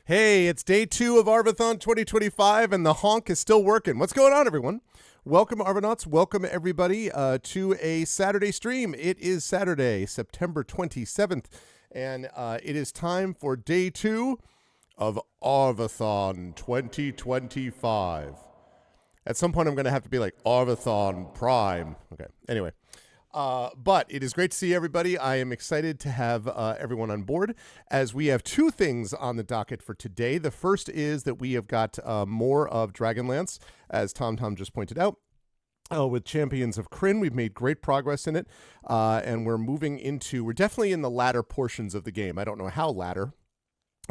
Hey, it's day 2 of Arvathon 2025, and the honk is still working. What's going on, everyone? Welcome, Arvanauts. Welcome, everybody, to a Saturday stream. It is Saturday, September 27th, and it is time for day 2 of Arvathon 2025. At some point, I'm going to have to be like Arvathon Prime. Okay, anyway. But it is great to see everybody. I am excited to have everyone on board as we have 2 things on the docket for today. The first is that we have got more of Dragonlance, as Tom just pointed out. With Champions of Krynn, we've made great progress in it, and we're definitely in the latter portions of the game. I don't know how latter,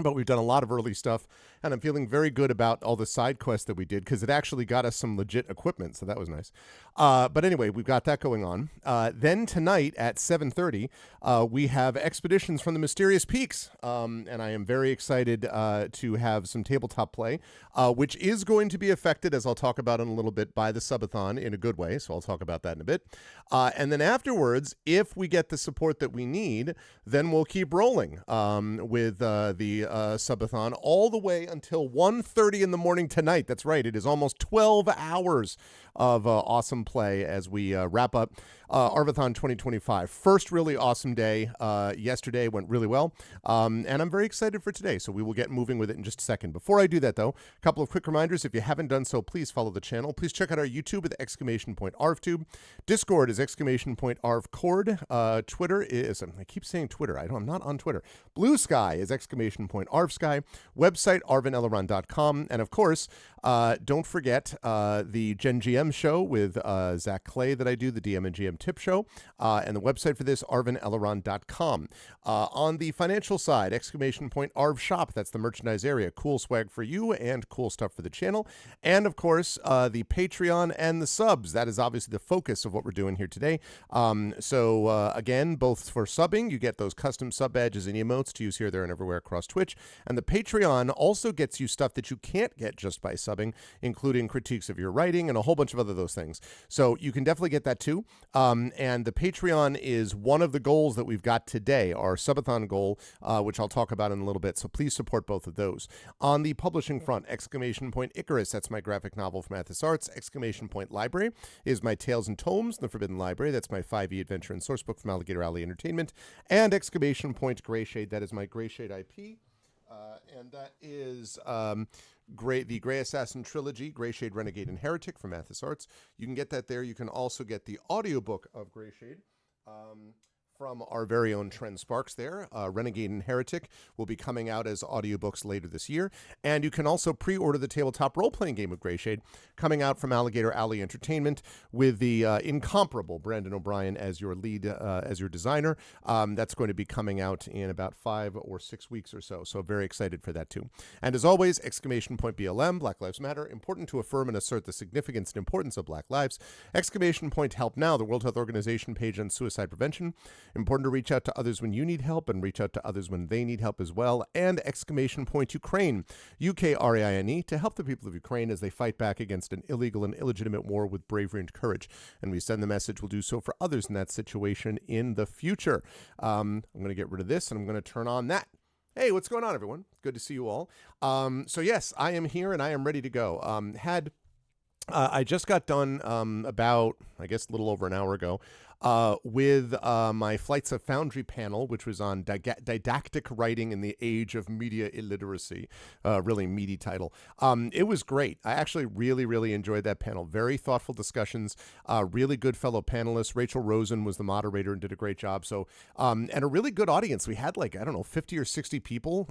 but we've done a lot of early stuff, and I'm feeling very good about all the side quests that we did because it actually got us some legit equipment, so that was nice. But anyway, we've got that going on. Then tonight at 7:30, we have Expeditions from the Mysterious Peaks, and I am very excited to have some tabletop play, which is going to be affected, as I'll talk about in a little bit, by the subathon in a good way, so I'll talk about that in a bit. And then afterwards, if we get the support that we need, then we'll keep rolling with the subathon all the way until 1:30 in the morning tonight. That's right. It is almost 12 hours of awesome play as we wrap up Arvathon 2025. First really awesome day. Yesterday went really well, and I'm very excited for today, so we will get moving with it in just a second. Before I do that, though, a couple of quick reminders. If you haven't done so, please follow the channel. Please check out our YouTube with !ArvTube. Discord is !ArvCord. Twitter is, I keep saying Twitter. I'm not on Twitter. Blue Sky is !ArvSky. Website, arvaneleron.com. And of course, don't forget the Gen GM show with Zach Clay that I do, the DM and GM tip show, and the website for this, arvaneleron.com. On the financial side, !Arv Shop, that's the merchandise area. Cool swag for you and cool stuff for the channel. And of course, the Patreon and the subs. That is obviously the focus of what we're doing here today. So again, both for subbing, you get those custom sub badges and emotes to use here, there, and everywhere across Twitch. And the Patreon also gets you stuff that you can't get just by subbing, including critiques of your writing and a whole bunch of other those things. So you can definitely get that too. And the Patreon is one of the goals that we've got today, our subathon goal, which I'll talk about in a little bit. So please support both of those. On the publishing front, !Icarus, that's my graphic novel from Athos Arts. !Library is my Tales and Tomes, The Forbidden Library. That's my 5e adventure and sourcebook from Alligator Alley Entertainment. And !Greyshade, that is my Greyshade IP. And that is the Grey Assassin Trilogy, Greyshade, Renegade, and Heretic from Athos Arts. You can get that there. You can also get the audiobook of Greyshade from our very own Trent Sparks there. Renegade and Heretic will be coming out as audiobooks later this year. And you can also pre-order the tabletop role-playing game of Greyshade, coming out from Alligator Alley Entertainment with the incomparable Brandon O'Brien as your lead, as your designer. That's going to be coming out in about 5 or 6 weeks or so. So very excited for that too. And as always, !BLM, Black Lives Matter, important to affirm and assert the significance and importance of Black lives. !Help Now, the World Health Organization page on suicide prevention. Important to reach out to others when you need help and reach out to others when they need help as well. And !Ukraine, UKRAINE, to help the people of Ukraine as they fight back against an illegal and illegitimate war with bravery and courage. And we send the message we'll do so for others in that situation in the future. I'm going to get rid of this and I'm going to turn on that. Hey, what's going on, everyone? Good to see you all. So yes, I am here and I am ready to go. I just got done about, I guess, a little over an hour ago with my Flights of Foundry panel, which was on didactic writing in the age of media illiteracy. Really meaty title. It was great. I actually really enjoyed that panel. Very thoughtful discussions. Really good fellow panelists. Rachel Rosen was the moderator and did a great job. So, and a really good audience. We had 50 or 60 people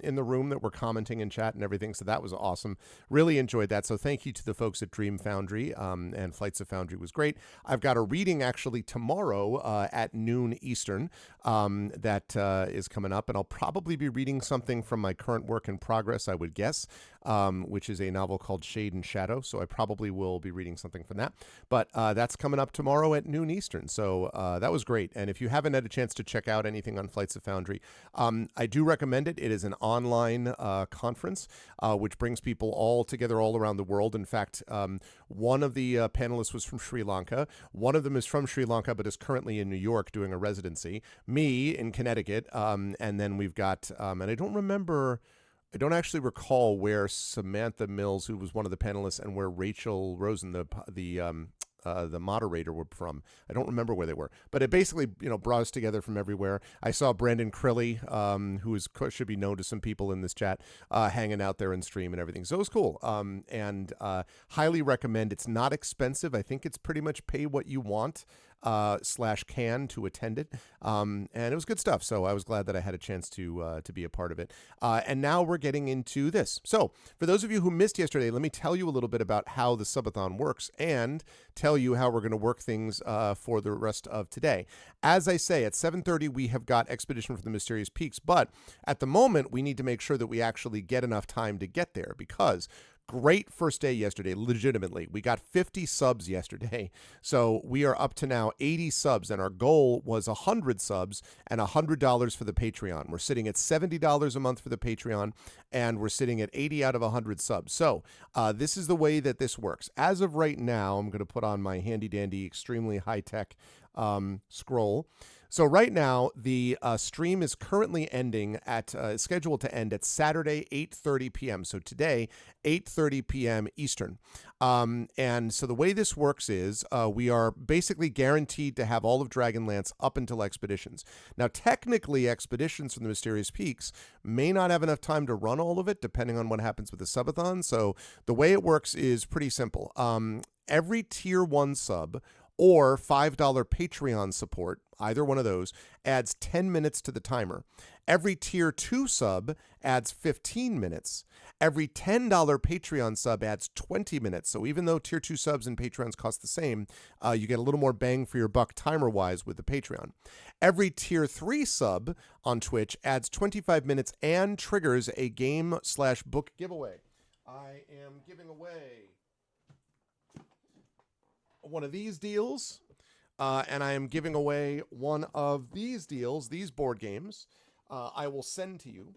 in the room that were commenting and chat and everything. So that was awesome. Really enjoyed that. So thank you to the folks at Dream Foundry, and Flights of Foundry was great. I've got a reading actually tomorrow at noon Eastern that is coming up, and I'll probably be reading something from my current work in progress, I would guess, which is a novel called Shade and Shadow, so I probably will be reading something from that, but that's coming up tomorrow at noon Eastern, so that was great. And if you haven't had a chance to check out anything on Flights of Foundry, I do recommend it. It is an online conference which brings people all together all around the world. In fact, one of the panelists was from Sri Lanka. One of them is from Sri Lanka but is currently in New York doing a residency. Me in Connecticut, and then we've got, and I don't remember I don't actually recall where Samantha Mills, who was one of the panelists, and where Rachel Rosen, the moderator, were from. I don't remember where they were, but it basically brought us together from everywhere. I saw Brandon Crilly, who should be known to some people in this chat, hanging out there in stream and everything. So it was cool, and highly recommend. It's not expensive. I think it's pretty much pay what you want. /can to attend it, and it was good stuff. So I was glad that I had a chance to be a part of it. And now we're getting into this. So for those of you who missed yesterday, let me tell you a little bit about how the subathon works and tell you how we're going to work things for the rest of today. As I say, at 7:30 we have got Expedition for the Mysterious Peaks, but at the moment we need to make sure that we actually get enough time to get there, because great first day yesterday, legitimately. We got 50 subs yesterday. So we are up to now 80 subs, and our goal was 100 subs and $100 for the Patreon. We're sitting at $70 a month for the Patreon, and we're sitting at 80 out of 100 subs. So this is the way that this works. As of right now, I'm going to put on my handy-dandy, extremely high-tech scroll. So right now, the stream is currently ending at, scheduled to end at Saturday, 8:30 p.m. So today, 8:30 p.m. Eastern. And so the way this works is we are basically guaranteed to have all of Dragonlance up until Expeditions. Now, technically, Expeditions from the Mysterious Peaks may not have enough time to run all of it, depending on what happens with the subathon. So the way it works is pretty simple. Every tier 1 sub or $5 Patreon support, either one of those, adds 10 minutes to the timer. Every tier 2 sub adds 15 minutes. Every $10 Patreon sub adds 20 minutes. So even though tier 2 subs and Patreons cost the same, you get a little more bang for your buck timer-wise with the Patreon. Every tier 3 sub on Twitch adds 25 minutes and triggers a game/book giveaway. I am giving away one of these deals, and I am giving away one of these deals, these board games. I will send to you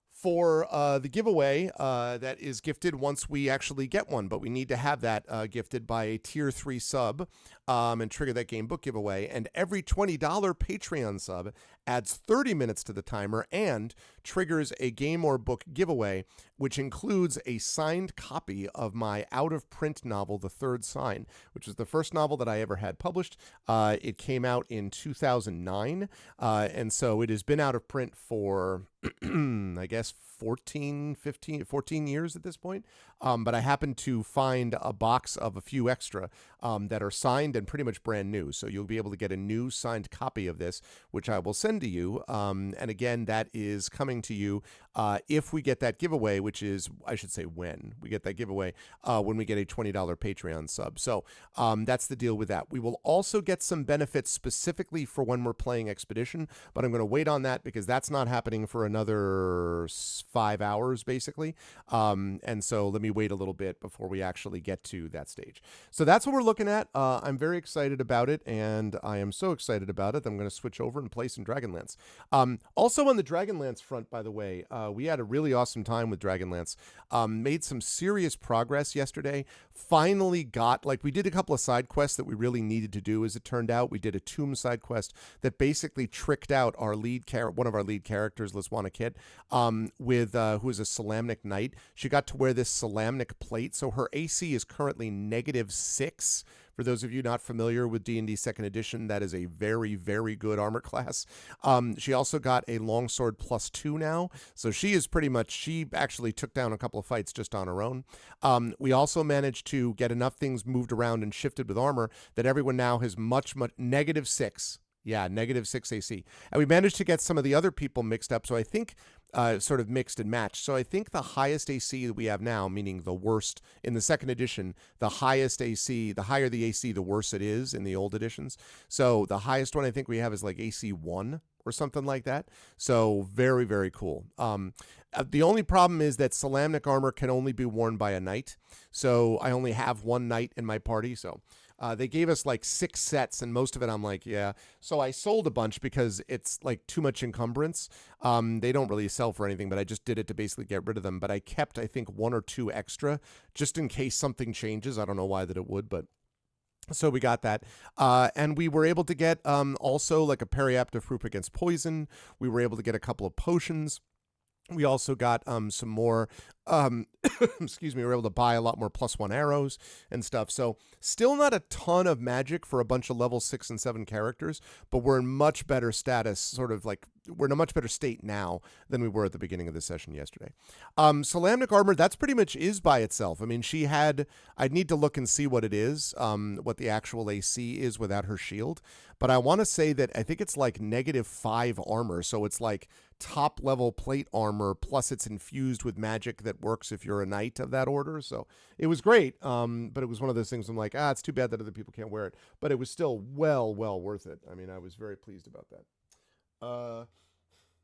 for the giveaway that is gifted once we actually get one, but we need to have that gifted by a tier 3 sub and trigger that game book giveaway. And every $20 Patreon sub adds 30 minutes to the timer and triggers a game or book giveaway, which includes a signed copy of my out-of-print novel, The Third Sign, which is the first novel that I ever had published. It came out in 2009, and so it has been out of print for, I guess, 14 years at this point. But I happened to find a box of a few extra that are signed and pretty much brand new. So you'll be able to get a new signed copy of this, which I will send to you. And again, that is coming to you if we get that giveaway, which is, I should say when we get that giveaway, when we get a $20 Patreon sub. So that's the deal with that. We will also get some benefits specifically for when we're playing Expedition, but I'm going to wait on that because that's not happening for another 5 hours, basically. And so let me wait a little bit before we actually get to that stage. So that's what we're looking at. I'm very excited about it, and I am so excited about it that I'm going to switch over and play some Dragonlance. Also on the Dragonlance front, by the way, we had a really awesome time with Dragonlance. Made some serious progress yesterday. Finally got, we did a couple of side quests that we really needed to do, as it turned out. We did a tomb side quest that basically tricked out our one of our lead characters, Liswana Kit, with who is a Solamnic Knight. She got to wear this Solamnic plate, so her AC is currently -6. For those of you not familiar with D&D 2nd Edition, that is a very, very good armor class. She also got a longsword +2 now, so she actually took down a couple of fights just on her own. We also managed to get enough things moved around and shifted with armor that everyone now has much -6. Yeah, -6 AC. And we managed to get some of the other people mixed up, so I think sort of mixed and matched. So I think the highest AC that we have now, meaning the worst in the 2nd edition, the highest AC, the higher the AC, the worse it is in the old editions. So the highest one I think we have is AC 1 or something like that. So very, very cool. The only problem is that Solamnic armor can only be worn by a knight. So I only have one knight in my party, so... they gave us 6 sets, and most of it I'm yeah. So I sold a bunch because it's too much encumbrance. They don't really sell for anything, but I just did it to basically get rid of them. But I kept, I think, 1 or 2 extra just in case something changes. I don't know why that it would, but... So we got that. And we were able to get also a periaptive proof against poison. We were able to get a couple of potions. We also got some more, excuse me, we were able to buy a lot more +1 arrows and stuff. So still not a ton of magic for a bunch of level 6 and 7 characters, but we're in much better status, sort of like we're in a much better state now than we were at the beginning of the session yesterday. Solamnic armor, that's pretty much is by itself. I mean, I'd need to look and see what it is, what the actual AC is without her shield. But I want to say that I think it's like -5 armor. So it's like top level plate armor, plus it's infused with magic that works if you're a knight of that order. So it was great. But it was one of those things I'm like, it's too bad that other people can't wear it. But it was still well worth it. I mean, I was very pleased about that.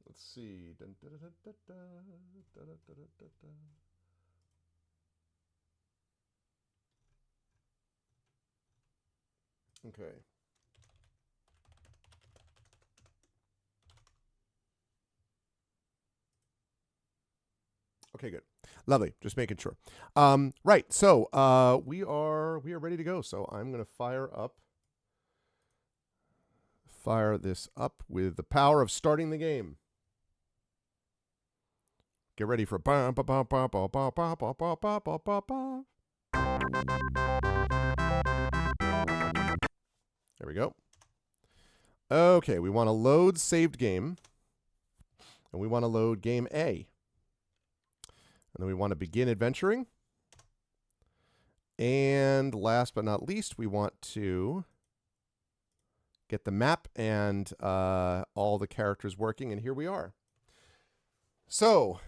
Let's see. Okay. Okay, good. Lovely. Just making sure. Right. So we are ready to go. So I'm gonna fire this up with the power of starting the game. Get ready for there we go. Okay, we want to load saved game. And we want to load game A. And then we want to begin adventuring. And last but not least, we want to get the map and all the characters working. And here we are. So,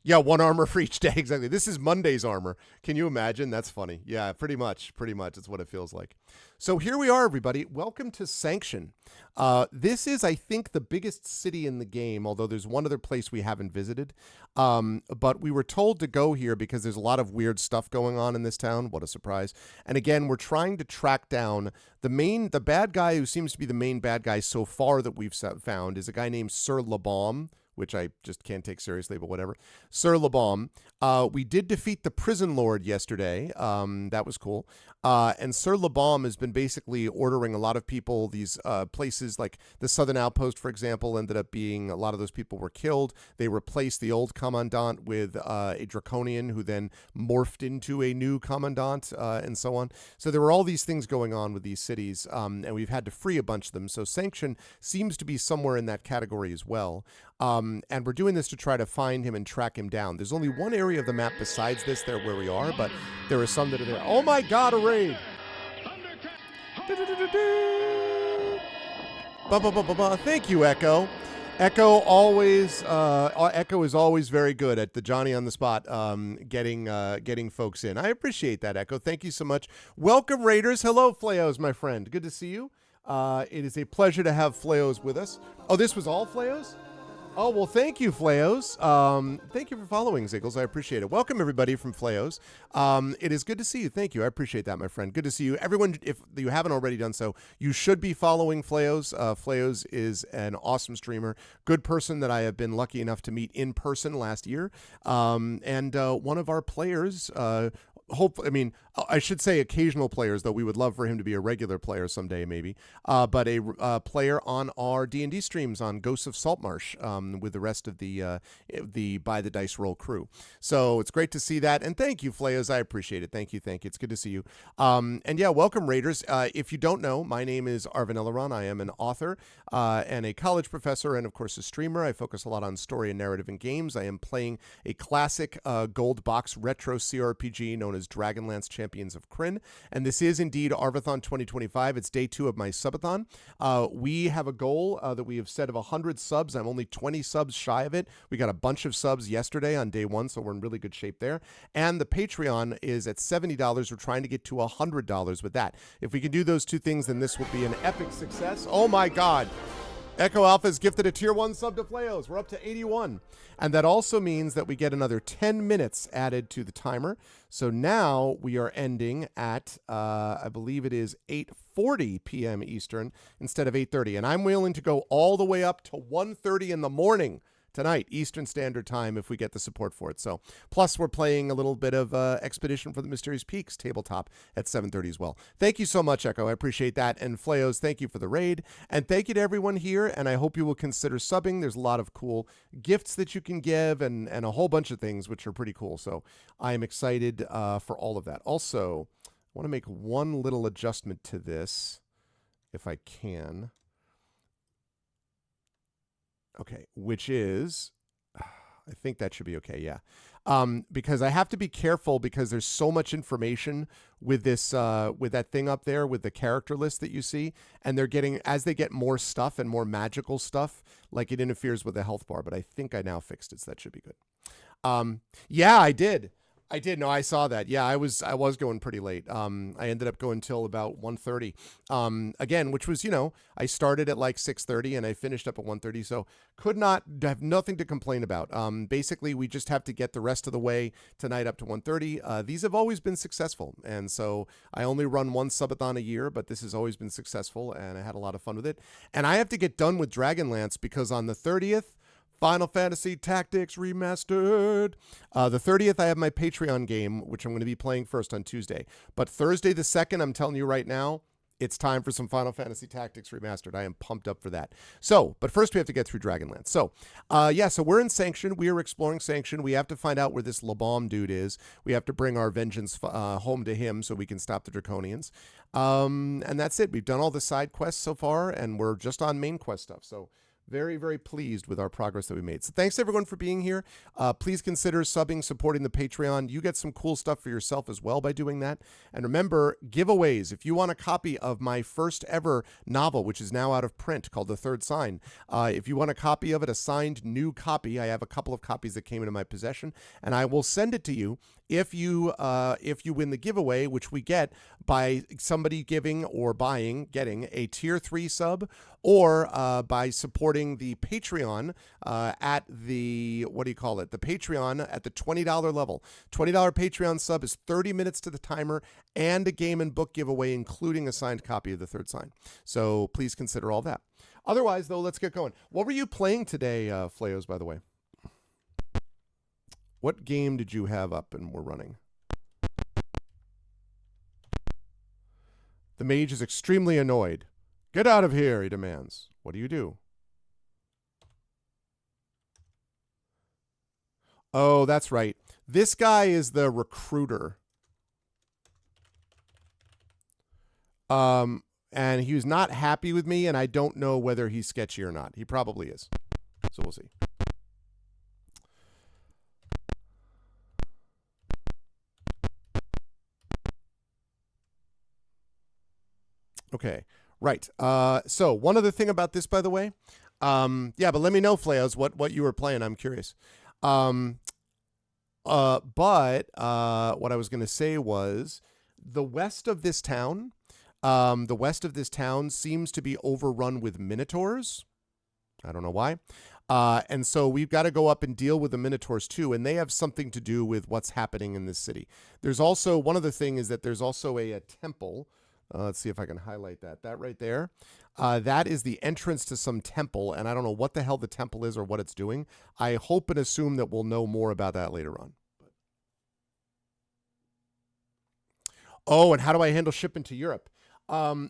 yeah, 1 armor for each day. Exactly. This is Monday's armor. Can you imagine? That's funny. Yeah, pretty much. It's what it feels like. So here we are, everybody. Welcome to Sanction. This is, I think, the biggest city in the game, although there's one other place we haven't visited. But we were told to go here because there's a lot of weird stuff going on in this town. What a surprise. And again, we're trying to track down the bad guy who seems to be the main bad guy so far that we've found is a guy named Sir LeBaume, which I just can't take seriously, but whatever. Sir LeBaume. We did defeat the prison lord yesterday. That was cool. And Sir LeBaume has been basically ordering a lot of people, these places like the Southern Outpost, for example, ended up being, a lot of those people were killed. They replaced the old commandant with a draconian who then morphed into a new commandant and so on. So there were all these things going on with these cities, and we've had to free a bunch of them. So Sanction seems to be somewhere in that category as well. And we're doing this to try to find him and track him down. There's only one area of the map besides this there where we are, but there are some that are there. Oh my god, a raid! Thank you, Echo. Echo is always very good at the Johnny on the spot, getting folks in. I appreciate that, Echo. Thank you so much. Welcome, Raiders. Hello, Fleos, my friend. Good to see you. It is a pleasure to have Fleos with us. Oh, this was all Fleos? Oh, well, thank you, Fleos. Thank you for following, Ziggles. I appreciate it. Welcome, everybody, from Fleos. It is good to see you. Thank you. I appreciate that, my friend. Good to see you. Everyone, if you haven't already done so, you should be following Fleos. Fleos is an awesome streamer, good person that I have been lucky enough to meet in person last year. And one of our players, I should say occasional players, though we would love for him to be a regular player someday, maybe. But a player on our D&D streams on Ghosts of Saltmarsh with the rest of the By the Dice Roll crew. So it's great to see that. And thank you, Fleos. I appreciate it. Thank you. It's good to see you. And yeah, welcome, Raiders. If you don't know, my name is Arvin Eleron. I am an author and a college professor and, of course, a streamer. I focus a lot on story and narrative in games. I am playing a classic gold box retro CRPG known as Dragonlance-Champions of Krynn. And this is indeed Arvathon 2025. It's day 2 of my subathon. We have a goal that we have set of 100 subs. I'm only 20 subs shy of it. We got a bunch of subs yesterday on day 1, so we're in really good shape there. And the Patreon is at $70. We're trying to get to $100 with that. If we can do those two things, then this will be an epic success. Oh my God. Echo Alpha has gifted a tier 1 sub to Fleos. We're up to 81. And that also means that we get another 10 minutes added to the timer. So now we are ending at, I believe it is 8:40 p.m. Eastern instead of 8:30. And I'm willing to go all the way up to 1:30 in the morning tonight, Eastern Standard Time, if we get the support for it. So, plus we're playing a little bit of Expedition for the Mysterious Peaks tabletop at 7:30 as well. Thank you so much, Echo. I appreciate that. And Fleos, thank you for the raid. And thank you to everyone here. And I hope you will consider subbing. There's a lot of cool gifts that you can give and a whole bunch of things, which are pretty cool. So I am excited for all of that. Also, I want to make one little adjustment to this, if I can. Okay, which is, I think that should be okay, yeah. Because I have to be careful because there's so much information with this, with that thing up there with the character list that you see, and they're getting, as they get more stuff and more magical stuff, like it interferes with the health bar, but I think I now fixed it, so that should be good. Yeah, I did. No, I saw that. Yeah, I was going pretty late. I ended up going till about 1:30. Again, which was, I started at like 6:30 and I finished up at 1:30. So have nothing to complain about. Basically, we just have to get the rest of the way tonight up to 1:30. These have always been successful. And so I only run one subathon a year, but this has always been successful and I had a lot of fun with it. And I have to get done with Dragonlance because on the 30th, Final Fantasy Tactics Remastered. The 30th, I have my Patreon game, which I'm going to be playing first on Tuesday. But Thursday the 2nd, I'm telling you right now, it's time for some Final Fantasy Tactics Remastered. I am pumped up for that. So, but first we have to get through Dragonlance. So, so we're in Sanction. We are exploring Sanction. We have to find out where this LeBaum dude is. We have to bring our vengeance home to him so we can stop the Draconians. And that's it. We've done all the side quests so far, and we're just on main quest stuff. So, very, very pleased with our progress that we made. So thanks everyone for being here. Please consider subbing, supporting the Patreon. You get some cool stuff for yourself as well by doing that. And remember, giveaways. If you want a copy of my first ever novel, which is now out of print, called The Third Sign, if you want a copy of it, a signed new copy, I have a couple of copies that came into my possession, and I will send it to you if you win the giveaway, which we get by somebody giving or getting a tier 3 sub, or by supporting the Patreon at the, the Patreon at the $20 level. $20 Patreon sub is 30 minutes to the timer and a game and book giveaway, including a signed copy of The Third Sign. So please consider all that. Otherwise, though, let's get going. What were you playing today, Fleos, by the way? What game did you have up and were running? The mage is extremely annoyed. Get out of here, he demands. What do you do? Oh, that's right. This guy is the recruiter. And he was not happy with me, and I don't know whether he's sketchy or not. He probably is. So we'll see. Okay, right. So one other thing about this, by the way. Yeah, but let me know, Fleos, what you were playing. I'm curious. But what I was going to say was the west of this town seems to be overrun with minotaurs. I don't know why. And so we've got to go up and deal with the minotaurs too, and they have something to do with what's happening in this city. There's also, one other thing is that there's also a temple. Let's see if I can highlight that. That right there. That is the entrance to some temple, and I don't know what the hell the temple is or what it's doing. I hope and assume that we'll know more about that later on. Oh, and how do I handle shipping to Europe? Let's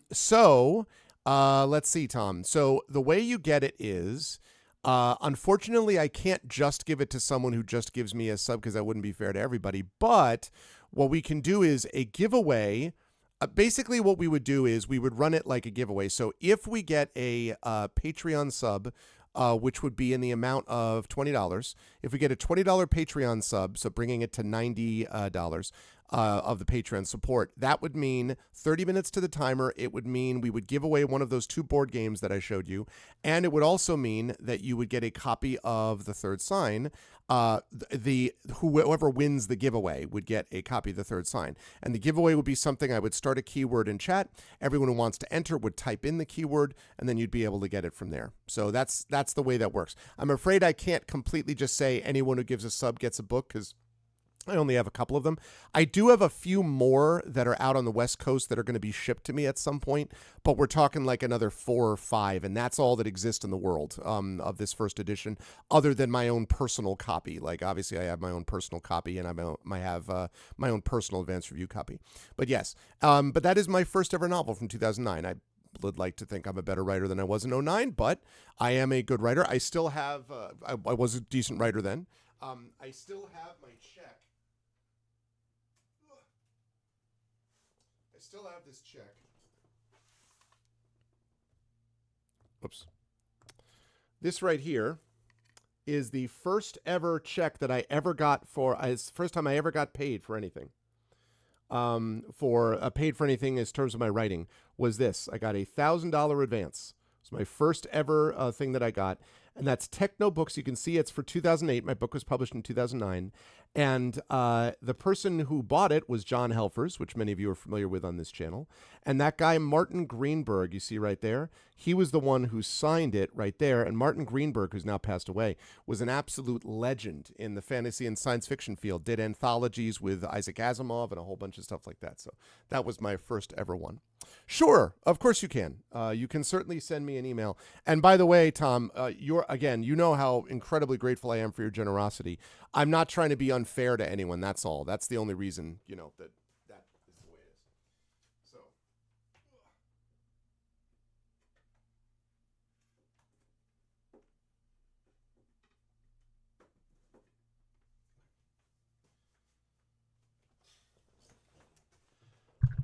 see, Tom. So the way you get it is, unfortunately, I can't just give it to someone who just gives me a sub because that wouldn't be fair to everybody. But what we can do is a giveaway. Basically, what we would do is we would run it like a giveaway. So if we get a Patreon sub, which would be in the amount of $20, if we get a $20 Patreon sub, so bringing it to $90 of the Patreon support, that would mean 30 minutes to the timer. It would mean we would give away one of those 2 board games that I showed you. And it would also mean that you would get a copy of The Third Sign. Whoever wins the giveaway would get a copy of The Third Sign. And the giveaway would be something I would start a keyword in chat. Everyone who wants to enter would type in the keyword, and then you'd be able to get it from there. So that's the way that works. I'm afraid I can't completely just say anyone who gives a sub gets a book, because I only have a couple of them. I do have a few more that are out on the West Coast that are going to be shipped to me at some point, but we're talking like another 4 or 5, and that's all that exists in the world of this first edition, other than my own personal copy. Like, obviously, I have my own personal copy, and I have my own personal advanced review copy. But yes, but that is my first ever novel from 2009. I would like to think I'm a better writer than I was in '09, but I am a good writer. I still have, I was a decent writer then. I still have my check. I still have this check. Oops. This right here is the first ever check that I ever got for, it's the first time I ever got paid for anything. Paid for anything in terms of my writing was this. I got a $1,000 advance. It's my first ever thing that I got. And that's Techno Books. You can see it's for 2008. My book was published in 2009. And the person who bought it was John Helfers, which many of you are familiar with on this channel. And that guy, Martin Greenberg, you see right there, he was the one who signed it right there. And Martin Greenberg, who's now passed away, was an absolute legend in the fantasy and science fiction field. Did anthologies with Isaac Asimov and a whole bunch of stuff like that. So that was my first ever one. Sure, of course you can. You can certainly send me an email. And by the way, Tom, again, you know how incredibly grateful I am for your generosity. I'm not trying to be unfair to anyone. That's all. That's the only reason, that is the way it is. So.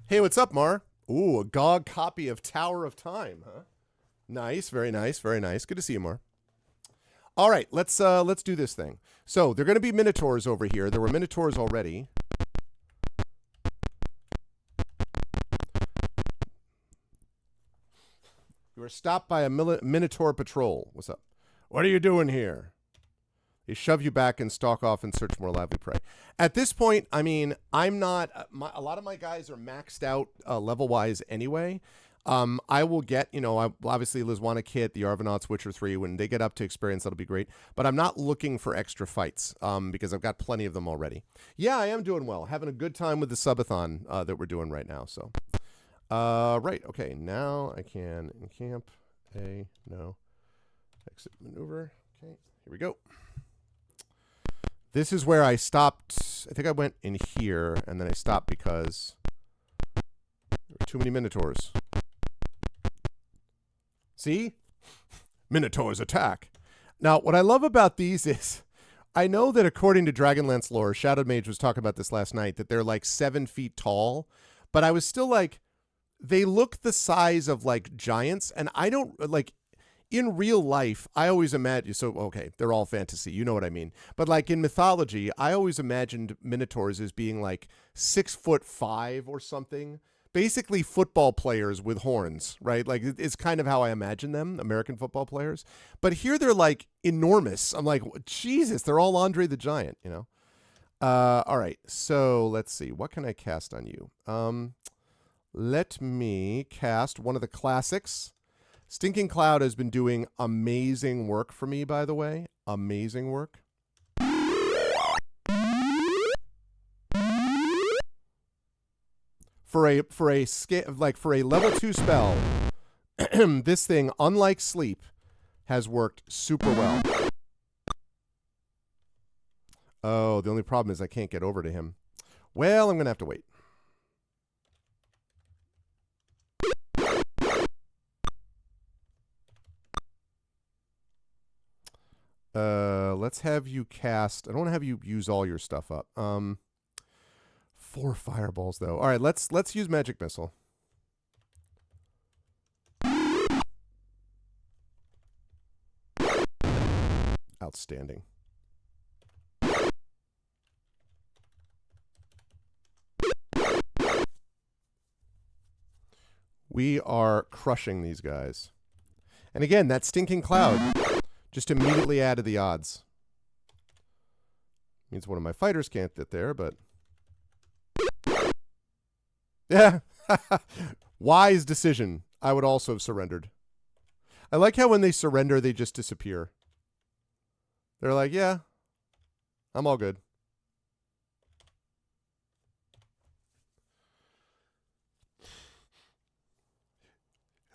Hey, what's up, Mar? Ooh, a GOG copy of Tower of Time, huh? Nice, very nice, very nice. Good to see you, Mar. All right, let's do this thing. So they're going to be Minotaurs over here. There were Minotaurs already. You were stopped by a Minotaur patrol. What's up? What are you doing here? They shove you back and stalk off in search of more lively prey. At this point, I mean, I'm not. A lot of my guys are maxed out level-wise anyway. I will get, obviously Lizwana Kit, the Arvanauts, Witcher 3. When they get up to experience, that'll be great. But I'm not looking for extra fights because I've got plenty of them already. Yeah, I am doing well. Having a good time with the subathon that we're doing right now. So, right. Okay, now I can encamp no. Exit maneuver. Okay, here we go. This is where I stopped. I think I went in here, and then I stopped because there were too many Minotaurs. See? Minotaurs attack. Now, what I love about these is, I know that according to Dragonlance lore, Shadow Mage was talking about this last night, that they're like 7 feet tall, but I was still like, they look the size of like giants, and I don't, like, in real life, I always imagine, so, okay, they're all fantasy, you know what I mean. But like in mythology, I always imagined Minotaurs as being like 6'5" or something. Basically football players with horns, right? Like it's kind of how I imagine them, American football players. But here they're like enormous. I'm like, Jesus, they're all Andre the Giant, All right, so let's see. What can I cast on you? Let me cast one of the classics. Stinking Cloud has been doing amazing work for me, by the way. Amazing work. For a level 2 spell, this thing, unlike sleep, has worked super well. Oh, the only problem is I can't get over to him. Well, I'm going to have to wait. Let's have you cast. I don't want to have you use all your stuff up. 4 fireballs though. All right, let's use Magic Missile. Outstanding. We are crushing these guys. And again, that Stinking Cloud just immediately added the odds. Means one of my fighters can't get there, but... Yeah. Wise decision. I would also have surrendered. I like how when they surrender, they just disappear. They're like, yeah, I'm all good.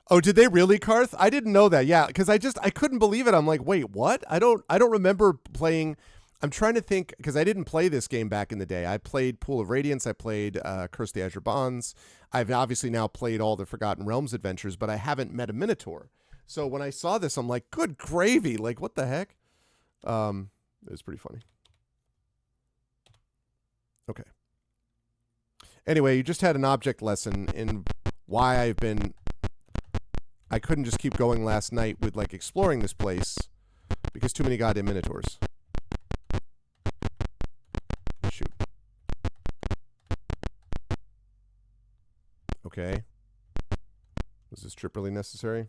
Oh, did they really, Karth? I didn't know that. Yeah, because I couldn't believe it. I'm like, wait, what? I don't remember playing. I'm trying to think because I didn't play this game back in the day. I played Pool of Radiance. I played Curse the Azure Bonds. I've obviously now played all the Forgotten Realms adventures, but I haven't met a Minotaur. So when I saw this, I'm like, good gravy! Like, what the heck? It was pretty funny. Okay. Anyway, you just had an object lesson in why I couldn't just keep going last night with like exploring this place because too many goddamn Minotaurs. Shoot. Okay. Was this trip really necessary?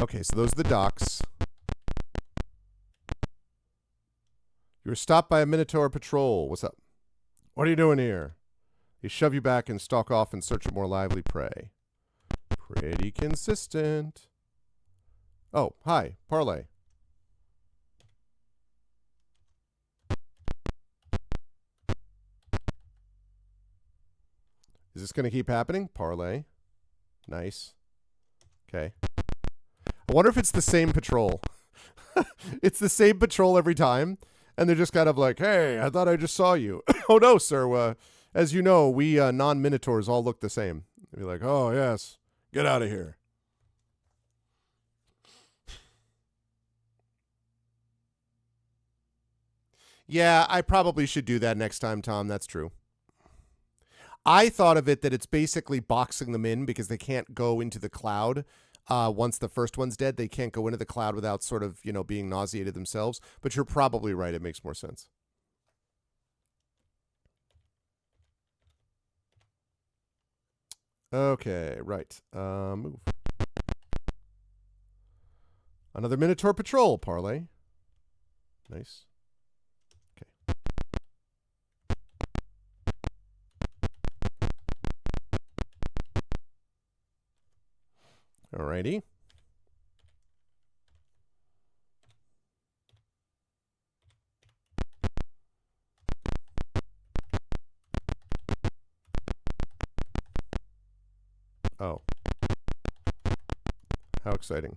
Okay, so those are the docks. You were stopped by a Minotaur patrol. What's up? What are you doing here? They shove you back and stalk off in search of more lively prey. Pretty consistent. Oh, hi. Parlay. Is this going to keep happening? Parlay. Nice. Okay. I wonder if it's the same patrol. It's the same patrol every time. And they're just kind of like, hey, I thought I just saw you. Oh, no, sir. As you know, we non-Minotaurs all look the same. They'd be like, oh, yes. Get out of here. Yeah, I probably should do that next time, Tom. That's true. I thought of it that it's basically boxing them in because they can't go into the cloud. Once the first one's dead, they can't go into the cloud without sort of, being nauseated themselves. But you're probably right. It makes more sense. Okay, right. Move. Another Minotaur patrol, Parlay. Nice. Okay. Alrighty. Oh. How exciting.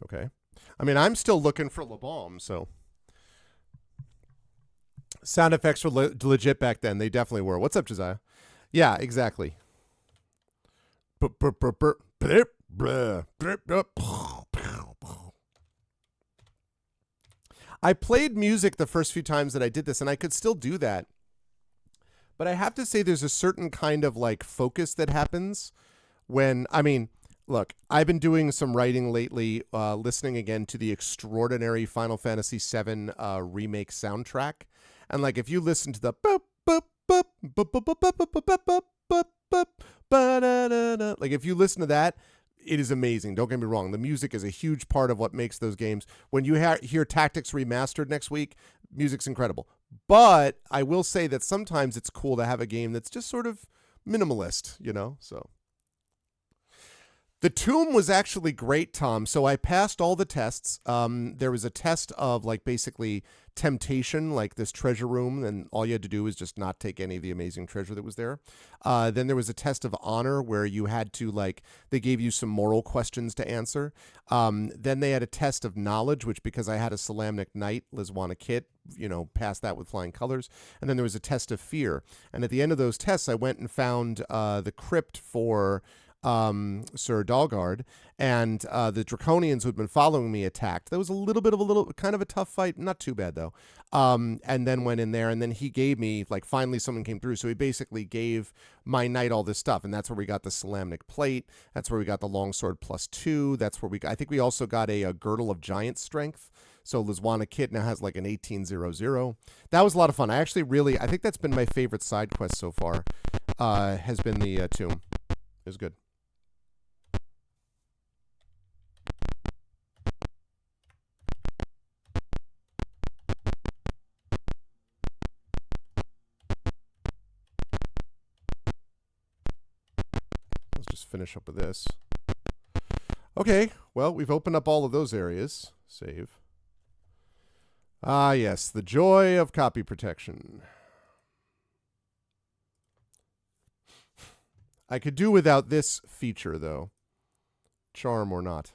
Okay. I mean, I'm still looking for La Balm, so. Sound effects were legit back then. They definitely were. What's up, Josiah? Yeah, exactly. I played music the first few times that I did this, and I could still do that. But I have to say there's a certain kind of like focus that happens when, look, I've been doing some writing lately, listening again to the extraordinary Final Fantasy VII remake soundtrack. And like if you listen to the like if you listen to that, it is amazing. Don't get me wrong. The music is a huge part of what makes those games. When you hear Tactics Remastered next week, music's incredible. But I will say that sometimes it's cool to have a game that's just sort of minimalist, so. The tomb was actually great, Tom. So I passed all the tests. There was a test of like basically temptation, like this treasure room, and all you had to do was just not take any of the amazing treasure that was there. Then there was a test of honor where you had to they gave you some moral questions to answer. Then they had a test of knowledge, which because I had a Salamnic Knight, Lizwana Kit, passed that with flying colors. And then there was a test of fear. And at the end of those tests, I went and found the crypt for Sir Dalgard, and the Draconians who had been following me attacked. That was a little bit of kind of a tough fight, not too bad though. And then went in there, and then he gave me finally someone came through, so he basically gave my knight all this stuff, and that's where we got the Salamnic plate. That's where we got the longsword +2. That's where I think we also got a girdle of giant strength. So Lizwana Kit now has an 1800. That was a lot of fun. I think that's been my favorite side quest so far. has been the tomb. It was good. Let's just finish up with this. Okay, well, we've opened up all of those areas. Save. Ah, yes, the joy of copy protection. I could do without this feature, though. Charm or not.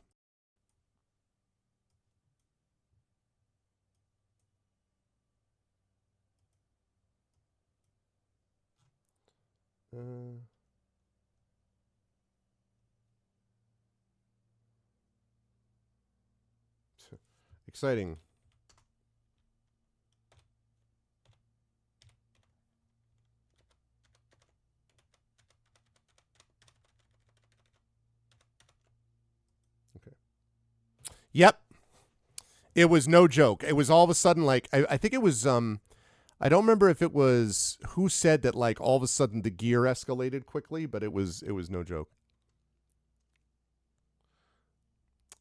Exciting. Okay. Yep. It was no joke. It was all of a sudden like I think it was I don't remember if it was who said that like all of a sudden the gear escalated quickly, but it was no joke.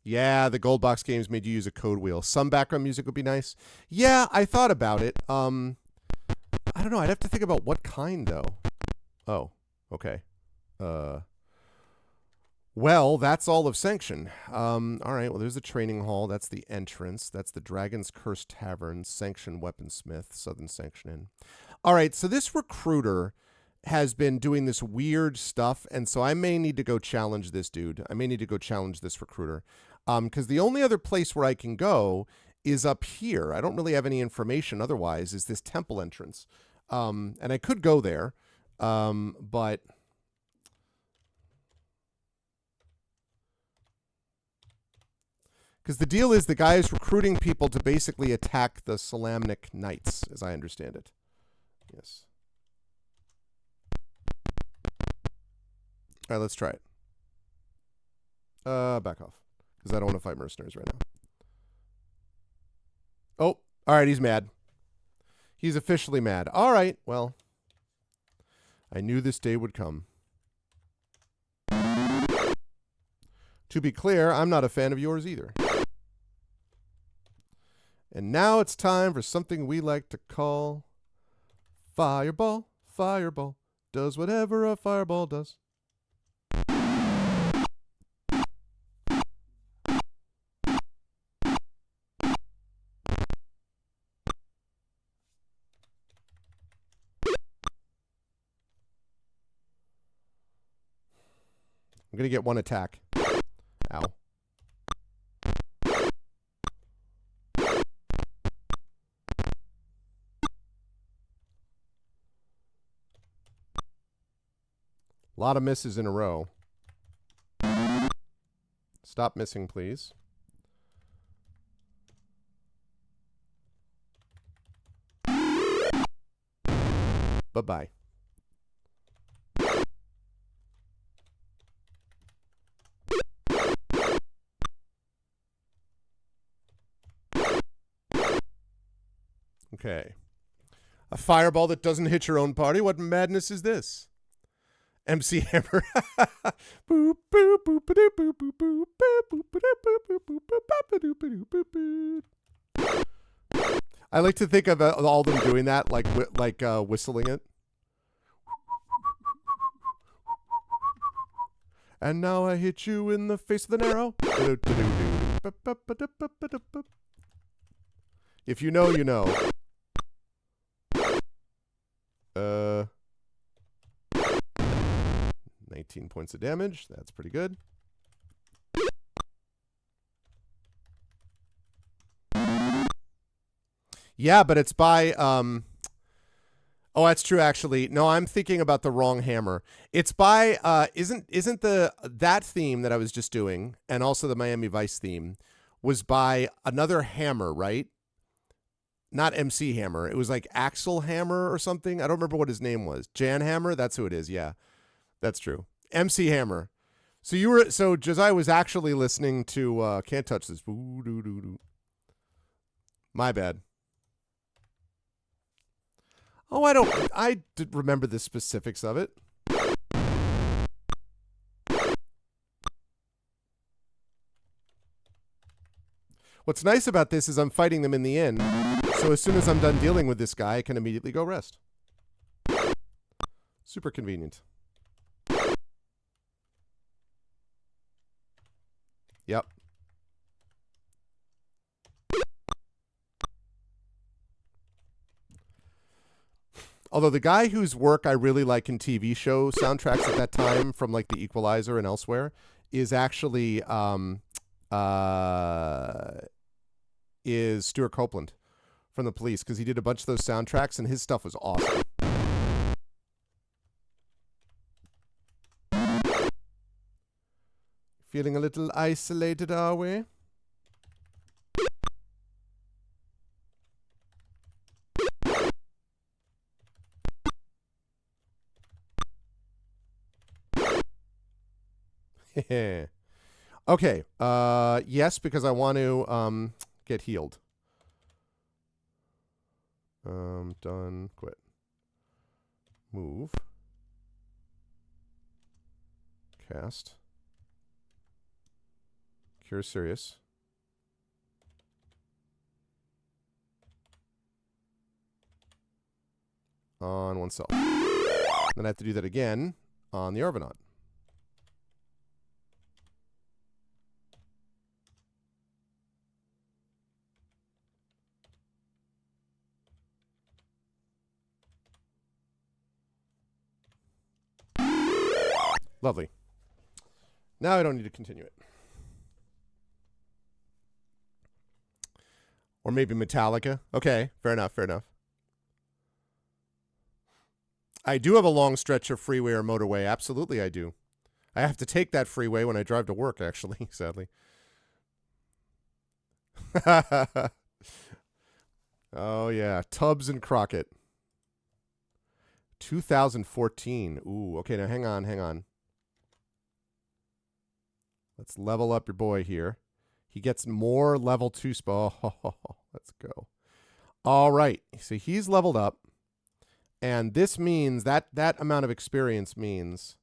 Yeah, the gold box games made you use a code wheel. Some background music would be nice. Yeah, I thought about it. I don't know. I'd have to think about what kind though. Oh, okay. Well, that's all of Sanction. All right. Well, there's the training hall. That's the entrance. That's the Dragon's Curse Tavern, Sanction Weaponsmith, Southern Sanction Inn. All right. So this recruiter has been doing this weird stuff, and so I may need to go challenge this dude. I may need to go challenge this recruiter. Because the only other place where I can go is up here. I don't really have any information otherwise, is this temple entrance. And I could go there, but... Because the deal is the guy is recruiting people to basically attack the Salamnic Knights, as I understand it. Yes. All right, let's try it. Back off. Because I don't want to fight mercenaries right now. Oh, all right, he's mad. He's officially mad. All right, well. I knew this day would come. To be clear, I'm not a fan of yours either. And now it's time for something we like to call Fireball. Fireball does whatever a fireball does. I'm going to get one attack. Ow. A lot of misses in a row. Stop missing, please. Bye-bye. Okay. A fireball that doesn't hit your own party? What madness is this? MC Hammer. I like to think of all them doing that, like whistling it. And now I hit you in the face with an arrow. If you know, you know. 19 points of damage. That's pretty good. Yeah, but it's by oh, that's true actually. No, I'm thinking about the wrong hammer. It's by isn't that theme that I was just doing, and also the Miami Vice theme, was by another hammer, right? Not MC Hammer. It was like Axel Hammer or something. I don't remember what his name was. Jan Hammer? That's who it is. Yeah. That's true. MC Hammer. So Josiah was actually listening to Can't Touch This. My bad. Oh, I did remember the specifics of it. What's nice about this is I'm fighting them in the inn, so as soon as I'm done dealing with this guy, I can immediately go rest. Super convenient. Yep. Although the guy whose work I really like in TV show soundtracks at that time, from like The Equalizer and elsewhere, is actually is Stuart Copeland from The Police, because he did a bunch of those soundtracks and his stuff was awesome. Feeling a little isolated, are we? Okay. Yes, because I want to get healed. Done. Quit. Move. Cast. Cure Serious. On oneself. Then I have to do that again on the Arvanaut. Lovely. Now I don't need to continue it. Or maybe Metallica. Okay, fair enough, fair enough. I do have a long stretch of freeway or motorway. Absolutely, I do. I have to take that freeway when I drive to work, actually, sadly. Oh, yeah. Tubbs and Crockett. 2014. Ooh, okay, now hang on. Let's level up your boy here. He gets more level 2 spell. Oh, let's go. All right. So he's leveled up. And this means that amount of experience means...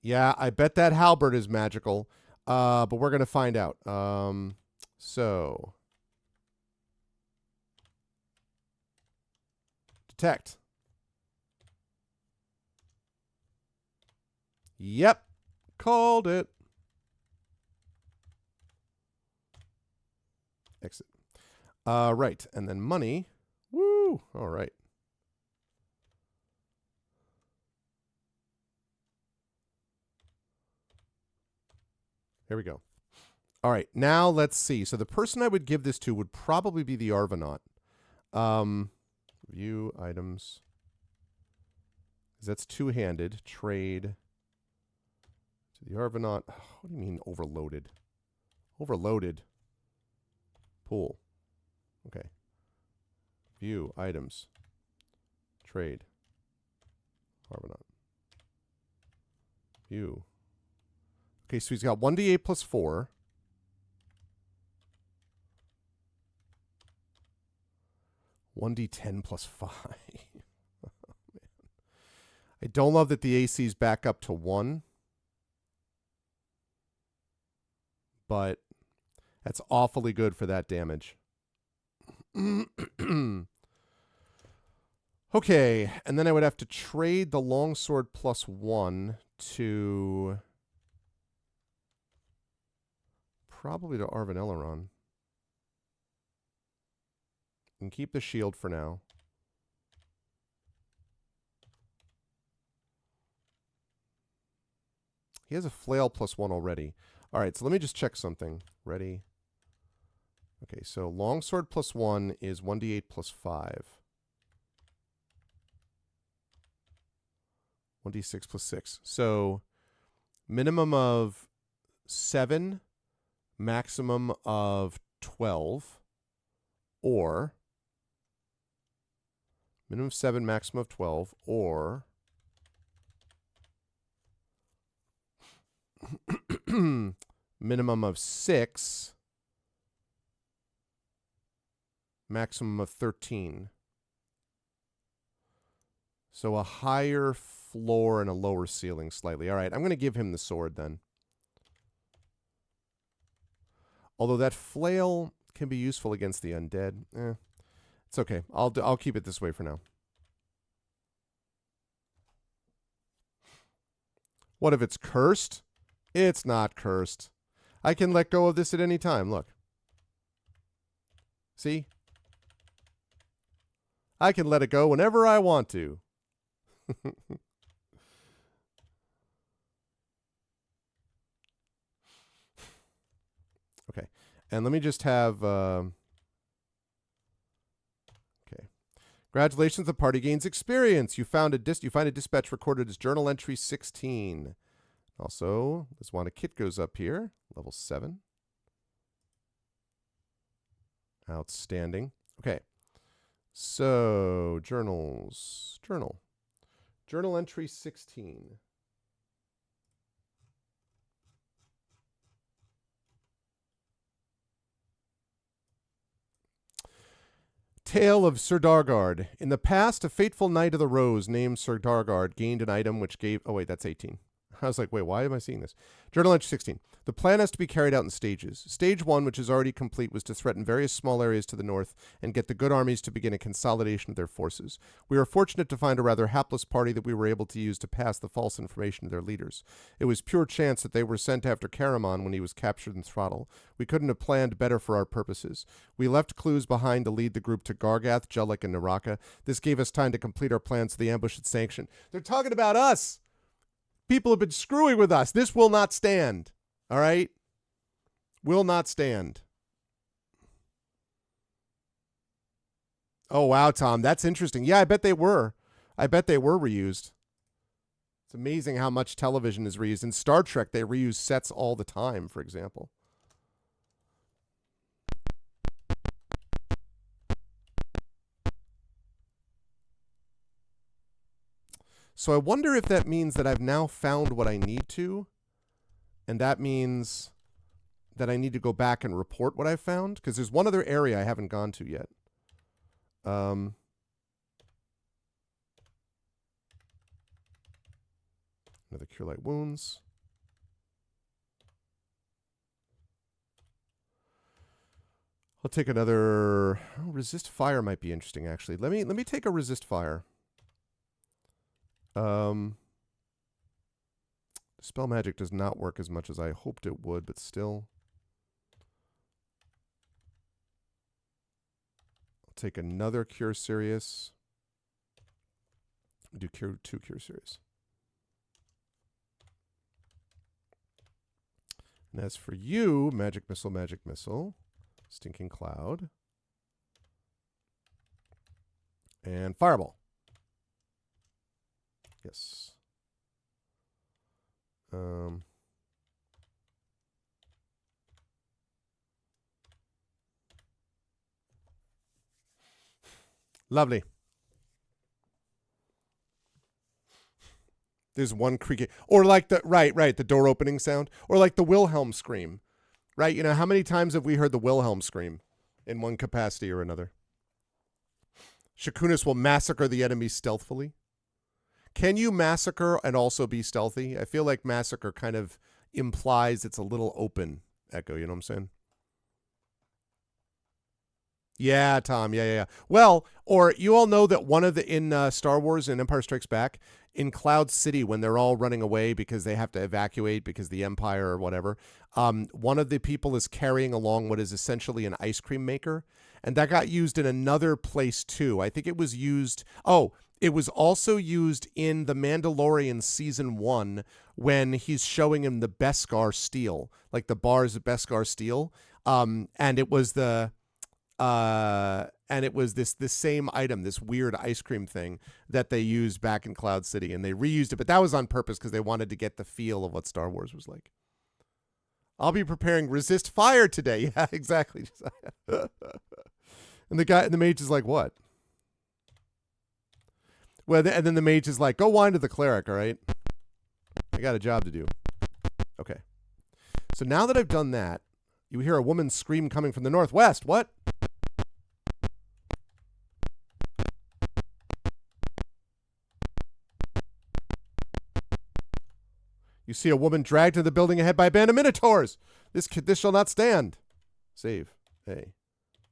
Yeah, I bet that halberd is magical. But we're going to find out. So... Detect. Yep. Called it. Exit. Right. And then money. Woo. All right. Here we go. All right. Now let's see. So the person I would give this to would probably be the Arvanaut. View items. That's two-handed. Trade. To the Arvanaut. What do you mean overloaded? Overloaded. Pool. Okay. View items. Trade. Arvanaut. View. Okay, so he's got 1d8 plus 4. One d10 plus 5. Oh, man. I don't love that the AC's back up to 1. But that's awfully good for that damage. Okay, and then I would have to trade the longsword plus 1 to... probably to Arvanelleron. And keep the shield for now. He has a flail plus 1 already. All right, so let me just check something. Ready? Okay, so longsword plus 1 is 1d8 plus 5. 1d6 plus 6. So minimum of 7, maximum of 12, or minimum of 7, maximum of 12, or minimum of 6, maximum of 13. So a higher floor and a lower ceiling slightly. All right, I'm going to give him the sword then. Although that flail can be useful against the undead. It's okay. I'll keep it this way for now. What if it's cursed? It's not cursed. I can let go of this at any time. Look. See? I can let it go whenever I want to. Okay. And let me just have... okay. Congratulations, the party gains experience. You find a dispatch recorded as journal entry 16. Also, this one, a kit goes up here. Level 7. Outstanding. Okay. So, journals. Journal entry 16. Tale of Sir Dargard. In the past, a fateful knight of the Rose named Sir Dargard gained an item which gave... Oh, wait, that's 18. I was like, wait, why am I seeing this? Journal entry 16. The plan has to be carried out in stages. Stage 1, which is already complete, was to threaten various small areas to the north and get the good armies to begin a consolidation of their forces. We were fortunate to find a rather hapless party that we were able to use to pass the false information to their leaders. It was pure chance that they were sent after Caramon when he was captured and throttled. We couldn't have planned better for our purposes. We left clues behind to lead the group to Gargath, Jellic, and Naraka. This gave us time to complete our plans for the ambush at Sanction. They're talking about us! People have been screwing with us. This will not stand. All right? Will not stand. Oh, wow, Tom. That's interesting. Yeah, I bet they were. I bet they were reused. It's amazing how much television is reused. In Star Trek, they reuse sets all the time, for example. So I wonder if that means that I've now found what I need to, and that means that I need to go back and report what I found, because there's one other area I haven't gone to yet. Another Cure Light Wounds. I'll take another... Oh, Resist Fire might be interesting, actually. Let me take a Resist Fire. Spell magic does not work as much as I hoped it would, but still. I'll take another Cure Serious. Do two Cure Serious. And as for you, Magic Missile, Stinking Cloud, and Fireball. Yes. Lovely. There's one creaking, or like the the door opening sound, or like the Wilhelm scream, right? You know, how many times have we heard the Wilhelm scream in one capacity or another? Shakunis will massacre the enemy stealthily. Can you massacre and also be stealthy? I feel like massacre kind of implies it's a little open, Echo, you know what I'm saying? Yeah, Tom, yeah. Well, or you all know that one of the, in Star Wars and Empire Strikes Back, in Cloud City, when they're all running away because they have to evacuate because the Empire or whatever, one of the people is carrying along what is essentially an ice cream maker, and that got used in another place too. I think it was used... Oh, it was also used in The Mandalorian Season 1 when he's showing him the Beskar steel, like the bars of Beskar steel. And it was this same item, this weird ice cream thing that they used back in Cloud City, and they reused it, but that was on purpose because they wanted to get the feel of what Star Wars was like. I'll be preparing Resist Fire today. Yeah, exactly. And the mage is like, what? Well, and then the mage is like, go whine to the cleric, all right? I got a job to do. Okay. So now that I've done that, you hear a woman's scream coming from the northwest. What? You see a woman dragged to the building ahead by a band of minotaurs. This shall not stand. Save. A.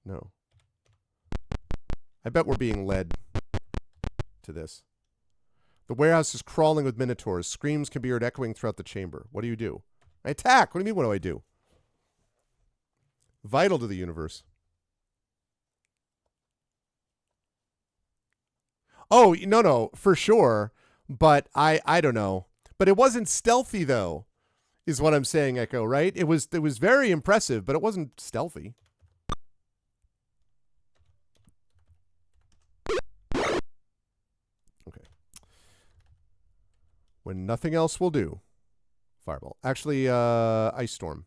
No. I bet we're being led to this. The warehouse is crawling with minotaurs. Screams can be heard echoing throughout the chamber. What do you do? I attack. What do you mean, what do I do? Vital to the universe. Oh, no, for sure. But I don't know. But it wasn't stealthy, though, is what I'm saying, Echo, right? It was very impressive, but it wasn't stealthy. Okay. When nothing else will do. Fireball. Actually, Ice Storm.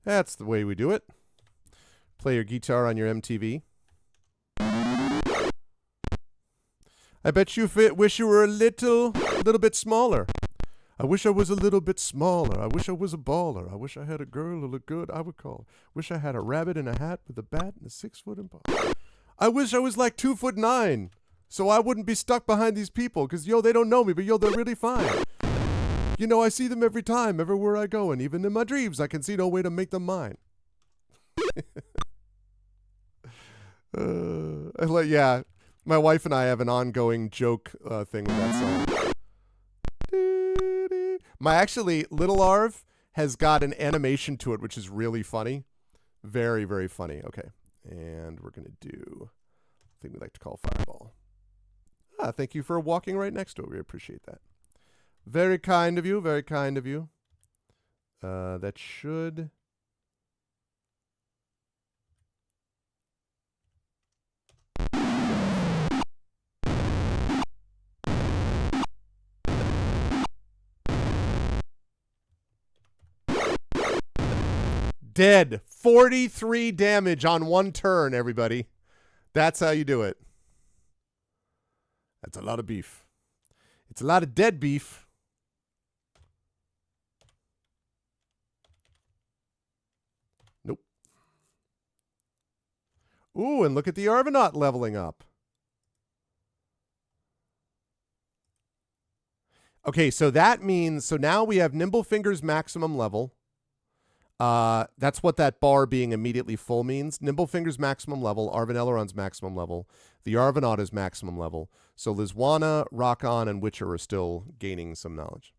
That's the way we do it. Play your guitar on your MTV. I bet you wish you were a little bit smaller. I wish I was a little bit smaller. I wish I was a baller. I wish I had a girl who looked good, I would call her. Wish I had a rabbit in a hat with a bat and a 6-foot impala. I wish I was like 2'9", so I wouldn't be stuck behind these people, because, yo, they don't know me, but, yo, they're really fine. You know, I see them every time, everywhere I go, and even in my dreams, I can see no way to make them mine. Yeah, my wife and I have an ongoing joke thing with that song. Little Arv has got an animation to it, which is really funny. Very, very funny. Okay, and we're going to do a thing we like to call Fireball. Thank you for walking right next to it. We appreciate that. Very kind of you. Very kind of you. That should... Dead. 43 damage on one turn, everybody. That's how you do it. That's a lot of beef. It's a lot of dead beef. Nope. Ooh, and look at the Arvanaut leveling up. Okay, so that means, so now we have Nimblefinger's maximum level. That's what that bar being immediately full means. Nimblefinger's maximum level, Arvin Elrond's maximum level, the Arvanaut is maximum level. So Lizwana, Rockon, and Witcher are still gaining some knowledge.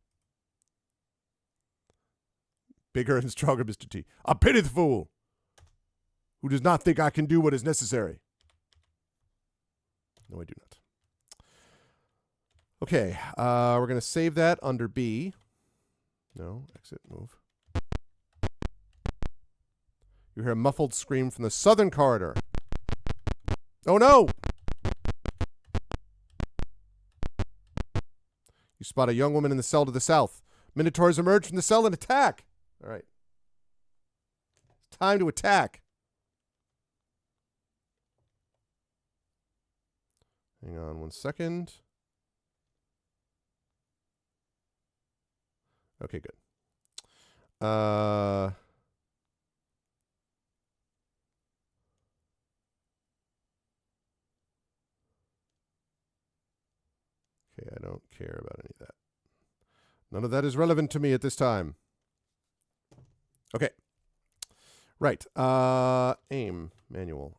Bigger and stronger, Mr. T. I pity the fool who does not think I can do what is necessary. No, I do not. Okay, we're going to save that under B. No, exit, move. You hear a muffled scream from the southern corridor. Oh no! You spot a young woman in the cell to the south. Minotaurs emerge from the cell and attack. All right. It's time to attack. Hang on 1 second. Okay, good. Okay, I don't care about any of that. None of that is relevant to me at this time. Okay. Right. Aim. Manual.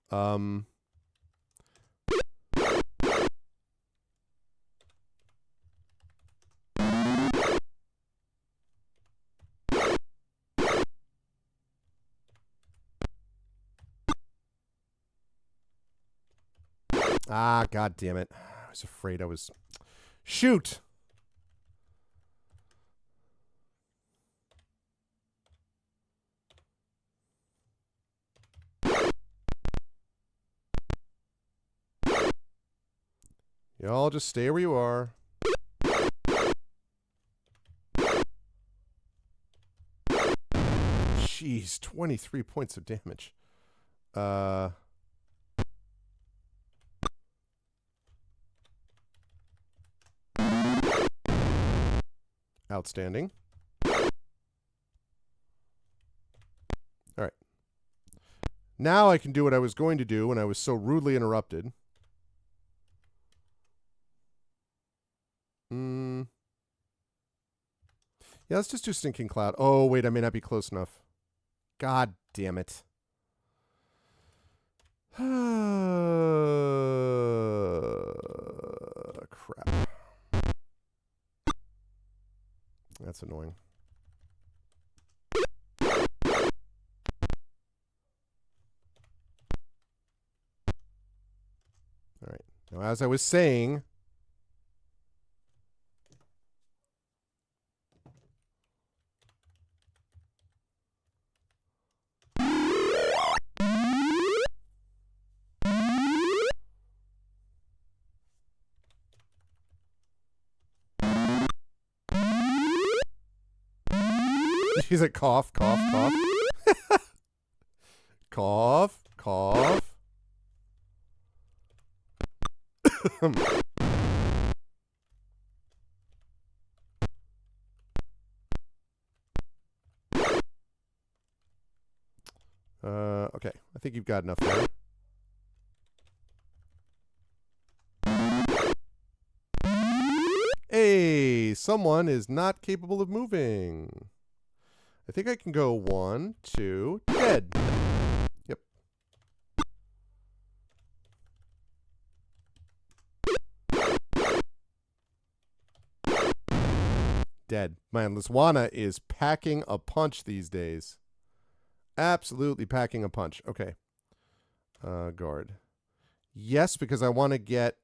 God damn it. I was afraid I was... Shoot! Y'all just stay where you are. Jeez, 23 points of damage. Outstanding. All right. Now I can do what I was going to do when I was so rudely interrupted. Yeah, let's just do Stinking Cloud. Oh, wait, I may not be close enough. God damn it. Crap. That's annoying. All right. Now, as I was saying... She's like, cough, cough, cough. Cough, cough. Okay. I think you've got enough there. Hey, someone is not capable of moving. I think I can go 1, 2, dead. Yep. Dead. Man, Liswana is packing a punch these days. Absolutely packing a punch. Okay. Guard. Yes, because I want to get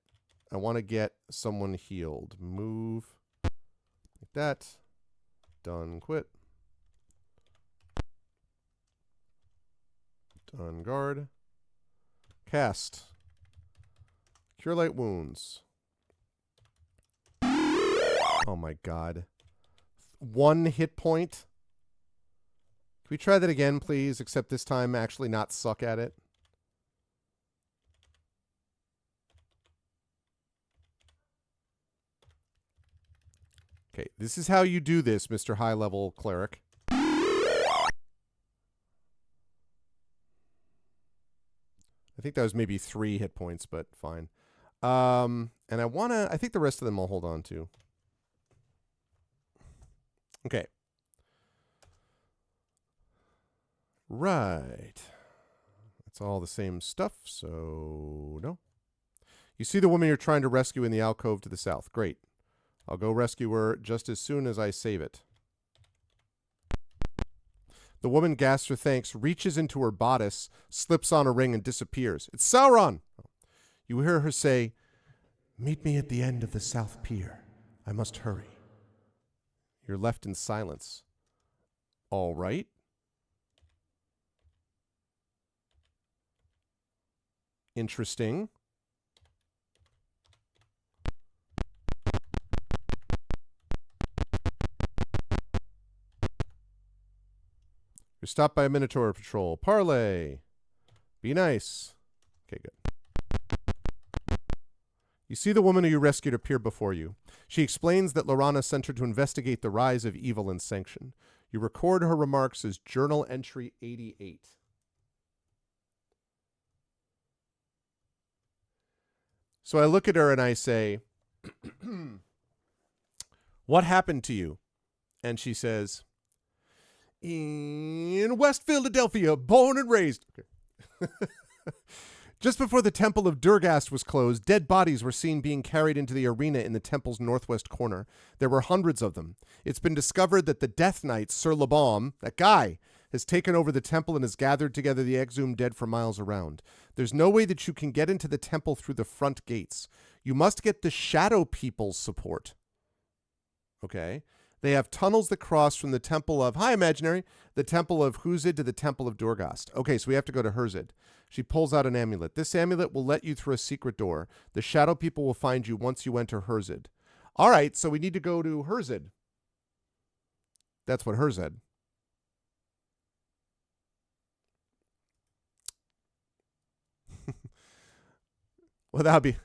someone healed. Move. Like that. Done. Quit. Done. Guard. Cast. Cure light wounds. Oh my god. 1 hit point. Can we try that again, please? Except this time actually not suck at it. Okay, this is how you do this, Mr. High-Level Cleric. I think that was maybe 3 hit points, but fine. And I think the rest of them I'll hold on to. Okay. Right. It's all the same stuff, so no. You see the woman you're trying to rescue in the alcove to the south. Great. I'll go rescue her just as soon as I save it. The woman gasps her thanks, reaches into her bodice, slips on a ring, and disappears. It's Sauron! You hear her say, "Meet me at the end of the south pier. I must hurry." You're left in silence. All right. Interesting. You're stopped by a Minotaur patrol. Parlay. Be nice. Okay, good. You see the woman who you rescued appear before you. She explains that Lorana sent her to investigate the rise of evil and sanction. You record her remarks as Journal Entry 88. So I look at her and I say, "What happened to you?" And she says, "In West Philadelphia, born and raised." Okay. Just before the Temple of Durgast was closed, dead bodies were seen being carried into the arena in the temple's northwest corner. There were hundreds of them. It's been discovered that the Death Knight, Sir Labaum, that guy, has taken over the temple and has gathered together the exhumed dead for miles around. There's no way that you can get into the temple through the front gates. You must get the Shadow People's support. Okay? They have tunnels that cross from the temple of, hi, imaginary, the temple of Huzid to the temple of Durgast. Okay, so we have to go to Herzid. She pulls out an amulet. This amulet will let you through a secret door. The Shadow People will find you once you enter Herzid. All right, so we need to go to Herzid. That's what Herzid. Well, that would be...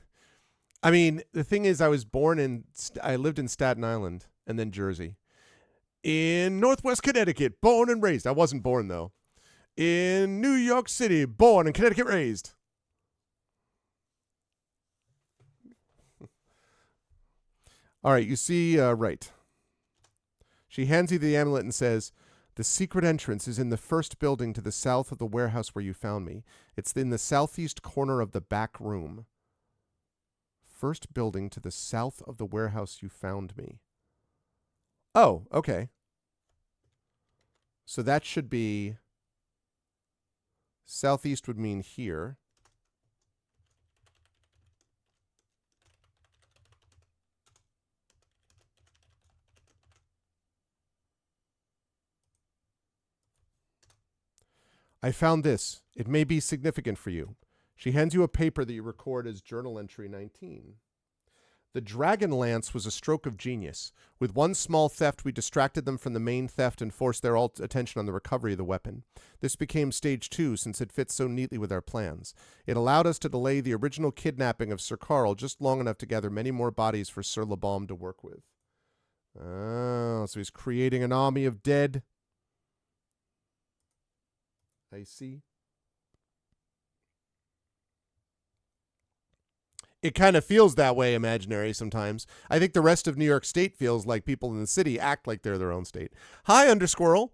I mean, the thing is, I lived in Staten Island and then Jersey. In Northwest Connecticut, born and raised. I wasn't born, though. In New York City, born and Connecticut raised. All right, you see, right. She hands you the amulet and says, "The secret entrance is in the first building to the south of the warehouse where you found me. It's in the southeast corner of the back room." First building to the south of the warehouse you found me. Oh, okay. So that should be... Southeast would mean here. I found this. It may be significant for you. She hands you a paper that you record as journal entry 19. The Dragonlance was a stroke of genius. With one small theft, we distracted them from the main theft and forced their attention on the recovery of the weapon. This became stage 2 since it fits so neatly with our plans. It allowed us to delay the original kidnapping of Sir Carl just long enough to gather many more bodies for Sir Lebaume to work with. Oh, so he's creating an army of dead. I see. It kind of feels that way, imaginary, sometimes. I think the rest of New York State feels like people in the city act like they're their own state. Hi, Undersquirrel.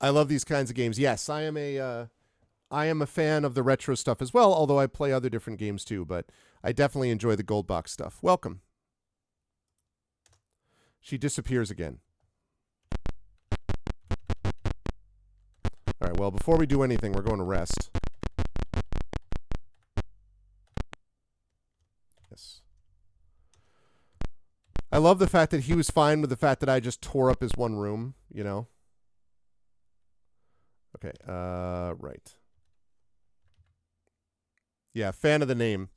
I love these kinds of games. Yes, I am a fan of the retro stuff as well, although I play other different games too, but I definitely enjoy the gold box stuff. Welcome. She disappears again. All right, well, before we do anything, we're going to rest. Yes. I love the fact that he was fine with the fact that I just tore up his one room, you know? Okay, right. Yeah, fan of the name.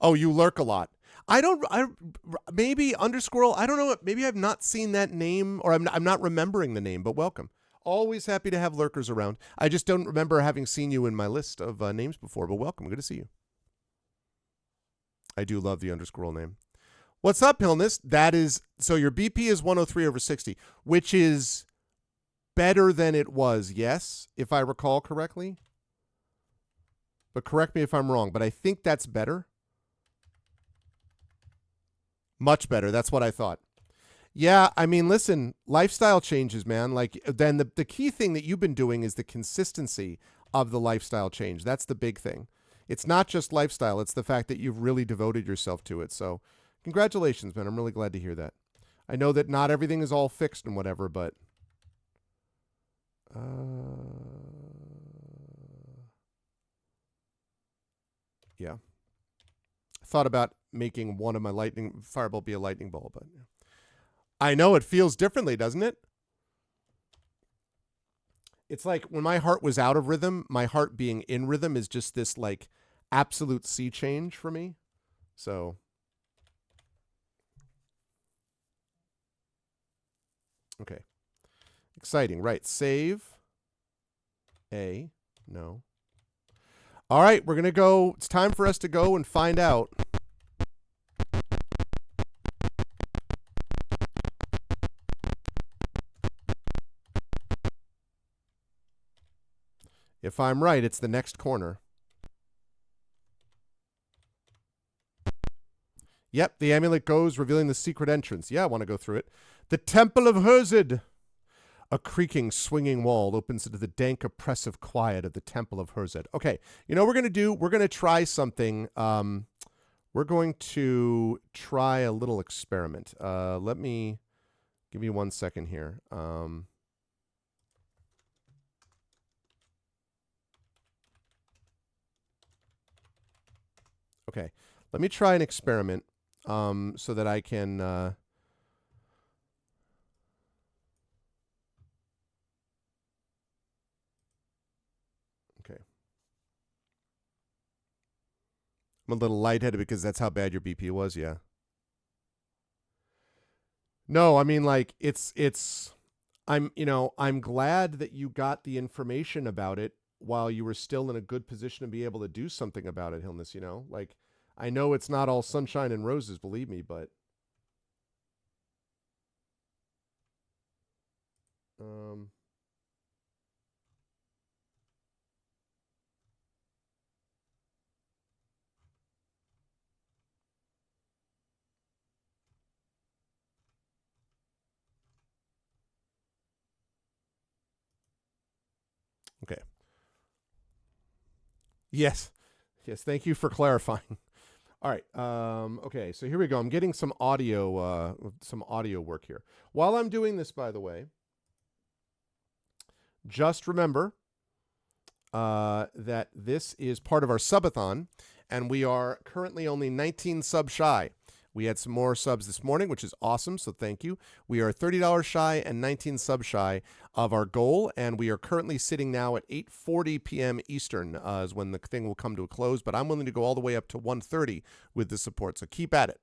Oh, you lurk a lot. Maybe Undersquirrel, I don't know, maybe I've not seen that name, or I'm not remembering the name, but welcome. Always happy to have lurkers around. I just don't remember having seen you in my list of names before, but welcome. Good to see you. I do love the Undersquirrel name. What's up, Hillness? That is, so your BP is 103/60, which is better than it was, yes, if I recall correctly. But correct me if I'm wrong, but I think that's better. Much better. That's what I thought. Yeah, I mean, listen, lifestyle changes, man. Like, then the key thing that you've been doing is the consistency of the lifestyle change. That's the big thing. It's not just lifestyle. It's the fact that you've really devoted yourself to it. So congratulations, man. I'm really glad to hear that. I know that not everything is all fixed and whatever, but... yeah. I thought about making one of my lightning fireball be a lightning ball, but I know it feels differently, doesn't it? It's like when my heart was out of rhythm, my heart being in rhythm is just this like absolute sea change for me. So okay. Exciting, right? Save. No. All right, we're going to go. It's time for us to go and find out. If I'm right, it's the next corner. Yep, the amulet goes, revealing the secret entrance. Yeah, I want to go through it. The Temple of Herzid. A creaking, swinging wall opens into the dank, oppressive quiet of the Temple of Herzid. Okay, you know what we're going to do? We're going to try something. We're going to try a little experiment. Let me give you 1 second here. Okay, let me try an experiment so that I can... I'm a little lightheaded because that's how bad your BP was, yeah. No, I mean, like, I'm glad that you got the information about it while you were still in a good position to be able to do something about it, Hillness, you know? Like, I know it's not all sunshine and roses, believe me, but... Yes. Yes, thank you for clarifying. All right. Okay, so here we go. I'm getting some audio work here. While I'm doing this, by the way, just remember that this is part of our subathon, and we are currently only 19 subs shy. We had some more subs this morning, which is awesome, so thank you. We are $30 shy and 19 subs shy of our goal, and we are currently sitting now at 8:40 p.m. Eastern is when the thing will come to a close, but I'm willing to go all the way up to 1:30 with the support, so keep at it.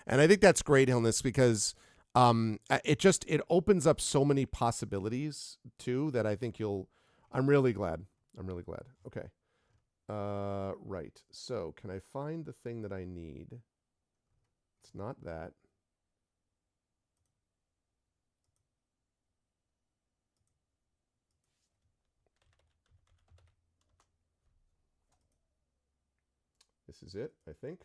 And I think that's great, Hilness, because it opens up so many possibilities, too, that I think I'm really glad. Okay. Right. So can I find the thing that I need? It's not that. This is it, I think.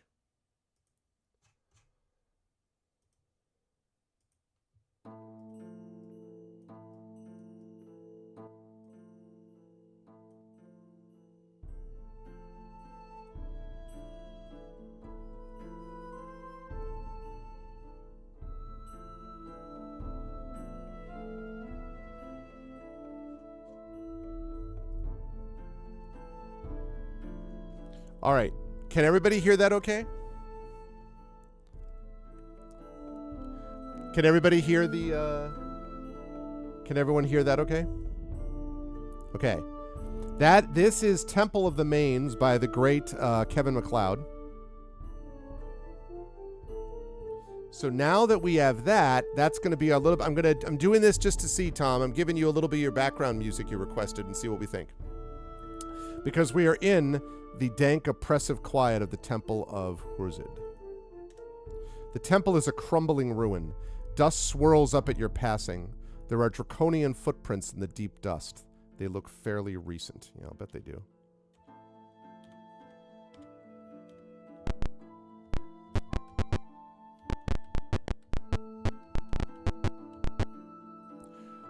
All right. Can everybody hear that okay? Can everybody hear Can everyone hear that okay? Okay. This is Temple of the Mains by the great Kevin MacLeod. So now that we have that, that's going to be a little I'm doing this just to see, Tom. I'm giving you a little bit of your background music you requested and see what we think. Because we are in the dank, oppressive quiet of the Temple of Hurzid. The temple is a crumbling ruin. Dust swirls up at your passing. There are draconian footprints in the deep dust. They look fairly recent. Yeah, I'll bet they do.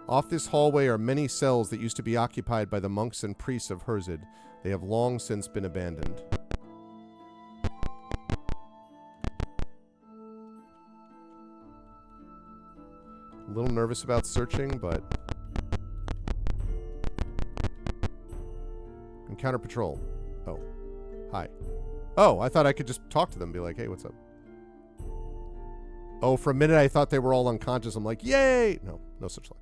Off this hallway are many cells that used to be occupied by the monks and priests of Hurzid. They have long since been abandoned. A little nervous about searching, but... Encounter patrol. Oh. Hi. Oh, I thought I could just talk to them and be like, hey, what's up? Oh, for a minute I thought they were all unconscious. I'm like, yay! No, no such luck.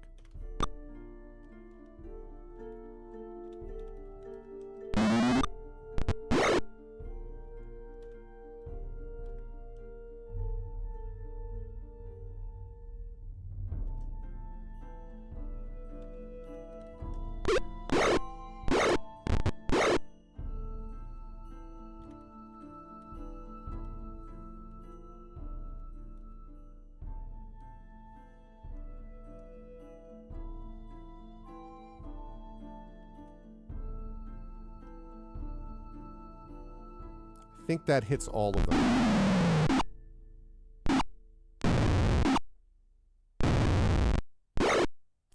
I think that hits all of them.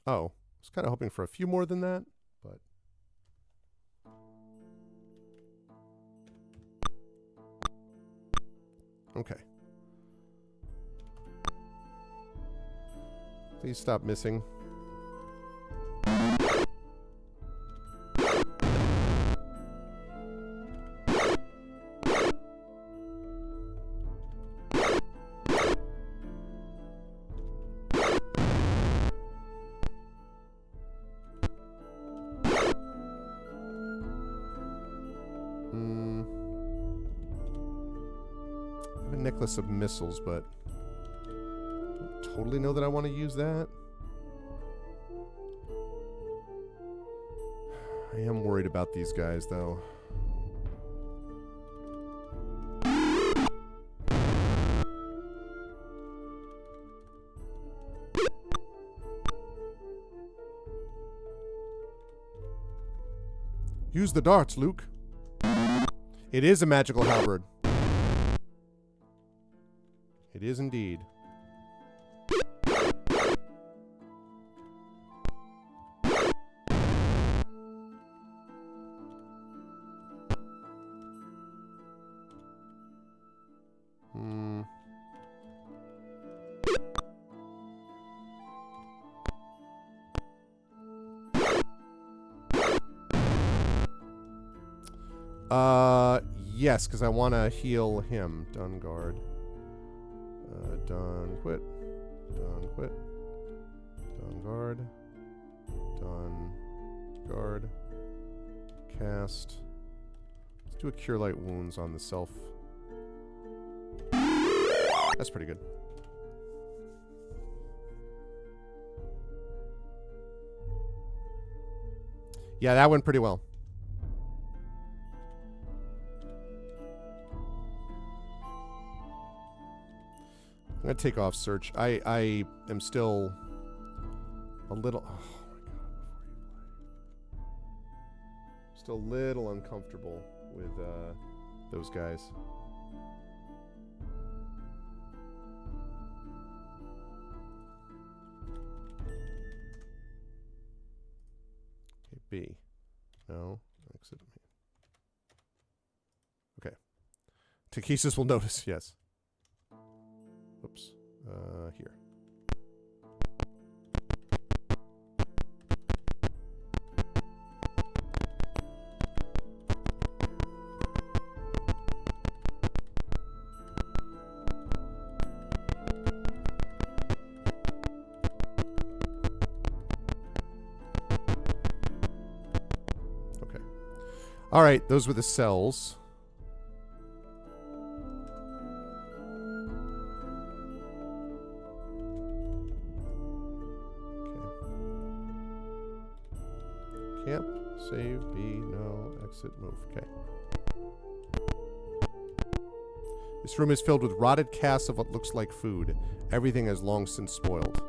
Oh, I was kind of hoping for a few more than that, but... Okay. Please stop missing. Necklace of missiles, but I don't totally know that I want to use that. I am worried about these guys, though. Use the darts, Luke. It is a magical halberd. It is indeed. Yes, because I want to heal him. Done guard. Done quit. Done quit. Done guard. Done guard. Cast. Let's do a cure light wounds on the self. That's pretty good. Yeah, that went pretty well. I'm going to take off search. I am still a little... Oh, my God. Still a little uncomfortable with those guys. Okay, B. No. Exit. Okay. Takesis will notice, yes. Oops. Here. Okay. All right, those were the cells. Camp, save, B, no, exit, move. Okay. This room is filled with rotted casks of what looks like food. Everything has long since spoiled.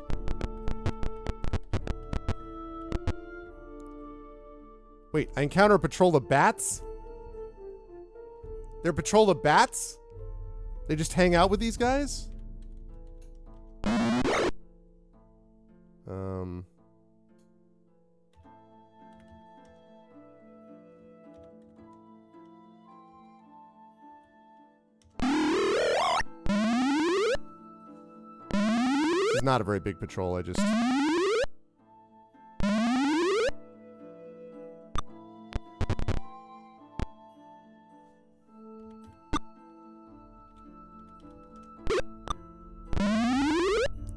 Wait, I encounter a patrol of bats? They're a patrol of bats? They just hang out with these guys? This is not a very big patrol, I just...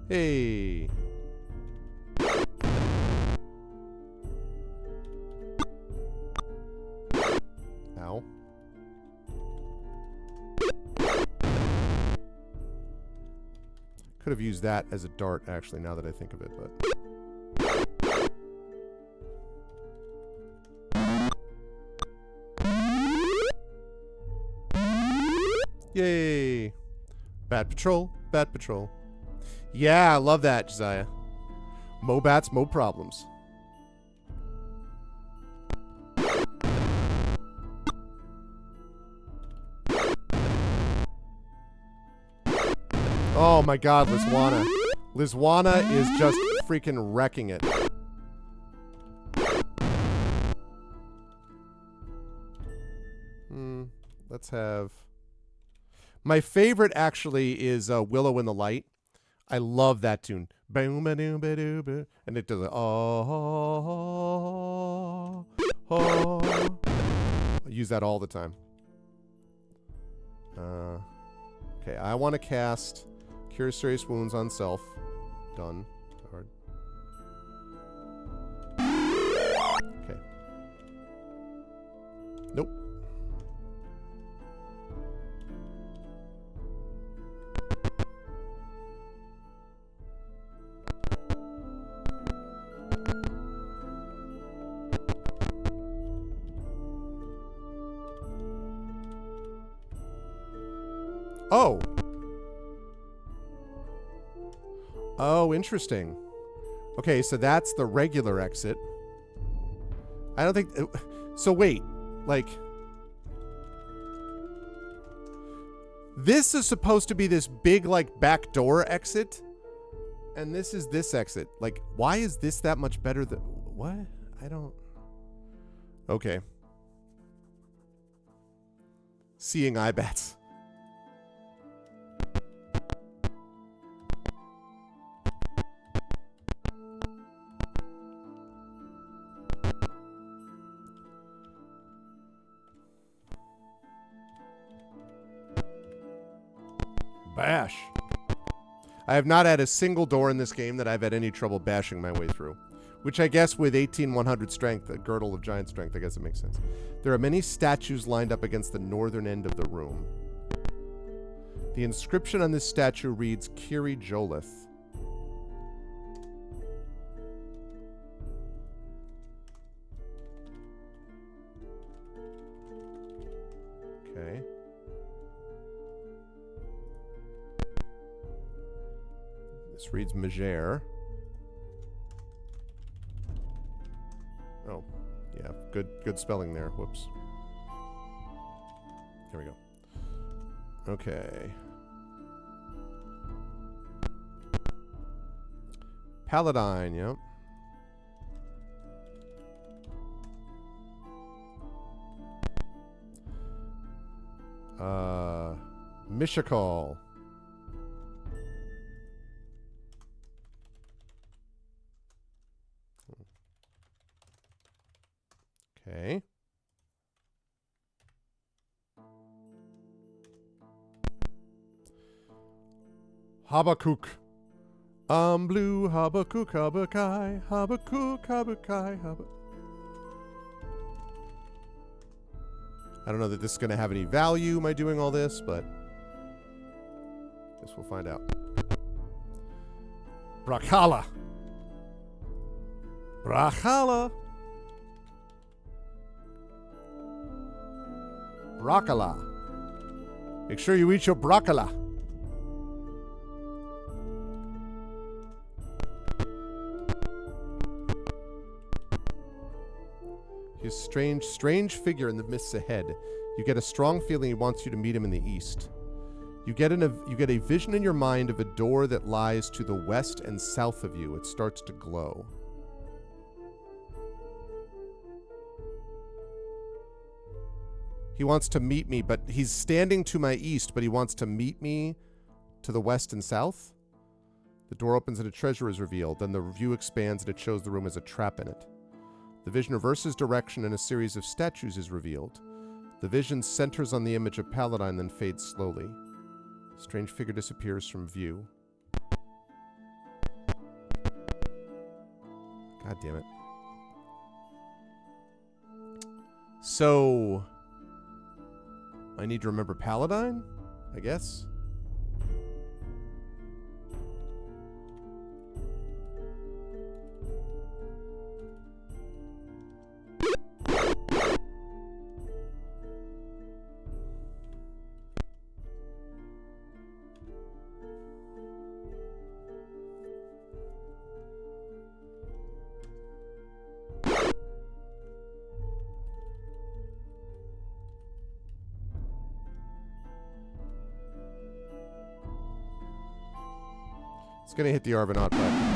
Hey. Ow. Could have used that as a dart, actually, now that I think of it, but... Yay! Bat patrol, bat patrol. Yeah, I love that, Josiah. Mo bats, mo problems. Oh my God, Lizwana. Lizwana is just freaking wrecking it. Let's have... My favorite, actually, is Willow in the Light. I love that tune. And it does a oh. I use that all the time. Okay, I want to cast Cure Serious Wounds on self. Done. Hard. Okay. Nope. Oh. Oh, interesting. Okay, so that's the regular exit. I don't think... So wait, like... This is supposed to be this big, like, backdoor exit. And this is this exit. Like, why is this that much better than... What? I don't... Okay. Seeing eye bats. Bash. I have not had a single door in this game that I've had any trouble bashing my way through. Which I guess with 18,100 strength, a girdle of giant strength, I guess it makes sense. There are many statues lined up against the northern end of the room. The inscription on this statue reads, Kiri Jolith. Okay. This reads Megere. Oh, yeah, good spelling there. Whoops. Here we go. Okay. Paladine, yep. Mishakal. Okay. Habakkuk. Blue Habakkuk, Habakai, Habakkuk, Habakai, Habakkuk. I don't know that this is going to have any value, my doing all this, but guess we'll find out. Brakala. Brakala. Broccoli. Make sure you eat your broccoli. His strange figure in the mists ahead. You get a strong feeling he wants you to meet him in the east. You get a vision in your mind of a door that lies to the west and south of you. It starts to glow. He wants to meet me, but he's standing to my east, but he wants to meet me to the west and south. The door opens and a treasure is revealed. Then the view expands and it shows the room as a trap in it. The vision reverses direction and a series of statues is revealed. The vision centers on the image of Paladine, then fades slowly. A strange figure disappears from view. God damn it. So I need to remember Paladine, I guess. It's going to hit the Arvanaut button.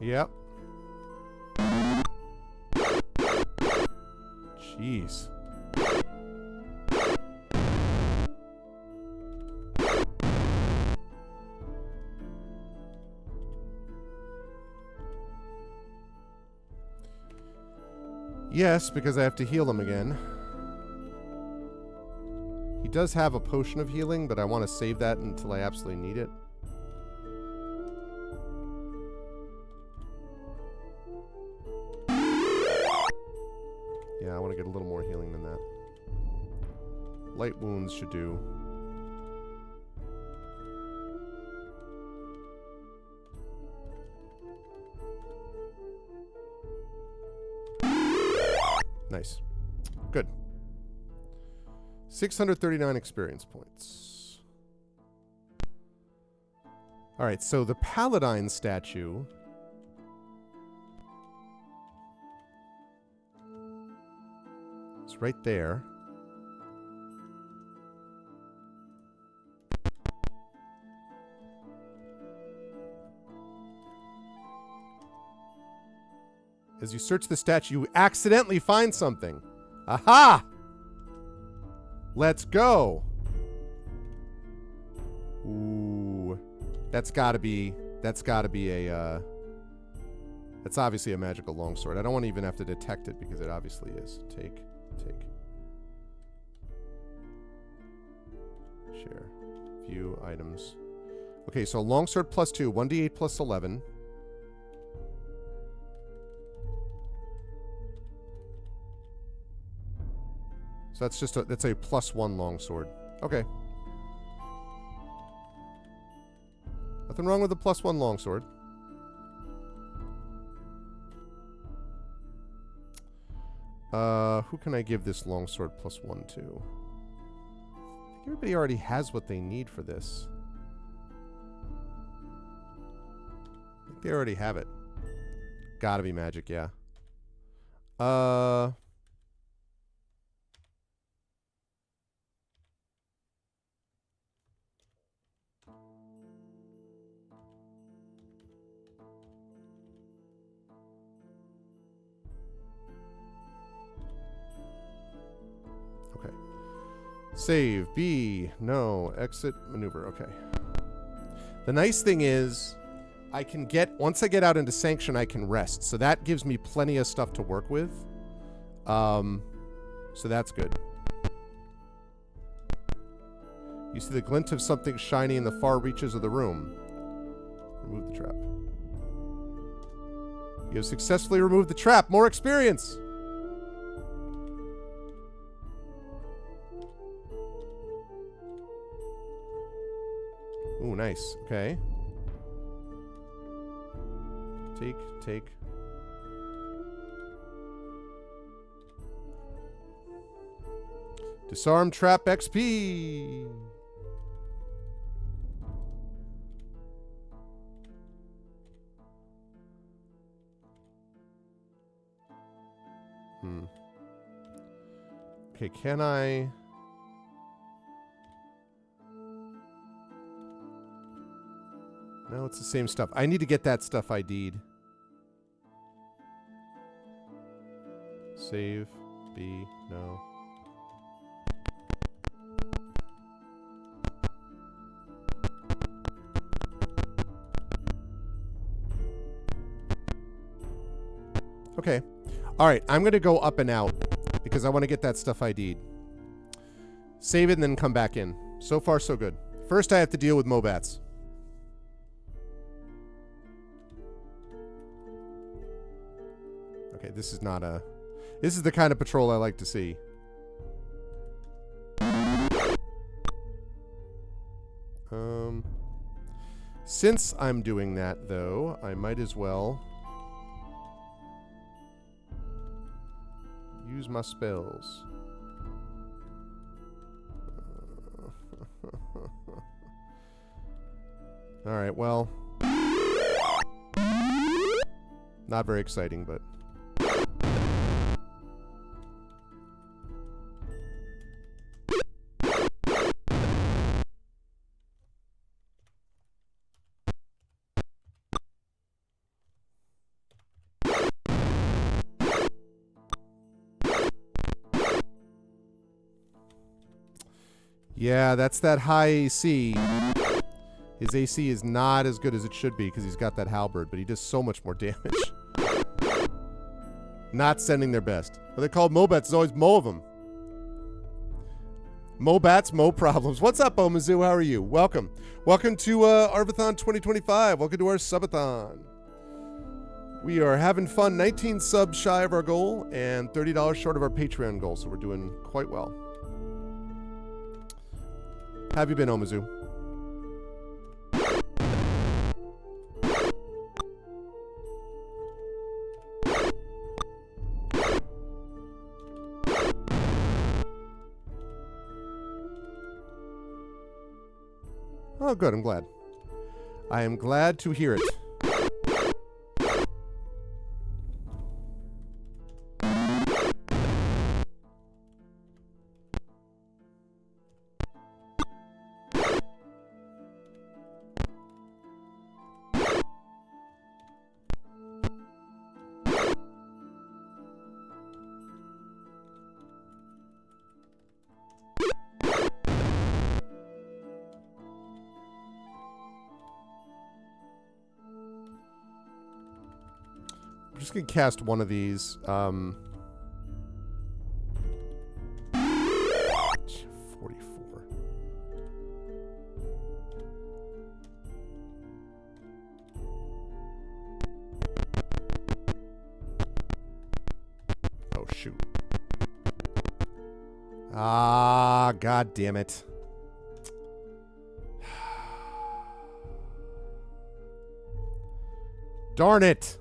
Yep. Jeez. Yes, because I have to heal him again. He does have a potion of healing, but I want to save that until I absolutely need it. Yeah, I want to get a little more healing than that. Light wounds should do. Nice. Good. 639 experience points. All right, so the Paladine statue It's right there. As you search the statue, you accidentally find something. Aha! Let's go. Ooh. That's gotta be a, that's obviously a magical longsword. I don't want to even have to detect it because it obviously is. Take. Share. View items. Okay, so longsword +2, 1d8 plus 11. So that's just that's a +1 longsword. Okay. Nothing wrong with a +1 longsword. Who can I give this longsword +1 to? I think everybody already has what they need for this. I think they already have it. Gotta be magic, yeah. Okay. Save. B. No. Exit. Maneuver. Okay. The nice thing is, I can get, once I get out into Sanction, I can rest. So that gives me plenty of stuff to work with. So that's good. You see the glint of something shiny in the far reaches of the room. Remove the trap. You have successfully removed the trap. More experience! Ooh, nice. Okay. Take. Disarm trap XP. Okay, can I... No, it's the same stuff. I need to get that stuff ID'd. Save. B. No. Okay. All right, I'm going to go up and out because I want to get that stuff ID'd. Save it and then come back in. So far, so good. First, I have to deal with Mobats. Okay, this is not a... This is the kind of patrol I like to see. Since I'm doing that, though, I might as well use my spells. All right, well, not very exciting, but yeah, that's that high AC. His AC is not as good as it should be because he's got that halberd, but he does so much more damage. Not sending their best. What they call Mobats, there's always mo of them. Mobats, mo problems. What's up, Omizu? How are you? Welcome. Welcome to Arvathon 2025. Welcome to our subathon. We are having fun. 19 subs shy of our goal and $30 short of our Patreon goal, so we're doing quite well. How have you been, Omizu? Oh, good. I'm glad. I am glad to hear it. just going to cast one of these. 44. Oh, shoot. Ah, god damn it. Darn it.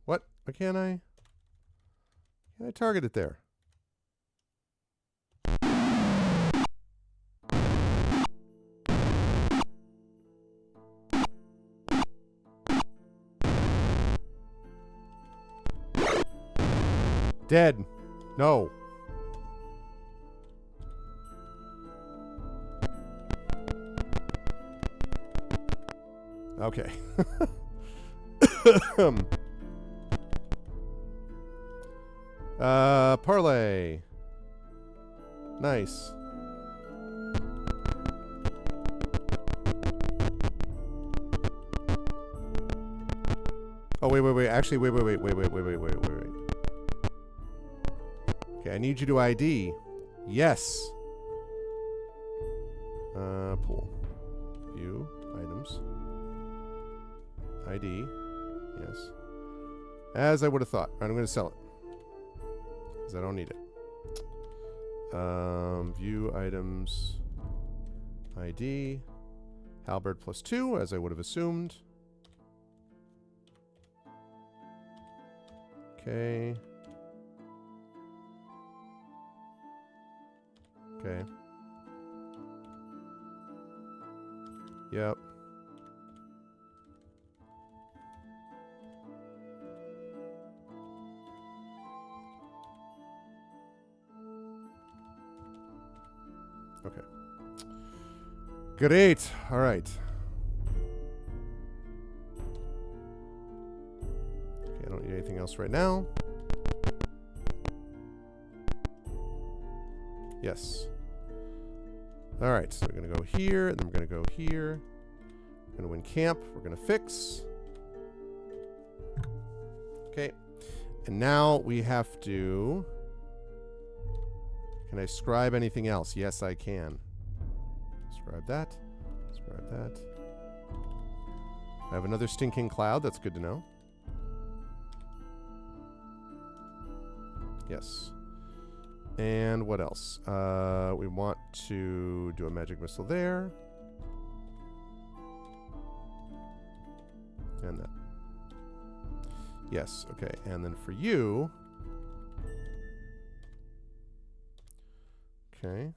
What? Why can't I? Can I target it there? Dead. No. Okay. Parlay. Nice. Oh, wait. Actually, wait. Okay, I need you to ID. Yes. Pool. View. Items. ID. Yes. As I would have thought. Right, I'm going to sell it. Because I don't need it. View items. ID. Halberd +2, as I would have assumed. Okay. Okay. Yep. Okay. Great. All right. Okay, I don't need anything else right now. Yes. All right, so we're going to go here, and then we're going to go here. We're going to win camp. We're going to fix. Okay. And now we have to... Can I scribe anything else? Yes, I can. Scribe that. Scribe that. I have another stinking cloud. That's good to know. Yes. And what else? We want to do a magic missile there. And that. Yes, okay. And then for you... Okay.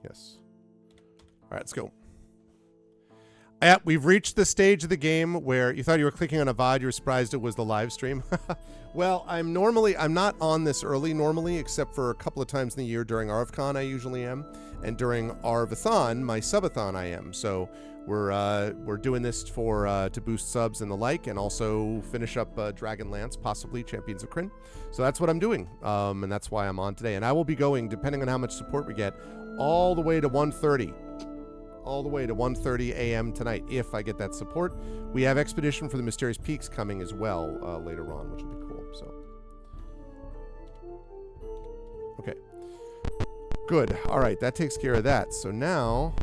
Yes. All right, let's go. We've reached the stage of the game where you thought you were clicking on a VOD, you were surprised it was the live stream. Well, I'm not on this early normally, except for a couple of times in the year during ArvCon I usually am, and during Arvathon, my subathon I am. So we're doing this for to boost subs and the like, and also finish up Dragonlance, possibly Champions of Krynn. So that's what I'm doing, and that's why I'm on today. And I will be going, depending on how much support we get, all the way to 1:30. All the way to 1:30 a.m. tonight, if I get that support. We have Expedition for the Mysterious Peaks coming as well later on, which will be cool. So, okay, good. All right, that takes care of that. So now,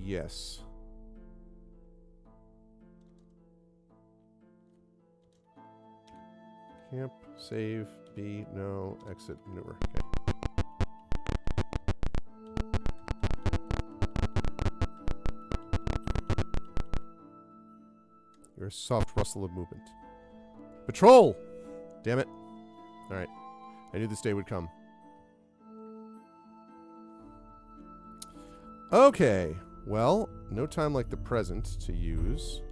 yes. Camp, save, B, no, exit, maneuver. Okay. You're a soft rustle of movement. Patrol! Damn it. Alright. I knew this day would come. Okay. Well, no time like the present to use.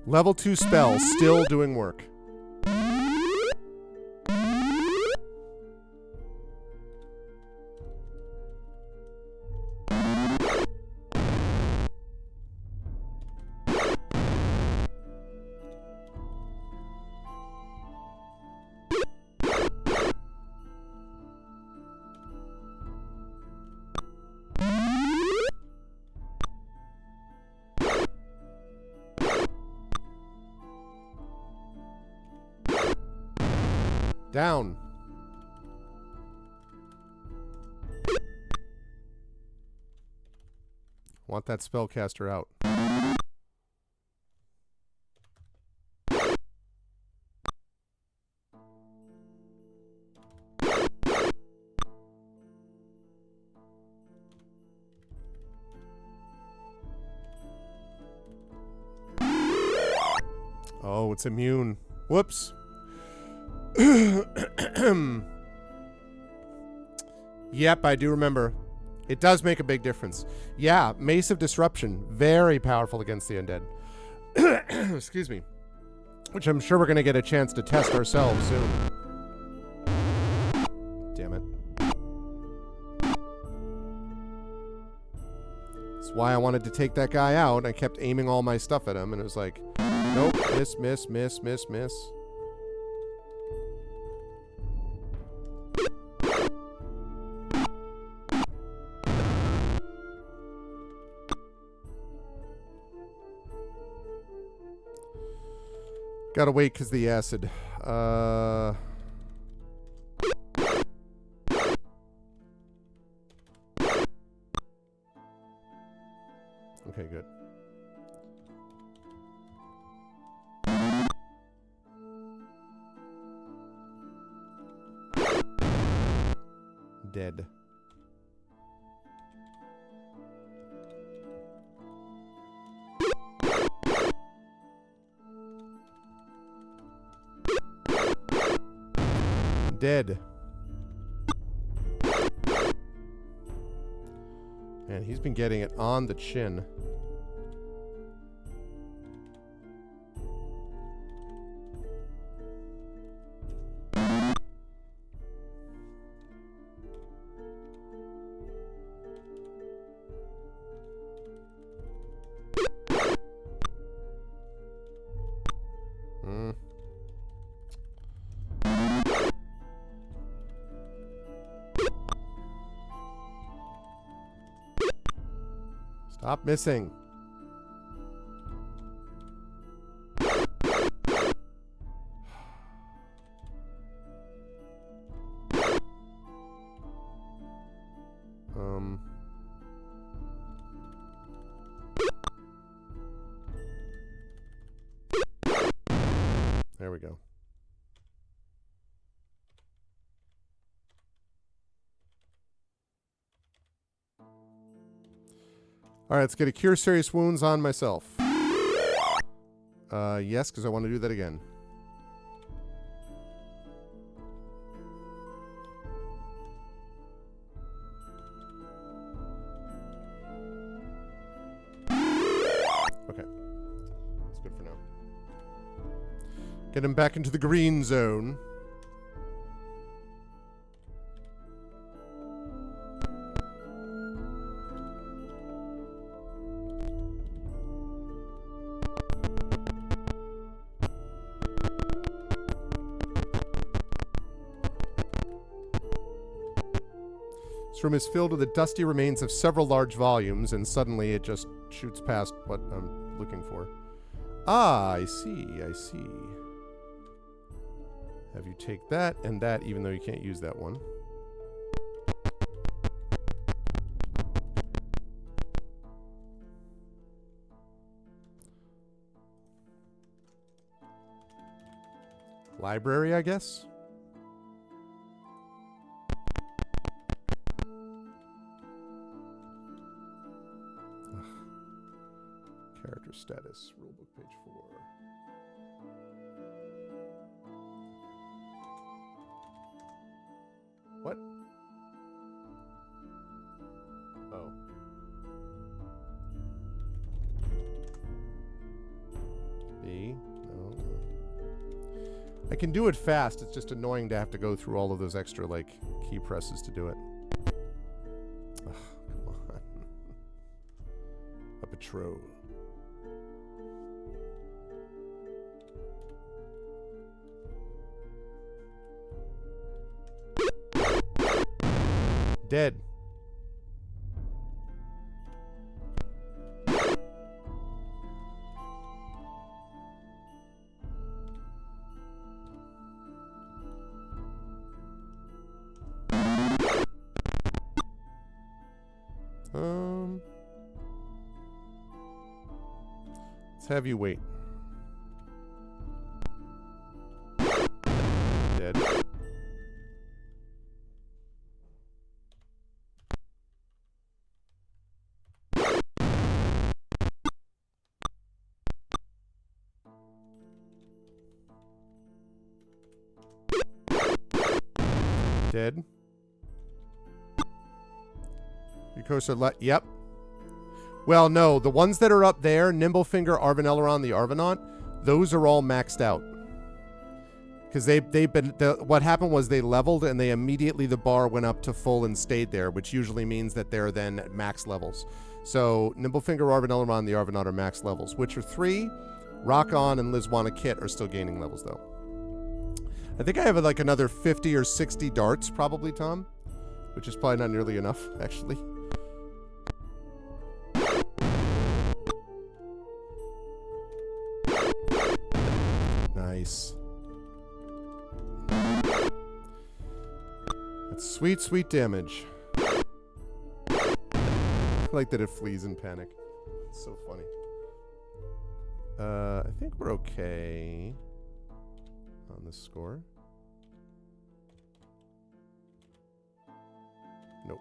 Level 2 spell, still doing work. Down. Want that spellcaster out. Oh, it's immune. Whoops. Yep, I do remember. It does make a big difference. Yeah, Mace of Disruption. Very powerful against the undead. Excuse me. Which I'm sure we're going to get a chance to test ourselves soon. Damn it. That's why I wanted to take that guy out. I kept aiming all my stuff at him, and it was like, nope, miss, miss, miss, miss, miss. Gotta wait because the acid. Okay, good. Dead. Dead. Man, he's been getting it on the chin. Stop missing. There we go. All right, let's get a Cure Serious Wounds on myself. Yes, because I want to do that again. Okay. That's good for now. Get him back into the green zone. This room is filled with the dusty remains of several large volumes, and suddenly it just shoots past what I'm looking for. Ah, I see, I see. Have you take that and that, even though you can't use that one. Library, I guess. Ugh. Character status, rulebook page 4. What? Oh. B? No. I can do it fast. It's just annoying to have to go through all of those extra, like, key presses to do it. Ugh, come on. A patrol. Dead. Let's have you wait. Dead. Dead. Yukosa yep. Well, no, the ones that are up there, Nimblefinger, Arvanelleron, the Arvanaut, those are all maxed out. Because what happened was they leveled and they immediately, the bar went up to full and stayed there, which usually means that they're then at max levels. So Nimblefinger, Arvanelleron, the Arvanaut are max levels. Witcher 3, Rock-On, and Lizwana Kit are still gaining levels, though. I think I have like another 50 or 60 darts, probably, Tom. Which is probably not nearly enough, actually. Nice. That's sweet, sweet damage. I like that it flees in panic. It's so funny. I think we're okay on this score. Nope.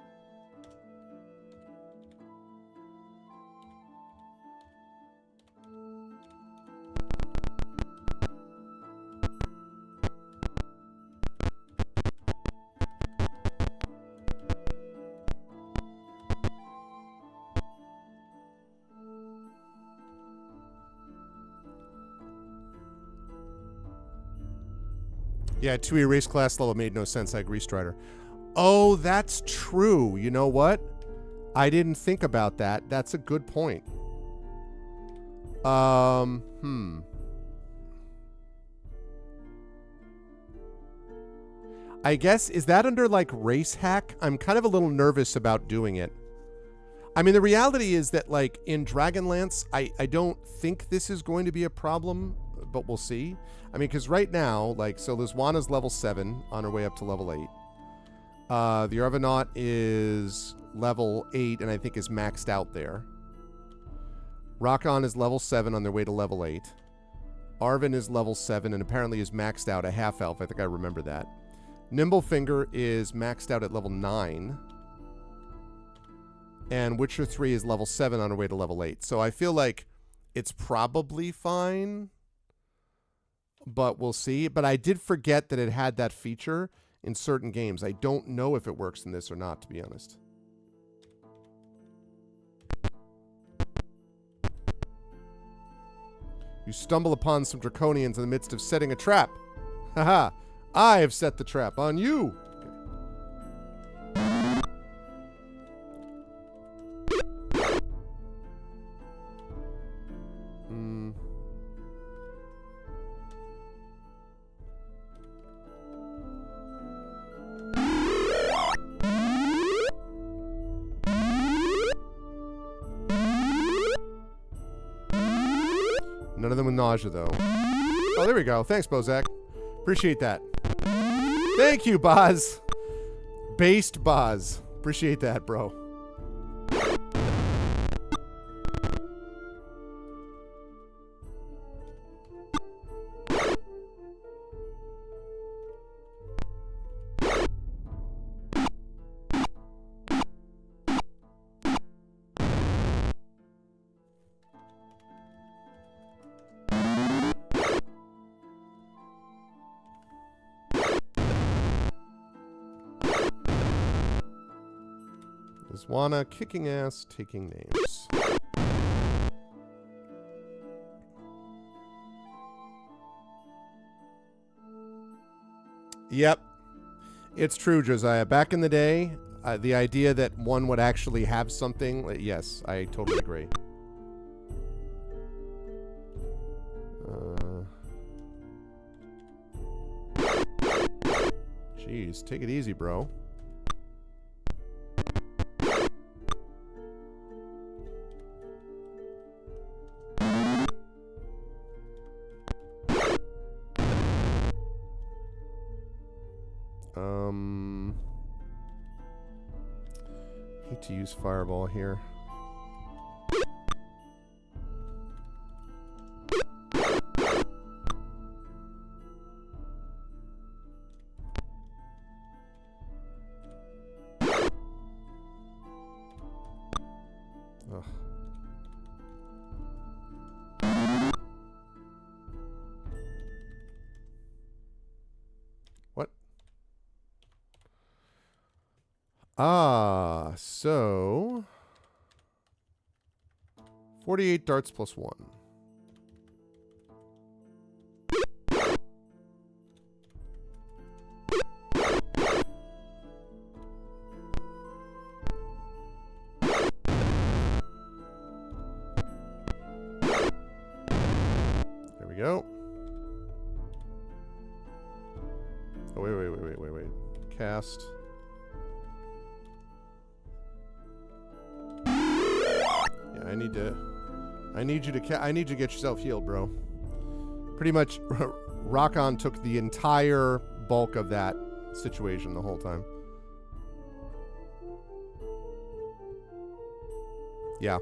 Yeah, 2 erase class level made no sense. I agree, Strider. Oh, that's true. You know what? I didn't think about that. That's a good point. I guess, is that under, like, race hack? I'm kind of a little nervous about doing it. I mean, the reality is that, like, in Dragonlance, I don't think this is going to be a problem, but we'll see. I mean, because right now, like, so Lizwana's level 7 on her way up to level 8. The Arvanaut is level 8 and I think is maxed out there. Rock-On is level 7 on their way to level 8. Arvin is level 7 and apparently is maxed out, a half-elf. I think I remember that. Nimblefinger is maxed out at level 9. And Witcher 3 is level 7 on her way to level 8. So I feel like it's probably fine, but we'll see. But I did forget that it had that feature in certain games. I don't know if it works in this or not, to be honest. You stumble upon some draconians in the midst of setting a trap. Haha, I have set the trap on you. None of them with nausea, though. Oh, there we go. Thanks, Bozak. Appreciate that. Thank you, Boz. Based Boz. Appreciate that, bro. Kazwana, kicking ass, taking names. Yep. It's true, Josiah. Back in the day, the idea that one would actually have something, yes, I totally agree. Jeez, take it easy, bro. Hate to use Fireball here. Ugh. What? Ah, so 48 darts plus 1. There we go. Oh, wait. Cast. Yeah, I need you to get yourself healed, bro. Pretty much, Rock-On took the entire bulk of that situation the whole time. Yeah.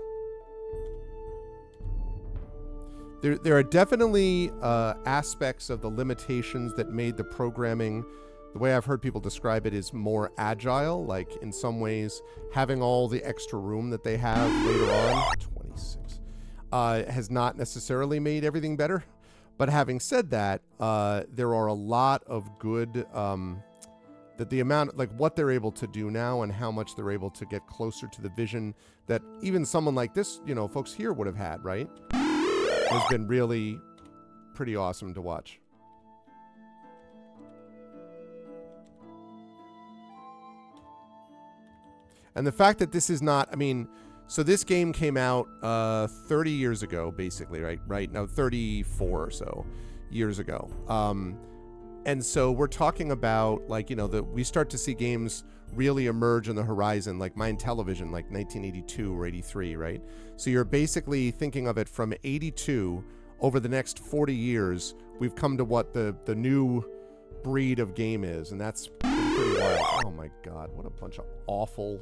There are definitely aspects of the limitations that made the programming, the way I've heard people describe it, is more agile. Like, in some ways, having all the extra room that they have later on, 26, has not necessarily made everything better. But having said that, there are a lot of good, that the amount, like what they're able to do now and how much they're able to get closer to the vision that even someone like this, you know, folks here would have had, right? Has been really pretty awesome to watch. And the fact that this is not, I mean, so this game came out 30 years ago, basically, right? No, 34 or so years ago. And so we're talking about, like, you know, we start to see games really emerge on the horizon, like Mind Television, like 1982 or 83, right? So you're basically thinking of it from 82 over the next 40 years, we've come to what the new breed of game is, and that's pretty wild. Oh my God, what a bunch of awful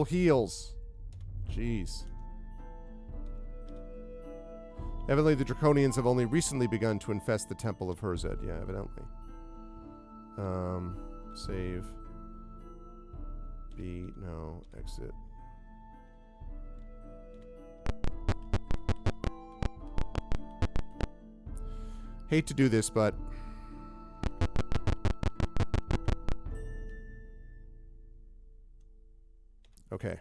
heals. Jeez. Evidently, the Draconians have only recently begun to infest the Temple of Herzed. Yeah, evidently. Save. B, no, exit. Hate to do this, but okay.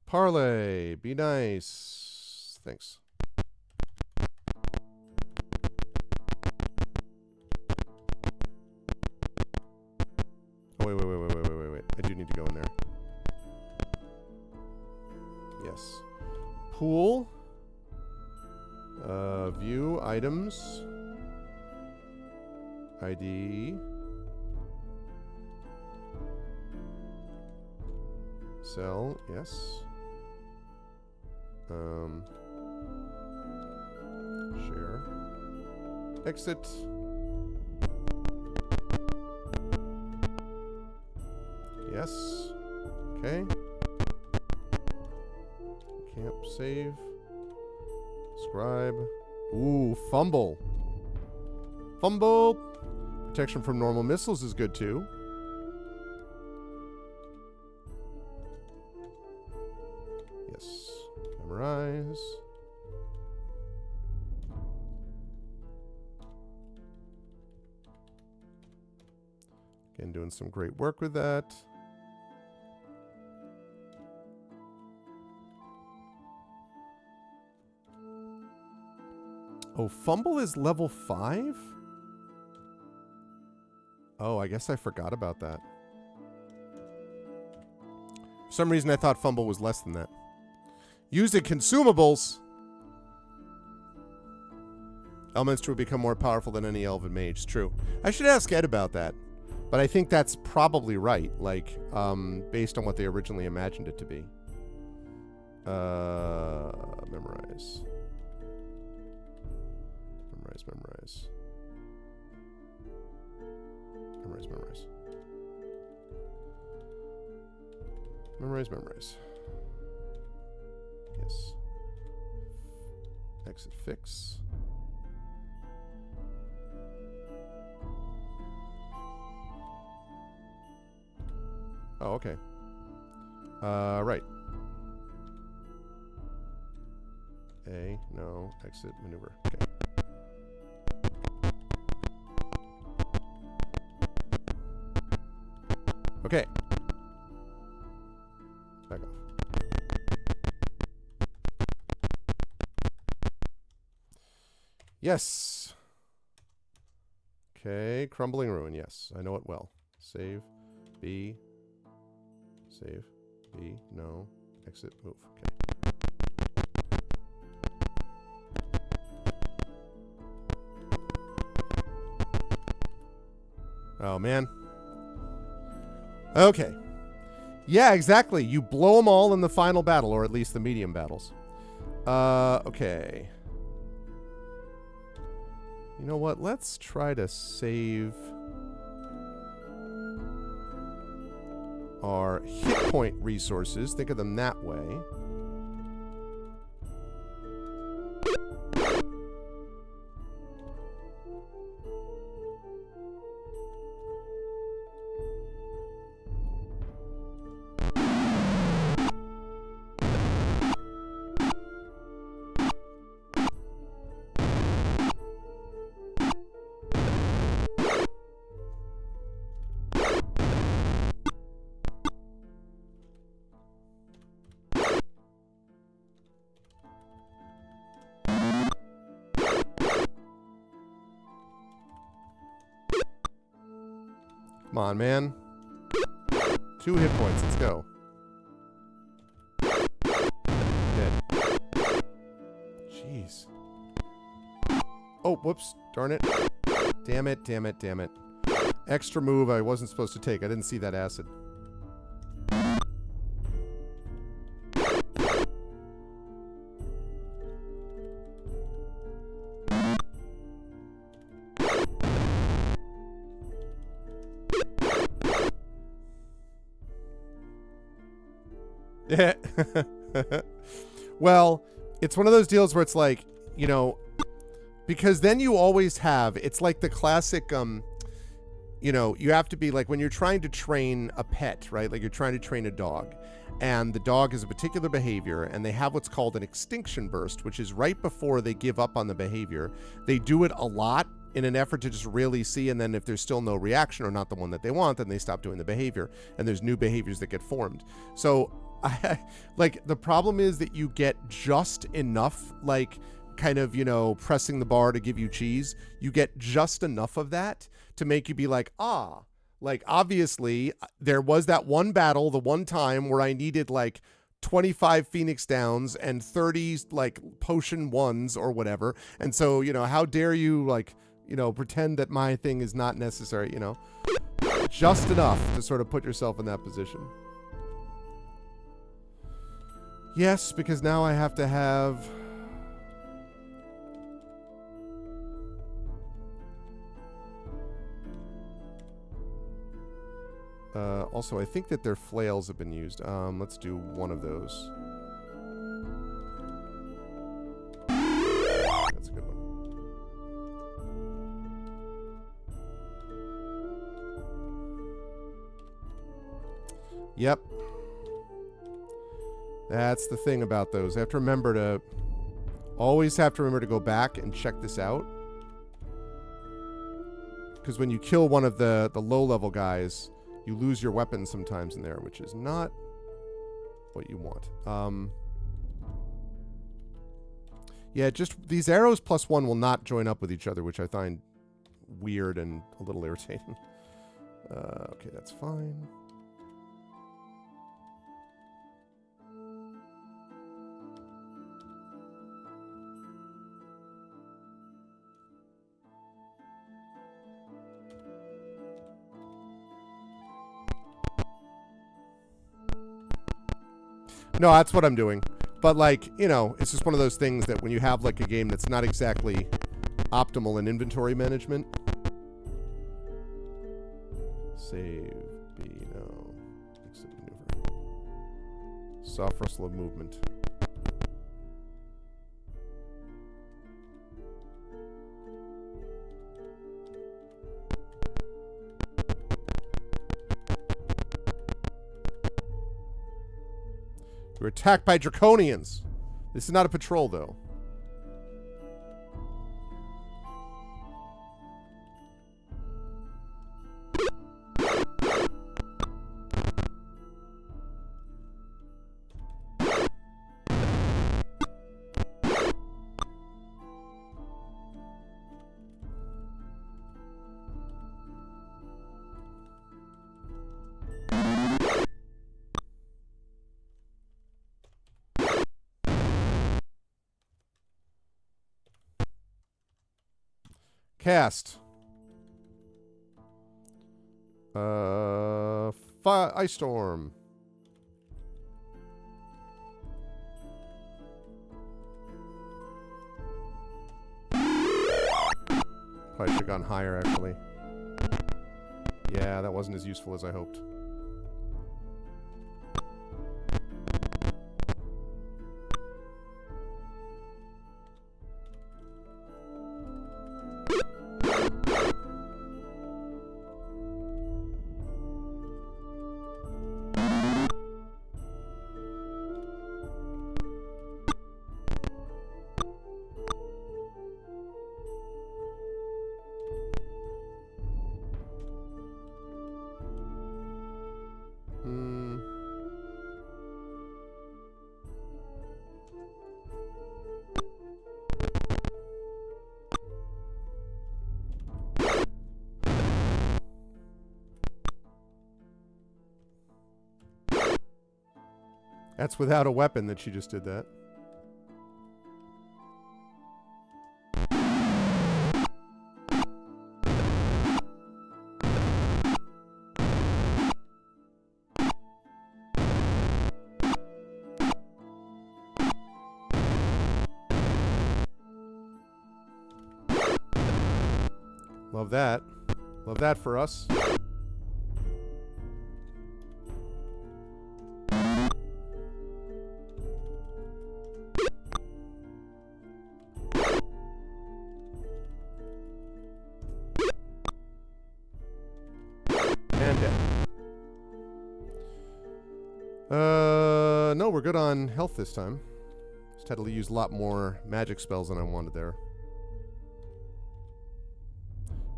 Parlay, be nice. Thanks. Oh, wait. I do need to go in there. Yes. Pool. View items. ID. Sell, yes. Share. Exit. Yes. Okay. Camp save. Scribe. Ooh, fumble. Fumble. Protection from normal missiles is good too. Yes. Memorize. Again, doing some great work with that. Oh, fumble is level 5? Oh, I guess I forgot about that. For some reason, I thought fumble was less than that. Used in consumables. Elminster would become more powerful than any elven mage. True. I should ask Ed about that. But I think that's probably right. Like, based on what they originally imagined it to be. Memorize. Memorize, memorize. Memorize, memorize. Memorize, memorize. Yes. Exit fix. Oh, okay. Right. A, no, exit, maneuver. Okay. Okay. Back off. Yes. Okay, crumbling ruin, yes. I know it well. Save. B. Save. B. No. Exit. Move. Okay. Oh, man. Okay. Yeah, exactly. You blow them all in the final battle, or at least the medium battles. Okay. You know what? Let's try to save our hit point resources. Think of them that way. Come on, man. 2 hit points. Let's go. Dead. Jeez. Oh, whoops. Darn it. Damn it, damn it, damn it. Extra move I wasn't supposed to take. I didn't see that acid. Well, it's one of those deals where it's like, you know, because then you always have, it's like the classic, you know, you have to be like when you're trying to train a pet, right? Like you're trying to train a dog and the dog has a particular behavior and they have what's called an extinction burst, which is right before they give up on the behavior. They do it a lot in an effort to just really see, and then if there's still no reaction or not the one that they want, then they stop doing the behavior and there's new behaviors that get formed. So like the problem is that you get just enough, like kind of, you know, pressing the bar to give you cheese. You get just enough of that to make you be like, ah, like obviously there was that one battle, the one time where I needed like 25 Phoenix Downs and 30 like potion ones or whatever. And so, you know, how dare you like, you know, pretend that my thing is not necessary, you know, just enough to sort of put yourself in that position. Yes, because now I have to have... also, I think that their flails have been used. Let's do one of those. That's a good one. Yep. That's the thing about those. I have to remember to... Always have to remember to go back and check this out. Because when you kill one of the low-level guys, you lose your weapon sometimes in there, which is not what you want. Yeah, just these arrows +1 will not join up with each other, which I find weird and a little irritating. Okay, that's fine. No, that's what I'm doing. But, like, you know, it's just one of those things that when you have, like, a game that's not exactly optimal in inventory management. Save, B, no. Exit maneuver. Soft rustle of movement. We're attacked by draconians. This is not a patrol, though. Cast. Ice Storm. Probably should have gone higher, actually. Yeah, that wasn't as useful as I hoped. That's without a weapon that she just did that. Love that. Love that for us. No, we're good on health this time. Just had to use a lot more magic spells than I wanted there.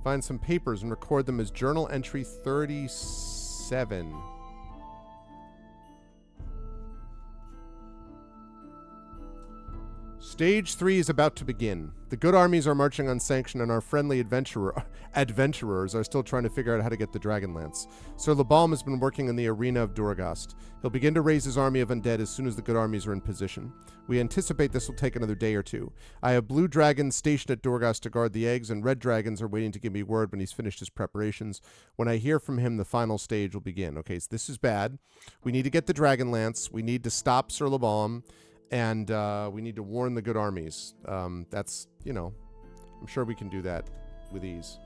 Find some papers and record them as journal entry 37. Stage 3 is about to begin. The good armies are marching unsanctioned, and our friendly adventurers are still trying to figure out how to get the Dragonlance. Sir Labalm has been working in the arena of Durgast. He'll begin to raise his army of undead as soon as the good armies are in position. We anticipate this will take another day or two. I have blue dragons stationed at Durgast to guard the eggs, and red dragons are waiting to give me word when he's finished his preparations. When I hear from him, the final stage will begin. Okay, so this is bad. We need to get the Dragonlance. We need to stop Sir Labalm. And we need to warn the good armies. That's, you know, I'm sure we can do that with ease.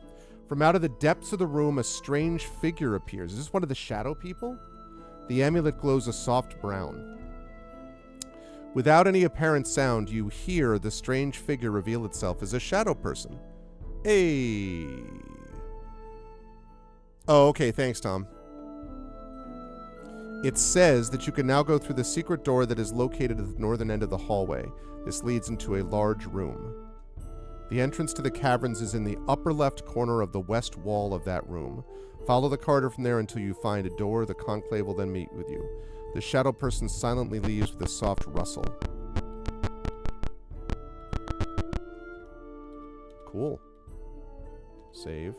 From out of the depths of the room, a strange figure appears. Is this one of the shadow people? The amulet glows a soft brown. Without any apparent sound, you hear the strange figure reveal itself as a shadow person. Hey. Oh, okay. Thanks, Tom. It says that you can now go through the secret door that is located at the northern end of the hallway. This leads into a large room. The entrance to the caverns is in the upper left corner of the west wall of that room. Follow the corridor from there until you find a door. The conclave will then meet with you. The shadow person silently leaves with a soft rustle. Cool. Save.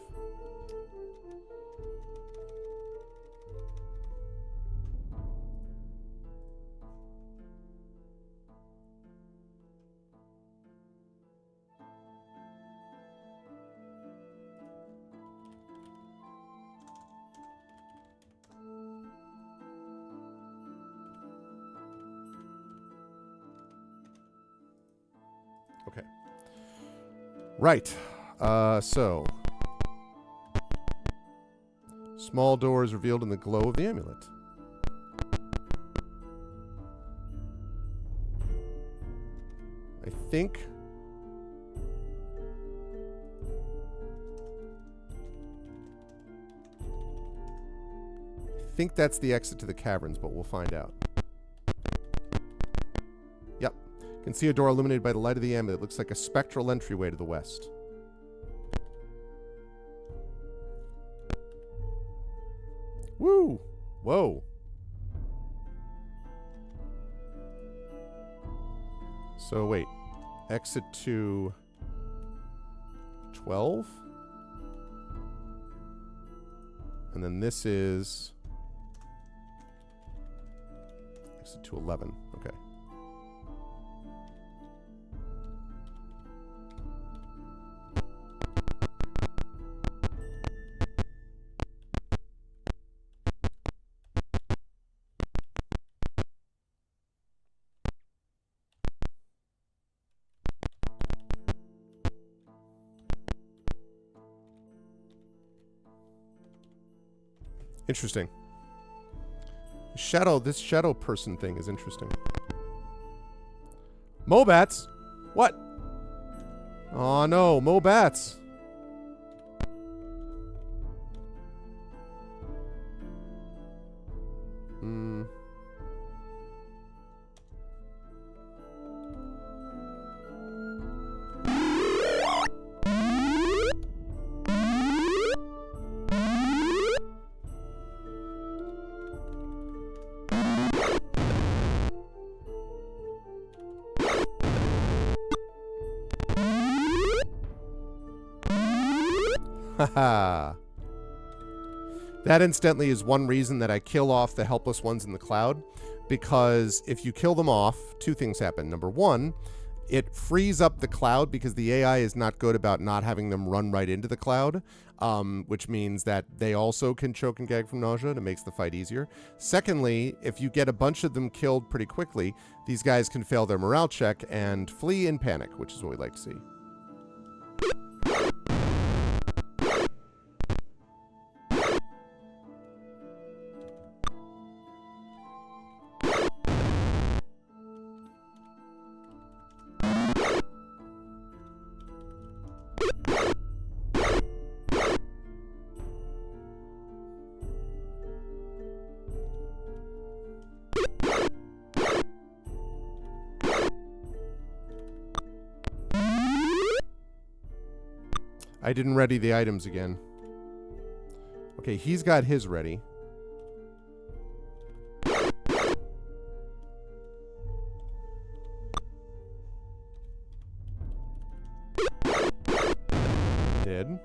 Okay. Right. So. Small door is revealed in the glow of the amulet. I think that's the exit to the caverns, but we'll find out. Yep. You can see a door illuminated by the light of the amulet. It looks like a spectral entryway to the west. Woo! Whoa. So wait. Exit to 12? And then this is exit to 11. Okay. Interesting. This shadow person thing is interesting. Mobats? What? Oh no, Mobats. Haha. That incidentally is one reason that I kill off the helpless ones in the cloud, because if you kill them off, two things happen. Number one, it frees up the cloud because the AI is not good about not having them run right into the cloud, which means that they also can choke and gag from nausea, and it makes the fight easier. Secondly, if you get a bunch of them killed pretty quickly, these guys can fail their morale check and flee in panic, which is what we like to see. I didn't ready the items again. Okay, he's got his ready. Did.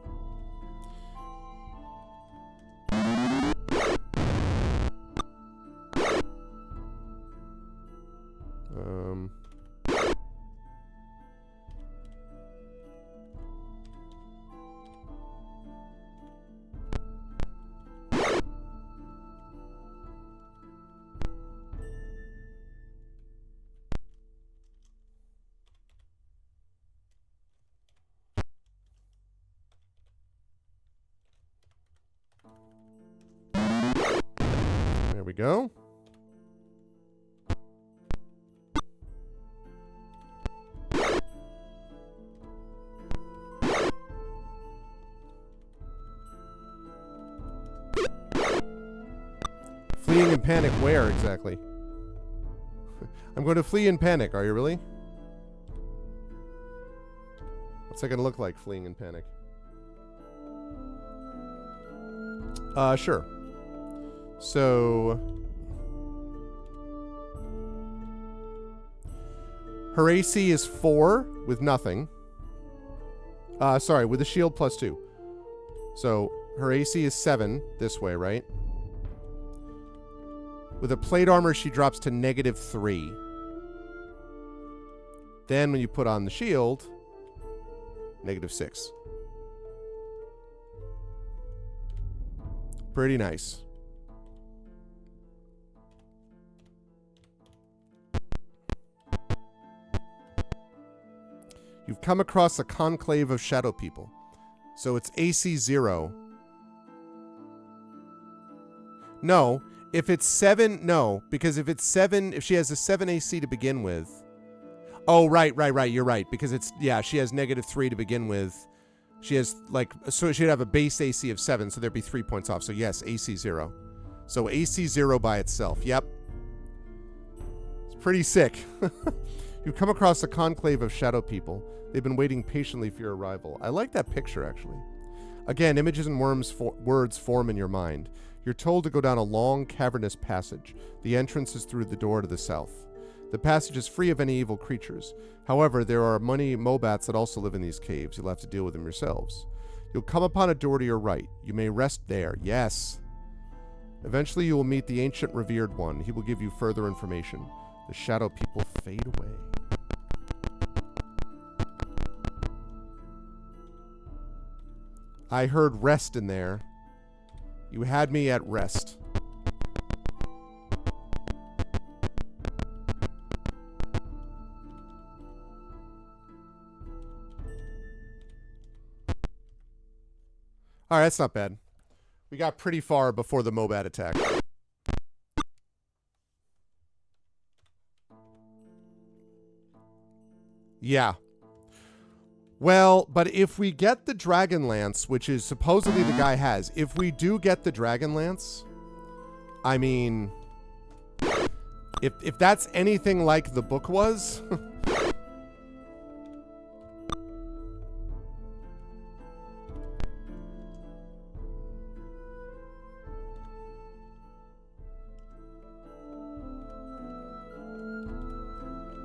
There we go. Fleeing in panic where exactly? I'm going to flee in panic. Are you really? What's that going to look like, fleeing in panic? Sure. So... her AC is 4 with nothing. Sorry, with a shield plus 2. So her AC is 7 this way, right? With a plate armor, she drops to -3. Then when you put on the shield, -6. Pretty nice. You've come across a conclave of shadow people. So it's AC 0. No. If it's 7, no. Because if it's 7, if she has a 7 AC to begin with. Oh, right. You're right. Because it's, yeah, she has -3 to begin with. She has, like, so she'd have a base AC of 7, so there'd be 3 points off. So yes, AC 0. So AC 0 by itself. Yep. It's pretty sick. You've come across a conclave of shadow people. They've been waiting patiently for your arrival. I like that picture, actually. Again, images and words form in your mind. You're told to go down a long, cavernous passage. The entrance is through the door to the south. The passage is free of any evil creatures. However, there are many Mobats that also live in these caves. You'll have to deal with them yourselves. You'll come upon a door to your right. You may rest there. Yes. Eventually, you will meet the ancient revered one. He will give you further information. The shadow people fade away. I heard rest in there. You had me at rest. All right, that's not bad. We got pretty far before the Mobat attack. Yeah. Well, but if we get the Dragonlance, which is supposedly the guy has, if we do get the Dragonlance, I mean, if that's anything like the book was,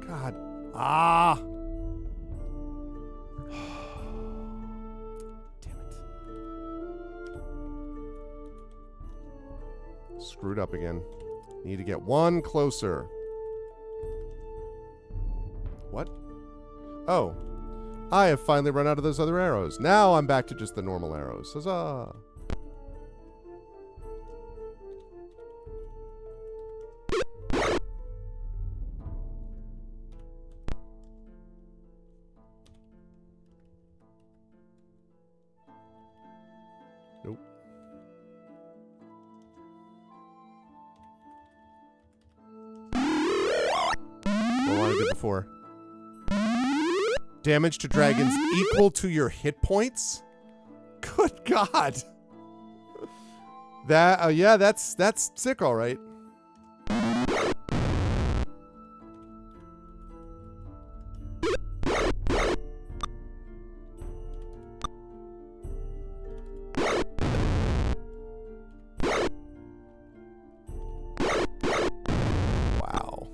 God, screwed up again. Need to get one closer. What? Oh. I have finally run out of those other arrows. Now I'm back to just the normal arrows. Huzzah! Nope. What I did before. Damage to dragons equal to your hit points? Good God. That yeah, that's sick, all right. Wow.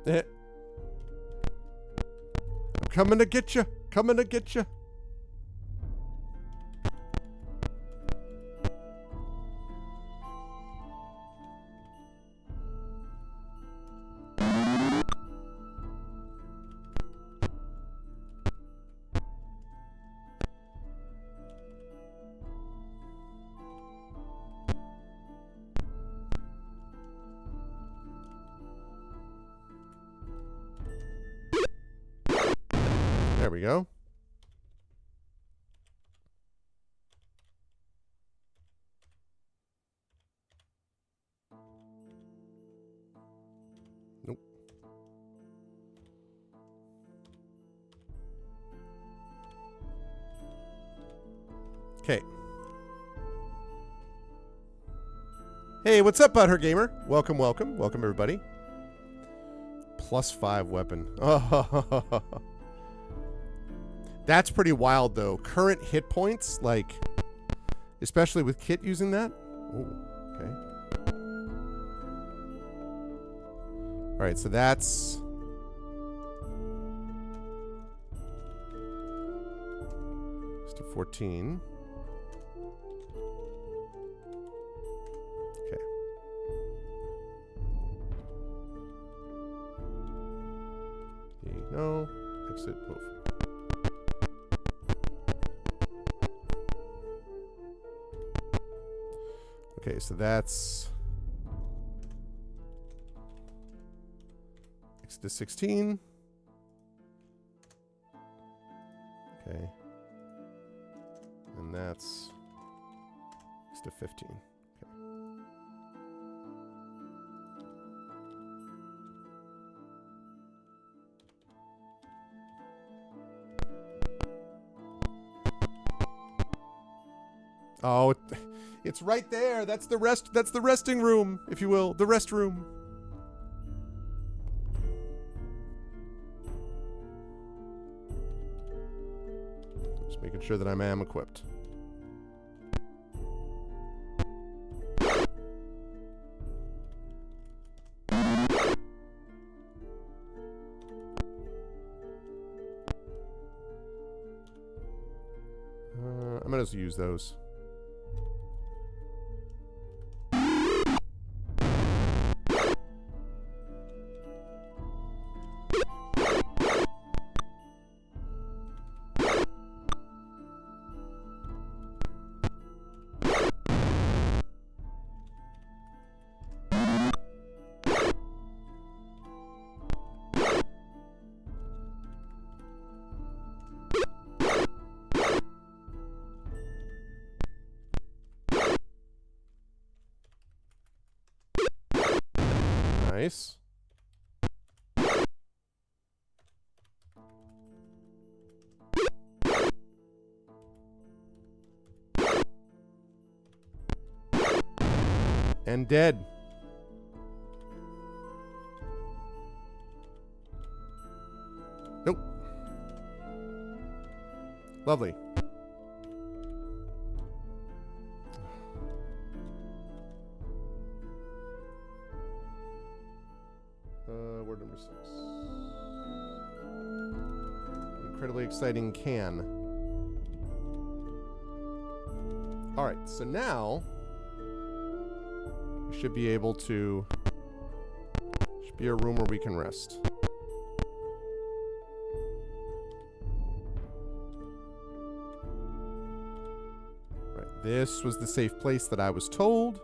I'm coming to get you. Coming to get you. There we go. Nope. Okay. Hey, what's up, Butthurt Gamer? Welcome, welcome. Welcome, everybody. +5 weapon. Oh, that's pretty wild, though. Current hit points, like, especially with Kit using that. Oh, okay. All right, so that's... to 14. Okay. No. Exit. Move. Okay, so that's... exit to 16. Okay. And that's exit to 15. Okay. Oh, it's right there. That's the resting room, if you will. The rest room. Just making sure that I am equipped. I'm gonna just use those. Nice. And dead. Nope. Lovely. Word number 6. Incredibly exciting can. Alright, so now we should be able to... should be a room where we can rest. Right, this was the safe place that I was told.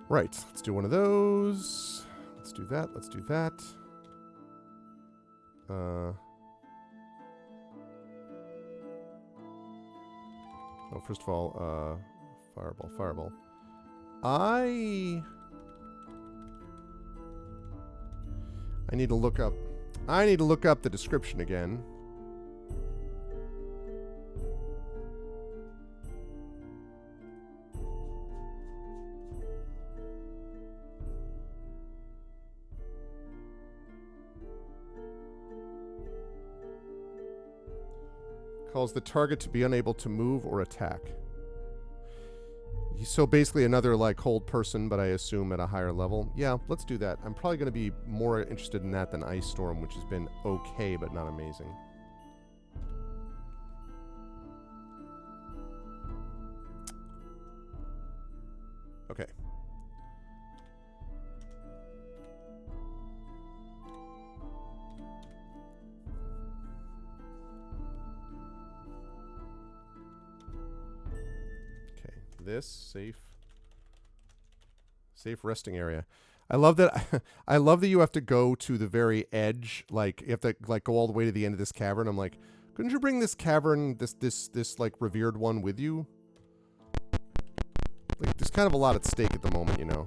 Right, let's do one of those. Let's do that, let's do that. Oh, first of all, fireball. I need to look up the description again. Calls the target to be unable to move or attack. So basically another like hold person, but I assume at a higher level. Yeah, let's do that. I'm probably going to be more interested in that than Ice Storm, which has been okay, but not amazing. Okay. This safe resting area. I love that. I love that you have to go to the very edge. Like you have to like go all the way to the end of this cavern. I'm like, Couldn't you bring this cavern, this like revered one with you? Like, there's kind of a lot at stake at the moment, you know.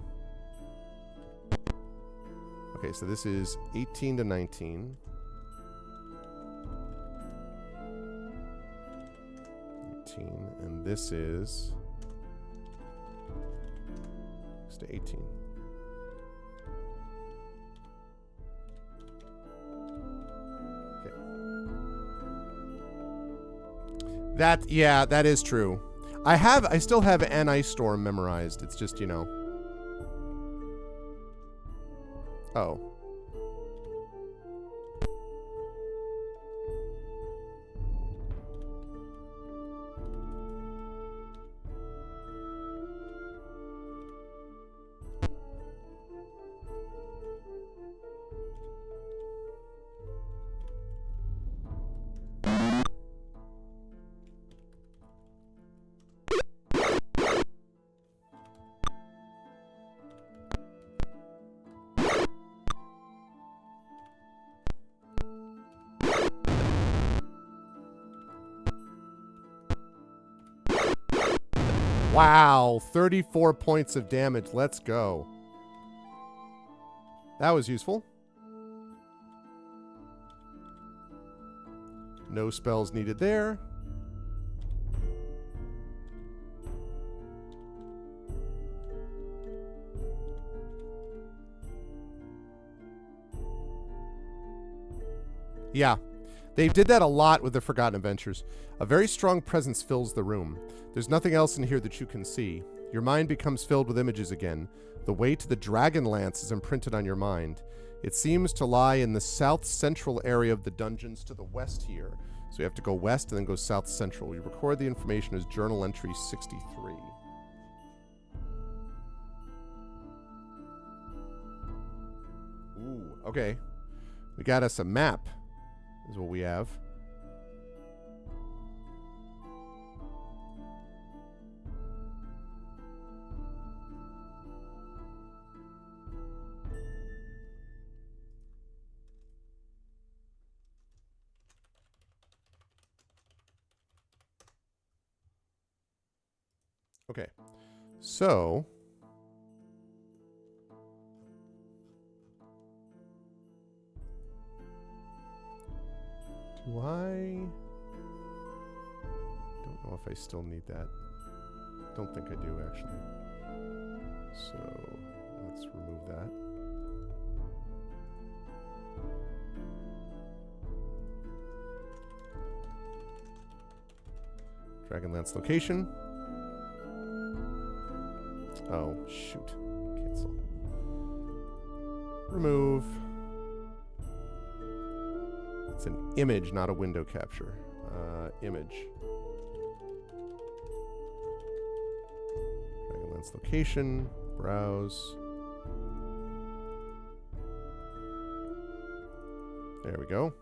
Okay, so this is 18 to 19. 18, and this is 6 to 18. Yeah, that is true. I still have An Ice Storm memorized. It's just, you know. Oh. Wow, 34 points of damage. Let's go. That was useful. No spells needed there. Yeah. They did that a lot with the Forgotten Adventures. A very strong presence fills the room. There's nothing else in here that you can see. Your mind becomes filled with images again. The way to the Dragonlance is imprinted on your mind. It seems to lie in the south central area of the dungeons to the west here. So you have to go west and then go south central. You record the information as journal entry 63. Ooh, okay. We got us a map. Is what we have. Okay. So I don't know if I still need that. Don't think I do, actually. So let's remove that. Dragonlance location. Oh, shoot. Cancel. Remove. It's an image, not a window capture. Image. Dragonlance location. Browse. There we go.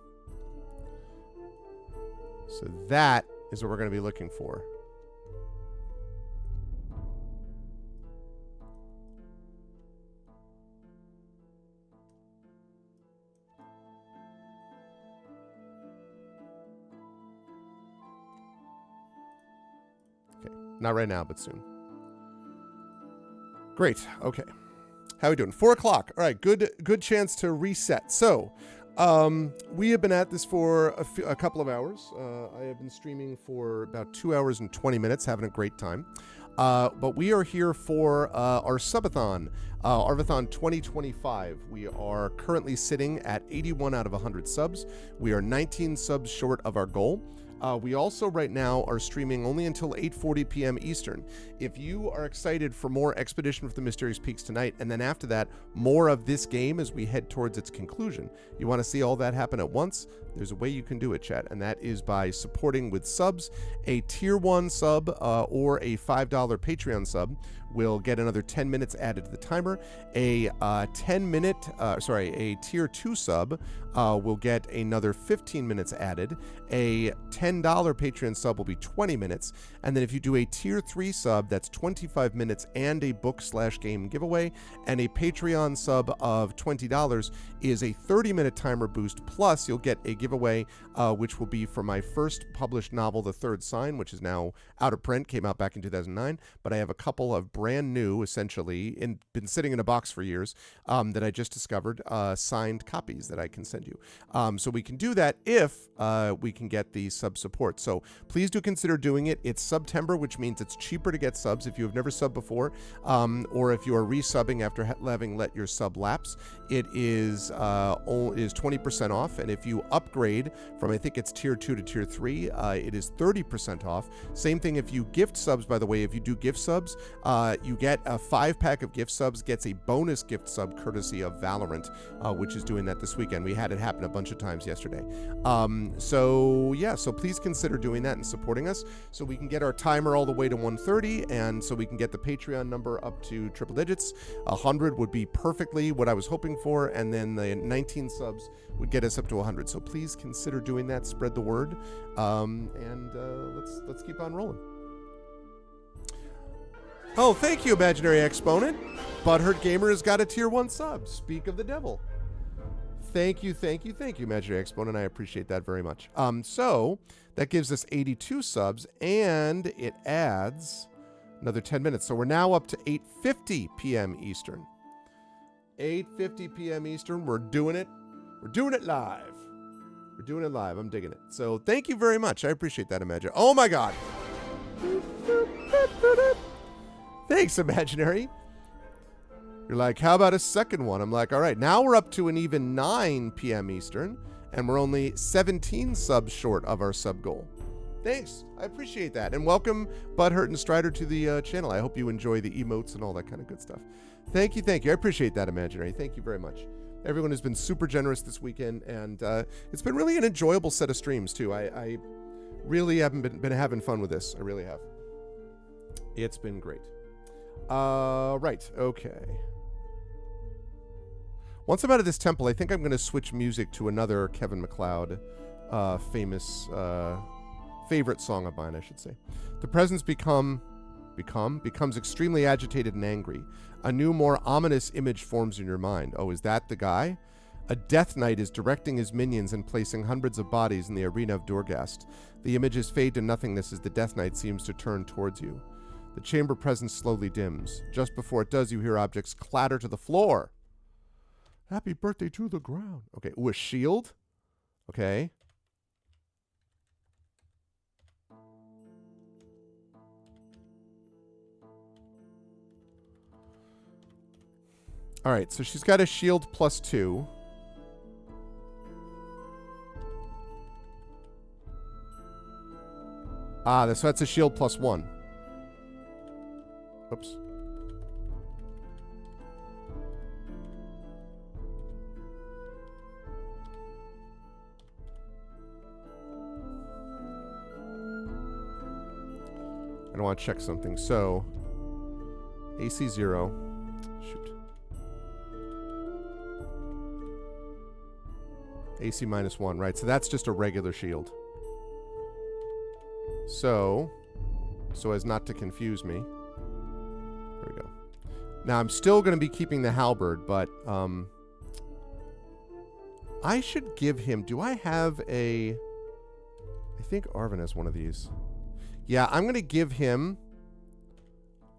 So that is what we're going to be looking for. Not right now, but soon. Great. Okay. How are we doing? 4 o'clock. All right. Good chance to reset. So, we have been at this for a couple of hours. I have been streaming for about 2 hours and 20 minutes, having a great time. But we are here for our subathon, Arvathon 2025. We are currently sitting at 81 out of 100 subs. We are 19 subs short of our goal. We also right now are streaming only until 8:40 p.m. Eastern. If you are excited for more Expedition for the Mysterious Peaks tonight, and then after that, more of this game as we head towards its conclusion, you want to see all that happen at once, there's a way you can do it, chat, and that is by supporting with subs. A Tier 1 sub or a $5 Patreon sub will get another 10 minutes added to the timer. A Tier 2 sub will get another 15 minutes added. A $10 Patreon sub will be 20 minutes. And then if you do a tier 3 sub, that's 25 minutes and a book/game giveaway. And a Patreon sub of $20 is a 30-minute timer boost. Plus, you'll get a giveaway, which will be for my first published novel, The Third Sign, which is now out of print, came out back in 2009. But I have a couple of brand new, essentially, been sitting in a box for years, that I just discovered, signed copies that I can send you. So we can do that if we can get the sub support. So please do consider doing it. It's September, which means it's cheaper to get subs if you have never subbed before, or if you are resubbing after having let your sub lapse. It is 20% off, and if you upgrade from, I think it's tier 2 to tier 3, it is 30% off. Same thing if you gift subs, by the way. If you do gift subs, you get a 5-pack of gift subs, gets a bonus gift sub courtesy of Valorant, which is doing that this weekend. We had it happen a bunch of times yesterday. So please consider doing that and supporting us so we can get our timer all the way to 130, and so we can get the Patreon number up to triple digits. 100 would be perfectly what I was hoping for, and then the 19 subs would get us up to 100. So please consider doing that. Spread the word, and let's keep on rolling. Oh, thank you, Imaginary Exponent. Butthurt Gamer has got a tier 1 sub. Speak of the devil. Thank you, Imaginary Exponent. I appreciate that very much. So that gives us 82 subs, and it adds another 10 minutes. So we're now up to 8:50 p.m. Eastern. 8:50 p.m. Eastern. We're doing it. We're doing it live. We're doing it live. I'm digging it. So thank you very much. I appreciate that, Imaginary. Oh, my God. Thanks, Imaginary. You're like, how about a second one? I'm like, all right, now we're up to an even 9 p.m. Eastern, and we're only 17 subs short of our sub goal. Thanks. I appreciate that. And welcome, Butthurt and Strider, to the channel. I hope you enjoy the emotes and all that kind of good stuff. Thank you. I appreciate that, Imaginary. Thank you very much. Everyone has been super generous this weekend, and it's been really an enjoyable set of streams, too. I really haven't been having fun with this. I really have. It's been great. Right. Okay. Once I'm out of this temple, I think I'm going to switch music to another Kevin MacLeod famous favorite song of mine, I should say. The presence becomes extremely agitated and angry. A new, more ominous image forms in your mind. Oh, is that the guy? A Death Knight is directing his minions and placing hundreds of bodies in the arena of Dorgast. The images fade to nothingness as the Death Knight seems to turn towards you. The chamber presence slowly dims. Just before it does, you hear objects clatter to the floor. Happy birthday to the ground. Okay, ooh, a shield. Okay. All right, so she's got a shield +2. So that's a shield +1. Oops. I want to check something. So, AC 0. Shoot. AC -1, right? So that's just a regular shield. So as not to confuse me. There we go. Now, I'm still going to be keeping the halberd, but I should give him... Do I have a... I think Arvin has one of these. Yeah, I'm going to give him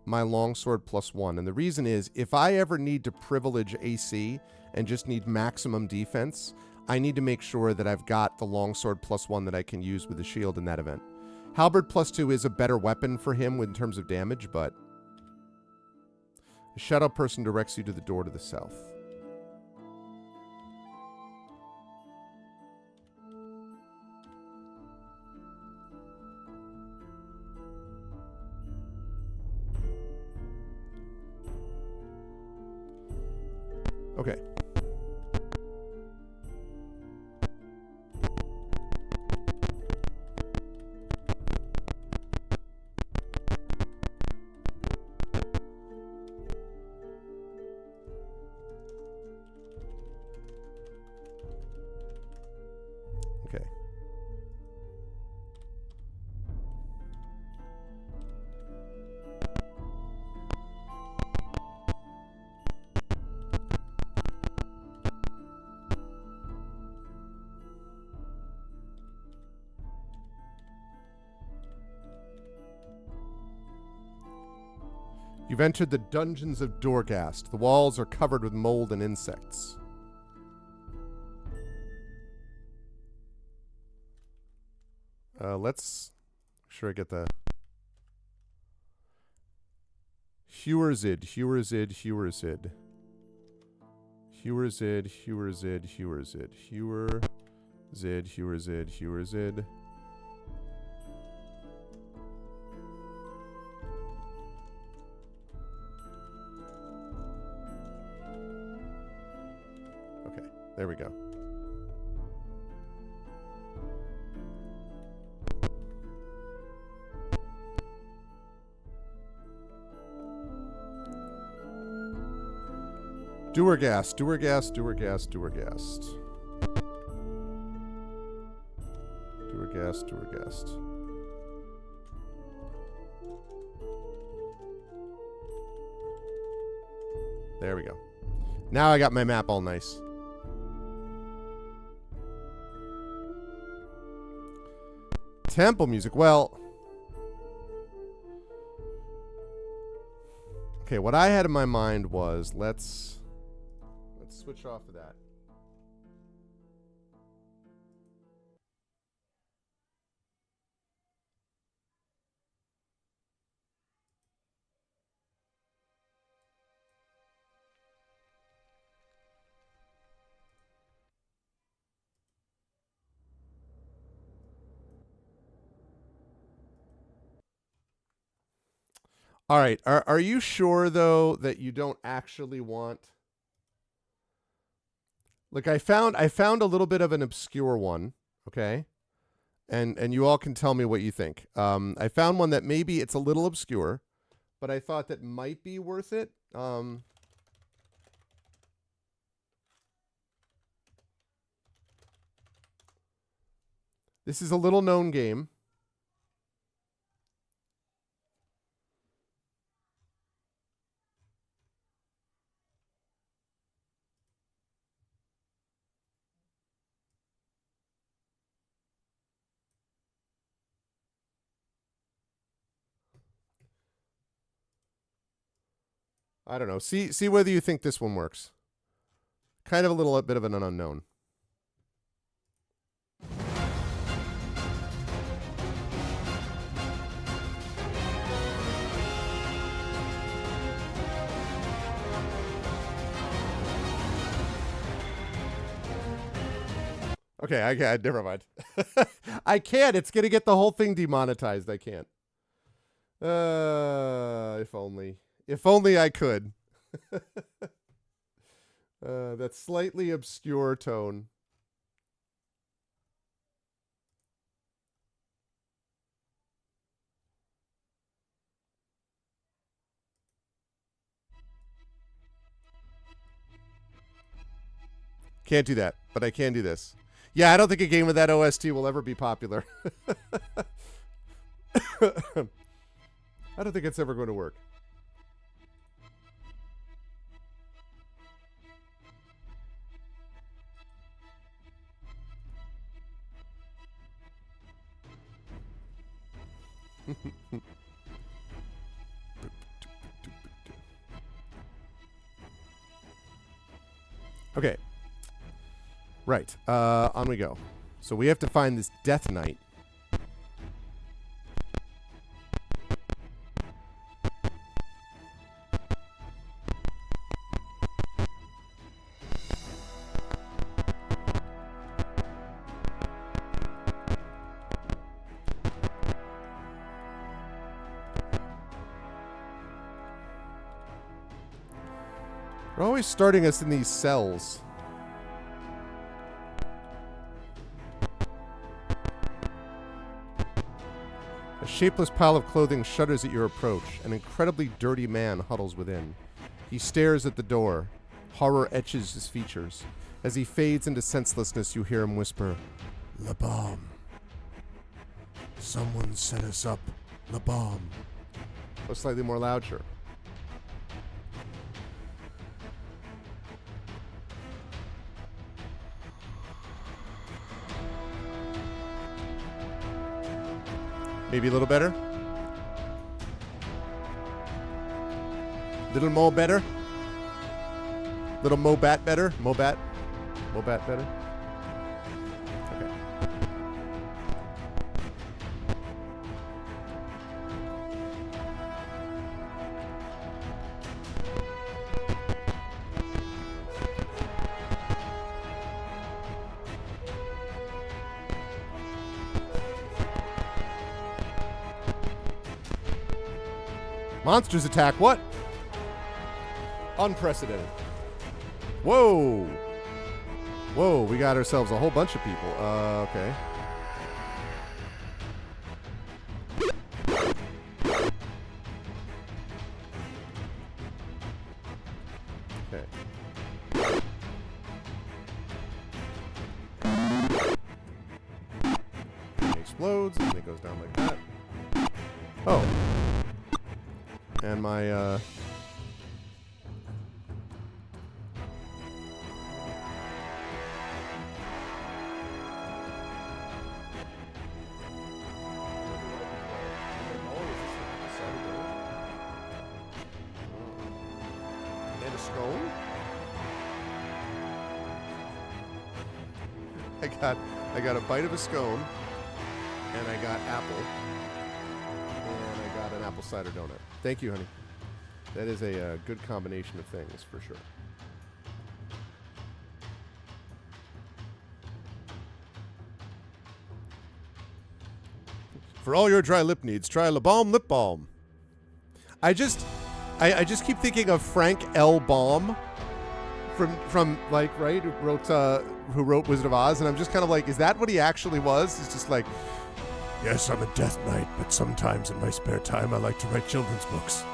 my longsword +1. And the reason is, if I ever need to privilege AC and just need maximum defense, I need to make sure that I've got the longsword +1 that I can use with the shield in that event. Halberd +2 is a better weapon for him in terms of damage, but a shadow person directs you to the door to the south. Okay. Okay. You've entered the dungeons of Dorghast. The walls are covered with mold and insects. Let's make sure I get the Hewerzid. Okay, there we go. Dorghast. There we go. Now I got my map all nice. Temple music. Well, okay, what I had in my mind was let's switch off of that. All right. Are you sure though that you don't actually want? Look, I found a little bit of an obscure one, okay? And you all can tell me what you think. I found one that maybe it's a little obscure, but I thought that might be worth it. This is a little known game. I don't know. See whether you think this one works. Kind of a little bit of an unknown. Okay, I can't. Never mind. I can't. It's gonna get the whole thing demonetized. I can't. If only. If only I could. That slightly obscure tone. Can't do that, but I can do this. Yeah, I don't think a game with that OST will ever be popular. I don't think it's ever going to work. Okay. Right. On we go. So we have to find this Death Knight. They're always starting us in these cells. A shapeless pile of clothing shudders at your approach. An incredibly dirty man huddles within. He stares at the door. Horror etches his features. As he fades into senselessness, you hear him whisper, "La bomb. Someone set us up. La bomb." Oh, slightly more loud, sure. Maybe a little better. Little Mo better? Little Mobat better? Mobat? Mobat better? Okay. Monsters attack, what? Unprecedented. Whoa. Whoa, we got ourselves a whole bunch of people. Okay. Okay. It explodes, and it goes down like that. Oh. And my, and a scone? I got a bite of a scone, and I got apple, and I got an apple cider donut. Thank you, honey. That is a good combination of things, for sure. For all your dry lip needs, try La Balm Lip Balm. I just keep thinking of Frank L. Baum from like, right, who wrote Wizard of Oz, and I'm just kind of like, is that what he actually was? He's just like, yes, I'm a Death Knight, but sometimes in my spare time I like to write children's books.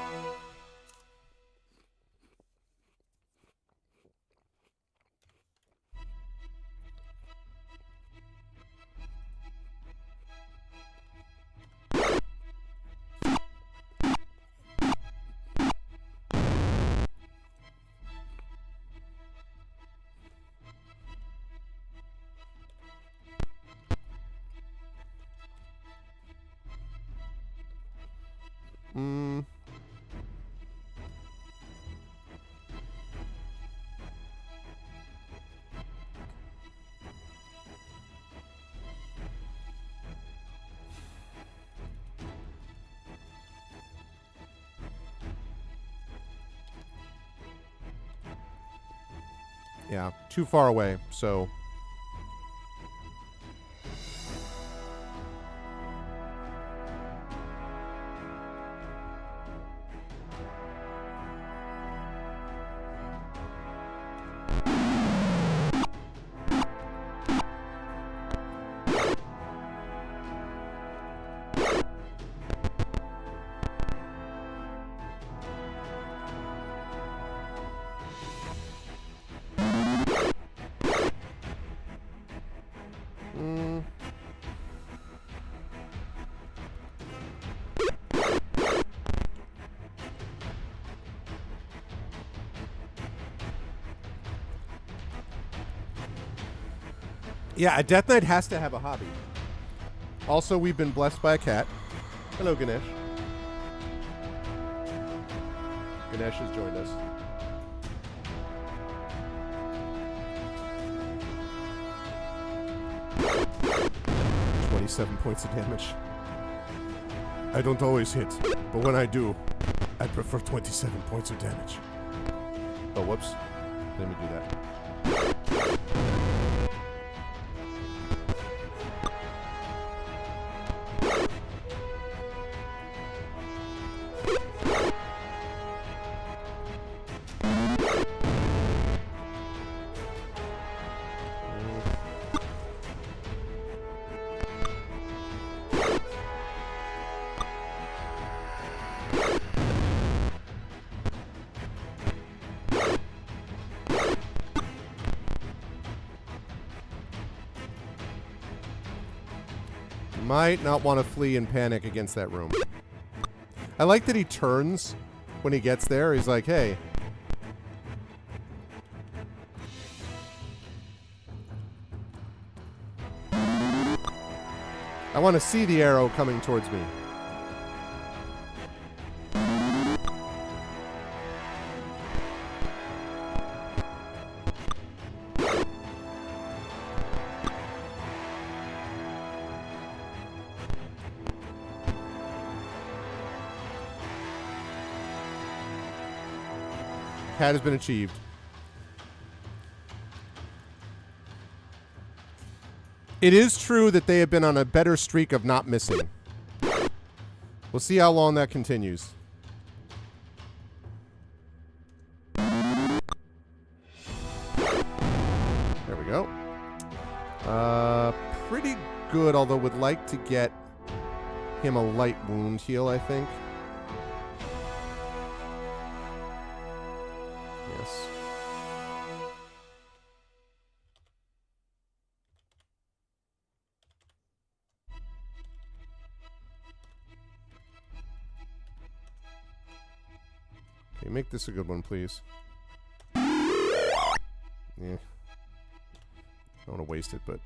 Yeah, too far away, so... Yeah, a Death Knight has to have a hobby. Also, we've been blessed by a cat. Hello, Ganesh. Ganesh has joined us. "27 points of damage. I don't always hit, but when I do, I prefer 27 points of damage." Oh, whoops. Let me do that. Might not want to flee in panic against that room. I like that he turns when he gets there. He's like, hey. I want to see the arrow coming towards me. Cat has been achieved. It is true that they have been on a better streak of not missing. We'll see how long that continues. There we go. Pretty good, although would like to get him a light wound heal, I think. Yes. Okay, make this a good one, please. Yeah. I don't want to waste it, but...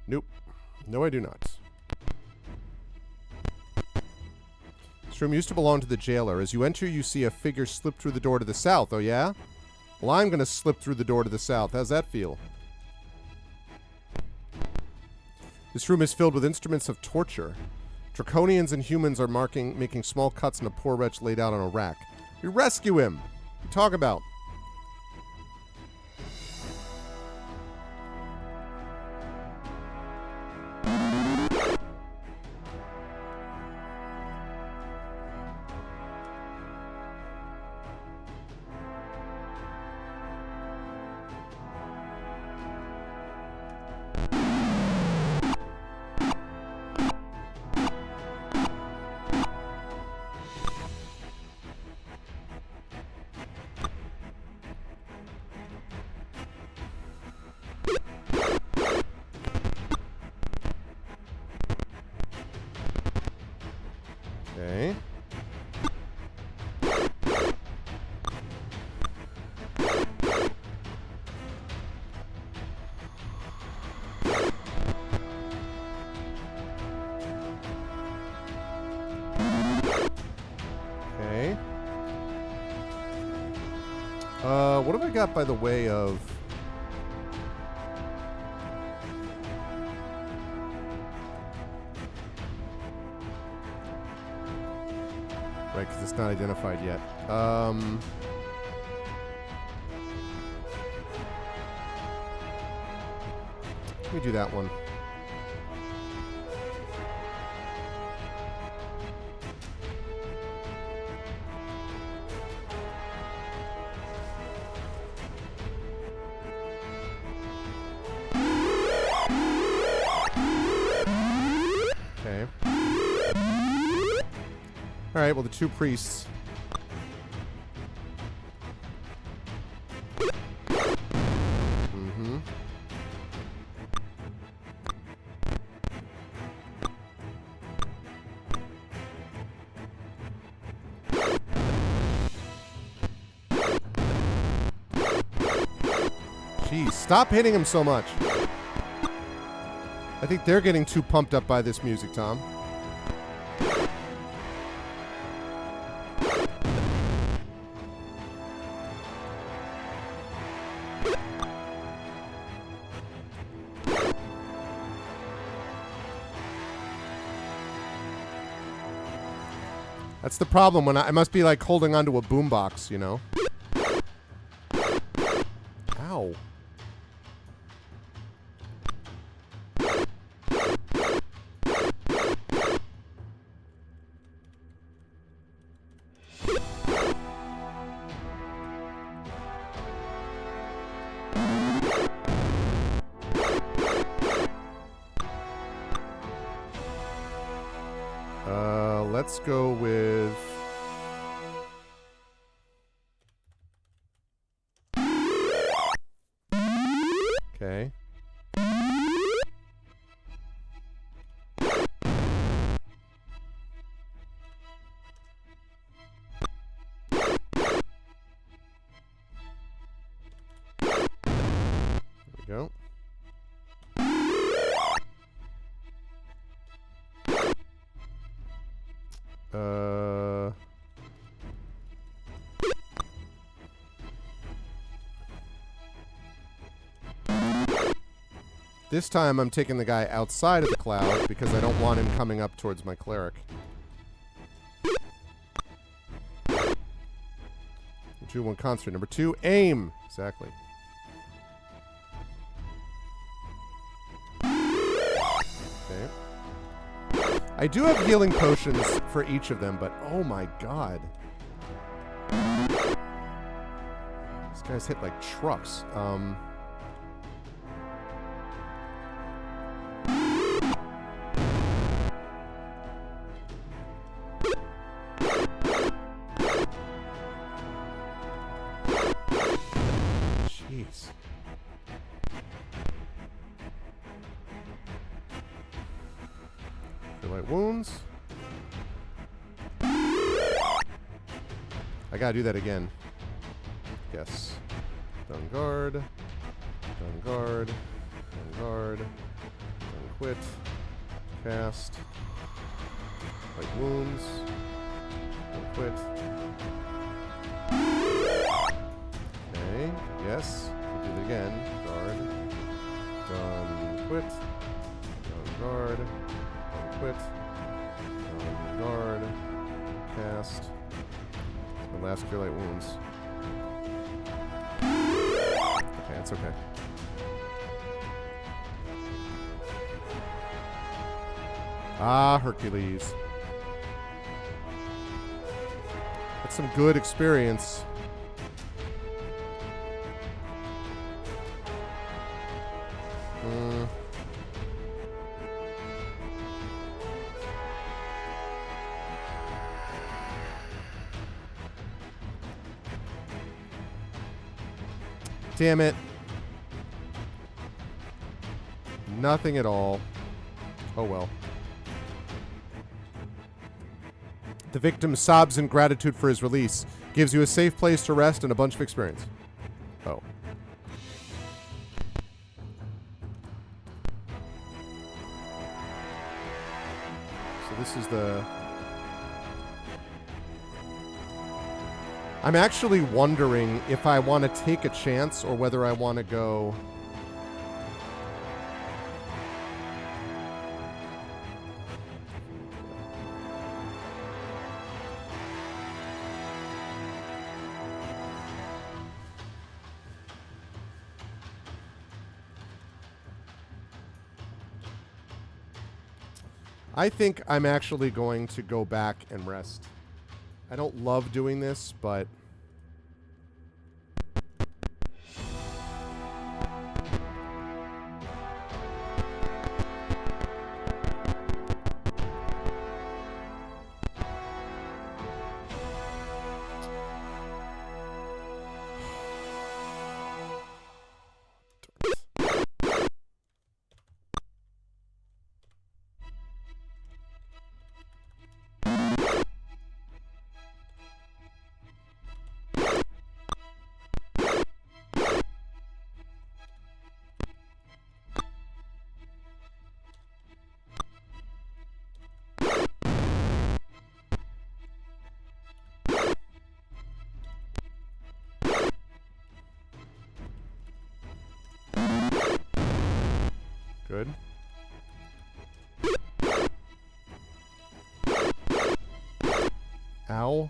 Nope. No, I do not. This room used to belong to the jailer. As you enter, you see a figure slip through the door to the south. Oh, yeah? Well, I'm going to slip through the door to the south. How's that feel? This room is filled with instruments of torture. Draconians and humans are making small cuts in a poor wretch laid out on a rack. We rescue him. What you talk about? Okay. Okay. What have I got by the way of... Right, because it's not identified yet. Let me do that one. Okay. All right, well, the two priests. Mm-hmm. Jeez, stop hitting him so much. I think they're getting too pumped up by this music, Tom. That's the problem when I must be like holding onto a boombox, you know? Ow. Let's go with... Okay. There we go. This time I'm taking the guy outside of the cloud because I don't want him coming up towards my cleric. 2-1 concert. Number 2, aim. Exactly. Okay. I do have healing potions for each of them, but oh my god. These guys hit like trucks. Jeez. Light wounds. I gotta do that again. Yes. Done guard. Done guard. Done guard. Done quit. Cast. Light wounds. Done quit. Okay. Yes. We'll do it again. Guard. Done quit. Done guard. Done quit. Done guard. Cast. My last cure light wounds. Okay, that's okay. Ah, Hercules. That's some good experience. Damn it. Nothing at all. Oh well. The victim sobs in gratitude for his release. Gives you a safe place to rest and a bunch of experience. Oh. So this is the... I'm actually wondering if I want to take a chance or whether I want to go... I think I'm actually going to go back and rest. I don't love doing this, but... Good. Ow.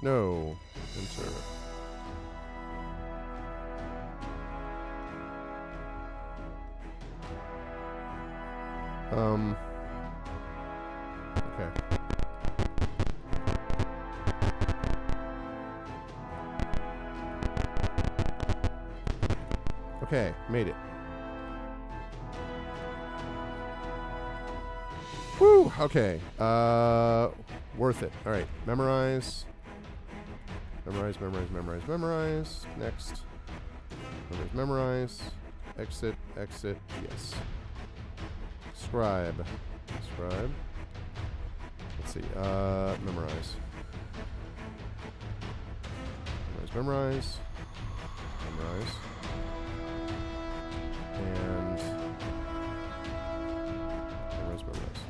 No. Enter. Okay. Okay, made it. Woo! Okay. Worth it. All right. Memorize. Memorize, memorize, memorize, memorize. Next. Memorize, memorize. Exit, exit. Yes. Scribe. Scribe. Let's see. Memorize. Memorize, memorize. Memorize. And memorize, memorize.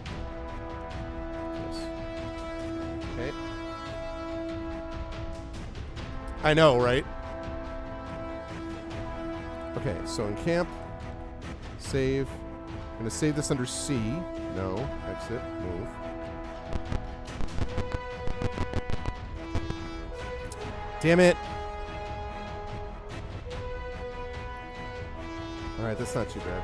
I know, right? Okay, so in camp, save. I'm going to save this under C. No. Exit. Move. Damn it. All right, that's not too bad.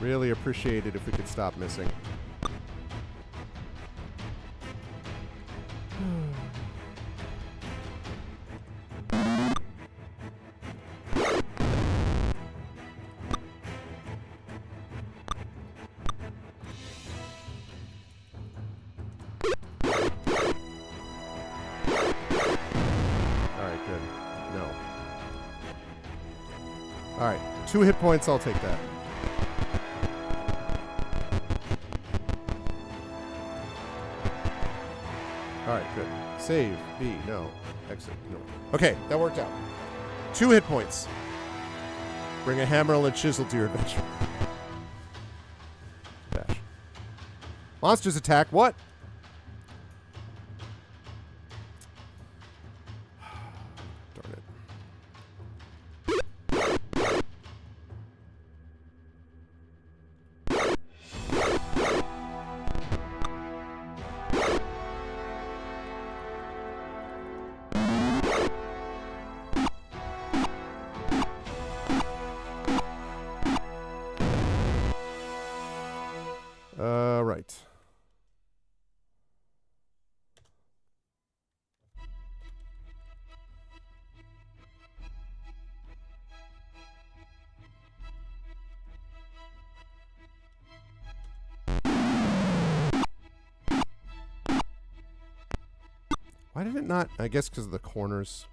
Really appreciate it if we could stop missing. Alright, good. No. Alright, 2 hit points, I'll take that. Alright, good. Save. B. No. Exit. No. Okay, that worked out. 2 hit points. Bring a hammer and chisel to your adventure. Dash. Monsters attack. What? Darn it. Right. Why did it not? I guess because of the corners.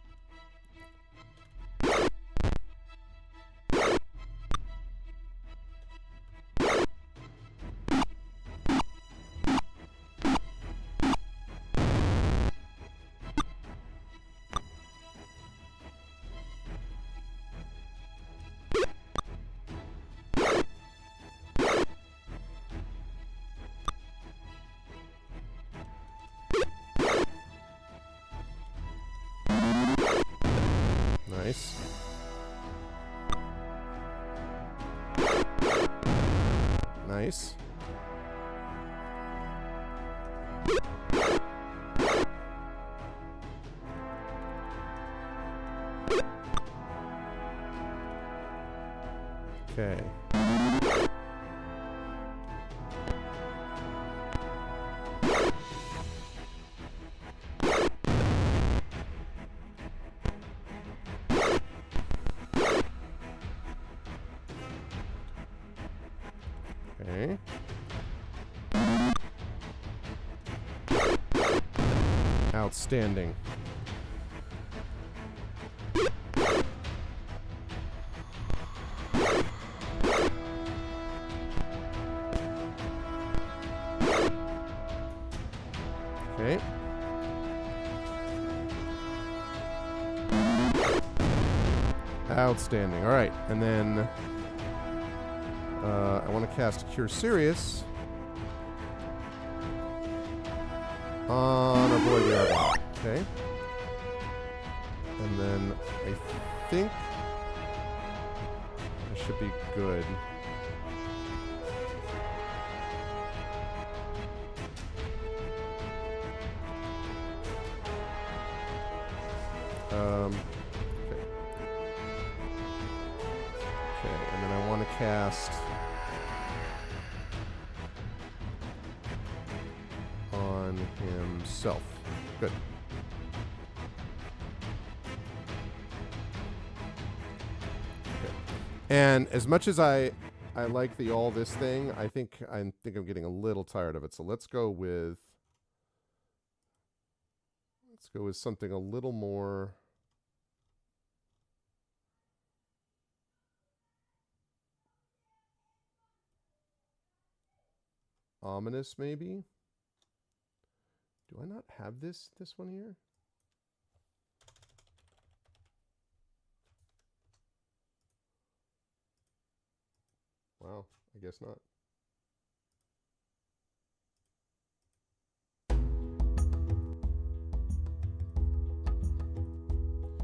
Nice. Nice. Okay. Okay. Outstanding. Okay. Outstanding. All right, and then I want to cast Cure Serious on Avoid the Arbor. Okay. And then I think I should be good. Okay. Okay, and then I want to cast on himself. Good. Okay. And as much as I like the all this thing, I think I'm getting a little tired of it. So let's go with something a little more ominous, maybe. Do I not have this one here? Wow, I guess not.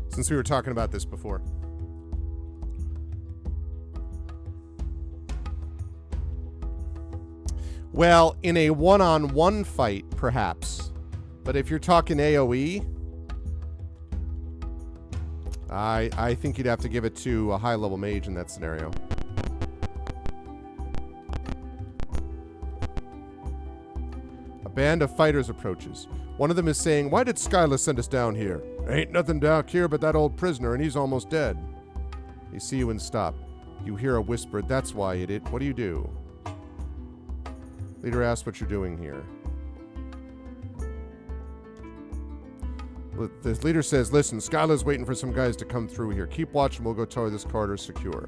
Since we were talking about this before. Well, in a one-on-one fight, perhaps. But if you're talking AoE, I think you'd have to give it to a high-level mage in that scenario. A band of fighters approaches. One of them is saying, "Why did Skyla send us down here? Ain't nothing down here but that old prisoner, and he's almost dead." They see you and stop. You hear a whisper, "That's why, idiot. What do you do?" Leader asks what you're doing here. The leader says, "Listen, Skyla's waiting for some guys to come through here. Keep watch and we'll go tell her this corridor's secure."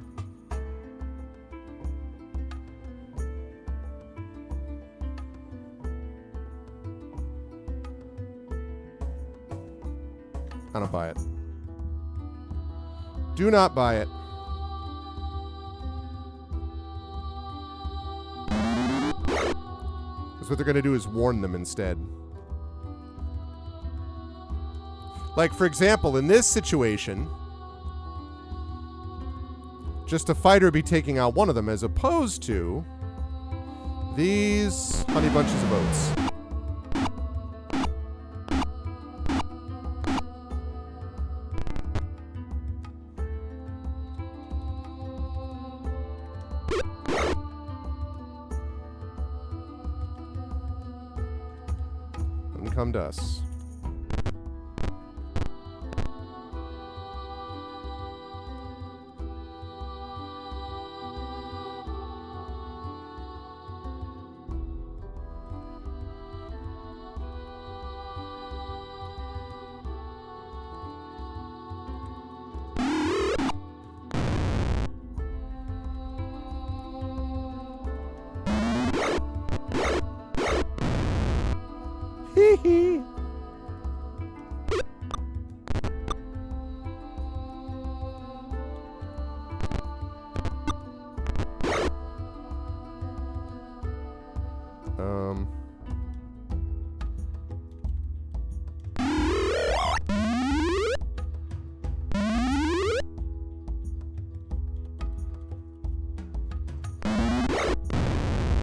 I don't buy it. Do not buy it. Because what they're going to do is warn them instead. Like, for example, in this situation, just a fighter would be taking out one of them as opposed to these honey bunches of oats. And come to us.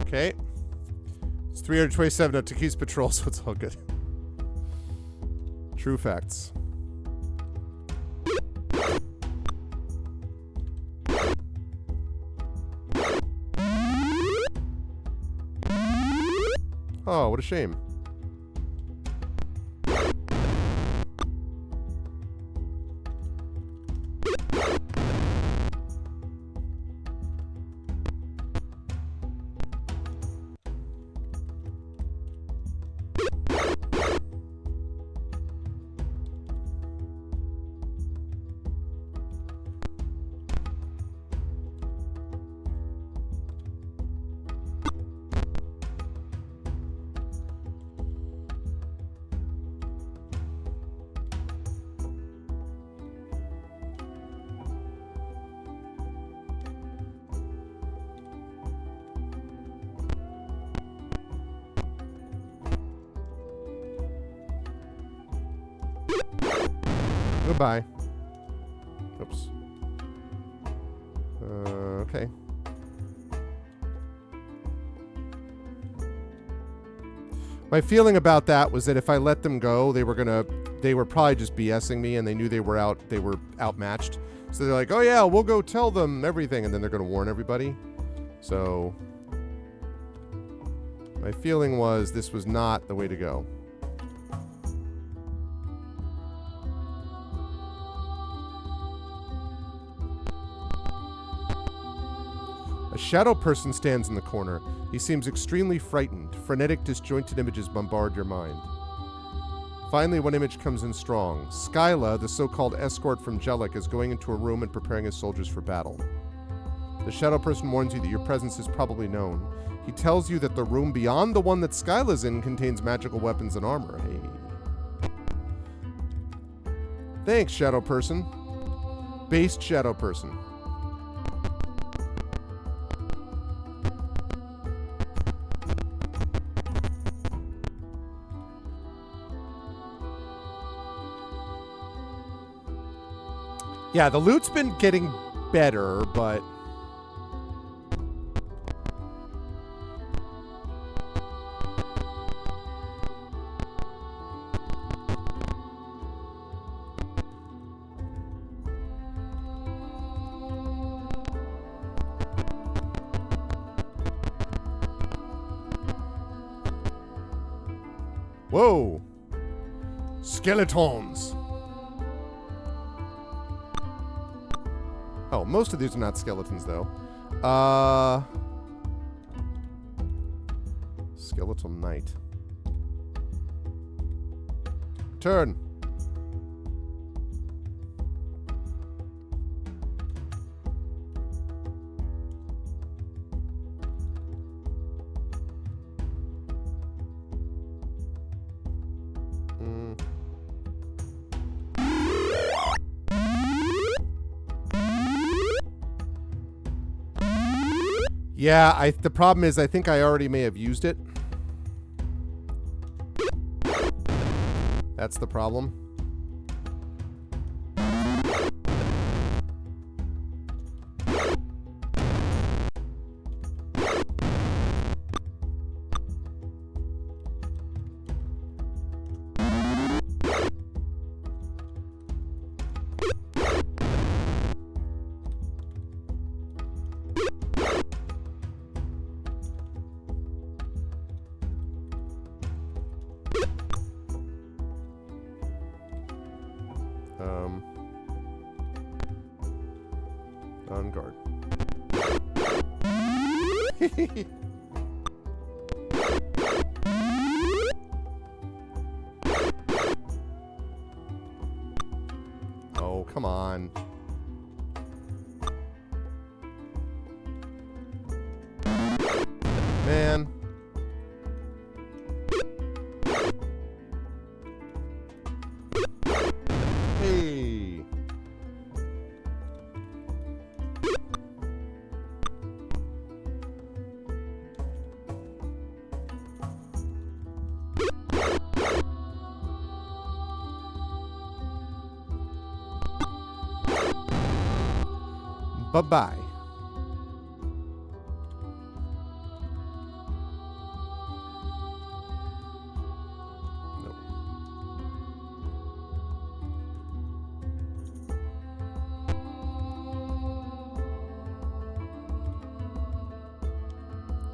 Okay. It's 327 at Taki's patrol, so it's all good. True facts. Oh, what a shame. Goodbye. Oops. Okay. My feeling about that was that if I let them go, they were probably just BSing me, and they knew they were outmatched. So they're like, "Oh yeah, we'll go tell them everything," and then they're gonna warn everybody. So my feeling was this was not the way to go. A shadow person stands in the corner. He seems extremely frightened. Frenetic, disjointed images bombard your mind. Finally, one image comes in strong. Skyla, the so-called escort from Jellic, is going into a room and preparing his soldiers for battle. The shadow person warns you that your presence is probably known. He tells you that the room beyond the one that Skyla's in contains magical weapons and armor. Hey. Thanks, shadow person. Based shadow person. Yeah, the loot's been getting better, but... Whoa! Skeletons! Oh, most of these are not skeletons, though. Skeleton Knight. Turn! Yeah, the problem is I think I already may have used it. That's the problem. On guard. Oh, come on. Man. Hey. Bye-bye. Nope.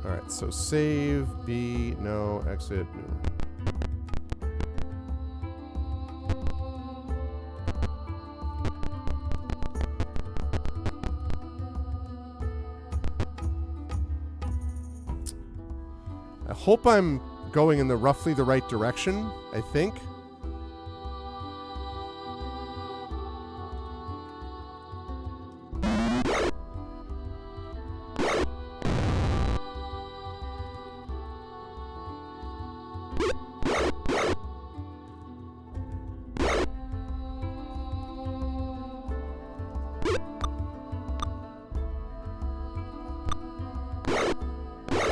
All right, so save, B, no, exit, no. I hope I'm going in the roughly the right direction, I think.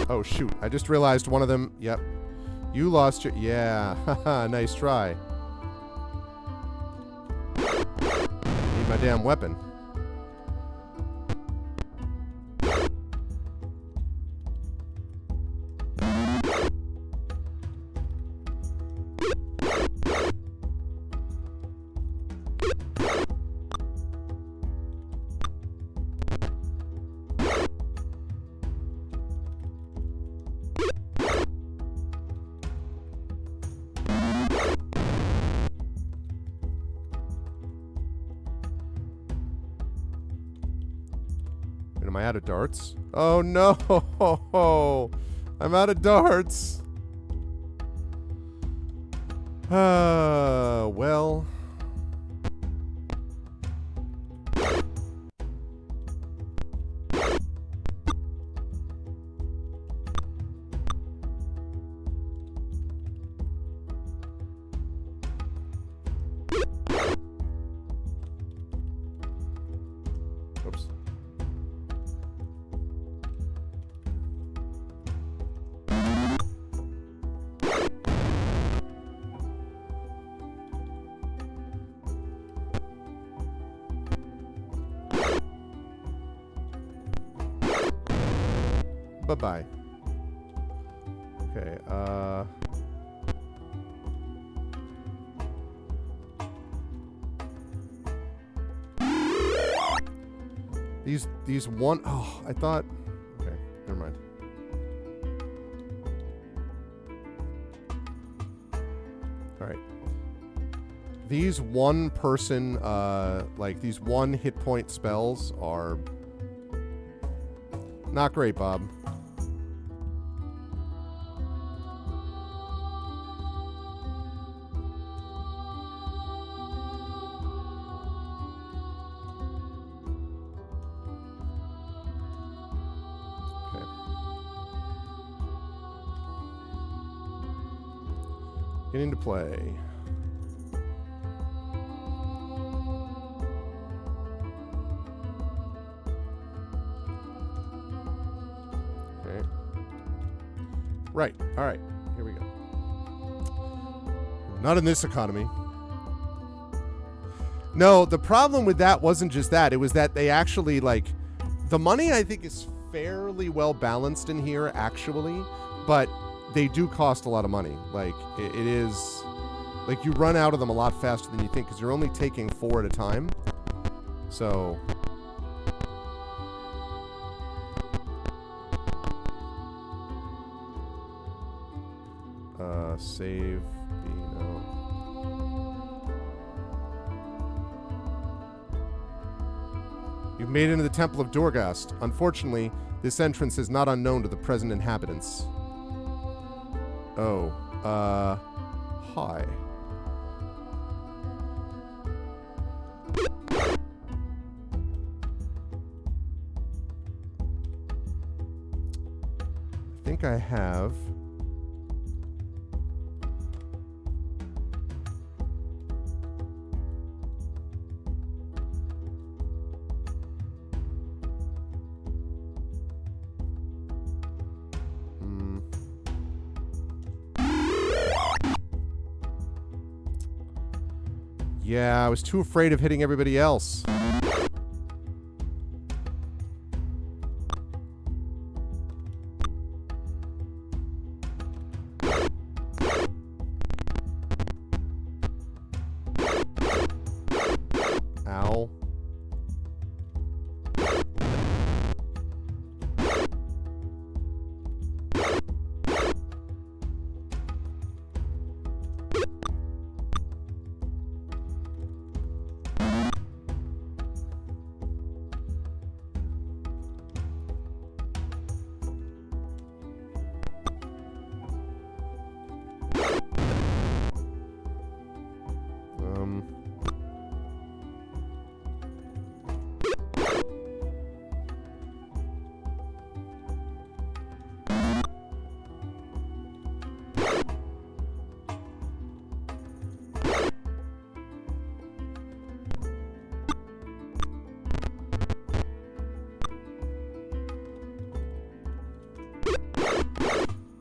Oh, shoot. I just realized one of them... Yep. You lost your... Yeah. Haha, nice try. Need my damn weapon. Am I out of darts? Oh no! I'm out of darts! Well... Oops. Bye-bye. Okay, These one... Oh, I thought... Okay, never mind. Alright. These one-person, like, these one-hit-point spells are... not great, Bob. Getting to play. Okay. Right. All right. Here we go. Not in this economy. No, the problem with that wasn't just that. It was that they actually, like, the money I think is fairly well balanced in here, actually, but they do cost a lot of money. Like, it is... Like, you run out of them a lot faster than you think, because you're only taking 4 at a time. So... save... B, no. You've made it into the Temple of Dorgast. Unfortunately, this entrance is not unknown to the present inhabitants. Oh, hi. I think I have... Yeah, I was too afraid of hitting everybody else. Ow.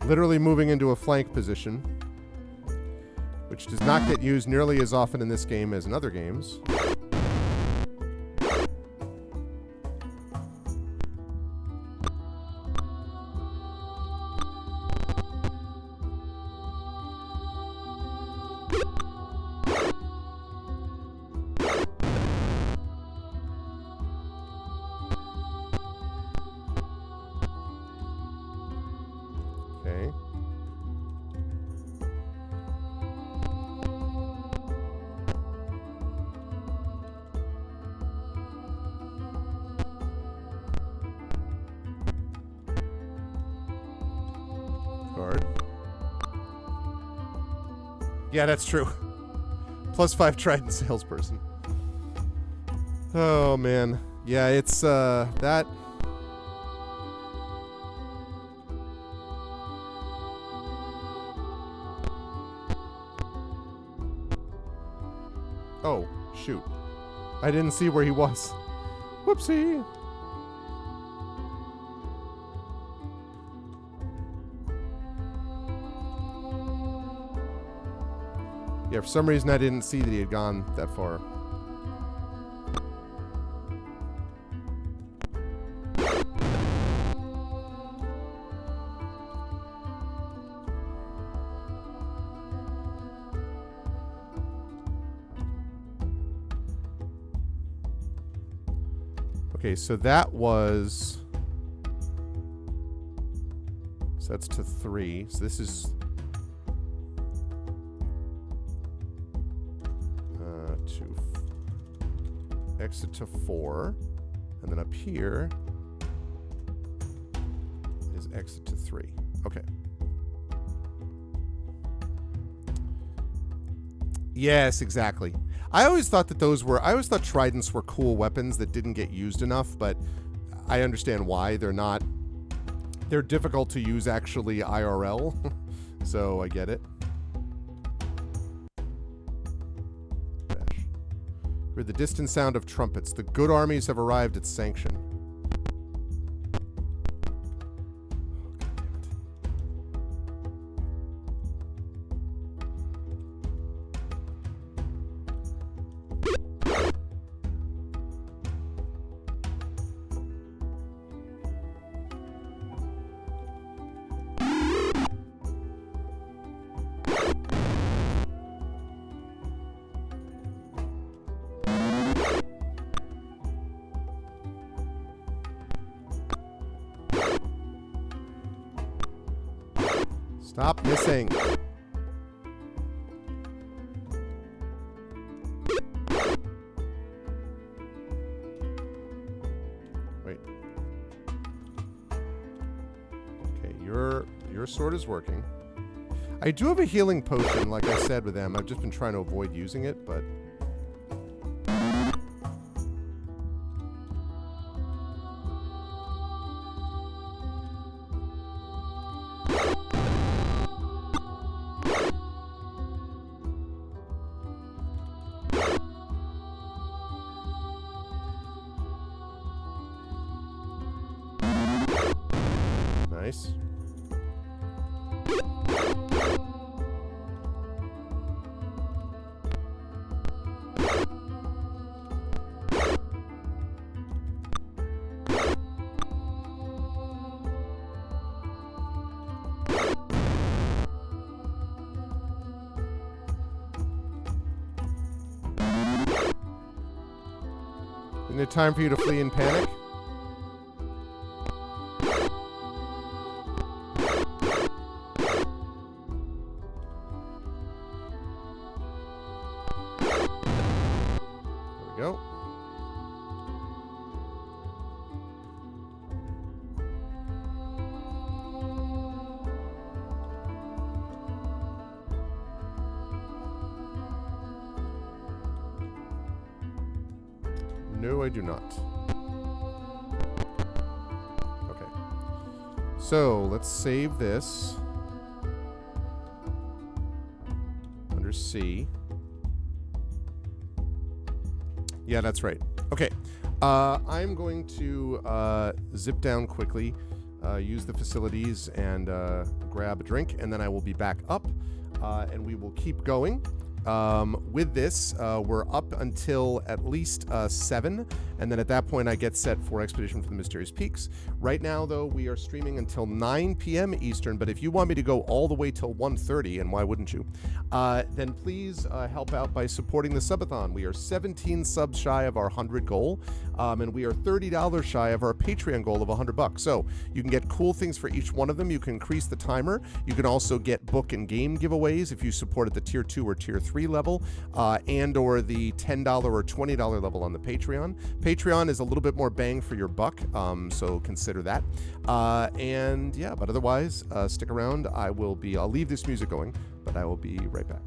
Literally moving into a flank position, which does not get used nearly as often in this game as in other games. Okay. Guard. Yeah, that's true. +5 Trident salesperson. Oh, man. Yeah, it's, that... Oh, shoot. I didn't see where he was. Whoopsie. Yeah, for some reason I didn't see that he had gone that far. Okay, so that was... So that's to 3. So this is... exit to 4. And then up here is exit to 3. Okay. Yes, exactly. I always thought that I always thought tridents were cool weapons that didn't get used enough, but I understand why. They're difficult to use actually IRL, so I get it. Hear the distant sound of trumpets. The good armies have arrived at Sanction. Stop missing. Wait. Okay, your sword is working. I do have a healing potion, like I said with them. I've just been trying to avoid using it, but... Nice. Isn't it time for you to flee in panic? Go. No, I do not. Okay. So, let's save this. Under C. Yeah, that's right. Okay. I'm going to zip down quickly, use the facilities, and grab a drink, and then I will be back up, and we will keep going. With this, we're up until at least 7, and then at that point I get set for Expedition for the Mysterious Peaks. Right now, though, we are streaming until 9 p.m. Eastern, but if you want me to go all the way till 1:30, and why wouldn't you, then please help out by supporting the subathon. We are 17 subs shy of our 100 goal, and we are $30 shy of our Patreon goal of $100. So you can get cool things for each one of them. You can increase the timer. You can also get book and game giveaways if you support at the tier 2 or tier 3 level, and or the $10 or $20 level on the Patreon. Patreon is a little bit more bang for your buck, so consider that. And yeah, but otherwise, stick around. I'll leave this music going, but I will be right back.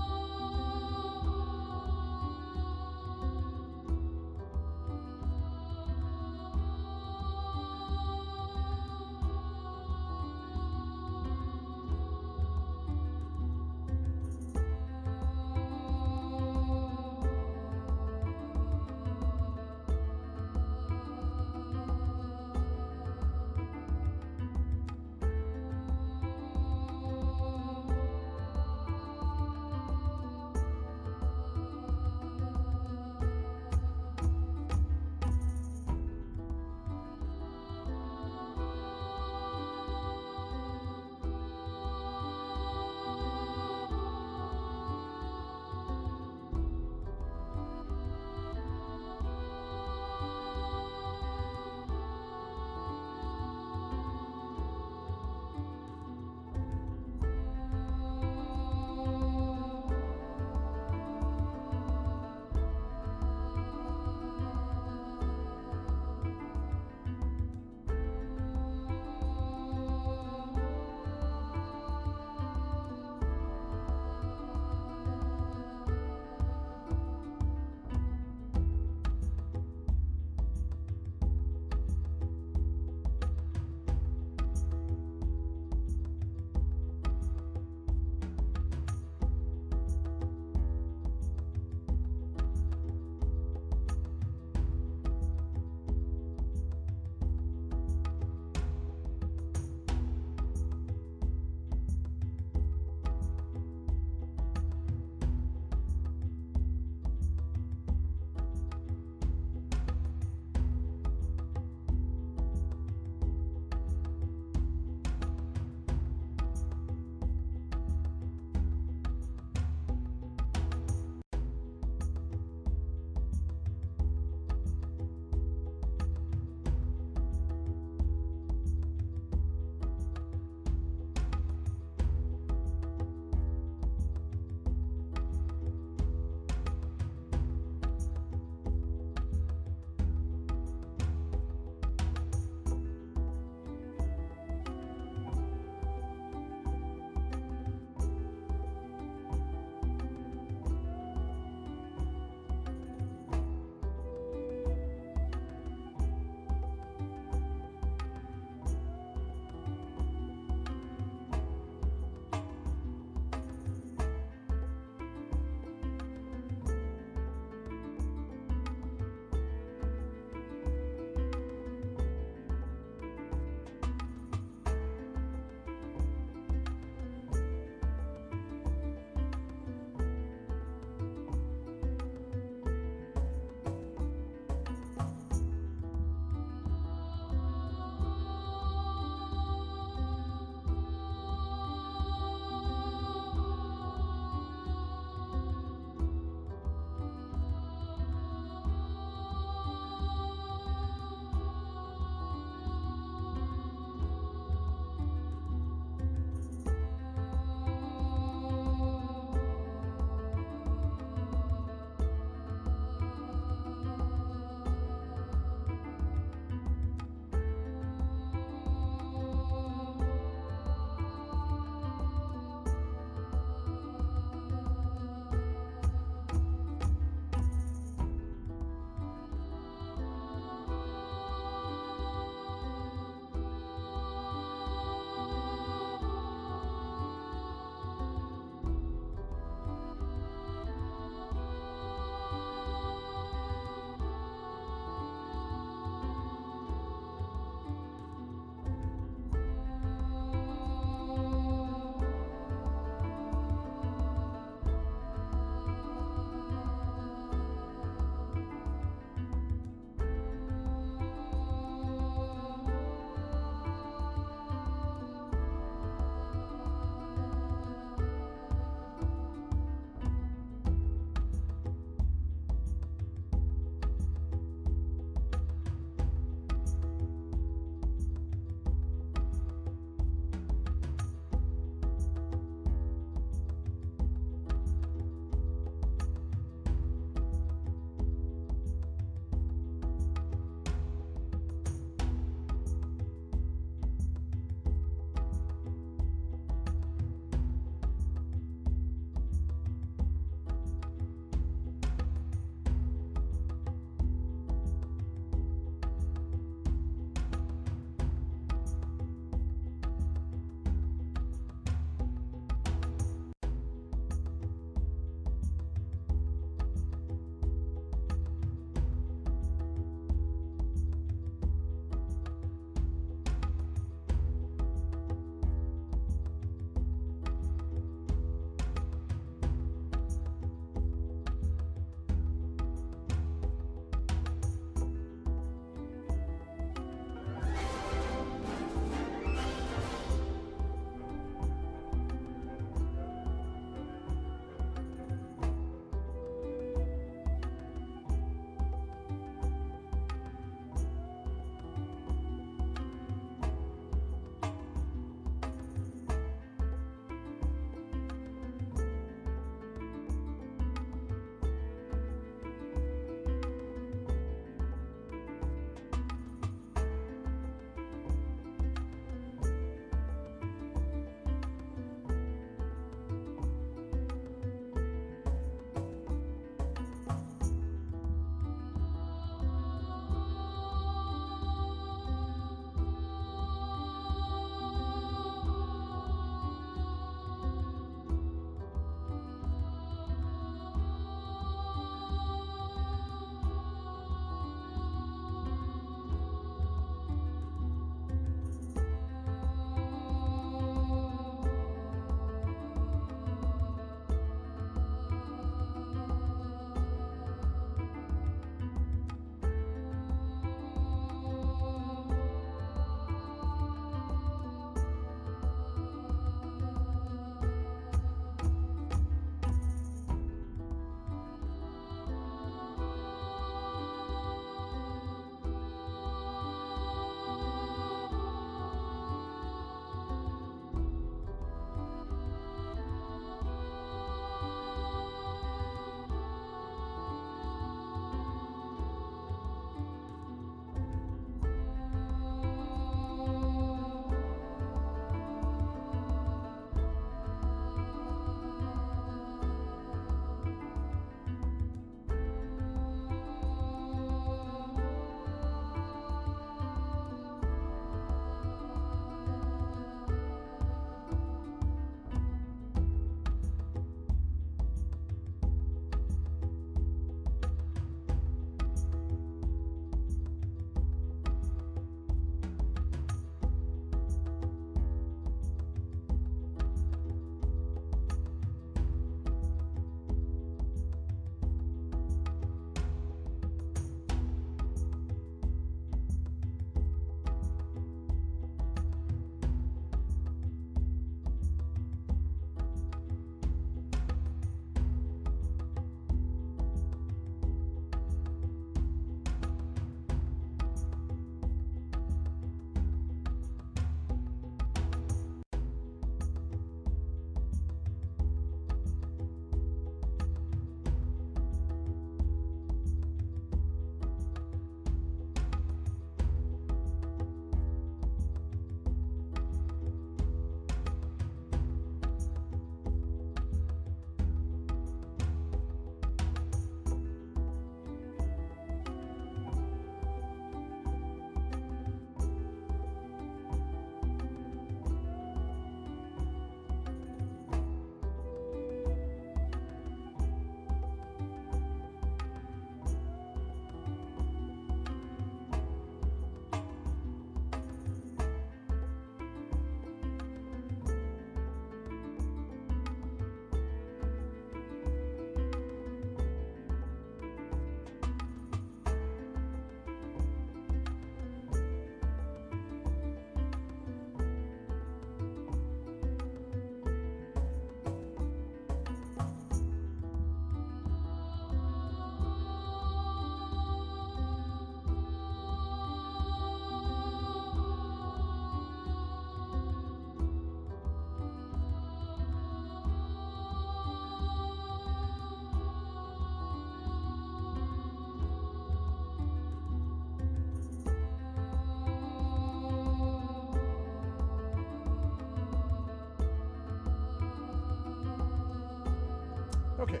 Okay.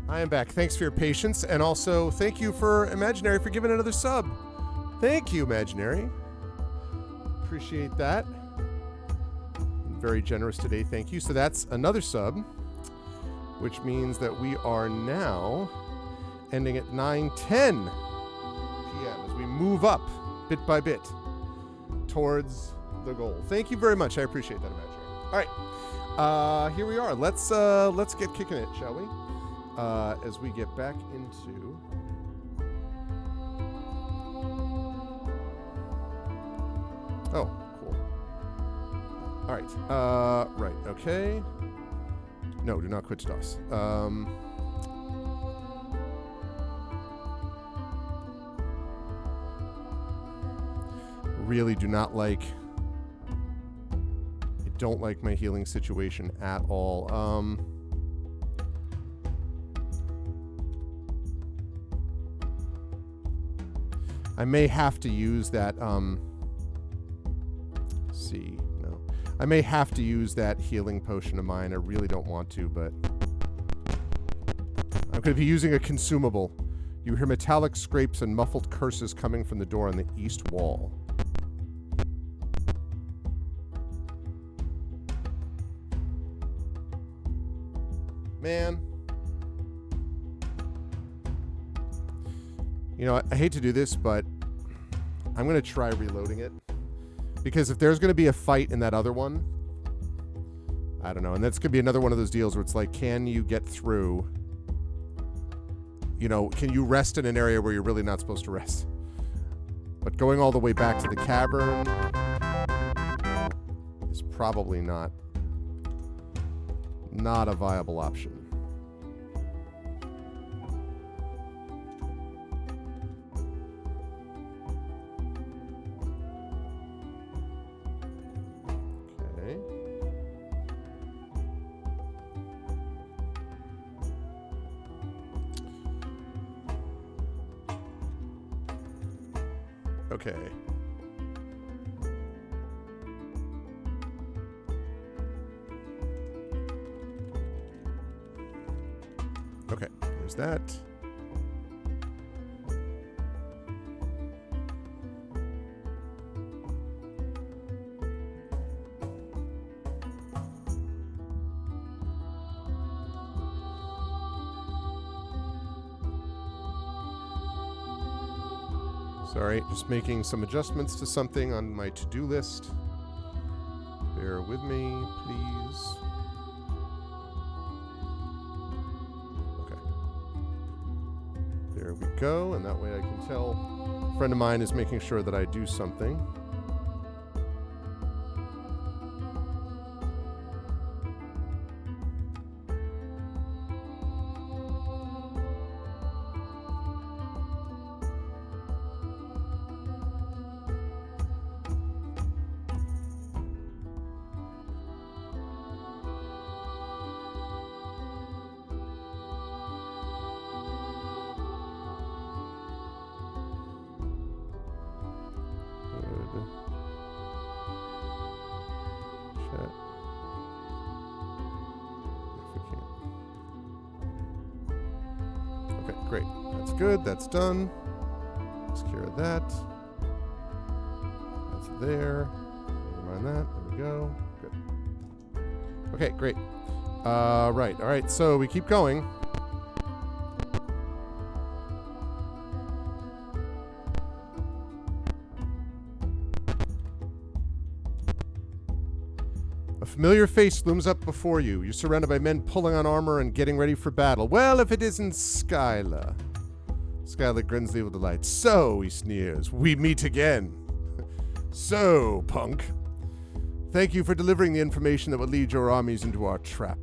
I am back. Thanks for your patience, and also thank you for Imaginary for giving another sub. Thank you, Imaginary. Appreciate that. Very generous today. Thank you. So that's another sub, which means that we are now ending at 9:10 p.m. as we move up bit by bit towards the goal. Thank you very much. I appreciate that, Imaginary. All right. Here we are. Let's get kicking it, shall we? As we get back into cool. All right. Right. Okay. No, do not quit DOS. Really do not like. I don't like my healing situation at all. I may have to use that, see, no. I may have to use that healing potion of mine. I really don't want to, but I'm going to be using a consumable. You hear metallic scrapes and muffled curses coming from the door on the east wall. Man. You know, I hate to do this, but I'm going to try reloading it. Because if there's going to be a fight in that other one, I don't know. And that's going to be another one of those deals where it's like, can you get through? You know, can you rest in an area where you're really not supposed to rest? But going all the way back to the cavern is probably not a viable option. Okay. Okay, there's that. Sorry, just making some adjustments to something on my to-do list. Bear with me, please. Okay. There we go, and that way I can tell a friend of mine is making sure that I do something. Great. That's good. That's done. Let's clear that. That's there. Never mind that. There we go. Good. Okay, great. Right. All right. So we keep going. A familiar face looms up before you. You're surrounded by men pulling on armor and getting ready for battle. Well, if it isn't Skylar. Skylar grins with delight. So, he sneers, we meet again. So, punk. Thank you for delivering the information that would lead your armies into our trap.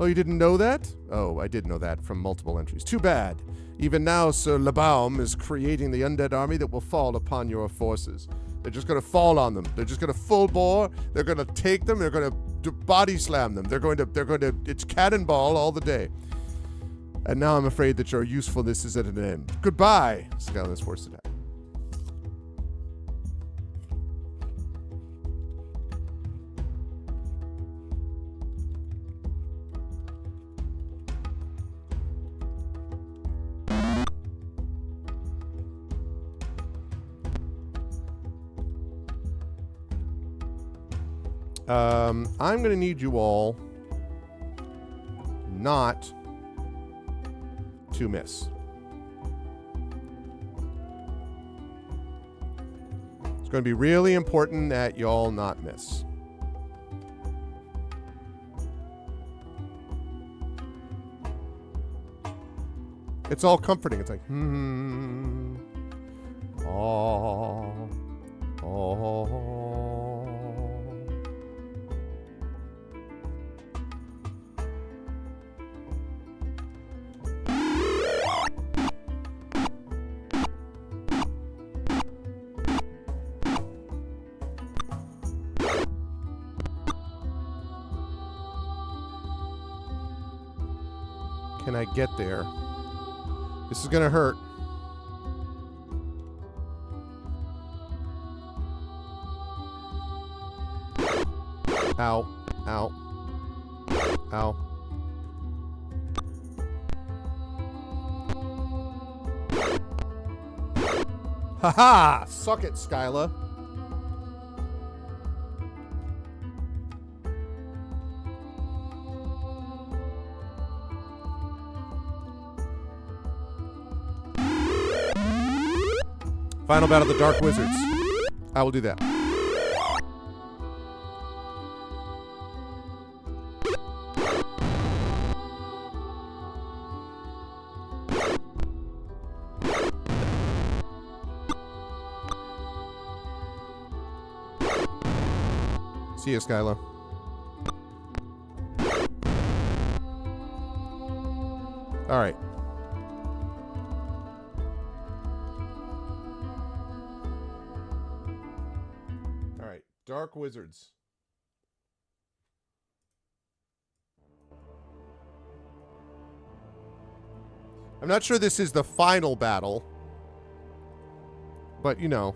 Oh, you didn't know that? Oh, I did know that from multiple entries. Too bad. Even now, Sir Labaum is creating the undead army that will fall upon your forces. They're just going to fall on them. They're just going to full bore. They're going to take them. They're going to body slam them. They're going to, it's cannonball all the day. And now I'm afraid that your usefulness is at an end. Goodbye, Skylar's forced attack. I'm going to need you all not to miss. It's going to be really important that y'all not miss. It's all comforting. It's like, oh, oh. Can I get there? This is gonna hurt. Ow. Ow. Ow. Haha! Suck it, Skyla. Final battle of the Dark Wizards. I will do that. See you, Skyla. All right. Dark Wizards. I'm not sure this is the final battle, but you know.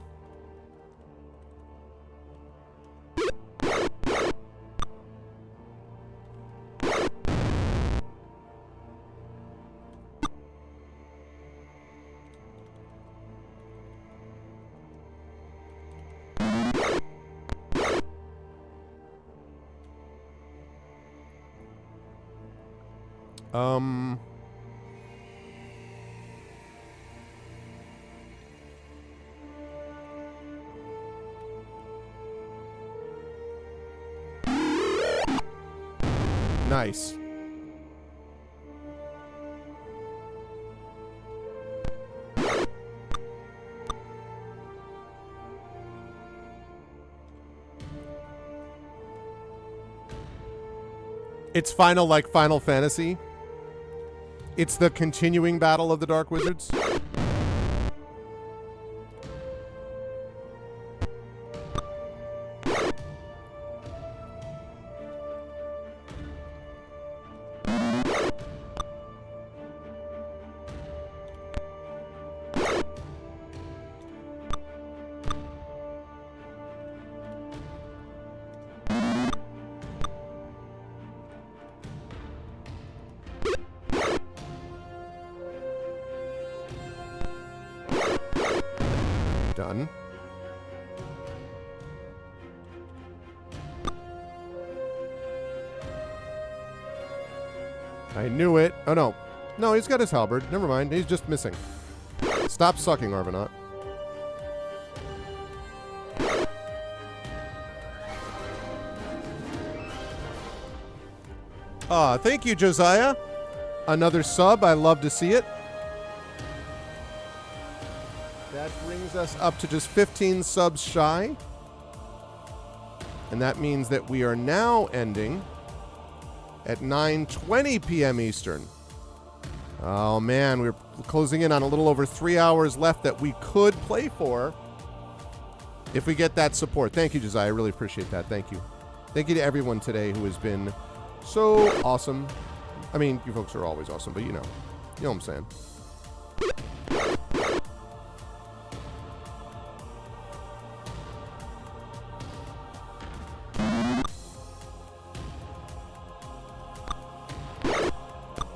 Nice. It's final like Final Fantasy. It's the continuing battle of the Dark Wizards. Done. I knew it. Oh, no. No, he's got his halberd. Never mind. He's just missing. Stop sucking, Arvanaut. Thank you, Josiah. Another sub. I love to see it. That brings us up to just 15 subs shy. And that means that we are now ending at 9:20 p.m. Eastern. Oh, man. We're closing in on a little over 3 hours left that we could play for if we get that support. Thank you, Josiah. I really appreciate that. Thank you. Thank you to everyone today who has been so awesome. I mean, you folks are always awesome, but you know what I'm saying.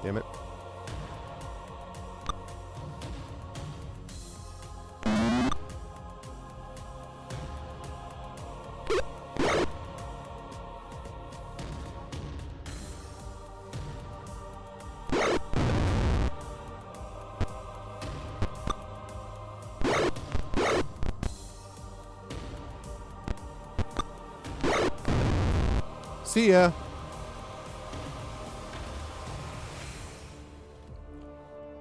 Damn it. See ya.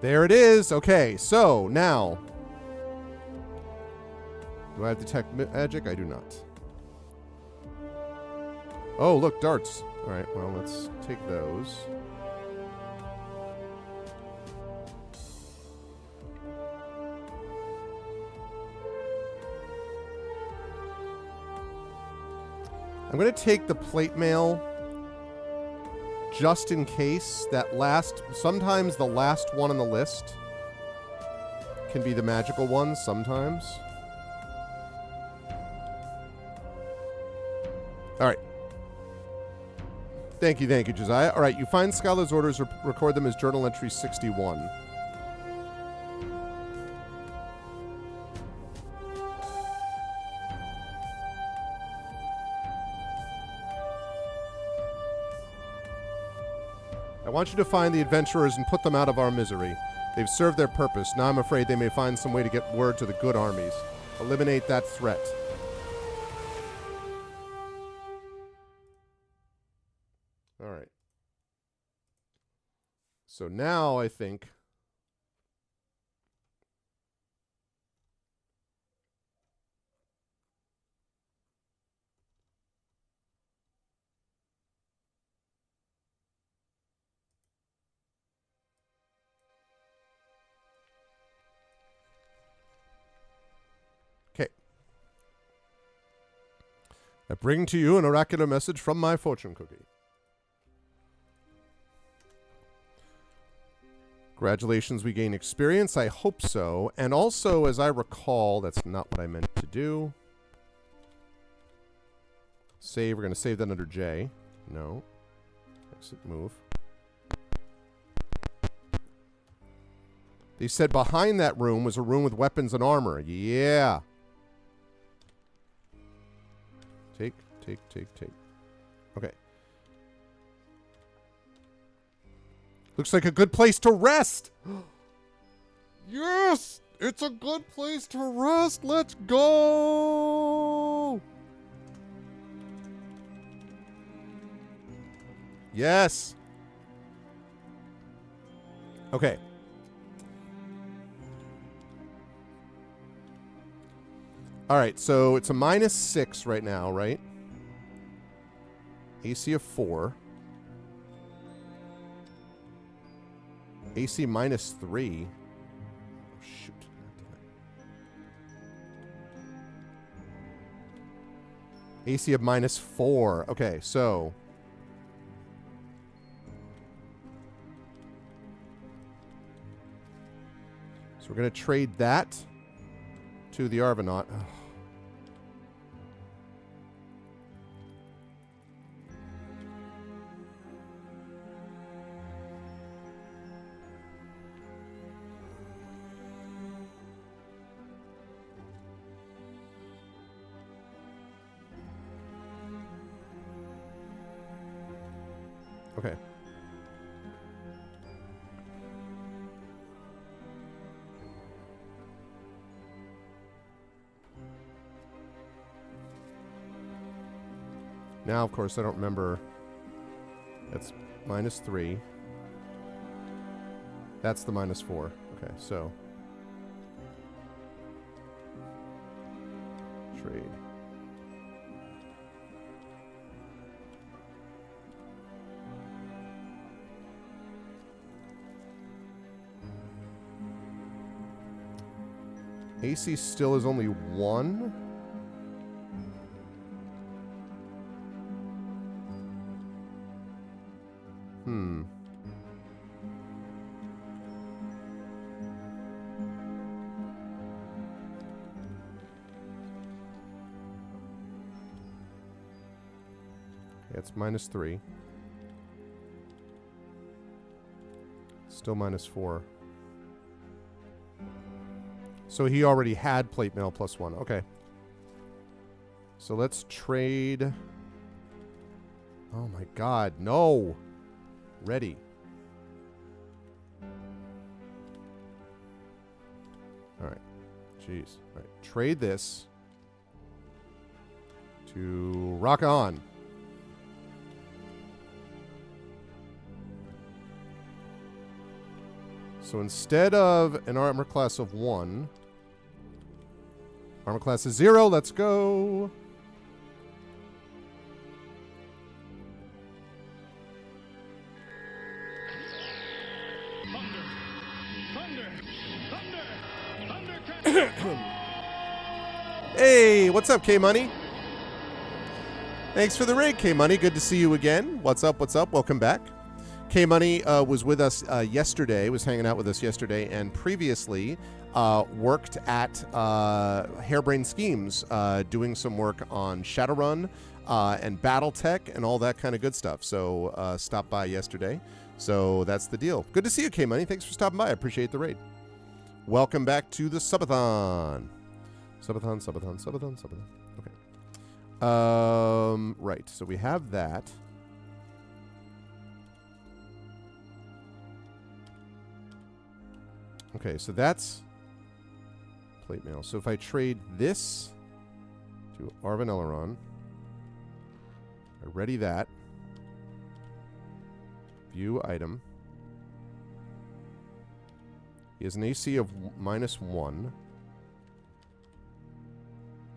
There it is. Okay, so now. Do I have detect magic? I do not. Oh, look, darts. All right, well, let's take those. I'm going to take the plate mail just in case that sometimes the last one on the list can be the magical one sometimes. All right. Thank you, Josiah. All right, you find Skylar's orders, record them as journal entry 61. I want you to find the adventurers and put them out of our misery. They've served their purpose. Now I'm afraid they may find some way to get word to the good armies. Eliminate that threat. All right. So now I think... Okay. I bring to you an oracular message from my fortune cookie. Congratulations, we gain experience. I hope so. And also, as I recall, that's not what I meant to do. Save. We're going to save that under J. No. Exit move. They said behind that room was a room with weapons and armor. Yeah. Take. Okay. Looks like a good place to rest. Yes! It's a good place to rest. Let's go! Yes. Okay. All right, so it's a -6 right now, right? AC of 4. AC -3. Oh, shoot. AC of -4. Okay, so... So we're going to trade that to the Arvanaut. Oh. Okay. Now, of course, I don't remember. That's -3. That's the -4. Okay, so. Trade. AC still is only 1. Yeah, it's -3. Still -4. So he already had plate mail +1. Okay. So let's trade. Oh my god, no. Ready. All right. Jeez. All right. Trade this to rock on. So instead of an armor class of 1, armor class is 0. Let's go. Hey, what's up, K-Money? Thanks for the raid, K-Money. Good to see you again. What's up, what's up? Welcome back. K-Money was with us yesterday, was hanging out with us yesterday, and previously worked at Harebrained Schemes, doing some work on Shadowrun and Battletech and all that kind of good stuff. So stopped by yesterday. So that's the deal. Good to see you, K-Money. Thanks for stopping by. I appreciate the raid. Welcome back to the subathon. Subathon. Okay. Right. So we have that. Okay, so that's plate mail. So if I trade this to Arvin Eleron, I ready that. View item. He has an AC of -1.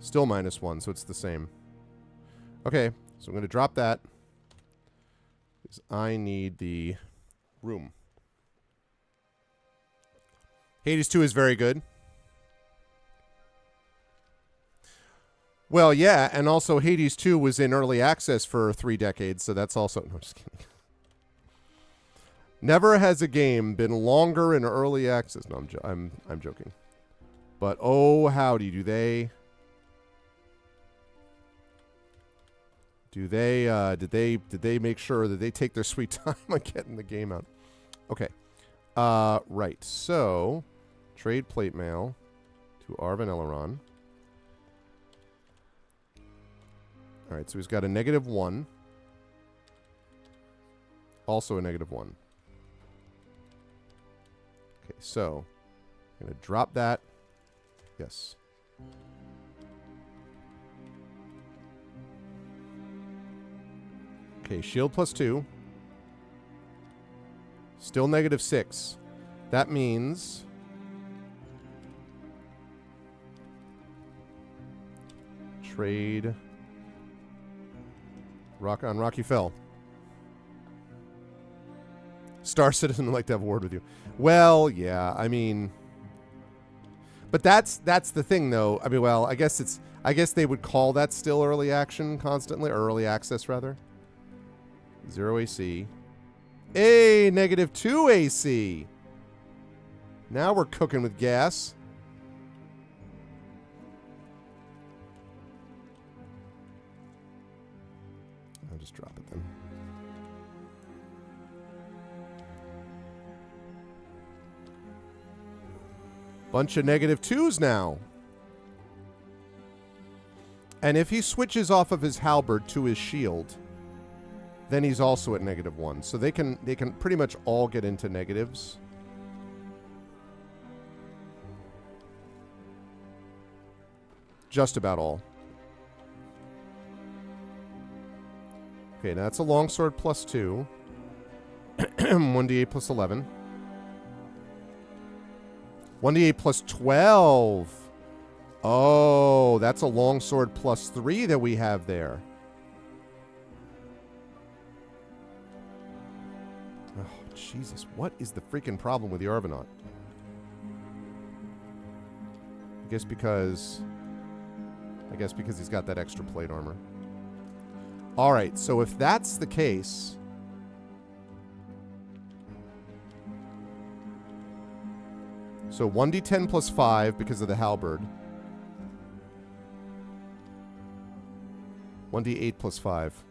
Still -1, so it's the same. Okay, so I'm going to drop that because I need the room. Hades 2 is very good. Well, yeah, and also Hades 2 was in early access for 3 decades, so that's also... No, I'm just kidding. Never has a game been longer in early access. No, I'm joking. But oh, howdy, did they make sure that they take their sweet time on getting the game out? Okay. Right. So, trade plate mail to Arvin Eleron. All right, so he's got a -1. Also a -1. Okay, so I'm going to drop that. Yes. Okay, shield +2. Still -6. That means trade Rock on Rocky Fell. Star Citizen would like to have a word with you. Well, yeah, I mean, but that's the thing, though. I mean, well, I guess they would call that still early action constantly, or early access rather. 0 AC. A -2 AC. Now we're cooking with gas. I'll just drop it then. Bunch of -2s now. And if he switches off of his halberd to his shield, then he's also at -1. So they can pretty much all get into negatives. Just about all. Okay, now that's a longsword +2. 1d8 +11. 1d8 +12. Oh, that's a longsword +3 that we have there. Oh, Jesus. What is the freaking problem with the Arvinaut? I guess because he's got that extra plate armor. All right, so if that's the case... So 1d10 +5 because of the halberd. 1d8 +5.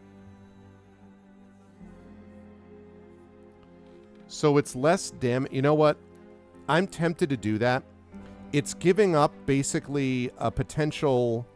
So it's less damage. You know what? I'm tempted to do that. It's giving up basically a potential...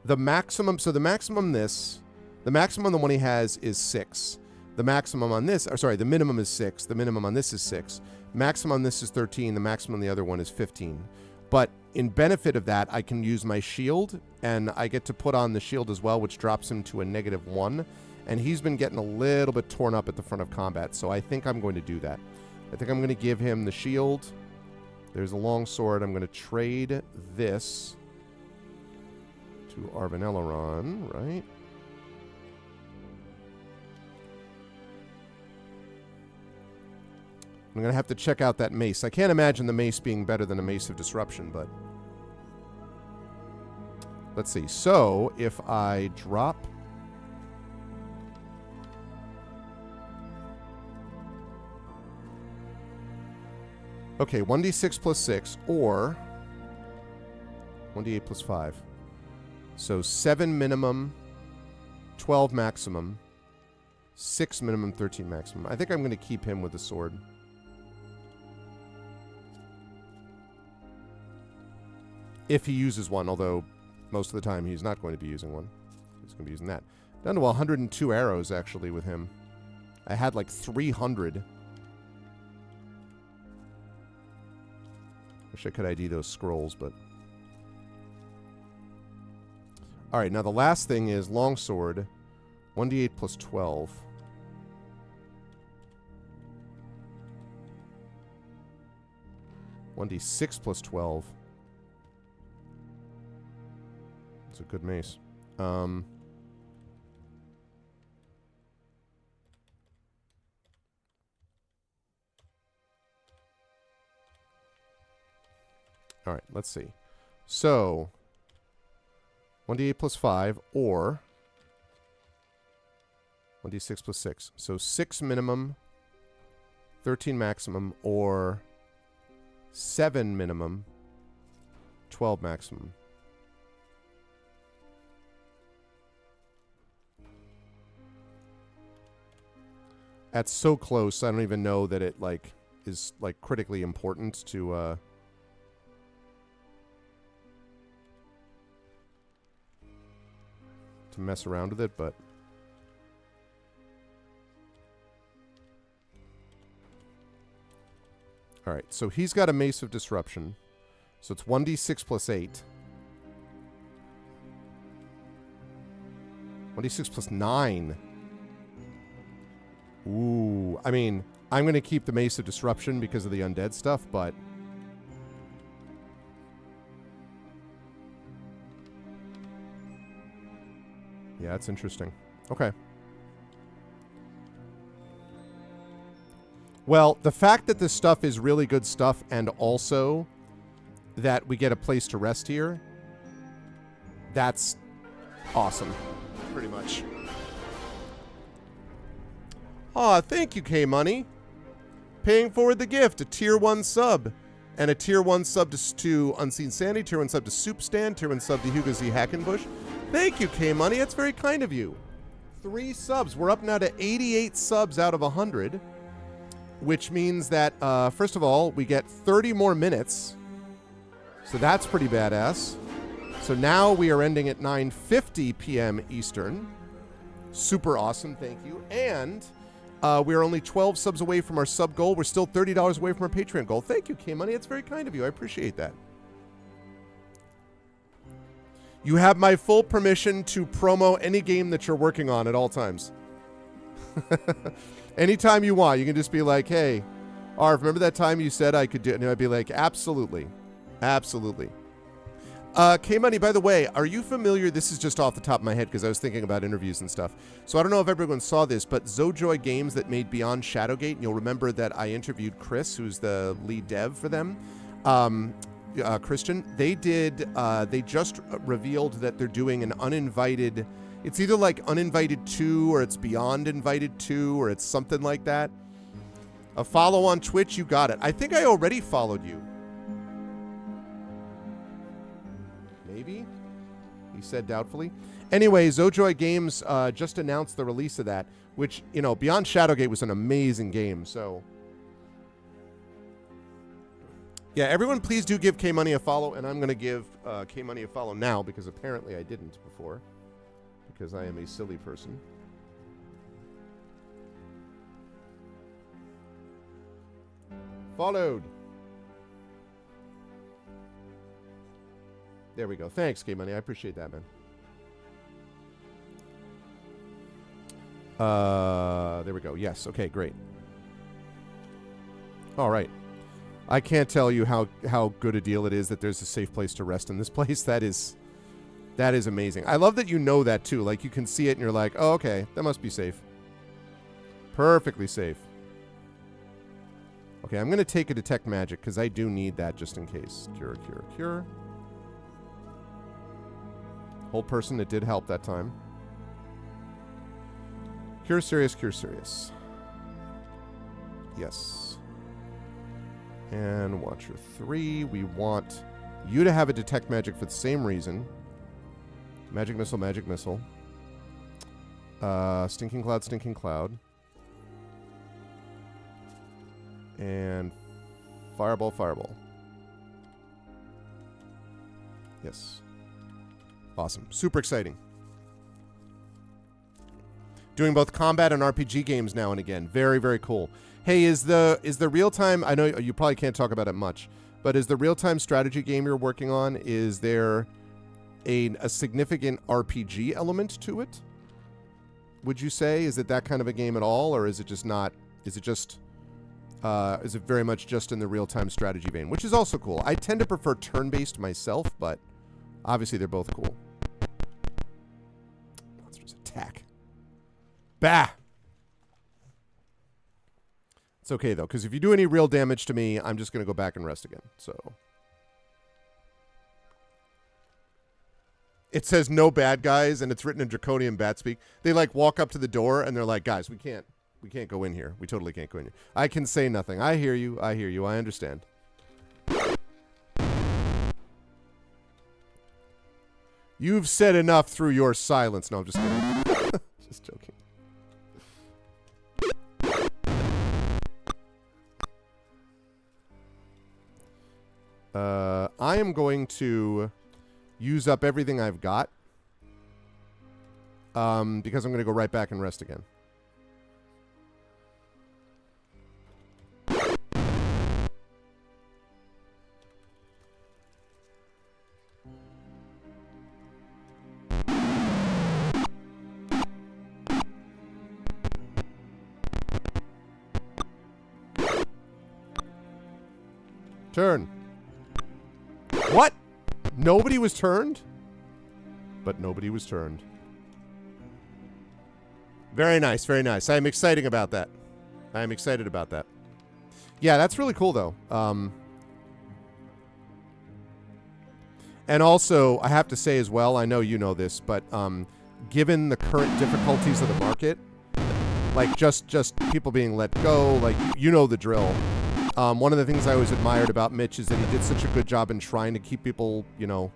The maximum... So the maximum the one he has is 6. The maximum on this... Or sorry, the minimum is 6. The minimum on this is 6. Maximum on this is 13. The maximum on the other one is 15. But in benefit of that, I can use my shield, and I get to put on the shield as well, which drops him to a -1. And he's been getting a little bit torn up at the front of combat, so I think I'm going to do that. I think I'm going to give him the shield. There's a long sword. I'm going to trade this to Arvanelleron, right? I'm going to have to check out that mace. I can't imagine the mace being better than a Mace of Disruption, but... Let's see. So, if I drop... Okay, 1d6 plus 6, or 1d8 plus 5. So 7 minimum, 12 maximum, 6 minimum, 13 maximum. I think I'm going to keep him with the sword. If he uses one, although most of the time he's not going to be using one. He's going to be using that. Down to 102 arrows, actually, with him. I had like 300. Wish I could ID those scrolls, but... Alright, now the last thing is longsword. 1d8 plus 12. (1d6 plus 12). It's a good mace. All right, let's see. So, 1d8 plus 5, or 1d6 plus 6. So 6 minimum, 13 maximum, or 7 minimum, 12 maximum. That's so close, I don't even know that it, like, is, like, critically important to mess around with it, but... Alright, so he's got a Mace of Disruption. So it's 1d6 plus 8. 1d6 plus 9. Ooh, I mean, I'm going to keep the Mace of Disruption because of the undead stuff, but... Yeah, that's interesting. Okay. Well, the fact that this stuff is really good stuff, and also that we get a place to rest here, that's awesome. Pretty much. Aw, thank you, K-Money. Paying forward the gift, a tier 1 sub. And a tier 1 sub to Unseen Sandy, tier 1 sub to Soup Stand, tier 1 sub to Hugo Z. Hackenbush. Thank you, K-Money. That's very kind of you. 3 subs. We're up now to 88 subs out of 100. Which means that, first of all, we get 30 more minutes. So that's pretty badass. So now we are ending at 9:50 p.m. Eastern. Super awesome. Thank you. And... we are only 12 subs away from our sub goal. We're still $30 away from our Patreon goal. Thank you, K-Money. It's very kind of you. I appreciate that. You have my full permission to promo any game that you're working on at all times. Anytime you want. You can just be like, hey, Arv, remember that time you said I could do it? And I'd be like, absolutely. Absolutely. K-Money, by the way, are you familiar? This is just off the top of my head because I was thinking about interviews and stuff. So I don't know if everyone saw this, but Zojoy Games that made Beyond Shadowgate, and you'll remember that I interviewed Chris, who's the lead dev for them, Christian. They just revealed that they're doing an uninvited, it's either like Uninvited 2 or it's Beyond Invited 2 or it's something like that. A follow on Twitch, you got it. I think I already followed you. Maybe? He said doubtfully. Anyway, Zojoy Games just announced the release of that, which, you know, Beyond Shadowgate was an amazing game, so... Yeah, everyone please do give K-Money a follow, and I'm going to give K-Money a follow now, because apparently I didn't before, because I am a silly person. Followed. There we go. Thanks, K-Money. I appreciate that, man. There we go. Yes. Okay, great. All right. I can't tell you how good a deal it is that there's a safe place to rest in this place. That is amazing. I love that you know that too. Like you can see it and you're like, oh, okay, that must be safe. Perfectly safe. Okay, I'm going to take a detect magic because I do need that just in case. Cure, cure, cure. Hold person, it did help that time. Cure serious, cure serious. Yes. And Watcher 3, we want you to have a detect magic for the same reason. Magic missile, magic missile. Stinking cloud, stinking cloud. And fireball, fireball. Yes. Awesome. Super exciting. Doing both combat and RPG games now and again. Very, very cool. Hey, is the real-time, I know you probably can't talk about it much, but is the real-time strategy game you're working on, is there a significant RPG element to it? Would you say? Is it that kind of a game at all, or is it just not? Is it very much just in the real-time strategy vein, which is also cool. I tend to prefer turn-based myself, but obviously they're both cool. Monsters attack. Bah! It's okay, though, because if you do any real damage to me, I'm just going to go back and rest again, so. It says no bad guys, and it's written in draconian bat speak. They, like, walk up to the door, and they're like, guys, we can't go in here. We totally can't go in here. I can say nothing. I hear you. I hear you. I understand. You've said enough through your silence. No, I'm just kidding. Just joking. I am going to use up everything I've got. Because I'm going to go right back and rest again. Turn. What? Nobody was turned? But nobody was turned. Very nice, very nice. I am excited about that. I am excited about that. Yeah, that's really cool, though. And also, I have to say as well, I know you know this, but given the current difficulties of the market, like just people being let go, like you know the drill. One of the things I always admired about Mitch is that he did such a good job in trying to keep people, you know,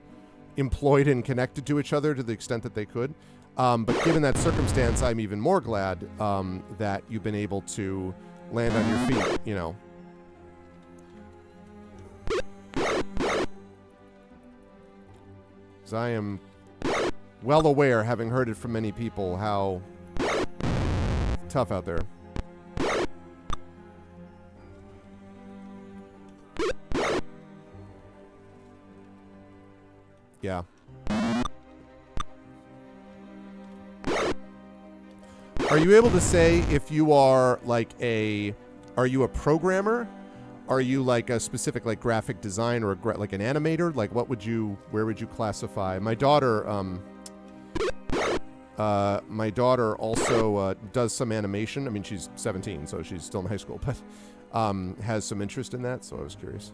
employed and connected to each other to the extent that they could. But given that circumstance, I'm even more glad that you've been able to land on your feet, you know. Because I am well aware, having heard it from many people, how tough out there. Yeah. Are you able to say if you are like are you a programmer? Are you like a specific like graphic design or like an animator? Like where would you classify? My daughter also does some animation. I mean, she's 17, so she's still in high school, but has some interest in that, so I was curious.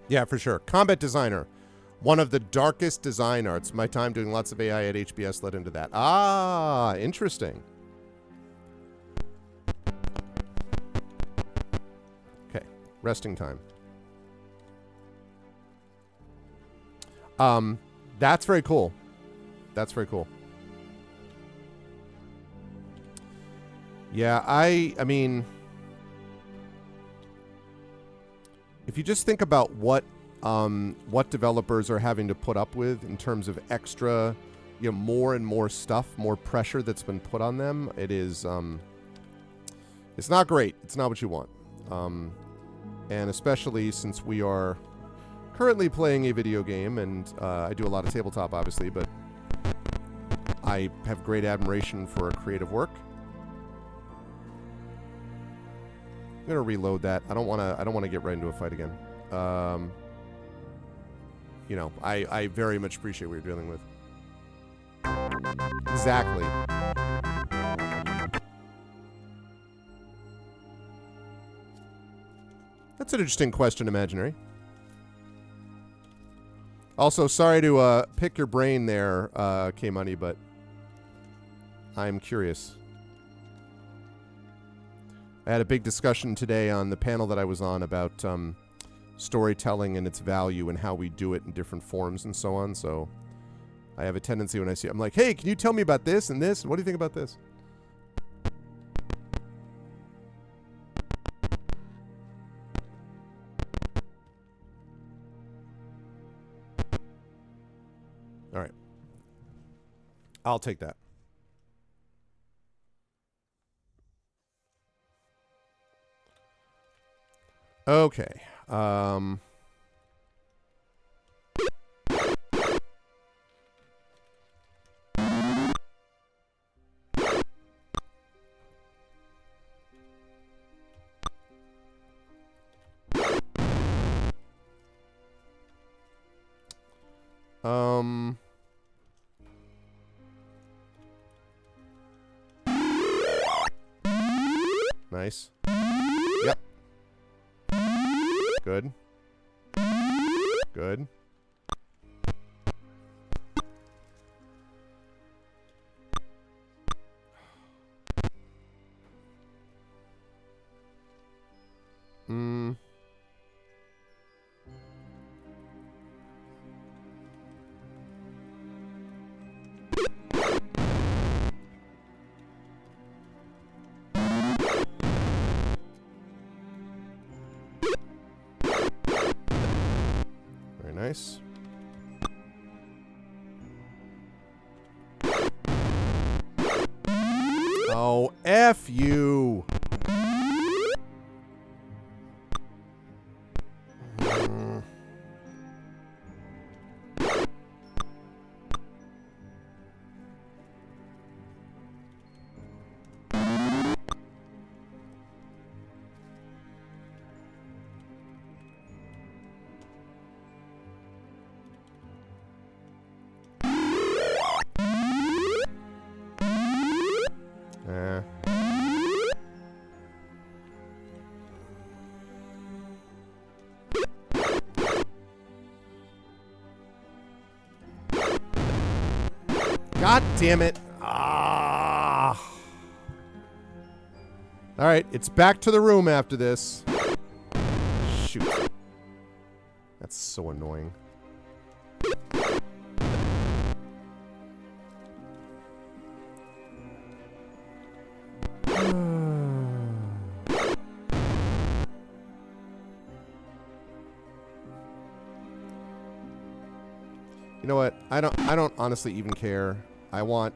Yeah, for sure. Combat designer. One of the darkest design arts. My time doing lots of AI at HBS led into that. Ah, interesting. Okay, resting time. That's very cool. That's very cool. Yeah, I mean, if you just think about what developers are having to put up with in terms of extra, more and more stuff, more pressure that's been put on them, it is, it's not great. It's not what you want. And especially since we are currently playing a video game, and I do a lot of tabletop, obviously, but I have great admiration for creative work. I'm gonna reload that. I don't want to get right into a fight again. I very much appreciate what you're dealing with. Exactly. That's an interesting question, Imaginary. Also, sorry to pick your brain there, K-Money, but I'm curious. I had a big discussion today on the panel that I was on about storytelling and its value and how we do it in different forms and so on. So I have a tendency when I see it, I'm like, hey, can you tell me about this and this? What do you think about this? All right. I'll take that. Okay. Nice. Yep. Good. Good. Very nice. Oh, F you. God damn it. Ah. All right, it's back to the room after this. Shoot. That's so annoying. You know what? I don't honestly even care. I want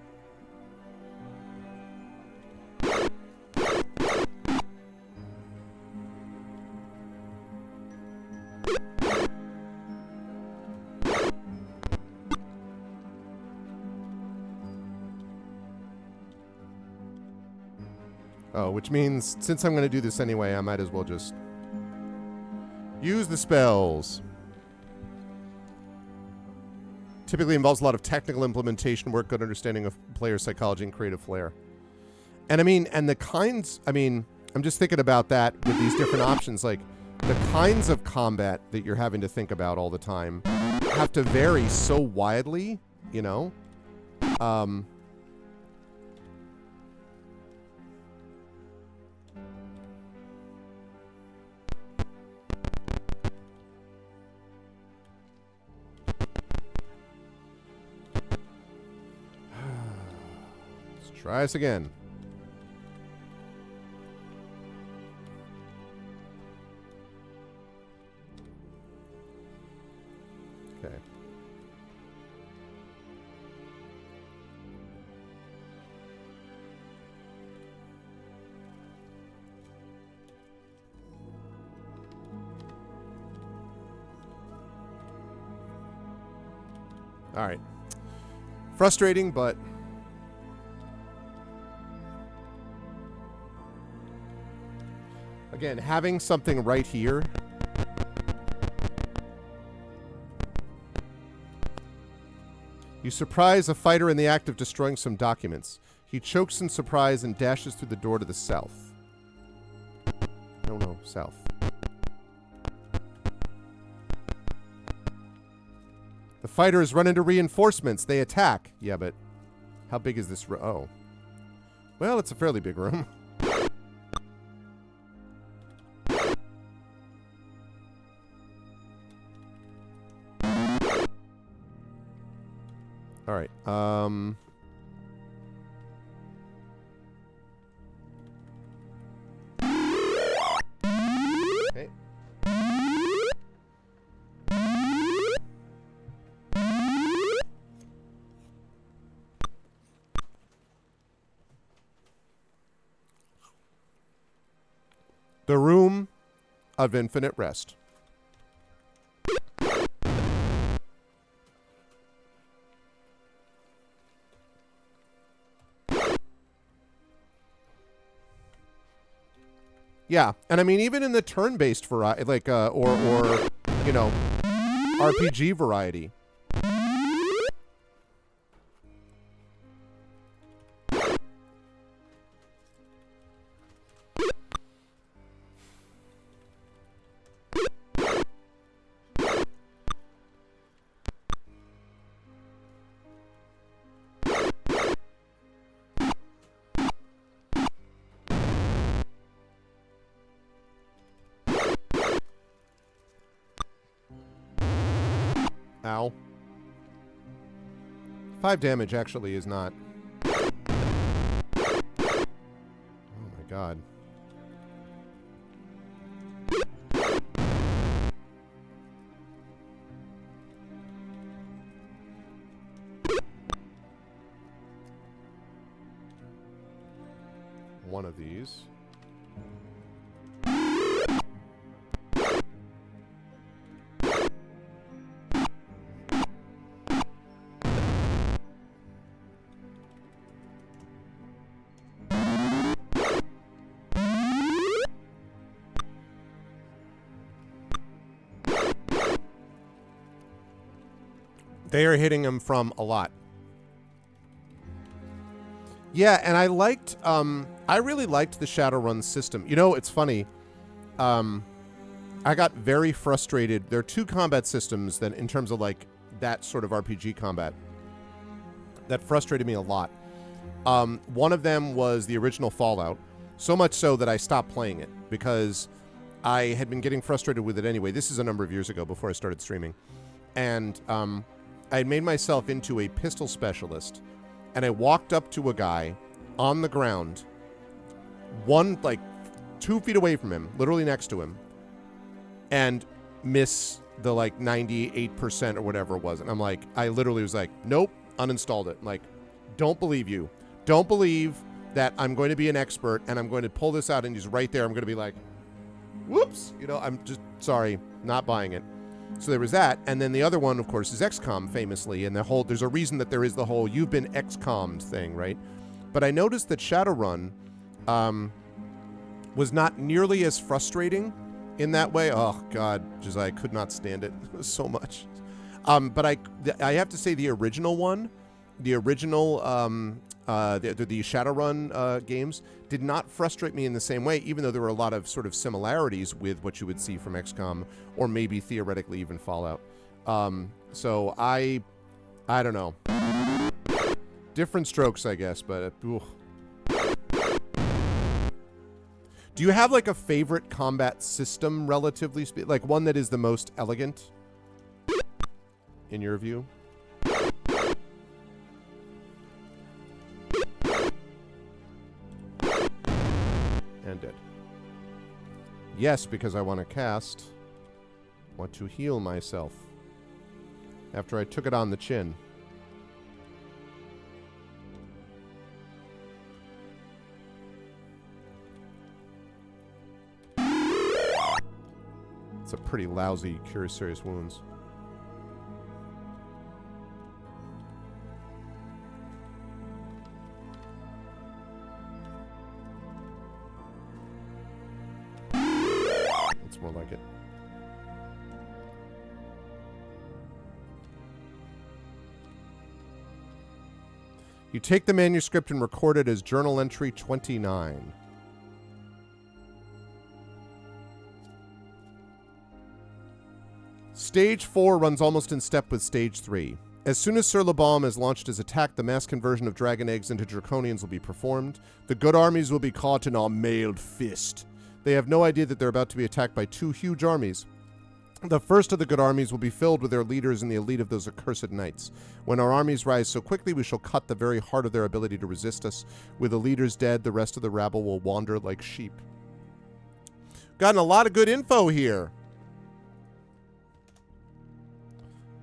Oh, which means since I'm going to do this anyway, I might as well just use the spells. Typically involves a lot of technical implementation work, good understanding of player psychology, and creative flair. And I mean, and the kinds, I mean, I'm just thinking about that with these different options. Like, the kinds of combat that you're having to think about all the time have to vary so widely, you know? Try us again. Okay. All right. Frustrating, but again, having something right here. You surprise a fighter in the act of destroying some documents. He chokes in surprise and dashes through the door to the south. No, south. The fighters run into reinforcements. They attack. Yeah, but how big is this room? Oh. Well, it's a fairly big room. All right. Okay. The Room of Infinite Rest. Yeah, and I mean, even in the turn-based variety, like, or you know, RPG variety. Ow. 5 damage actually is not. Oh my god. One of these. They are hitting him from a lot. Yeah, and I liked, I really liked the Shadowrun system. You know, it's funny. I got very frustrated. There are 2 combat systems that, in terms of like that sort of RPG combat, that frustrated me a lot. One of them was the original Fallout, so much so that I stopped playing it because I had been getting frustrated with it anyway. This is a number of years ago before I started streaming. And I had made myself into a pistol specialist, and I walked up to a guy on the ground, 2 feet away from him, literally next to him, and miss the 98% or whatever it was. And I'm like, I literally was like, nope, uninstalled it. I'm like, don't believe you. Don't believe that I'm going to be an expert and I'm going to pull this out and he's right there. I'm going to be like, whoops, you know, I'm just sorry, not buying it. So there was that, and then the other one, of course, is XCOM, famously, and there's a reason that there is the whole "you've been XCOM'd" thing, right? But I noticed that Shadowrun was not nearly as frustrating in that way. Oh God, just I could not stand it so much. But I have to say the original one, the original the Shadowrun games did not frustrate me in the same way, even though there were a lot of sort of similarities with what you would see from XCOM or maybe theoretically even Fallout. So I don't know. Different strokes, I guess, but ooh. Do you have like a favorite combat system, relatively speaking, like one that is the most elegant in your view? And dead. Yes, because I want to cast. Want to heal myself. after I took it on the chin. It's a pretty lousy Cure Serious Wounds. It's more like it. You take the manuscript and record it as journal entry 29. Stage 4 runs almost in step with Stage 3. As soon as Sir Labalm has launched his attack, the mass conversion of dragon eggs into draconians will be performed. The good armies will be caught in our mailed fist. They have no idea that they're about to be attacked by 2 huge armies. The first of the good armies will be filled with their leaders and the elite of those accursed knights. When our armies rise so quickly, we shall cut the very heart of their ability to resist us. With the leaders dead, the rest of the rabble will wander like sheep. Gotten a lot of good info here.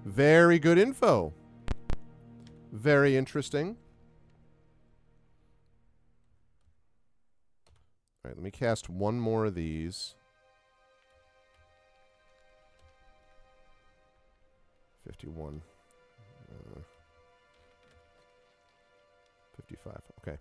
Very good info. Very interesting. All right, let me cast one more of these. 51. 55. Okay.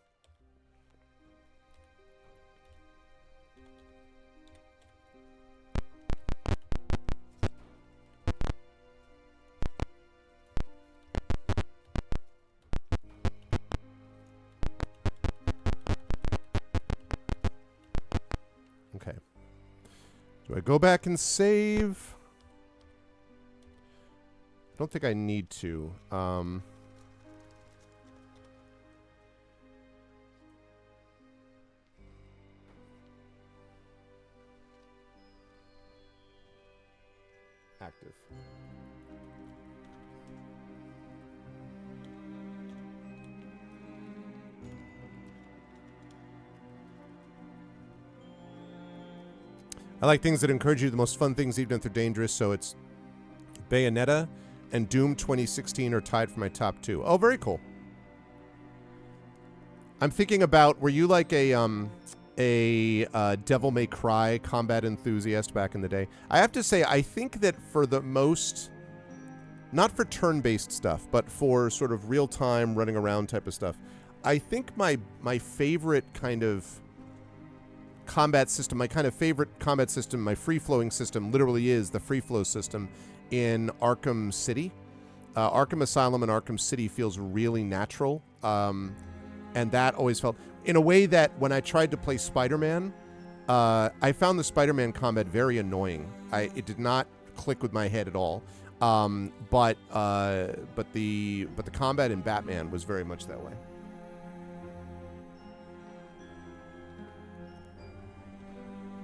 Okay. Do I go back and save? I don't think I need to. Active. I like things that encourage you. The most fun things, even if they're dangerous. So it's Bayonetta and Doom 2016 are tied for my top 2. Oh, very cool. I'm thinking about, were you like a Devil May Cry combat enthusiast back in the day? I have to say, I think that for the most, not for turn-based stuff, but for sort of real-time running around type of stuff, I think my favorite kind of combat system, my kind of favorite combat system, my free-flowing system literally is the free-flow system in Arkham City. Arkham Asylum and Arkham City feels really natural. And that always felt, in a way that when I tried to play Spider-Man, I found the Spider-Man combat very annoying. It did not click with my head at all. But the combat in Batman was very much that way.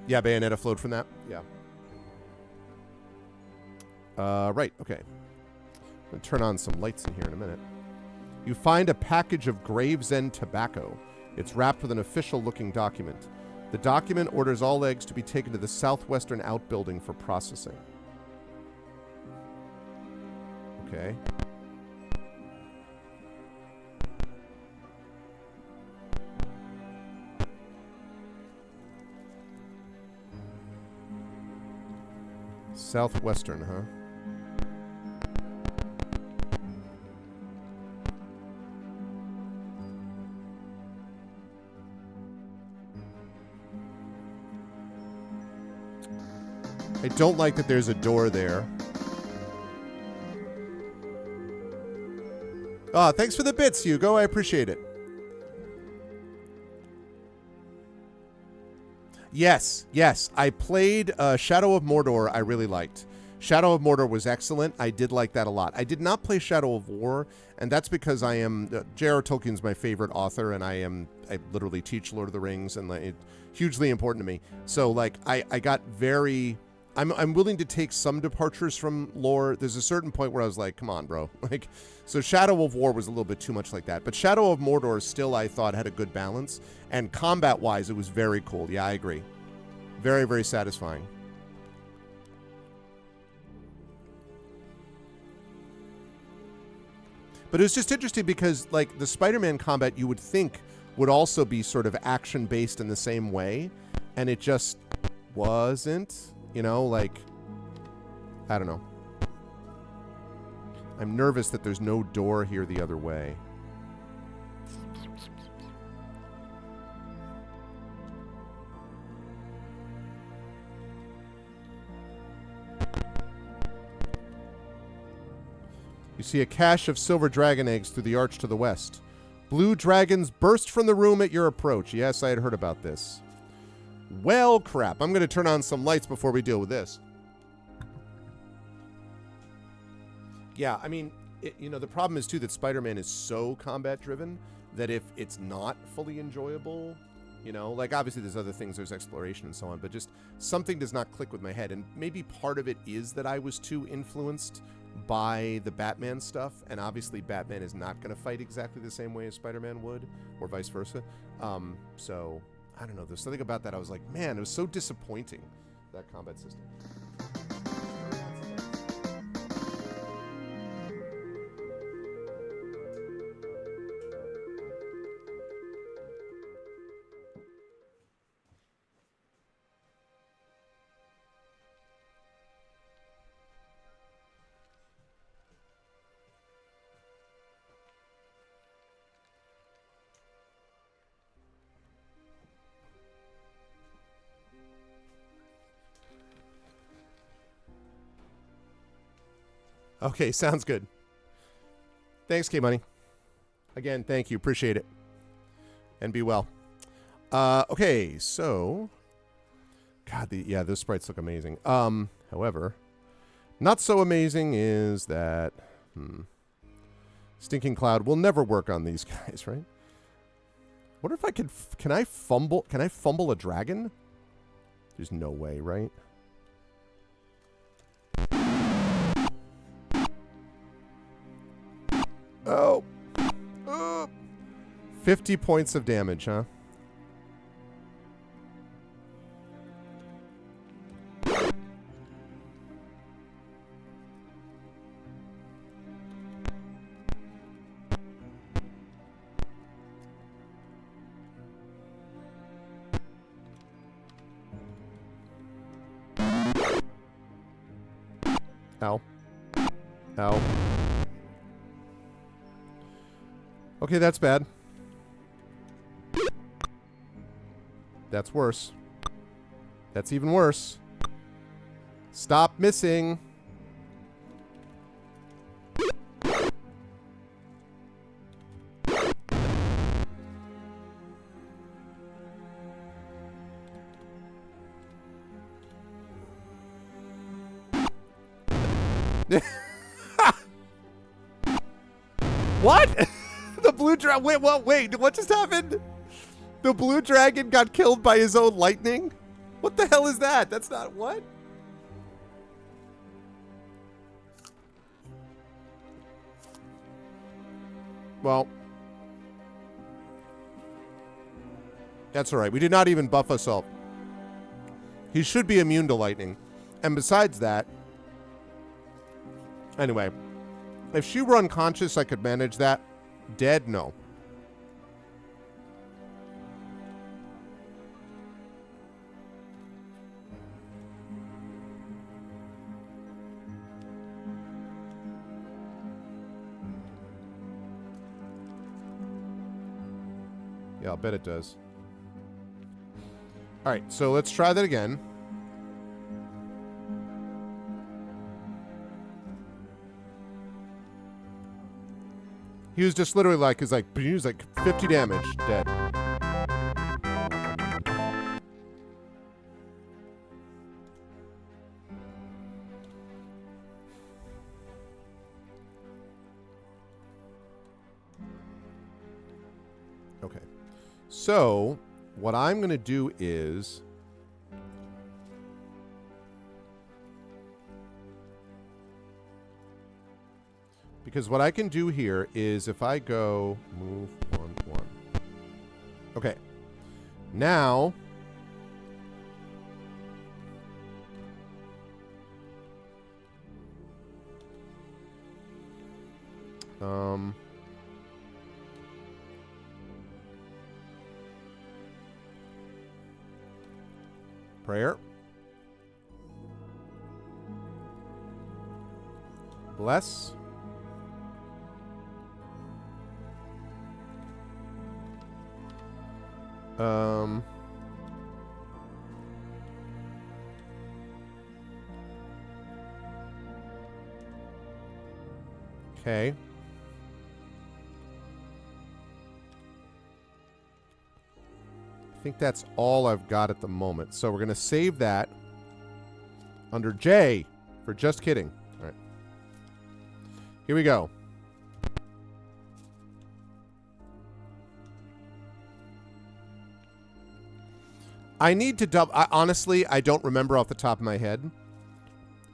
Yeah, Bayonetta flowed from that. Yeah. Right, okay. I'm going to turn on some lights in here in a minute. You find a package of Gravesend tobacco. It's wrapped with an official-looking document. The document orders all eggs to be taken to the southwestern outbuilding for processing. Okay. Southwestern, huh? I don't like that there's a door there. Ah, thanks for the bits, Hugo. I appreciate it. Yes, yes. I played Shadow of Mordor. I really liked. Shadow of Mordor was excellent. I did like that a lot. I did not play Shadow of War, and that's because I am... J.R.R. Tolkien's my favorite author, and I literally teach Lord of the Rings, and it's hugely important to me. So, like, I got very... I'm willing to take some departures from lore. There's a certain point where I was like, come on, bro. Like, so Shadow of War was a little bit too much like that. But Shadow of Mordor still, I thought, had a good balance. And combat-wise, it was very cool. Yeah, I agree. Very, very satisfying. But it was just interesting because, like, the Spider-Man combat you would think would also be sort of action-based in the same way, and it just wasn't, you know, like, I don't know. I'm nervous that there's no door here the other way. You see a cache of silver dragon eggs through the arch to the west. Blue dragons burst from the room at your approach. Yes, I had heard about this. Well, crap. I'm going to turn on some lights before we deal with this. Yeah, I mean, you know, the problem is, too, that Spider-Man is so combat-driven that if it's not fully enjoyable, you know, like, obviously there's other things, there's exploration and so on, but just something does not click with my head. And maybe part of it is that I was too influenced by the Batman stuff, and obviously Batman is not going to fight exactly the same way as Spider-Man would, or vice versa. So, I don't know, there's something about that I was like, man, it was so disappointing, that combat system. Okay, sounds good. Thanks, K-Money. Again, thank you. Appreciate it. And be well. Okay, so... God, yeah, those sprites look amazing. However, not so amazing is that... Stinking Cloud will never work on these guys, right? What if I could... Can I fumble a dragon? There's no way, right? Oh. 50 points of damage, huh? Ow. Ow. Okay, that's bad. That's worse. That's even worse. Stop missing. What? The blue dragon. Wait, wait. What just happened? The blue dragon got killed by his own lightning? What the hell is that? That's not what? Well, that's all right. We did not even buff us up. He should be immune to lightning. And besides that, anyway, if she were unconscious, I could manage that. Dead? No. Yeah, I'll bet it does. All right, so let's try that again. He was just literally like, he was like 50 damage, dead. Okay. So, what I'm going to do is... Because what I can do here is if I go move 1, 1. Okay. Now Prayer. Bless. Okay. I think that's all I've got at the moment. So we're going to save that under J for just kidding. All right. Here we go. I need to honestly, I don't remember off the top of my head,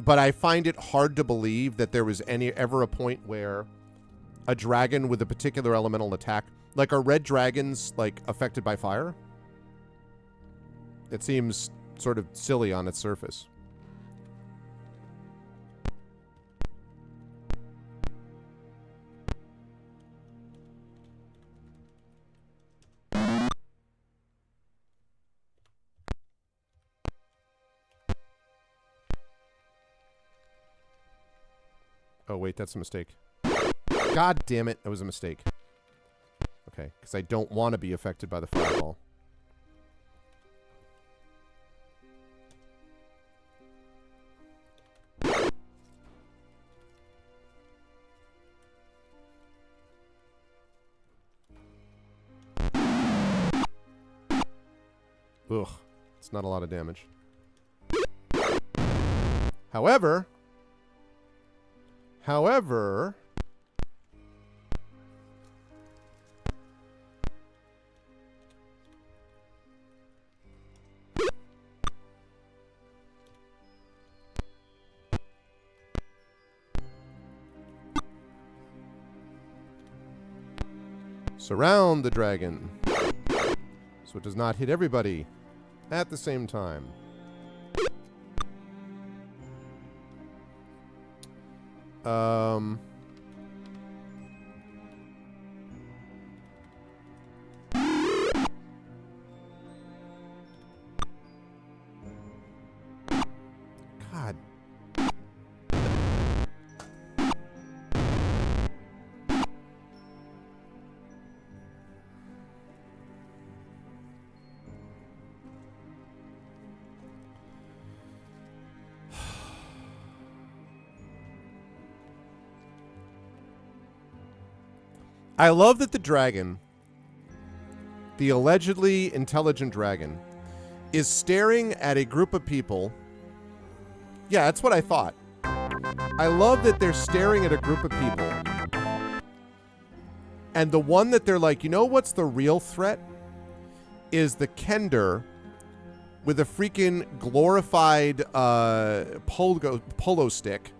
but I find it hard to believe that there was ever a point where a dragon with a particular elemental attack, like, are red dragons, like, affected by fire? It seems sort of silly on its surface. Oh, wait, that's a mistake. God damn it, that was a mistake. Okay, because I don't want to be affected by the fireball. Ugh, it's not a lot of damage. However... surround the dragon so it does not hit everybody at the same time. God. I love that the dragon, the allegedly intelligent dragon, is staring at a group of people. Yeah, that's what I thought. I love that they're staring at a group of people. And the one that they're like, you know what's the real threat? Is the Kender with a freaking glorified polo stick.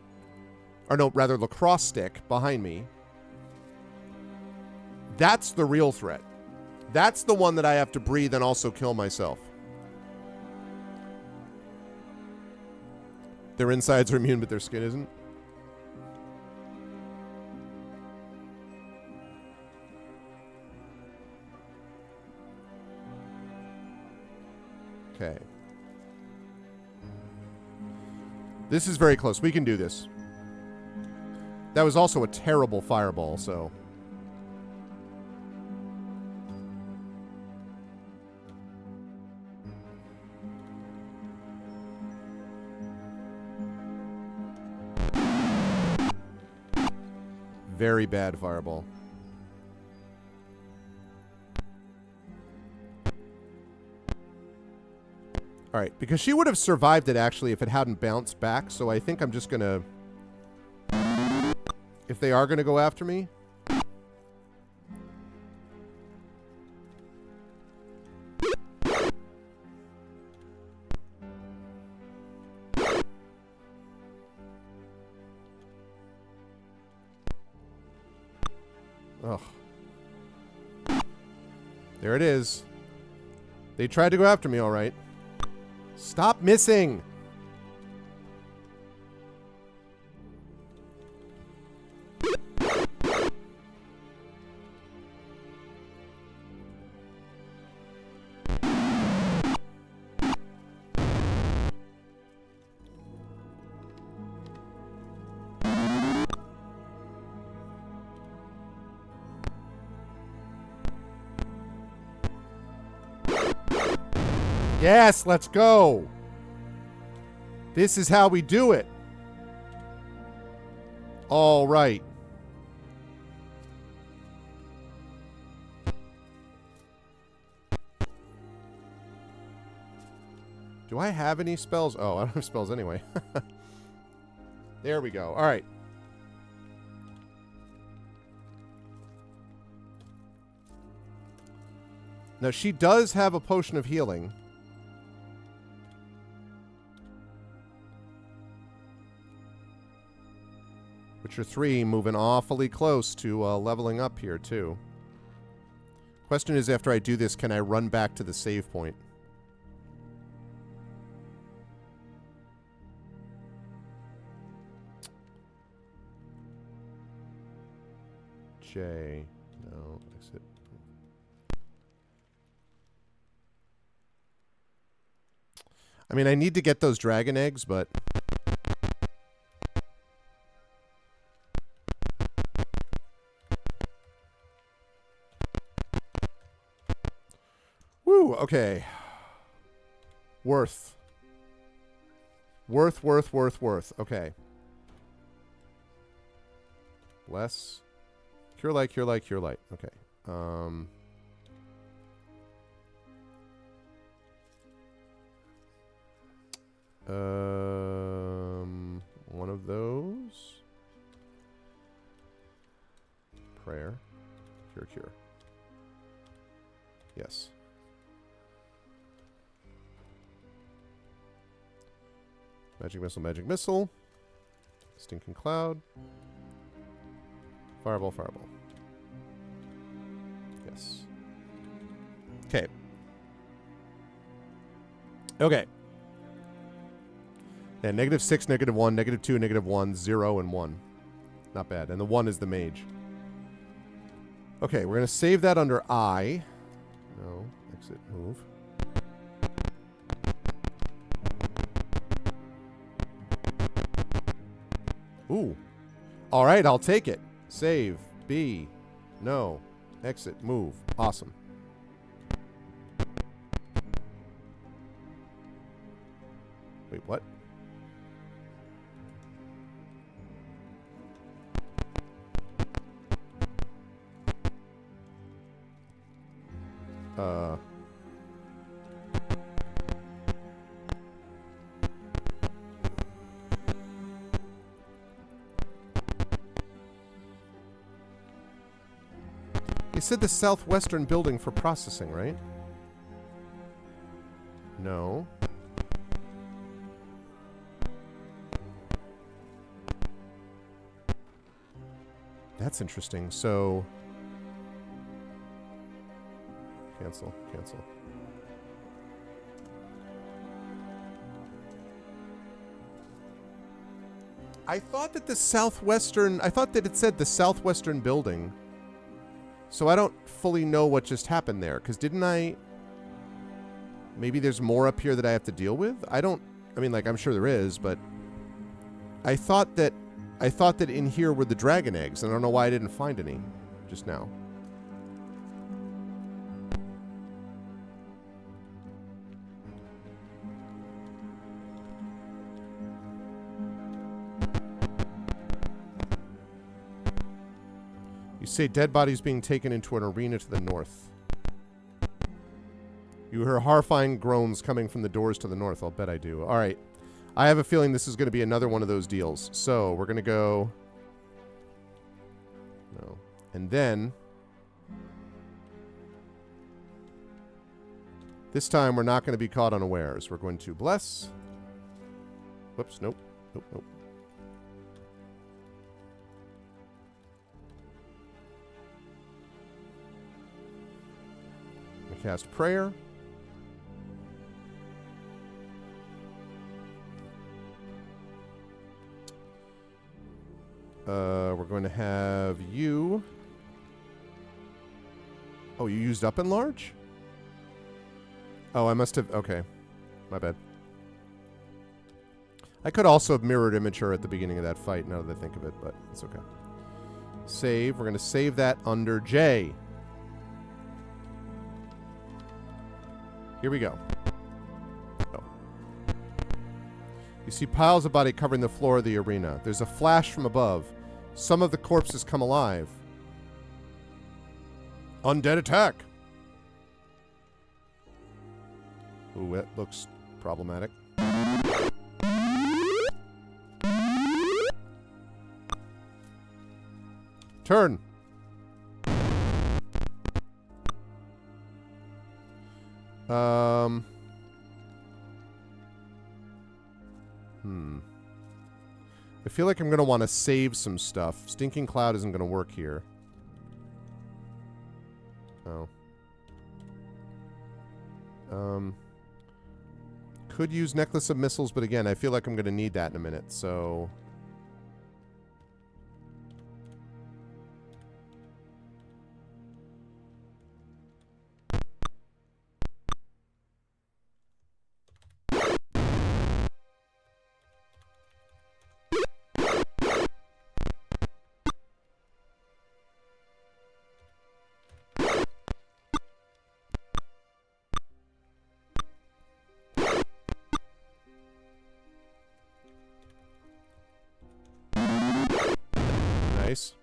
Or no, rather lacrosse stick behind me. That's the real threat. That's the one that I have to breathe and also kill myself. Their insides are immune, but their skin isn't. Okay. This is very close. We can do this. That was also a terrible fireball, so... Very bad fireball. All right, because she would have survived it actually if it hadn't bounced back, so I think I'm just gonna... If they are gonna go after me... Ugh. There it is. They tried to go after me, all right. Stop missing! Yes, let's go. This is how we do it. All right. Do I have any spells? Oh, I don't have spells anyway. There we go. All right. Now, she does have a potion of healing. Which are 3, moving awfully close to leveling up here, too. Question is, after I do this, can I run back to the save point? J. No, exit. I mean, I need to get those dragon eggs, but... Woo, okay. Worth. Worth. Okay. Less. Cure light. Okay. One of those. Prayer. Cure. Yes. Magic missile. Stinking cloud. Fireball. Yes. Okay. And -6, -1, -2, -1, 0, and 1. Not bad. And the 1 is the mage. Okay, we're going to save that under I. No. Exit. Move. Ooh. All right, I'll take it. Save. B. No. Exit. Move. Awesome. Wait, what? You said the southwestern building for processing, right? No. That's interesting. So... Cancel. I thought that it said the southwestern building. So I don't fully know what just happened there, because didn't I... Maybe there's more up here that I have to deal with? I mean, like, I'm sure there is, but... I thought that in here were the dragon eggs, and I don't know why I didn't find any just now. You say dead bodies being taken into an arena to the north. You hear horrifying groans coming from the doors to the north. I'll bet I do. All right. I have a feeling this is going to be another one of those deals. So we're going to go... No. And then... This time we're not going to be caught unawares. We're going to bless. Whoops. Nope. Cast prayer. We're going to have you. Oh, you used up enlarge? Oh, I must have. Okay. My bad. I could also have mirrored image her at the beginning of that fight now that I think of it, but it's okay. Save. We're going to save that under J. Here we go. You see piles of body covering the floor of the arena. There's a flash from above. Some of the corpses come alive. Undead attack. Ooh, that looks problematic. Turn. I feel like I'm going to want to save some stuff. Stinking Cloud isn't going to work here. Oh. Could use Necklace of Missiles, but again, I feel like I'm going to need that in a minute, so... Nice.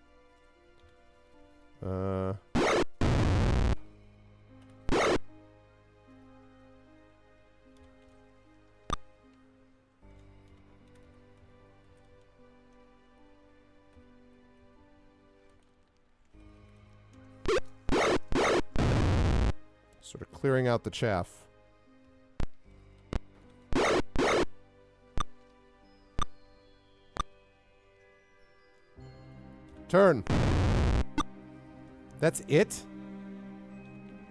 Sort of clearing out the chaff. Turn. That's it?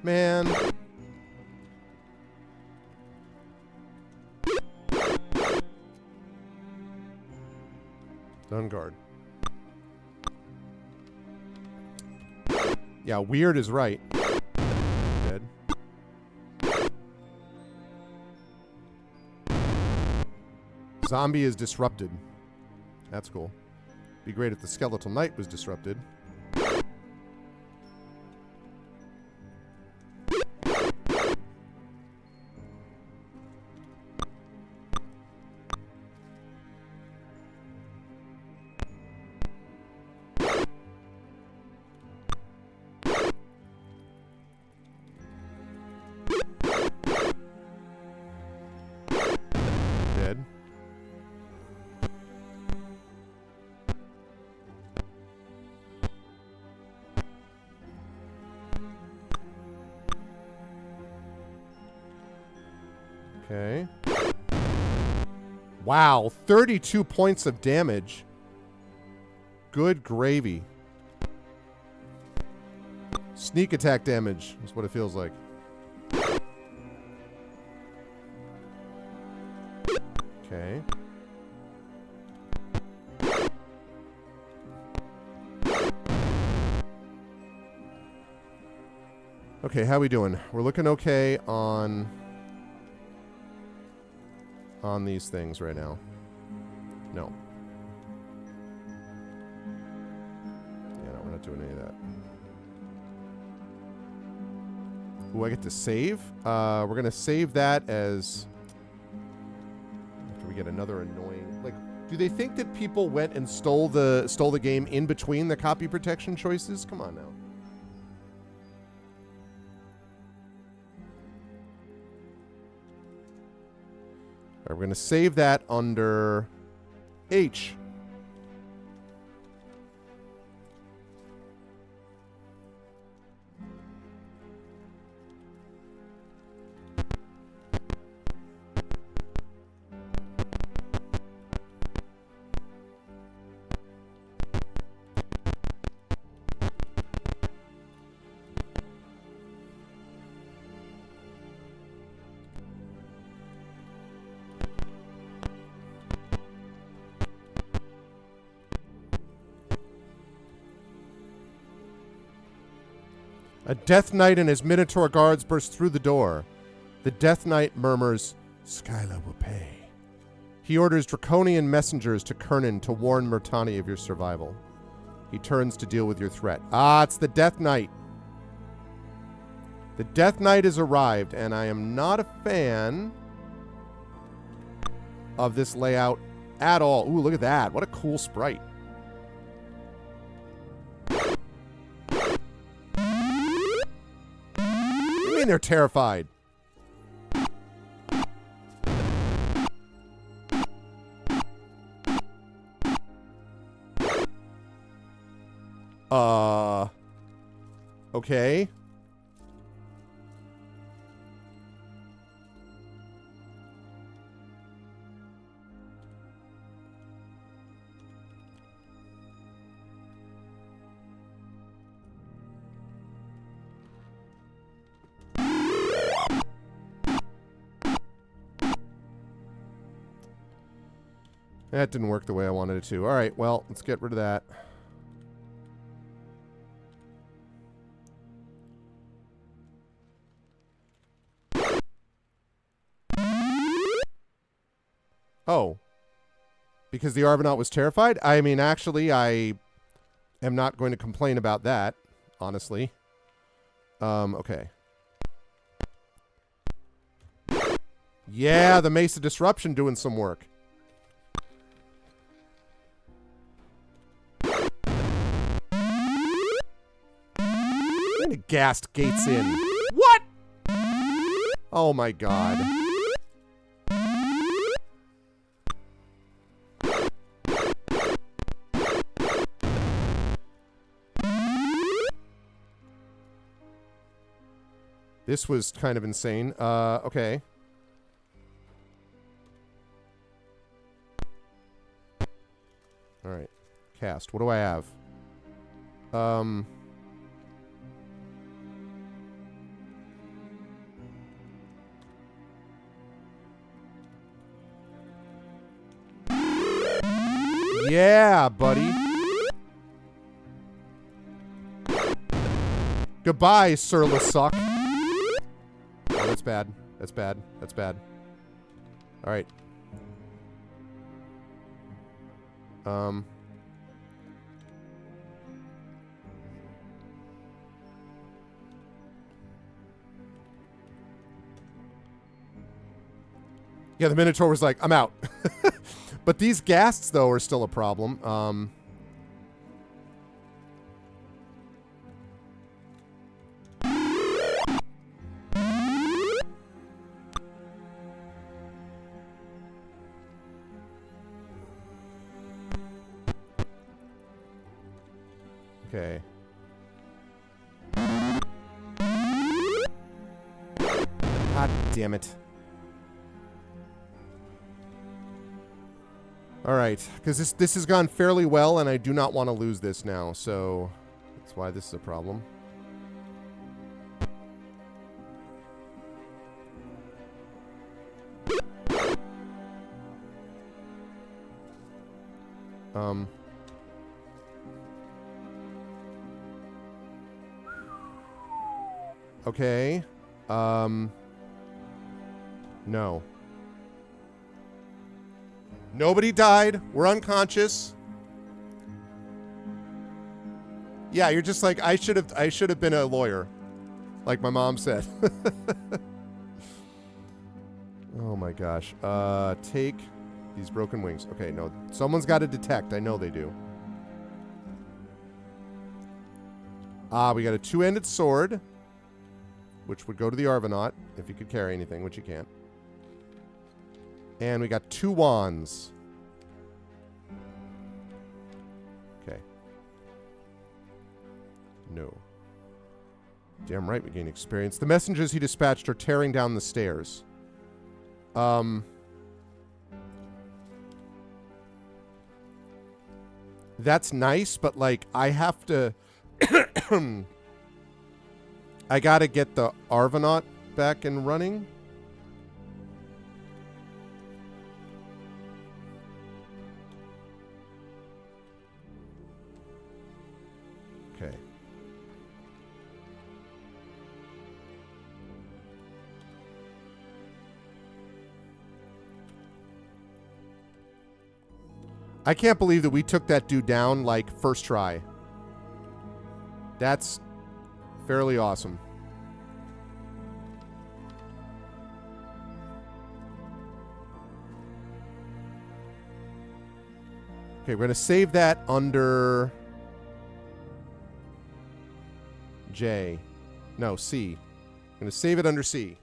Man. Done guard. Yeah, weird is right. Dead. Zombie is disrupted. That's cool. Be great if the Skeletal Knight was disrupted. Dead. Okay. Wow, 32 points of damage. Good gravy. Sneak attack damage is what it feels like. Okay. Okay, how we doing? We're looking okay on these things right now. No. Yeah, no, we're not doing any of that. Ooh, I get to save? We're going to save that as... After we get another annoying... Like, do they think that people went and stole the game in between the copy protection choices? Come on now. All right, we're going to save that under H. A Death Knight and his Minotaur guards burst through the door. The Death Knight murmurs, "Skyla will pay." He orders draconian messengers to Krynn to warn Murtani of your survival. He turns to deal with your threat. Ah, it's the Death Knight. The Death Knight has arrived, and I am not a fan of this layout at all. Ooh, look at that. What a cool sprite. What do you mean they're terrified? Okay. That didn't work the way I wanted it to. All right, well, let's get rid of that. Oh. Because the Argonaut was terrified? I mean, actually, I am not going to complain about that, honestly. Okay. Yeah, the Mace of Disruption doing some work. And it gassed gates in. What? Oh my god. This was kind of insane. Okay. Alright. Cast. What do I have? Yeah, buddy. Goodbye, Sirless Suck. Oh, that's bad. That's bad. That's bad. Alright. Yeah, the Minotaur was like, I'm out. But these ghasts, though, are still a problem. Okay. God damn it. Alright, because this has gone fairly well, and I do not want to lose this now, so that's why this is a problem. Okay. No. Nobody died. We're unconscious. Yeah, you're just like, I should have been a lawyer. Like my mom said. Oh my gosh. Take these broken wings. Okay, no. Someone's got to detect. I know they do. We got a two-handed sword, which would go to the Argonaut if he could carry anything, which he can't. And we got two wands. Okay. No. Damn right we gain experience. The messengers he dispatched are tearing down the stairs. That's nice, but like I have to I gotta get the Argonaut back and running. Okay. I can't believe that we took that dude down, like, first try. That's fairly awesome. Okay, we're going to save that under J. No, C. I'm going to save it under C.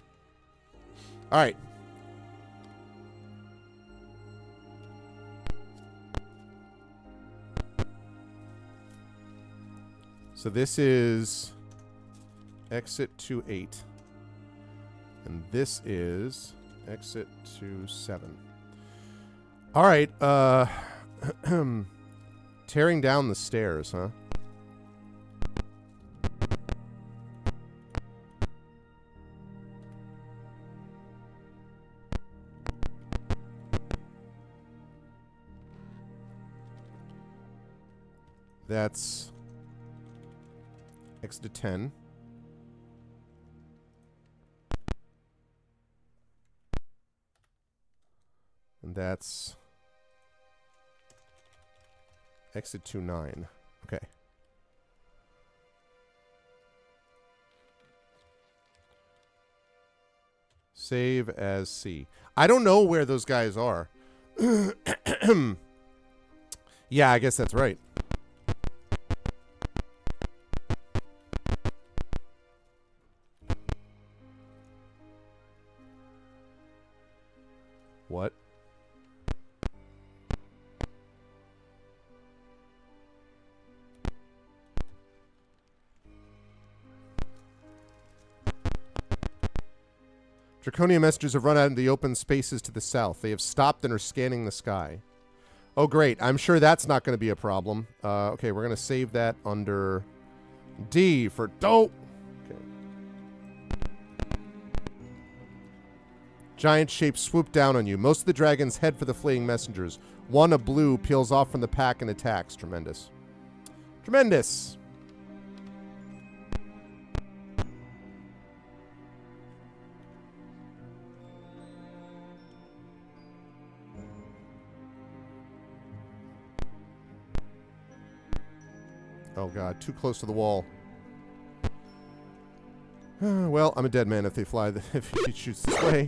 All right. So this is exit to 8. And this is exit to 7. All right. Tearing down the stairs, huh? That's exit to 10. And that's exit to 9. Okay. Save as C. I don't know where those guys are. Yeah, I guess that's right. What? Draconian messengers have run out into the open spaces to the south. They have stopped and are scanning the sky. Oh, great. I'm sure that's not going to be a problem. Okay, we're going to save that under D for dope. Okay. Giant shapes swoop down on you. Most of the dragons head for the fleeing messengers. One, a blue, peels off from the pack and attacks. Tremendous. Tremendous. Oh, God. Too close to the wall. Well, I'm a dead man if they fly. If he shoots this way.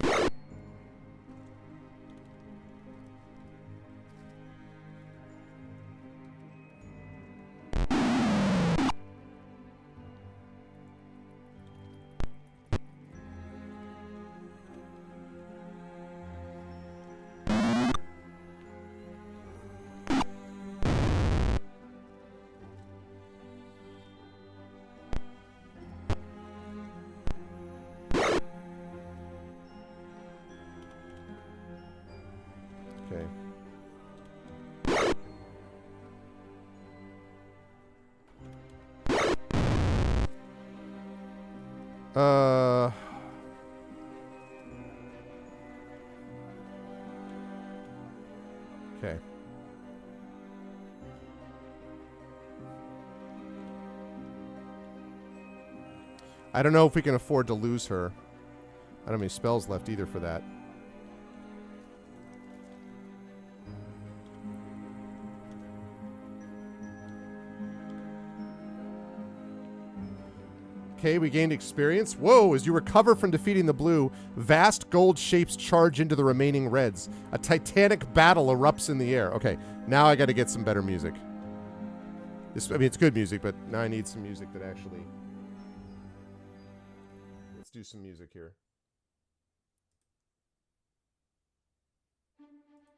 Okay. I don't know if we can afford to lose her. I don't have any spells left either for that. Okay, we gained experience. Whoa, as you recover from defeating the blue, vast gold shapes charge into the remaining reds. A titanic battle erupts in the air. Okay, now I got to get some better music. I mean, it's good music, but now I need some music that actually... Let's do some music here.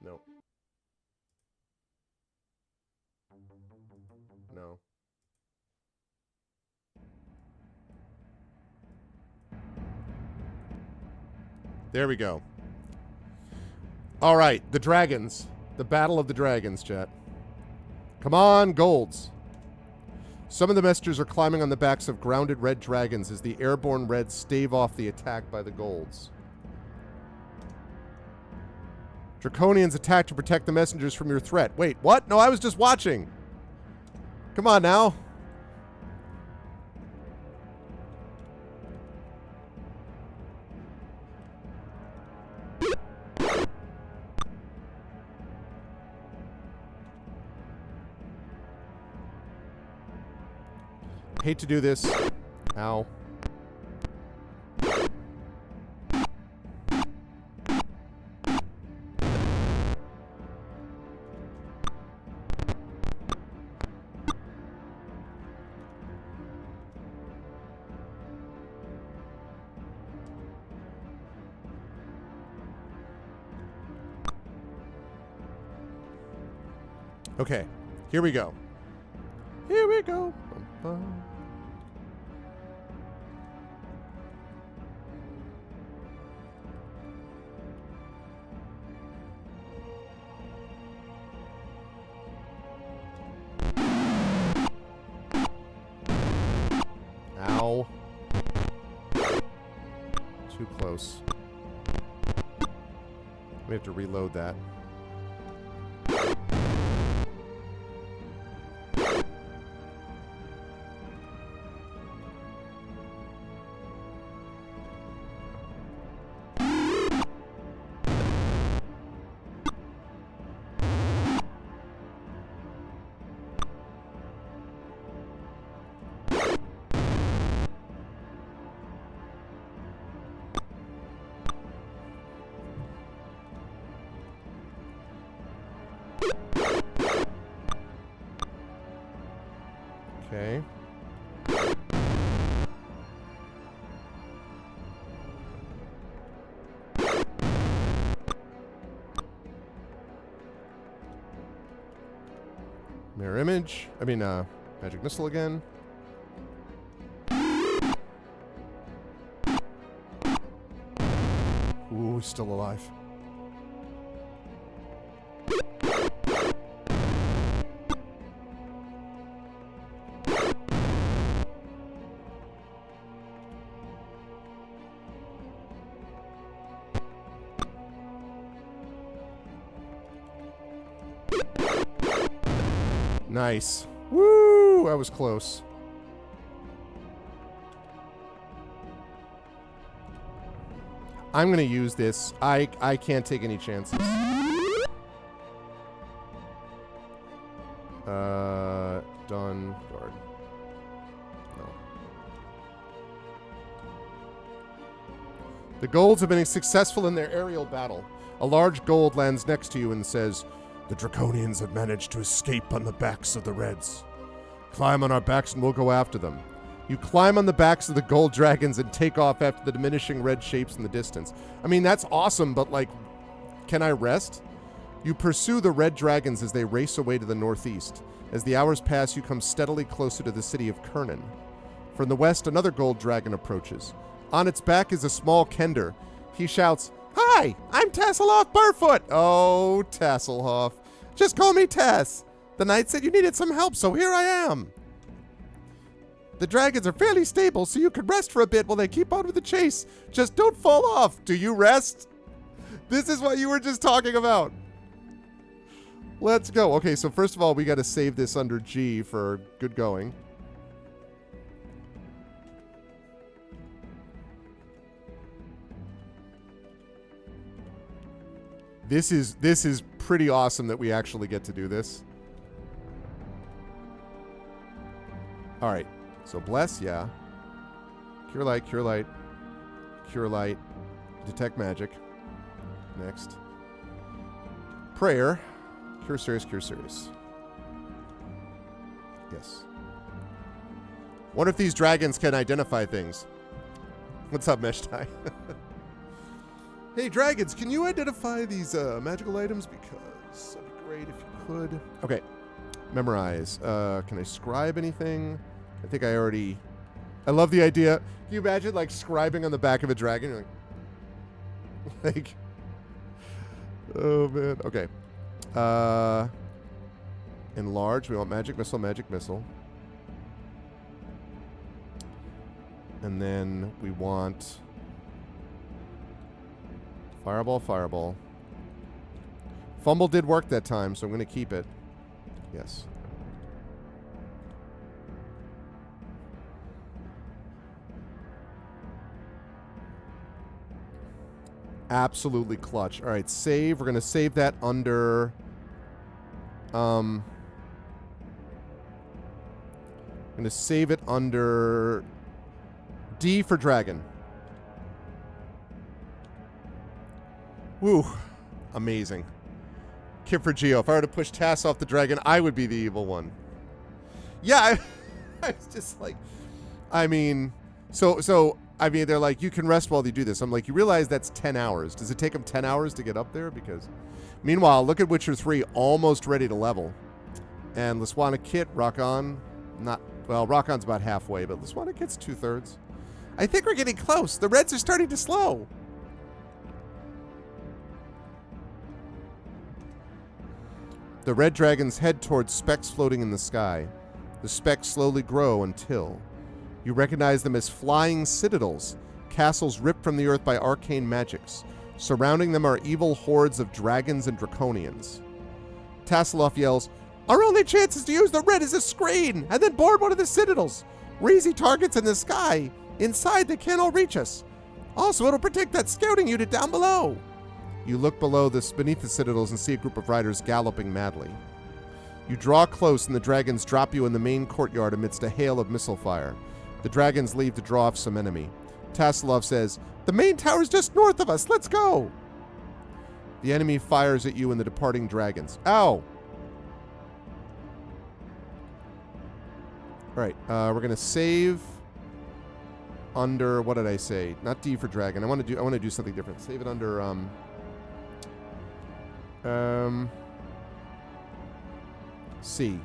No. No. There we go. All right, the dragons. The battle of the dragons, chat. Come on, golds. Some of the messengers are climbing on the backs of grounded red dragons as the airborne reds stave off the attack by the golds. Draconians attack to protect the messengers from your threat. Wait, what? No, I was just watching. Come on now. Hate to do this. Ow. Okay, here we go. Here we go. Ow. Too close. We have to reload that. Okay. Mirror image. Magic missile again. Ooh, he's still alive. Nice. Woo! That was close. I'm going to use this. I can't take any chances. Done. Guard. No. The golds have been successful in their aerial battle. A large gold lands next to you and says, "The Draconians have managed to escape on the backs of the Reds. Climb on our backs and we'll go after them." You climb on the backs of the gold dragons and take off after the diminishing red shapes in the distance. I mean, that's awesome, but like, can I rest? You pursue the red dragons as they race away to the northeast. As the hours pass, you come steadily closer to the city of Krynn. From the west, another gold dragon approaches. On its back is a small kender. He shouts, "Hi, I'm Tasselhoff Barfoot." Oh, Tasselhoff. Just call me Tass. The knight said you needed some help, so here I am. The dragons are fairly stable, so you can rest for a bit while they keep on with the chase. Just don't fall off. Do you rest? This is what you were just talking about. Let's go. Okay, so first of all, we got to save this under G for good going. This is pretty awesome that we actually get to do this. All right. So bless, yeah. Cure light, cure light. Cure light. Detect magic. Next. Prayer. Cure serious, cure serious. Yes. Wonder if these dragons can identify things. What's up, Meshtai? Hey, dragons, can you identify these magical items? Because that'd be great if you could. Okay. Memorize. Can I scribe anything? I think I already... I love the idea. Can you imagine, like, scribing on the back of a dragon? You're like... Oh, man. Okay. Enlarge. We want magic missile, magic missile. And then we want... Fireball, fireball. Fumble did work that time, so I'm going to keep it. Yes. Absolutely clutch. All right, save. We're going to save that under... I'm going to save it under... D for dragon. Woo. Amazing. Kip for Geo. If I were to push Tass off the dragon, I would be the evil one. Yeah, I was just like... I mean... I mean, they're like, you can rest while you do this. I'm like, you realize that's 10 hours. Does it take them 10 hours to get up there? Because, meanwhile, look at Witcher 3, almost ready to level. And Laswana Kit, rock on. Not, well, rock on's about halfway, but Laswana Kit's 2/3. I think we're getting close. The reds are starting to slow. The red dragons head towards specks floating in the sky. The specks slowly grow until you recognize them as flying citadels, castles ripped from the earth by arcane magics. Surrounding them are evil hordes of dragons and draconians. Tasselhoff yells, "Our only chance is to use the red as a screen and then board one of the citadels. We're easy targets in the sky. Inside, they can't all reach us. Also, it'll protect that scouting unit down below." You look beneath the citadels and see a group of riders galloping madly. You draw close and the dragons drop you in the main courtyard amidst a hail of missile fire. The dragons leave to draw off some enemy. Tasselhoff says, "The main tower's just north of us. Let's go." The enemy fires at you and the departing dragons. Ow! All right, we're going to save under, what did I say? Not D for dragon. I want to do something different. Save it under C.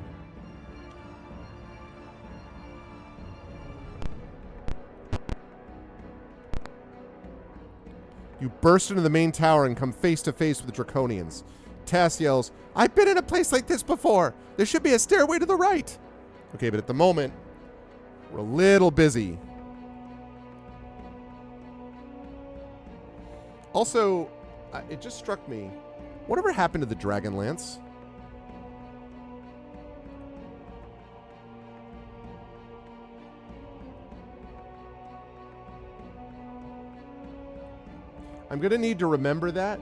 You burst into the main tower and come face to face with the Draconians. Tass yells, "I've been in a place like this before. There should be a stairway to the right." Okay, but at the moment, we're a little busy. Also, it just struck me, whatever happened to the Dragonlance? I'm going to need to remember that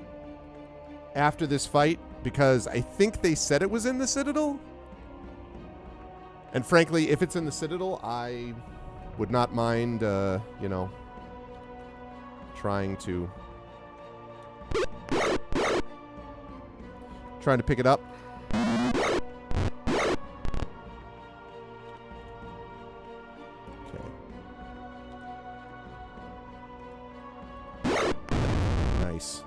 after this fight, because I think they said it was in the Citadel. And frankly, if it's in the Citadel, I would not mind, you know, trying to pick it up. Okay. Nice.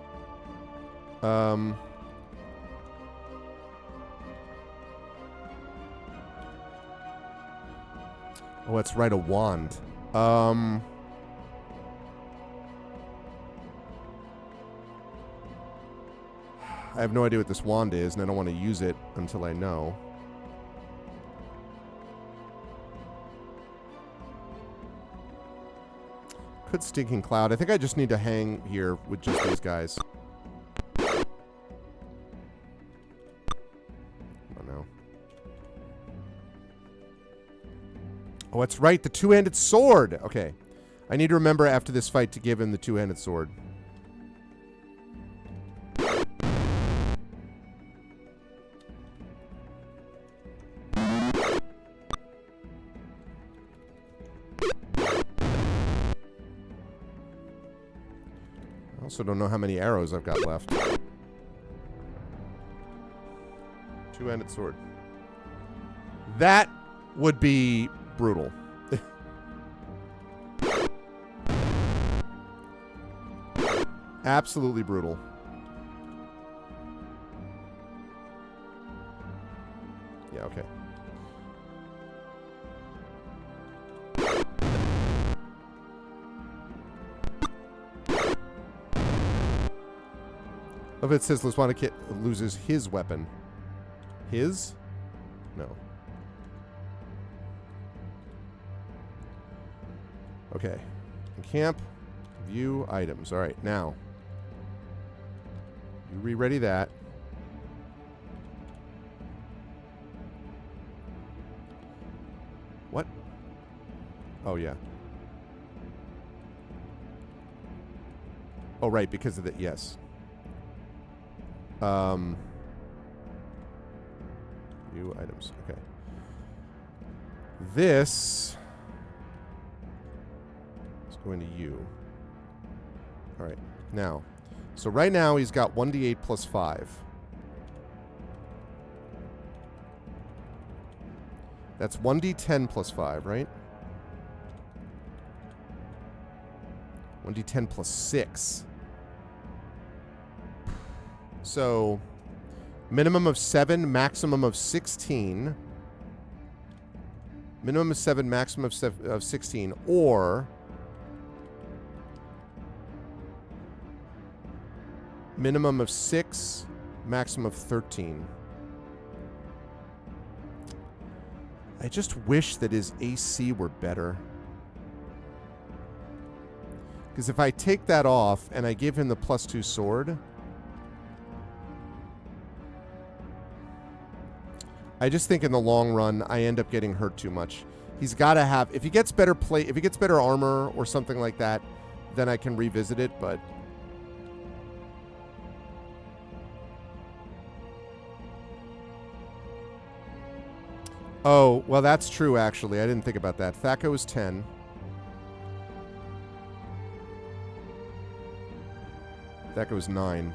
Oh, that's right, a wand. I have no idea what this wand is, and I don't want to use it until I know. Could Stinking Cloud. I think I just need to hang here with just these guys. Oh, no. Oh, that's right, the two-handed sword. Okay. I need to remember after this fight to give him the two-handed sword. I also don't know how many arrows I've got left. Two-handed sword. That would be brutal. Absolutely brutal. Yeah, okay. If it says Laswana Kit loses his weapon. His? No. Okay. Camp. View items. All right, now. You re-ready that. What? Oh, yeah. Oh, right, because of the... Yes. View items. Okay. This is going to you. All right. Now, so right now he's got 1d8 plus 5. That's 1d10 plus 5, right? 1d10 plus 6. So Minimum of 7, maximum of 16. Minimum of 7, maximum of 16. Or minimum of 6, maximum of 13. I just wish that his AC were better. Because if I take that off and I give him the +2 sword, I just think in the long run I end up getting hurt too much. He's got to have, if he gets better plate, if he gets better armor or something like that, then I can revisit it, but oh, well, that's true, actually. I didn't think about that. Thaco is 10. Thaco is 9.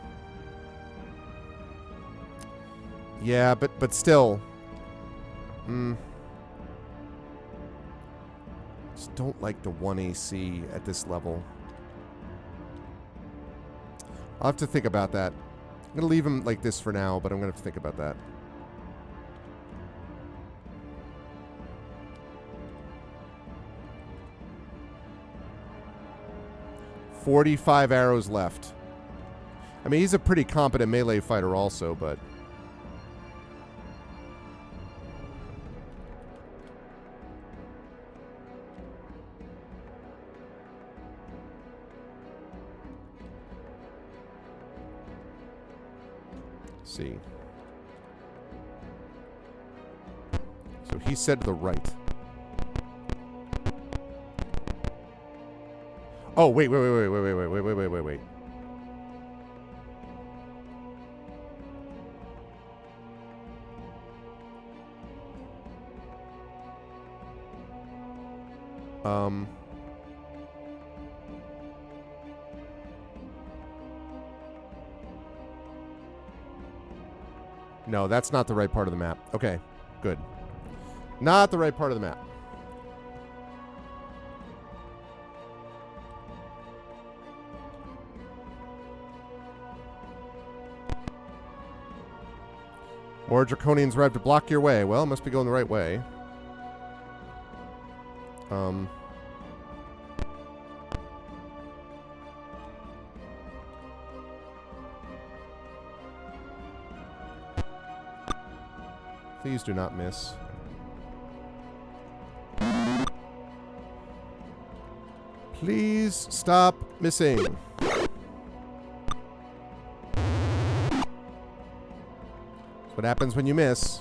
Yeah, but still. Just don't like the 1 AC at this level. I'll have to think about that. I'm going to leave him like this for now, but I'm going to have to think about that. 45 arrows left. I mean, he's a pretty competent melee fighter also, but let's see. So he's set to the right. Oh, wait. No, that's not the right part of the map. Okay, good. Not the right part of the map. More Draconians arrive to block your way. Well, it must be going the right way. Please do not miss. Please stop missing. That's what happens when you miss.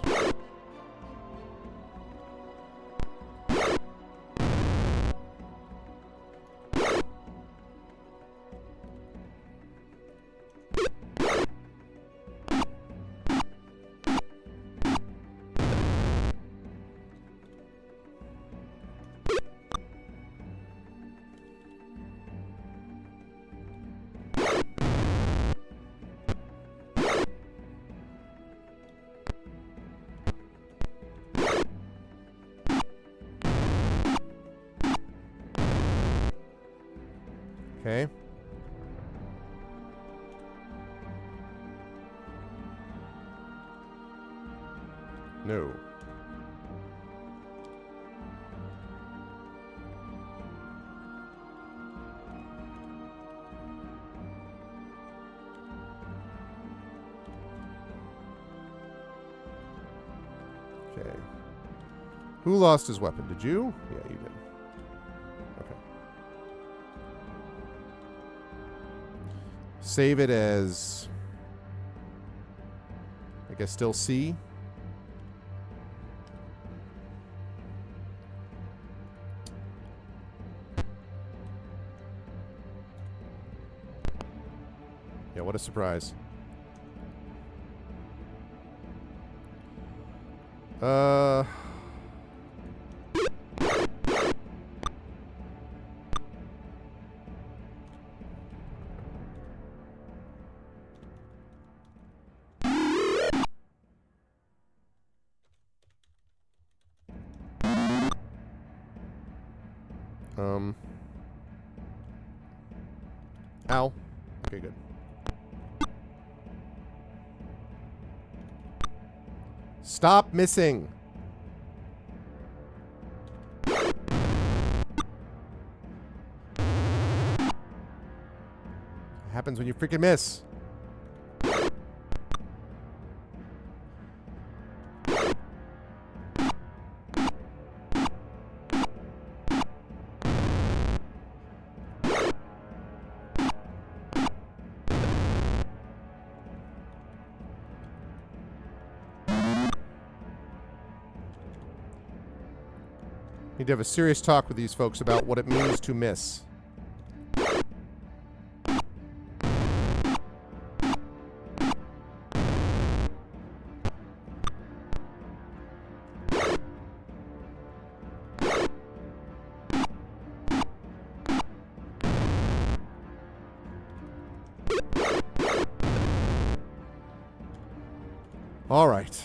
Okay. No. Okay. Who lost his weapon? Did you? Yeah, you did. Okay. Save it as, I guess, still C. Yeah, what a surprise. Ow. Okay, good. Stop missing. Happens when you freaking miss. Need to have a serious talk with these folks about what it means to miss. All right.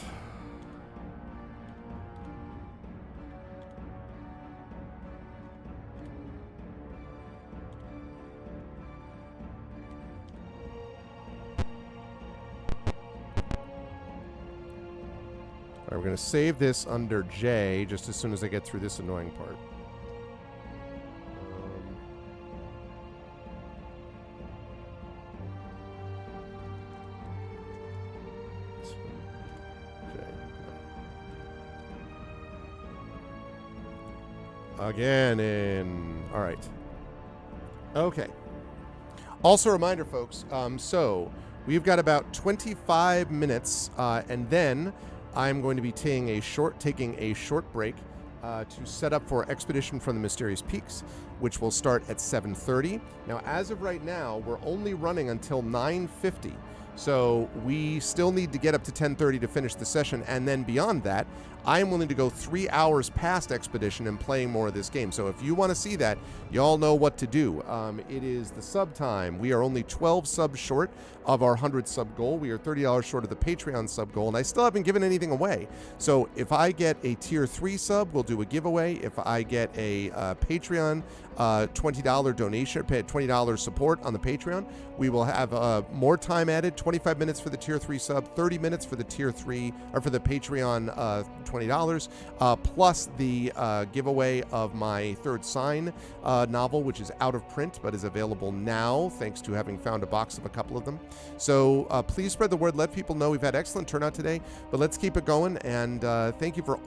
All right, we're going to save this under J just as soon as I get through this annoying part. Again in... All right. Okay. Also a reminder, folks, so we've got about 25 minutes, and then I'm going to be taking a short break to set up for Expedition from the Mysterious Peaks, which will start at 7:30. Now, as of right now, we're only running until 9:50. So we still need to get up to 10:30 to finish the session, and then beyond that, I am willing to go 3 hours past Expedition and playing more of this game. So if you want to see that, y'all know what to do. It is the sub time. We are only 12 subs short of our 100 sub goal. We are $30 short of the Patreon sub goal, and I still haven't given anything away. So if I get a tier 3 sub, we'll do a giveaway. If I get a Patreon $20 donation, $20 support on the Patreon, we will have more time added, 25 minutes for the tier 3 sub, 30 minutes for the tier 3, or for the Patreon $20, plus the giveaway of my Third Sign novel, which is out of print, but is available now, thanks to having found a box of a couple of them. So please spread the word, let people know. We've had excellent turnout today, but let's keep it going, and thank you for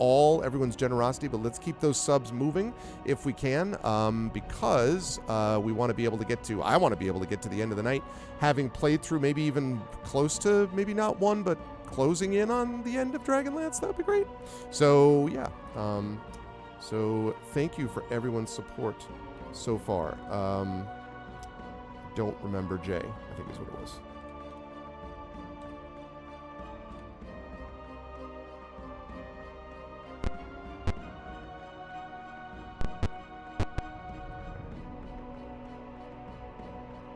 everyone's generosity, but let's keep those subs moving if we can, because we want to be able to get to, I want to be able to get to the end of the night, having played through maybe even close to, maybe not one, but closing in on the end of Dragonlance. That would be great. So yeah, so thank you for everyone's support so far. Don't remember Jay, I think is what it was.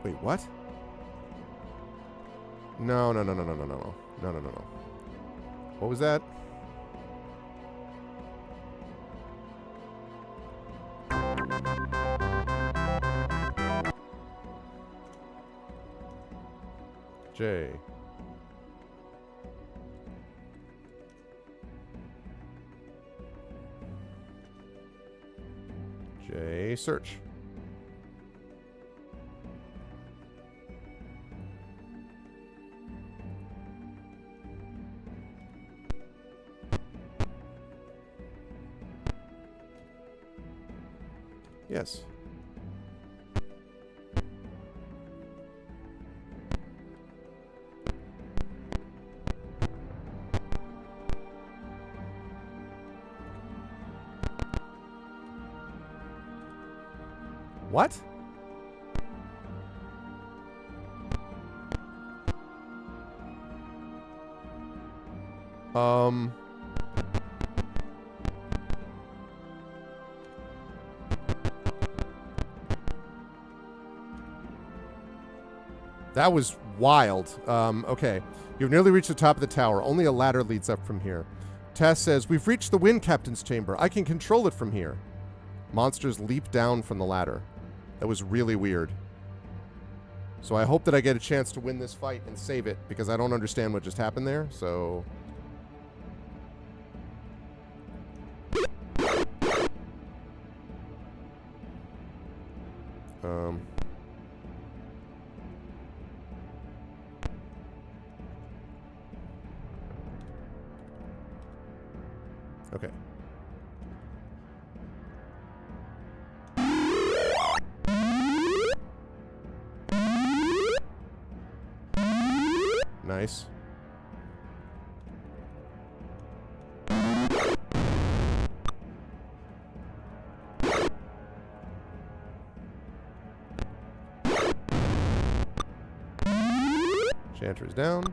Wait, what? No. What was that? J. J, search. Yes. What? That was wild. Okay. You've nearly reached the top of the tower. Only a ladder leads up from here. Tess says, we've reached the Wind Captain's chamber. I can control it from here. Monsters leap down from the ladder. That was really weird. So I hope that I get a chance to win this fight and save it, because I don't understand what just happened there, so... Okay. Nice. Chanter's down.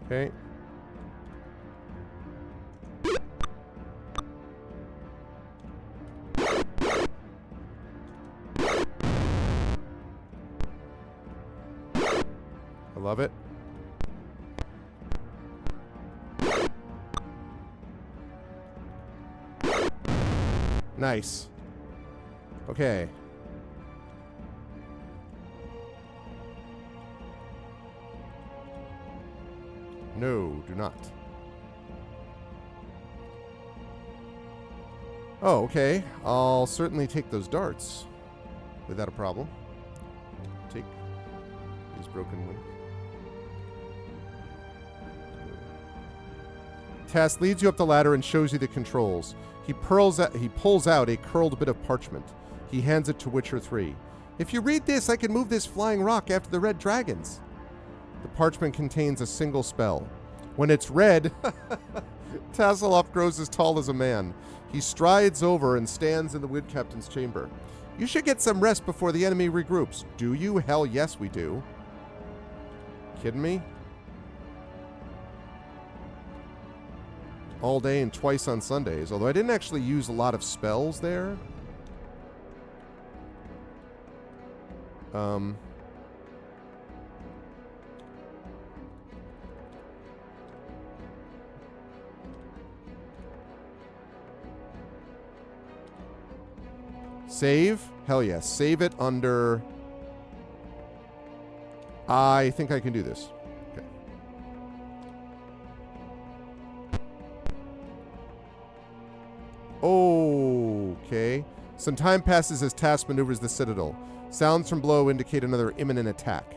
Okay. I love it. Nice. Okay. No, do not. Oh, okay. I'll certainly take those darts without a problem. Take these broken wings. Tass leads you up the ladder and shows you the controls. He pulls out a curled bit of parchment. He hands it to Witcher 3. If you read this, I can move this flying rock after the red dragons. The parchment contains a single spell. When it's read, Tasselhoff grows as tall as a man. He strides over and stands in the Wood Captain's chamber. You should get some rest before the enemy regroups. Do you? Hell yes, we do. Kidding me? All day and twice on Sundays, although I didn't actually use a lot of spells there. Save? Hell yes. Save it under... I think I can do this. Okay. Okay. Some time passes as Tass maneuvers the citadel. Sounds from below indicate another imminent attack.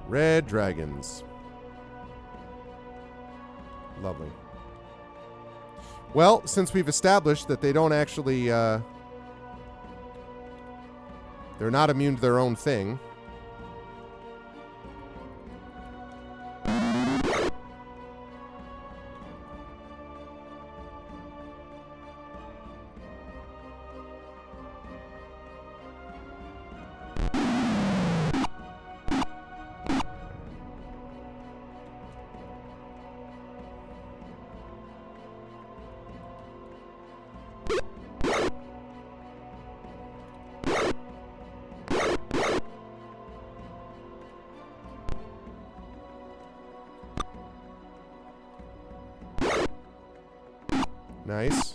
Red dragons. Lovely. Well, since we've established that they don't actually, they're not immune to their own thing. Nice.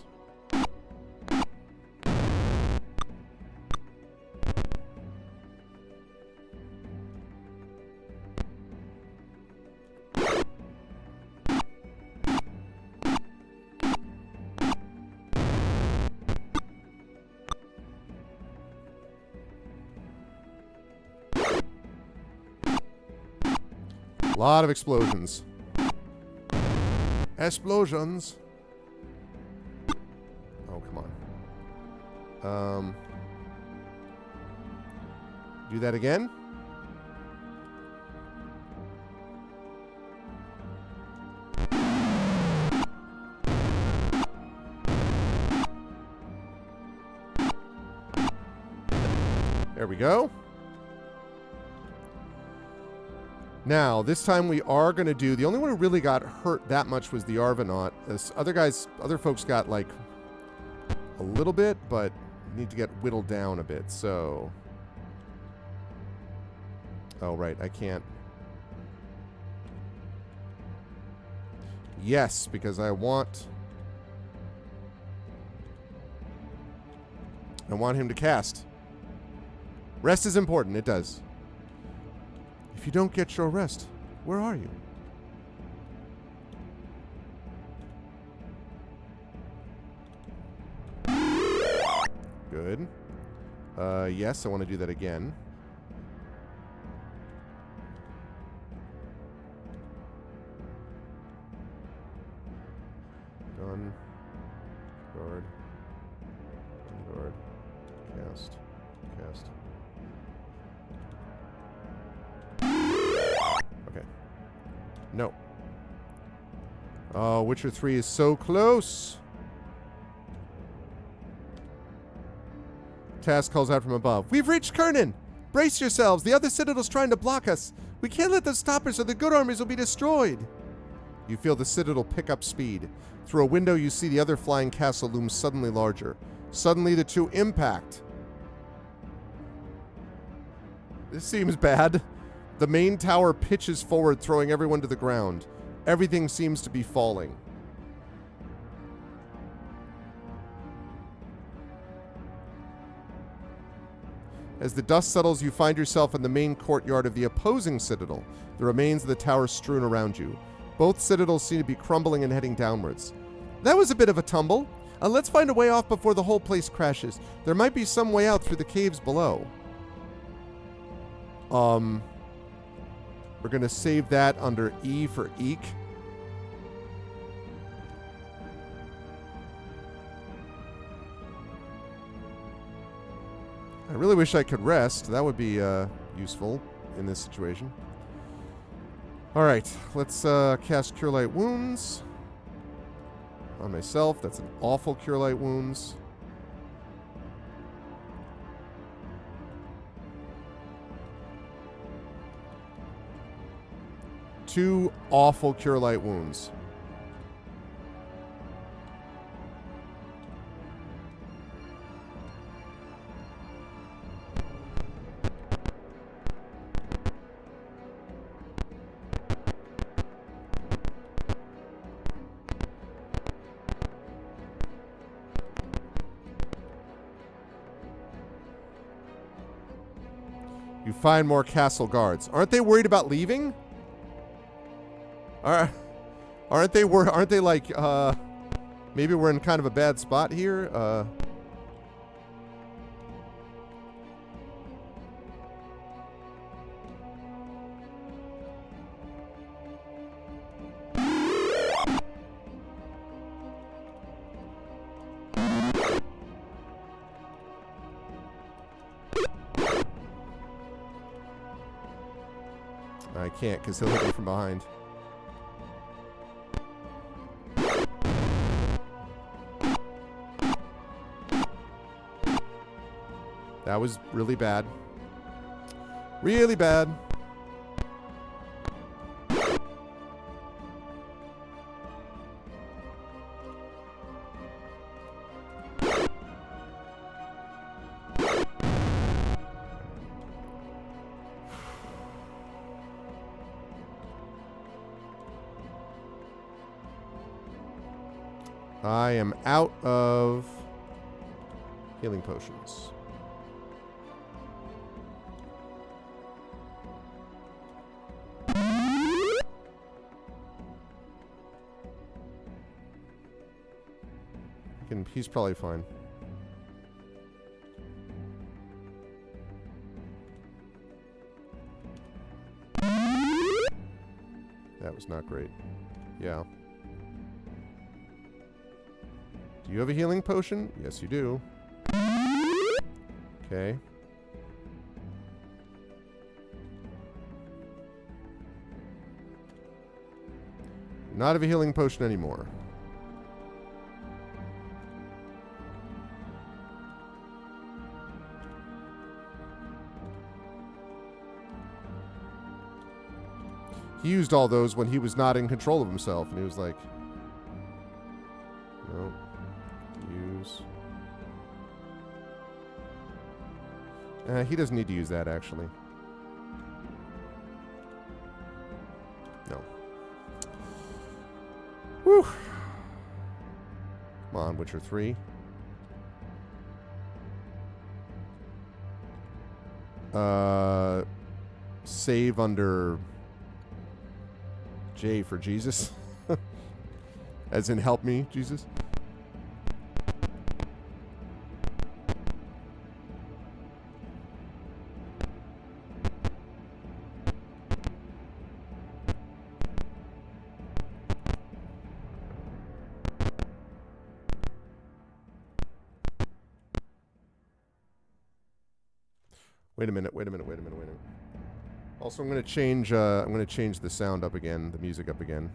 A lot of explosions. Explosions. Oh, come on. Do that again. There we go. Now, this time we are going to do... The only one who really got hurt that much was the Arvanaut. This other folks got, like, a little bit, but need to get whittled down a bit, so... Oh, right, I can't... Yes, because I want him to cast. Rest is important. It does. If you don't get your rest, where are you? Good. Yes, I want to do that again. Done. Guard. Guard. Cast. Cast. Okay. No. Oh, Witcher 3 is so close. Task calls out from above. We've reached Krynn! Brace yourselves! The other citadel's trying to block us! We can't let them stop us or the good armies will be destroyed! You feel the citadel pick up speed. Through a window you see the other flying castle loom suddenly larger. Suddenly the two impact. This seems bad. The main tower pitches forward, throwing everyone to the ground. Everything seems to be falling. As the dust settles, you find yourself in the main courtyard of the opposing citadel, the remains of the tower strewn around you. Both citadels seem to be crumbling and heading downwards. That was a bit of a tumble. Let's find a way off before the whole place crashes. There might be some way out through the caves below. We're going to save that under E for Eek. I really wish I could rest. That would be useful in this situation. All right, let's cast Cure Light Wounds on myself. That's an awful Cure Light Wounds. Two awful Cure Light Wounds. You find more castle guards. Aren't they worried about leaving? Aren't they like, maybe we're in kind of a bad spot here? I can't because he'll hit me from behind. That was really bad. Really bad. I am out of healing potions. He's probably fine. That was not great. Yeah. Do you have a healing potion? Yes, you do. Okay. Not have a healing potion anymore. He used all those when he was not in control of himself, and he was like, no, use. He doesn't need to use that, actually. No. Whew. Come on, Witcher 3. Save under J for Jesus. As in help me, Jesus. Wait a minute. Also, I'm going to change the sound up again, the music up again.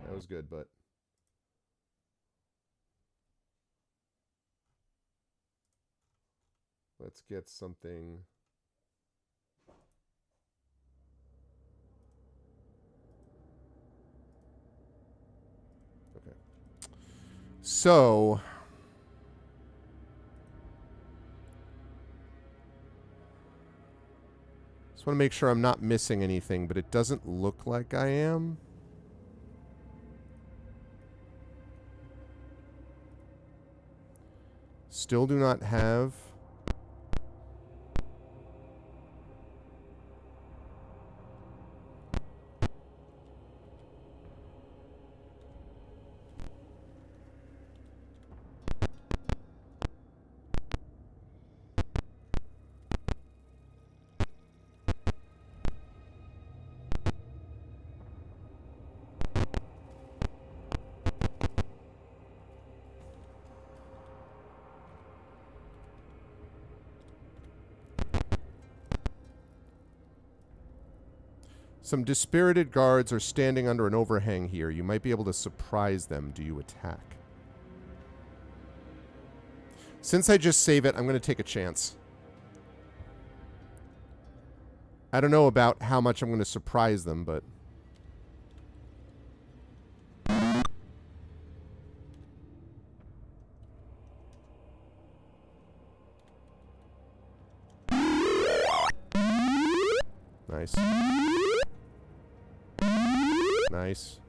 That was good, but let's get something. Okay. So just want to make sure I'm not missing anything, but it doesn't look like I am. Still do not have. Some dispirited guards are standing under an overhang here. You might be able to surprise them. Do you attack? Since I just save it, I'm going to take a chance. I don't know about how much I'm going to surprise them, but... Nice. Nice.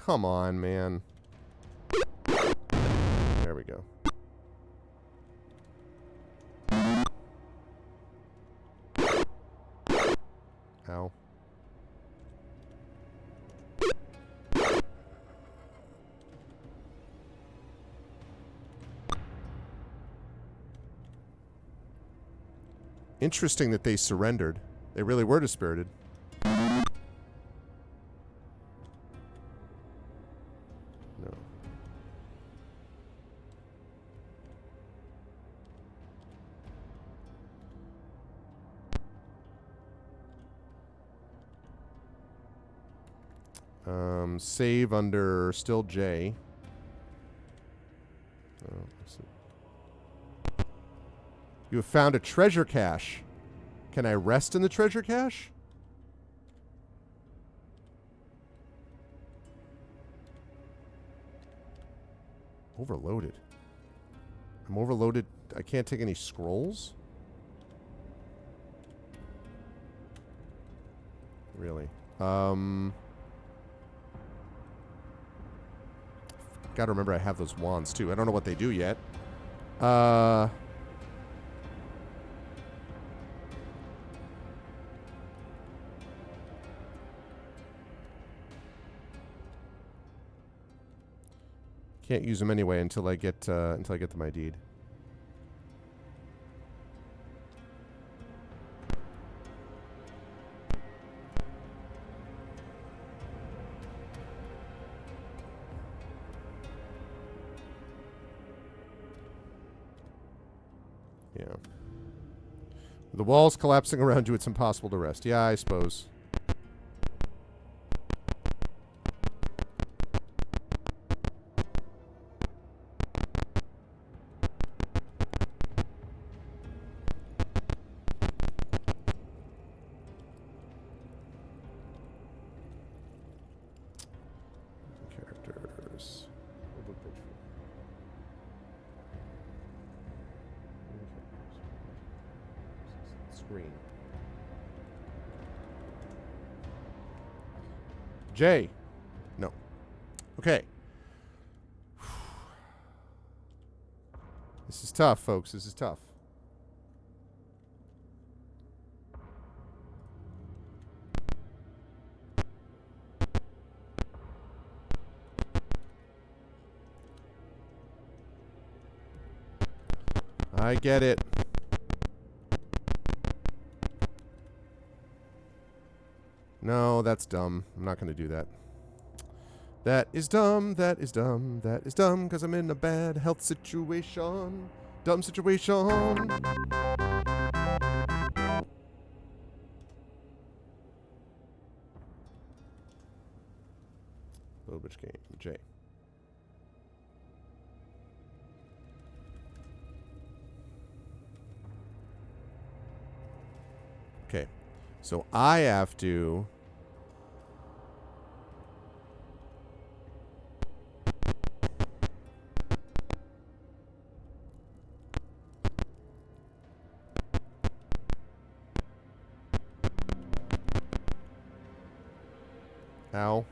Come on, man. There we go. Ow. Interesting that they surrendered. They really were dispirited. Save under still J. You have found a treasure cache. Can I rest in the treasure cache? Overloaded. I'm overloaded. I can't take any scrolls? Really? Gotta remember I have those wands too. I don't know what they do yet. Can't use them anyway until I get to my deed. Yeah. The wall's collapsing around you. It's impossible to rest. Yeah, I suppose. Characters. Screen. J. No. Okay. This is tough, folks. This is tough. I get it. No, that's dumb. I'm not going to do that. That is dumb. That is dumb. That is dumb because I'm in a bad health situation. Dumb situation. Little bitch game. J. Okay. So I have to... Ow.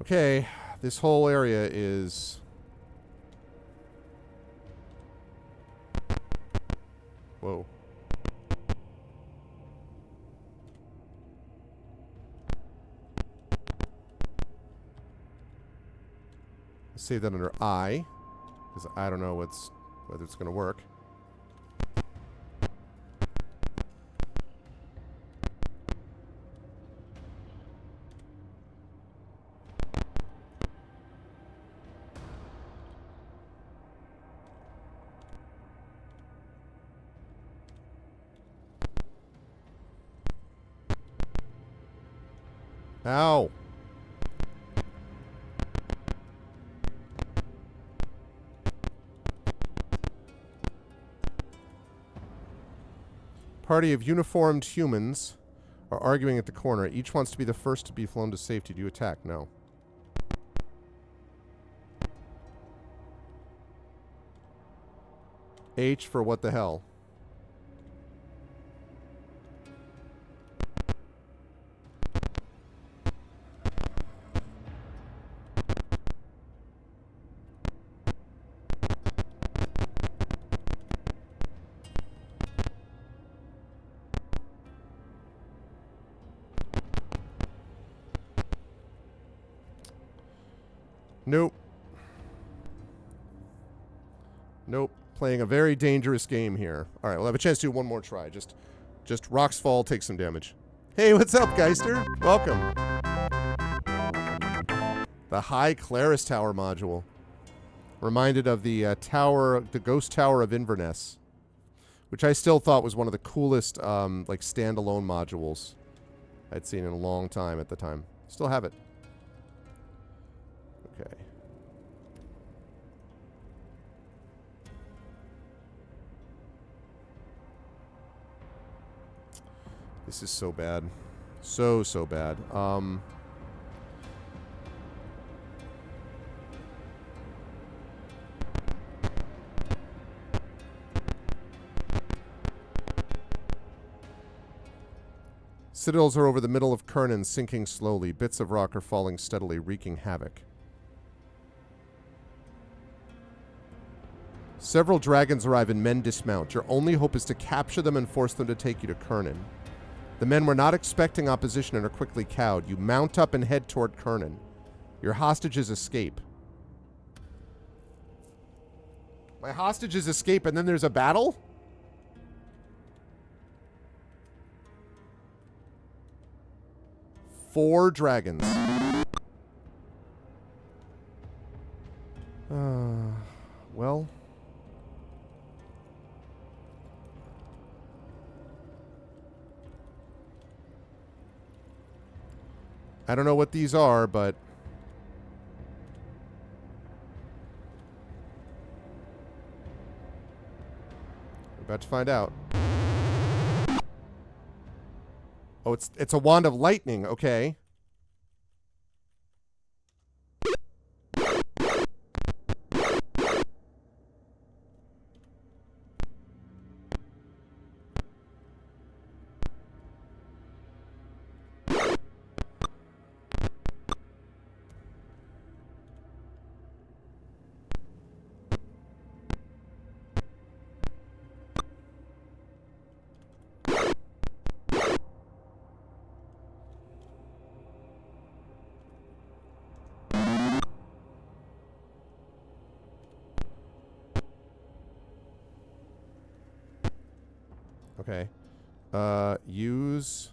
Okay, this whole area is... Whoa. Let's save that under I, because I don't know whether it's going to work. Ow. Party of uniformed humans are arguing at the corner. Each wants to be the first to be flown to safety. Do you attack? No. H for what the hell? Nope. Nope. Playing a very dangerous game here. All right, we'll have a chance to do one more try. Just rocks fall, take some damage. Hey, what's up, Geister? Welcome. The High Claris Tower module. Reminded of the tower, the Ghost Tower of Inverness, which I still thought was one of the coolest, like standalone modules I'd seen in a long time at the time. Still have it. Okay. This is so bad. So bad. Citadels are over the middle of Krynn, sinking slowly. Bits of rock are falling steadily, wreaking havoc. Several dragons arrive and men dismount. Your only hope is to capture them and force them to take you to Krynn. The men were not expecting opposition and are quickly cowed. You mount up and head toward Krynn. Your hostages escape. My hostages escape and then there's a battle? Four dragons. Well. I don't know what these are, but... we're about to find out. Oh, it's a wand of lightning. Okay. Okay. Use...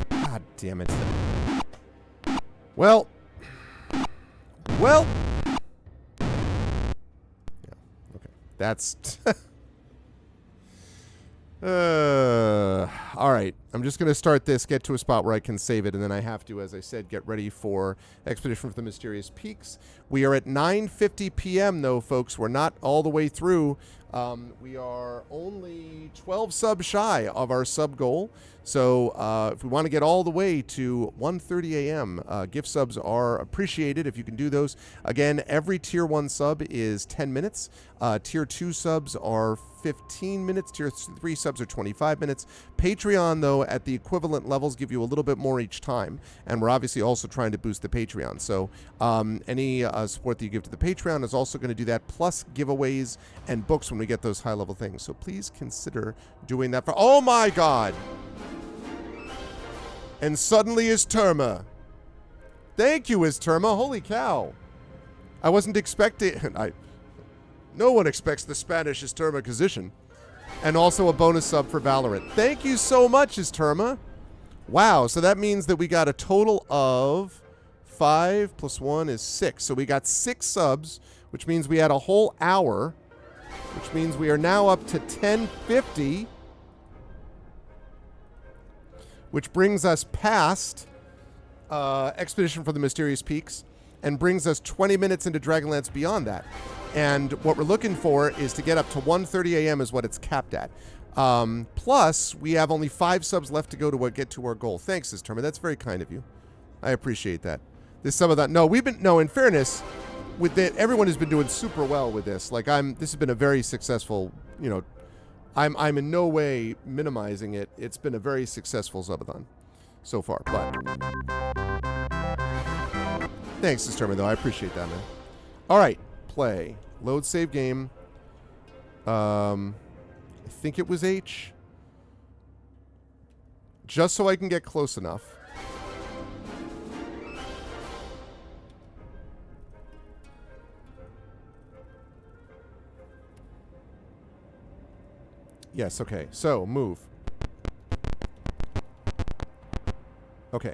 God damn it. Well. Well. Yeah, okay. That's... all right. I'm just going to start this, get to a spot where I can save it, and then I have to, as I said, get ready for Expedition for the Mysterious Peaks. We are at 9:50 p.m., though, folks. We're not all the way through. We are only 12 subs shy of our sub goal. So if we want to get all the way to 1:30 a.m., gift subs are appreciated if you can do those. Again, every Tier 1 sub is 10 minutes. Tier 2 subs are 15 minutes. Tier 3 subs are 25 minutes. Patreon, though, at the equivalent levels give you a little bit more each time. And we're obviously also trying to boost the Patreon. So any support that you give to the Patreon is also going to do that, plus giveaways and books when we get those high-level things. So please consider doing that for... Oh, my God! And suddenly is Terma. Thank you, is Terma. Holy cow. I wasn't expecting... No one expects the Spanish Isterma Acquisition. And also a bonus sub for Valorant. Thank you so much, Isterma. Wow, so that means that we got a total of 5 plus 1 is 6. So we got 6 subs, which means we had a whole hour, which means we are now up to 1050, which brings us past Expedition for the Mysterious Peaks and brings us 20 minutes into Dragonlance beyond that. And what we're looking for is to get up to 1:30 a.m. is what it's capped at. Plus, we have only 5 subs left to go to get to our goal. Thanks, Sisterma. That's very kind of you. I appreciate that. There's some of that. No, in fairness, with it, everyone has been doing super well with this. Like, this has been a very successful, I'm in no way minimizing it. It's been a very successful subathon so far. But thanks, Sisterma, though. I appreciate that, man. All right. Play. Load save game. I think it was H. Just so I can get close enough. Yes, okay. So, move. Okay.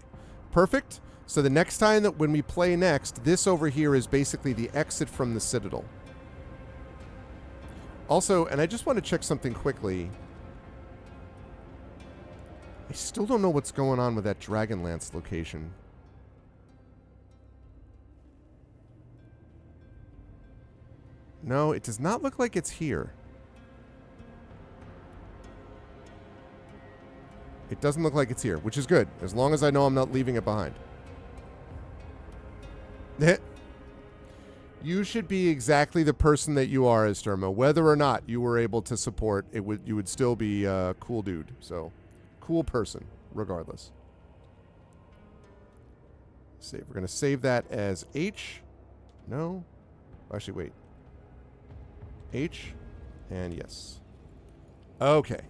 Perfect. So the next time that when we play next, this over here is basically the exit from the Citadel. Also, and I just want to check something quickly. I still don't know what's going on with that Dragonlance location. No, it does not look like it's here. It doesn't look like it's here, which is good, as long as I know I'm not leaving it behind. You should be exactly the person that you are, Esterma. Whether or not you were able to support, you would still be a cool dude. So, cool person, regardless. Save. We're gonna save that as H. No, actually, wait. H, and yes. Okay,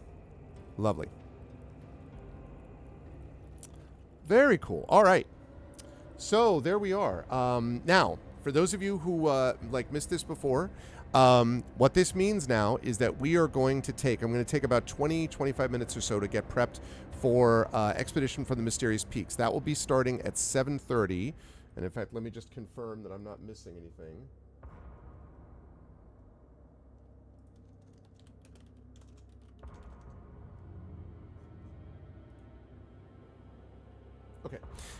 lovely. Very cool. All right. So there we are. Now, for those of you who missed this before, what this means now is that we are going to I'm going to take about 25 minutes or so to get prepped for Expedition from the Mysterious Peaks. That will be starting at 7:30. And in fact, let me just confirm that I'm not missing anything. Okay.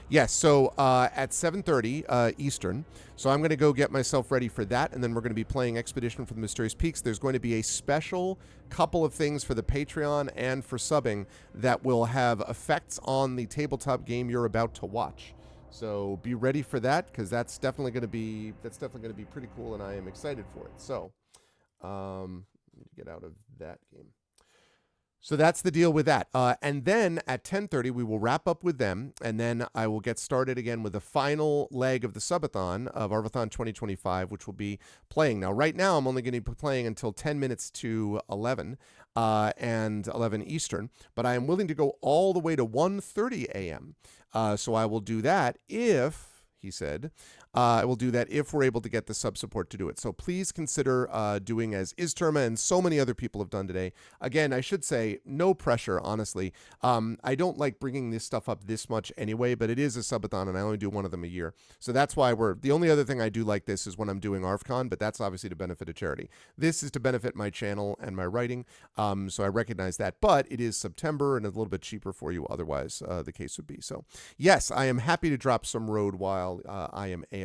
Yes. So at 7:30 Eastern. So I'm going to go get myself ready for that, and then we're going to be playing Expedition for the Mysterious Peaks. There's going to be a special couple of things for the Patreon and for subbing that will have effects on the tabletop game you're about to watch. So be ready for that, because that's definitely going to be pretty cool, and I am excited for it. So let me get out of that game. So that's the deal with that. And then at 10:30, we will wrap up with them, and then I will get started again with the final leg of the subathon of Arvathon 2025, which will be playing. Now, right now, I'm only going to be playing until 10 minutes to 11 and 11 Eastern, but I am willing to go all the way to 1:30 a.m. So I will do that if, he said, I will do that if we're able to get the sub support to do it. So please consider doing as Izterma and so many other people have done today. Again, I should say, no pressure, honestly. I don't like bringing this stuff up this much anyway, but it is a subathon, and I only do one of them a year. So that's why the only other thing I do like this is when I'm doing ArvCon, but that's obviously to benefit a charity. This is to benefit my channel and my writing, so I recognize that. But it is September and a little bit cheaper for you otherwise, the case would be. So yes, I am happy to drop some road while I am AFK.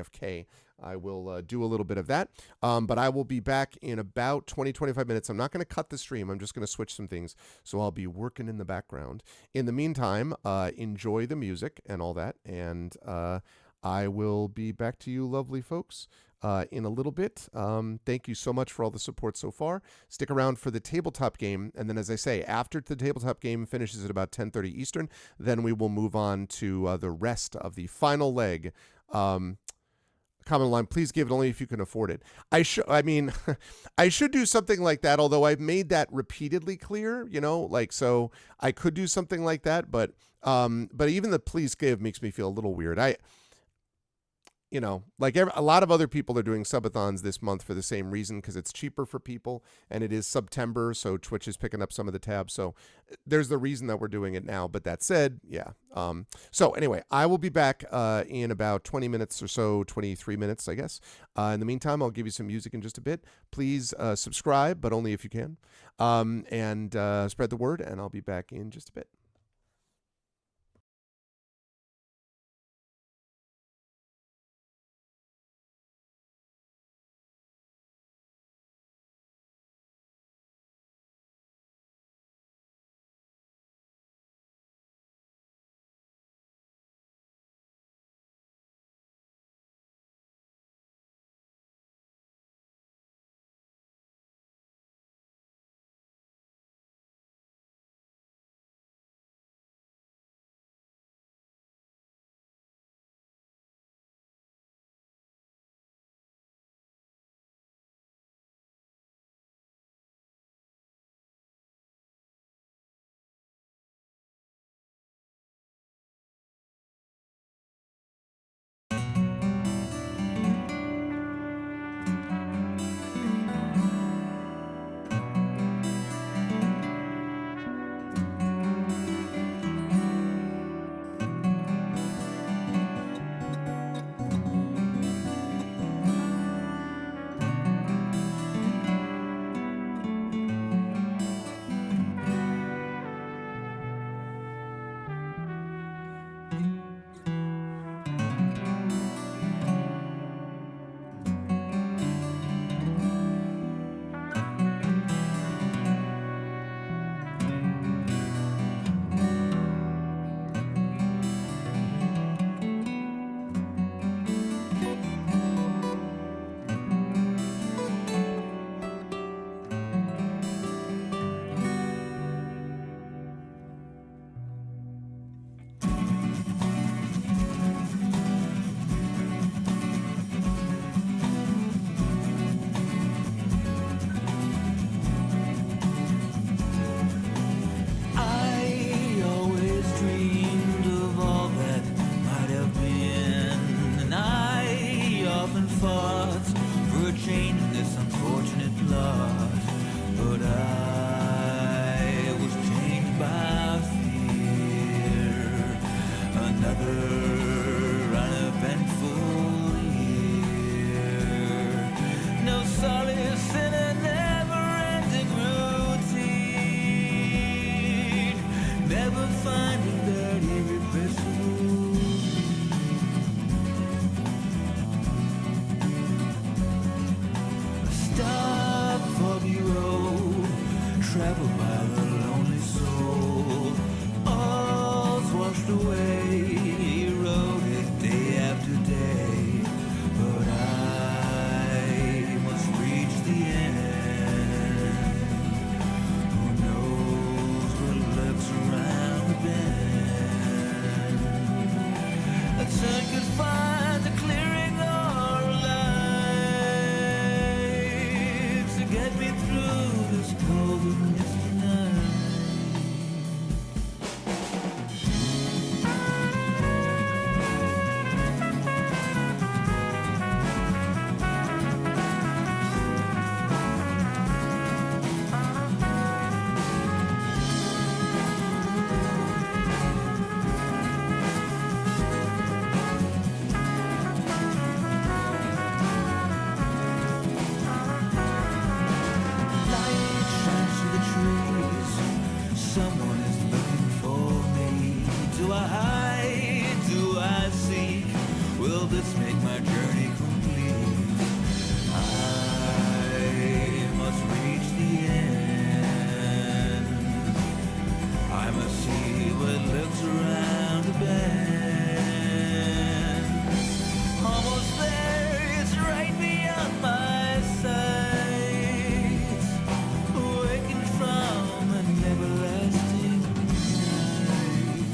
I will do a little bit of that, but I will be back in about 20-25 minutes. I'm not going to cut the stream. I'm just going to switch some things, so I'll be working in the background. In the meantime, enjoy the music and all that, and I will be back to you lovely folks in a little bit. Thank you so much for all the support so far. Stick around for the tabletop game, and then, as I say, after the tabletop game finishes at about 10:30 Eastern, then we will move on to the rest of the final leg. Comment line, please give it only if you can afford it. I mean, I should do something like that, although I've made that repeatedly clear, so I could do something like that, but even the please give makes me feel a little weird. A lot of other people are doing subathons this month for the same reason, because it's cheaper for people, and it is September, so Twitch is picking up some of the tabs. So there's the reason that we're doing it now. But that said, yeah. So anyway, I will be back in about 20 minutes or so, 23 minutes, I guess. In the meantime, I'll give you some music in just a bit. Please subscribe, but only if you can, and spread the word, and I'll be back in just a bit. Will this make my journey complete? I must reach the end. I must see what looks around the bend. Almost there, it's right beyond my sight. Waking from an everlasting night.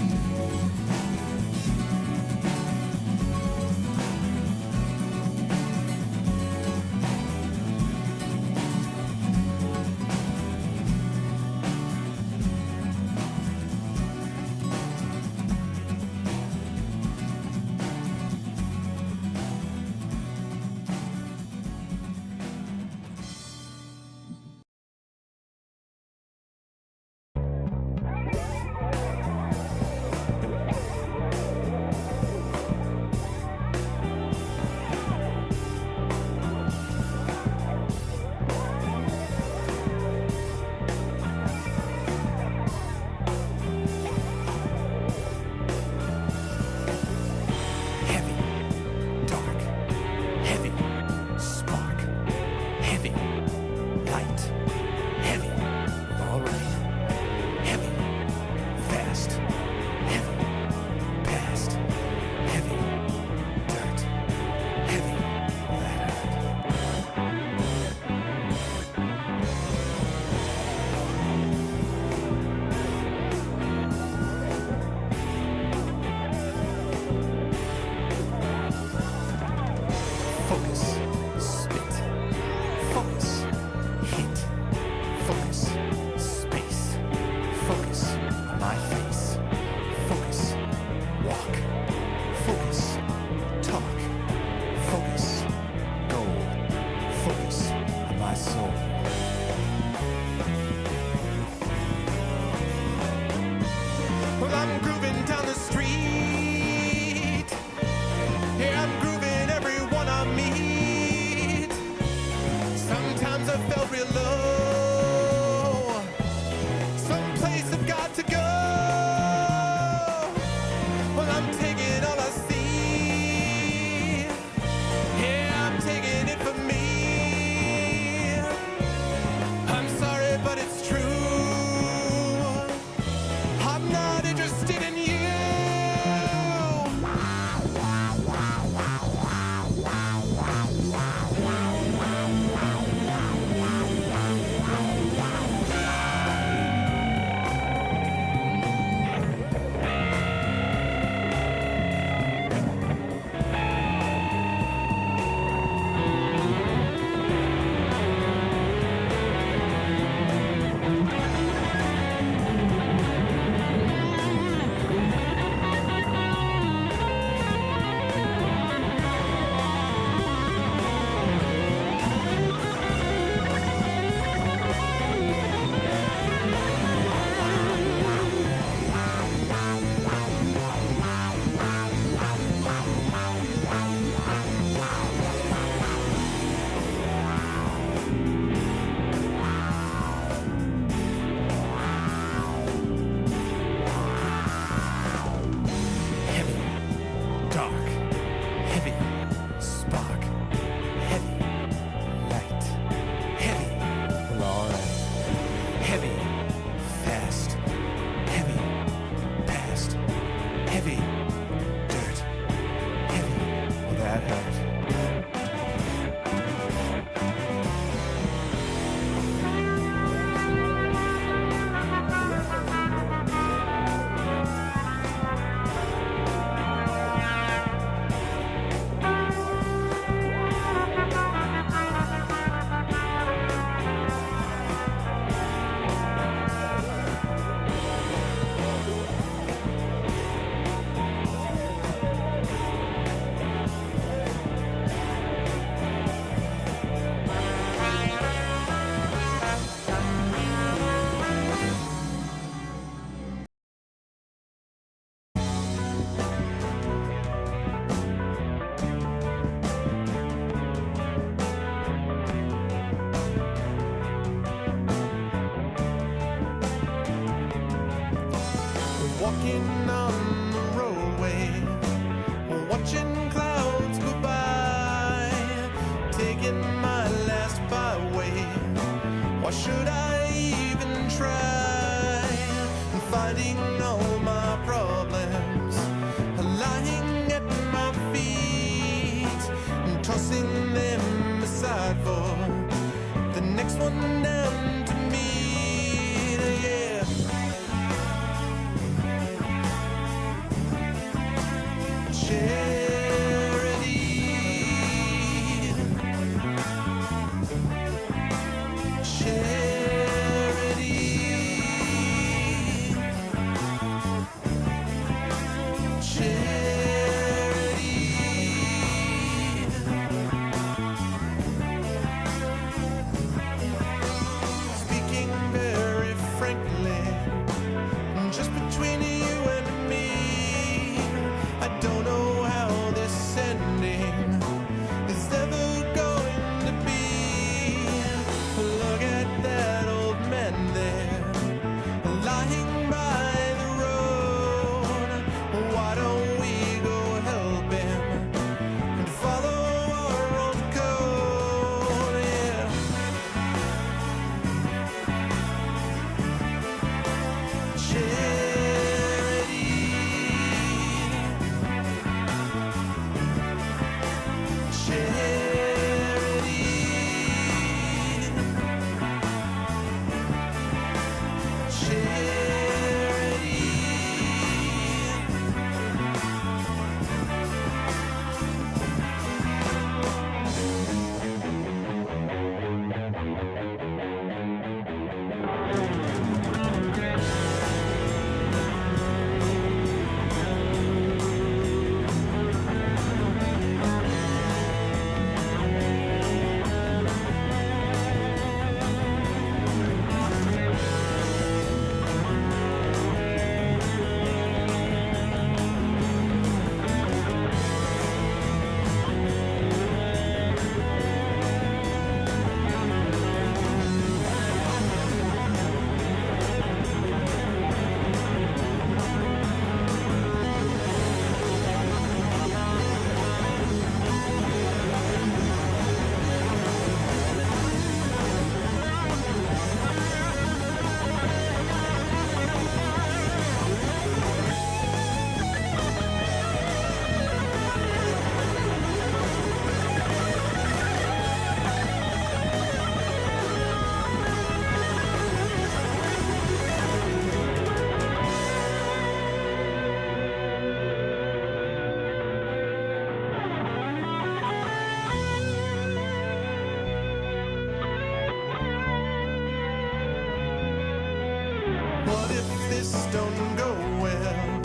just don't go well.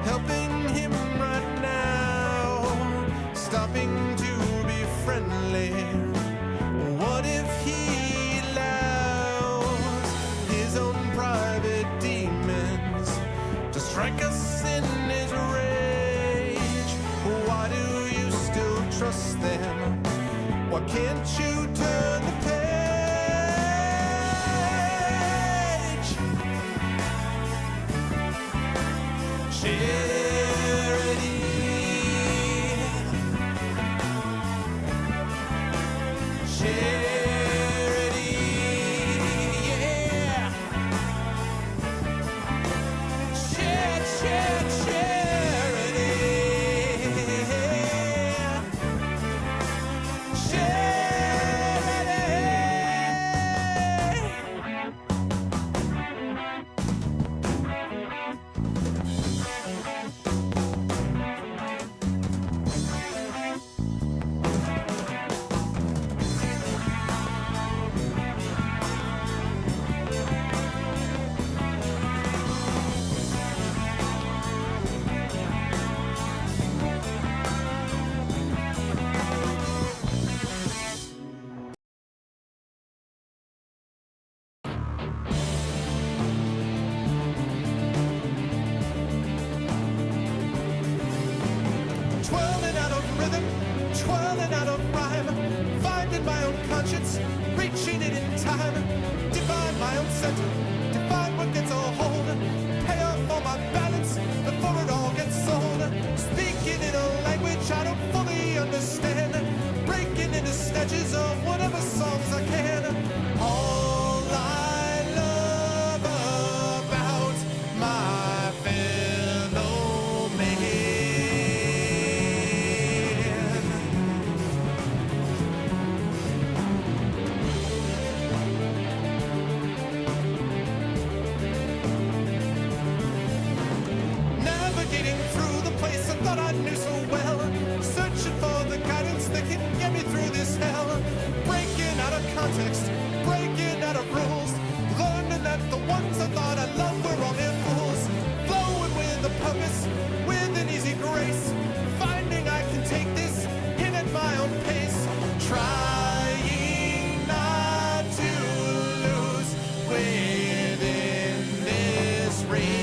Helping him right now, stopping to be friendly. What if he allows his own private demons to strike us in his rage? Why do you still trust them? Why can't you turn the page? Charity, charity, yeah. Charity. Twirling out of rhythm, twirling out of rhyme, finding my own conscience, reaching it in time, divine my own center, divine what gets a hold, pay off all my balance before it all gets sold, speaking in a language I don't fully understand, breaking into snatches of whatever songs I can. All I love about my fellow man. Navigating through the place I thought I knew so well, searching for the guidance that can get me through this hell, breaking out of context, breaking out of rules, learning that the ones I thought I loved were all mere fools, flowing with a purpose, with an easy grace, finding I can take this in at my own pace, trying not to lose within this race.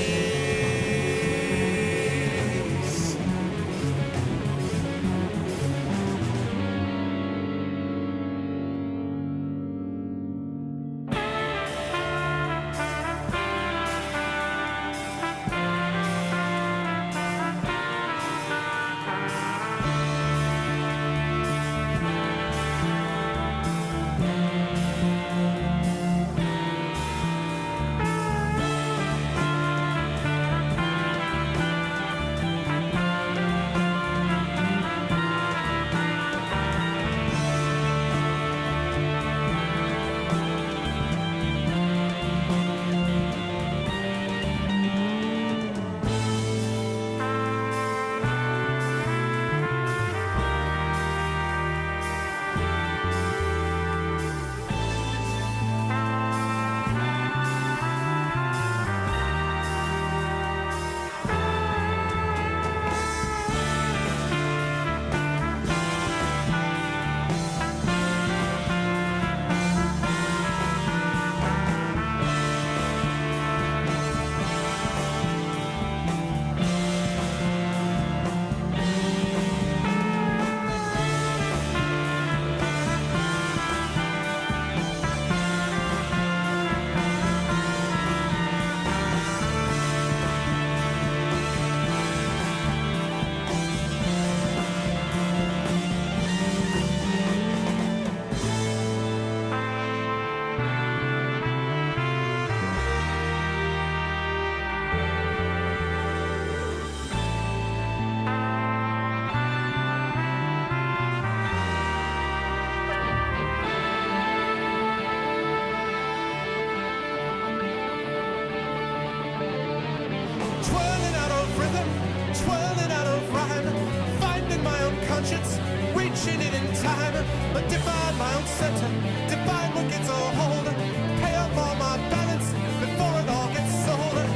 conscience, reaching it in time, but define my own center, define what gets a hold, pay up all my balance before it all gets sold.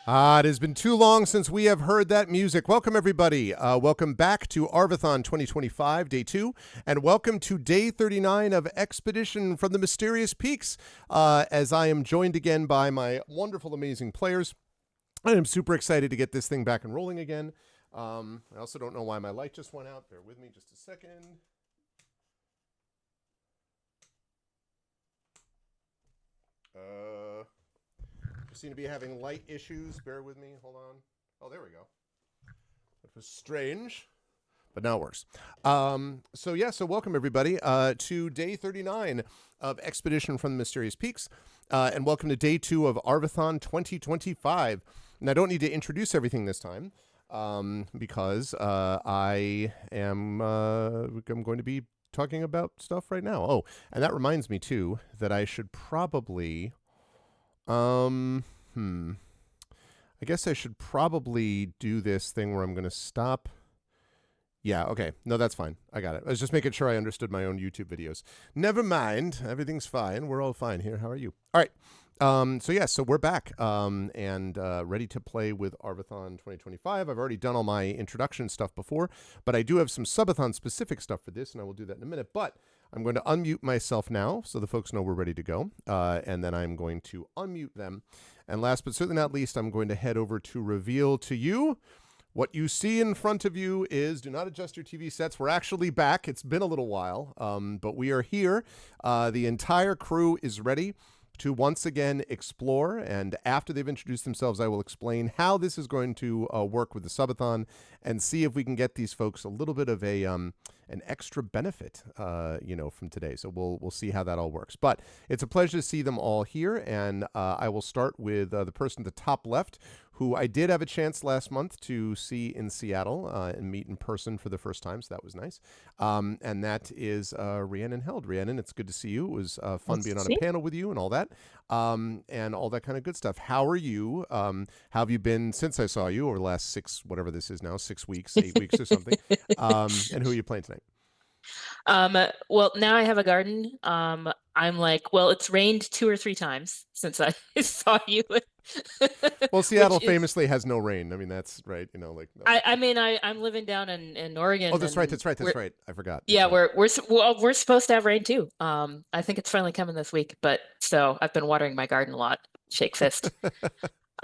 It has been too long since we have heard that music. Welcome, everybody. Welcome back to Arvathon 2025, Day 2, and welcome to Day 39 of Expedition from the Mysterious Peaks, as I am joined again by my wonderful, amazing players. I am super excited to get this thing back and rolling again. I also don't know why my light just went out. Bear with me just a second. Seem to be having light issues. Bear with me. Hold on. Oh, there we go. That was strange, but now it works. So welcome everybody to Day 39 of Expedition from the Mysterious Peaks, and welcome to Day 2 of Arvathon 2025. And I don't need to introduce everything this time because I'm going to be talking about stuff right now. Oh, and that reminds me too that I should probably. I guess I should probably do this thing where I'm going to stop. Yeah, okay. No, that's fine. I got it. I was just making sure I understood my own YouTube videos. Never mind. Everything's fine. We're all fine here. How are you? All right. So we're back and ready to play with Arvathon 2025. I've already done all my introduction stuff before, but I do have some subathon specific stuff for this, and I will do that in a minute. But I'm going to unmute myself now so the folks know we're ready to go, and then I'm going to unmute them. And last but certainly not least, I'm going to head over to reveal to you what you see in front of you is, do not adjust your TV sets. We're actually back. It's been a little while, but we are here. The entire crew is ready to once again explore, and after they've introduced themselves, I will explain how this is going to work with the subathon and see if we can get these folks a little bit of a an extra benefit, from today. So we'll see how that all works. But it's a pleasure to see them all here, and I will start with the person at the top left, who I did have a chance last month to see in Seattle and meet in person for the first time, so that was nice. And that is Rhiannon Held. Rhiannon, it's good to see you. It was fun being on a panel with you and all that, and all that kind of good stuff. How are you? How have you been since I saw you over the last 6 weeks, 8 weeks or something? And who are you playing tonight? Well, now I have a garden. I'm like, well, it's rained 2 or 3 times since I saw you. Well, Seattle famously has no rain. I mean, that's right. No. I'm living down in Oregon. Oh, that's right. I forgot. Yeah, we're supposed to have rain too. I think it's finally coming this week. But so I've been watering my garden a lot. Shake fist. So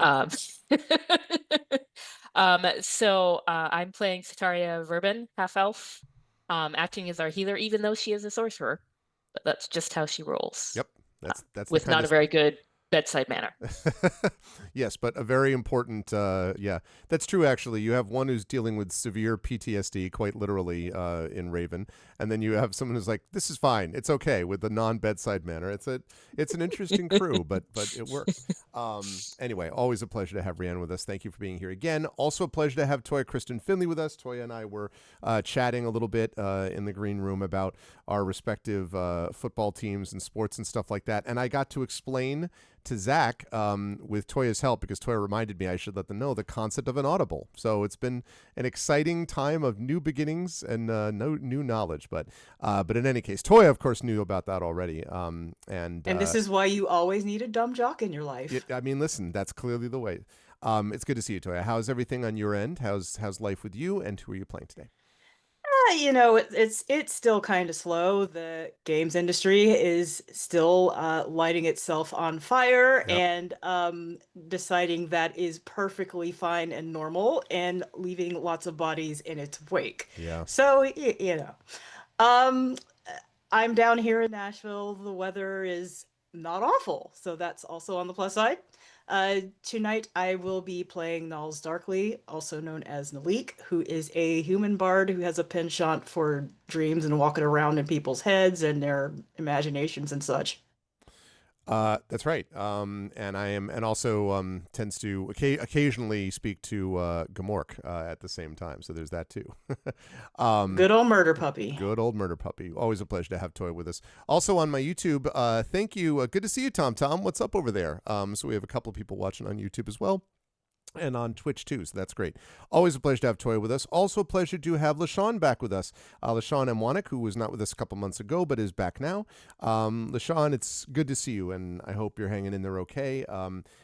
I'm playing Sataria Verben, half elf, acting as our healer, even though she is a sorcerer. But that's just how she rolls. Yep, that's with not a very good bedside manner. Yes, but a very important, that's true actually. You have one who's dealing with severe PTSD, quite literally, in Raven, and then you have someone who's like, this is fine, it's okay, with the non-bedside manner. It's an interesting crew, but it works. Anyway, always a pleasure to have Rhiannon with us. Thank you for being here again. Also a pleasure to have Toya Kristen Finley with us. Toya and I were chatting a little bit in the green room about our respective football teams and sports and stuff like that, and I got to explain to Zach, with Toya's help, because Toya reminded me I should let them know the concept of an audible. So it's been an exciting time of new beginnings and new knowledge. But in any case, Toya, of course, knew about that already. And this is why you always need a dumb jock in your life. Listen, that's clearly the way. It's good to see you, Toya. How's everything on your end? How's life with you? And who are you playing today? It's still kind of slow. The games industry is still lighting itself on fire. Yep. And deciding that is perfectly fine and normal and leaving lots of bodies in its wake. Yeah. So, I'm down here in Nashville. The weather is not awful, so that's also on the plus side. Tonight I will be playing Nals Darkly, also known as Nalik, who is a human bard who has a penchant for dreams and walking around in people's heads and their imaginations and such. That's right. And also tends to occasionally speak to Gamork at the same time. So there's that too. Good old murder puppy. Good old murder puppy. Always a pleasure to have Toy with us. Also on my YouTube, thank you. Good to see you, Tom. Tom, what's up over there? So we have a couple of people watching on YouTube as well. and on Twitch too, so that's great. Always a pleasure to have Toya with us. Also a pleasure to have LaShawn back with us. LaShawn Mwanek, who was not with us a couple months ago, but is back now. LaShawn, it's good to see you, and I hope you're hanging in there okay.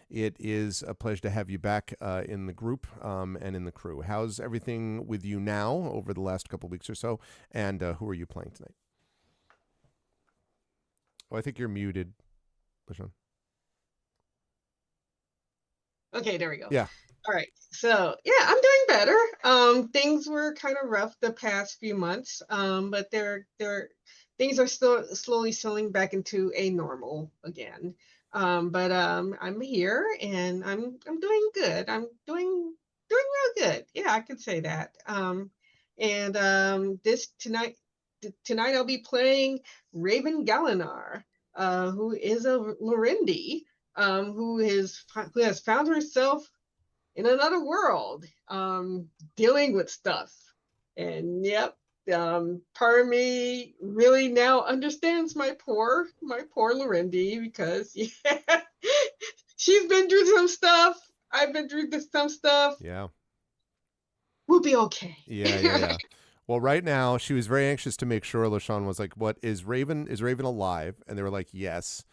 It is a pleasure to have you back in the group and in the crew. How's everything with you now over the last couple weeks or so, and who are you playing tonight? Oh, I think you're muted, LaShawn. Okay, there we go. Yeah. All right. So yeah, I'm doing better. Things were kind of rough the past few months. But things are still slowly settling back into a normal again. But I'm here and I'm doing good. I'm doing real good. Yeah, I could say that. This tonight I'll be playing Raven Galinar, who is a Lorendi, who has found herself in another world, dealing with stuff. And yep, part of me really now understands my poor Lorendi, because yeah, she's been through some stuff. I've been through some stuff. Yeah. We'll be okay. Yeah. Well, right now, she was very anxious to make sure. LaShawn was like, "What is Raven? Is Raven alive?" And they were like, "Yes."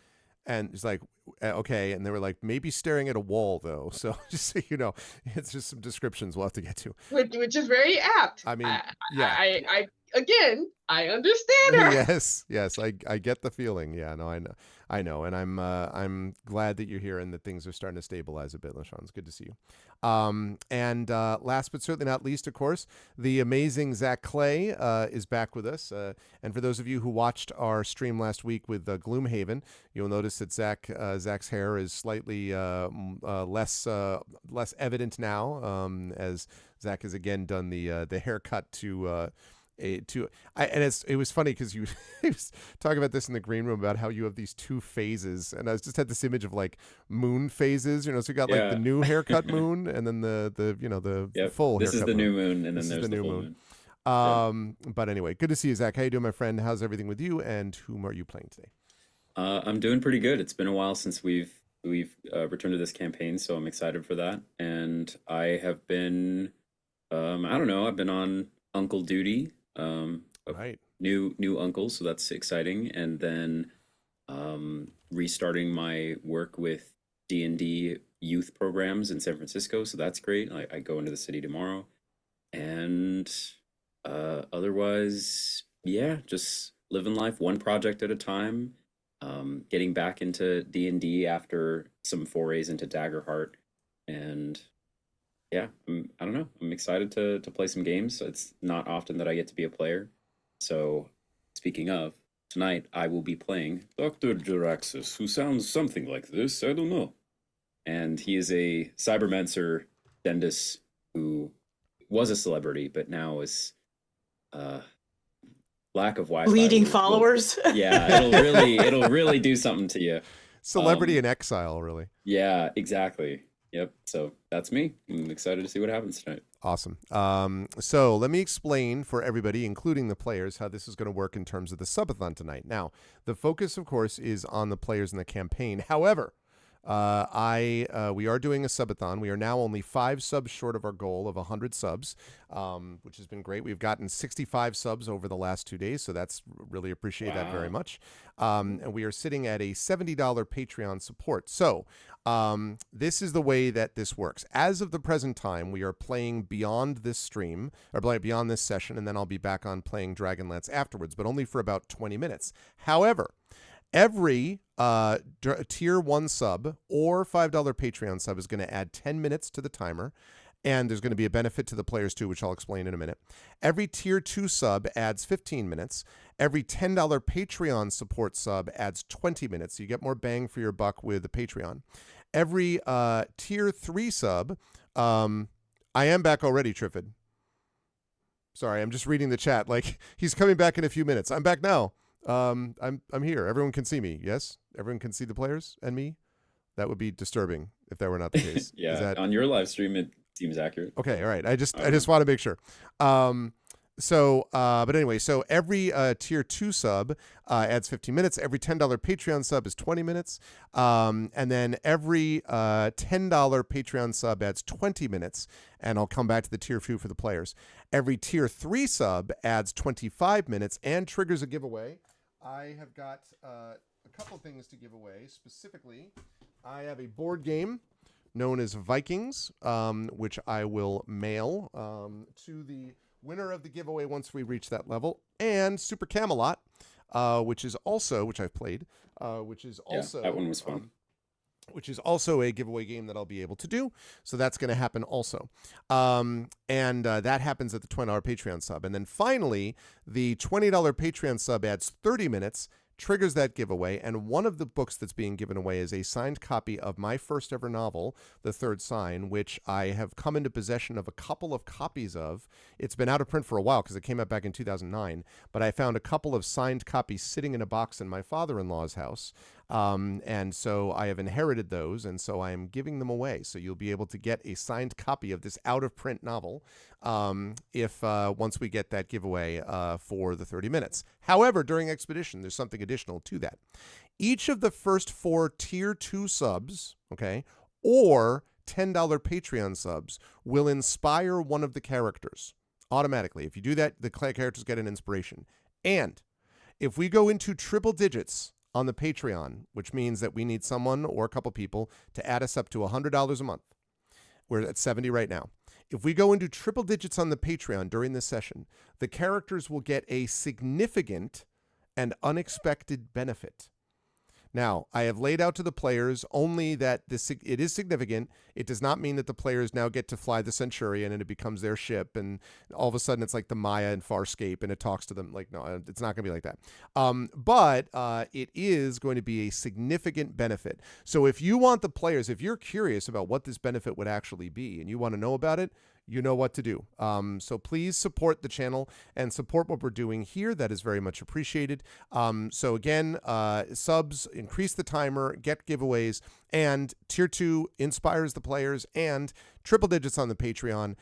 And it's like, okay. And they were like, maybe staring at a wall, though. So just so you know, it's just some descriptions we'll have to get to. Which is very apt. I mean, yeah. I understand her. Yes. I get the feeling. Yeah, no, I know. And I'm glad that you're here and that things are starting to stabilize a bit, LaShawn. It's good to see you. And last but certainly not least, of course, the amazing Zach Clay is back with us. And for those of you who watched our stream last week with Gloomhaven, you'll notice that Zach's hair is slightly less evident now, as Zach has again done the haircut to. It was funny because you he was talking about this in the green room about how you have these two phases, and I just had this image of like moon phases, so you got like the new haircut moon and then the full this haircut is the moon. new moon, and then there's the full moon. But anyway, good to see you, Zach. How you doing, my friend? How's everything with you, and whom are you playing today? I'm doing pretty good. It's been a while since we've returned to this campaign, so I'm excited for that. And I have been I've been on uncle duty, Right. new uncle, so that's exciting. And then restarting my work with D&D youth programs in San Francisco, so that's great. I go into the city tomorrow. And otherwise, yeah, just living life one project at a time. Getting back into D&D after some forays into Daggerheart. And yeah, I don't know. I'm excited to play some games. It's not often that I get to be a player. So speaking of, tonight I will be playing Dr. Jaraxxus, who sounds something like this. I don't know. And he is a cybermancer dentist who was a celebrity, but now is lack of Wi-Fi. Bleeding followers. Yeah, it'll really do something to you. Celebrity in exile, really. Yeah, exactly. Yep. So that's me. I'm excited to see what happens tonight. Awesome. So let me explain for everybody, including the players, how this is going to work in terms of the subathon tonight. Now, the focus, of course, is on the players in the campaign. However, we are doing a subathon. We are now only 5 subs short of our goal of 100 subs, which has been great. We've gotten 65 subs over the last 2 days, so that's really appreciate that very much. And we are sitting at a $70 Patreon support. So this is the way that this works. As of the present time, we are playing beyond this stream, or beyond this session, and then I'll be back on playing Dragonlance afterwards, but only for about 20 minutes. However, every tier 1 sub or $5 Patreon sub is going to add 10 minutes to the timer, and there's going to be a benefit to the players too, which I'll explain in a minute. Every tier 2 sub adds 15 minutes. Every $10 Patreon support sub adds 20 minutes, so you get more bang for your buck with the Patreon. Every tier 3 sub, I am back already, Triffid. Sorry, I'm just reading the chat. Like, he's coming back in a few minutes. I'm back now. I'm here. Everyone can see me. Yes, everyone can see the players and me. That would be disturbing if that were not the case. Yeah, on your live stream it seems accurate. Okay, all right. I just want to make sure. So, but anyway, so every tier 2 sub adds 15 minutes. Every $10 Patreon sub is 20 minutes. And then every $10 Patreon sub adds 20 minutes. And I'll come back to the tier 2 for the players. Every tier 3 sub adds 25 minutes and triggers a giveaway. I have got a couple things to give away. Specifically, I have a board game known as Vikings, which I will mail to the winner of the giveaway once we reach that level, and Super Camelot, which I've played, which is also that one was fun. Which is also a giveaway game that I'll be able to do. So that's going to happen also. And that happens at the $20 Patreon sub. And then finally, the $20 Patreon sub adds 30 minutes, triggers that giveaway, and one of the books that's being given away is a signed copy of my first ever novel, The Third Sign, which I have come into possession of a couple of copies of. It's been out of print for a while because it came out back in 2009, but I found a couple of signed copies sitting in a box in my father-in-law's house. And so I have inherited those, and so I am giving them away. So you'll be able to get a signed copy of this out-of-print novel if once we get that giveaway for the 30 minutes. However, during Expedition, there's something additional to that. Each of the first 4 tier 2 subs, okay, or $10 Patreon subs will inspire one of the characters automatically. If you do that, the characters get an inspiration. And if we go into triple digits on the Patreon, which means that we need someone or a couple people to add us up to $100 a month. We're at 70 right now. If we go into triple digits on the Patreon during this session, the characters will get a significant and unexpected benefit. Now, I have laid out to the players only that it is significant. It does not mean that the players now get to fly the Centurion and it becomes their ship, and all of a sudden it's like the Maya in Farscape and it talks to them. Like, no, it's not going to be like that. But it is going to be a significant benefit. So if you want the players, if you're curious about what this benefit would actually be and you want to know about it, you know what to do. So please support the channel and support what we're doing here. That is very much appreciated. So again, subs, increase the timer, get giveaways, and tier 2 inspires the players, and triple digits on the Patreon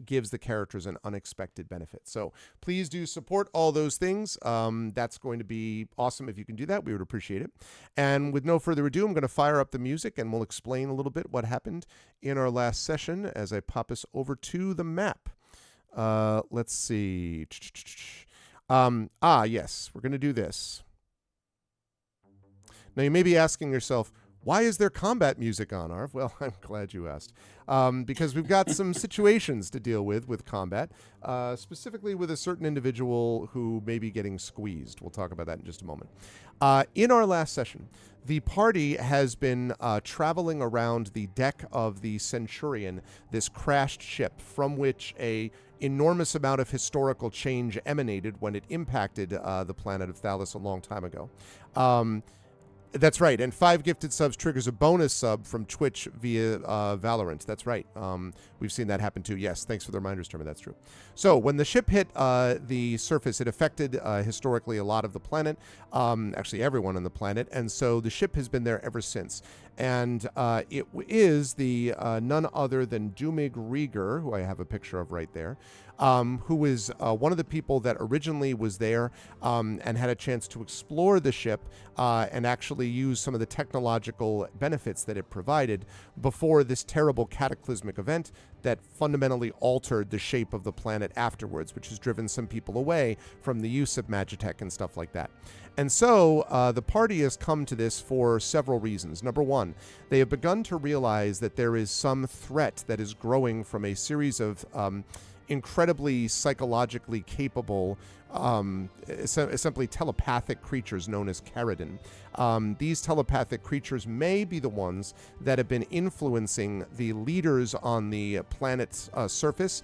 gives the characters an unexpected benefit. So please do support all those things. That's going to be awesome if you can do that. We would appreciate it. And with no further ado, I'm going to fire up the music and we'll explain a little bit what happened in our last session as I pop us over to the map. Let's see. Yes, we're going to do this. Now you may be asking yourself, why is there combat music on, Arv? Well, I'm glad you asked. Because we've got some situations to deal with combat, specifically with a certain individual who may be getting squeezed. We'll talk about that in just a moment. In our last session, the party has been traveling around the deck of the Centurion, this crashed ship from which a enormous amount of historical change emanated when it impacted the planet of Thalos a long time ago. That's right, and 5 gifted subs triggers a bonus sub from Twitch via Valorant. That's right. We've seen that happen too. Yes, thanks for the reminders, Termin. That's true. So when the ship hit the surface, it affected historically a lot of the planet, actually everyone on the planet, and so the ship has been there ever since. And it is the none other than Dumig Rieger, who I have a picture of right there, who is one of the people that originally was there and had a chance to explore the ship and actually use some of the technological benefits that it provided before this terrible cataclysmic event that fundamentally altered the shape of the planet afterwards, which has driven some people away from the use of Magitech and stuff like that. And so the party has come to this for several reasons. Number one, they have begun to realize that there is some threat that is growing from a series of incredibly psychologically capable, simply telepathic creatures known as Kharadin. These telepathic creatures may be the ones that have been influencing the leaders on the planet's surface,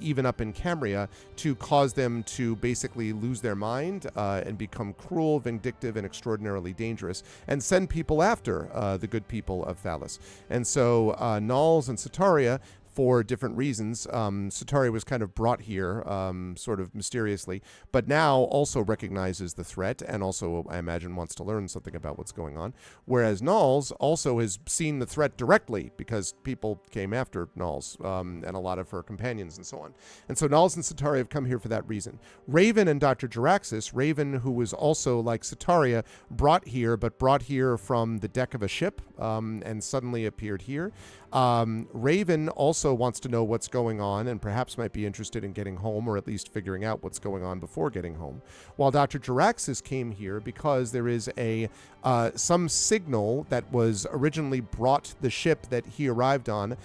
even up in Cambria, to cause them to basically lose their mind and become cruel, vindictive, and extraordinarily dangerous, and send people after the good people of Thalos. And so Nals and Sataria for different reasons. Satari was kind of brought here sort of mysteriously, but now also recognizes the threat and also, I imagine, wants to learn something about what's going on. Whereas Nals also has seen the threat directly because people came after Nals and a lot of her companions and so on. And so Nals and Satari have come here for that reason. Raven and Dr. Jaraxxus, Raven, who was also like Sataria, brought here from the deck of a ship and suddenly appeared here. Raven also wants to know what's going on and perhaps might be interested in getting home or at least figuring out what's going on before getting home. While Dr. Jaraxxus came here because there is some signal that was originally brought the ship that he arrived on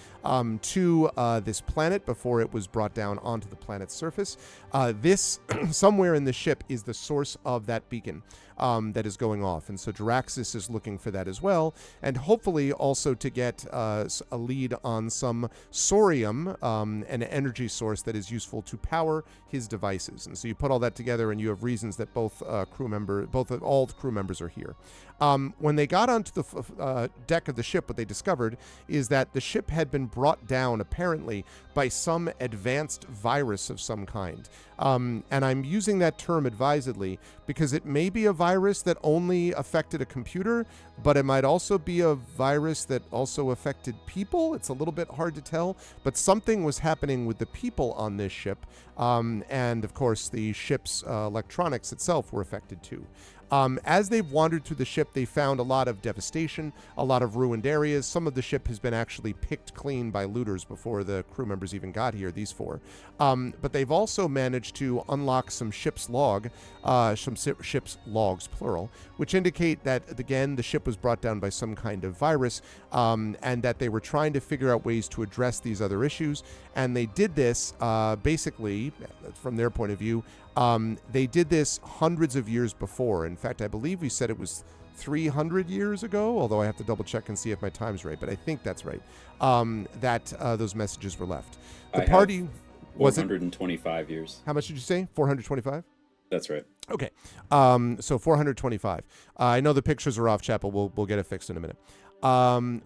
to this planet before it was brought down onto the planet's surface. This, somewhere in the ship, is the source of that beacon that is going off. And so Jaraxxus is looking for that as well, and hopefully also to get a lead on some sorium, an energy source that is useful to power his devices. And so you put all that together and you have reasons that all the crew members are here. When they got onto the deck of the ship, what they discovered is that the ship had been brought down apparently by some advanced virus of some kind. And I'm using that term advisedly because it may be a virus that only affected a computer, but it might also be a virus that also affected people. It's a little bit hard to tell, but something was happening with the people on this ship. And of course, the ship's electronics itself were affected too. As they've wandered through the ship, they found a lot of devastation, a lot of ruined areas. Some of the ship has been actually picked clean by looters before the crew members even got here, these four. But they've also managed to unlock some ship's logs, plural, which indicate that, again, the ship was brought down by some kind of virus, and that they were trying to figure out ways to address these other issues. And they did this, basically, from their point of view, they did this hundreds of years before. In fact, I believe we said it was 300 years ago, although I have to double check and see if my time's right, but I think that's right, that those messages were left. The party was 425 years. How much did you say? 425? That's right. Okay. So 425. I know the pictures are off, Chapel. We'll get it fixed in a minute.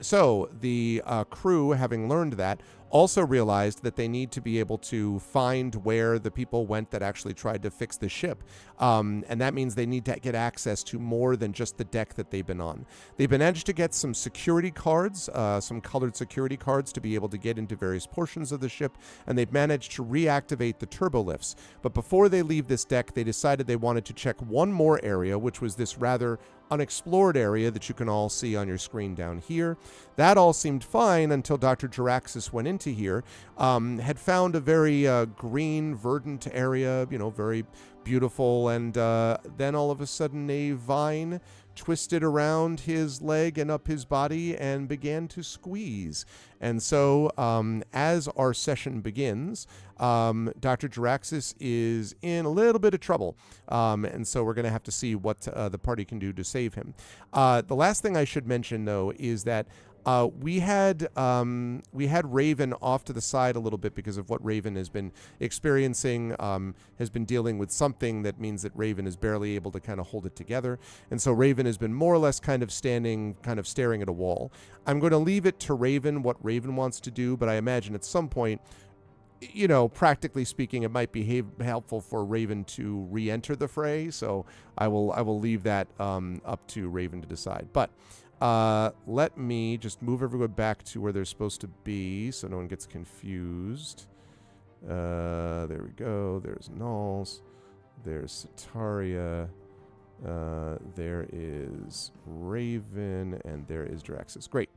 So the crew, having learned that, also realized that they need to be able to find where the people went that actually tried to fix the ship. And that means they need to get access to more than just the deck that they've been on. They've managed to get some security cards, some colored security cards to be able to get into various portions of the ship, and they've managed to reactivate the turbo lifts. But before they leave this deck, they decided they wanted to check one more area, which was this rather unexplored area that you can all see on your screen down here. That all seemed fine until Dr. Jaraxxus went into here, had found a very green, verdant area, very beautiful, and then all of a sudden a vine twisted around his leg and up his body and began to squeeze. And so as our session begins, Dr. Jaraxxus is in a little bit of trouble. And so we're going to have to see what the party can do to save him. The last thing I should mention, though, is that we had Raven off to the side a little bit because of what Raven has been experiencing, has been dealing with something that means that Raven is barely able to kind of hold it together. And so Raven has been more or less kind of standing, kind of staring at a wall. I'm going to leave it to Raven what Raven wants to do, but I imagine at some point, practically speaking, it might be helpful for Raven to re-enter the fray. So I will leave that up to Raven to decide. But let me just move everyone back to where they're supposed to be so no one gets confused. There we go. There's Nals. There's Sataria. There is Raven. And there is Jaraxxus. Great.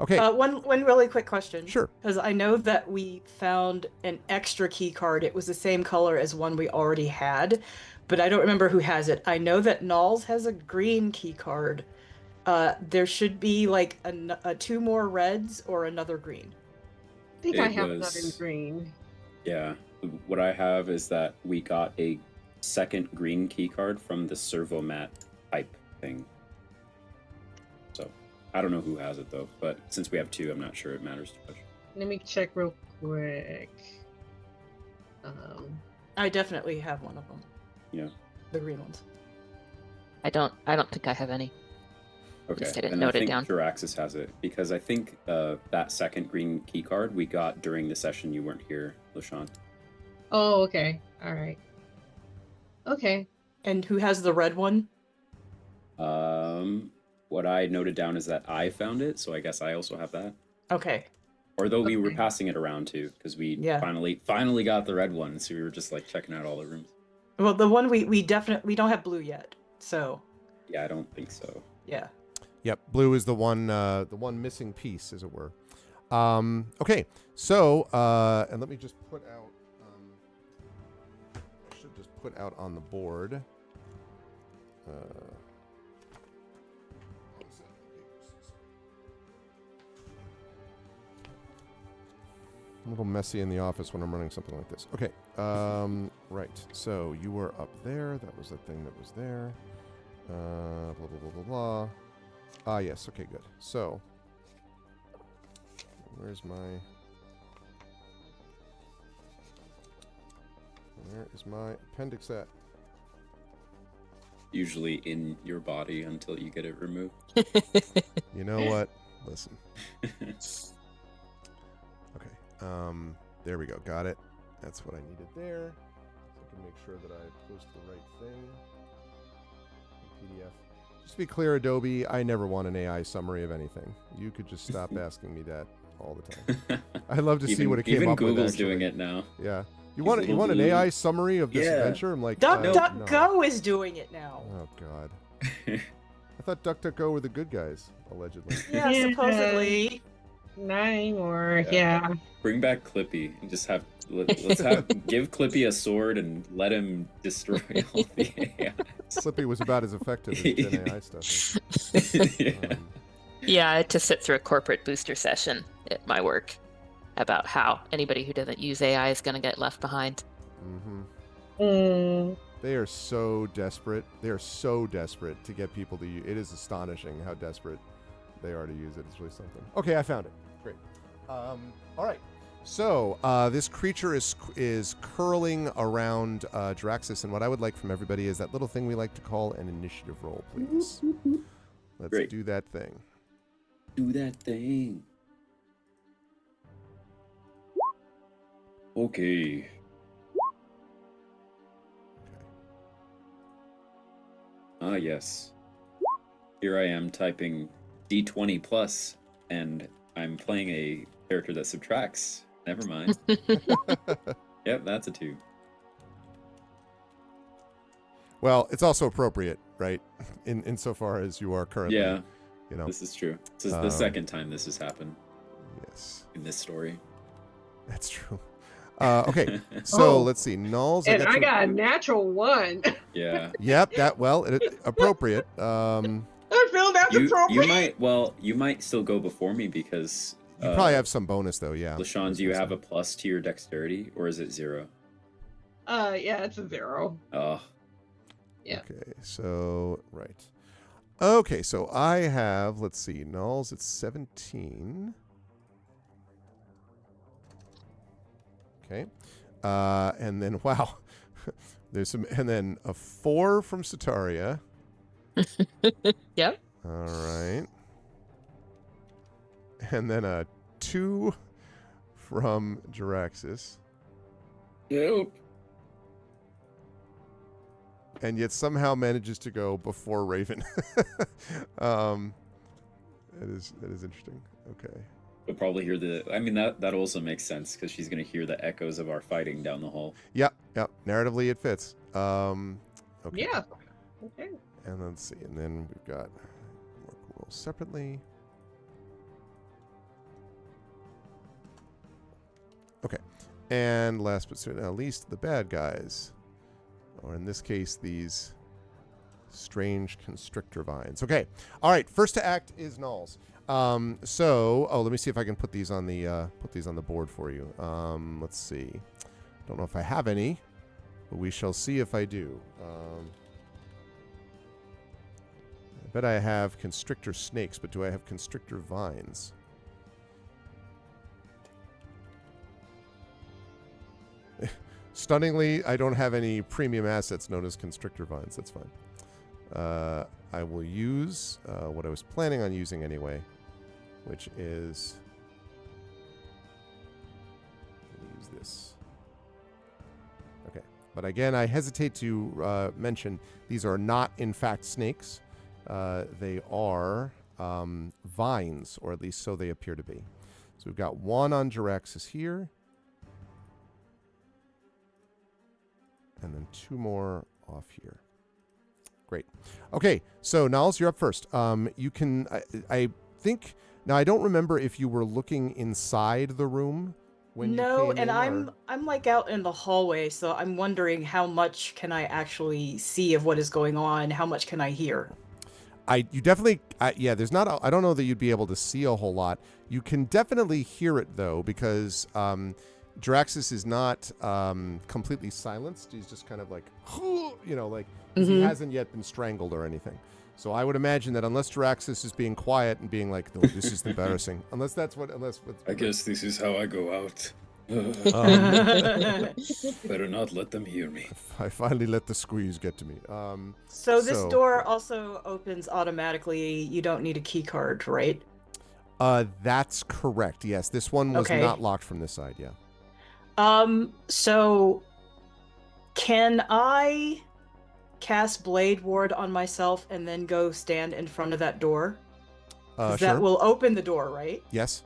Okay. One really quick question. Sure. Because I know that we found an extra key card. It was the same color as one we already had, but I don't remember who has it. I know that Nals has a green key card. There should be like two more reds or another green. I think I have that in green. Yeah. What I have is that we got a second green key card from the servomat pipe thing. So I don't know who has it though, but since we have two, I'm not sure it matters too much. Let me check real quick. I definitely have one of them. Yeah. The green ones. I don't think I have any. Okay, least I didn't and note I it think down. Jiraxis has it because I think that second green key card we got during the session you weren't here, LaShawn. Oh, okay. All right. Okay. And who has the red one? What I noted down is that I found it, so I guess I also have that. Okay. Although we were Okay. passing it around too, because we Yeah. finally got the red one, so we were just like checking out all the rooms. Well, the one we definitely don't have blue yet. So, Yeah, I don't think so. yeah. Yep, blue is the one missing piece, as it were. Okay, so and let me just put out. I should just put out on the board. A little messy in the office when I'm running something like this. Okay, right. So you were up there. That was the thing that was there. Blah blah blah blah blah. Ah, yes. Okay, good. So, where's my? Where is my appendix at? Usually in your body until you get it removed. You know what? Listen. Okay. There we go. Got it. That's what I needed there. So I can make sure that I post the right thing. PDF. Just to be clear, Adobe, I never want an AI summary of anything. You could just stop asking me that all the time. I'd love to see what it came even up with. Google's Actually. doing it now. Yeah. You These want little an blue- AI summary of this Yeah. adventure? I'm like, DuckDuckGo no. is doing it now. Oh God. I thought DuckDuckGo were the good guys, allegedly. Yeah, Yeah. supposedly. Not anymore. Yeah. Yeah. Bring back Clippy and just let's have give Clippy a sword and let him destroy all the AI. Slippy was about as effective as Gen AI stuff. Yeah. Yeah, I had to sit through a corporate booster session at my work about how anybody who doesn't use AI is going to get left behind. Mm-hmm. Mm. They are so desperate. They are so desperate to get people to use it. Is astonishing how desperate they are to use it. It's really something. Okay, I found it. Great. All right. So this creature is curling around Draxis, and what I would like from everybody is that little thing we like to call an initiative roll, please. Let's Great. do that thing. Do that thing. Okay. Ah, yes. Here I am typing D20 plus, and I'm playing a character that subtracts. Never mind. Yep, that's a 2. Well, it's also appropriate, right? Insofar as you are currently, Yeah, you know. this is true. This is the second time this has happened Yes, in this story. that's true. Okay, so Oh. let's see. Nulls. And I some- got a natural 1. Yeah. Yep, appropriate. I feel that's You appropriate. might still go before me because You probably have some bonus though, yeah. LaShawn, do you have a plus to your dexterity or is it 0? Yeah, it's a 0. Oh, Yeah. Okay, so right. Okay, so I have, let's see, nulls it's 17. Okay. And then wow. There's some and then a 4 from Sataria. Yep. All right. And then a 2 from Jiraxis. Nope. And yet somehow manages to go before Raven. That is interesting. Okay. You'll probably hear that also makes sense because she's gonna hear the echoes of our fighting down the hall. Yep. Narratively, it fits. Okay. Yeah. Okay. And let's see. And then we've got work rolls separately. Okay. And last but certainly not least, the bad guys. Or in this case, these strange constrictor vines. Okay. All right. First to act is nulls. Let me see if I can put these on the board for you. Let's see. Don't know if I have any, but we shall see if I do. I bet I have constrictor snakes, but do I have constrictor vines? Stunningly, I don't have any premium assets known as constrictor vines. That's fine. I will use what I was planning on using anyway, which is use this. Okay, but again, I hesitate to mention these are not in fact snakes. They are vines, or at least so they appear to be. So we've got one on Jiraxis here, and then two more off here. Great. Okay, so Niles, you're up first. You can, I think, now I don't remember if you were looking inside the room when you came and in, I'm like out in the hallway, so I'm wondering how much can I actually see of what is going on? How much can I hear? You definitely, there's not, I don't know that you'd be able to see a whole lot. You can definitely hear it though, because Jiraxis is not completely silenced. He's just kind of like, like he hasn't yet been strangled or anything. So I would imagine that unless Jiraxis is being quiet and being like, "No, this is embarrassing," I guess this is how I go out. Better not let them hear me. I finally let the squeeze get to me. So this door also opens automatically. You don't need a key card, right? That's correct. Yes, this one was not locked from this side. Yeah. So can I cast Blade Ward on myself and then go stand in front of that door? Sure. That will open the door, right? Yes.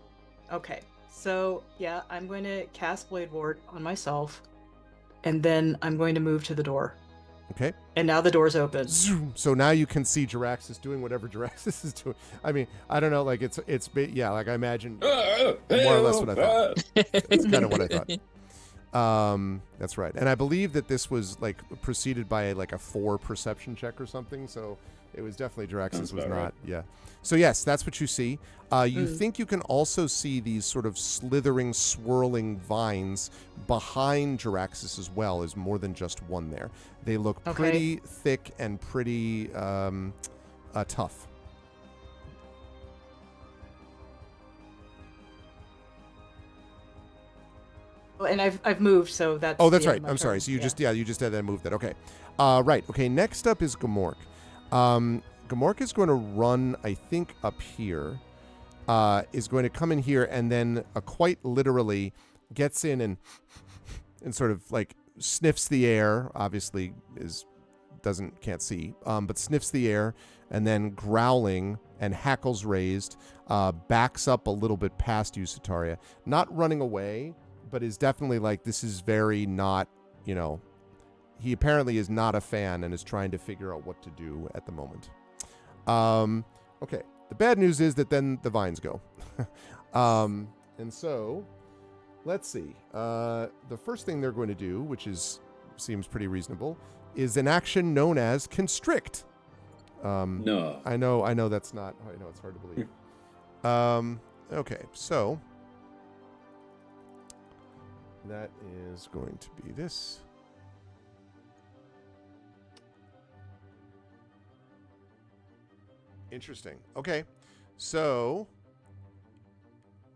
Okay. So, yeah, I'm going to cast Blade Ward on myself, and then I'm going to move to the door. Okay. And now the door's open. Zoom. So now you can see Jiraxis doing whatever Jiraxis is doing. I mean, I don't know, like like I imagine more or less what I thought. That's kind of what I thought. That's right. And I believe that this was like preceded by like a 4 perception check or something, so it was definitely Jiraxis was not. Right. Yeah. So yes, that's what you see. You think you can also see these sort of slithering, swirling vines behind Jiraxis as well. There's more than just one there. They look pretty thick and pretty tough. And I've moved, so that's. Oh, that's right. I'm sorry. So you just had that moved that. Okay. Right. Okay. Next up is Gamork. Gamork is going to run, I think, up here. Is going to come in here and then quite literally gets in and sort of like sniffs the air. Obviously, can't see, but sniffs the air and then growling and hackles raised, backs up a little bit past you, Sataria. Not running away, but is definitely like, this is very not, he apparently is not a fan and is trying to figure out what to do at the moment. Okay. The bad news is that then the vines go. And so, let's see. The first thing they're going to do, which seems pretty reasonable, is an action known as constrict. No. I know that's not, I know it's hard to believe. Okay, so that is going to be this. Interesting. Okay. So,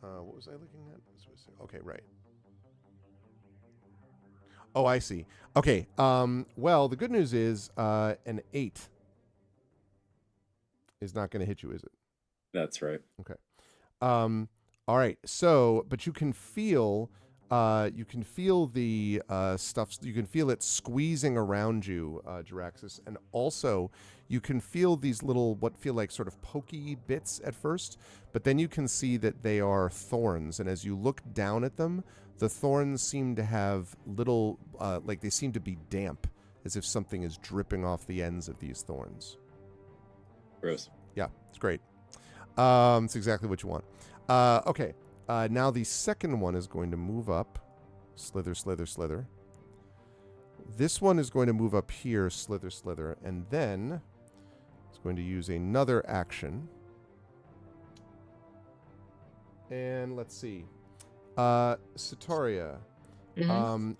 what was I looking at? Okay, right. Oh, I see. Okay. Well, the good news is an 8 is not going to hit you, is it? That's right. Okay. All right. So, but you can feel the stuff. You can feel it squeezing around you, Jiraxis, and also you can feel these little, what feel like sort of pokey bits at first, but then you can see that they are thorns, and as you look down at them, the thorns seem to have little, like they seem to be damp, as if something is dripping off the ends of these thorns. Gross. Yeah, it's great. It's exactly what you want. Okay. Now the second one is going to move up. Slither, slither, slither. This one is going to move up here, slither, slither, and then it's going to use another action. And let's see. Sataria,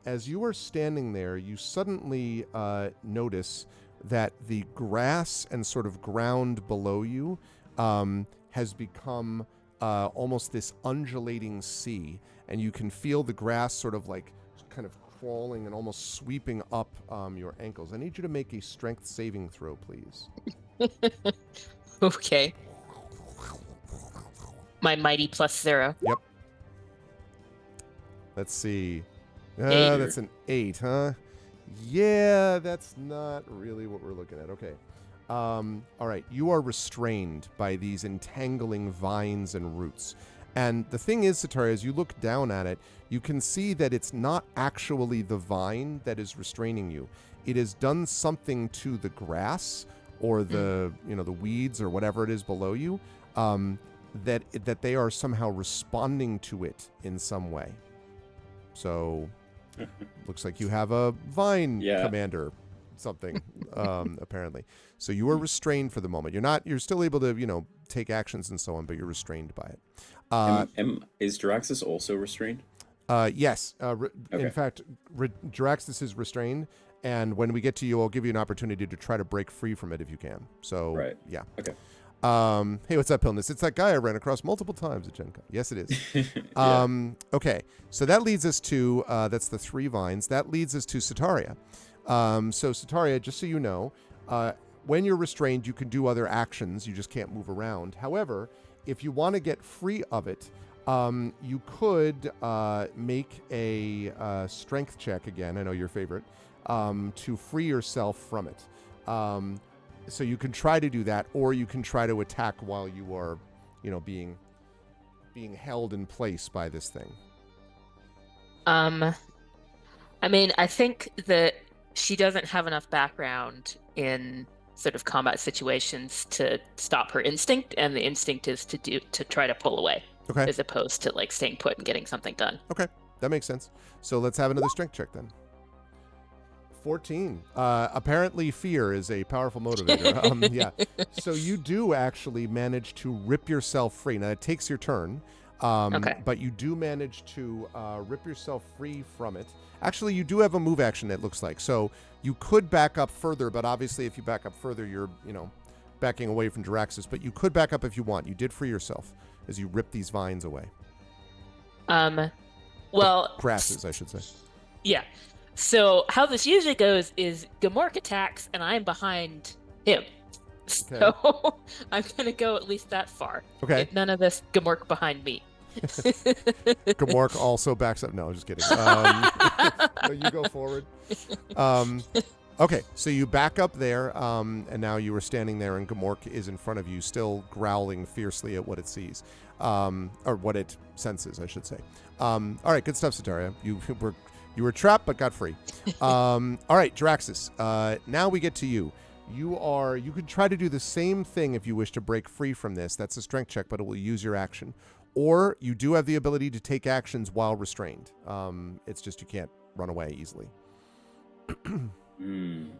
as you are standing there, you suddenly notice that the grass and sort of ground below you has become almost this undulating sea, and you can feel the grass sort of like kind of crawling and almost sweeping up your ankles. I need you to make a strength saving throw, please. Okay. My mighty +0. Yep. Let's see. Eight. That's an 8, huh? Yeah, that's not really what we're looking at. Okay. All right. You are restrained by these entangling vines and roots. And the thing is, Sataria, as you look down at it, you can see that it's not actually the vine that is restraining you. It has done something to the grass or the the weeds or whatever it is below you, that they are somehow responding to it in some way. So, looks like you have a vine commander, something apparently. So you are restrained for the moment. You're still able to take actions and so on, but you're restrained by it. Is Jaraxxus also restrained? Yes. Okay. In fact, Jaraxxus is restrained, and when we get to you, I'll give you an opportunity to try to break free from it if you can. So, yeah. Okay. Hey, what's up, Pilnus? It's that guy I ran across multiple times at Gen Con. Yes, it is. Okay, so that leads us to, that's the 3 vines. That leads us to Sataria. So, Sataria, just so you know, when you're restrained, you can do other actions. You just can't move around. However, if you want to get free of it, you could make a strength check, again, I know your favorite, to free yourself from it. So you can try to do that, or you can try to attack while you are, being held in place by this thing. I mean, I think that she doesn't have enough background in sort of combat situations to stop her instinct, and the instinct is to try to pull away, as opposed to like staying put and getting something done. Okay, that makes sense. So let's have another strength check then. 14. Apparently fear is a powerful motivator. Yeah. So you do actually manage to rip yourself free. Now it takes your turn. But you do manage to rip yourself free from it. Actually, you do have a move action, it looks like. So you could back up further, but obviously if you back up further, you're, backing away from Jaraxxus. But you could back up if you want. You did free yourself as you rip these vines away. Well... grasses, I should say. Yeah. So how this usually goes is Gamork attacks, and I'm behind him. Okay. So I'm going to go at least that far. Okay. Get none of this Gamork behind me. Gamork also backs up. No, just kidding. No, you go forward. Okay, so you back up there, and now you are standing there, and Gamork is in front of you, still growling fiercely at what it sees, or what it senses, I should say. All right, good stuff, Sataria. You were trapped, but got free. All right, Jaraxxus. Now we get to you. You could try to do the same thing if you wish to break free from this. That's a strength check, but it will use your action. Or you do have the ability to take actions while restrained. It's just you can't run away easily.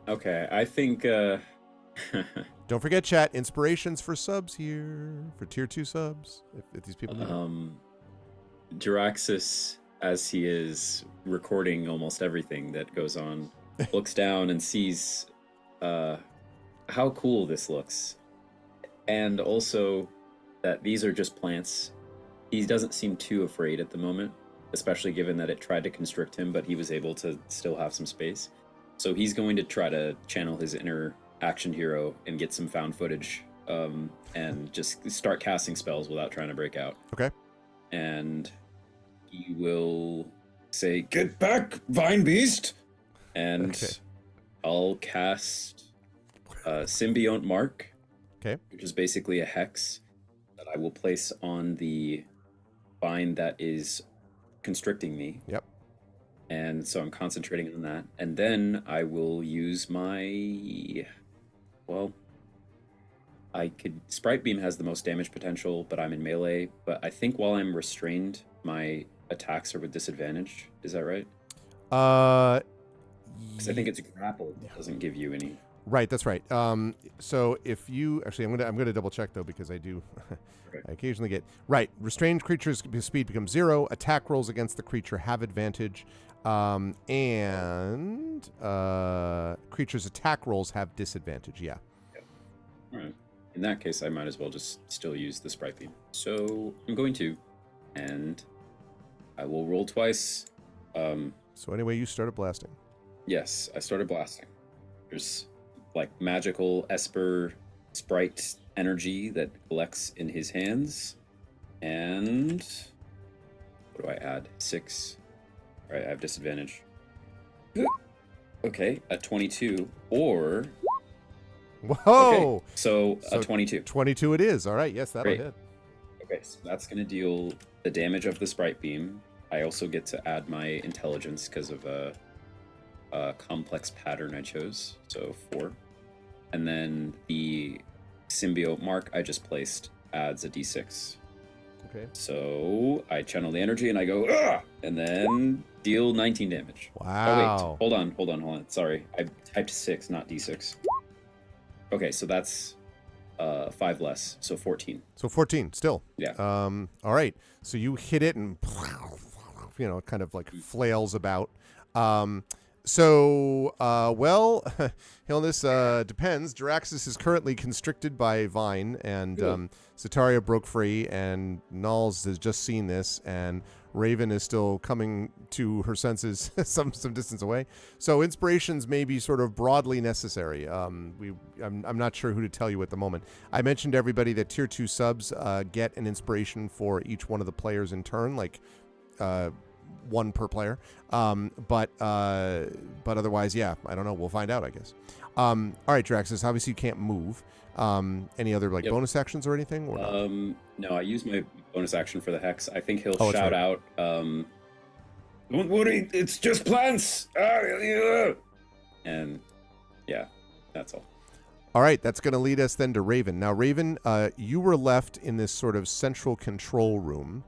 Okay, I think... Don't forget, chat, inspirations for subs here, for tier 2 subs, if these people need Jaraxxus, as he is recording almost everything that goes on, looks down and sees how cool this looks. And also that these are just plants. He doesn't seem too afraid at the moment, especially given that it tried to constrict him, but he was able to still have some space. So he's going to try to channel his inner action hero and get some found footage, and just start casting spells without trying to break out. Okay. And he will say, "Get back, Vine Beast!" And I'll cast Symbiont Mark, which is basically a hex that I will place on the vine that is constricting me. Yep. And so I'm concentrating on that. And then I will use my... Well, Sprite Beam has the most damage potential, but I'm in melee. But I think while I'm restrained, my attacks are with disadvantage. Is that right? Because I think it's grappled. It doesn't give you any... Right, that's right. So if you... Actually, I'm gonna double check, though, because I do... I occasionally get... Right, restrained creatures' speed becomes 0. Attack rolls against the creature have advantage. And creatures' attack rolls have disadvantage, yeah. All right. In that case, I might as well just still use the Sprite Beam. So I'm going to, and I will roll twice. So anyway, you started blasting. Yes, I started blasting. There's like magical Esper sprite energy that collects in his hands. And what do I add? 6. All right, I have disadvantage. Okay, a 22 or... Whoa! Okay, so So a 22. 22 it is. All right, yes, that'll Great. hit. Okay, so that's going to deal the damage of the sprite beam. I also get to add my intelligence because of a complex pattern I chose, so 4. And then the symbiote mark I just placed adds a d6. Okay. So I channel the energy and I go, "Ugh!" And then deal 19 damage. Wow. Oh, wait, hold on. Sorry, I typed 6, not d6. Okay, so that's 5 less, so 14. So 14 still. Yeah. All right. So you hit it and it kind of like flails about. Well, Hilness, depends. Jaraxxus is currently constricted by Vine, and Sataria broke free, and Nulls has just seen this, and Raven is still coming to her senses some distance away. So inspirations may be sort of broadly necessary. I'm not sure who to tell you at the moment. I mentioned to everybody that tier 2 subs get an inspiration for each one of the players in turn, like 1 per player. But otherwise, yeah, I don't know. We'll find out, I guess. All right, Draxus, obviously you can't move. Any other Yep. bonus actions or anything? Or not? No, I use my bonus action for the hex. I think he'll Oh, that's shout right. out, "Don't worry, it's just plants!" And yeah, that's all. All right, that's going to lead us then to Raven. Now, Raven, you were left in this sort of central control room,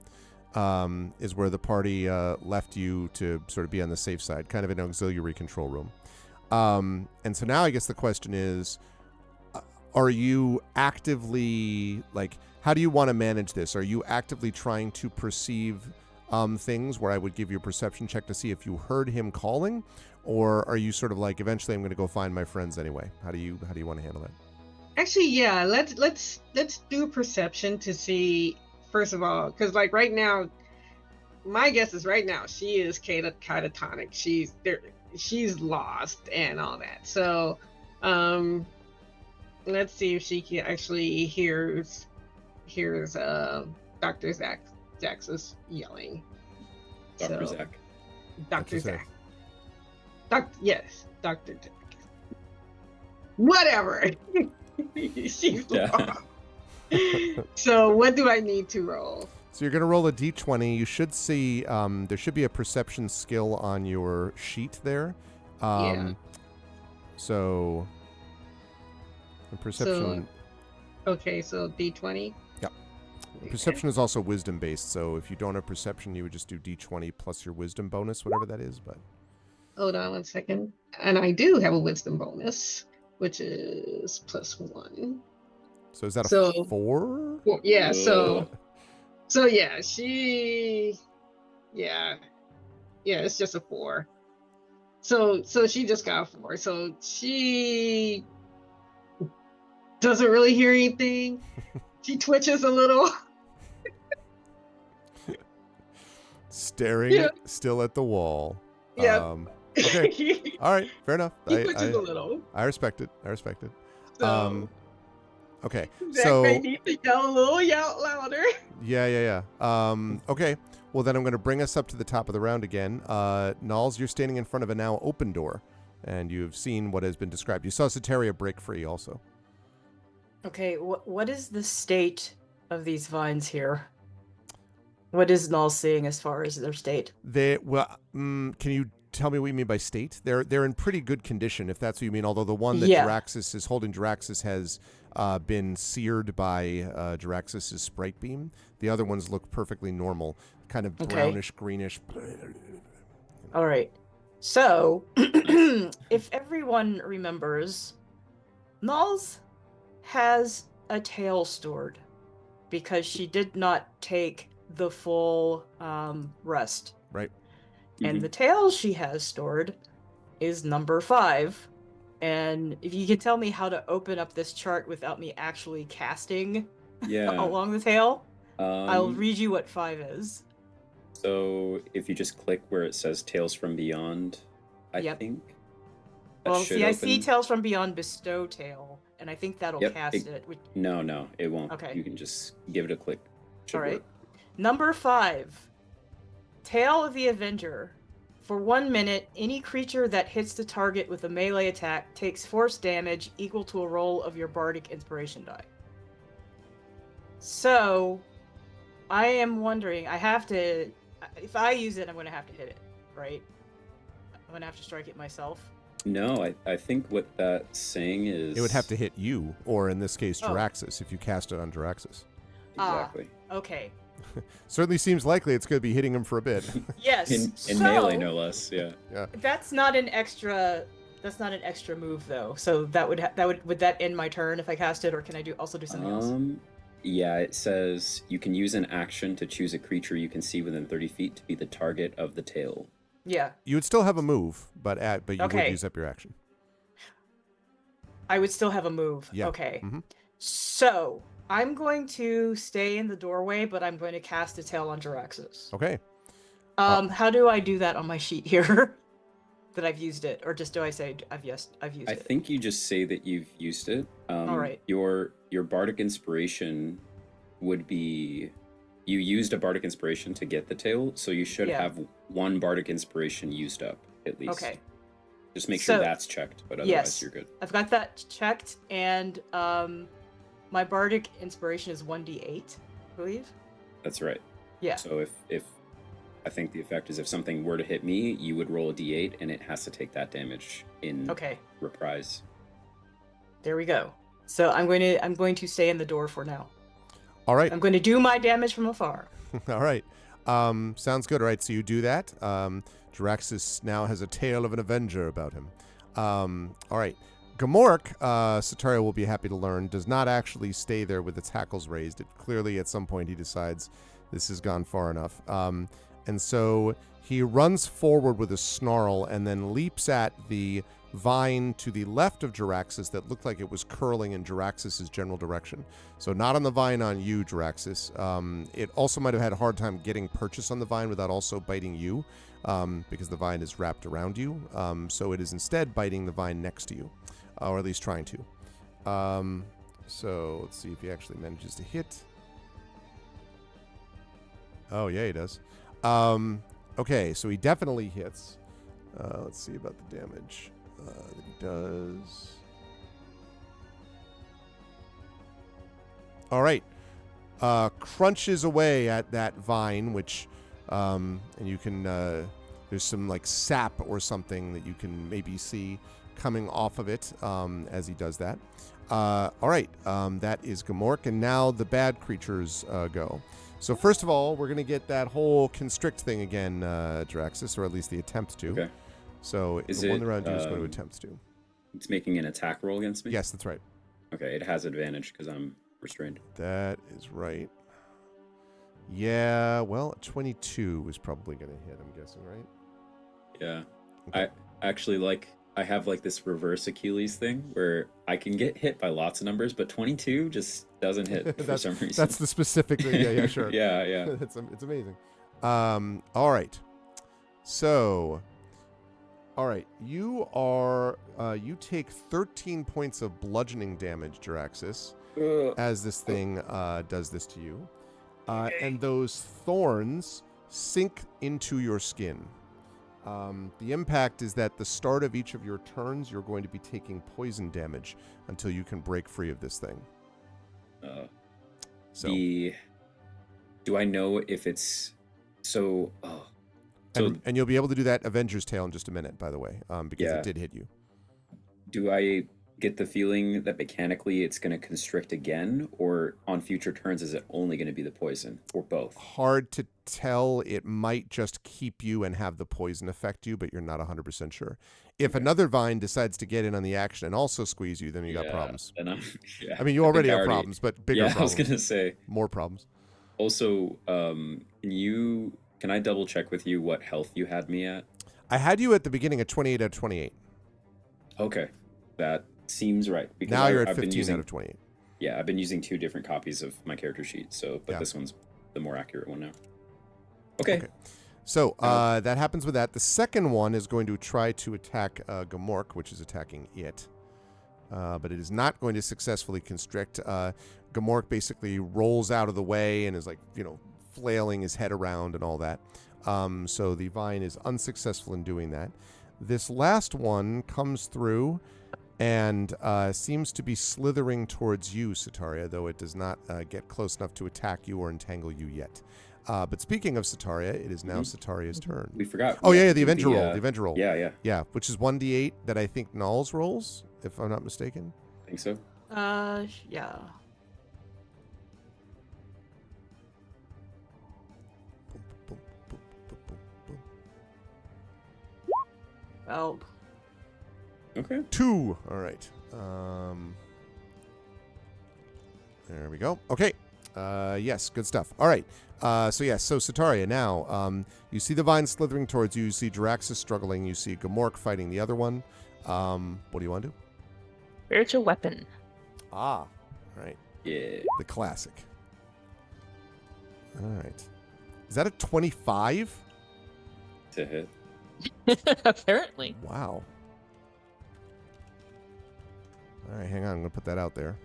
is where the party left you to sort of be on the safe side, kind of an auxiliary control room. And so now I guess the question is, are you actively, how do you want to manage this? Are you actively trying to perceive things where I would give you a perception check to see if you heard him calling? Or are you sort of like, eventually I'm going to go find my friends anyway? How do you want to handle that? Actually, yeah, let's do perception to see, first of all, because like right now, my guess is right now she is catatonic. She's lost and all that. So let's see if she can actually hears Dr. Zaxxus yelling. Dr. So, Zach. Dr. Zach. Yes, Dr. Zach. Whatever. She's Yeah. lost. So what do I need to roll? So you're going to roll a d20. You should see there should be a perception skill on your sheet there. Yeah. So the perception. Okay, so D20. Yep. Perception is also wisdom based. So if you don't have perception, you would just do d20 plus your wisdom bonus, whatever that is. But Hold on 1 second. And I do have a wisdom bonus, which is +1. so is that a So- 4? Well, yeah, Ugh. so yeah, it's just a 4. So she just got a 4. So she doesn't really hear anything. She twitches a little. Staring Yeah. still at the wall. Yeah. Okay. He All right. Fair enough. twitches a little. I respect it. So Okay. Zach So may need to yell a little louder. yeah. Okay. Well, then I'm going to bring us up to the top of the round again. Nulls, you're standing in front of a now open door, and you've seen what has been described. You saw Soteria break free also. Okay, what is the state of these vines here? What is Null seeing as far as their state? Can you tell me what you mean by state? They're in pretty good condition, if that's what you mean. Although the one that Yeah. Jaraxxus is holding, Jaraxxus has been seared by Jaraxxus's sprite beam. The other ones look perfectly normal, kind of Okay. brownish, greenish. All right. So, if everyone remembers, Nulls has a tail stored because she did not take the full rest. Right. And the tail she has stored is number 5. And if you could tell me how to open up this chart without me actually casting Yeah. along the tail, I'll Um, read you what 5 is. So if you just click where it says Tales from Beyond, I Yep. think. that Well, should see, I see open- Tales from Beyond bestow tale, and I think that'll Yep, cast it. No, it won't. Okay. You can just give it a click. Should All right. work. Number 5, Tale of the Avenger. For 1 minute, any creature that hits the target with a melee attack takes force damage equal to a roll of your Bardic Inspiration die. So, I am wondering, if I use it, I'm going to have to hit it, right? I'm going to have to strike it myself. No, I think what that's saying is It would have to hit you, or in this case, Oh. Jaraxxus, if you cast it on Jaraxxus. exactly Okay. Certainly seems likely it's going to be hitting him for a bit. Yes. in so, melee, no less. Yeah. That's not an extra move though. So would that end my turn if I cast it, or can I also do something else? Yeah, it says you can use an action to choose a creature you can see within 30 feet to be the target of the tail. Yeah. You would still have a move, but you would Okay. use up your action. I would still have a move. Yeah. Okay. Mhm. So I'm going to stay in the doorway, but I'm going to cast a tail on Jaraxxus. Okay. How do I do that on my sheet here? That I've used it, or just do I say I've used I it? think you just say that you've used it. All right. Your Bardic Inspiration would be you used a Bardic Inspiration to get the tail, so you should Yeah. have 1 Bardic Inspiration used up at least. Okay. Just make sure So- that's checked, but otherwise Yes. you're good. I've got that checked, and my Bardic Inspiration is 1d8, I believe. That's right. Yeah. So if I think the effect is if something were to hit me, you would roll a d8 and it has to take that damage in Okay. reprise. There we go. So I'm going to stay in the door for now. All right. I'm going to do my damage from afar. All right. Sounds good. All right. So you do that. Jaraxxus now has a tale of an Avenger about him. All right. Gamork, Sataria will be happy to learn, does not actually stay there with its hackles raised. It clearly, at some point, he decides this has gone far enough. And so he runs forward with a snarl and then leaps at the vine to the left of Jaraxxus that looked like it was curling in Jaraxxus' general direction. So not on the vine on you, Jaraxxus. It also might have had a hard time getting purchase on the vine without also biting you, because the vine is wrapped around you. So it is instead biting the vine next to you, or at least trying to. So let's see if he actually manages to hit. Oh, yeah, he does. Okay, so he definitely hits. Let's see about the damage that he does. All right. Crunches away at that vine, which, and you can, there's some like sap or something that you can maybe see coming off of it as he does that. All right, that is Gamork, and now the bad creatures go. So first of all, we're going to get that whole constrict thing again, Jaraxxus, or at least the attempt to. Okay. So Is the one it, around you is going to attempt to. It's making an attack roll against me? Yes, that's right. Okay, it has advantage because I'm restrained. That is right. Yeah, well, 22 is probably going to hit, I'm guessing, right? Yeah. Okay. I have like this reverse Achilles thing where I can get hit by lots of numbers, but 22 just doesn't hit for some reason. That's the specific thing. Yeah, sure. yeah. it's amazing. All right. So, all right, you take 13 points of bludgeoning damage, Jaraxxus, as this thing does this to you. And those thorns sink into your skin. The impact is that the start of each of your turns, you're going to be taking poison damage until you can break free of this thing. Do I know if it's so? And you'll be able to do that Avenger's Tale in just a minute, by the way, because Yeah. it did hit you. Do I get the feeling that mechanically it's going to constrict again, or on future turns is it only going to be the poison, or both? Hard to tell. It might just keep you and have the poison affect you, but you're not 100% sure. If another vine decides to get in on the action and also squeeze you, then you got problems. And I mean, you already have problems, but bigger problems. I was going to say. More problems. Also, can I double check with you what health you had me at? I had you at the beginning at 28 out of 28. Okay. That seems right. Because now you're at I've 15 out of 28. Yeah, I've been using 2 different copies of my character sheet, but Yeah. this one's the more accurate one now. Okay. So that happens with that. The second one is going to try to attack Gamork, which is attacking it. But it is not going to successfully constrict. Gamork basically rolls out of the way and is like, flailing his head around and all that. So the vine is unsuccessful in doing that. This last one comes through and seems to be slithering towards you, Sataria, though it does not get close enough to attack you or entangle you yet. But speaking of Sataria, it is now Sataria's turn. We forgot. Oh, yeah, the Avenger roll. The Avenger roll. Yeah. Yeah, which is 1d8 that I think Nulls rolls, if I'm not mistaken. I think so. Yeah. Boom, boom, boom, boom, boom. Well, Okay. 2. All right. There we go. Okay. Yes, good stuff. All right. So Sataria, now, you see the vine slithering towards you. You see Jaraxxus struggling. You see Gamork fighting the other one. What do you want to do? Spiritual weapon. Ah, all right. Yeah. The classic. All right. Is that a 25? To hit. Apparently. Wow. All right, hang on. I'm going to put that out there.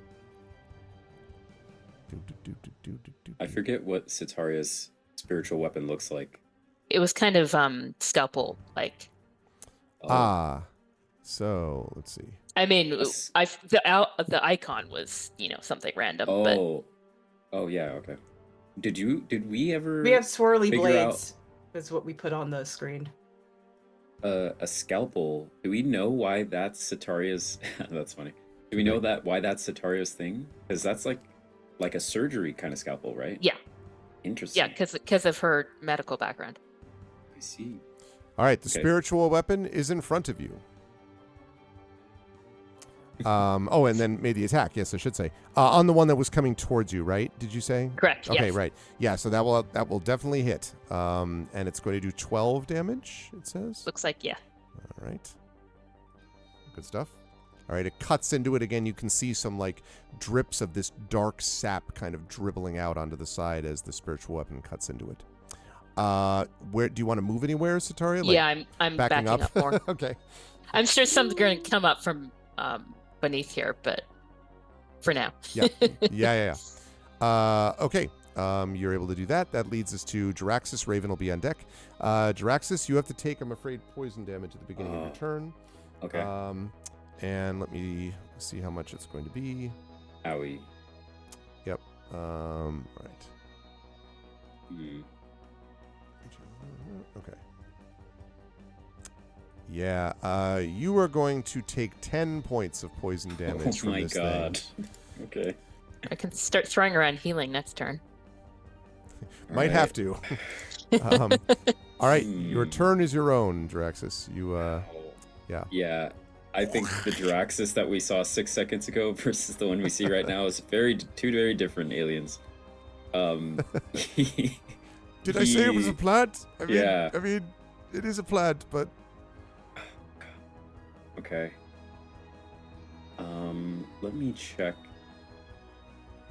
I forget what Sataria's spiritual weapon looks like. It was kind of scalpel like. So let's see. I mean, the icon was something random, but Oh yeah, okay. Did we ever? we have swirly figure blades. That's what we put on the screen. A scalpel. Do we know why that's Sataria's? That's funny. Do we know why that's Sataria's thing? Because that's like a surgery kind of scalpel, right? yeah, Interesting. yeah, because of her medical background. I see. All right, the Okay. spiritual weapon is in front of you. And then made the attack. Yes, I should say on the one that was coming towards you, right? Did you say? Correct. Okay, yes. right. Yeah, so that will definitely hit. And it's going to do 12 damage. It says. Looks like yeah. All right. Good stuff. All right, it cuts into it again. You can see some like drips of this dark sap kind of dribbling out onto the side as the spiritual weapon cuts into it. Where do you want to move anywhere, Sataria? Like, Yeah, I'm backing up more. Okay. I'm sure something's going to come up from beneath here, but for now. Yeah. Okay. You're able to do that. That leads us to Jaraxxus. Raven will be on deck. Jaraxxus, you have to take, I'm afraid, poison damage at the beginning of your turn. Okay. And let me see how much it's going to be. Owie. Yep. Right. Okay. Yeah. You are going to take 10 points of poison damage from this God. thing. Okay. I can start throwing around healing next turn. Might have to. All right. Your turn is your own, Jaraxxus. You, yeah. Yeah. I think the Jaraxxus that we saw 6 seconds ago versus the one we see right now is two very different aliens. Did I say it was a plant? I mean, it is a plant, but... Okay. Let me check.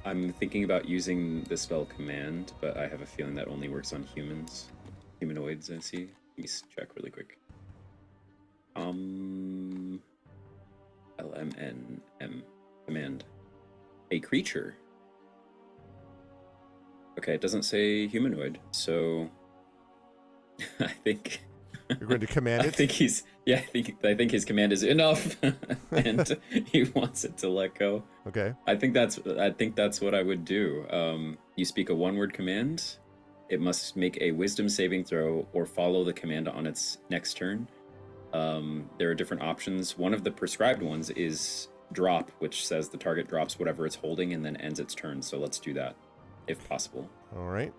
I'm thinking about using the spell command, but I have a feeling that only works on humanoids, I see. Let me check really quick. LMNM command. A creature. Okay, it doesn't say humanoid, so I think You're going to command it? I think his command is enough, and he wants it to let go. Okay. I think that's what I would do. You speak a one-word command. It must make a wisdom saving throw or follow the command on its next turn. There are different options. One of the prescribed ones is drop, which says the target drops whatever it's holding and then ends its turn. So let's do that, if possible. All right.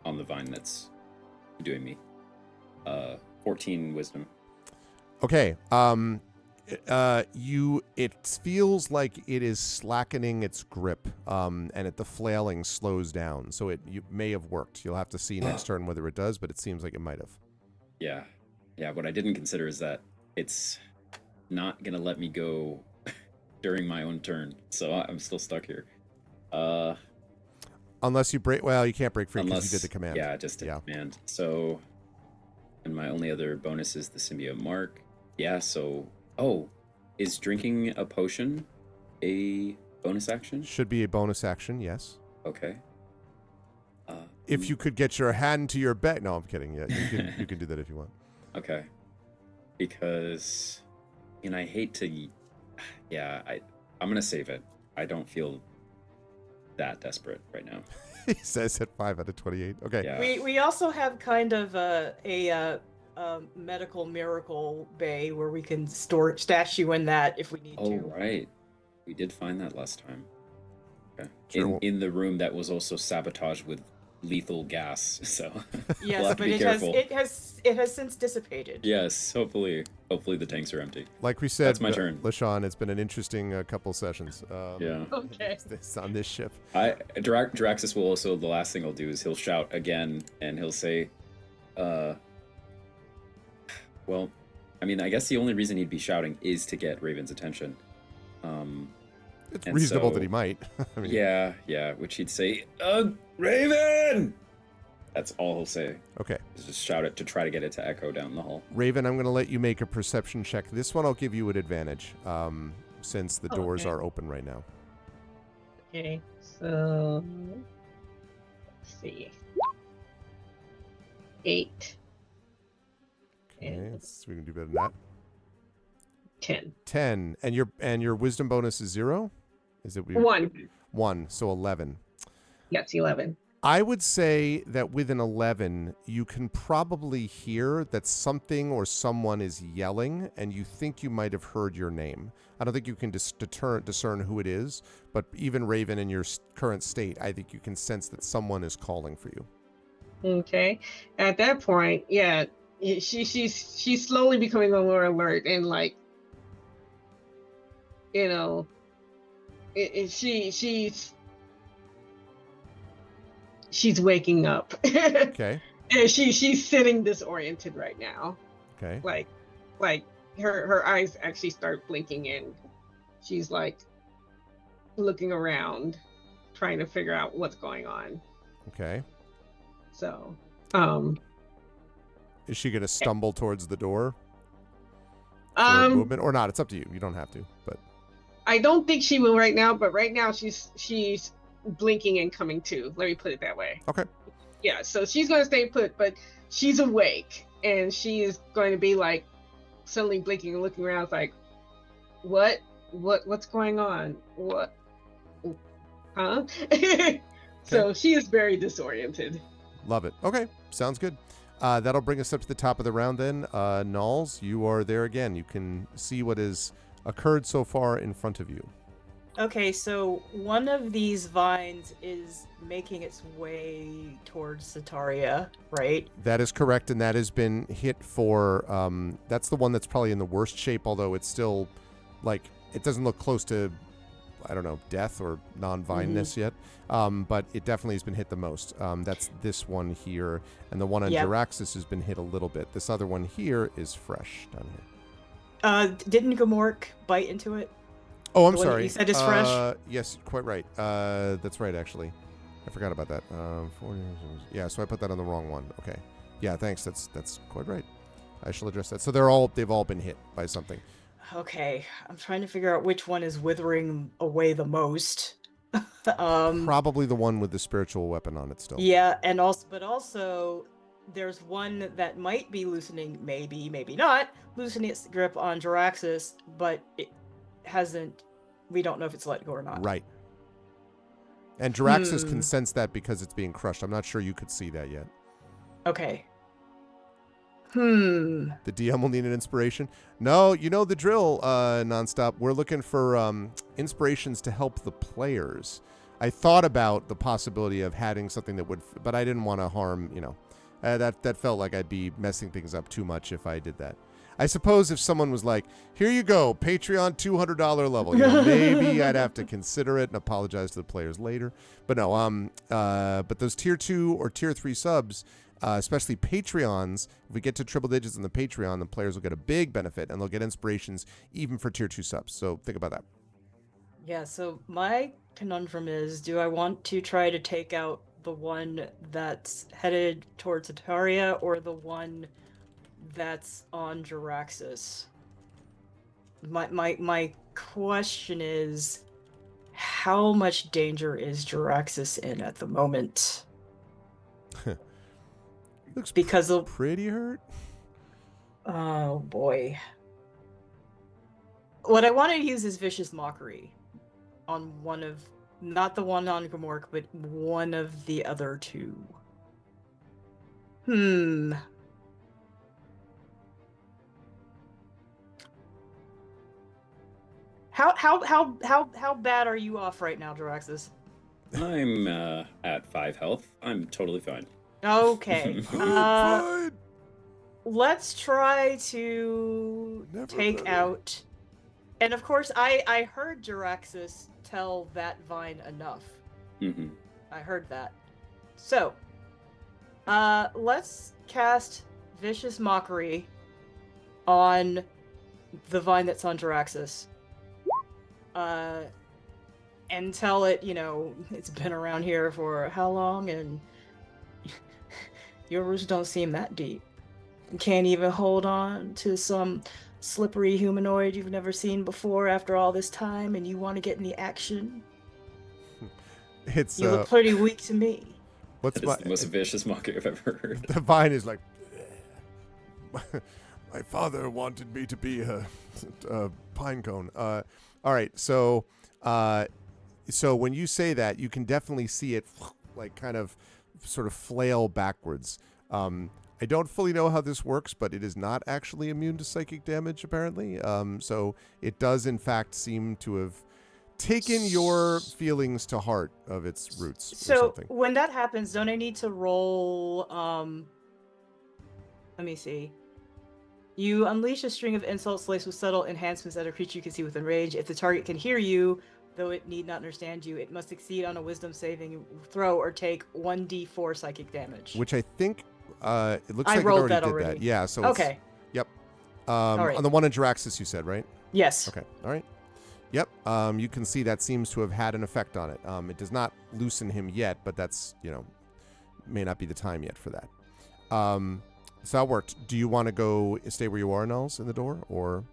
On the vine that's doing me. 14 wisdom. Okay. It feels like it is slackening its grip, and the flailing slows down. So you may have worked. You'll have to see next turn whether it does, but it seems like it might have. Yeah. What I didn't consider is that it's not gonna let me go during my own turn, so I'm still stuck here. Unless you break. Well, you can't break free because Unless you did the command. Yeah, just did command. So, and my only other bonus is the symbiote mark. Yeah. So, is drinking a potion a bonus action? Should be a bonus action. Yes. Okay. If you could get your hand to your bag. No, I'm kidding. Yeah, you can do that if you want. Okay. Because, I hate to. Yeah, I'm gonna save it. I don't feel that desperate right now. He says at 5 out of 28. Okay. Yeah. We also have kind of a medical miracle bay where we can stash you in that if we need Oh, to. right. We did find that last time. Okay. Sure. In the room that was also sabotaged with lethal gas. So Yes, we'll have to but be careful. it has since dissipated. Yes, hopefully the tanks are empty. Like we said, That's my turn. LaShawn, it's been an interesting couple sessions. Yeah. Okay. On this ship. Draxus will also, the last thing he'll do is he'll shout again and he'll say, well, I mean, I guess the only reason he'd be shouting is to get Raven's attention. It's and reasonable so- that he might. I mean, Yeah, which he'd say, Raven! That's all he'll say. Okay. Is just shout it to try to get it to echo down the hall. Raven, I'm going to let you make a perception check. This one I'll give you an advantage since the doors Okay. are open right now. Okay, so let's see. 8. Okay, And we can do better than that. 10. 10. And your wisdom bonus is 0? Is it 1. 1, so 11. Yes, 11. I would say that with an 11, you can probably hear that something or someone is yelling, and you think you might have heard your name. I don't think you can discern who it is, but even Raven, in your current state, I think you can sense that someone is calling for you. Okay. At that point, yeah, she's slowly becoming more alert and like, she's waking up. Okay. And she's sitting disoriented right now. Okay. Like her eyes actually start blinking and she's like looking around, trying to figure out what's going on. Okay. So, Is she going to stumble towards the door for a movement or not? It's up to you. You don't have to, but I don't think she will right now, but right now she's blinking and coming to. Let me put it that way. okay. Yeah, so she's going to stay put, but she's awake and she is going to be like suddenly blinking and looking around. It's like, what's going on? What? Huh? So she is very disoriented. Love it. Okay. Sounds good. That'll bring us up to the top of the round then. Nulls, you are there again. You can see what has occurred so far in front of you. Okay, so one of these vines is making its way towards Sataria, right? That is correct, and that has been hit for, that's the one that's probably in the worst shape, although it's still, like, it doesn't look close to, I don't know, death or non-vineness yet, but it definitely has been hit the most. That's this one here, and the one on Yep. Jaraxxus has been hit a little bit. This other one here is fresh down here. Didn't Gamork bite into it? Oh, I'm The one that sorry. you said is fresh? Yes, quite right. That's right, actually. I forgot about that. 4 years. Yeah, so I put that on the wrong one. Okay. Yeah, thanks. That's quite right. I shall address that. So they've all been hit by something. Okay, I'm trying to figure out which one is withering away the most. Probably the one with the spiritual weapon on it still. Yeah, and also there's one that might be loosening, maybe not, loosening its grip on Jaraxxus, but it hasn't. We don't know if it's let go or not. Right. And Jaraxxus can sense that because it's being crushed. I'm not sure you could see that yet. Okay. The DM will need an inspiration. No, you know the drill, Nonstop. We're looking for inspirations to help the players. I thought about the possibility of having something that would, but I didn't want to harm, that felt like I'd be messing things up too much if I did that. I suppose if someone was like, here you go, Patreon $200 level, maybe I'd have to consider it and apologize to the players later. But no, but those tier 2 or tier 3 subs, especially Patreons, if we get to triple digits on the Patreon, the players will get a big benefit and they'll get inspirations even for tier 2 subs. So think about that. Yeah, so my conundrum is, do I want to try to take out the one that's headed towards Ataria or the one that's on Jaraxxus? My question is, how much danger is Jaraxxus in at the moment? Looks Because of pretty hurt. oh boy. What I want to use is Vicious Mockery on one of, not the one on Gmork, but one of the other two. How bad are you off right now, Jaraxxus? I'm at 5 health. I'm totally fine. Okay. Fine. Let's try to Never take better. out. And of course, I heard Jaraxxus tell that vine enough. Mm-hmm. I heard that. So, let's cast Vicious Mockery on the vine that's on Jaraxxus. And tell it, it's been around here for how long, and your roots don't seem that deep. You can't even hold on to some slippery humanoid you've never seen before after all this time, and you want to get in the action. It's You look pretty weak to me. what's That is the most vicious mockery I've ever heard. the vine is like. My father wanted me to be a pine cone. All right, so when you say that, you can definitely see it like kind of sort of flail backwards. I don't fully know how this works, but it is not actually immune to psychic damage, apparently. So it does, in fact, seem to have taken your feelings to heart of its roots or So something. when that happens, don't I need to roll? Let me see. You unleash a string of insults laced with subtle enhancements at a creature you can see within range. If the target can hear you, though it need not understand you, it must succeed on a wisdom saving throw or take 1d4 psychic damage. Which I think it looks I like it rolled already that did already. that. Yeah, so Okay. Yep. All right. On the one in Jaraxxus, you said, right? Yes. Okay. All right. Yep. You can see that seems to have had an effect on it. It does not loosen him yet, but that's, may not be the time yet for that. So that worked. Do you want to go stay where you are, Nels, in the door, or?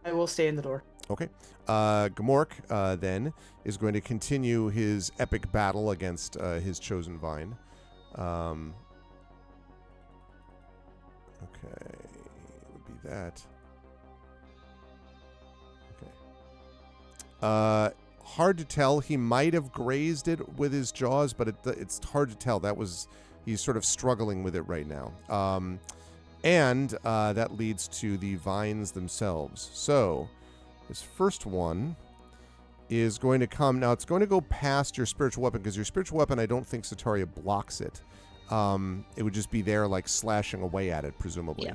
I will stay in the door. Okay. Gmork, then, is going to continue his epic battle against his chosen vine. Okay. It would be that. Okay. Hard to tell. He might have grazed it with his jaws, but it's hard to tell. He's sort of struggling with it right now. And that leads to the vines themselves. So this first one is going to come. Now, it's going to go past your spiritual weapon, because your spiritual weapon, I don't think Sataria blocks it. It would just be there, like, slashing away at it, presumably. Yeah.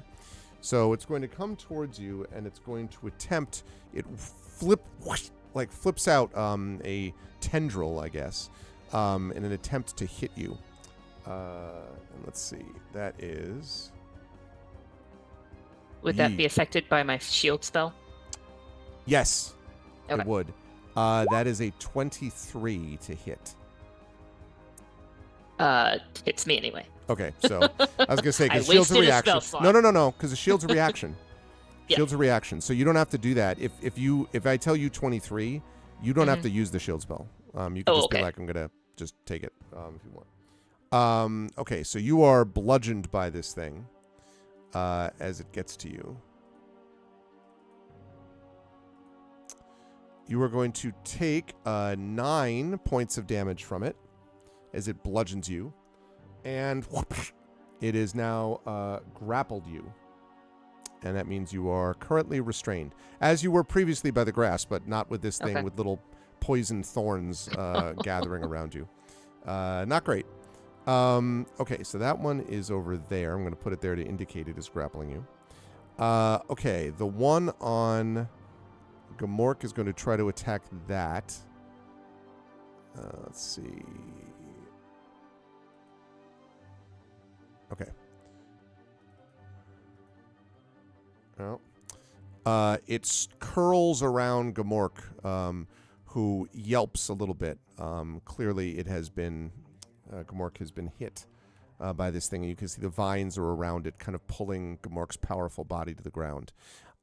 So it's going to come towards you, and it's going to attempt. It flips out a tendril, I guess, in an attempt to hit you. And let's see. That is. Would that be affected by my shield spell? Yes, Okay. it would. That is a 23 to hit. Hits me anyway. Okay, so I was gonna say, I because shield's a wasted a reaction. spell slot. No, because the shield's a reaction. Yeah. Shield's a reaction, so you don't have to do that. If I tell you 23, you don't have to use the shield spell. You can just be okay. like, I'm gonna just take it if you want. Okay, so you are bludgeoned by this thing as it gets to you. You are going to take 9 points of damage from it as it bludgeons you. And whoosh, it is now grappled you. And that means you are currently restrained, as you were previously by the grass, but not with this thing Okay. with little poison thorns gathering around you. Not great. Okay, so that one is over there. I'm going to put it there to indicate it is grappling you. Okay, the one on Gmork is going to try to attack that. Let's see. Okay. It curls around Gamork, who yelps a little bit. Clearly, it has been Gamork has been hit by this thing, and you can see the vines are around it, kind of pulling Gamork's powerful body to the ground.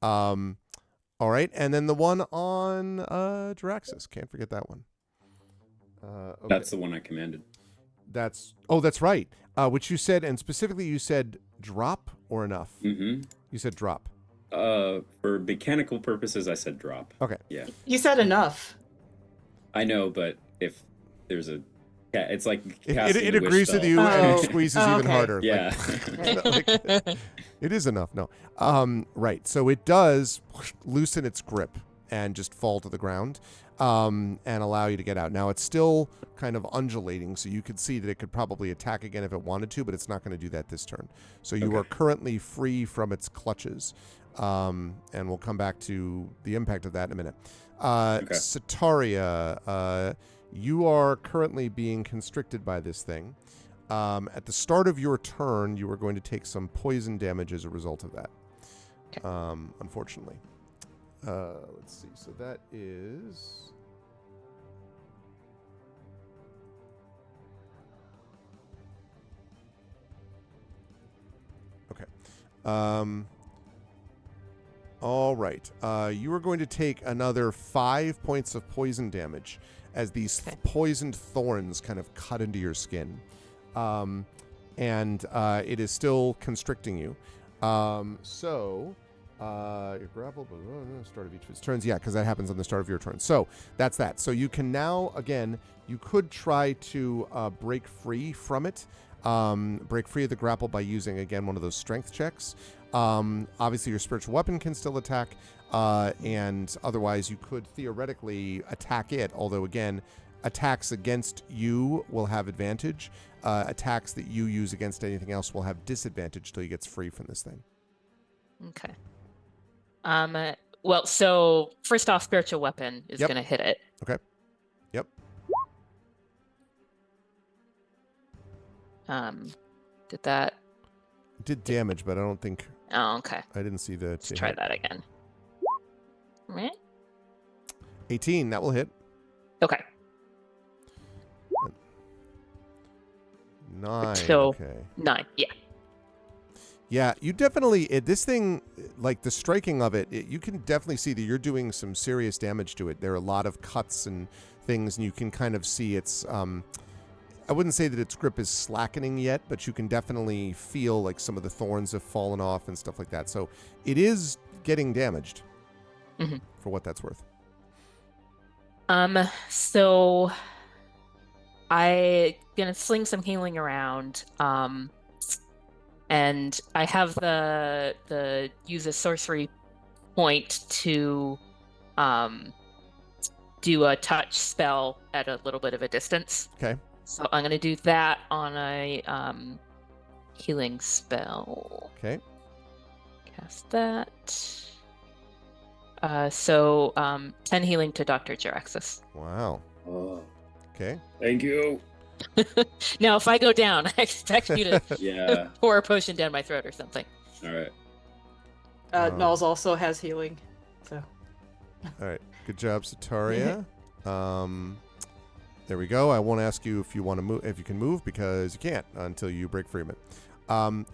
All right, and then the one on Jaraxxus. Can't forget that one. Okay. That's the one I commanded. That's right. Which you said, and specifically you said drop or enough. Mm-hmm. You said drop. For mechanical purposes, I said drop. Okay. Yeah. You said enough. I know, but if there's a, yeah, it's like It casting a wish agrees with spell. you and Oh. it squeezes Oh, even okay. harder. Yeah. Like, it is enough. No. Right. So it does loosen its grip and just fall to the ground, and allow you to get out. Now it's still kind of undulating, so you could see that it could probably attack again if it wanted to, but it's not going to do that this turn. So you Okay. are currently free from its clutches, and we'll come back to the impact of that in a minute. Okay. Sataria, you are currently being constricted by this thing. At the start of your turn, you are going to take some poison damage as a result of that. Okay. Unfortunately. Let's see. So that is... Okay. All right. You are going to take another 5 points of poison damage as these poisoned thorns kind of cut into your skin. And it is still constricting you. Your grapple, start of each of its turns. Yeah, because that happens on the start of your turn. So that's that. So you can now, again, you could try to break free from it. Break free of the grapple by using, again, one of those strength checks. Obviously, your spiritual weapon can still attack. And otherwise, you could theoretically attack it. Although, again, attacks against you will have advantage. Attacks that you use against anything else will have disadvantage till he gets free from this thing. Okay. Well, so first off, spiritual weapon is Yep. going to hit it. Okay. Yep. Did that? It did damage, but I don't think Oh, okay. I didn't see the. Let's try that again. Right? 18. That will hit. Okay. 9. So- Okay. 9. Yeah. Yeah, you definitely this thing, like the striking of it, you can definitely see that you're doing some serious damage to it. There are a lot of cuts and things, and you can kind of see its. I wouldn't say that its grip is slackening yet, but you can definitely feel like some of the thorns have fallen off and stuff like that. So it is getting damaged, for what that's worth. So I gonna sling some healing around. And I have the use a sorcery point to do a touch spell at a little bit of a distance. Okay. So I'm gonna do that on a healing spell. Okay. Cast that. So 10 healing to Dr. Jaraxxus. Wow. Oh, Okay. thank you. Now, if I go down, I expect you to Yeah. pour a potion down my throat or something. All right. Nulls also has healing, so. All right. Good job, Sataria. There we go. I won't ask you if you want to move, if you can move, because you can't until you break free of it.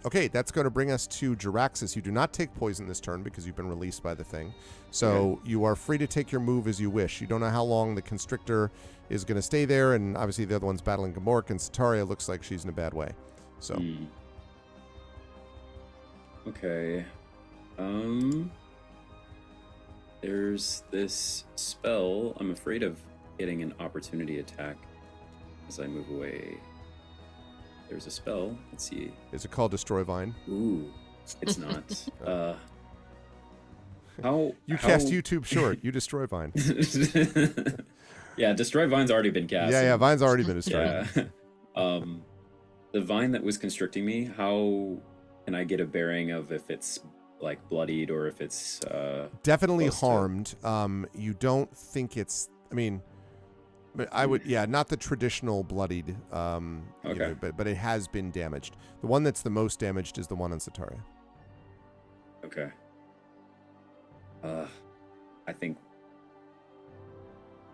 Okay, that's going to bring us to Jaraxxus. You do not take poison this turn because you've been released by the thing. So you are free to take your move as you wish. You don't know how long the constrictor is going to stay there, and obviously the other one's battling Gamork, and Sataria looks like she's in a bad way. So Okay. There's this spell. I'm afraid of getting an opportunity attack as I move away. There's a spell. Let's see. is it called Destroy Vine? Ooh, it's not. How You cast YouTube Short. You Destroy Vine. Yeah, Destroy Vine's already been cast. Yeah, Vine's already been destroyed. Yeah. The vine that was constricting me, how can I get a bearing of if it's like bloodied or if it's Definitely close to- harmed. You don't think it's, I mean, but I would, yeah, not the traditional bloodied, you Okay. know, but it has been damaged. The one that's the most damaged is the one on Sataria. Okay. I think,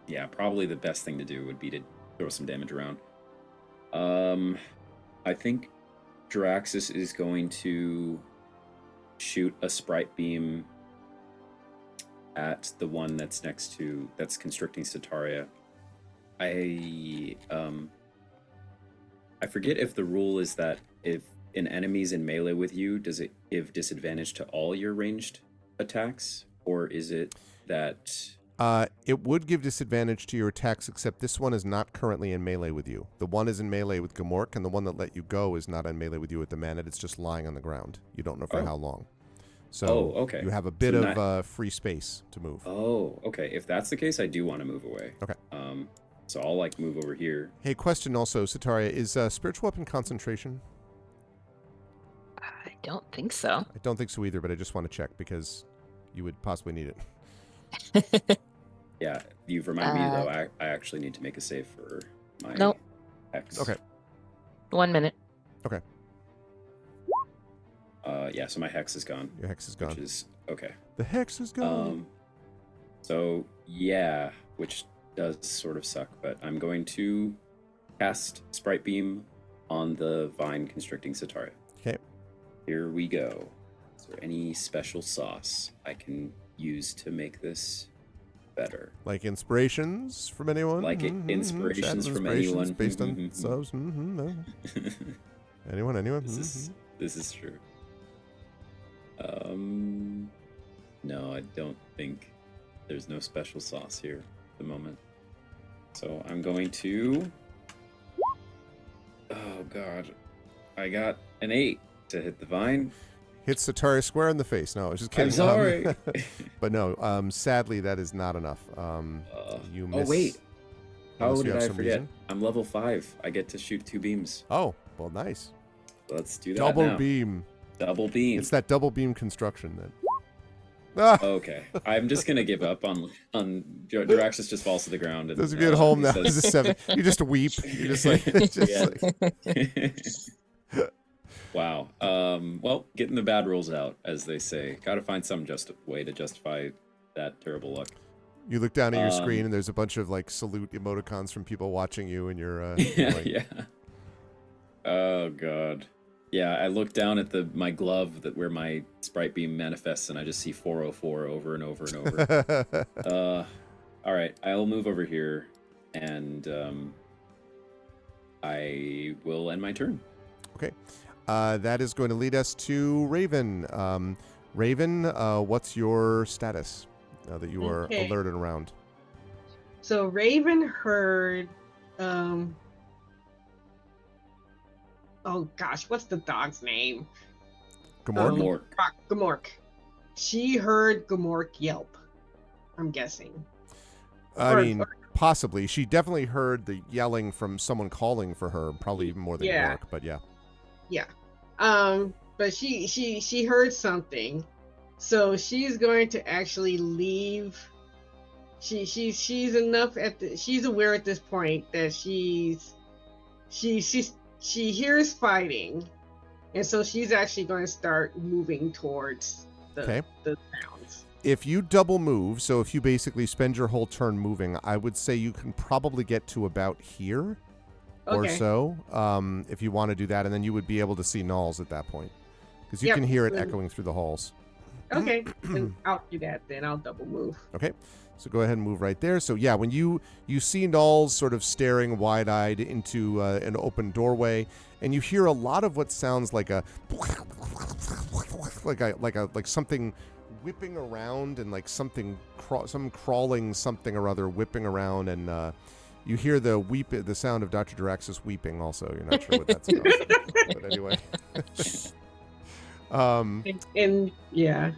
yeah, probably the best thing to do would be to throw some damage around. I think Draxus is going to shoot a sprite beam at the one that's that's constricting Sataria. I forget if the rule is that if an enemy's in melee with you, does it give disadvantage to all your ranged attacks, or is it that it would give disadvantage to your attacks, except this one is not currently in melee with you. The one is in melee with Gamork, and the one that let you go is not in melee with you at the minute. It's just lying on the ground. You don't know for how long. So okay. You have a bit of free space to move. Oh, okay. If that's the case, I do want to move away. Okay. So I'll like move over here. Hey, question also, Sataria, is spiritual weapon concentration? I don't think so. I don't think so either, but I just want to check because you would possibly need it. Yeah, you've reminded me though. I actually need to make a save for my Nope. hex. Okay. 1 minute. Okay. Yeah, so my hex is gone. Your hex is gone. Which is okay. The hex is gone. So yeah, which does sort of suck, but I'm going to cast Sprite Beam on the vine constricting Sataria. Okay. Here we go. Is there any special sauce I can use to make this better? Like inspirations from anyone? Like inspirations from anyone based on subs? Anyone? This is true. No, I don't think there's no special sauce here at the moment. So I'm going to. Oh God, I got an 8 to hit the vine. Hit Sataria square in the face. No, I was just kidding. I'm sorry. But no, sadly, that is not enough. You miss. Oh wait, how unless you did have I some forget? reason. I'm level 5. I get to shoot 2 beams. Oh, well, nice. Let's do that Double now. beam. Double beam. It's that double beam construction then. Ah! Okay, I'm just gonna give up on Draxus. Just falls to the ground. And, Those of you at home now. says- This is 7. You just weep. You're just like. Wow. Well, getting the bad rules out, as they say. Got to find some way to justify that terrible luck. You look down at your screen and there's a bunch of like salute emoticons from people watching you, and you're Yeah, like, yeah. Oh God. Yeah, I look down at my glove where my sprite beam manifests, and I just see 404 over and over and over. All right, I'll move over here, and I will end my turn. Okay. That is going to lead us to Raven. Raven, what's your status now that you are alerted around? So Raven heard oh gosh, what's the dog's name? Gamork? Gamork. She heard Gamork yelp, I'm guessing. I mean, possibly. She definitely heard the yelling from someone calling for her, probably even more than Gamork, but yeah. Yeah. But she heard something. So she's going to actually leave. She's aware at this point that she hears fighting, and so she's actually going to start moving towards the sounds. If you double move, so if you basically spend your whole turn moving, I would say you can probably get to about here or so, if you want to do that, and then you would be able to see Nulls at that point, because you can hear it echoing through the halls. Okay, then I'll do that. Then I'll double move. Okay, so go ahead and move right there. So yeah, when you see Nulls sort of staring wide-eyed into an open doorway, and you hear a lot of what sounds like like something whipping around, and like some crawling something or other whipping around, and you hear the sound of Dr. Draxus weeping. Also, you're not sure what that's about, but anyway. And yeah,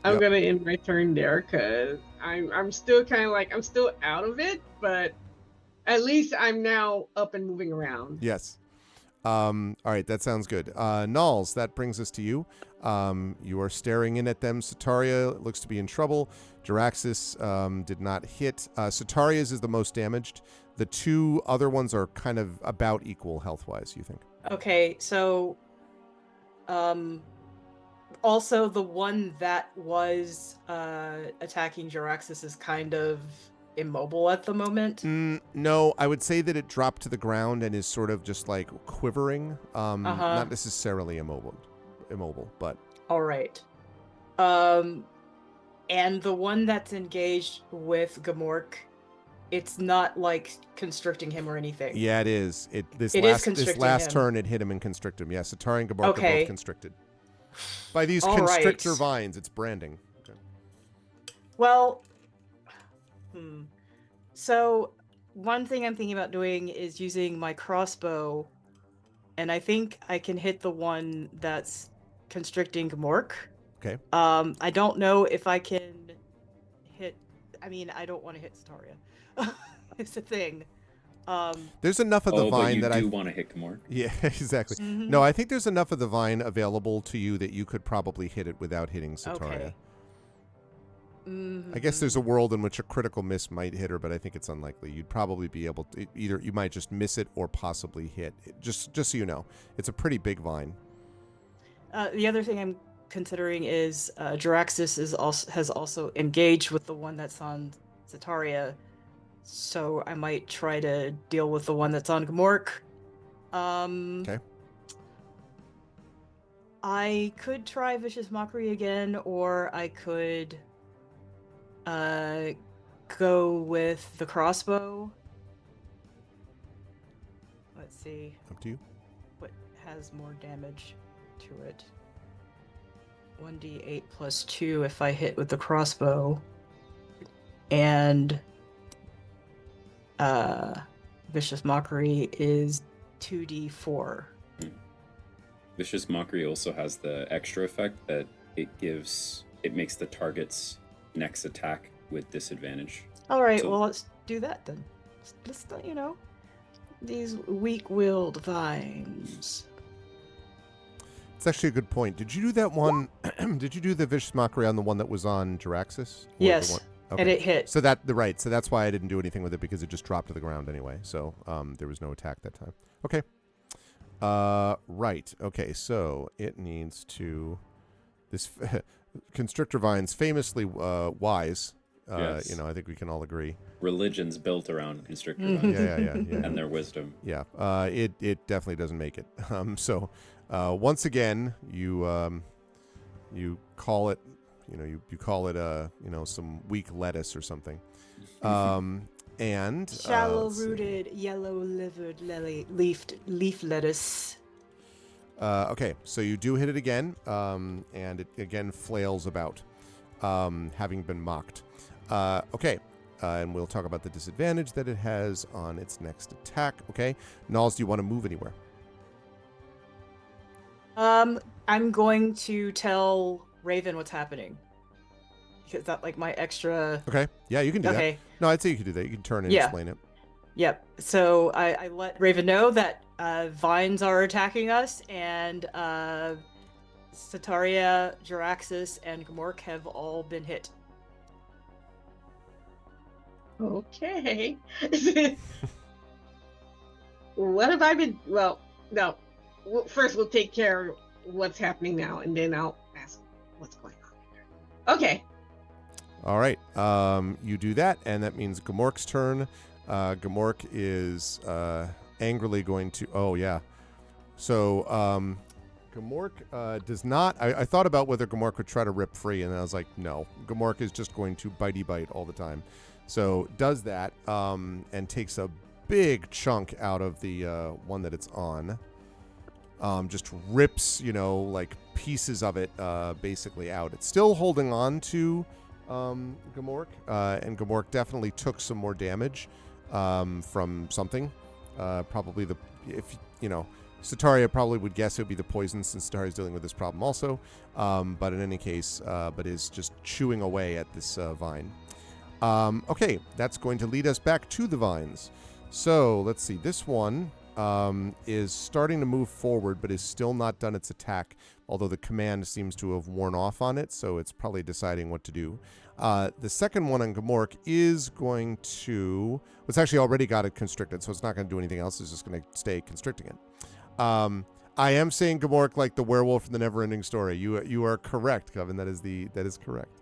I'm gonna end my turn there because I'm still kind of like I'm still out of it, but at least I'm now up and moving around. Yes. All right, that sounds good. Nulls, that brings us to you. You are staring in at them. Sataria looks to be in trouble. Draxus did not hit. Sataria's is the most damaged. The two other ones are kind of about equal health-wise, you think? Okay, so Also, the one that was attacking Jaraxxus is kind of immobile at the moment. No, I would say that it dropped to the ground and is sort of just like quivering. Not necessarily immobile, but All right. And the one that's engaged with Gamork, it's not like constricting him or anything. yeah, it is. This It is last constricting him. turn it hit him and constricted him. Yeah, Satari and Gamork are Okay. both constricted by these All constrictor right. vines. It's branding. Okay. Well, so one thing I'm thinking about doing is using my crossbow, and I think I can hit the one that's constricting Gamork. Okay. I don't know if I can hit. I mean, I don't want to hit Sataria. It's a thing. There's enough of the but vine you that do want to hit Gamork. Yeah, exactly. Mhm. No, I think there's enough of the vine available to you that you could probably hit it without hitting Sataria. Okay. I guess there's a world in which a critical miss might hit her, but I think it's unlikely. You'd probably be able to either you might just miss it or possibly hit. Just so you know, it's a pretty big vine. The other thing I'm considering is Jaraxxus has also engaged with the one that's on Zataria, so I might try to deal with the one that's on Gamork. Okay. I could try Vicious Mockery again, or I could go with the crossbow. Let's see Up to you. what has more damage to it. 1d8 plus 2 if I hit with the crossbow. And Vicious Mockery is 2d4. Vicious Mockery also has the extra effect that it makes the target's next attack with disadvantage. All right, So- well, let's do that then. Let's these weak-willed vines. It's actually a good point. Did you do that one? Did you do the Vicious Mockery on the one that was on Jaraxxus? Or the Yes, one- and it hit. So that's why I didn't do anything with it, because it just dropped to the ground anyway. So there was no attack that time. Okay. Right. Okay. So it needs to this constrictor vines famously wise. Yes. I think we can all agree. Religion's built around constrictor Mhm. vines Yeah. and their wisdom. Yeah. It definitely doesn't make it. So once again, you call it, you call it some weak lettuce or something. And let's see. Shallow-rooted, yellow-livered leaf lettuce. Okay, so you do hit it again, and it again flails about, having been mocked. Okay, and we'll talk about the disadvantage that it has on its next attack. Okay, Nals, do you want to move anywhere? I'm going to tell Raven what's happening. Because that like my extra. Okay, yeah, you can do Okay. that. No, I'd say you can do that. You can turn and Yeah. explain it. Yep. So I let Raven know that vines are attacking us, and Sataria, Jaraxxus, and Gamork have all been hit. Okay. What have I been? Well, no. First, we'll take care of what's happening now, and then I'll ask what's going on. Okay. All right, you do that, and that means Gamork's turn. Gamork is angrily going to. Oh yeah. So Gamork does not. I thought about whether Gamork would try to rip free, and I was like, no. Gamork is just going to bite all the time. So does that, and takes a big chunk out of the one that it's on. Just rips, like pieces of it basically out. It's still holding on to Gamork, and Gamork definitely took some more damage from something. Probably Sataria probably would guess it would be the poison, since Sataria's dealing with this problem also. But in any case, but is just chewing away at this vine. Okay, that's going to lead us back to the vines. So let's see. This one is starting to move forward, but is still not done its attack, although the command seems to have worn off on it, so it's probably deciding what to do. The second one on Gamork is going to... It's actually already got it constricted, so it's not going to do anything else. It's just going to stay constricting it. I am saying Gamork like the werewolf in the Neverending Story. You are correct, Coven. That is correct.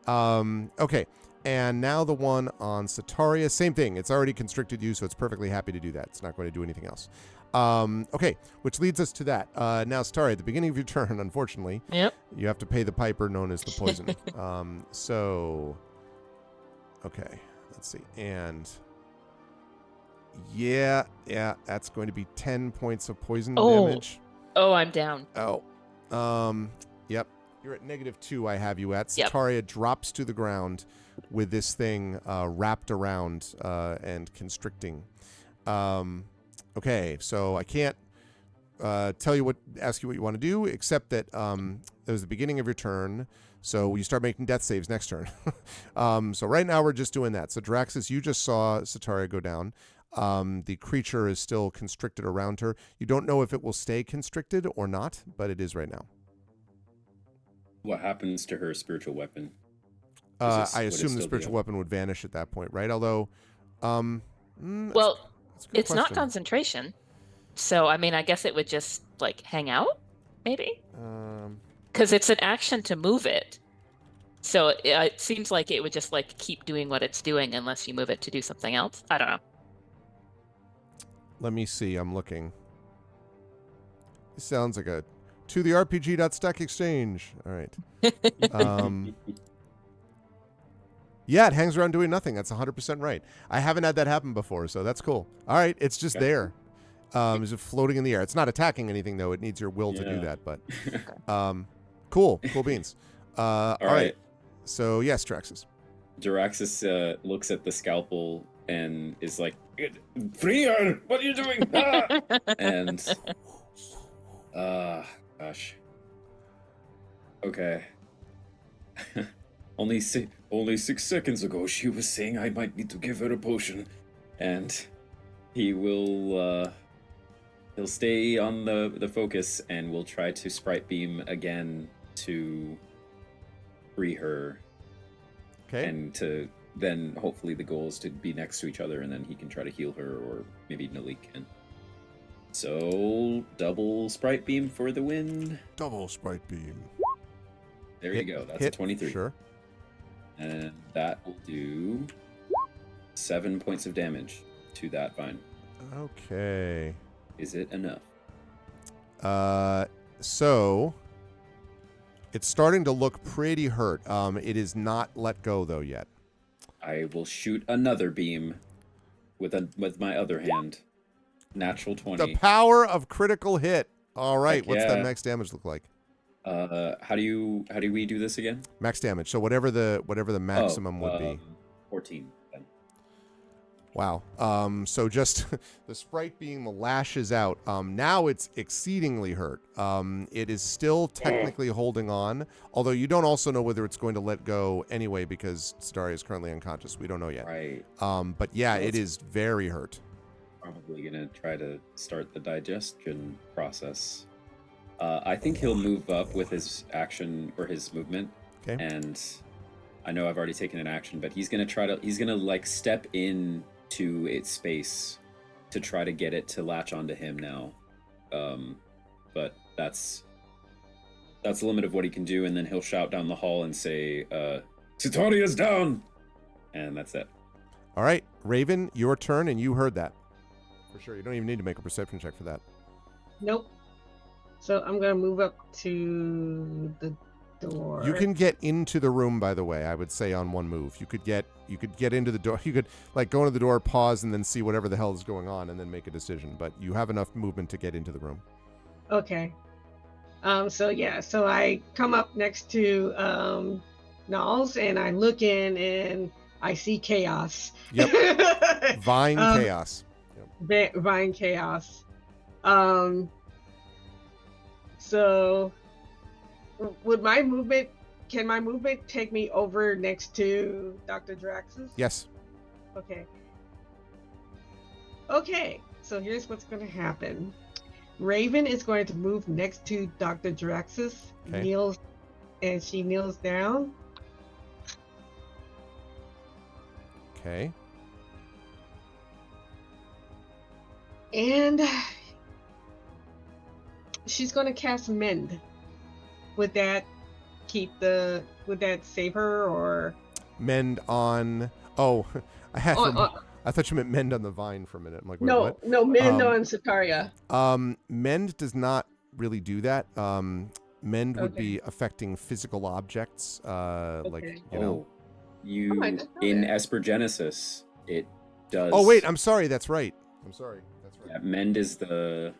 Okay. And now the one on Sataria, same thing. It's already constricted you, so it's perfectly happy to do that. It's not going to do anything else. Okay, which leads us to that. Now, Sataria, at the beginning of your turn, unfortunately, Yep. you have to pay the piper known as the poison. Okay, let's see. And yeah, that's going to be 10 points of poison damage. Oh, I'm down. Oh, yep. You're at -2. I have you at. Yep. Sataria drops to the ground with this thing wrapped around and constricting. Okay, so I can't ask you what you want to do, except that it was the beginning of your turn, so you start making death saves next turn. So right now we're just doing that. So Draxus, you just saw Sataria go down. The creature is still constricted around her. You don't know if it will stay constricted or not, but it is right now. What happens to her spiritual weapon? I assume the spiritual weapon would vanish at that point, right? Although, Well, that's a good it's not question. concentration. So, I mean, I guess it would just, like, hang out, maybe? Because it's an action to move it. So it seems like it would just, like, keep doing what it's doing unless you move it to do something else. I don't know. Let me see. I'm looking. This sounds like a to the RPG.stack exchange. All right. Yeah, it hangs around doing nothing. That's 100% right. I haven't had that happen before, so that's cool. All right, it's just there. Is it floating in the air? It's not attacking anything, though. It needs your will to do that. But cool beans. All right. So yes, Draxus. Draxus looks at the scalpel and is like, "Free her! What are you doing?" And gosh. Okay. Only 6 seconds ago, she was saying I might need to give her a potion, and he will he'll stay on the focus and will try to sprite beam again to free her. Okay. And to then hopefully the goal is to be next to each other, and then he can try to heal her, or maybe Nalik can. So double sprite beam for the win. Double sprite beam. There you go. That's a 23. Sure. And that will do 7 points of damage to that vine. Okay. Is it enough? So it's starting to look pretty hurt. It is not let go though yet. I will shoot another beam with my other hand. Natural 20. The power of critical hit. All right. Heck What's yeah. that max damage look like? How do we do this again? Max damage. So whatever the maximum would be. 14 then. Wow. So just the sprite beam lashes out. Now it's exceedingly hurt. It is still technically holding on, although you don't also know whether it's going to let go anyway because Sataria is currently unconscious. We don't know yet. Right. But yeah, it is very hurt. Probably gonna try to start the digestion process. I think he'll move up with his action or his movement. Okay. And I know I've already taken an action, but he's gonna like step in to its space to try to get it to latch onto him now. But that's the limit of what he can do, and then he'll shout down the hall and say, Sataria's down! And that's it. All right, Raven, your turn, and you heard that. For sure. You don't even need to make a perception check for that. Nope. So I'm gonna move up to the door. You can get into the room, by the way, I would say on one move. You could get into the door. You could like go into the door, pause, and then see whatever the hell is going on, and then make a decision. But you have enough movement to get into the room. Okay. So I come up next to Knowles, and I look in, and I see chaos. Yep. Vine chaos. Yep. Vine chaos. So would my movement, can my movement take me over next to Dr. Draxus? Yes. Okay, so here's what's going to happen. Raven is going to move next to Dr. Draxus, Okay. she kneels down. Okay. And she's going to cast Mend. Would that would that save her, or Mend on... Oh, I had... Oh, I thought you meant mend on the vine for a minute. I'm like, wait, no, what? no, Mend on Sataria. Mend does not really do that. Mend would Okay. be affecting physical objects, like, Okay. you know. You Oh, I didn't know in that. Espergenesis, it does. Oh, wait, I'm sorry. That's right. I'm sorry. That's right. Yeah, Mend is the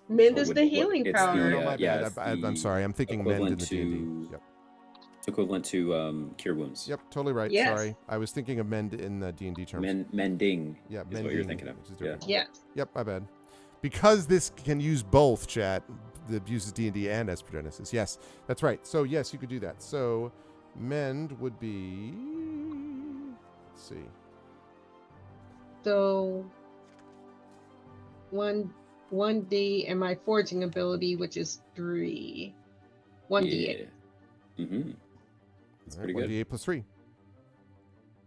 Mend what is would- the what- healing it's power. the, No, my yeah, bad. it's I'm the sorry. I'm thinking mend in equivalent the D&D. Yep. It's equivalent to Cure Wounds. Yep, totally right. Yes. Sorry. I was thinking of mend in the D&D terms. Mending Yeah, is what you're thinking of. which is Yeah. different. Yes. Yep, my bad. Because this can use both, chat, that uses D&D and Espergenesis. Yes, that's right. So, yes, you could do that. So, mend would be... Let's see. So 1d and my forging ability, which is 3. 1d8. Yeah. Mm-hmm. That's All right, pretty good. 1d8 plus 3.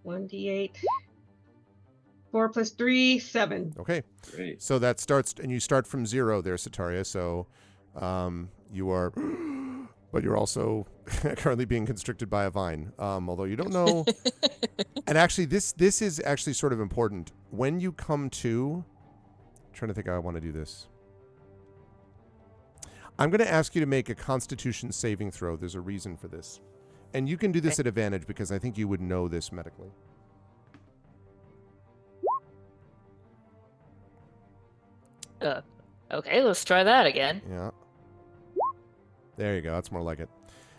1d8. 4 plus 3, 7. Okay. Great. So that starts, and you start from 0 there, Sataria. So you are, but you're also currently being constricted by a vine. Although you don't know. And actually, this is actually sort of important. When you come to, I'm trying to think how I want to do this. I'm going to ask you to make a Constitution saving throw. There's a reason for this. And you can do this at advantage because I think you would know this medically. Okay, let's try that again. Yeah. There you go. That's more like it.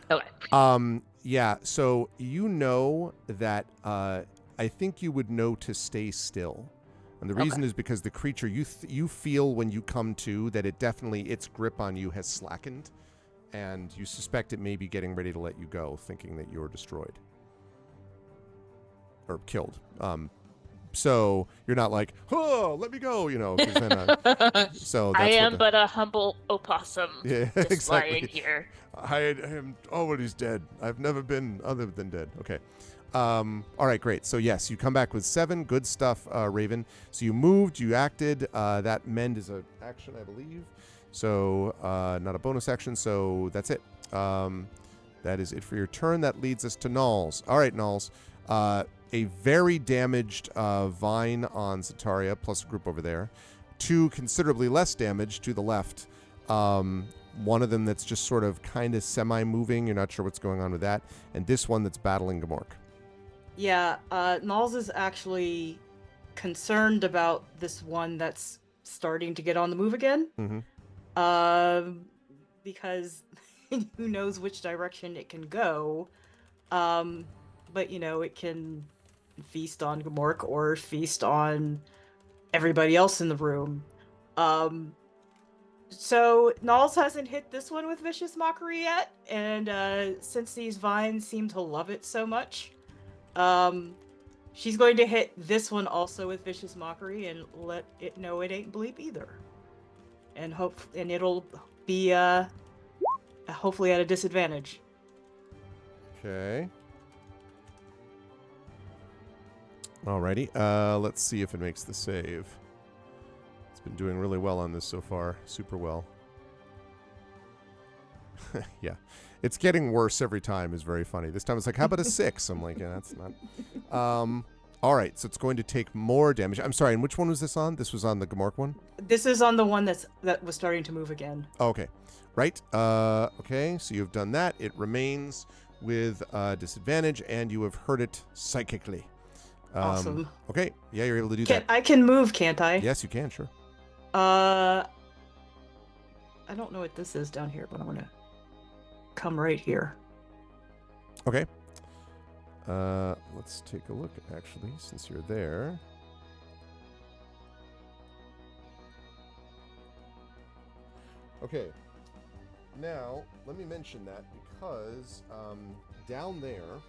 Okay. Yeah, so you know that I think you would know to stay still. And the reason is because the creature, you feel when you come to that it definitely, its grip on you has slackened. And you suspect it may be getting ready to let you go, thinking that you're destroyed. Or killed. So you're not like, oh, let me go, you know. 'Cause then, so that's I what am the- but a humble opossum Yeah, just exactly. lying here. I am always dead. I've never been other than dead. Okay. All right, great. So yes, you come back with 7. Good stuff, Raven. So you moved, you acted. That mend is an action, I believe. So not a bonus action. So that's it. That is it for your turn. That leads us to Nulls. All right, Nulls. A very damaged vine on Sataria, plus a group over there. 2 considerably less damage to the left. One of them that's just sort of kind of semi-moving. You're not sure what's going on with that. And this one that's battling Gamork. Yeah, Nulls is actually concerned about this one that's starting to get on the move again. Mm-hmm. Because who knows which direction it can go. But, you know, it can feast on Gamork or feast on everybody else in the room. So Nulls hasn't hit this one with Vicious Mockery yet, and since these vines seem to love it so much, she's going to hit this one also with Vicious Mockery and let it know it ain't bleep either. And it'll be hopefully at a disadvantage. Okay. Alrighty. Let's see if it makes the save. It's been doing really well on this so far. Super well. Yeah. It's getting worse every time is very funny. This time it's like, how about a 6? I'm like, yeah, that's not... all right, so it's going to take more damage. I'm sorry, and which one was this on? This was on the Gamork one? This is on the one that was starting to move again. Oh, okay. Right. Okay, so you've done that. It remains with disadvantage, and you have hurt it psychically. Awesome. Okay. Yeah, you're able to do that. I can move, can't I? Yes, you can, sure. I don't know what this is down here, but I'm gonna come right here. Okay. Let's take a look, actually, since you're there. Okay. Now, let me mention that because down there,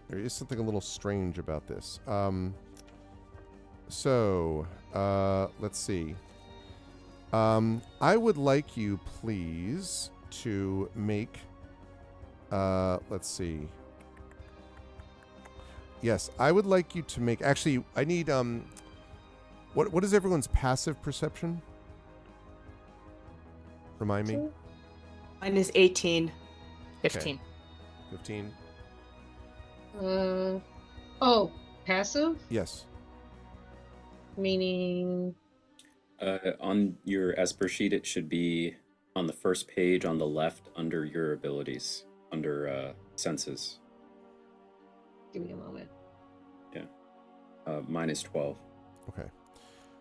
there is something a little strange about this. Let's see. I would like you, please, to make, let's see. Yes, I would like you to make, actually, I need, What is everyone's passive perception? Remind me. Mine is 18. 15. 15. Oh, passive? Yes. Meaning... On your Esper sheet, it should be on the first page on the left under your abilities, under senses. Give me a moment. Yeah. Mine is 12. Okay.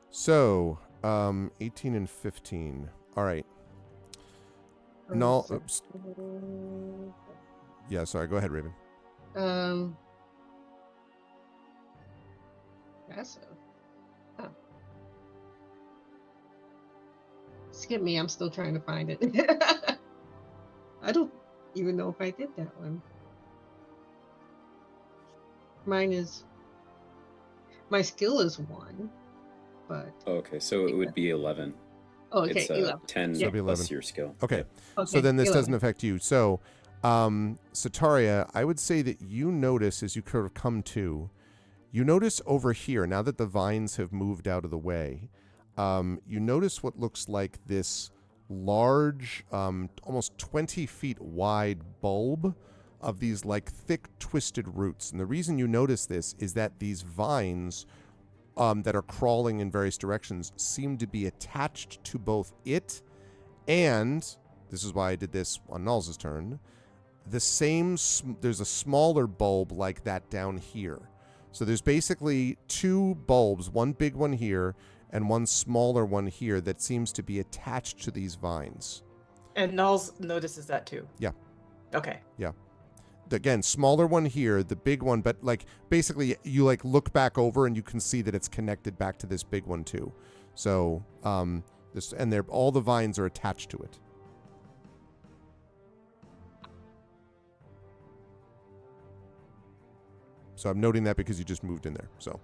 So, 18 and 15. All right. No. Oops. Yeah, sorry. Go ahead, Raven. Passive. Huh. Skip me. I'm still trying to find it. I don't even know if I did that one. Mine is... My skill is 1, but... Okay, so it would be 11. Oh, okay, It's 11. 10 So it'll be plus 11. your skill. Okay. Okay, So then this 11. doesn't affect you. So, Sataria, I would say that you notice as you sort of come to, you notice over here, now that the vines have moved out of the way, you notice what looks like this large, almost 20 feet wide bulb of these like thick twisted roots. And the reason you notice this is that these vines that are crawling in various directions seem to be attached to both it and, this is why I did this on Null's turn, there's a smaller bulb like that down here. So there's basically two bulbs, one big one here and one smaller one here that seems to be attached to these vines. And Nulls notices that too. Yeah. Okay. Yeah. Again, smaller one here, the big one, but like basically you like look back over and you can see that it's connected back to this big one too. So this, and they're all the vines are attached to it. So I'm noting that because you just moved in there. So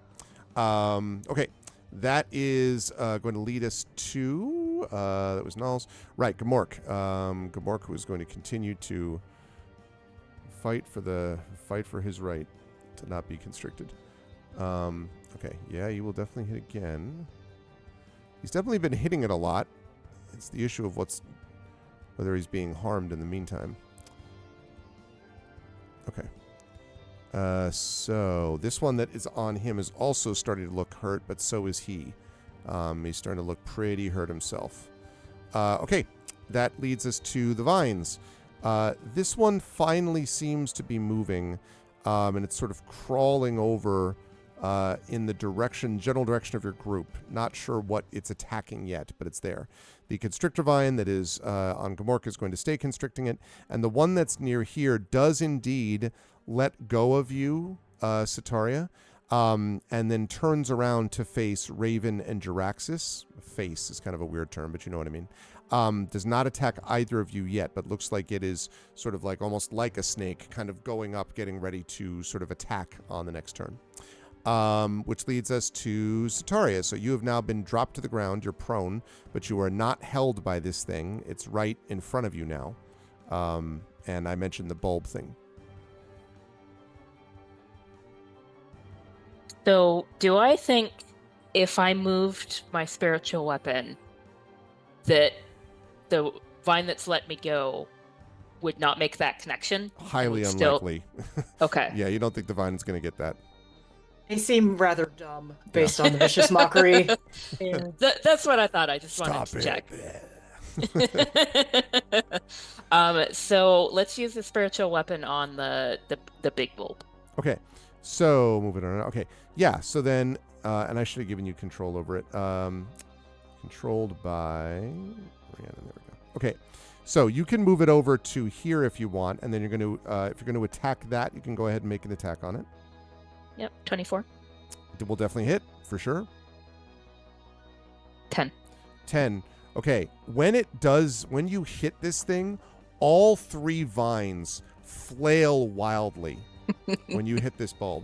okay, that is going to lead us to that was Null's right. Gamork. Gamork was going to continue to fight for his right to not be constricted. Okay, yeah, you will definitely hit again. He's definitely been hitting it a lot. It's the issue of whether he's being harmed in the meantime. Okay. So this one that is on him is also starting to look hurt, but so is he. He's starting to look pretty hurt himself. Okay, that leads us to the vines. This one finally seems to be moving, and it's sort of crawling over in the general direction of your group. Not sure what it's attacking yet, but it's there. The constrictor vine that is on Gamork is going to stay constricting it, and the one that's near here does indeed let go of you, Sataria, and then turns around to face Raven and Jiraxis. Face is kind of a weird term, but you know what I mean. Does not attack either of you yet, but looks like it is sort of like almost like a snake, kind of going up, getting ready to sort of attack on the next turn. Which leads us to Sataria. So you have now been dropped to the ground. You're prone, but you are not held by this thing. It's right in front of you now. And I mentioned the bulb thing. So, do I think if I moved my spiritual weapon, that the vine that's let me go would not make that connection? Highly unlikely. Okay. Yeah, you don't think the vine is going to get that. They seem rather dumb based on the vicious mockery. Yeah. That's what I thought. I just wanted to check. So let's use the spiritual weapon on the big bulb. Okay, so moving on. Okay, yeah. So then, and I should have given you control over it. Controlled by Rhiannon. There we go. Okay, so you can move it over to here if you want, and then you're going to, if you're going to attack that, you can go ahead and make an attack on it. Yep, 24. It will definitely hit for sure. 10. 10. Okay, when you hit this thing, all three vines flail wildly when you hit this bulb.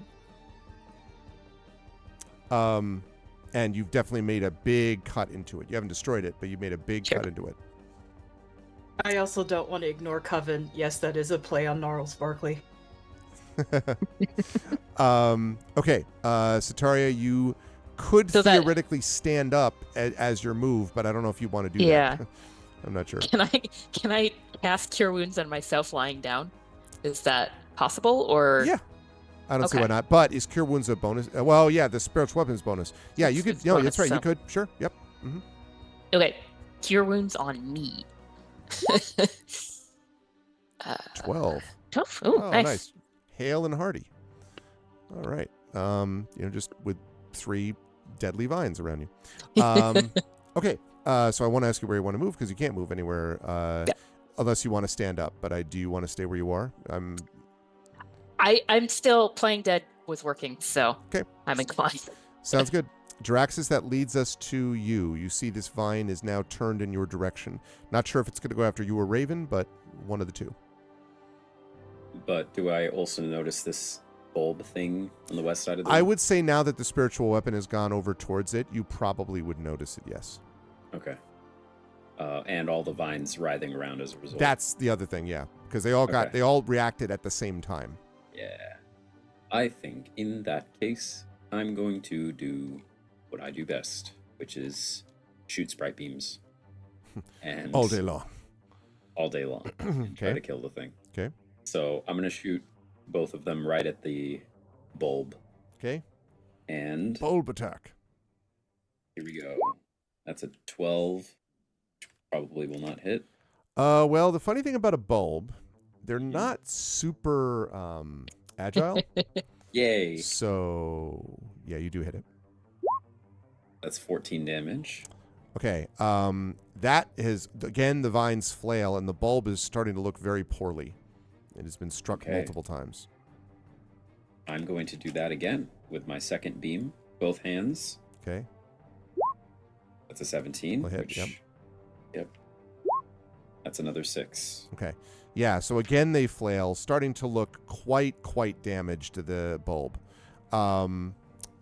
And you've definitely made a big cut into it. You haven't destroyed it, but you made a big cut into it. I also don't want to ignore Coven. Yes, that is a play on Gnarls Barkley. Okay, Sataria, you could So that- theoretically stand up as your move, but I don't know if you want to do Yeah. that. I'm not sure. Can I cast Cure Wounds on myself lying down? Is that possible? Or Yeah. I don't see why Okay. not. But is Cure Wounds a bonus? Well, yeah, the spiritual weapons bonus. Yeah, you could. It's No, bonus, that's right. You so- could. Sure. Yep. Okay, Cure Wounds on me. 12. 12. Oh, Oh, nice. nice. Hale and hearty. All right. Just with 3 deadly vines around you. Okay. So I want to ask you where you want to move because you can't move anywhere unless you want to stand up. But do you want to stay where you are? I'm still playing dead was working, so Okay. I'm inclined. Sounds good. Draxus, that leads us to you. You see this vine is now turned in your direction. Not sure if it's going to go after you or Raven, but one of the two. But do I also notice this bulb thing on the west side of the I would say now that the spiritual weapon has gone over towards it, you probably would notice it, yes. Okay. And all the vines writhing around as a result. That's the other thing, yeah. Because they all reacted at the same time. Yeah. I think in that case, I'm going to do what I do best, which is shoot sprite beams. And All day long. All day long. And try Okay. to kill the thing. Okay. So I'm going to shoot both of them right at the bulb. Okay. And Bulb attack. here we go. That's a 12. Probably will not hit. Well, the funny thing about a bulb, they're not super agile. Yay. So, yeah, you do hit it. That's 14 damage. Okay. That is, again, the vines flail, and the bulb is starting to look very poorly. It has been struck Okay. multiple times. I'm going to do that again with my second beam, both hands. Okay. That's a 17. Will hit, Which, yep. Yep. That's another 6. Okay. Yeah, so again, they flail, starting to look quite damaged to the bulb.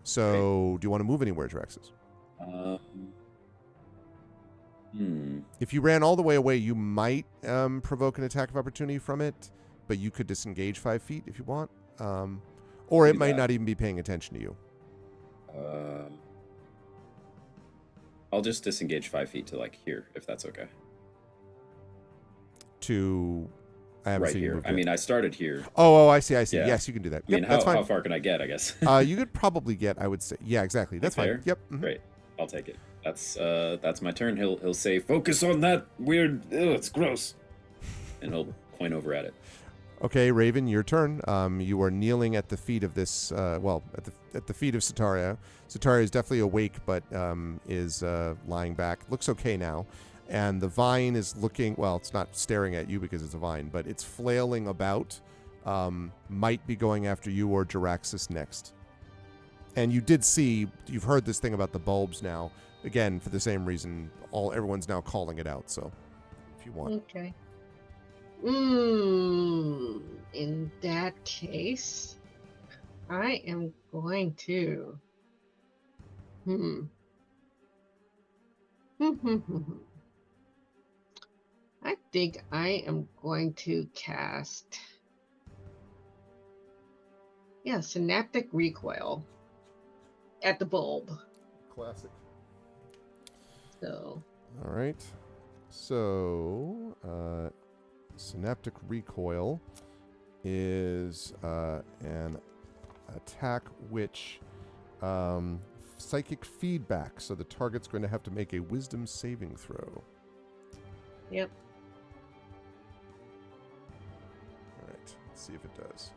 So, do you want to move anywhere, Draxus? If you ran all the way away, you might provoke an attack of opportunity from it, but you could disengage 5 feet if you want. Or it Do might that. not even be paying attention to you. I'll just disengage 5 feet to like here, if that's okay. I haven't Right seen you here. move I yet. mean, I started here. Oh, I see. Yeah. Yes, you can do that. I mean, Yep, that's how fine. far can I get, I guess? You could probably get, I would say. Yeah, exactly. That's There? fine. Yep. Mhm. Great. I'll take it. That's my turn. He'll say, "Focus on that weird. Ugh, it's gross," and he'll point over at it. Okay, Raven, your turn. You are kneeling at the feet of this. At the feet of Sataria. Sataria is definitely awake, but is lying back. Looks okay now, and the vine is looking. Well, it's not staring at you because it's a vine, but it's flailing about. Might be going after you or Jaraxxus next. And you did see. You've heard this thing about the bulbs now. Again, for the same reason, everyone's now calling it out. So, if you want. Okay. In that case, I am going to. I think I am going to cast. Yeah, synaptic recoil at the bulb. Classic. So. All right. So, synaptic recoil is an attack which psychic feedback. So the target's going to have to make a wisdom saving throw. Yep. All right. Let's see if it does.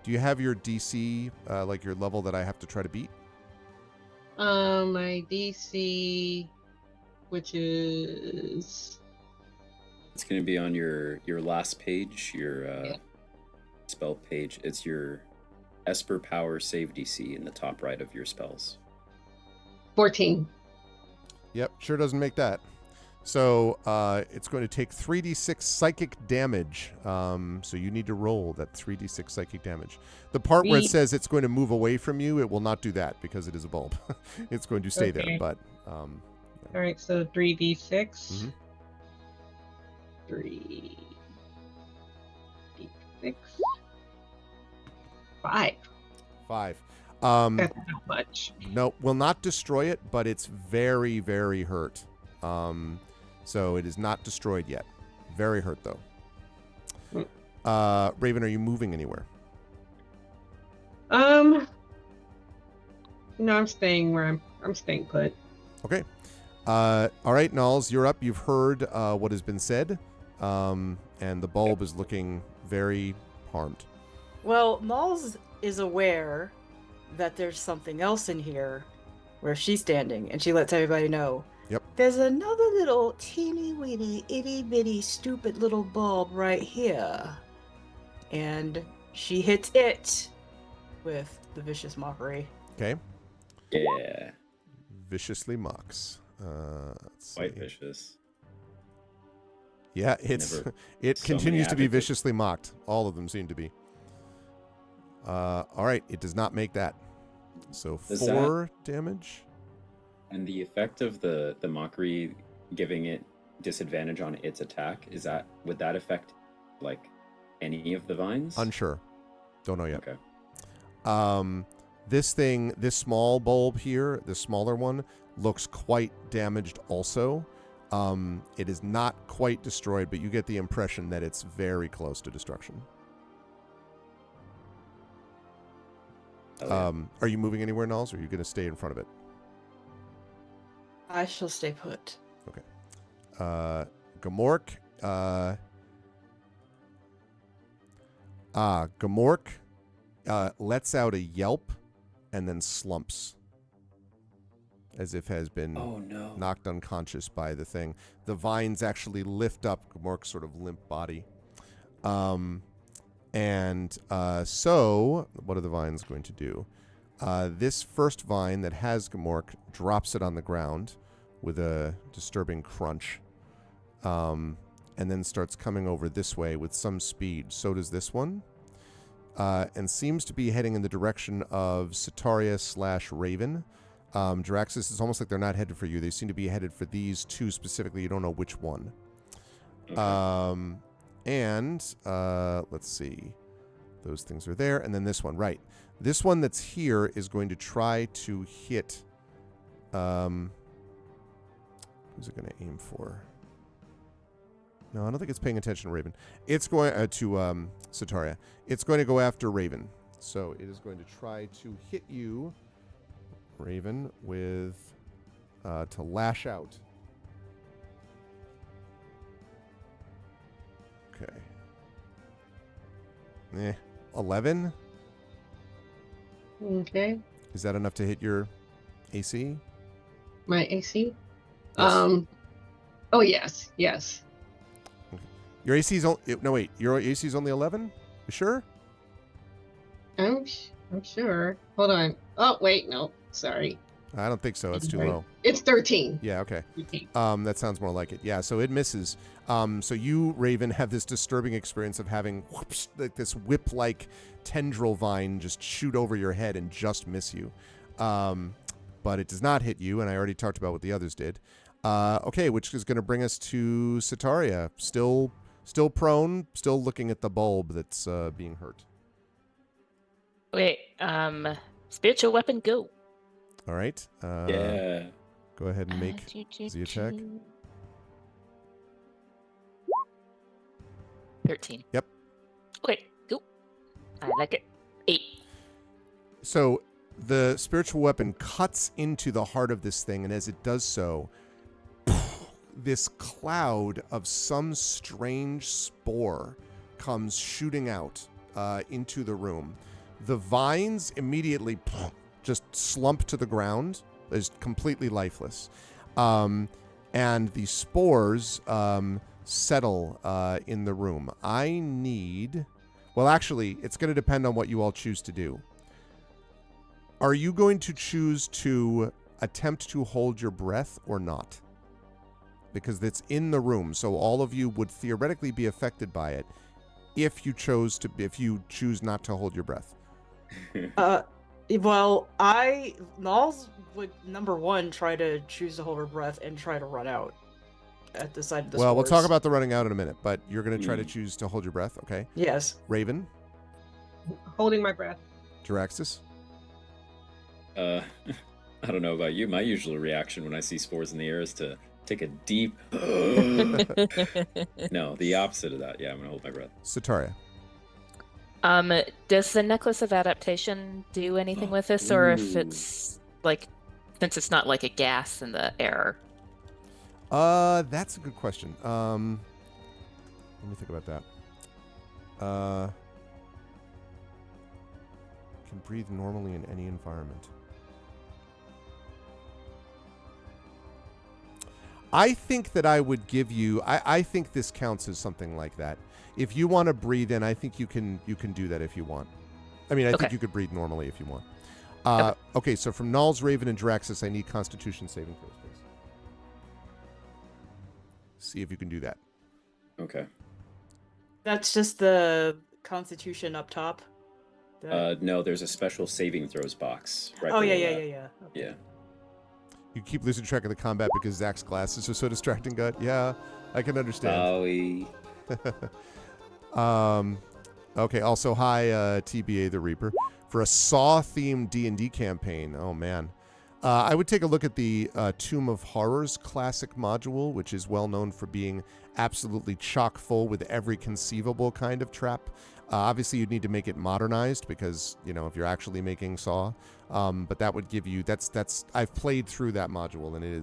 Do you have your DC, like your level that I have to try to beat? My DC, which is. It's going to be on your last page, your spell page. It's your Esper Power Save DC in the top right of your spells. 14. Yep, sure doesn't make that. So it's going to take 3d6 psychic damage. So you need to roll that 3d6 psychic damage. The part where it says it's going to move away from you, it will not do that because it is a bulb. It's going to stay there. But All right, so 3d6. Mhm. 3d6. 5. 5. That's not much. No, will not destroy it, but it's very, very hurt. So it is not destroyed yet. Very hurt though. Raven, are you moving anywhere? No, I'm staying where I'm staying put. Okay. All right, Nulls, you're up. You've heard what has been said, and the bulb is looking very harmed. Well, Nulls is aware that there's something else in here where she's standing, and she lets everybody know. Yep. There's another little teeny weeny, itty bitty, stupid little bulb right here. And she hits it with the vicious mockery. Okay. Yeah. Viciously mocks. Let's Quite see. vicious. Yeah, it so continues many to be adjectives. viciously mocked. All of them seem to be. All right, it does not make that. So Does 4 damage. And the effect of the mockery giving it disadvantage on its attack, would that affect like any of the vines? Unsure. Don't know yet. Okay. This small bulb here, the smaller one, looks quite damaged also. It is not quite destroyed, but you get the impression that it's very close to destruction. Oh, yeah. Are you moving anywhere, Nulls, or are you going to stay in front of it? I shall stay put. Gamork. Gamork lets out a yelp and then slumps as if has been Oh no. knocked unconscious by the thing. The vines actually lift up Gamork's sort of limp body. So what are the vines going to do? This first vine that has Gamork drops it on the ground with a disturbing crunch, and then starts coming over this way with some speed. So does this one, and seems to be heading in the direction of Sataria/Raven. Draxus, it's almost like they're not headed for you. They seem to be headed for these two specifically. You don't know which one. Okay. Let's see. Those things are there. And then this one, right. This one that's here is going to try to hit... who's it going to aim for? No, I don't think it's paying attention to Raven. It's going to Sataria. It's going to go after Raven. So it is going to try to hit you, Raven, with... to lash out. Okay. 11? Okay. Is that enough to hit your AC? My AC? Yes. Oh yes, yes. Your AC is no wait. Your AC is only 11. You sure? I'm sure. Hold on. Oh wait, no. Sorry. I don't think so. That's too low. It's 13. Yeah. Okay. 13. That sounds more like it. Yeah. So it misses. So you, Raven, have this disturbing experience of having whoops, like this whip-like tendril vine just shoot over your head and just miss you. But it does not hit you, and I already talked about what the others did. Okay, which is going to bring us to Sataria, still prone, still looking at the bulb that's being hurt. Wait, spiritual weapon, go. All right. Yeah. Go ahead and make the attack. 13. Yep. Okay, go. I like it. 8. So the spiritual weapon cuts into the heart of this thing, and as it does so, this cloud of some strange spore comes shooting out into the room. The vines immediately just slump to the ground, is completely lifeless. And the spores settle in the room. I need... Well, actually, it's going to depend on what you all choose to do. Are you going to choose to attempt to hold your breath or not? Because it's in the room, so all of you would theoretically be affected by it if you choose not to hold your breath. Well, Nulls would, number one, try to choose to hold her breath and try to run out at the side of the Well, we'll spores. talk about the running out in a minute, but you're going to try to choose to hold your breath, okay? Yes. Raven, Holding my breath. Jaraxis, I don't know about you. My usual reaction when I see spores in the air is to take a deep. No, the opposite of that. Yeah, I'm gonna hold my breath. Sataria. Does the necklace of adaptation do anything with this, or if it's like, since it's not like a gas in the air? That's a good question. Let me think about that. Can breathe normally in any environment. I think that I would give you. I think this counts as something like that. If you want to breathe in, I think you can do that if you want. I mean, I think Okay. you could breathe normally if you want. Okay. Okay, so from Nulls, Raven, and Draxus, I need Constitution saving throws, please. See if you can do that. Okay. That's just the Constitution up top. No, there's a special saving throws box right Oh, below yeah. that. Okay. Yeah. You keep losing track of the combat because Zach's glasses are so distracting, gut. Yeah, I can understand. Bowie. Okay, also, hi, TBA the Reaper. For a Saw-themed D&D campaign, oh, man. I would take a look at the Tomb of Horrors classic module, which is well known for being absolutely chock full with every conceivable kind of trap. Obviously, you'd need to make it modernized because, if you're actually making Saw. But that would give you, I've played through that module, and it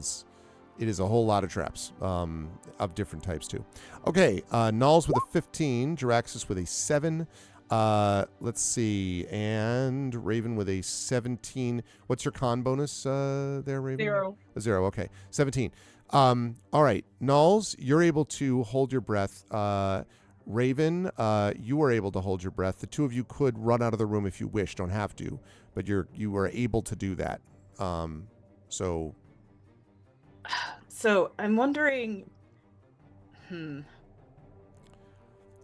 is a whole lot of traps of different types, too. Okay, Nulls with a 15, Jaraxxus with a 7. Let's see, and Raven with a 17. What's your con bonus there, Raven? 0. A 0, okay. 17. All right, Nulls, you're able to hold your breath. Raven, you are able to hold your breath. The two of you could run out of the room if you wish. Don't have to, but you are able to do that. So I'm wondering.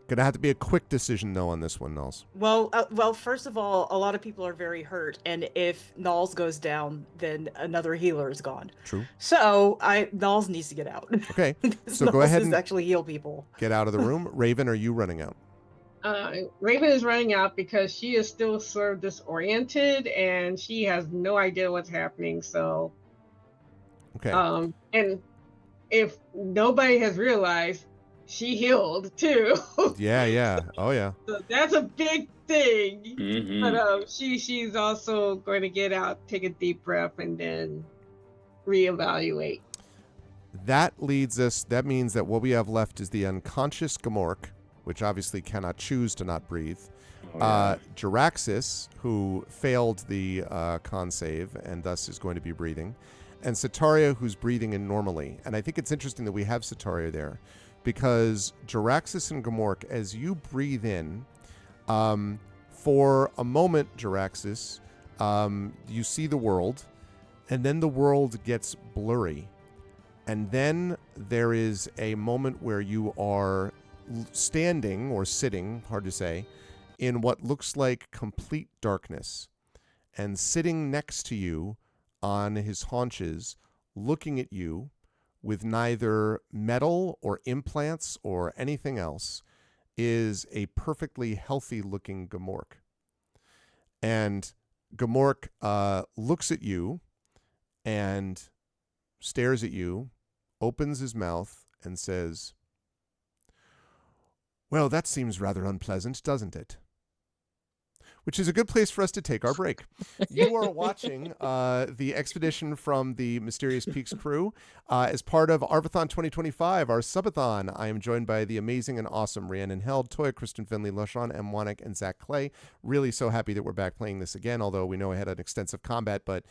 Gonna have to be a quick decision though on this one, Nulls. Well, first of all, a lot of people are very hurt, and if Nulls goes down, then another healer is gone. True. So Nulls needs to get out. Okay, so Nulls go ahead is and actually heal people. get out of the room. Raven, are you running out? Raven is running out because she is still sort of disoriented and she has no idea what's happening. So, Okay. And if nobody has realized, she healed too. Yeah. Oh yeah. So that's a big thing. Mhm. But she's also going to get out, take a deep breath, and then reevaluate. That means that what we have left is the unconscious Gamork, which obviously cannot choose to not breathe. Oh, yeah. Jaraxxus, who failed the con save and thus is going to be breathing. And Sataria, who's breathing in normally. And I think it's interesting that we have Sataria there because Jaraxxus and Gamork, as you breathe in, for a moment, Jaraxxus, you see the world, and then the world gets blurry. And then there is a moment where you are standing or sitting, hard to say, in what looks like complete darkness. And sitting next to you on his haunches, looking at you with neither metal or implants or anything else, is a perfectly healthy-looking Gamork. And Gamork looks at you and stares at you, opens his mouth, and says, "Well, that seems rather unpleasant, doesn't it?" Which is a good place for us to take our break. You are watching the expedition from the Mysterious Peaks crew as part of Arvathon 2025, our subathon. I am joined by the amazing and awesome Rhiannon Held, Toya, Kristen Finley, Lashawn M. Wanek, and Zach Clay. Really so happy that we're back playing this again, although we know I had an extensive combat, but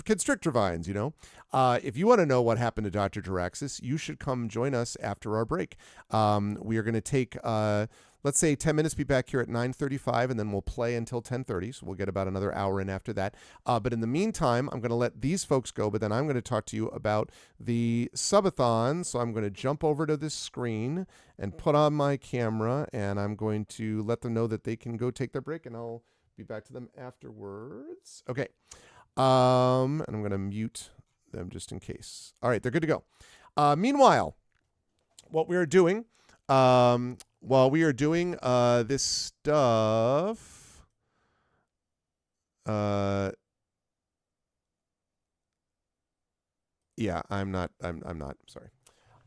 constrictor vines, If you want to know what happened to Dr. Jaraxxus, you should come join us after our break. We are going to take, let's say, 10 minutes, be back here at 9:35, and then we'll play until 10:30, so we'll get about another hour in after that. But in the meantime, I'm going to let these folks go, but then I'm going to talk to you about the subathon. So I'm going to jump over to this screen and put on my camera, and I'm going to let them know that they can go take their break, and I'll be back to them afterwards. Okay. And I'm going to mute them just in case. All right, they're good to go. Meanwhile, what we are doing, while we are doing this stuff, Yeah, I'm not. I'm not. Sorry.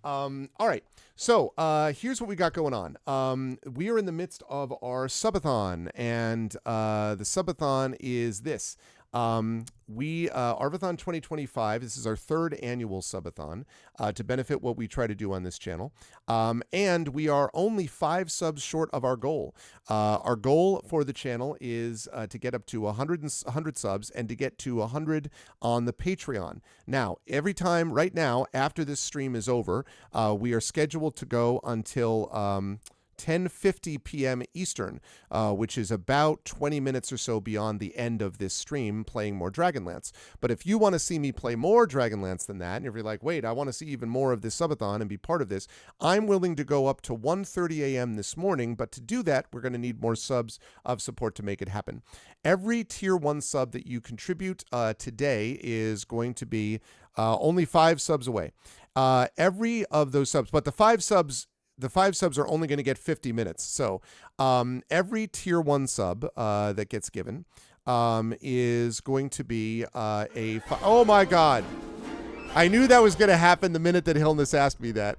All right. So here's what we got going on. We are in the midst of our subathon, and the subathon is this. Arvathon 2025, this is our third annual subathon to benefit what we try to do on this channel. And we are only 5 subs short of our goal. Our goal for the channel is to get up to 100 subs and to get to 100 on the Patreon. Now, every time right now, after this stream is over, we are scheduled to go until 10:50 p.m. Eastern, which is about 20 minutes or so beyond the end of this stream, playing more Dragonlance. But if you want to see me play more Dragonlance than that, and if you're like, wait, I want to see even more of this subathon and be part of this, I'm willing to go up to 1:30 a.m. this morning. But to do that, we're going to need more subs of support to make it happen. Every tier 1 sub that you contribute today is going to be only 5 subs away. Every of those subs, but the 5 subs are only going to get 50 minutes. So every tier 1 sub that gets given is going to be oh my God. I knew that was going to happen the minute that Hillness asked me that.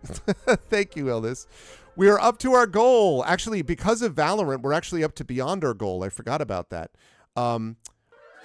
Thank you, Hillness. We are up to our goal. Actually, because of Valorant, we're actually up to beyond our goal. I forgot about that.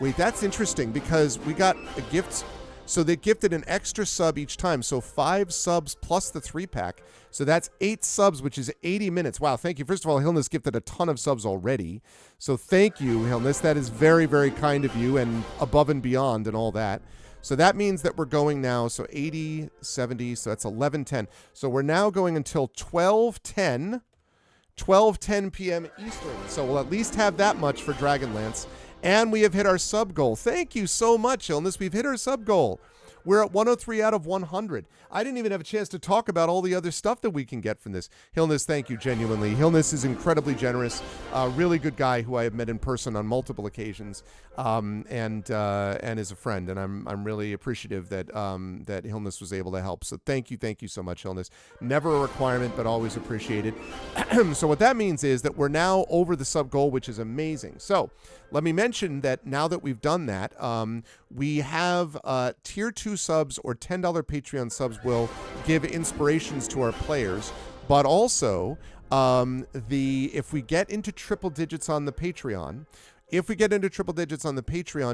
Wait, that's interesting because we got a gift. So they gifted an extra sub each time. So 5 subs plus the 3-pack. So that's 8 subs, which is 80 minutes. Wow, thank you. First of all, Hillness gifted a ton of subs already. So thank you, Hillness. That is very, very kind of you and above and beyond and all that. So that means that we're going now, so 80, 70, so that's 11:10. So we're now going until 12:10 p.m. Eastern. So we'll at least have that much for Dragonlance. And we have hit our sub goal. Thank you so much, Illness. We've hit our sub goal. We're at 103 out of 100. I didn't even have a chance to talk about all the other stuff that we can get from this. Hillness, thank you genuinely. Hillness is incredibly generous. Really good guy who I have met in person on multiple occasions, and is a friend. And I'm really appreciative that that Hillness was able to help. So thank you so much, Hillness. Never a requirement, but always appreciated. So what that means is that we're now over the sub goal, which is amazing. So let me mention that now that we've done that, we have tier 2 subs or $10 Patreon subs will give inspirations to our players, but also if we get into triple digits on the Patreon,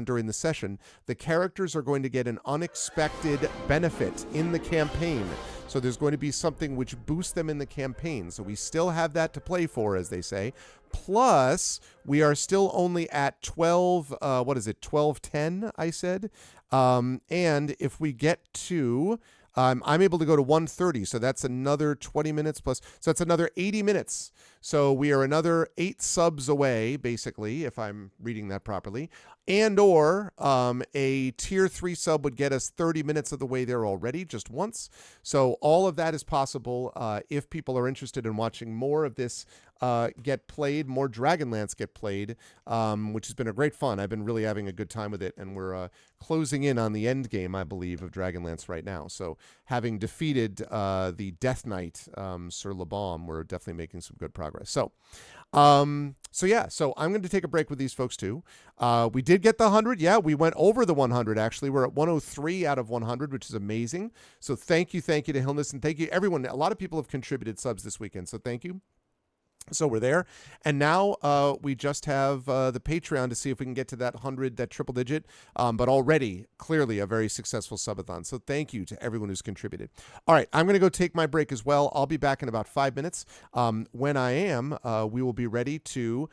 during the session, the characters are going to get an unexpected benefit in the campaign. So there's going to be something which boosts them in the campaign. So we still have that to play for, as they say. Plus, we are still only at 12:10, I said. And if we get to, I'm able to go to 1:30, so that's another 20 minutes plus, so that's another 80 minutes. So we are another 8 subs away, basically, if I'm reading that properly. And or a tier 3 sub would get us 30 minutes of the way there already, just once. So all of that is possible if people are interested in watching more of this get played, more Dragonlance get played, which has been a great fun. I've been really having a good time with it, and we're closing in on the end game, I believe, of Dragonlance right now. So having defeated the Death Knight, Sir Labaume, we're definitely making some good progress. So I'm going to take a break with these folks too. We did get the 100. Yeah, we went over the 100, actually. We're at 103 out of 100, which is amazing. So thank you to Hillness, and thank you everyone. A lot of people have contributed subs this weekend, so thank you. So we're there. And now we just have the Patreon to see if we can get to that 100, that triple digit. But already, clearly, a very successful subathon. So thank you to everyone who's contributed. All right, I'm going to go take my break as well. I'll be back in about 5 minutes. When I am, we will be ready to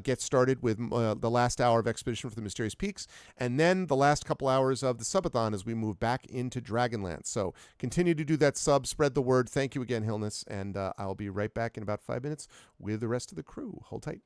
get started with the last hour of Expedition for the Mysterious Peaks, and then the last couple hours of the subathon as we move back into Dragonlance. So continue to do that sub, spread the word. Thank you again, Hillness, and I'll be right back in about 5 minutes with the rest of the crew. Hold tight.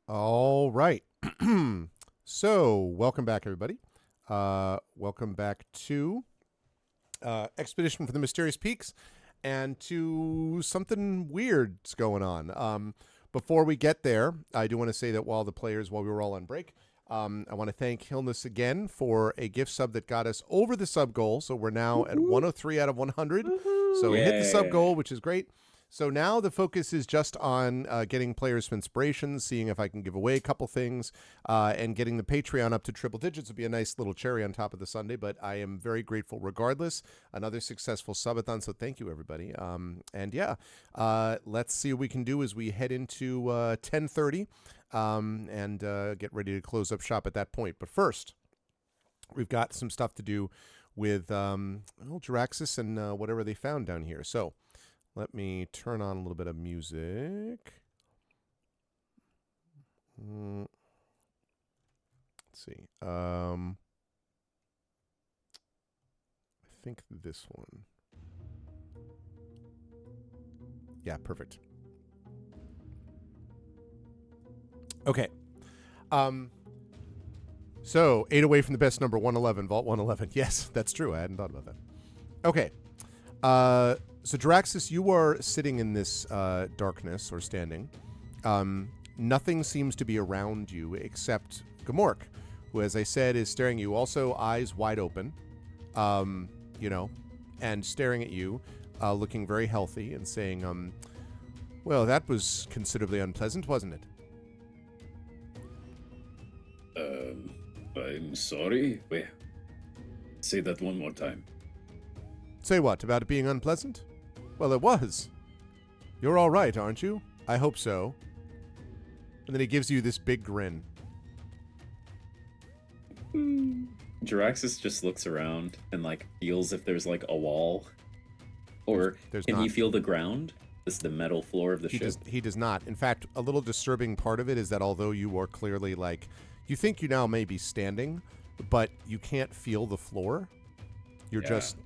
All right. So, welcome back, everybody. Welcome back to Expedition for the Mysterious Peaks and to something weird's going on. Before we get there, I do want to say that while we were all on break, I want to thank Hilness again for a gift sub that got us over the sub goal. So we're now at 103 out of 100. So we hit the sub goal, which is great. So now the focus is just on getting players some inspirations, seeing if I can give away a couple things, and getting the Patreon up to triple digits would be a nice little cherry on top of the sundae, but I am very grateful regardless. Another successful subathon, so thank you, everybody. Let's see what we can do as we head into 10:30 and get ready to close up shop at that point. But first, we've got some stuff to do with Jiraxis and whatever they found down here. So let me turn on a little bit of music. Let's see. I think this one. Yeah, perfect. Okay. So 8 away from the best number, 111, Vault 111. Yes, that's true. I hadn't thought about that. Okay. So Draxis, you are sitting in this darkness, or standing. Nothing seems to be around you except Gamork, who, as I said, is staring at you, also eyes wide open, and staring at you, looking very healthy and saying, well, that was considerably unpleasant, wasn't it? I'm sorry. Wait. Say that one more time. Say what, about it being unpleasant? Well, it was. You're all right, aren't you? I hope so. And then he gives you this big grin. Jiraxis just looks around and feels if there's a wall, or can he feel the ground? This is the metal floor of the ship. He does not. In fact, a little disturbing part of it is that although you are clearly you think you now may be standing, but you can't feel the floor. You're just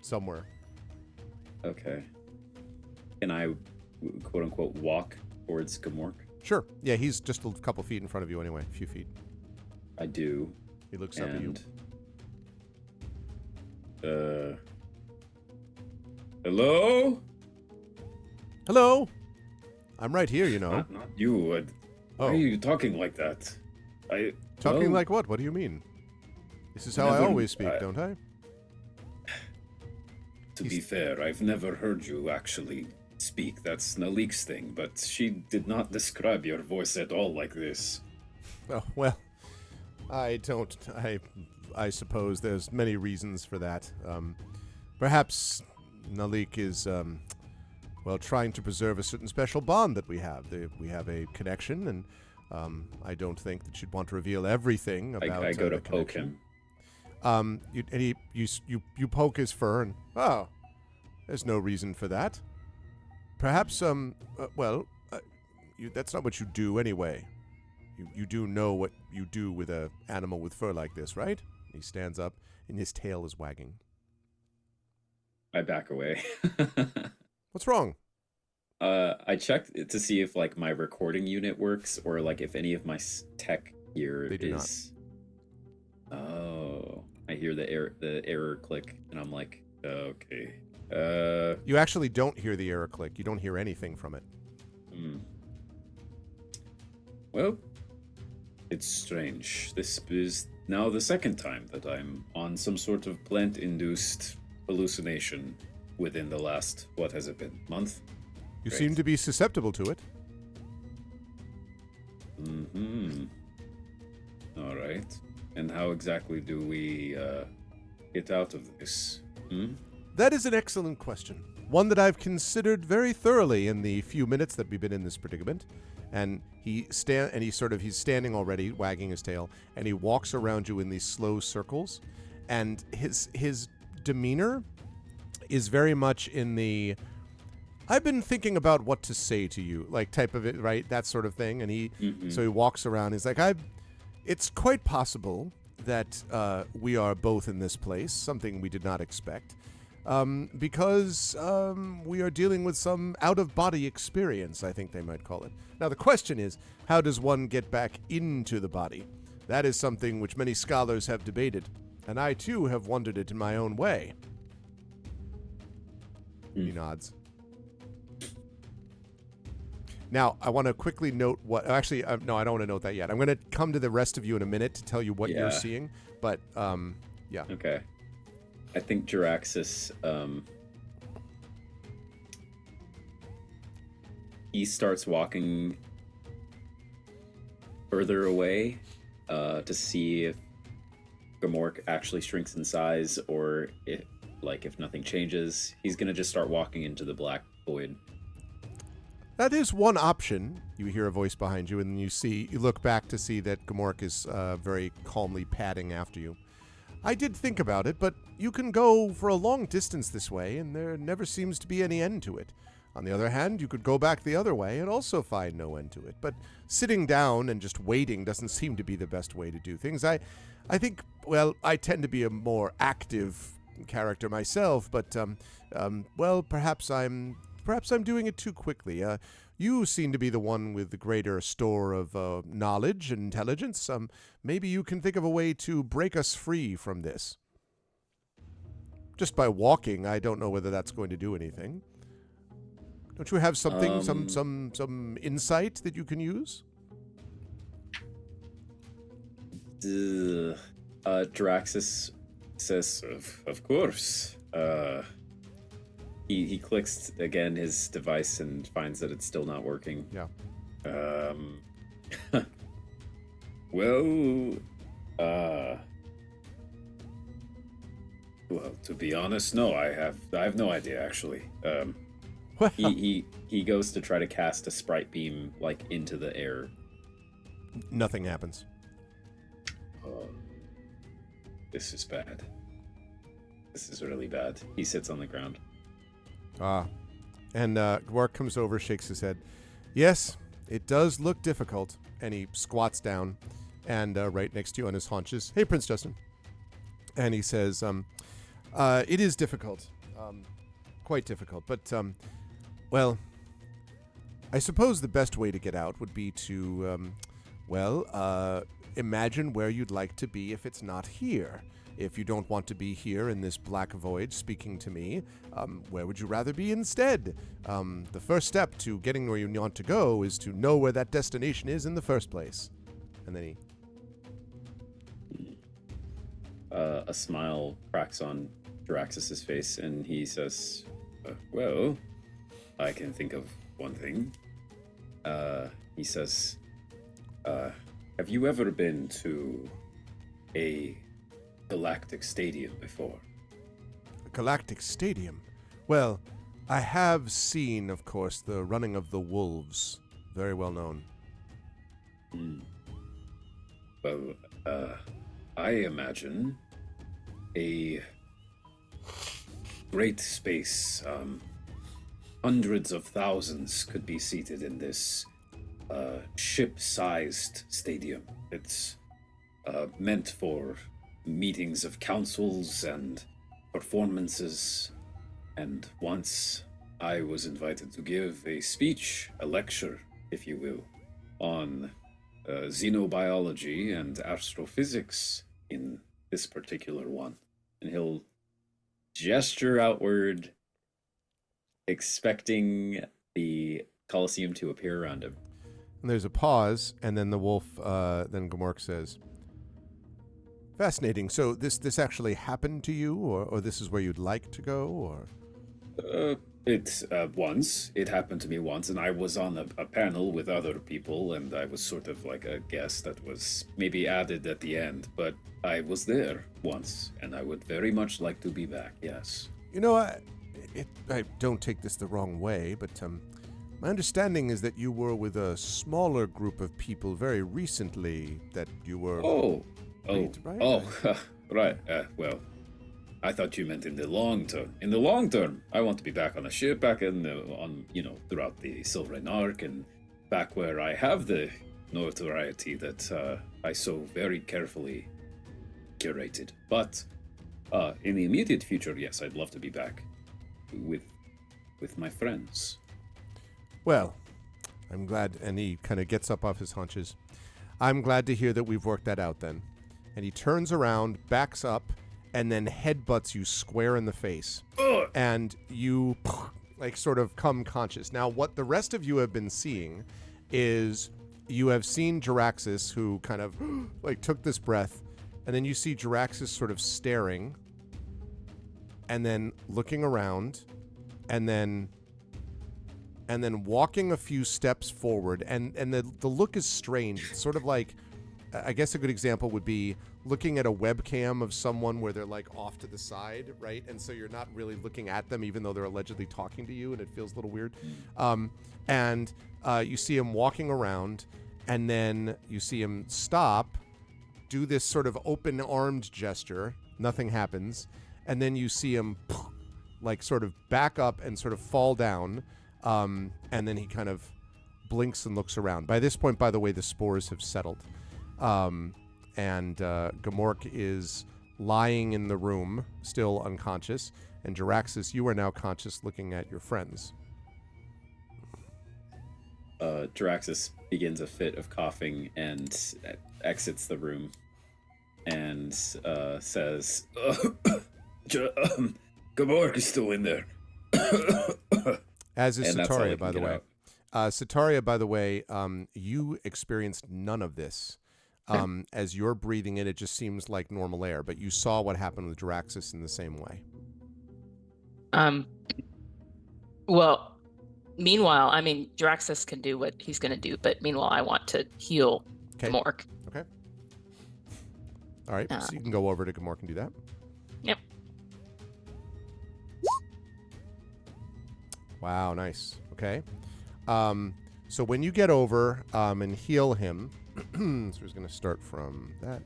somewhere. Okay. Can I, quote unquote, walk towards Gamork? Sure. Yeah, he's just a couple feet in front of you anyway. A few feet. I do. He looks up at you. Hello? Hello? I'm right here, Not you. Why are you talking like that? Talking like what? What do you mean? This is how I always speak, don't I? To be fair, I've never heard you actually speak. That's Nalik's thing, but she did not describe your voice at all like this. Oh, well, I suppose there's many reasons for that. Perhaps Nalik is, trying to preserve a certain special bond that we have. We have a connection, and I don't think that she'd want to reveal everything about I go to the poke connection. him. You poke his fur, and there's no reason for that. Perhaps that's not what you do anyway. You do know what you do with an animal with fur like this, right? He stands up, and his tail is wagging. I back away. What's wrong? I checked to see if my recording unit works, or if any of my tech gear They do is. Not. Oh, I hear the error click, and I'm like, okay. You actually don't hear the error click. You don't hear anything from it. Well, it's strange. This is now the second time that I'm on some sort of plant-induced hallucination within the last, what has it been, month? You Great. seem to be susceptible to it. All right. And how exactly do we get out of this? That is an excellent question. One that I've considered very thoroughly in the few minutes that we've been in this predicament. And he's standing already, wagging his tail, and he walks around you in these slow circles. And his demeanor is very much in the I've been thinking about what to say to you, type of it, right? That sort of thing. And so he walks around. He's like, it's quite possible that we are both in this place, something we did not expect. because we are dealing with some out-of-body experience, I think they might call it. Now, the question is, how does one get back into the body? That is something which many scholars have debated, and I, too, have wondered it in my own way. He nods. Now, I want to quickly note what... Actually, no, I don't want to note that yet. I'm going to come to the rest of you in a minute to tell you what you're seeing, but, yeah. Okay. I think Jiraxis, he starts walking further away to see if Gamork actually shrinks in size, or if nothing changes. He's going to just start walking into the black void. That is one option. You hear a voice behind you, and you look back to see that Gamork is very calmly padding after you. I did think about it, but you can go for a long distance this way, and there never seems to be any end to it. On the other hand, you could go back the other way and also find no end to it. But sitting down and just waiting doesn't seem to be the best way to do things. I think, well, I tend to be a more active character myself, but, well, perhaps I'm doing it too quickly. You seem to be the one with the greater store of knowledge and intelligence. Maybe you can think of a way to break us free from this. Just by walking, I don't know whether that's going to do anything. Don't you have something, some insight that you can use? Draxis says, of course. He clicks again his device and finds that it's still not working. Yeah. Well, to be honest, no, I have no idea actually. Well. He goes to try to cast a sprite beam into the air. Nothing happens. This is bad. This is really bad. He sits on the ground. And Gamork comes over, shakes his head. Yes, it does look difficult. And he squats down and right next to you on his haunches. Hey, Prince Justin. And he says, it is difficult. Quite difficult. But, well, I suppose the best way to get out would be to, imagine where you'd like to be if it's not here. If you don't want to be here in this black void speaking to me, where would you rather be instead? The first step to getting where you want to go is to know where that destination is in the first place. And then a smile cracks on Jiraxis' face, and he says, well, I can think of one thing. He says, have you ever been to a Galactic Stadium before? A Galactic Stadium? Well, I have seen, of course, the Running of the Wolves. Very well known. Well, I imagine a great space. Hundreds of thousands could be seated in this ship-sized stadium. It's meant for meetings of councils and performances, and once I was invited to give a speech, a lecture, if you will, on xenobiology and astrophysics in this particular one. And he'll gesture outward, expecting the Colosseum to appear around him. And there's a pause, and then the wolf, then Gamork says, fascinating. So this actually happened to you, or this is where you'd like to go, or? It happened to me once, and I was on a panel with other people, and I was sort of like a guest that was maybe added at the end, but I was there once, and I would very much like to be back, yes. You know, I don't take this the wrong way, but my understanding is that you were with a smaller group of people very recently, that you were... Right. Well, I thought you meant in the long term. In the long term, I want to be back on a ship, back throughout the Silverine Arc, and back where I have the notoriety that I so very carefully curated. But In the immediate future, yes, I'd love to be back with my friends. Well, I'm glad. And he kind of gets up off his haunches. I'm glad to hear that we've worked that out then. And he turns around, backs up, and then headbutts you square in the face. Ugh. And you, like, sort of come conscious. Now, what the rest of you have been seeing is you have seen Jaraxxus, who kind of, like, took this breath. And then you see Jaraxxus sort of staring. And then looking around. And then walking a few steps forward, and the look is strange. It's sort of like, I guess a good example would be looking at a webcam of someone where they're like off to the side, right? And so you're not really looking at them, even though they're allegedly talking to you, and it feels a little weird. And you see him walking around, and then you see him stop, do this sort of open-armed gesture. Nothing happens. And then you see him like sort of back up and sort of fall down. And then he kind of blinks and looks around. By this point, by the way, the spores have settled. And Gamork is lying in the room, still unconscious. And Jaraxxus, you are now conscious, looking at your friends. Jaraxxus begins a fit of coughing and exits the room and says, Gamork is still in there. As is And that's all I Sataria, can by the get way. out. Sataria, by the way, you experienced none of this. As you're breathing in, it just seems like normal air, but you saw what happened with Jaraxxus in the same way. Well, meanwhile, I mean, Jaraxxus can do what he's going to do, but meanwhile, I want to heal Gamork. Okay. All right, so you can go over to Gamork and do that. Yep. Wow, nice. Okay. So when you get over and heal him, so we're going to start from that.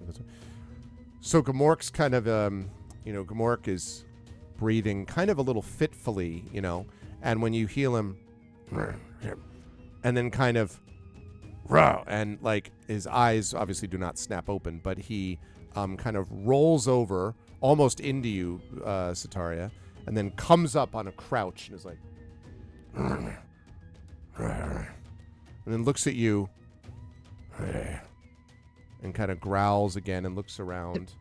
So Gamork's kind of, Gamork is breathing kind of a little fitfully, and when you heal him, and then kind of, and like his eyes obviously do not snap open, but he kind of rolls over almost into you, Sataria, and then comes up on a crouch and is like, and then looks at you and kind of growls again and looks around.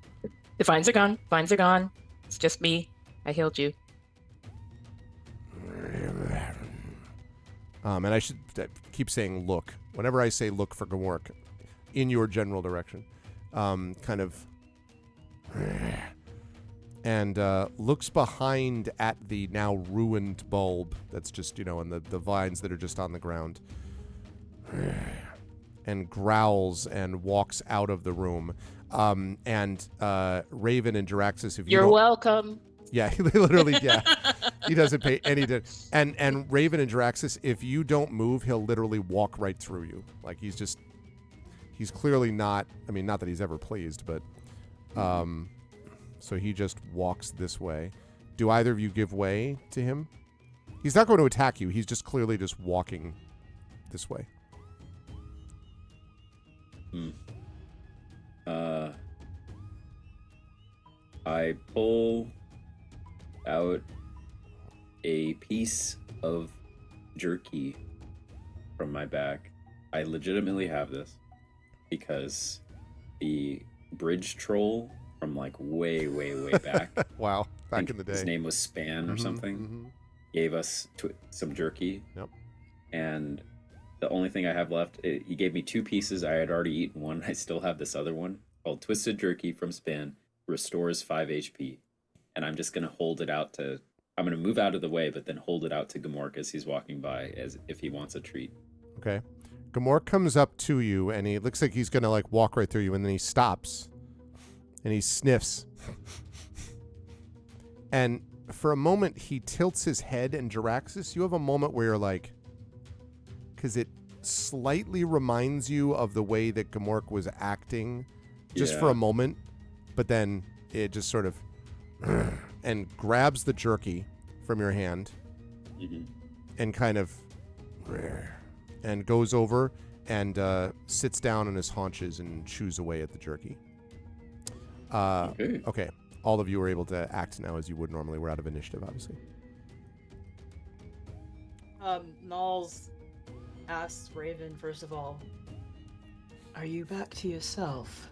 The vines are gone. Vines are gone. It's just me. I healed you. And I should keep saying look. Whenever I say look for Gamork, in your general direction. Kind of... And looks behind at the now ruined bulb that's just, and the vines that are just on the ground. And growls and walks out of the room. And Raven and Jaraxxus, if You're welcome. Yeah, he literally, yeah. He doesn't pay any and Raven and Jaraxxus, if you don't move, he'll literally walk right through you. Like he's clearly not, not that he's ever pleased, but so he just walks this way. Do either of you give way to him? He's not going to attack you. He's just clearly just walking this way. I pull out a piece of jerky from my bag. I legitimately have this because the bridge troll from like way back. Wow, back in the day. His name was Span or something. Gave us some jerky. Yep. And the only thing I have left, he gave me 2 pieces. I had already eaten one. I still have this other one called Twisted Jerky from Span. Restores 5 HP. And I'm just going to hold it out to... I'm going to move out of the way, but then hold it out to Gamork as he's walking by, as if he wants a treat. Okay. Gamork comes up to you, and he looks like he's going to like walk right through you, and then he stops. And he sniffs. And for a moment, he tilts his head, and Jaraxxus, you have a moment where you're like... Because it slightly reminds you of the way that Gamork was acting just for a moment. But then it just sort of... and grabs the jerky from your hand. And kind of... and goes over and sits down on his haunches and chews away at the jerky. Okay. all of you are able to act now as you would normally. We're out of initiative, obviously. Nalls asks Raven, first of all, are you back to yourself?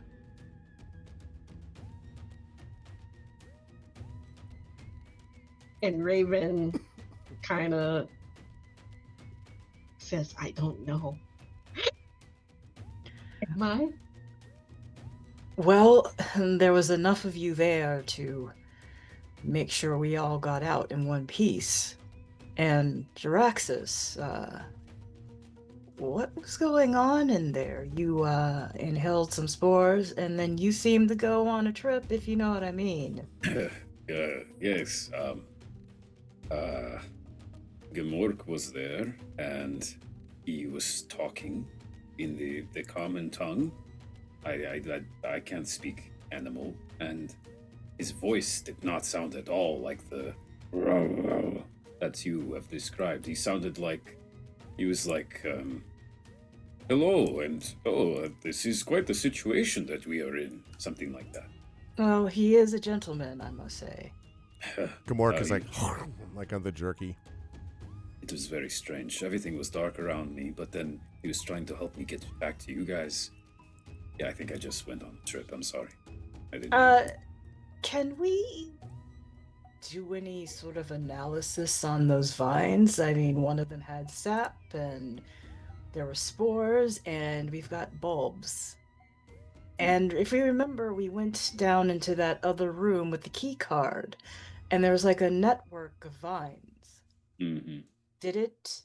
And Raven kind of says, I don't know. Am I? Well, there was enough of you there to make sure we all got out in one piece. And Jaraxxus, what was going on in there? You inhaled some spores, and then you seemed to go on a trip, if you know what I mean. Yes. Gemork was there, and he was talking in the common tongue. I can't speak animal, and his voice did not sound at all like the that you have described. He sounded like he was like, hello, and this is quite the situation that we are in. Something like that. Oh, he is a gentleman, I must say. Gamork is like on the jerky. It was very strange. Everything was dark around me, but then he was trying to help me get back to you guys. Yeah, I think I just went on a trip. I'm sorry. I didn't. Can we do any sort of analysis on those vines? I mean, one of them had sap, and there were spores, and we've got bulbs. And if you remember, we went down into that other room with the key card, and there was like a network of vines. Mm-hmm. Did it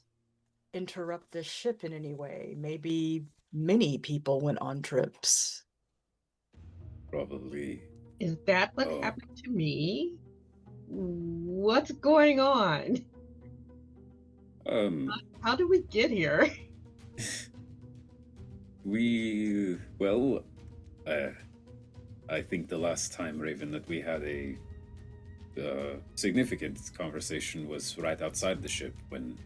interrupt the ship in any way? Maybe many people went on trips. Probably. Is that what happened to me? What's going on? How did we get here? I think the last time, Raven, that we had a significant conversation was right outside the ship when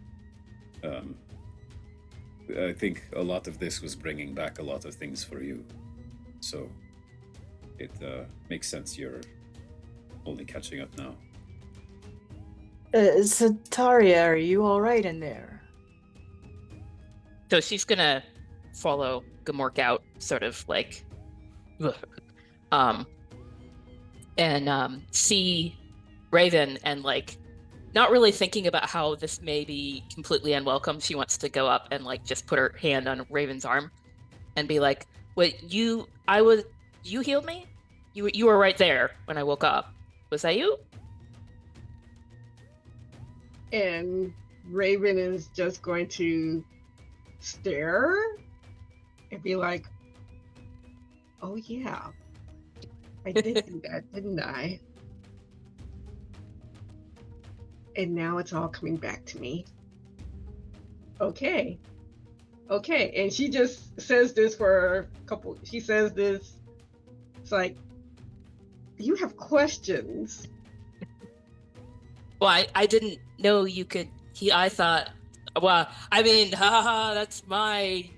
I think a lot of this was bringing back a lot of things for you. So it makes sense you're only catching up now. Taria, are you all right in there? So she's gonna follow Gamork out, sort of like, and see Raven, and like, not really thinking about how this may be completely unwelcome. She wants to go up and like just put her hand on Raven's arm, and be like, "Wait, you healed me? You were right there when I woke up. Was that you?" And Raven is just going to stare and be like, oh yeah, I did do that, didn't I? And now it's all coming back to me. Okay. And she just says this she says this, it's like, you have questions. Well, I didn't know you could. I thought, well, I mean, that's my,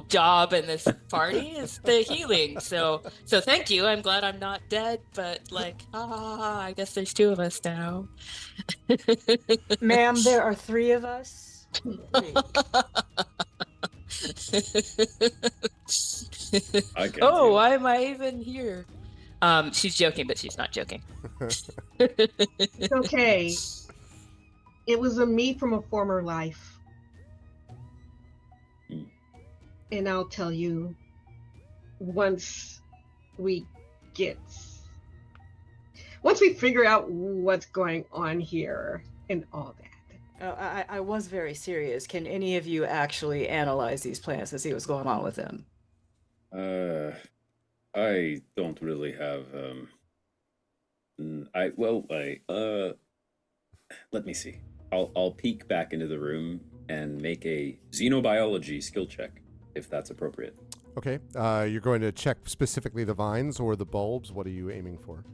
job in this party is the healing. So thank you. I'm glad I'm not dead. But like, I guess there's two of us now. Ma'am, there are three of us. Oh, why am I even here? She's joking, but she's not joking. It's okay. It was a me from a former life. And I'll tell you, once we figure out what's going on here and all that. I was very serious. Can any of you actually analyze these plans to see what's going on with them? I don't really have let me see. I'll peek back into the room and make a xenobiology skill check, if that's appropriate. Okay. You're going to check specifically the vines or the bulbs. What are you aiming for?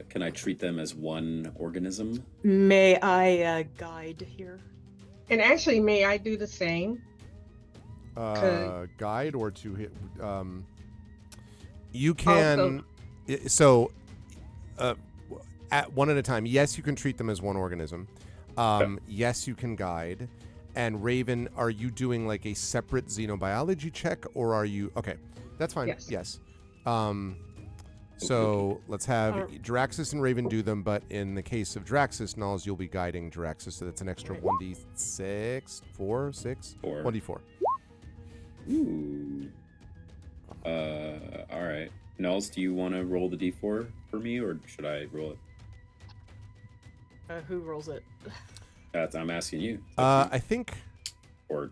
Can I treat them as one organism? May I guide here? And actually, may I do the same? Guide or to hit? You can. So at one at a time. Yes, you can treat them as one organism. Yes, you can guide. And Raven, are you doing like a separate xenobiology check, or are you okay? That's fine. Yes. So let's have Draxus and Raven do them, but in the case of Draxus, Nulls, you'll be guiding Draxus, so that's an extra 1d6, 4, 6, 1d4. Ooh. All right. Nulls, do you want to roll the d4 for me, or should I roll it? Who rolls it? I'm asking you. I think. Or.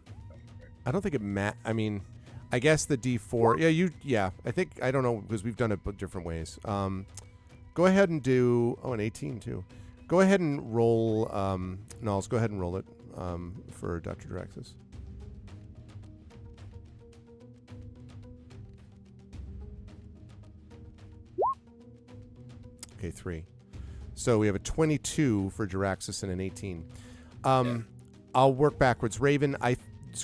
I don't think it I mean, I guess the d4. Yeah. I think I don't know because we've done it different ways. Go ahead and do. Oh, an 18 too. Go ahead and roll. Nulls, go ahead and roll it for Dr. Draxus. Okay, 3. So we have a 22 for Jiraxis and an 18. I'll work backwards. Raven,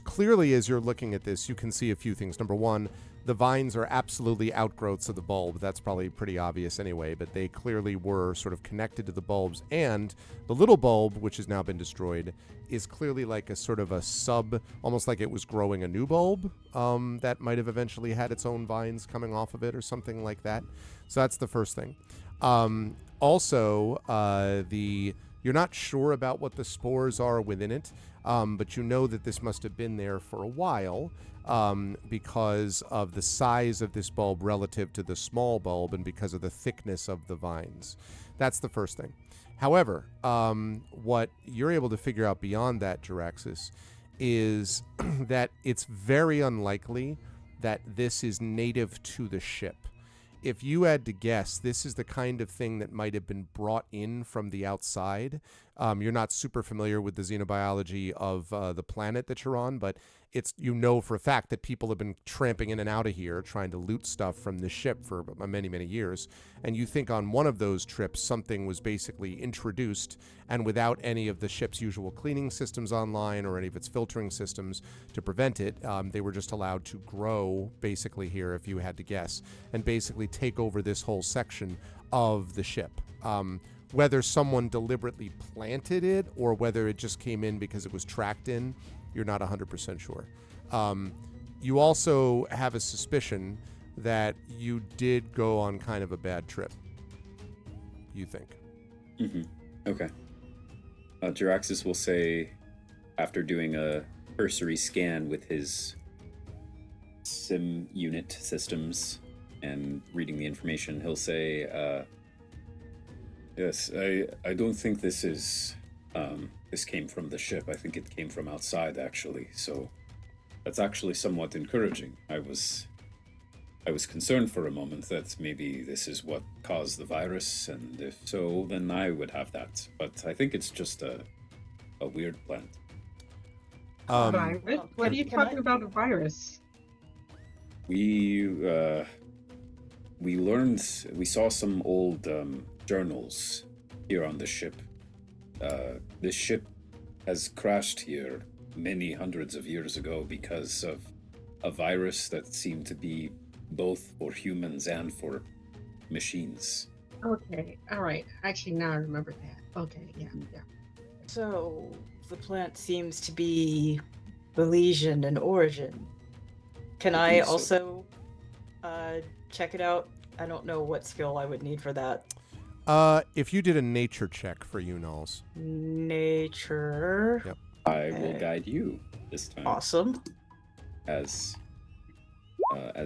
clearly as you're looking at this, you can see a few things. Number one, the vines are absolutely outgrowths of the bulb. That's probably pretty obvious anyway, but they clearly were sort of connected to the bulbs. And the little bulb, which has now been destroyed, is clearly like a sort of a almost like it was growing a new bulb that might have eventually had its own vines coming off of it or something like that. So that's the first thing. Also, you're not sure about what the spores are within it, but you know that this must have been there for a while because of the size of this bulb relative to the small bulb and because of the thickness of the vines. That's the first thing. However, what you're able to figure out beyond that, Jiraxis, is that it's very unlikely that this is native to the ship. If you had to guess, this is the kind of thing that might have been brought in from the outside. You're not super familiar with the xenobiology of the planet that you're on, but for a fact that people have been tramping in and out of here trying to loot stuff from the ship for many, many years. And you think on one of those trips, something was basically introduced, and without any of the ship's usual cleaning systems online or any of its filtering systems to prevent it, they were just allowed to grow basically here, if you had to guess, and basically take over this whole section of the ship. Whether someone deliberately planted it or whether it just came in because it was tracked in, you're not 100% sure. You also have a suspicion that you did go on kind of a bad trip, you think. Mm-hmm. Okay. Jiraxis will say, after doing a cursory scan with his sim unit systems and reading the information, he'll say, yes, I don't think this is, this came from the ship. I think it came from outside, actually. So that's actually somewhat encouraging. I was concerned for a moment that maybe this is what caused the virus, and if so, then I would have that. But I think it's just a weird plant. Virus? What are you talking about, a virus? We saw some old journals here on the ship. This ship has crashed here many hundreds of years ago because of a virus that seemed to be both for humans and for machines. Okay, all right. Actually, now I remember that. Okay, yeah. So the plant seems to be Belizean in origin. Can I also check it out? I don't know what skill I would need for that. If you did a nature check for you, Nulls. Nature. Yep. I will guide you this time. Awesome. As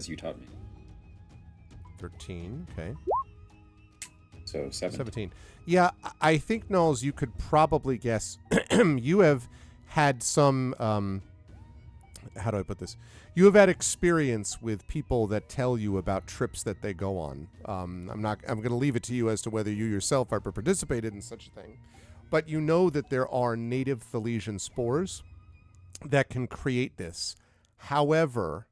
you taught me. 13, okay. So 17. Yeah, I think, Nulls, you could probably guess. You have had some, how do I put this? You have had experience with people that tell you about trips that they go on. I'm going to leave it to you as to whether you yourself ever participated in such a thing. But you know that there are native Thalesian spores that can create this. However,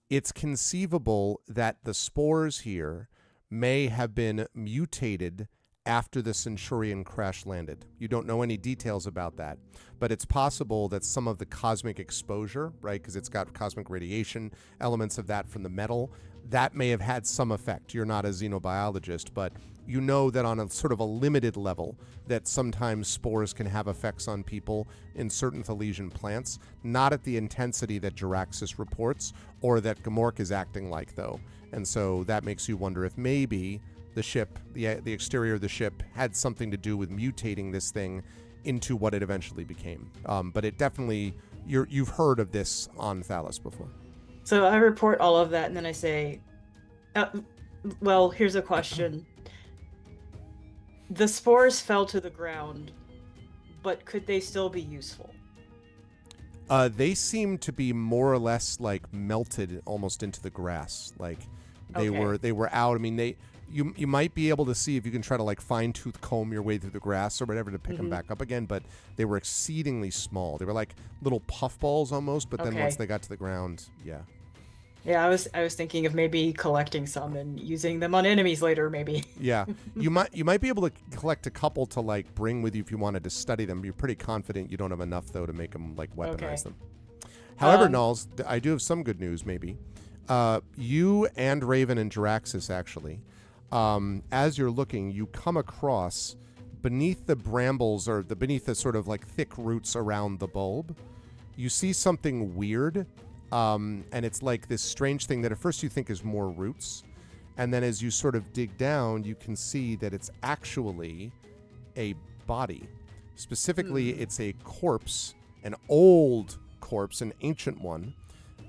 it's conceivable that the spores here may have been mutated after the Centurion crash landed. You don't know any details about that, but it's possible that some of the cosmic exposure, right, because it's got cosmic radiation, elements of that from the metal, that may have had some effect. You're not a xenobiologist, but you know that on a sort of a limited level that sometimes spores can have effects on people in certain Thalesian plants, not at the intensity that Jaraxxus reports or that Gamork is acting like, though. And so that makes you wonder if maybe the ship, the exterior of the ship, had something to do with mutating this thing into what it eventually became. But it definitely, you've heard of this on Thalos before. So I report all of that, and then I say, well, here's a question. The spores fell to the ground, but could they still be useful? They seem to be more or less like melted almost into the grass. Like they were out. I mean, you might be able to see if you can try to like fine tooth comb your way through the grass or whatever to pick them back up again. But they were exceedingly small. They were like little puffballs almost. But then once they got to the ground, yeah. Yeah, I was thinking of maybe collecting some and using them on enemies later, maybe. Yeah, you might be able to collect a couple to like bring with you if you wanted to study them. You're pretty confident you don't have enough though to make them like weaponize them. However, Nulls, I do have some good news. Maybe you and Raven and Jaraxxus actually, as you're looking, you come across beneath the brambles or beneath the sort of like thick roots around the bulb. You see something weird. And it's like this strange thing that at first you think is more roots. And then as you sort of dig down, you can see that it's actually a body. Specifically, it's a corpse, an old corpse, an ancient one,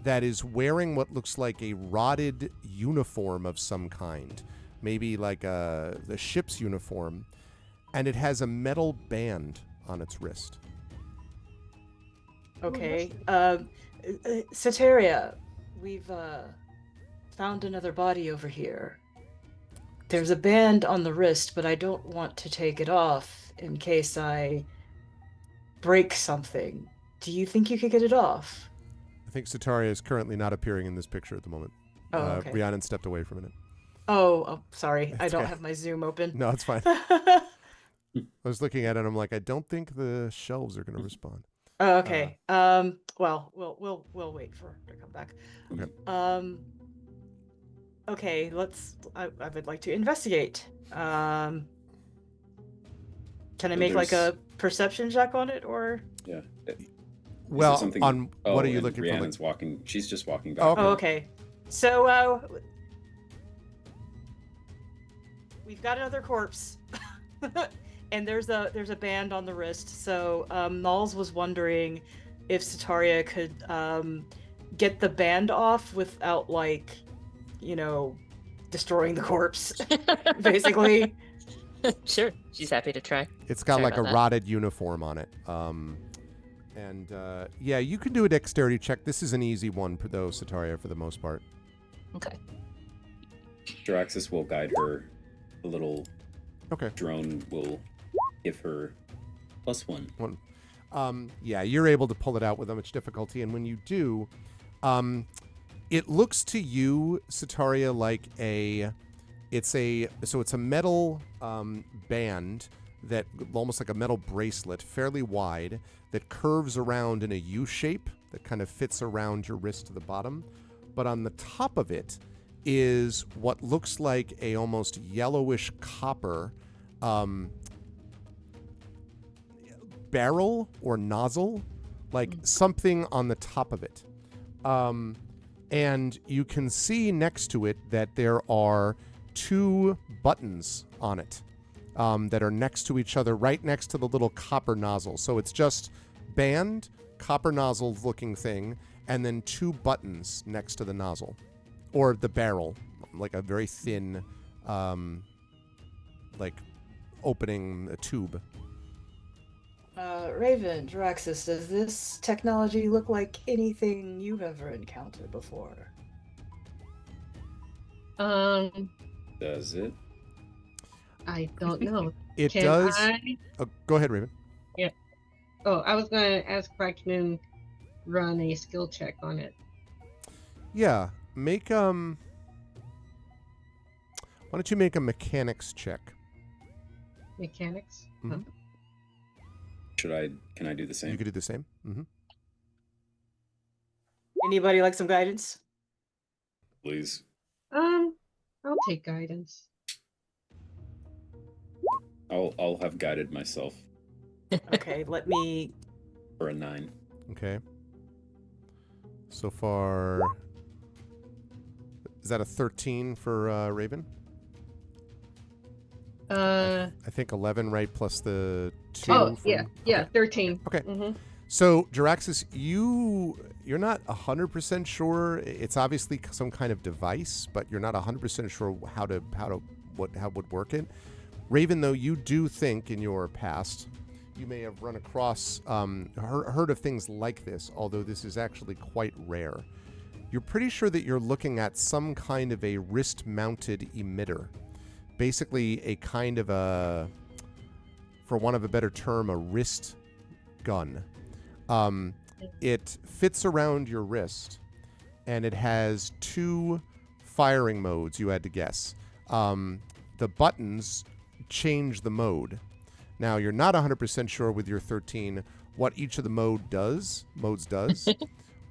that is wearing what looks like a rotted uniform of some kind. Maybe like the ship's uniform. And it has a metal band on its wrist. Okay. Soteria, we've found another body over here. There's a band on the wrist, but I don't want to take it off in case I break something. Do you think you could get it off? I think Soteria is currently not appearing in this picture at the moment. Oh, okay. Rhiannon stepped away for a minute. Oh, sorry. I don't okay. have my Zoom open. No, it's fine. I was looking at it and I'm like, I don't think the shelves are going to respond. Oh, okay. Well, we'll wait for her to come back. Okay. Okay, I would like to investigate. Can I make like a perception check on it, or? Yeah. Well, on what are you looking Rhiannon's for? walking. She's just walking back. Oh, okay. So, we've got another corpse. And there's a band on the wrist. So Nulls was wondering if Soteria could get the band off without, like, destroying the corpse, basically. Sure, she's happy to try. It's got Sorry like a about that. rotted uniform on it. Yeah, you can do a dexterity check. This is an easy one, though, Soteria, for the most part. Okay. Jaraxxus will guide her. The little drone will give her +1. Yeah, you're able to pull it out without much difficulty, and when you do, it looks to you, Soteria, like it's a metal band that almost like a metal bracelet, fairly wide, that curves around in a U shape that kind of fits around your wrist to the bottom, but on the top of it is what looks like a almost yellowish copper barrel or nozzle, like something on the top of it. And you can see next to it that there are 2 buttons on it that are next to each other, right next to the little copper nozzle. So it's just band, copper nozzle looking thing, and then 2 buttons next to the nozzle. Or the barrel, like a very thin, like opening a tube. Raven, Jaraxxus, does this technology look like anything you've ever encountered before? Does it? I don't know. It Can does. I- Go ahead, Raven. Oh, I was going to ask if I can run a skill check on it. Yeah, make Why don't you make a mechanics check? Mechanics? Mhm. Can I do the same? You could do the same. Mm-hmm. Anybody like some guidance? Please. I'll take guidance. I'll have guided myself Okay, let me. for a 9. Okay. So far, is that a 13 for Raven? I think 11, right? Plus the 2. Oh, yeah, from- yeah, okay. 13. Okay. Mm-hmm. So, Jaraxis, you're not 100% sure. It's obviously some kind of device, but you're not 100% sure how would work it. Raven, though, you do think in your past you may have run across, heard of things like this, although this is actually quite rare. You're pretty sure that you're looking at some kind of a wrist-mounted emitter. Basically, a kind of a, for want of a better term, a wrist gun. It fits around your wrist, and it has 2 firing modes, you had to guess. The buttons change the mode. Now, you're not 100% sure with your 13 what each of the modes does,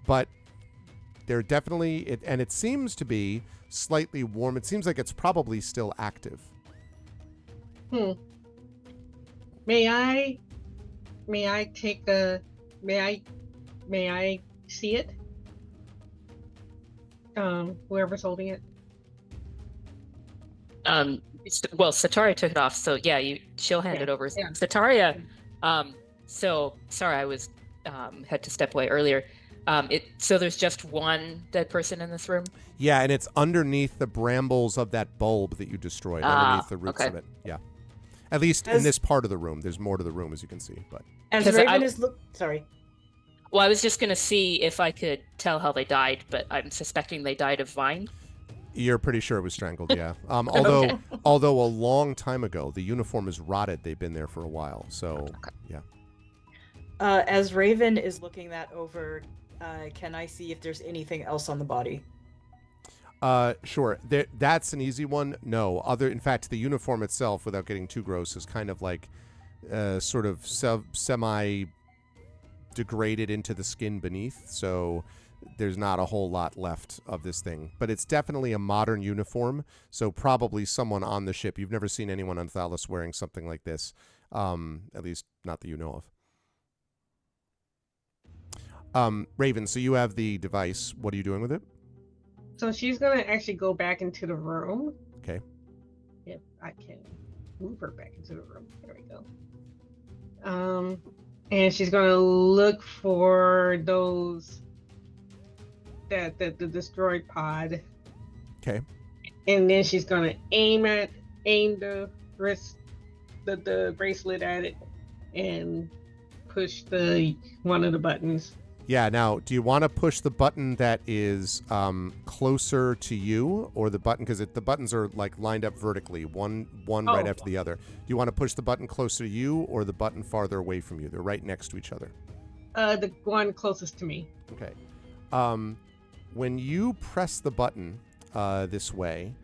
but they're definitely, and it seems to be slightly warm. It seems like it's probably still active. May I take a? May I see it? Whoever's holding it. Well, Sataria took it off, so yeah, she'll hand Yeah, it over. yeah. Sataria, so sorry, I was had to step away earlier. So there's just one dead person in this room? Yeah, and it's underneath the brambles of that bulb that you destroyed, underneath the roots of it. Yeah. At least in this part of the room. There's more to the room, as you can see. But As 'Cause Raven is sorry. Well, I was just going to see if I could tell how they died, but I'm suspecting they died of vine. you're pretty sure it was strangled, yeah. Although a long time ago, the uniform is rotted. They've been there for a while. So, yeah. As Raven is looking that over, can I see if there's anything else on the body? Sure. That's an easy one. No. In fact, the uniform itself, without getting too gross, is kind of like sort of semi-degraded into the skin beneath. So there's not a whole lot left of this thing. But it's definitely a modern uniform. So probably someone on the ship. You've never seen anyone on Thalos wearing something like this. At least not that you know of. Raven, so you have the device. What are you doing with it? So she's gonna actually go back into the room. Okay. If I can move her back into the room. There we go. And she's gonna look for those the destroyed pod. Okay. And then she's gonna aim the wrist, the bracelet at it, and push one of the buttons. Yeah, now, do you want to push the button that is closer to you, or the button, because the buttons are like lined up vertically, one right after the other. Do you want to push the button closer to you, or the button farther away from you? They're right next to each other. The one closest to me. Okay. When you press the button this way,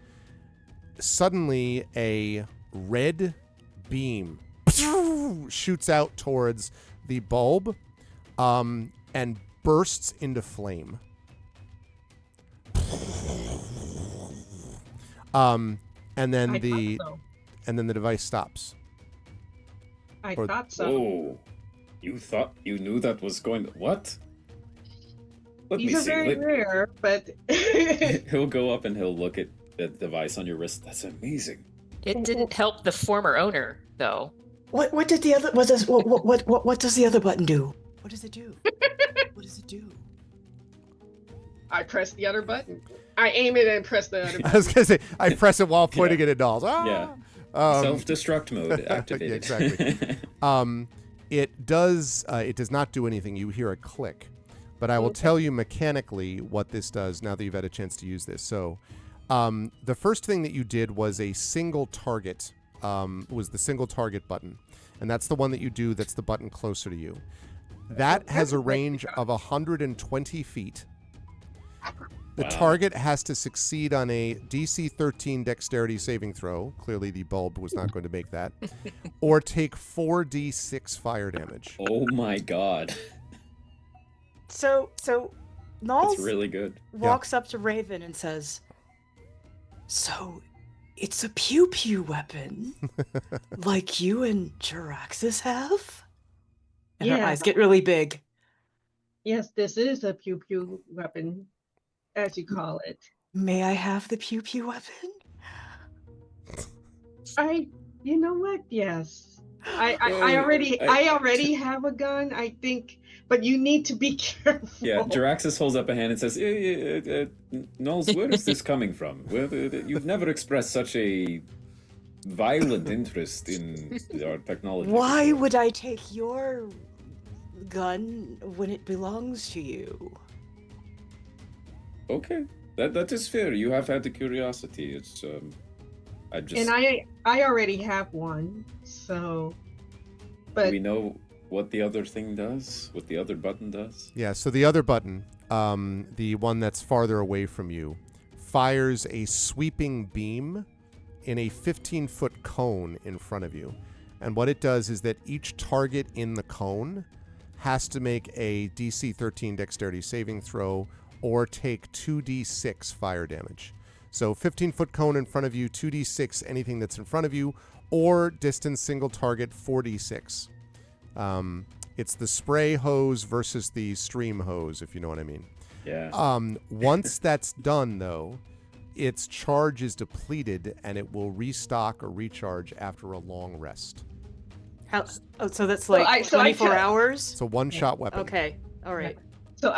suddenly a red beam shoots out towards the bulb. And bursts into flame. And then the device stops. I thought so. Oh, you knew that was going to, what? Let These me are see. very rare, but He'll go up and he'll look at the device on your wrist. That's amazing. It didn't help the former owner, though. What did the other? What does the other button do? What does it do? What does it do? I press the other button. I aim it and press the other button. I was going to say, I press it while pointing it at dolls. Yeah. Self-destruct mode activated. Exactly. It does not do anything. You hear a click. But I will tell you mechanically what this does now that you've had a chance to use this. So the first thing that you did was a single target, was the single target button. And that's the one that you do, that's the button closer to you. That has a range of 120 feet. The target has to succeed on a DC 13 dexterity saving throw. Clearly the bulb was not going to make that. Or take 4d6 fire damage. Oh my god. So Nulls That's really good. walks up to Raven and says, "So, It's a pew pew weapon, like you and Jaraxxus have? And her Yeah. eyes get really big. Yes, this is a pew pew weapon, as you call it. May I have the pew pew weapon? You know what? Yes. I Well, already have a gun, I think, but you need to be careful. Yeah, Jaraxxus holds up a hand and says, Knowles, where is this coming from? You've never expressed such a violent interest in our technology. Why before." would I take your gun when it belongs to you? Okay, that is fair. You have had the curiosity. It's I just And I already have one, so do but we know what the other thing does? What the other button does? Yeah, so the other button, the one that's farther away from you, fires a sweeping beam in a 15-foot cone in front of you. And what it does is that each target in the cone has to make a DC 13 dexterity saving throw or take 2d6 fire damage. So 15-foot cone in front of you, 2d6 anything that's in front of you, or distance single target 4d6. It's the spray hose versus the stream hose, if you know what I mean. Yeah. Once that's done, though, its charge is depleted and it will restock or recharge after a long rest. So that's like 24 hours? It's a one-shot weapon. Okay, all right. so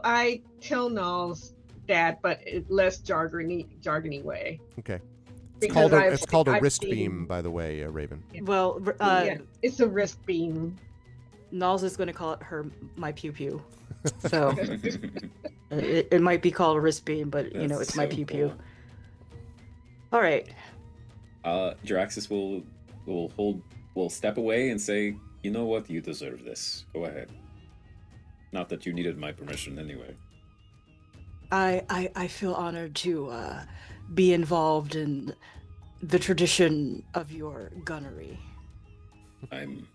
I tell Knowles that, but in less jargony way. Okay. Because It's called a I've wrist seen- beam, by the way, Raven. Well, Yeah, it's a wrist beam. Knowles is going to call it my pew pew. So it might be called a wrist beam, but you know, That's it's my so pew pew. cool. All right. Jaraxxus will step away and say, "You know what? You deserve this. Go ahead." Not that you needed my permission anyway. I feel honored to be involved in the tradition of your gunnery. I'm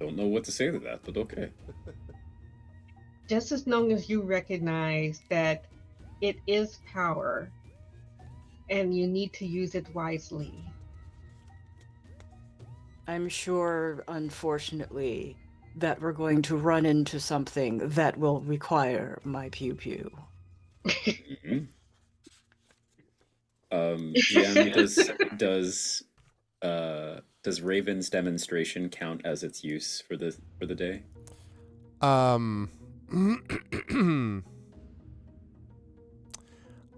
don't know what to say to that, but okay. Just as long as you recognize that it is power and you need to use it wisely. I'm sure, unfortunately, that we're going to run into something that will require my pew pew. Mhm. GM, does Raven's demonstration count as its use for the day?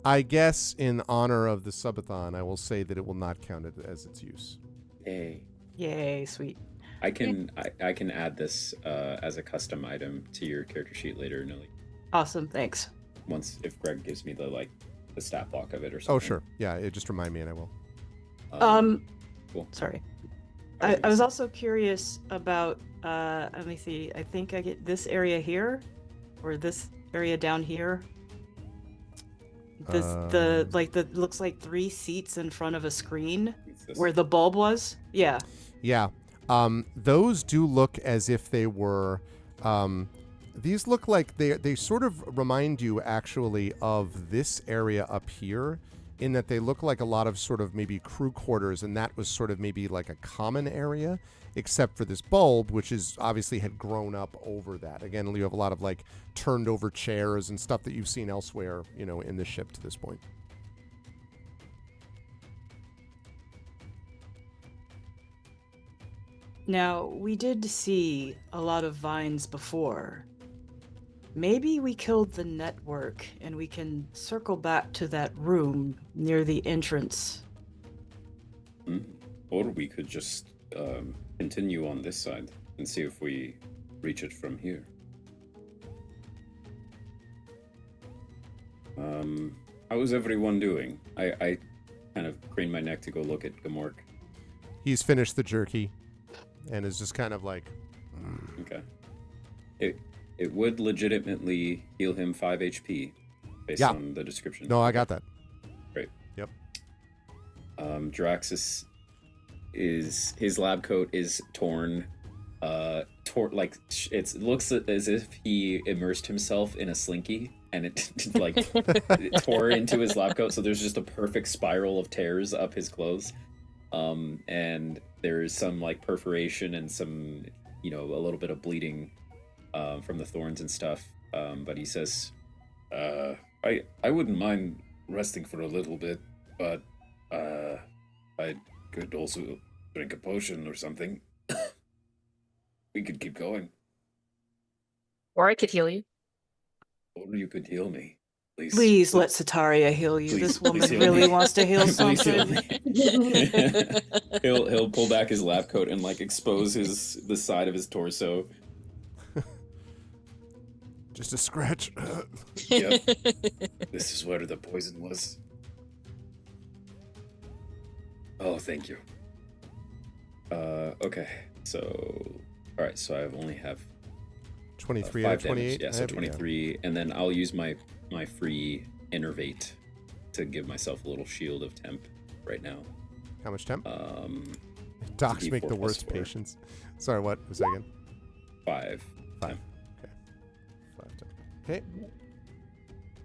I guess in honor of the subathon, I will say that it will not count it as its use. Yay. Yay, sweet. I can add this as a custom item to your character sheet later, Nelly. Awesome, thanks. Once if Greg gives me the stat block of it or something. Oh, sure. Yeah, just remind me and I will. Cool. Sorry. I was also curious about, let me see, I think I get this area here, or this area down here. This, looks like 3 seats in front of a screen where the bulb was. Yeah. Yeah. Those do look as if they were, these look like they sort of remind you actually of this area up here, in that they look like a lot of sort of maybe crew quarters, and that was sort of maybe like a common area, except for this bulb, which is obviously had grown up over that. Again, you have a lot of like turned over chairs and stuff that you've seen elsewhere, you know, in the ship to this point. Now, we did see a lot of vines before. Maybe we killed the network and we can circle back to that room near the entrance. Or we could just continue on this side and see if we reach it from here. How is everyone doing? I kind of crane my neck to go look at Gamork. He's finished the jerky and is just kind of like... Okay. It would legitimately heal him 5 HP based Yeah. on the description. No, I got that. Great. Yep. Jaraxxus his lab coat is torn. It looks as if he immersed himself in a slinky and it like it tore into his lab coat. So there's just a perfect spiral of tears up his clothes. And there's some like perforation and some, a little bit of bleeding from the thorns and stuff. But he says, I wouldn't mind resting for a little bit, but I could also drink a potion or something. We could keep going. Or I could heal you. Or you could heal me. Please let Sataria heal you. Please- This please woman heal really me. wants to heal Please heal something. me. he'll pull back his lab coat and like expose the side of his torso. Just a scratch. Yep. This is where the poison was. Oh, thank you. Okay. So, all right. So I only have 23 5 out of 28. damage. Yeah, I so have it, 23, and then I'll use my free innervate to give myself a little shield of temp right now. How much temp? Docs Docs make the worst patients. Sorry, what? A second. 5. 5. temp. Okay. 5 temp. Okay.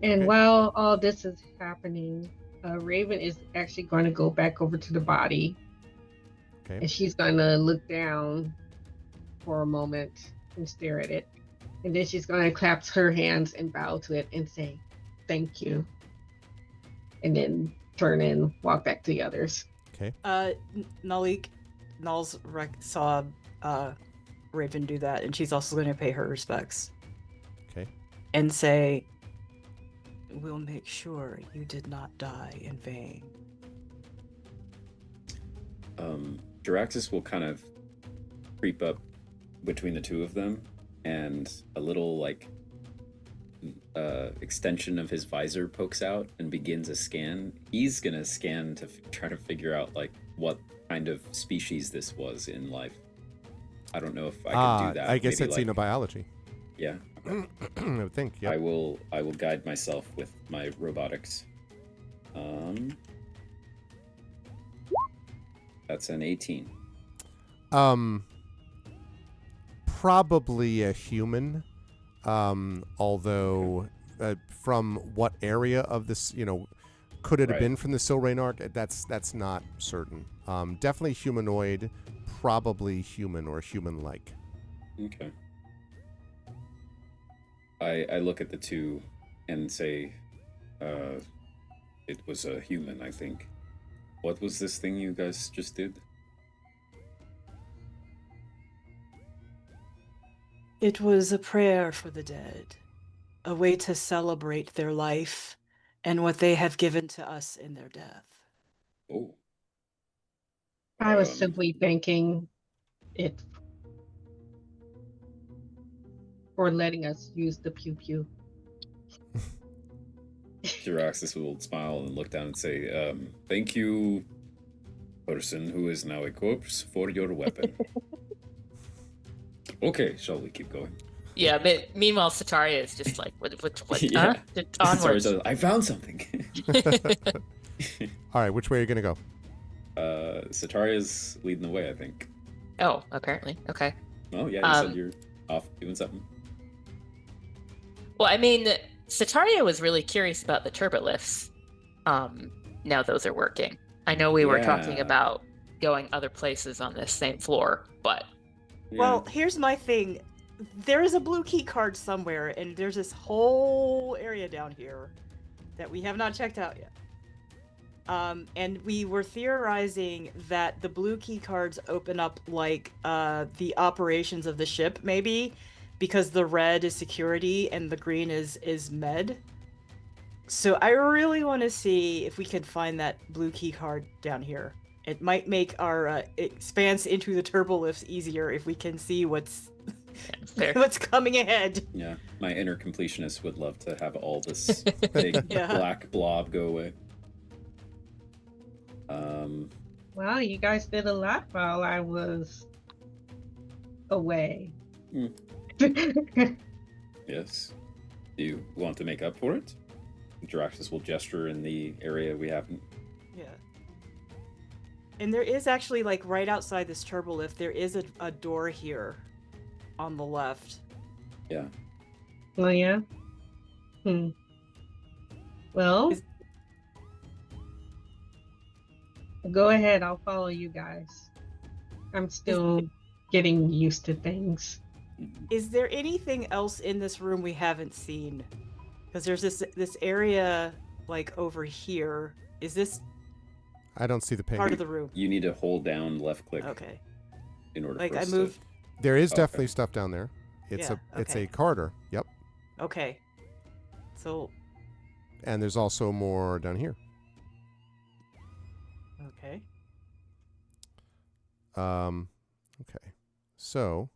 And Okay. while all this is happening, Raven is actually going to go back over to the body, Okay. and she's going to look down for a moment and stare at it. And then she's going to clap her hands and bow to it and say, "Thank you." And then turn and walk back to the others. Okay. Nulls saw Raven do that, and she's also going to pay her respects Okay. and say, "We'll make sure you did not die in vain." Jaraxxus will kind of creep up between the two of them, and a little like extension of his visor pokes out and begins a scan. He's gonna scan to try to figure out like what kind of species this was in life. I don't know if I can do that. I guess Maybe, that's like, xenobiology. Yeah. Okay. I would think. Yeah. I will guide myself with my robotics. That's an 18. Probably a human. Although, from what area of this, could it have Right. been from the Silrain Arc? That's not certain. Definitely humanoid. Probably human or human-like. Okay. I look at the two and say, It was a human, I think. what was this thing you guys just did? It was a prayer for the dead, a way to celebrate their life and what they have given to us in their death. Oh, I was Um, simply thanking it for letting us use the pew pew. Jaraxxus will smile and look down and say, thank you, person who is now a corpse, for your weapon. Okay, shall we keep going? Yeah, but meanwhile, Sataria is just like, what, Yeah. Just Sorry, onwards. so I found something. All right, which way are you gonna go? Sataria's leading the way, I think. Oh, apparently. Okay. Oh, yeah, you said you're off doing something. Well, I mean, Sataria was really curious about the turboliths. Now those are working. I know we were talking Yeah. about going other places on this same floor, but Yeah. Well, here's my thing. There is a blue key card somewhere, and there's this whole area down here that we have not checked out yet. And we were theorizing that the blue key cards open up like the operations of the ship, maybe, because the red is security and the green is med. So I really want to see if we can find that blue key card down here. It might make our expanse into the turbolifts easier if we can see what's fair. what's coming ahead. Yeah, my inner completionist would love to have all this big Yeah. black blob go away. Well, you guys did a lot while I was away. Yes. Do you want to make up for it? Jaraxxus will gesture in the area we haven't. Yeah. And there is actually, like, right outside this turbolift, there is a door here on the left. Yeah. Oh yeah. Well, Is- go ahead. I'll follow you guys. I'm still getting used to things. Is there anything else in this room we haven't seen? Because there's this area like over here. Is this I don't see the part penguin. of the room? You need to hold down left click Okay. in order Like for I us moved. There is Okay. definitely stuff down there. It's Yeah, it's okay. a corridor. Yep. Okay. So And there's also more down here. okay. Okay. So,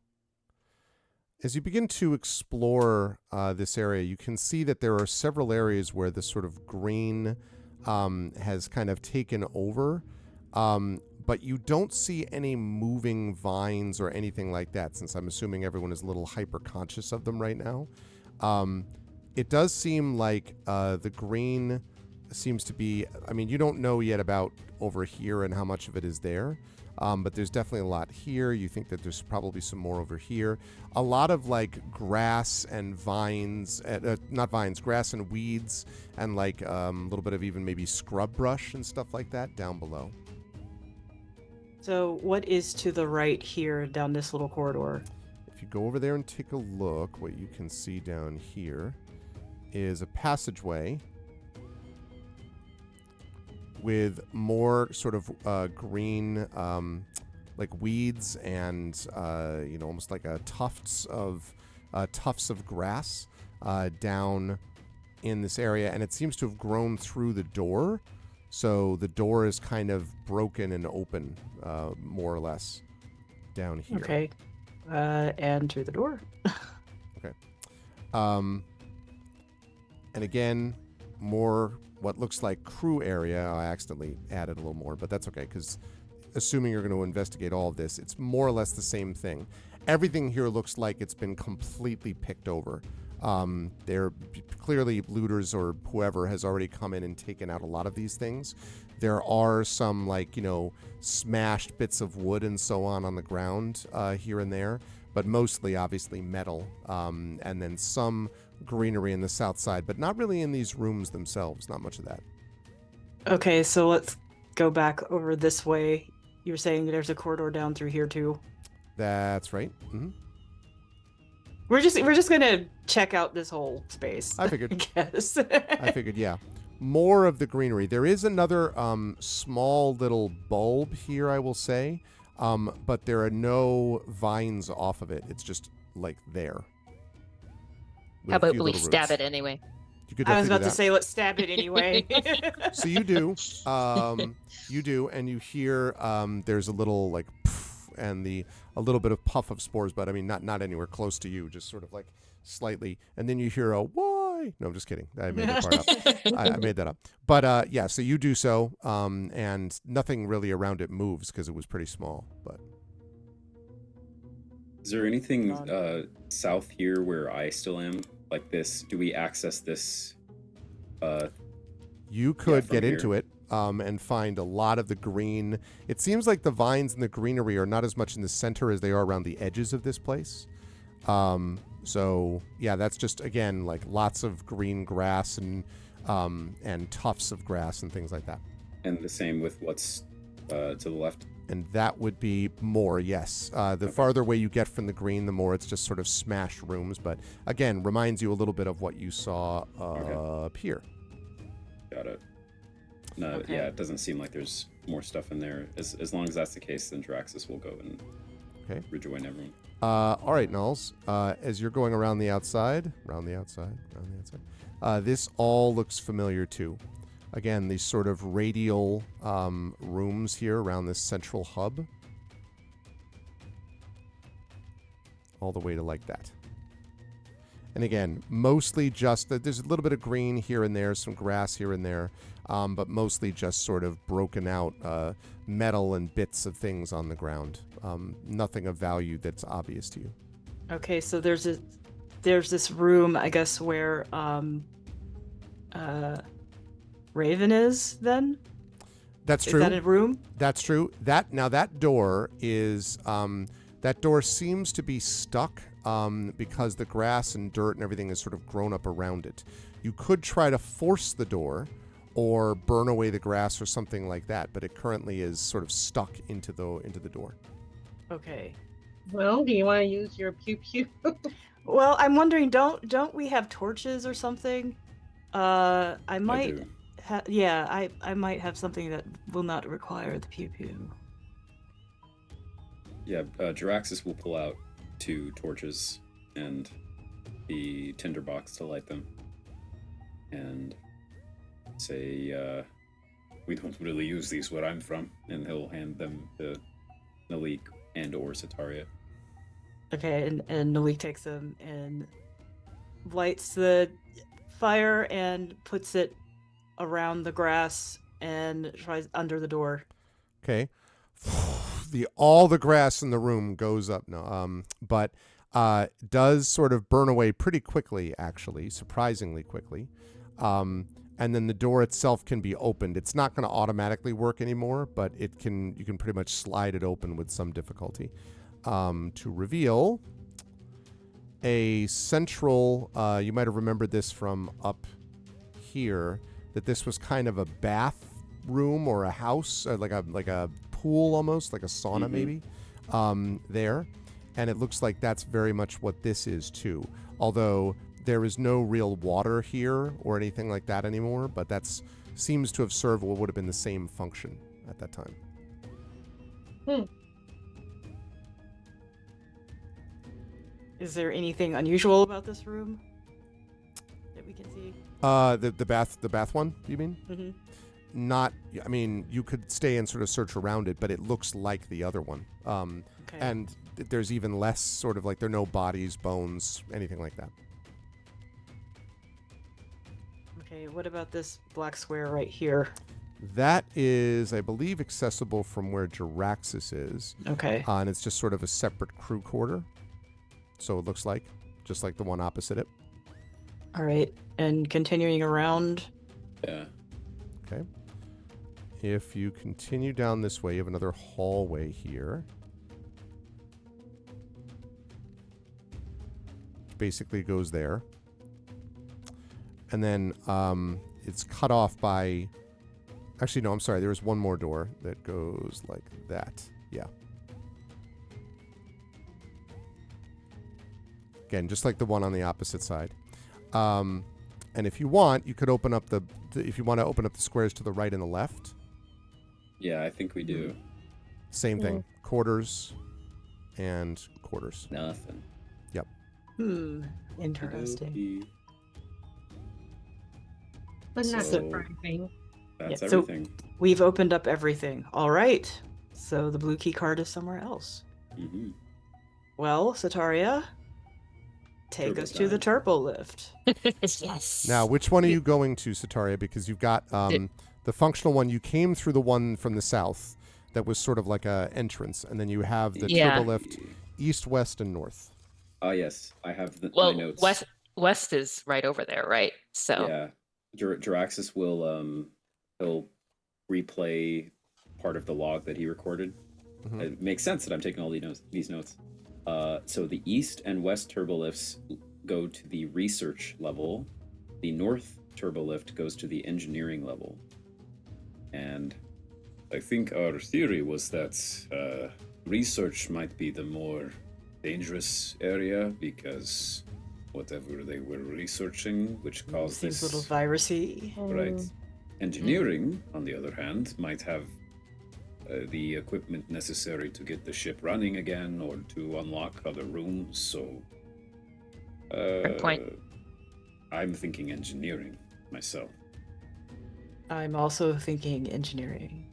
as you begin to explore this area, you can see that there are several areas where the sort of green has kind of taken over, but you don't see any moving vines or anything like that, since I'm assuming everyone is a little hyper-conscious of them right now. It does seem like the green seems to be, I mean, you don't know yet about over here and how much of it is there. But there's definitely a lot here. You think that there's probably some more over here. A lot of like grass and vines, not vines, grass and weeds, and like a little bit of even maybe scrub brush and stuff like that down below. So what is to the right here down this little corridor? If you go over there and take a look, what you can see down here is a passageway with more sort of green, like weeds and almost like a tufts of grass down in this area, and it seems to have grown through the door. So the door is kind of broken and open, more or less, down here. Okay. And through the door. Okay. And again, more what looks like crew area. I accidentally added a little more, but that's okay, because assuming you're going to investigate all of this, it's more or less the same thing. Everything here looks like it's been completely picked over. They're clearly looters or whoever has already come in and taken out a lot of these things. There are some smashed bits of wood and so on the ground here and there, but mostly obviously metal, and then some greenery in the south side, but not really in these rooms themselves. Not much of that. Okay, so let's go back over this way. You were saying there's a corridor down through here too. That's right. Mm-hmm. We're just gonna check out this whole space. I figured. I guess. I figured, yeah. More of the greenery. There is another small little bulb here, I will say, but there are no vines off of it. It's just like there. How about we stab it anyway? You could I was definitely about do to that. say, let's stab it anyway. So you do, and you hear there's a little like poof, and a little bit of puff of spores, but I mean not anywhere close to you, just sort of like slightly, and then you hear a why? No, I'm just kidding. I made that part up. I made that up. But yeah, so you do so, and nothing really around it moves because it was pretty small. But Is there anything south here where I still am? Like this? Do we access this? you could from get here. into it and find a lot of the green. It seems like the vines and the greenery are not as much in the center as they are around the edges of this place. So yeah, that's just again like lots of green grass and tufts of grass and things like that. And the same with what's to the left. And that would be more, yes. The farther away you get from the green, the more it's just sort of smashed rooms. But again, reminds you a little bit of what you saw up here. Got it. No, Okay. yeah, it doesn't seem like there's more stuff in there. As long as that's the case, then Draxus will go and rejoin everyone. All right, Nulls. As you're going around the outside, this all looks familiar too. Again, these sort of radial rooms here around this central hub. All the way to like that. And again, mostly just, there's a little bit of green here and there, some grass here and there, but mostly just sort of broken out metal and bits of things on the ground. Nothing of value that's obvious to you. Okay, so there's this room, I guess, where Raven is then? That's true. Is that a room? That's true. That door is that door seems to be stuck because the grass and dirt and everything is sort of grown up around it. You could try to force the door or burn away the grass or something like that, but it currently is sort of stuck into the door. Okay. Well, do you want to use your pew pew? Well, I'm wondering, don't we have torches or something? I might do. I might have something that will not require the pew pew. Yeah, Jaraxxus will pull out 2 torches and the tinderbox to light them. And say, We don't really use these where I'm from. and he'll hand them to Nalik and or Sataria. Okay, and Nalik takes them and lights the fire and puts it around the grass and tries under the door. Okay. All the grass in the room goes up now, but does sort of burn away pretty quickly, actually, surprisingly quickly. And then the door itself can be opened. It's not going to automatically work anymore, but you can pretty much slide it open with some difficulty to reveal a central. You might have remembered this from up here, that this was kind of a bathroom or a house, like a pool almost, like a sauna maybe, there. And it looks like that's very much what this is too. Although there is no real water here or anything like that anymore, but that's seems to have served what would have been the same function at that time. Is there anything unusual about this room that we can see? The bath one, you mean? Mm-hmm. Not, I mean, you could stay and sort of search around it, but it looks like the other one. Okay. And there's even less sort of like, there are no bodies, bones, anything like that. Okay, what about this black square right here? That is, I believe, accessible from where Jaraxxus is. Okay. And it's just sort of a separate crew quarter. So it looks like, just like the one opposite it. All right, and continuing around. Yeah. Okay. If you continue down this way, you have another hallway here. Which basically goes there. And then it's cut off by... Actually, no, I'm sorry. There's one more door that goes like that. Yeah. Again, just like the one on the opposite side. And if you want, you could open up if you want to open up the squares to the right and the left. Yeah, I think we do. Same thing. Quarters and quarters. Nothing. Yep. Interesting. Okey-dokey. But not So- surprising. That's Yeah, so- everything. We've opened up everything. All right. So the blue key card is somewhere else. Mm-hmm. Well, Sataria, take Turbo us to the time. turbo lift. Yes. Now, which one are you going to, Sataria? Because you've got the functional one. You came through the one from the south that was sort of like a entrance, and then you have the Yeah. turbo lift east, west, and north. Oh, yes. I have my Well, notes. west is right over there, right? So Yeah. Jaraxxus will he'll replay part of the log that he recorded. Mhm. It makes sense that I'm taking all these notes. So the east and west turbolifts go to the research level. The north turbolift goes to the engineering level. And I think our theory was that research might be the more dangerous area because whatever they were researching, which caused Seems a this. little virusy. Right. Engineering, on the other hand, might have the equipment necessary to get the ship running again or to unlock other rooms. So, Fair point. I'm thinking engineering myself. I'm also thinking engineering.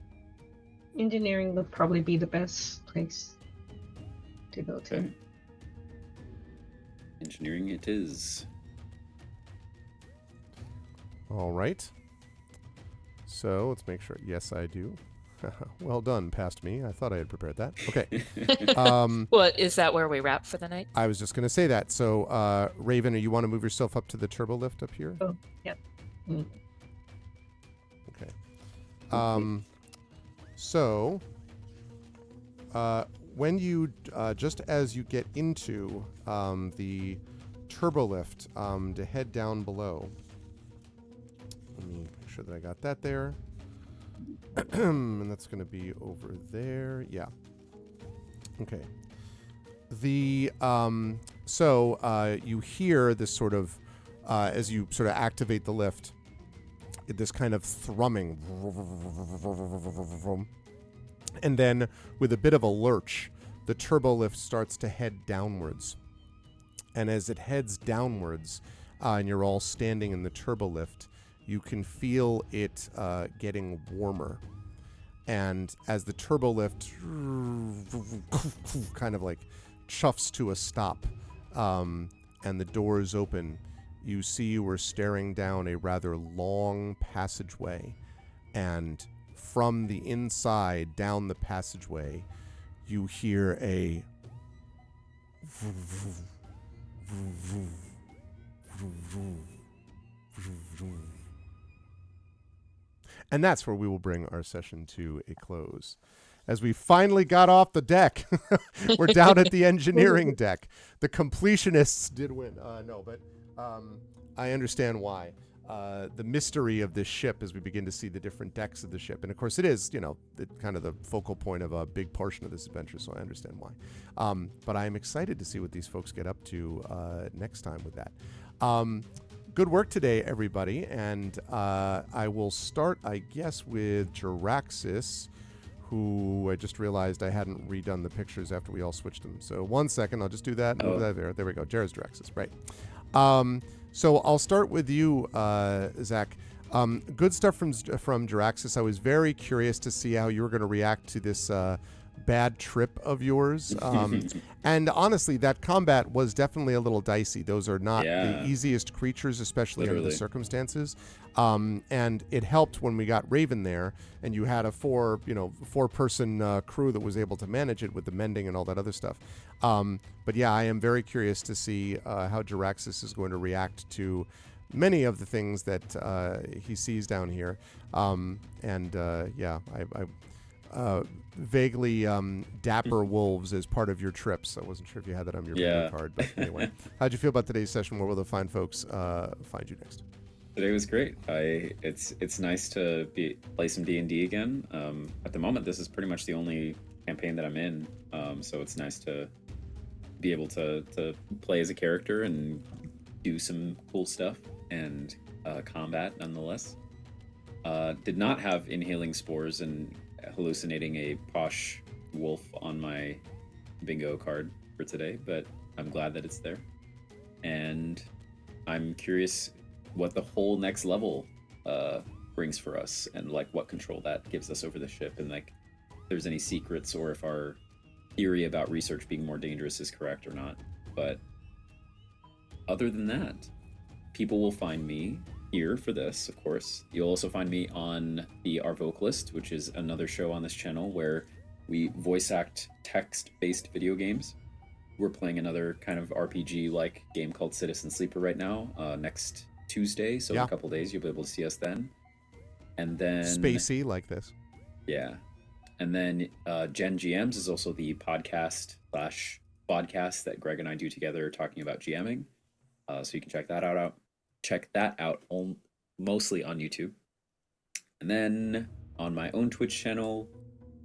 Engineering would probably be the best place to go to. Okay. Engineering it is. All right. So let's make sure. Yes, I do. Well done, past me. I thought I had prepared that. Okay. well, is that where we wrap for the night? I was just going to say that. So, Raven, you want to move yourself up to the turbo lift up here? Oh, yep. Mm. Okay. So, when you, just as you get into the turbo lift to head down below, let me make sure that I got that there. And that's going to be over there. Yeah. Okay. The you hear this sort of as you sort of activate the lift, this kind of thrumming, and then with a bit of a lurch, the turbo lift starts to head downwards. And as it heads downwards, and you're all standing in the turbo lift, you can feel it getting warmer. And as the turbo lift kind of like chuffs to a stop, and the doors open, you see you are staring down a rather long passageway. And from the inside down the passageway, you hear a and that's where we will bring our session to a close. As we finally got off the deck, we're down at the engineering deck. The completionists did win. I understand why. The mystery of this ship as we begin to see the different decks of the ship. And of course it is, kind of the focal point of a big portion of this adventure, so I understand why. But I am excited to see what these folks get up to next time with that. Good work today, everybody. And I will start, I guess, with Jiraxis, who I just realized I hadn't redone the pictures after we all switched them. So 1 second, I'll just do that. And there we go. Jared's Jiraxis, right. So I'll start with you, Zach. Good stuff from Jiraxis. I was very curious to see how you were going to react to this bad trip of yours. And honestly, that combat was definitely a little dicey. Those are not the easiest creatures, especially under the circumstances. And it helped when we got Raven there, and you had a four-person crew that was able to manage it with the mending and all that other stuff. But yeah, I am very curious to see how Jiraxis is going to react to many of the things that he sees down here. I vaguely dapper wolves as part of your trips. I wasn't sure if you had that on your video card, but anyway. How'd you feel about today's session? Where will the fine folks find you next? Today was great. It's nice to play some D&D again. At the moment, this is pretty much the only campaign that I'm in, so it's nice to be able to play as a character and do some cool stuff and combat nonetheless. Did not have inhaling spores and hallucinating a posh wolf on my bingo card for today, but I'm glad that it's there. And I'm curious what the whole next level brings for us, and like what control that gives us over the ship, and like if there's any secrets, or if our theory about research being more dangerous is correct or not. But other than that, people will find me here for this, of course. You'll also find me on Our Vocalist, which is another show on this channel where we voice act text-based video games. We're playing another kind of RPG-like game called Citizen Sleeper right now, next Tuesday, so in a couple days you'll be able to see us then. And then spacey like this. Yeah. And then Gen GMs is also the podcast that Greg and I do together talking about GMing. So you can check that out. Mostly on YouTube. And then on my own Twitch channel.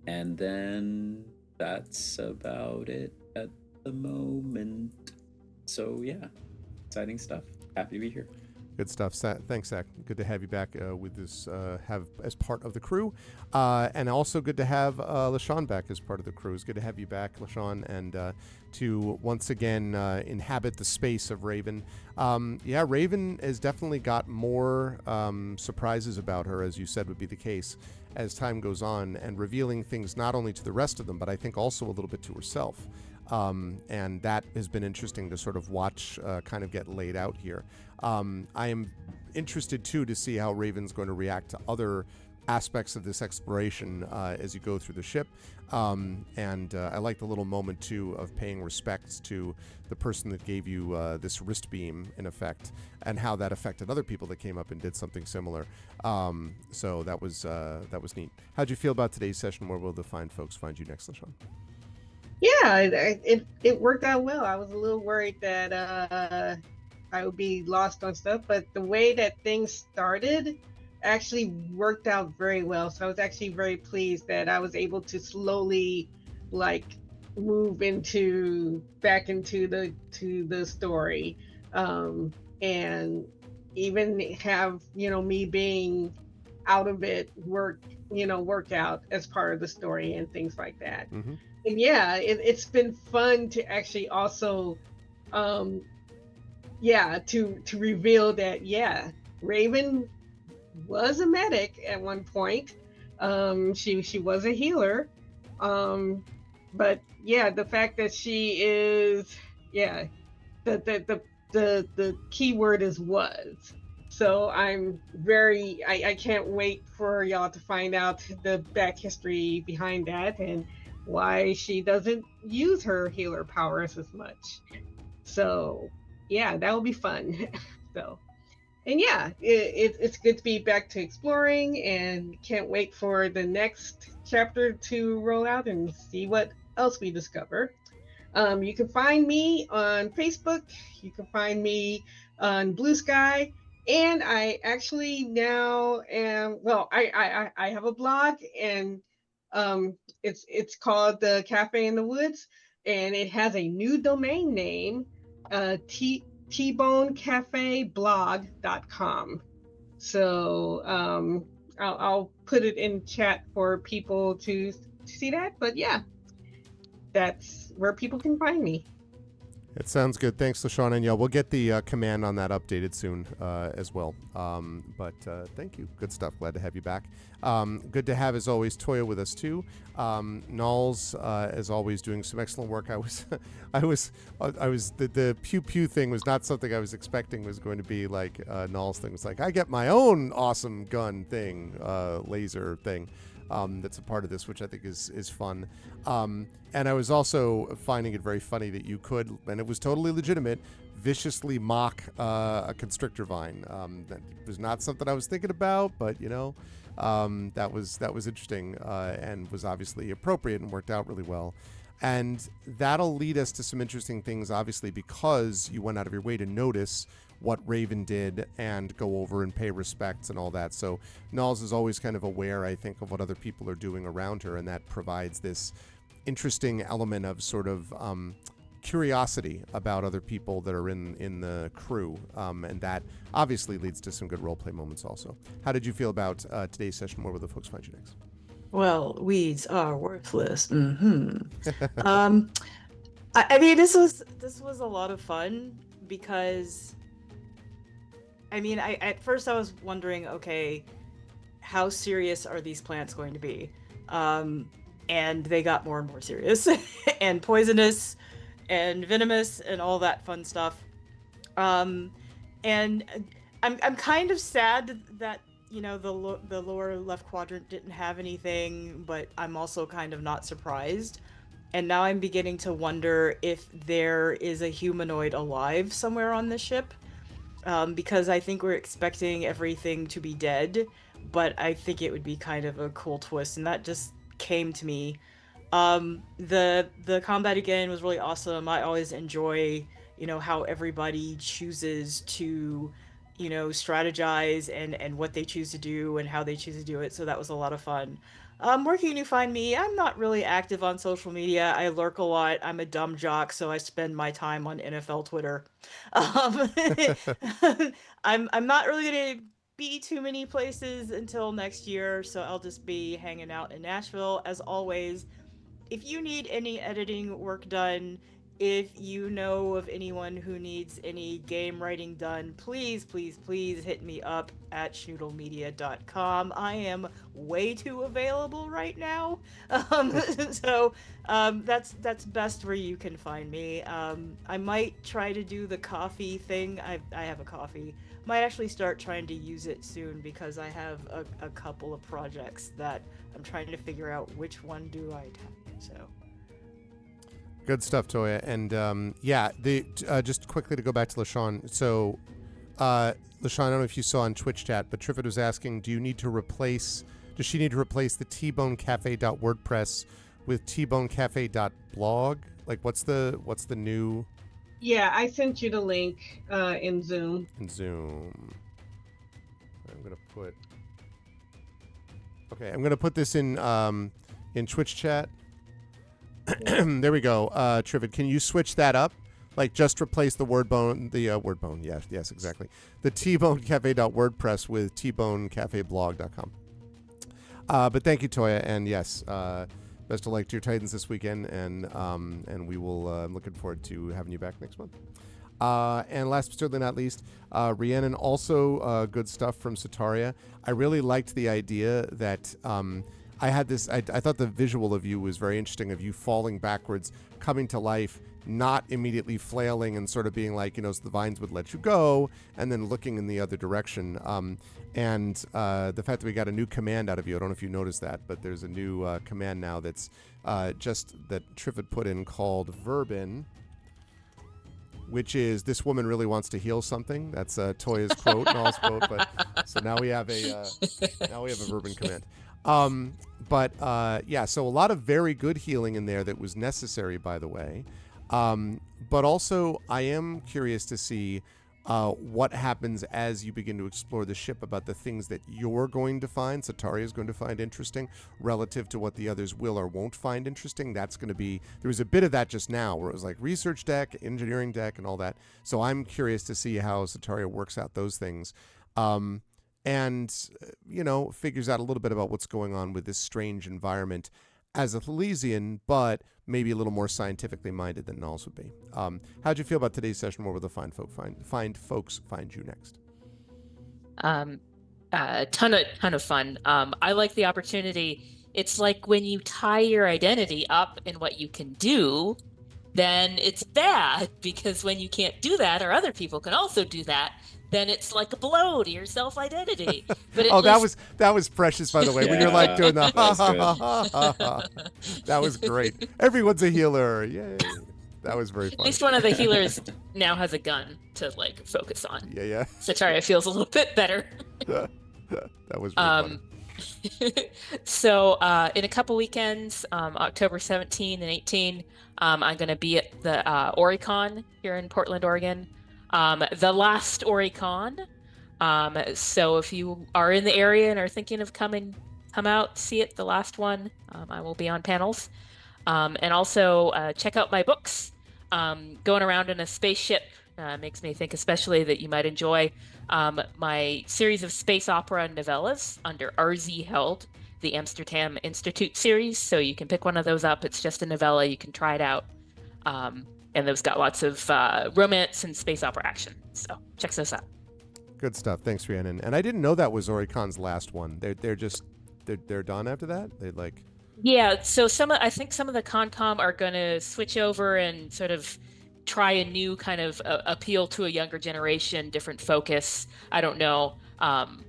And then that's about it at the moment. So yeah, exciting stuff. Happy to be here. Good stuff. Thanks, Zach. Good to have you back with this, have as part of the crew. And also good to have LaShawn back as part of the crew. It's good to have you back, LaShawn, and to once again inhabit the space of Raven. Raven has definitely got more surprises about her, as you said would be the case, as time goes on, and revealing things not only to the rest of them, but I think also a little bit to herself. And that has been interesting to sort of watch kind of get laid out here. I am interested, too, to see how Raven's going to react to other aspects of this exploration as you go through the ship. And I like the little moment, too, of paying respects to the person that gave you this wrist beam, in effect, and how that affected other people that came up and did something similar. So that was neat. How'd you feel about today's session? Where will the fine folks find you next, LaShawn? Yeah, it worked out well. I was a little worried that I would be lost on stuff, but the way that things started, actually worked out very well. So I was actually very pleased that I was able to slowly like move back into the story, and even have me being out of it work out as part of the story and things like that. Mm-hmm. And yeah, it's been fun to actually also to reveal that Raven was a medic at one point. She was a healer. But yeah, the fact that she is the key word is was. So I can't wait for y'all to find out the back history behind that and why she doesn't use her healer powers as much. So yeah, that will be fun. So, and yeah, it's good to be back to exploring, and can't wait for the next chapter to roll out and see what else we discover. You can find me on Facebook. You can find me on Blue Sky. And I actually now am, well, I have a blog, and it's called the Cafe in the Woods, and it has a new domain name, tbonecafeblog.com. So I'll put it in chat for people to see that. But yeah, that's where people can find me. It sounds good. Thanks, LaShawn. And yeah, we'll get the command on that updated soon as well. But thank you. Good stuff. Glad to have you back. Good to have, as always, Toya with us too. Knowles, as always, doing some excellent work. The pew pew thing was not something I was expecting was going to be like Knowles' thing. It was like, I get my own awesome gun thing, laser thing. That's a part of this, which I think is fun. And I was also finding it very funny that you could, and it was totally legitimate, viciously mock a constrictor vine. That was not something I was thinking about, but that was interesting and was obviously appropriate and worked out really well. And that'll lead us to some interesting things, obviously, because you went out of your way to notice what Raven did and go over and pay respects and all that. So Knowles is always kind of aware, I think, of what other people are doing around her, and that provides this interesting element of sort of curiosity about other people that are in the crew, and that obviously leads to some good roleplay moments also. How did you feel about today's session? Where will the folks find you next? Well, weeds are worthless. I mean, this was a lot of fun because, I mean, at first I was wondering, okay, how serious are these plants going to be? And they got more and more serious and poisonous and venomous and all that fun stuff. And I'm kind of sad that the lower left quadrant didn't have anything, but I'm also kind of not surprised. And now I'm beginning to wonder if there is a humanoid alive somewhere on this ship, because I think we're expecting everything to be dead, but I think it would be kind of a cool twist, and that just came to me. The combat again was really awesome. I always enjoy, how everybody chooses to, strategize and what they choose to do and how they choose to do it. So that was a lot of fun. Where can you find me? I'm not really active on social media. I lurk a lot. I'm a dumb jock, so I spend my time on NFL Twitter. I'm not really gonna be too many places until next year, so I'll just be hanging out in Nashville. As always, if you need any editing work done, if you know of anyone who needs any game writing done, please hit me up at schnoodlemedia.com. I am way too available right now. So that's best where you can find me. I might try to do the coffee thing. I have a coffee. Might actually start trying to use it soon because I have a couple of projects that I'm trying to figure out which one do I tackle. So good stuff, Toya. And just quickly to go back to LaShawn. So LaShawn, I don't know if you saw on Twitch chat, but Triffid was asking, does she need to replace the tbonecafe.wordpress with tbonecafe.blog? Like what's the new? Yeah, I sent you the link in Zoom. I'm gonna put Okay, I'm gonna put this in Twitch chat. There we go. Trivid, can you switch that up? Like just replace the word bone, yes, exactly. The tbonecafe.wordpress with tbonecafe.blog.com. But thank you, Toya, and yes, best of luck to your Titans this weekend, and we will. I'm looking forward to having you back next month. And last but certainly not least, Rhiannon, also good stuff from Sataria. I really liked the idea that I had this. I thought the visual of you was very interesting, of you falling backwards, coming to life, not immediately flailing and sort of being like, so the vines would let you go, and then looking in the other direction. And the fact that we got a new command out of you, I don't know if you noticed that, but there's a new command now that's just that Triffid put in called Verbin, which is this woman really wants to heal something. That's Toya's quote and all's quote. But so now we have a Verbin command. Yeah, so a lot of very good healing in there that was necessary, by the way. But also, I am curious to see what happens as you begin to explore the ship about the things that you're going to find, Sataria is going to find interesting, relative to what the others will or won't find interesting. That's going to be, there was a bit of that just now where it was like research deck, engineering deck, and all that. So I'm curious to see how Sataria works out those things. And figures out a little bit about what's going on with this strange environment as a Thalesian, but maybe a little more scientifically minded than Nulls would be. How'd you feel about today's session? Where will the find folks find you next? Ton of fun. I like the opportunity. It's like when you tie your identity up in what you can do, then it's bad, because when you can't do that, or other people can also do that, then it's like a blow to your self-identity. But that was precious, by the way. When you're like doing the ha ha ha ha ha ha. That was great. Everyone's a healer. Yay. That was very fun. At least one of the healers now has a gun to focus on. Yeah. Sataria feels a little bit better. That was very fun. So in a couple weekends, October 17 and 18, I'm going to be at the Oricon here in Portland, Oregon. The last Oricon. So if you are in the area and are thinking of come out, see it, the last one, I will be on panels. And also check out my books. Going around in a spaceship makes me think especially that you might enjoy my series of space opera novellas under RZ Held, the Amsterdam Institute series. So you can pick one of those up. It's just a novella. You can try it out. And those got lots of romance and space opera action. So check those out. Good stuff. Thanks, Rhiannon. And I didn't know that was Oricon's last one. They're done after that? Yeah, so I think some of the Concom are going to switch over and sort of try a new kind of appeal to a younger generation, different focus. I don't know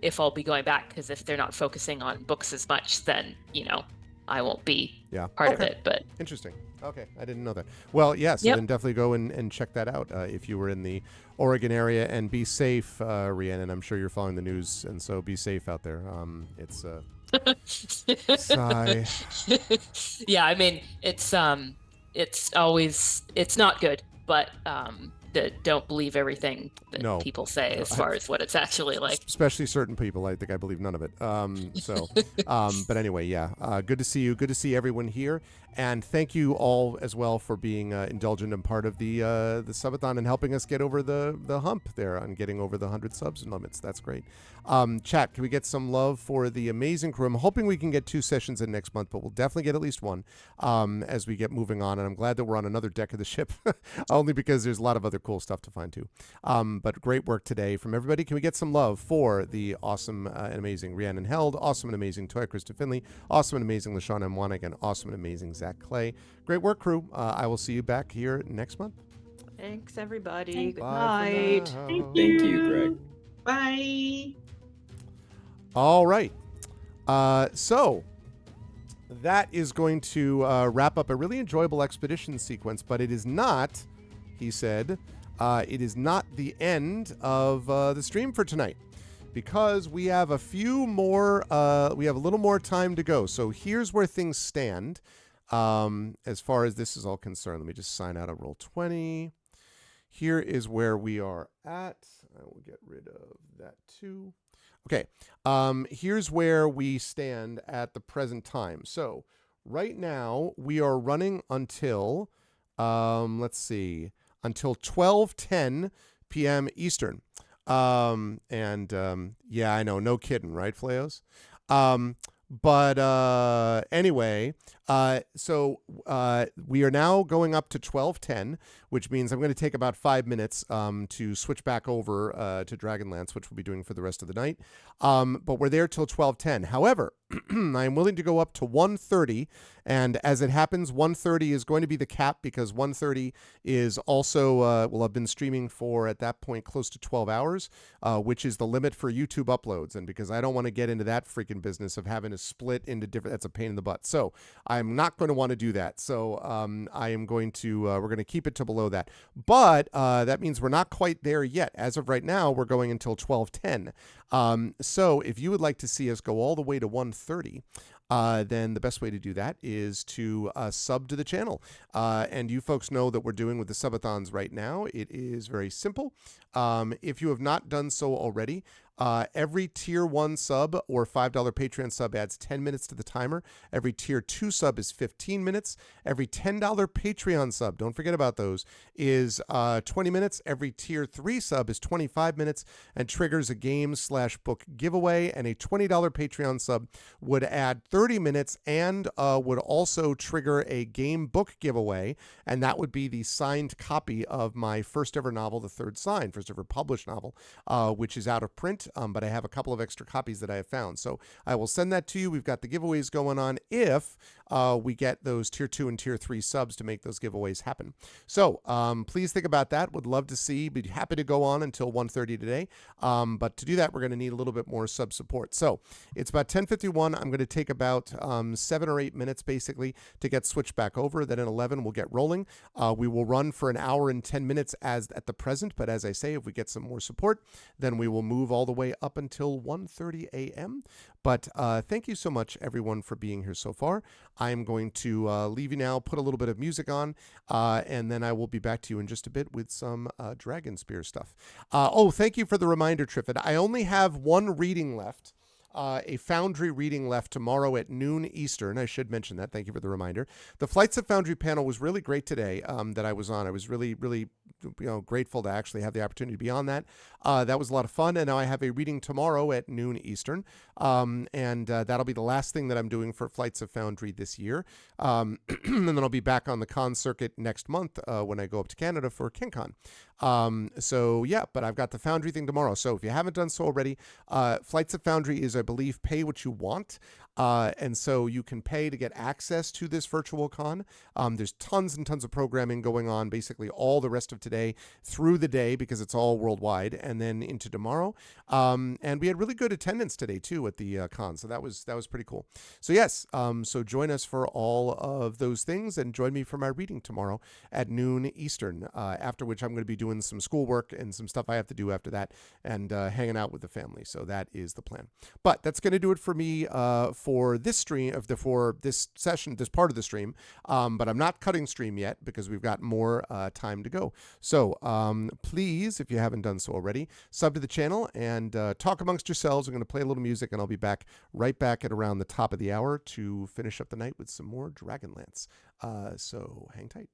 if I'll be going back, because if they're not focusing on books as much, then, I won't be part of it. But interesting. Okay, I didn't know that. Well, yes, then definitely go and check that out if you were in the Oregon area, and be safe, Rhiannon. I'm sure you're following the news, and so be safe out there. It's sigh. Yeah, I mean, it's not good, but don't believe everything that people say as far as what it's actually like. Especially certain people. I think I believe none of it. But anyway, good to see you. Good to see everyone here. And thank you all as well for being indulgent and part of the subathon and helping us get over the hump there on getting over the 100 subs limits. That's great. Chat, can we get some love for the amazing crew? I'm hoping we can get 2 sessions in next month, but we'll definitely get at least one as we get moving on. And I'm glad that we're on another deck of the ship, only because there's a lot of other cool stuff to find too. But great work today from everybody. Can we get some love for the awesome and amazing Rhiannon Held, awesome and amazing Toya Krista Finley, awesome and amazing LaShawn M. Wanig, and awesome and amazing Zach Clay. Great work, crew. I will see you back here next month. Thanks, everybody. Good Bye night. Thank you, Greg. Bye. All right. So that is going to wrap up a really enjoyable expedition sequence, but it is not, he said, it is not the end of the stream for tonight, because we have a few more, we have a little more time to go. So here's where things stand as far as this is all concerned. Let me just sign out of Roll20. Here is where we are at. I will get rid of that too. Okay. Here's where we stand at the present time. So right now we are running until let's see, until 12:10 p.m. Eastern. Yeah, I know, no kidding, right, Fleos? Um, but anyway, we are now going up to 12:10, which means I'm going to take about 5 minutes to switch back over to Dragonlance, which we'll be doing for the rest of the night. But we're there till 12:10. However, I am willing to go up to 1:30, and as it happens, 1:30 is going to be the cap because 1:30 is also I've been streaming for at that point close to 12 hours, which is the limit for YouTube uploads, and because I don't want to get into that freaking business of having to split into different, that's a pain in the butt. So I'm not going to want to do that. So I am going to we're going to keep it to below that, but that means we're not quite there yet. As of right now, we're going until 12:10. So if you would like to see us go all the way to 1:30, then the best way to do that is to sub to the channel. And you folks know that we're doing with the subathons right now. It is very simple. If you have not done so already, every tier 1 sub or $5 Patreon sub adds 10 minutes to the timer. Every tier 2 sub is 15 minutes. Every $10 Patreon sub, don't forget about those, is 20 minutes. Every tier 3 sub is 25 minutes and triggers a game/book giveaway. And a $20 Patreon sub would add 30 minutes and would also trigger a game book giveaway. And that would be the signed copy of my first ever novel, The Third Sign, first ever published novel, which is out of print. But I have a couple of extra copies that I have found. So I will send that to you. We've got the giveaways going on if we get those tier 2 and tier 3 subs to make those giveaways happen. So please think about that. Would love to see. Be happy to go on until 1:30 today. But to do that, we're going to need a little bit more sub support. So it's about 10:51. I'm going to take about 7 or 8 minutes basically to get switched back over. Then at 11, we'll get rolling. We will run for an hour and 10 minutes as at the present. But as I say, if we get some more support, then we will move all the way up until 1:30 a.m. But thank you so much, everyone, for being here so far. I am going to leave you now, put a little bit of music on, and then I will be back to you in just a bit with some Dragon Spear stuff. Thank you for the reminder, Triffid. I only have one reading left. A Foundry reading left tomorrow at noon Eastern. I should mention that. Thank you for the reminder. The Flights of Foundry panel was really great today that I was on. I was really, really grateful to actually have the opportunity to be on that. That was a lot of fun. And now I have a reading tomorrow at noon Eastern. And that'll be the last thing that I'm doing for Flights of Foundry this year. And then I'll be back on the con circuit next month when I go up to Canada for KenCon. But I've got the Foundry thing tomorrow. So if you haven't done so already, Flights of Foundry is, I believe, pay what you want. And so you can pay to get access to this virtual con. There's tons and tons of programming going on basically all the rest of today through the day because it's all worldwide and then into tomorrow. And we had really good attendance today too at the con. So that was pretty cool. So yes, so join us for all of those things and join me for my reading tomorrow at noon Eastern, after which I'm going to be doing some schoolwork and some stuff I have to do after that and hanging out with the family. So that is the plan. But that's going to do it for me for this stream for this session, this part of the stream. But I'm not cutting stream yet because we've got more time to go. So please, if you haven't done so already, sub to the channel and talk amongst yourselves. I'm going to play a little music and I'll be right back at around the top of the hour to finish up the night with some more Dragonlance. So hang tight.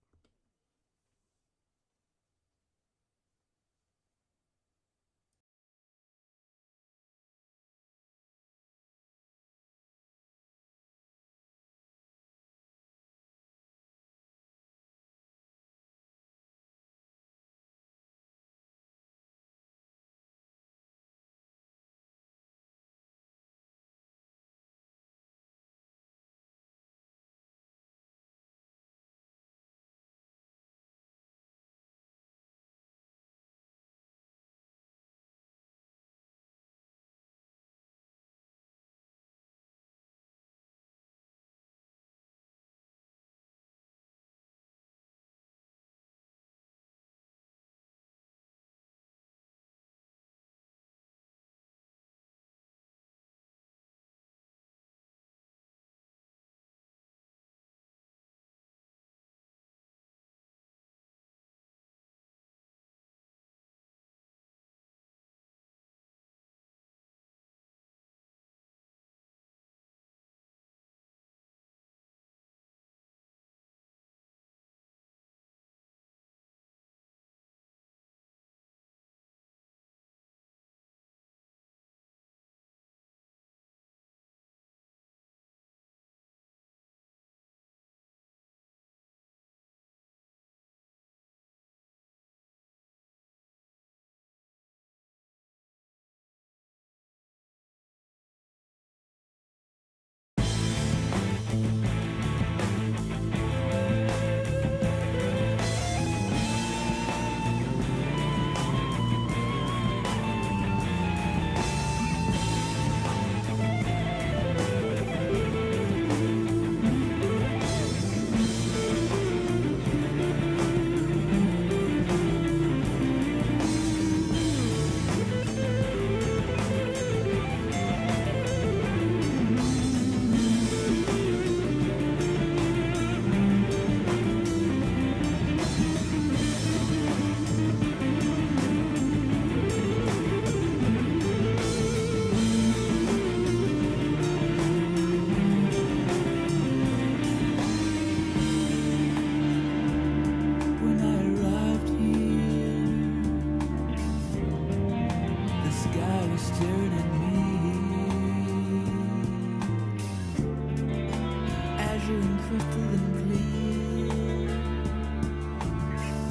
treasure in crystalline clear,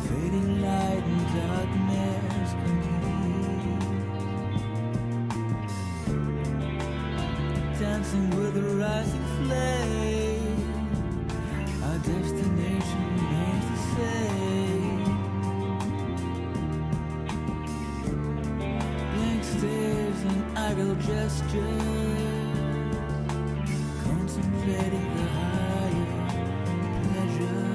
fading light and darkness complete, dancing with a rising flame, our destination remains the same. Blank stares and idle gestures, contemplating the higher pleasure.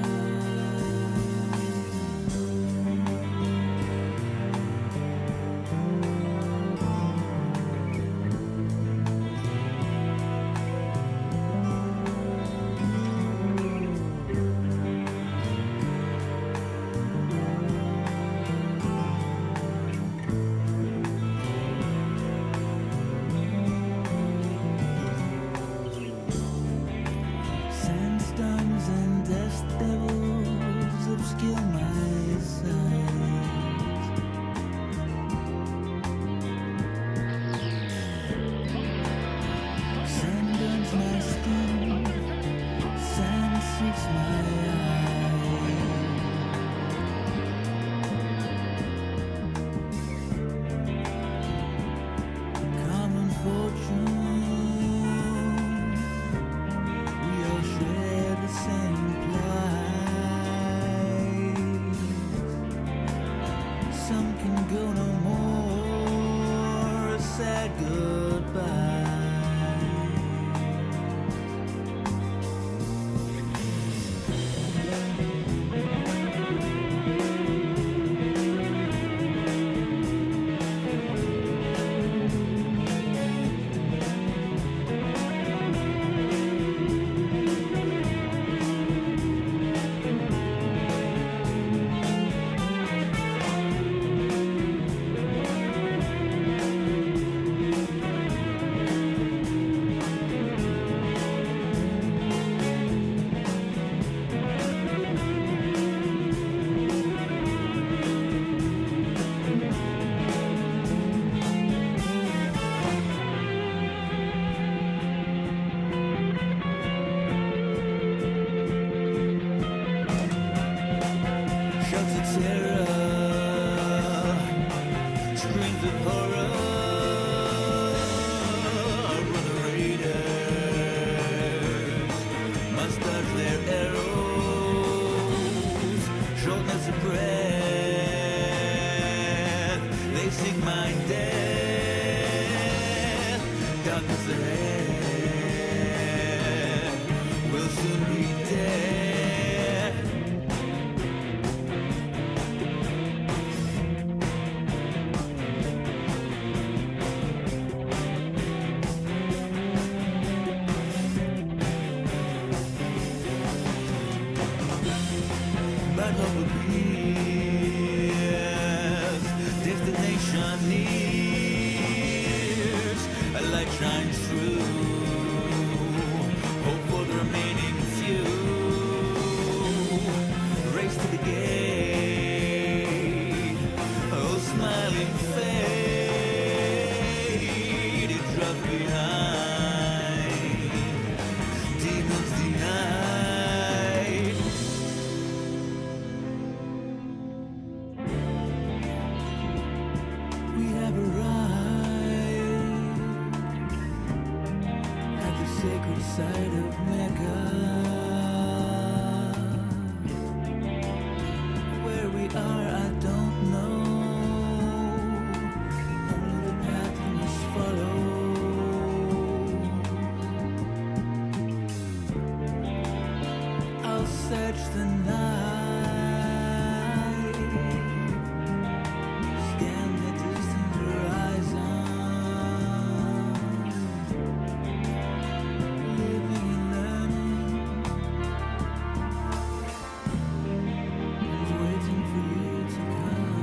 Sandstorms and dust devils obscure my sight. Sand burns my skin, sand seeks my eye. Common fortune, we all share the same plight. Some can go no more, a sad goodbye. Shouts of terror, screams of horror, run the raiders, must dodge their arrows, shortness of breath, they seek my death, darkness ahead, will soon be dead. But hope appears, destination nears, a light shines through, hope for the remaining few, race to the gate, oh smiling fate, it drops behind, demons denied. We have arrived at the sacred site of Mecca, where we are I don't know, only the path we must follow. I'll search the night, scan the distant horizon, living and learning, and waiting for you to come.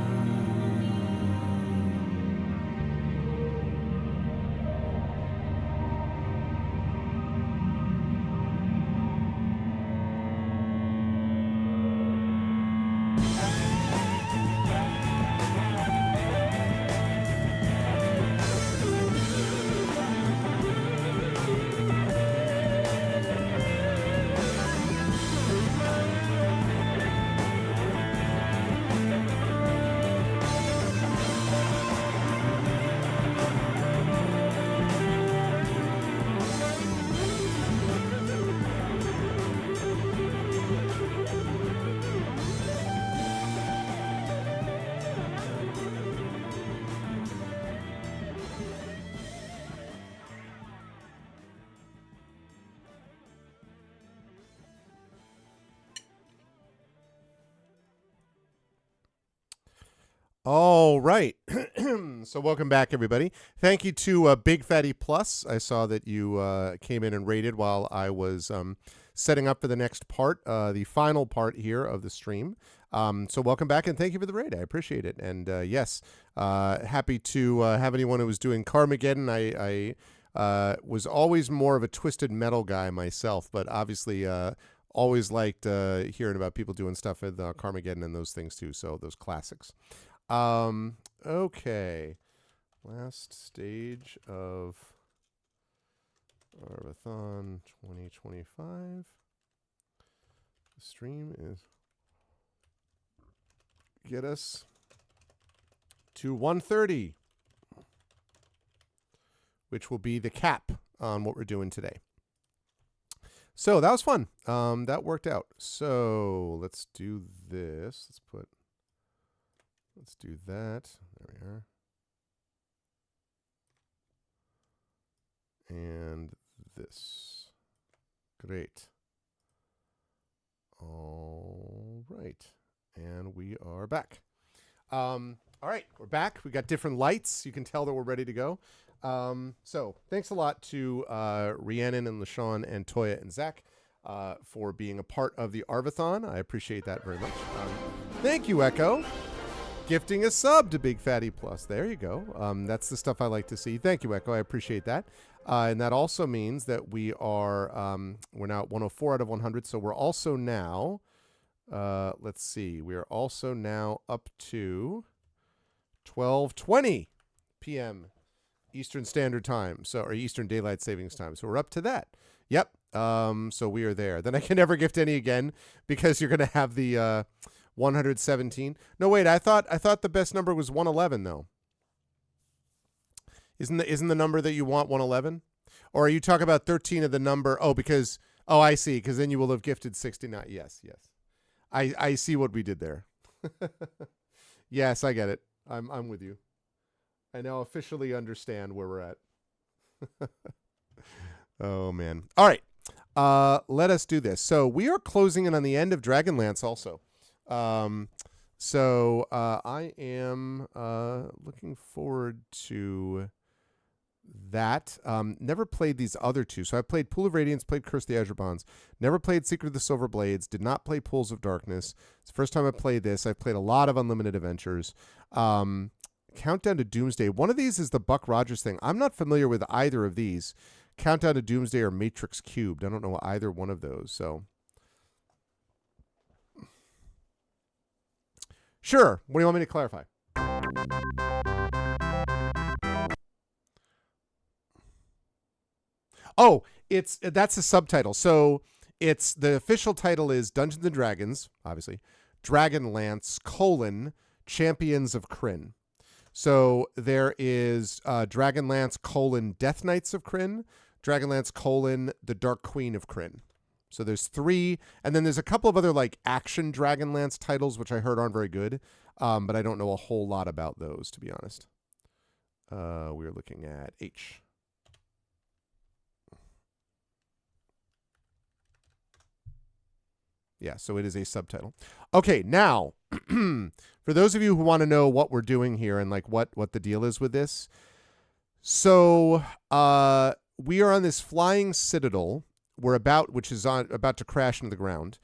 All right. So welcome back, everybody. Thank you to Big Fatty Plus. I saw that you came in and rated while I was setting up for the next part, the final part here of the stream. So welcome back, and thank you for the raid. I appreciate it. And yes, happy to have anyone who was doing Carmageddon. I was always more of a Twisted Metal guy myself, but obviously always liked hearing about people doing stuff with Carmageddon and those things too, so those classics. Okay. Last stage of Arvathon 2025. The stream is get us to 1:30, which will be the cap on what we're doing today. So that was fun. That worked out. So let's do this. Let's do that. There we are. And this. Great. All right. And we are back. All right, we're back. We got different lights. You can tell that we're ready to go. So thanks a lot to Rhiannon and LaShawn and Toya and Zach for being a part of the Arvathon. I appreciate that very much. Thank you, Echo. Gifting a sub to Big Fatty Plus. There you go. That's the stuff I like to see. Thank you, Echo. I appreciate that. And that also means that we are, we're now at 104 out of 100. So we're also now, let's see, we are also now up to 12:20 p.m. Eastern Standard Time. So, or Eastern Daylight Savings Time. So we're up to that. Yep. So we are there. Then I can never gift any again because you're going to have the, 117. No, wait, I thought the best number was 111 though. Isn't the number that you want 111? Or are you talking about 13 of the number? Oh, because I see, because then you will have gifted 69. Yes. I see what we did there. Yes, I get it. I'm with you. I now officially understand where we're at. Oh man. All right. Let us do this. So we are closing in on the end of Dragonlance also. So I am looking forward to that. Never played these other two. So I played Pool of Radiance, played Curse of the Azure Bonds. Never played Secret of the Silver Blades. Did not play Pools of Darkness. It's the first time I played this. I've played a lot of Unlimited Adventures. Countdown to Doomsday. One of these is the Buck Rogers thing. I'm not familiar with either of these. Countdown to Doomsday or Matrix Cubed. I don't know either one of those. So sure. What do you want me to clarify? Oh, that's a subtitle. So it's the official title is Dungeons and Dragons, obviously, Dragonlance: Champions of Krynn. So there is Dragonlance: Death Knights of Krynn, Dragonlance: The Dark Queen of Krynn. So there's 3, and then there's a couple of other like action Dragonlance titles, which I heard aren't very good, but I don't know a whole lot about those, to be honest. We're looking at H. Yeah, so it is a subtitle. Okay, now, for those of you who want to know what we're doing here and like what the deal is with this, so we are on this flying citadel. Which is about to crash into the ground.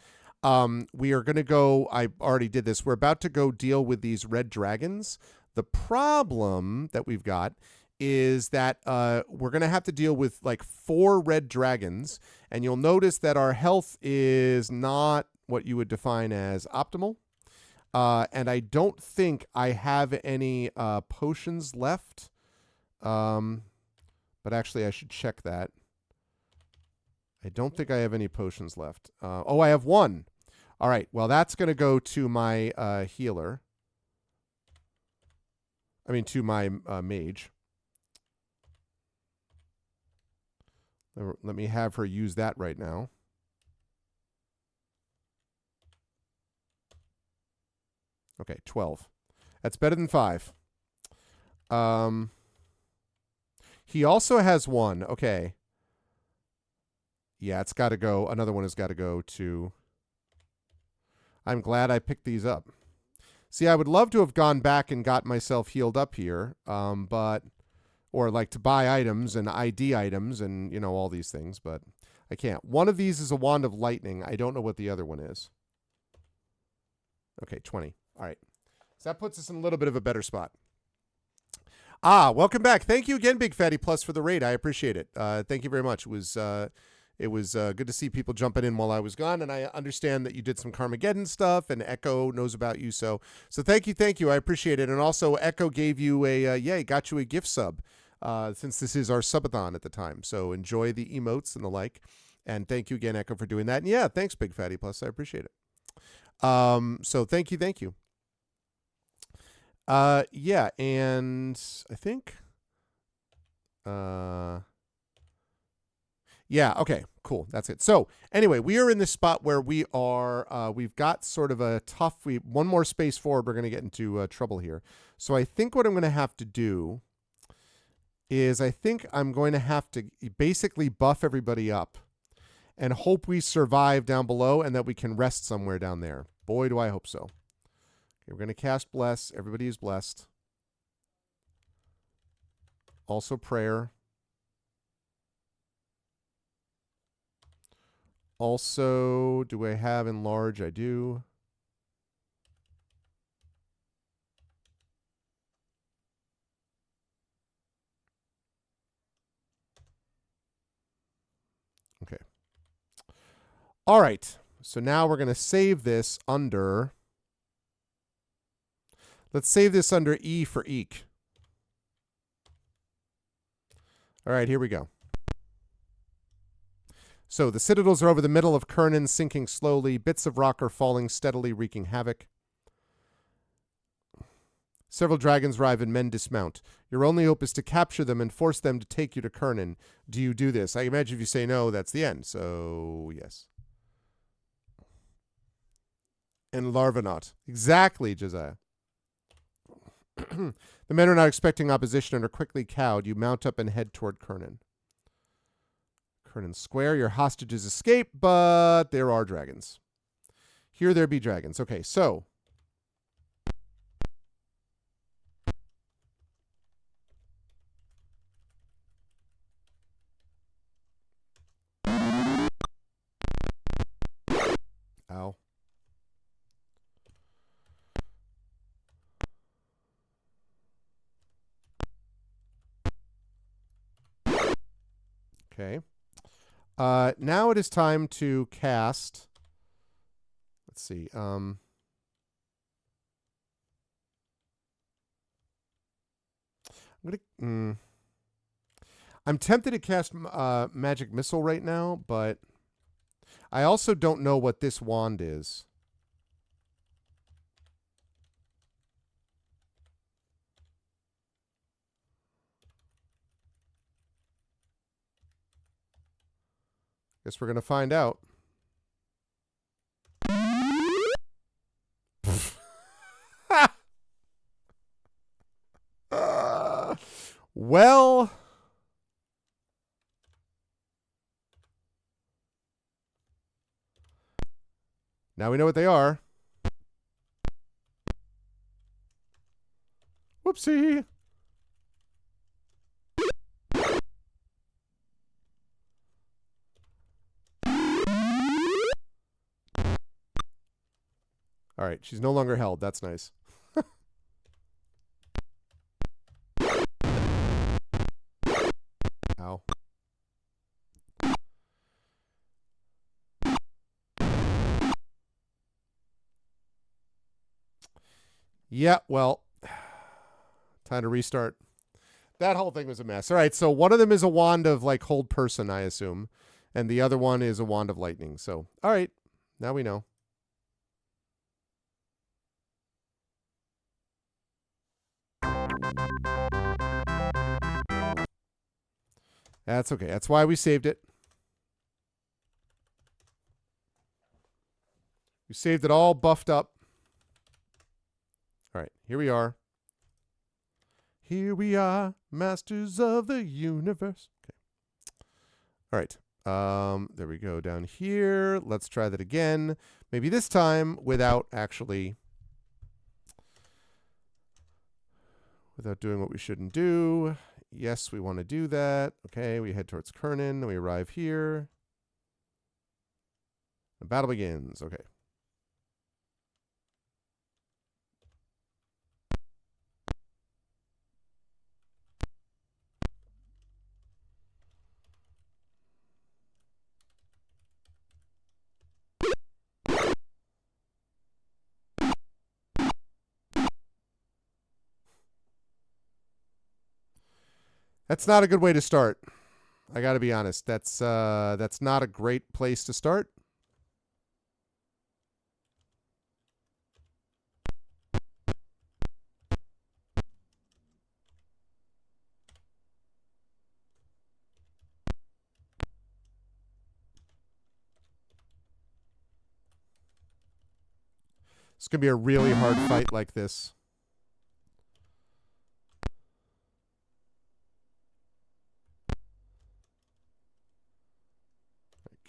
We are going to go, I already did this, we're about to go deal with these red dragons. The problem that we've got is that we're going to have to deal with like 4 red dragons, and you'll notice that our health is not what you would define as optimal. And I don't think I have any potions left. But actually, I should check that. I don't think I have any potions left. I have 1. All right. Well, that's going to go to my healer. I mean, to my mage. Let me have her use that right now. Okay, 12. That's better than 5. He also has 1. Okay. Yeah, it's got to go. Another one has got to go to... I'm glad I picked these up. See, I would love to have gone back and got myself healed up here, but or like to buy items and ID items and, you know, all these things, but I can't. One of these is a Wand of Lightning. I don't know what the other one is. Okay, 20. All right. So that puts us in a little bit of a better spot. Welcome back. Thank you again, Big Fatty Plus, for the raid. I appreciate it. Thank you very much. It was good to see people jumping in while I was gone, and I understand that you did some Carmageddon stuff, and Echo knows about you. So thank you. I appreciate it. And also, Echo gave you got you a gift sub, since this is our subathon at the time. So enjoy the emotes and the like. And thank you again, Echo, for doing that. And yeah, thanks, Big Fatty Plus. I appreciate it. So thank you. Yeah, and I think, yeah, okay, cool. That's it. So anyway, we are in this spot where we are, we've got sort of a tough, one more space forward, we're going to get into trouble here. So I think what I'm going to have to do is I think I'm going to have to basically buff everybody up and hope we survive down below and that we can rest somewhere down there. Boy, do I hope so. Okay, we're going to cast Bless. Everybody is blessed. Also prayer. Also, do I have enlarge? I do. Okay. All right. So now we're going to save this under... Let's save this under E for Eek. All right, here we go. So the citadels are over the middle of Krynn, sinking slowly. Bits of rock are falling steadily, wreaking havoc. Several dragons arrive and men dismount. Your only hope is to capture them and force them to take you to Krynn. Do you do this? I imagine if you say no, that's the end. So, yes. And Larvanaut. Exactly, Josiah. The men are not expecting opposition and are quickly cowed. You mount up and head toward Krynn. Krynn Square. Your hostages escape, but there are dragons. Here there be dragons. Okay, so... Ow. Okay. Now it is time to cast. Let's see. I'm tempted to cast Magic Missile right now, but I also don't know what this wand is. Guess we're going to find out. Well, now we know what they are. Whoopsie. All right, she's no longer held. That's nice. Ow. Yeah, well, time to restart. That whole thing was a mess. All right, so one of them is a wand of, like, hold person, I assume. And the other one is a wand of lightning. So, all right, now we know. That's okay. That's why we saved it. We saved it all buffed up. All right, here we are. Here we are, masters of the universe. Okay. All right. There we go down here. Let's try that again. Maybe this time without actually without doing what we shouldn't do. Yes, we want to do that. Okay, we head towards Krynn. We arrive here. The battle begins. Okay. That's not a good way to start. I got to be honest. That's not a great place to start. It's going to be a really hard fight like this.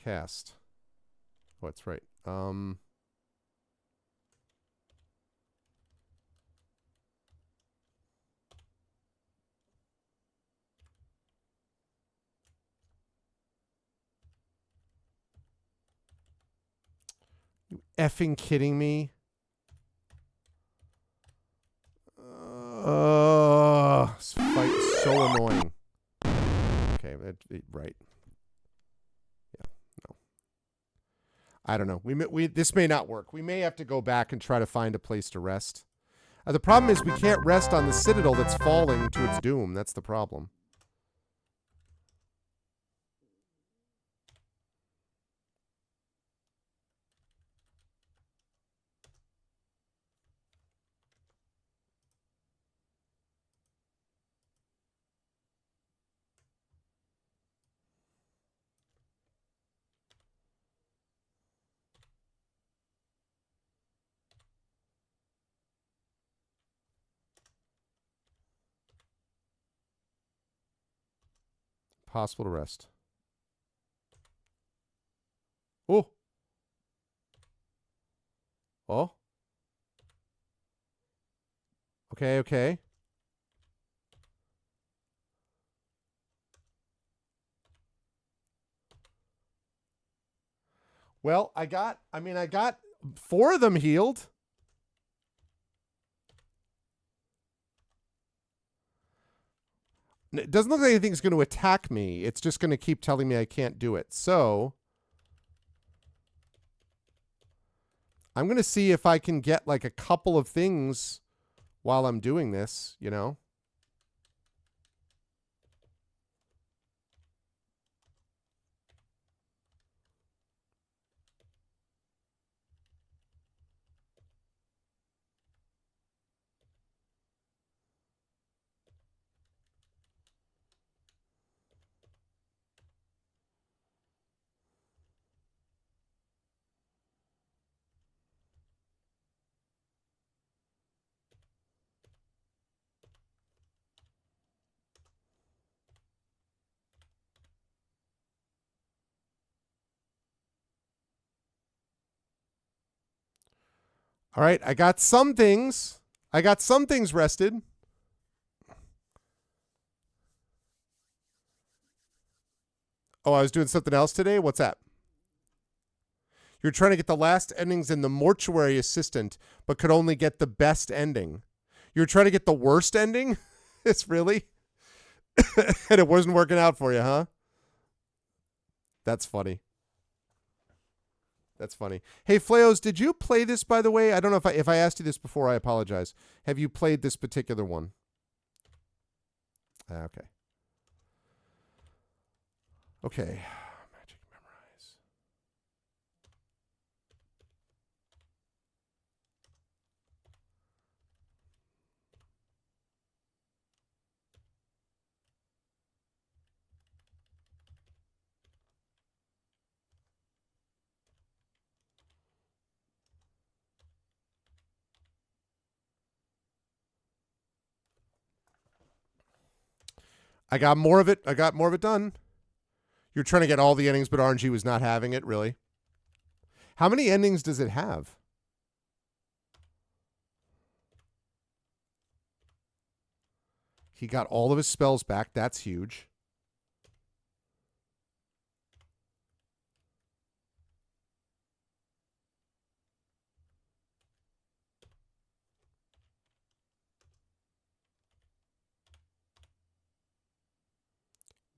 Cast. Oh, that's right. You effing kidding me? This fight is so annoying. Okay, right. Yeah, no. I don't know. This may not work. We may have to go back and try to find a place to rest. The problem is we can't rest on the citadel that's falling to its doom. That's the problem. Possible to rest. Oh. Oh. Okay, okay. Well, I got 4 of them healed. It doesn't look like anything's going to attack me. It's just going to keep telling me I can't do it. So I'm going to see if I can get like a couple of things while I'm doing this, you know? All right, I got some things. I got some things rested. Oh, I was doing something else today? What's that? You're trying to get the last endings in the mortuary assistant, but could only get the best ending. You're trying to get the worst ending? It's really? And it wasn't working out for you, huh? That's funny. That's funny. Hey, Fleos, did you play this, by the way? I don't know if I asked you this before. I apologize. Have you played this particular one? Okay. Okay. Magic memorize. I got more of it. I got more of it done. You're trying to get all the endings, but RNG was not having it, really. How many endings does it have? He got all of his spells back. That's huge.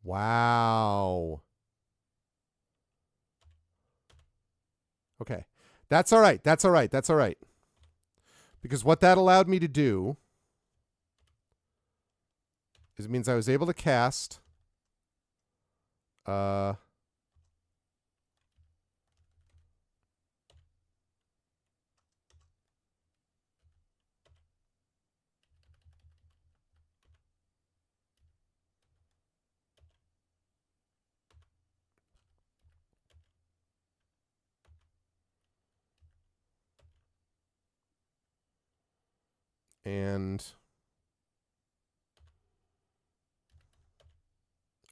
Wow. Okay. That's all right. That's all right. That's all right. Because what that allowed me to do is it means I was able to cast and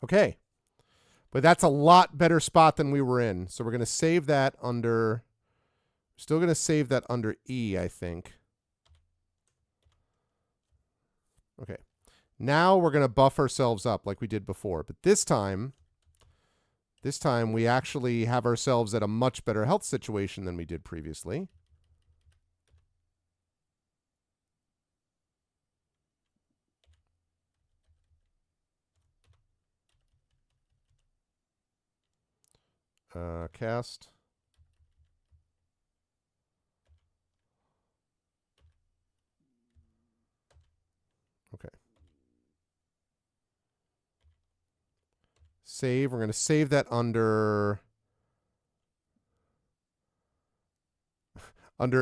okay. But that's a lot better spot than we were in. So we're going to save that under... Still going to save that under E, I think. Okay. Now we're going to buff ourselves up like we did before. But this time we actually have ourselves at a much better health situation than we did previously. Cast. Okay. Save. We're going to save that under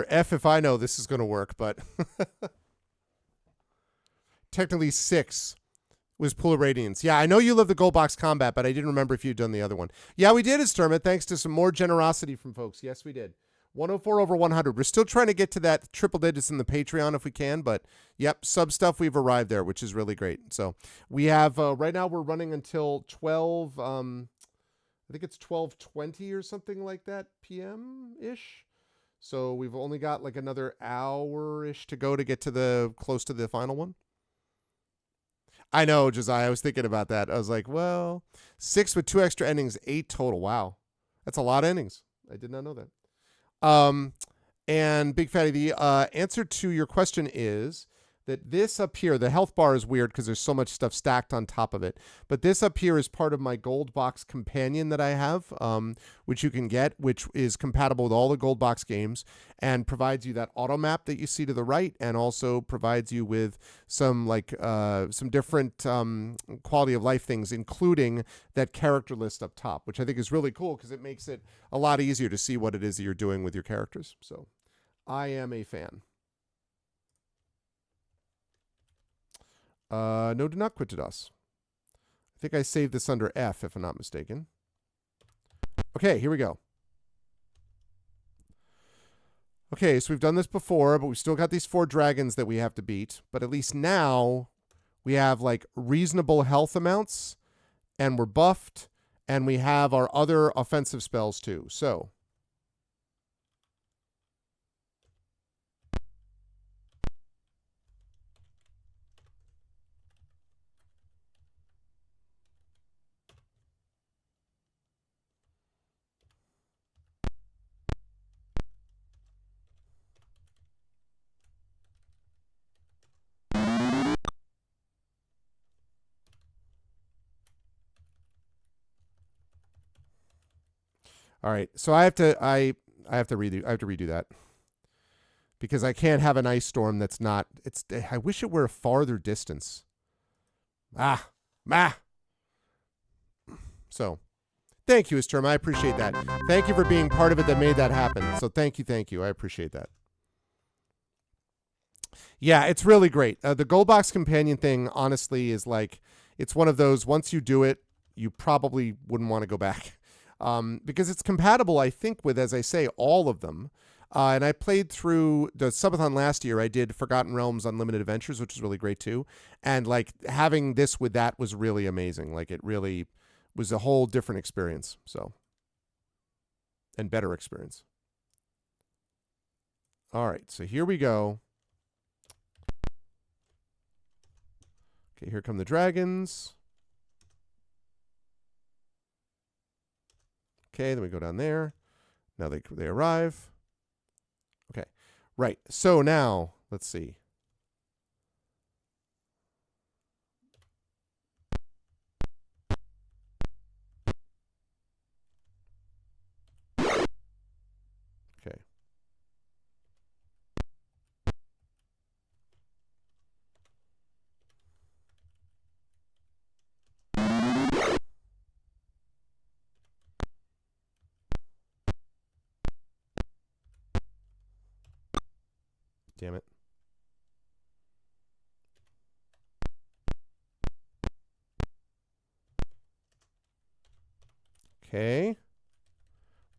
F if I know this is going to work, but technically 6 was Pool of Radiance. Yeah, I know you love the gold box combat, but I didn't remember if you'd done the other one. Yeah, we did, Esturma, thanks to some more generosity from folks. Yes, we did. 104 over 100. We're still trying to get to that triple digits in the Patreon if we can, but yep, sub stuff, we've arrived there, which is really great. So we have, right now we're running until 12, I think it's 12:20 or something like that, PM-ish. So we've only got like another hour-ish to go to get to the, close to the final one. I know, Josiah, I was thinking about that. I was like, well, 6 with 2 extra endings, 8 total. Wow. That's a lot of endings. I did not know that. And Big Fatty, the answer to your question is that this up here, the health bar is weird because there's so much stuff stacked on top of it. But this up here is part of my gold box companion that I have, which you can get, which is compatible with all the gold box games and provides you that auto map that you see to the right, and also provides you with some like some different quality of life things, including that character list up top, which I think is really cool because it makes it a lot easier to see what it is that you're doing with your characters. So I am a fan. No, do not quit to us. I think I saved this under F, if I'm not mistaken. Okay, here we go. Okay, so we've done this before, but we've still got these 4 dragons that we have to beat. But at least now we have like reasonable health amounts, and we're buffed, and we have our other offensive spells too. So all right, so I have to redo that because I can't have an ice storm that's not. I wish it were a farther distance. So, thank you, Esturma. I appreciate that. Thank you for being part of it that made that happen. So thank you. I appreciate that. Yeah, it's really great. The gold box companion thing, honestly, is like, it's one of those, once you do it, you probably wouldn't want to go back. Because it's compatible, I think, with, as I say, all of them. And I played through the subathon last year. I did Forgotten Realms Unlimited Adventures, which was really great too. And like having this with that was really amazing. Like it really was a whole different experience. So, and better experience. All right, so here we go. Okay, here come the dragons. Okay, then we go down there. Now they arrive. Okay, right. So now, let's see. Okay. Damn it. Okay.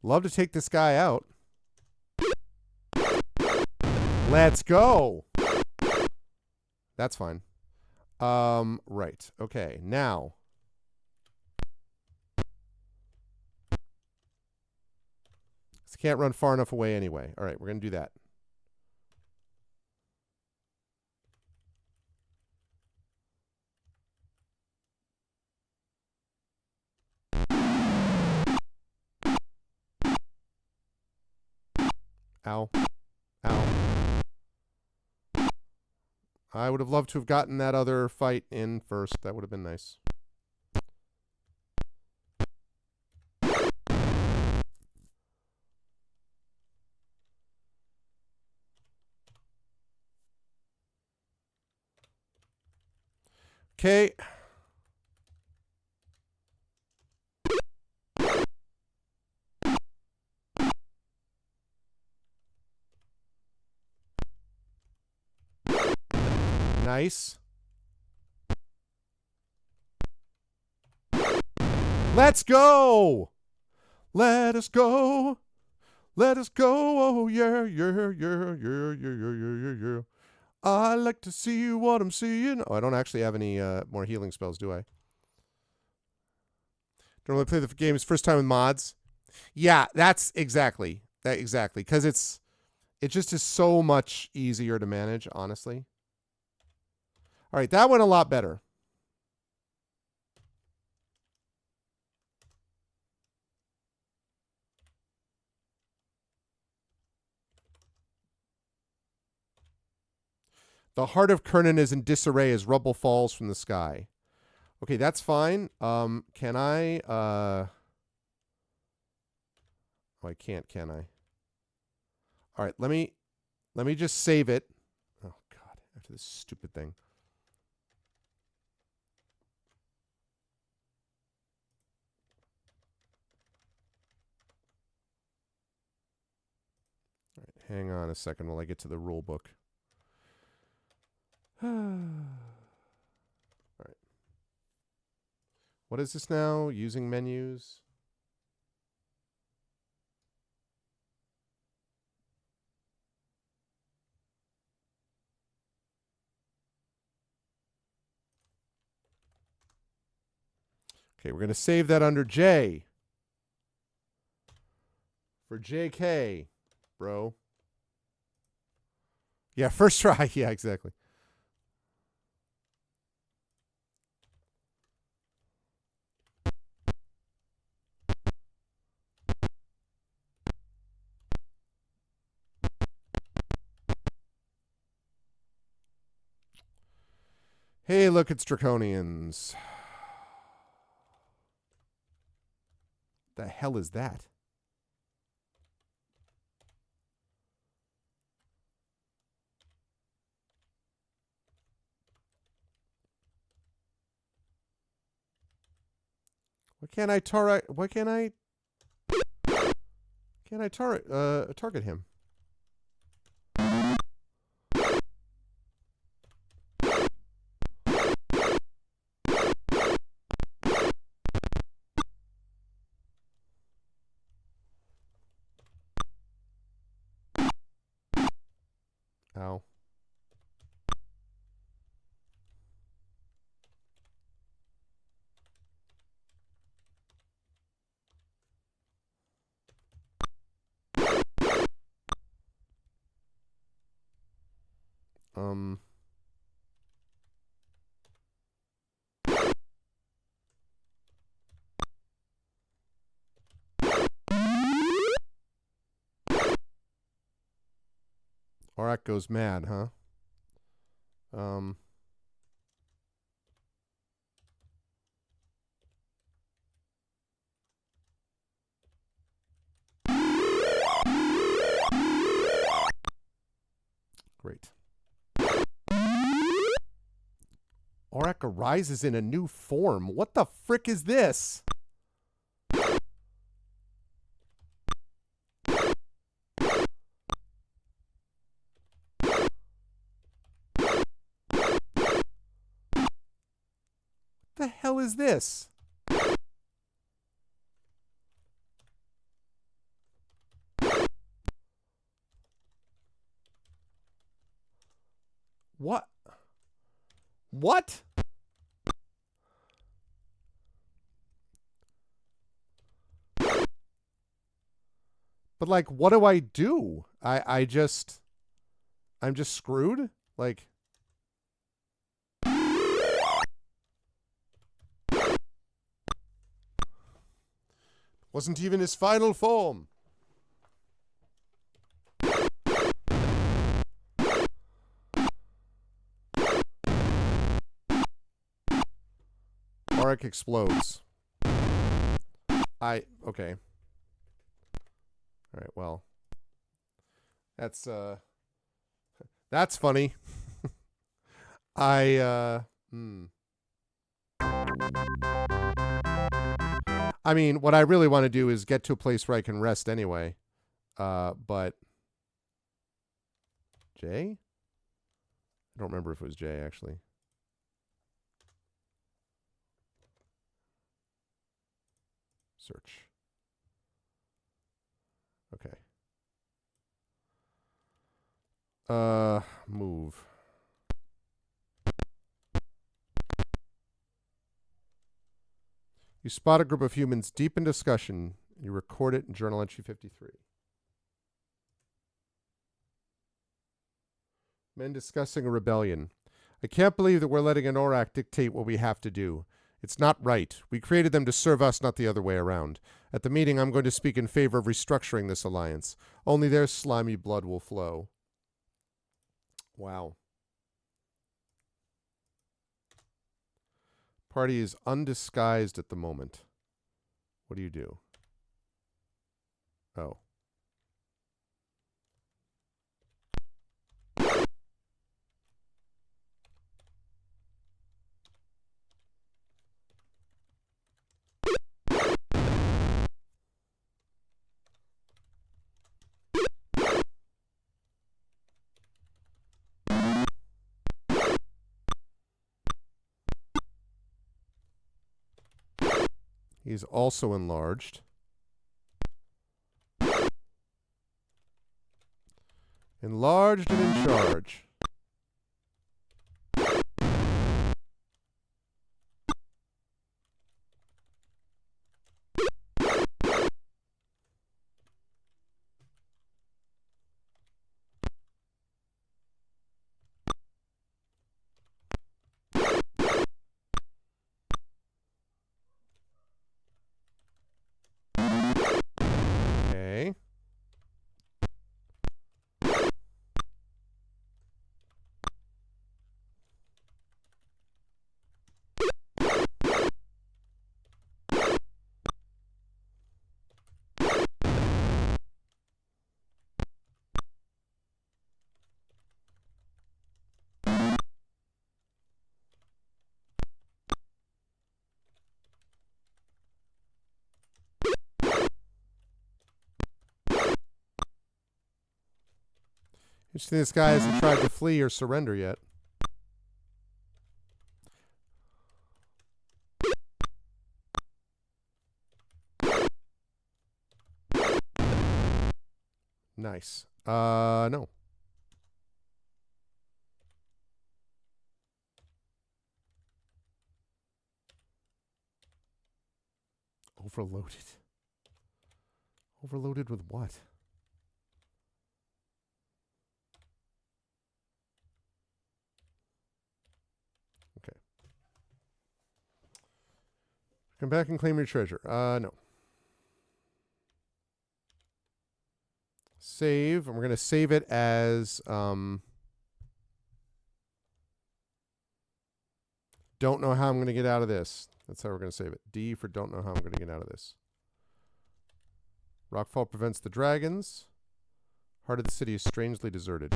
Love to take this guy out. Let's go. That's fine. Right. Okay. Now. This can't run far enough away anyway. All right, we're going to do that. Ow. Ow. I would have loved to have gotten that other fight in first. That would have been nice. Okay. Nice. Let's go. Let us go. Let us go. Oh, yeah, yeah, yeah, yeah, yeah, yeah, yeah, yeah. I like to see what I'm seeing. Oh, I don't actually have any more healing spells, do I? Don't really play the games first time with mods. Yeah, that's exactly. Exactly. Because it just is so much easier to manage, honestly. All right, that went a lot better. The heart of Krynn is in disarray as rubble falls from the sky. Okay, that's fine. Can I oh, I can't, can I? All right, let me just save it. Oh god, after this stupid thing. All right, hang on a second while I get to the rule book. All right. What is this now? Using menus. Okay, we're going to save that under J. For JK, bro. Yeah, first try. Yeah, exactly. Hey, look, it's Draconians. The hell is that? Why can't I target? Why can't I? Can't I target him? Ow. Um. Aurak goes mad, huh? Great. Aurak arises in a new form. What the frick is this? What the hell is this? What? What? But like, what do I do? I'm just screwed? Like, wasn't even his final form. Aurak explodes. Okay. All right, well. That's funny. I mean, what I really want to do is get to a place where I can rest anyway. But Jay? I don't remember if it was Jay, actually. Search. Okay. Move. You spot a group of humans deep in discussion. You record it in journal entry 53. Men discussing a rebellion. I can't believe that we're letting an Aurak dictate what we have to do. It's not right. We created them to serve us, not the other way around. At the meeting, I'm going to speak in favor of restructuring this alliance. Only their slimy blood will flow. Wow. Party is undisguised at the moment. What do you do? Oh. He's also enlarged. Enlarged and in charge. Okay. Interesting, this guy hasn't tried to flee or surrender yet. Nice. No. Overloaded. Overloaded with what? Okay. Come back and claim your treasure. No. Save. And we're going to save it as don't know how I'm going to get out of this. That's how we're going to save it. D for don't know how I'm going to get out of this. Rockfall prevents the dragons. Heart of the city is strangely deserted.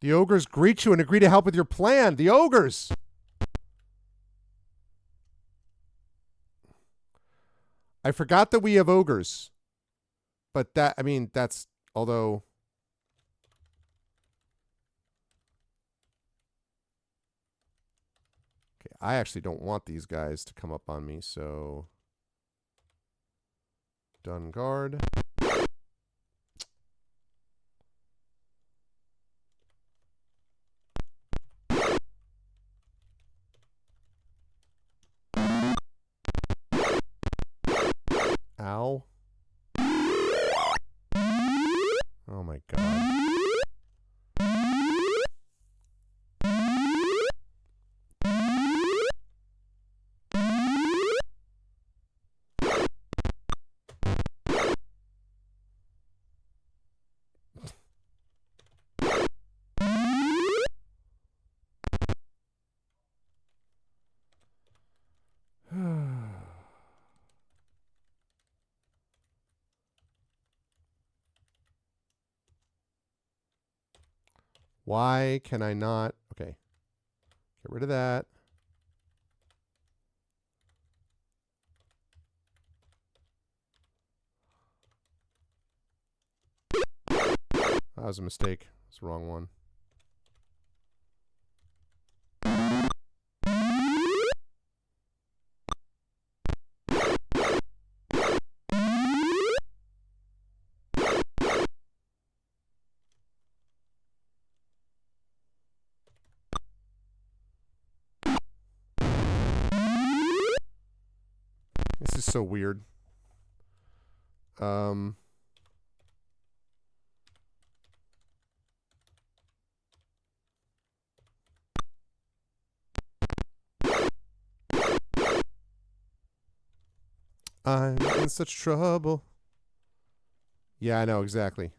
The ogres greet you and agree to help with your plan. The ogres! I forgot that we have ogres. But that, I mean, that's, although... Okay, I actually don't want these guys to come up on me, so... Done guard. Ow. Oh my god. Why can I not? Okay. Get rid of that. That was a mistake. It's the wrong one. This is so weird. I'm in such trouble. Yeah, I know, exactly.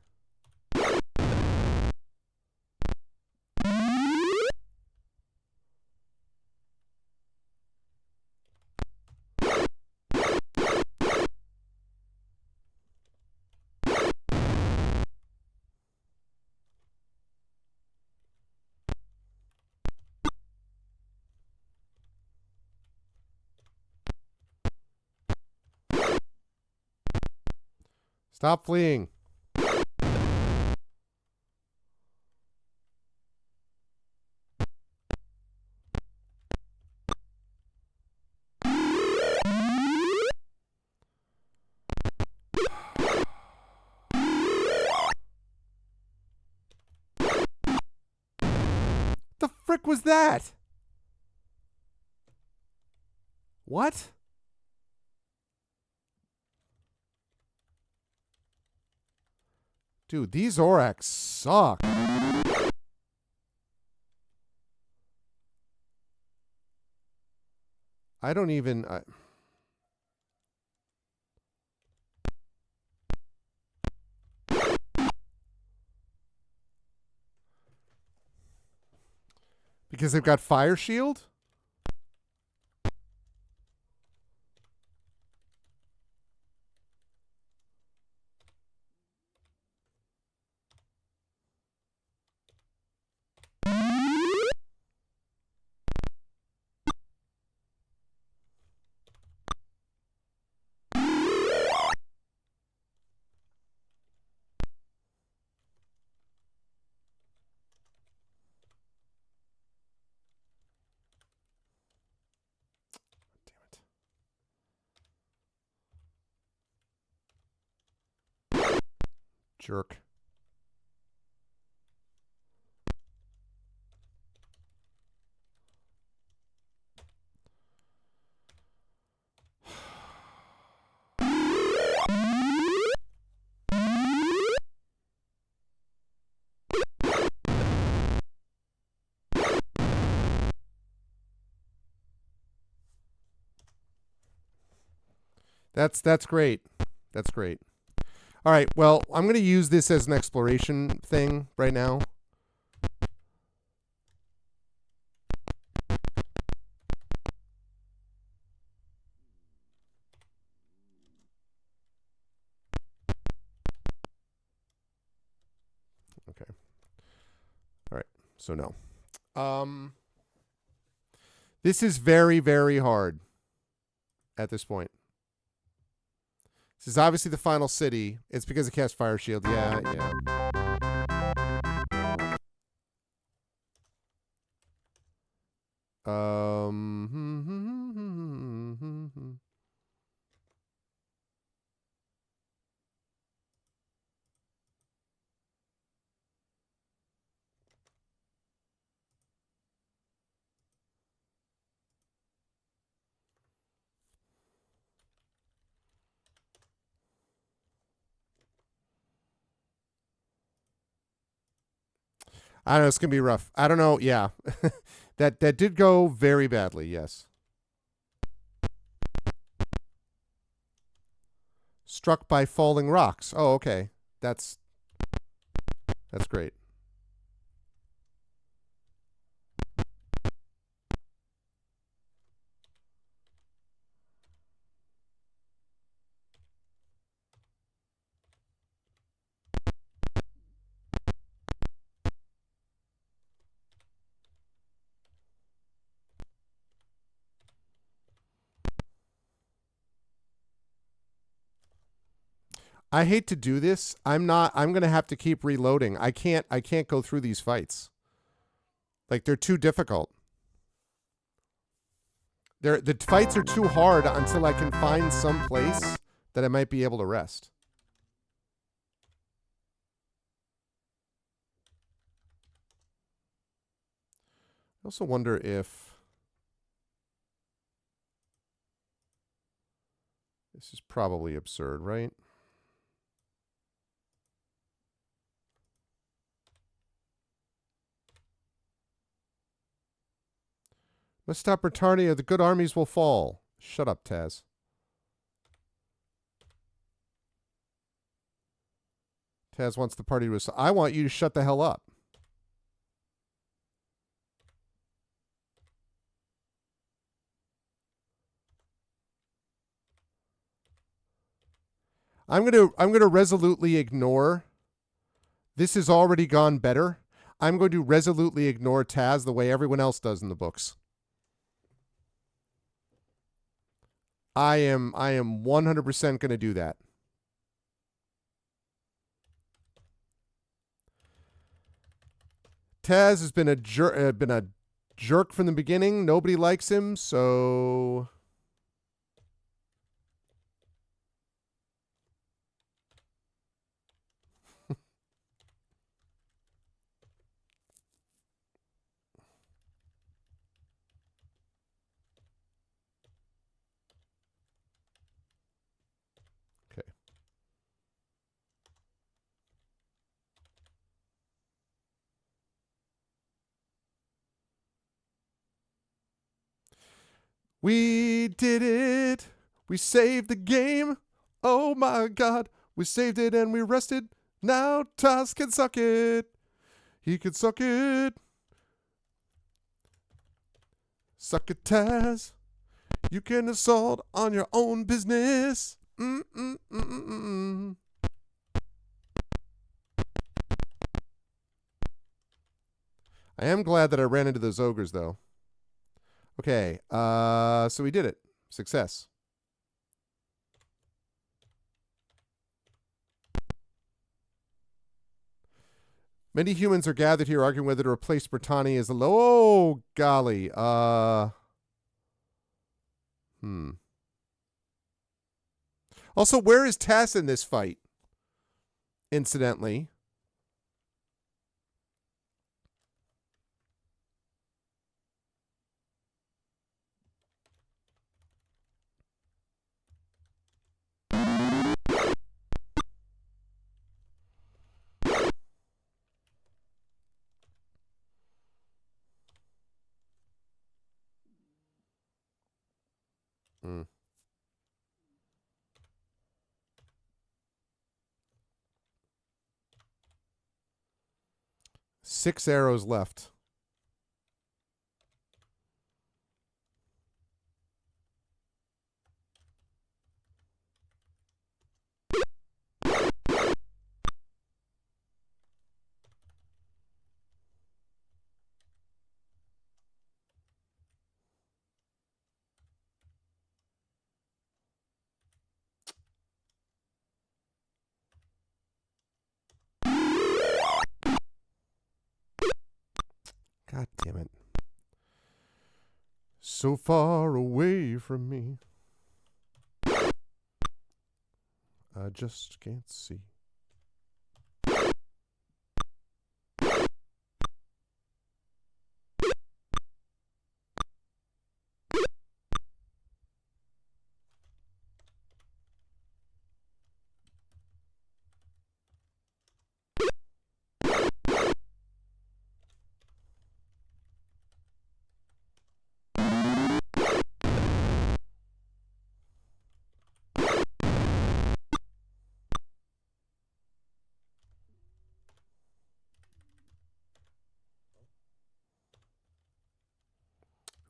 Stop fleeing. The frick was that? What? Dude, these Orax suck. I don't even... Because they've got Fire Shield? Jerk. That's great. That's great. All right. Well, I'm going to use this as an exploration thing right now. Okay. All right. So no. This is very, very hard at this point. This is obviously the final city. It's because it cast Fire Shield. Yeah, yeah. I don't know. It's gonna be rough. I don't know. Yeah, that did go very badly. Yes. Struck by falling rocks. Oh, okay. That's great. I hate to do this. I'm gonna have to keep reloading. I can't go through these fights. Like, they're too difficult. The fights are too hard until I can find some place that I might be able to rest. I also wonder if this is probably absurd, right? Let's stop Britannia. The good armies will fall. Shut up, Taz. Taz wants the party to... I want you to shut the hell up. I'm gonna resolutely ignore. This has already gone better. I'm going to resolutely ignore Taz the way everyone else does in the books. I am 100% going to do that. Taz has been a jerk from the beginning. Nobody likes him, so okay. We did it. We saved the game. Oh my God. We saved it and we rested. Now Taz can suck it. He can suck it. Suck it, Taz. You can assault on your own business. I am glad that I ran into those ogres, though. Okay, so we did it. Success. Many humans are gathered here arguing whether to replace Britannia as a low... Oh, golly. Also, where is Tess in this fight? Incidentally. 6 arrows left. God damn it. So far away from me. I just can't see.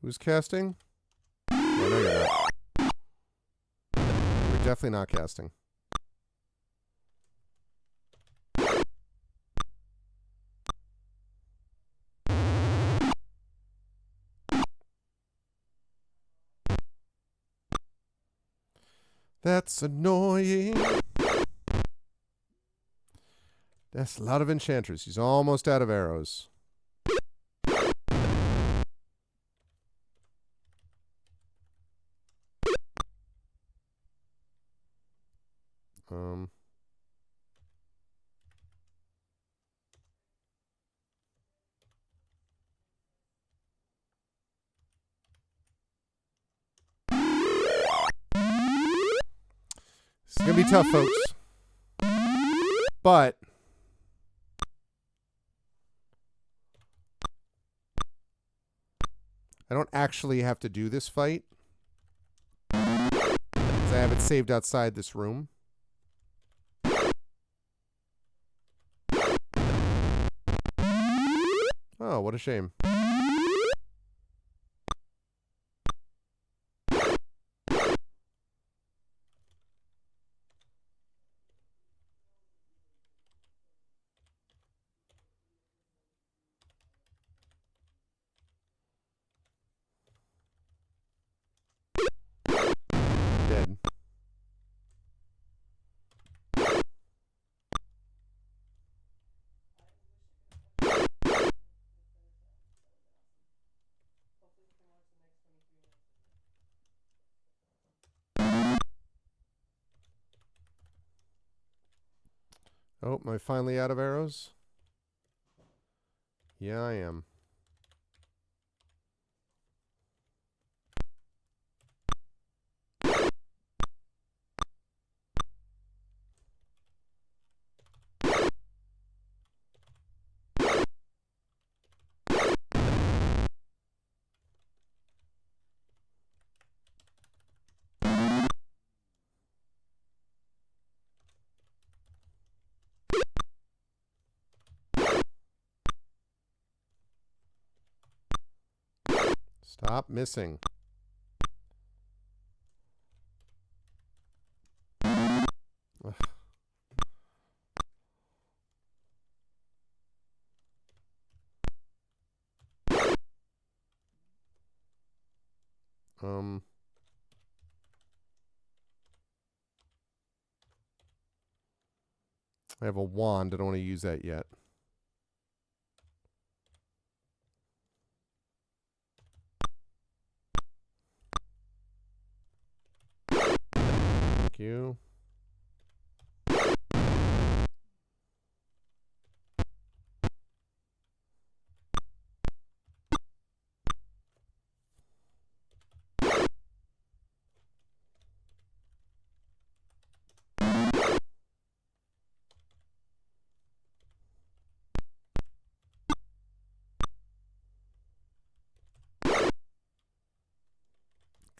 Who's casting? I know you're not. You're definitely not casting. That's annoying. That's a lot of enchanters. He's almost out of arrows. This is going to be tough, folks. But I don't actually have to do this fight, because I have it saved outside this room. Oh, what a shame. Dead. Oh, am I finally out of arrows? Yeah, I am. Stop missing. Ugh. I have a wand. I don't want to use that yet. Thank you.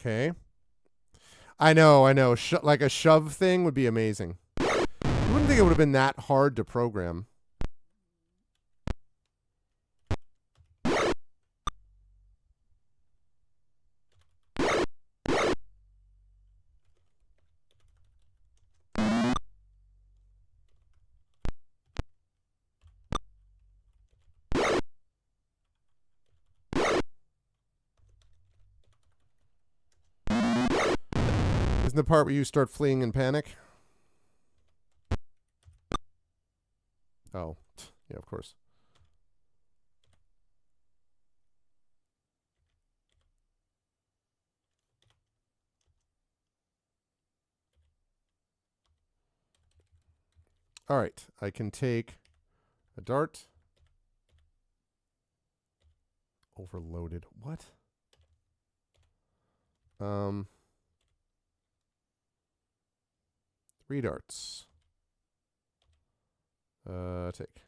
Okay. I know. Like a shove thing would be amazing. I wouldn't think it would have been that hard to program. the part where you start fleeing in panic? Oh, yeah, of course. All right, I can take a dart. Overloaded. What? 3 darts. Take.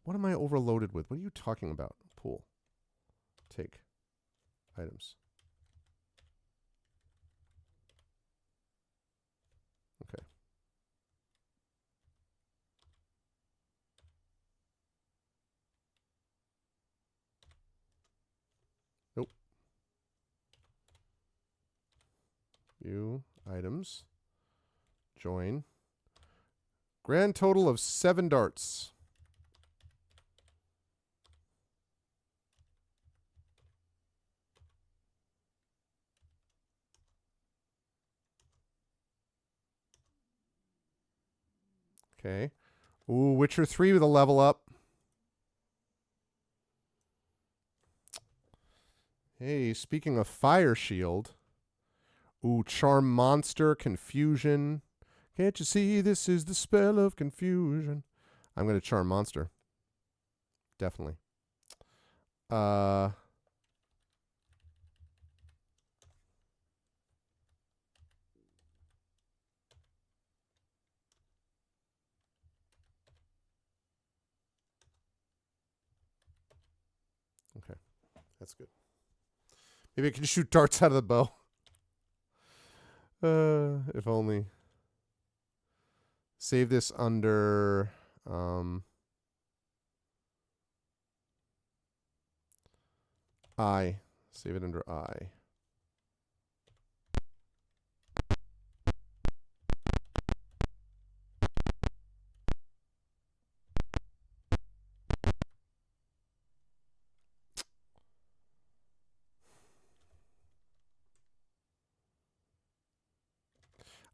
What am I overloaded with? What are you talking about? Pool. Take. Items. Okay. Nope. View. Items. Join. Grand total of 7 darts. Okay. Ooh, Witcher 3 with a level up. Hey, speaking of Fire Shield. Ooh, Charm Monster, Confusion. Can't you see this is the spell of confusion? I'm going to Charm Monster. Definitely. Okay, that's good. Maybe I can shoot darts out of the bow. If only. Save this under I. Save it under I.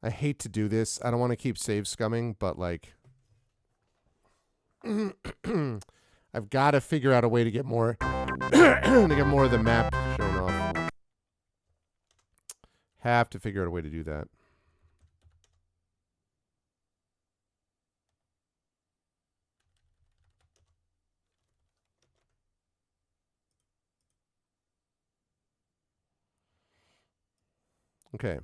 I hate to do this. I don't want to keep save scumming, but like I've got to figure out a way to get more to get more of the map shown off. Have to figure out a way to do that. Okay.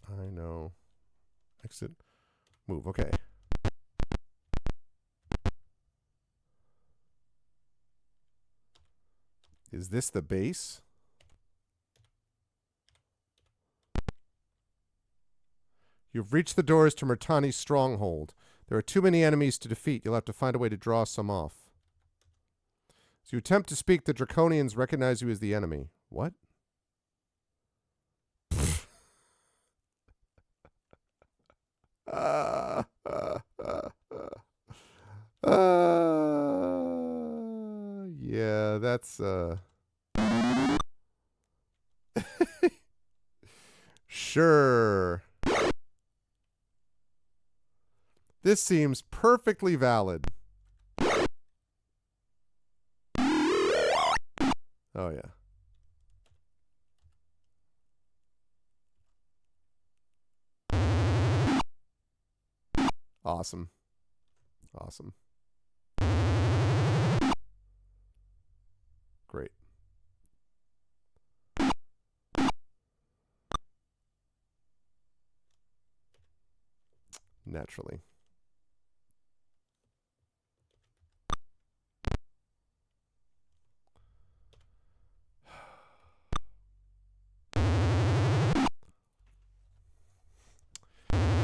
I know. Exit. Move. Okay. Is this the base? You've reached the doors to Murtani's stronghold. There are too many enemies to defeat. You'll have to find a way to draw some off. As you attempt to speak, the Draconians recognize you as the enemy. What? Yeah, that's sure. This seems perfectly valid. Oh yeah. Awesome. Awesome. Great. Naturally.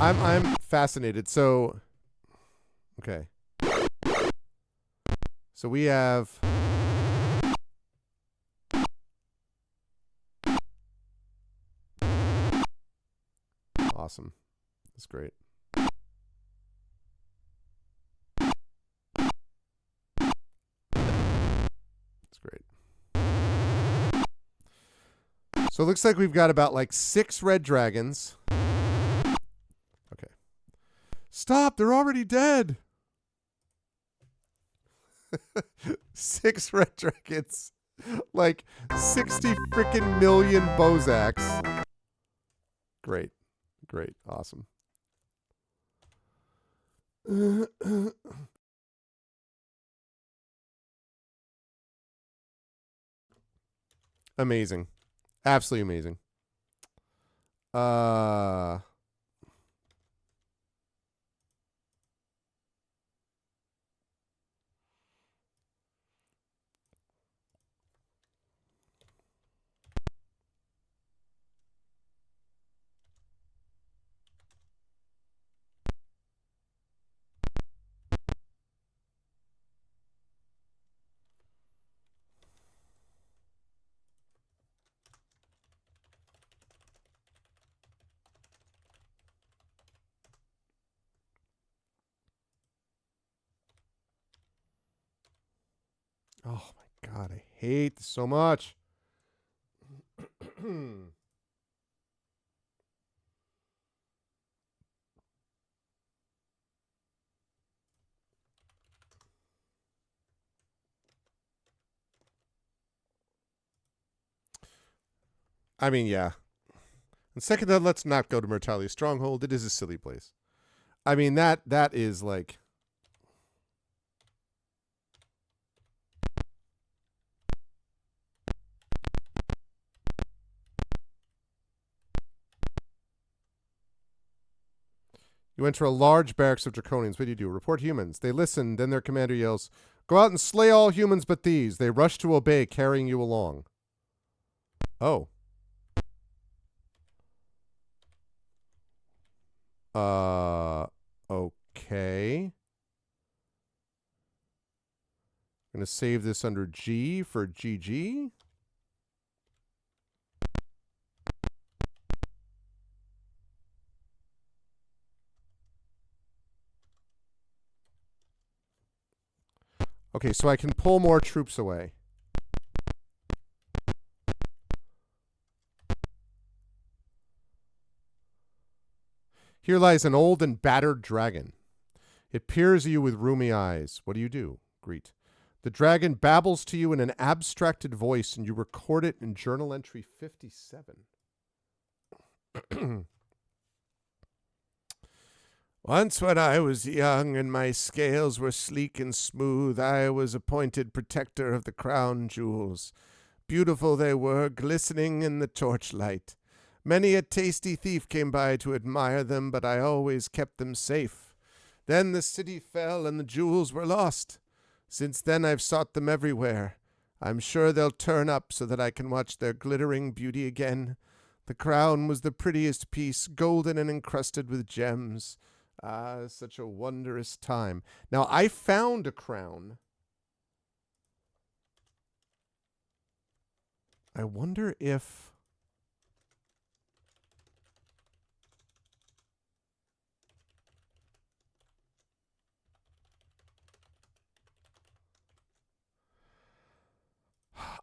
I'm fascinated. So, okay. So we have Awesome. That's great. That's great. So it looks like we've got about like 6 red dragons. Okay. Stop! They're already dead! 6 red dragons. Like 60 freaking million Bozaks. Great. Great. Awesome. Amazing. Absolutely amazing. Oh my god, I hate this so much. I mean, yeah. And second, then let's not go to Myrtalia's stronghold. It is a silly place. I mean, that is like. You enter a large barracks of draconians. What do? Report humans. They listen. Then their commander yells, "Go out and slay all humans but these." They rush to obey, carrying you along. Oh. Okay. I'm going to save this under G for GG. Okay, so I can pull more troops away. Here lies an old and battered dragon. It peers at you with rheumy eyes. What do? Greet. The dragon babbles to you in an abstracted voice, and you record it in journal entry 57. Once when I was young and my scales were sleek and smooth, I was appointed protector of the crown jewels. Beautiful they were, glistening in the torchlight. Many a tasty thief came by to admire them, but I always kept them safe. Then the city fell and the jewels were lost. Since then I've sought them everywhere. I'm sure they'll turn up so that I can watch their glittering beauty again. The crown was the prettiest piece, golden and encrusted with gems. Ah, such a wondrous time. Now, I found a crown. I wonder if...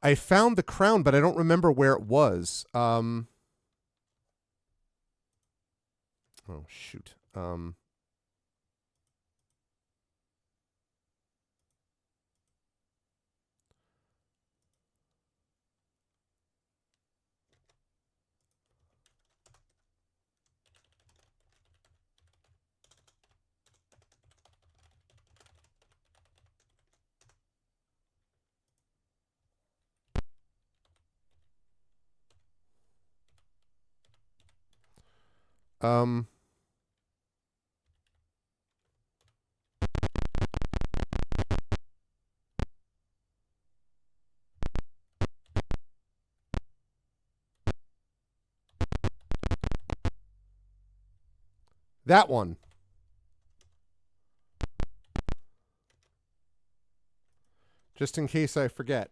I found the crown, but I don't remember where it was. Oh, shoot. That one. Just in case I forget.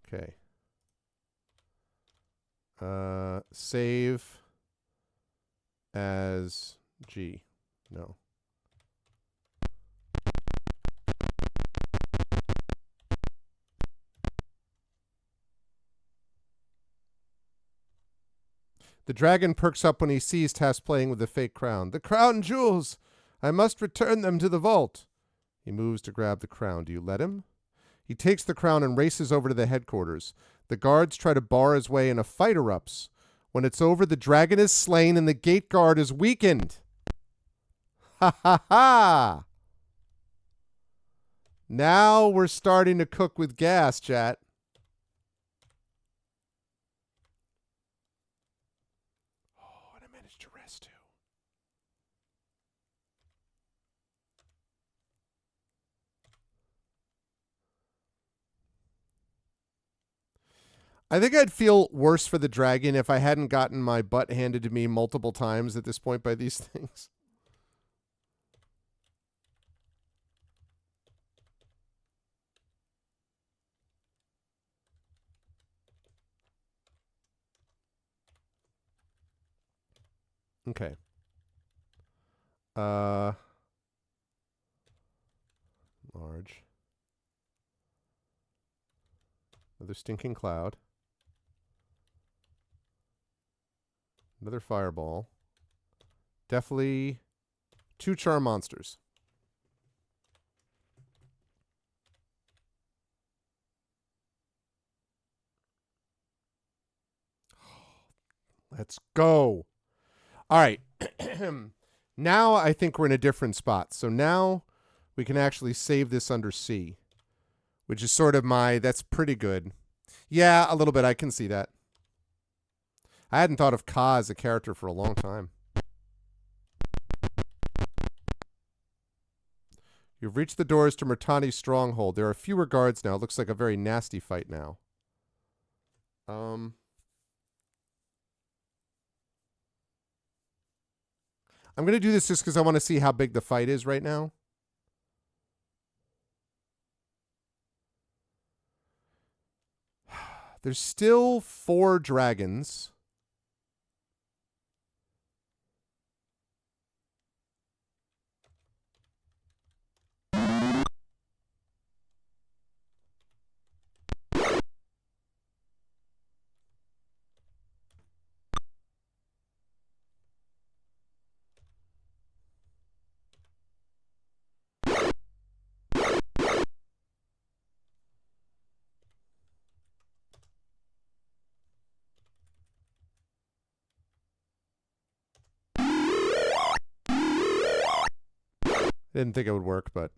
Okay. Save. as G. No. The dragon perks up when he sees Tass playing with the fake crown. The crown jewels! I must return them to the vault. He moves to grab the crown. Do you let him? He takes the crown and races over to the headquarters. The guards try to bar his way and a fight erupts. When it's over, the dragon is slain and the gate guard is weakened. Ha ha ha! Now we're starting to cook with gas, chat. Oh, and I managed to rest too. I think I'd feel worse for the dragon if I hadn't gotten my butt handed to me multiple times at this point by these things. Okay. Large. Another stinking cloud. Another fireball. Definitely 2 charm monsters. Let's go. All right. Now I think we're in a different spot. So now we can actually save this under C, which is sort of that's pretty good. Yeah, a little bit. I can see that. I hadn't thought of Ka as a character for a long time. You've reached the doors to Murtani's stronghold. There are fewer guards now. It looks like a very nasty fight now. I'm going to do this just because I want to see how big the fight is right now. There's still 4 dragons. Didn't think it would work, but...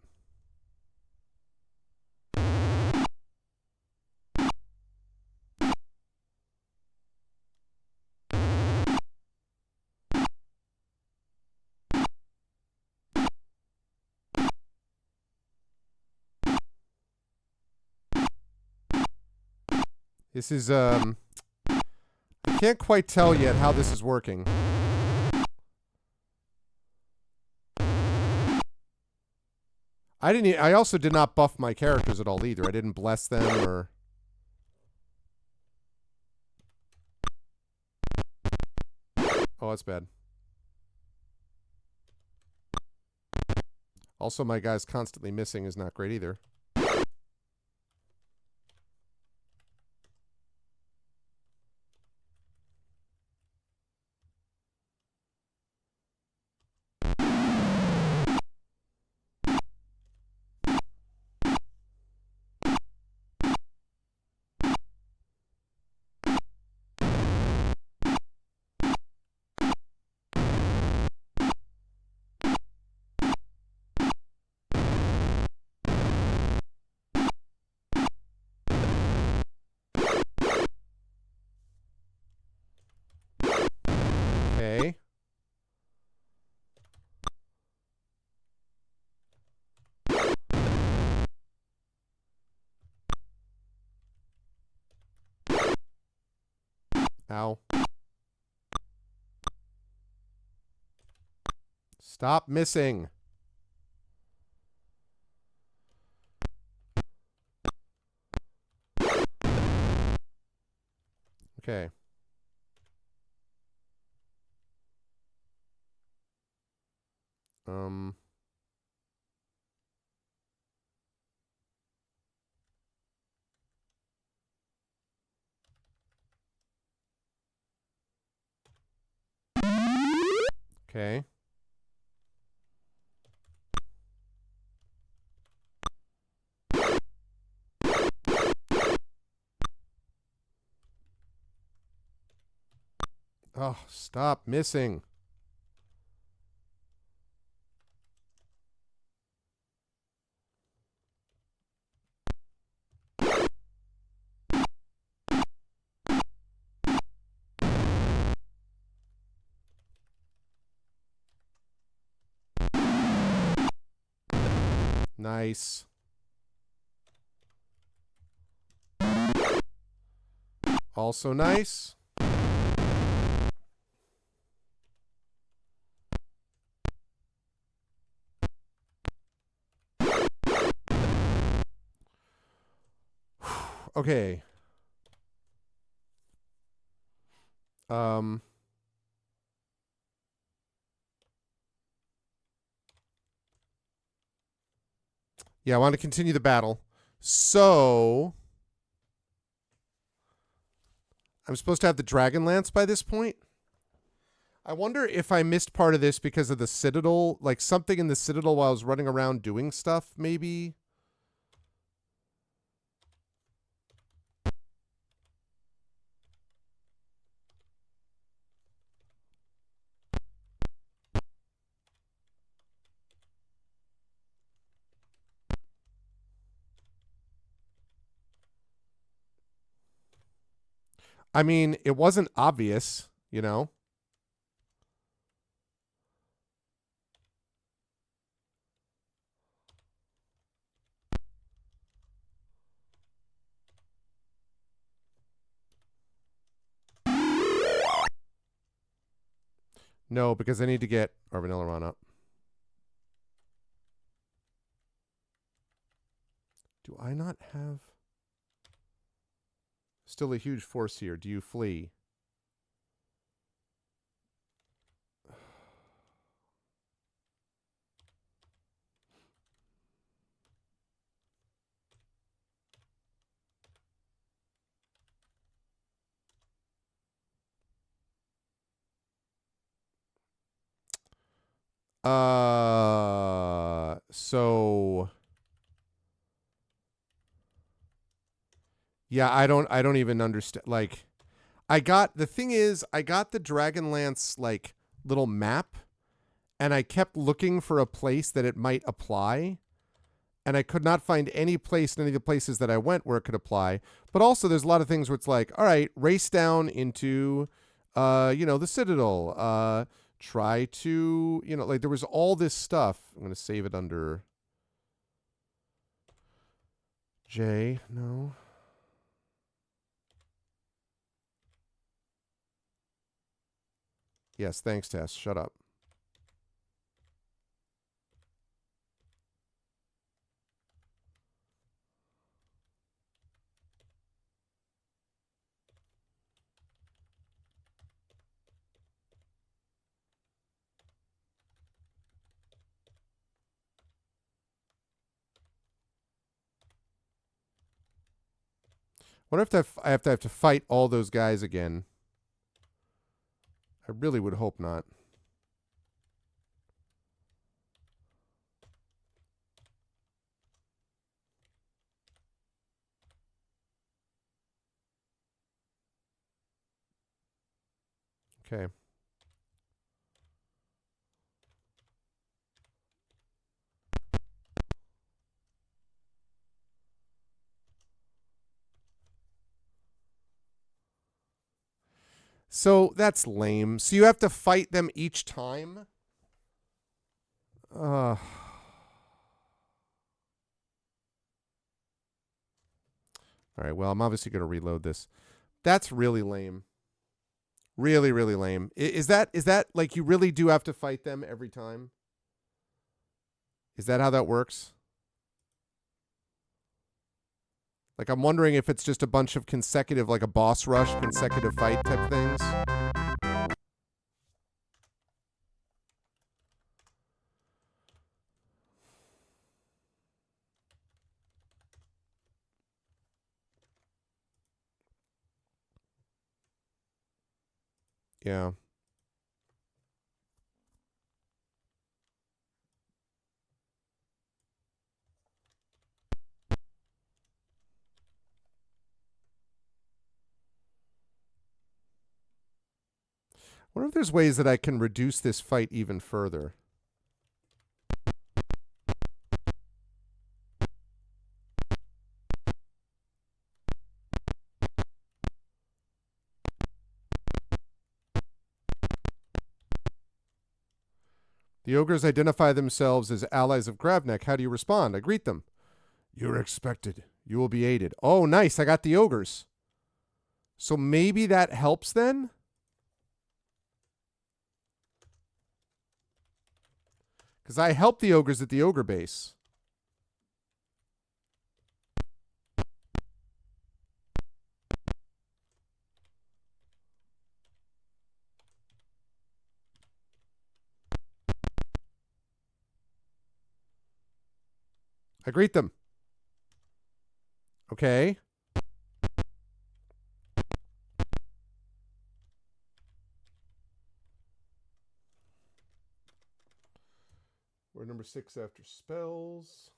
This is, I can't quite tell yet how this is working. I also did not buff my characters at all either. I didn't bless them or... Oh, that's bad. Also, my guy's constantly missing is not great either. Okay. Ow. Stop missing. Okay. Okay. Oh, stop missing. Nice. Also nice. Okay. Yeah, I want to continue the battle. So I'm supposed to have the Dragonlance by this point. I wonder if I missed part of this because of the Citadel, like something in the Citadel while I was running around doing stuff, maybe. I mean, it wasn't obvious, you know? No, because I need to get Arvanelleron up. Do I not have... Still a huge force here. Do you flee? So yeah, I don't even understand. Like, the thing is, I got the Dragonlance like little map, and I kept looking for a place that it might apply, and I could not find any place in any of the places that I went where it could apply. But also, there's a lot of things where it's like, all right, race down into, the Citadel. Try to, like there was all this stuff. I'm gonna save it under J. No. Yes, thanks, Tess. Shut up. What if I have to fight all those guys again? I really would hope not. Okay. So that's lame. So you have to fight them each time? All right, well, I'm obviously going to reload this. That's really lame. Really, really lame. Is that like you really do have to fight them every time? Is that how that works? Like, I'm wondering if it's just a bunch of consecutive, like a boss rush, consecutive fight type things. Yeah. I wonder if there's ways that I can reduce this fight even further. The ogres identify themselves as allies of Gravnek. How do you respond? I greet them. You're expected. You will be aided. Oh, nice. I got the ogres. So maybe that helps then? Because I helped the ogres at the ogre base. I greet them. Okay. We're number 6 after spells.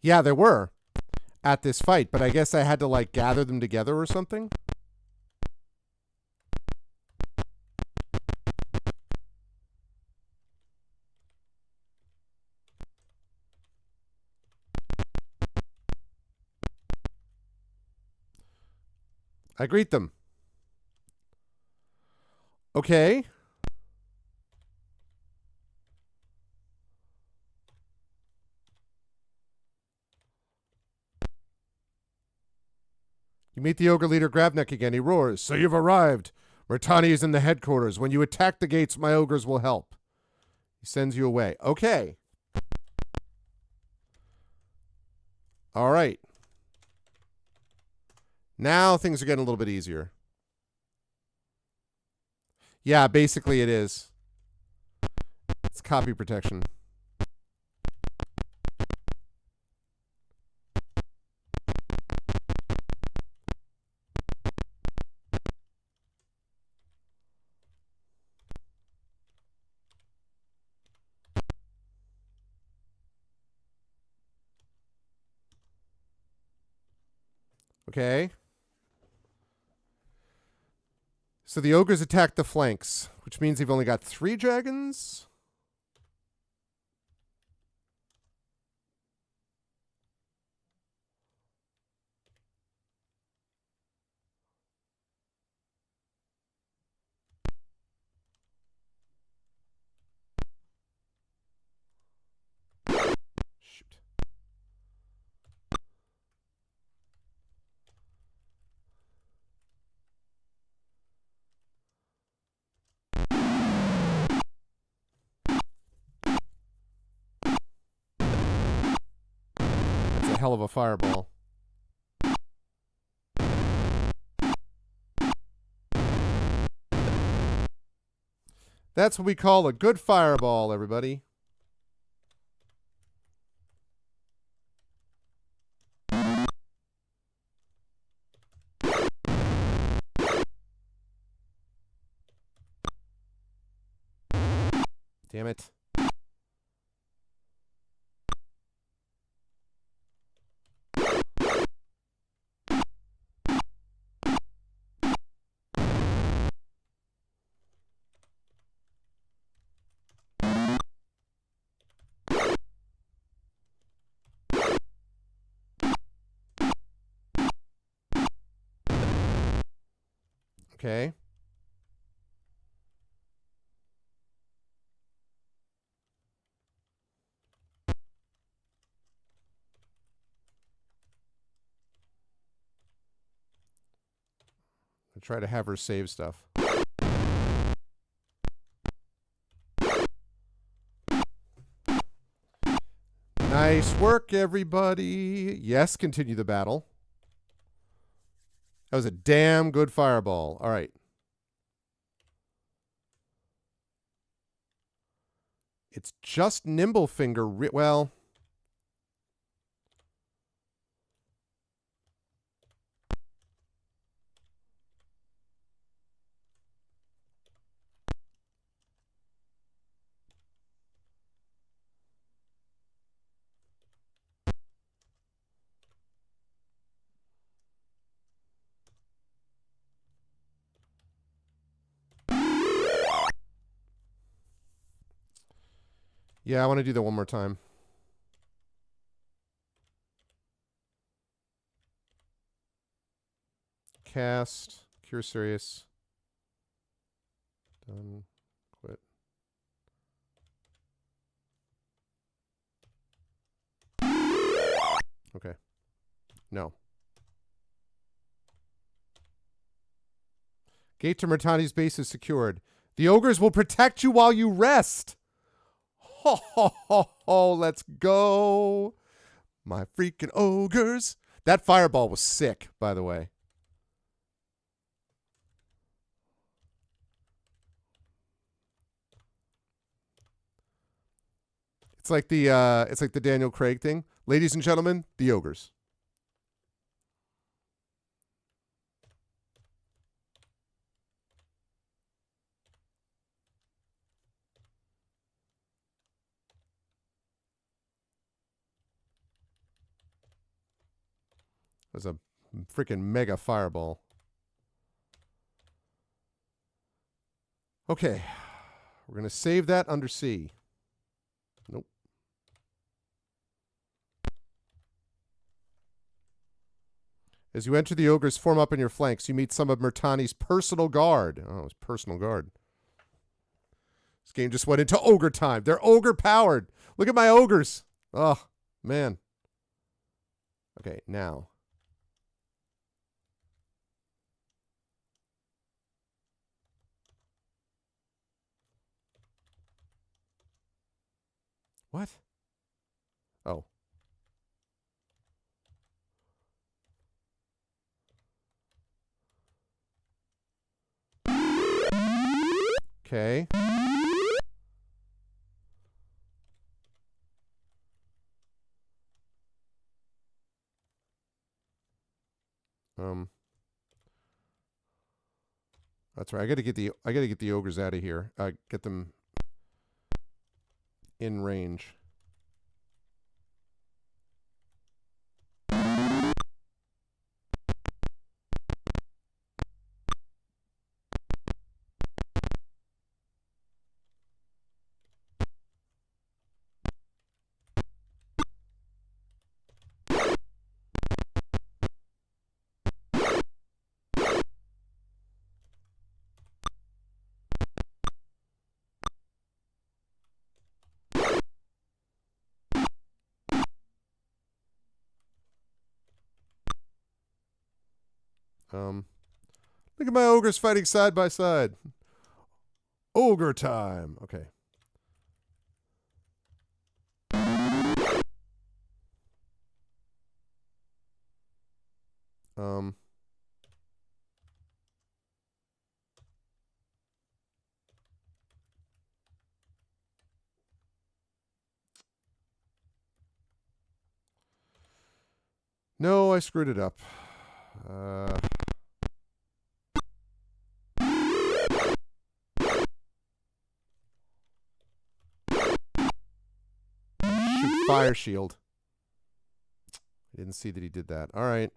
Yeah, there were at this fight, but I guess I had to like gather them together or something. I greet them. Okay. You meet the ogre leader Gravnek again. He roars. So you've arrived. Mertani is in the headquarters. When you attack the gates, my ogres will help. He sends you away. Okay. All right. Now things are getting a little bit easier. Yeah, basically it is. It's copy protection. Okay. So the ogres attack the flanks, which means they've only got 3 dragons. Shoot. That's a hell of a fireball. That's what we call a good fireball, everybody. Damn it. Okay. I'll try to have her save stuff. Nice work, everybody. Yes, continue the battle. That was a damn good fireball. All right. It's just Nimblefinger. Well, yeah, I want to do that one more time. Cast. Cure Serious. Done. Quit. Okay. No. Gate to Murtani's base is secured. The ogres will protect you while you rest. Ho, ho, ho, ho. Let's go. My freaking ogres. That fireball was sick, by the way. It's like the Daniel Craig thing. Ladies and gentlemen, the ogres. That's a freaking mega fireball. Okay. We're going to save that under C. Nope. As you enter the ogres, form up on your flanks. You meet some of Murtani's personal guard. Oh, it's personal guard. This game just went into ogre time. They're ogre powered. Look at my ogres. Oh, man. Okay, now. What? Oh. Okay. That's right. I gotta get the ogres out of here. Get them in range. Look at my ogres fighting side by side. Ogre time. Okay. No, I screwed it up. Shoot fire shield. I didn't see that he did that. All right.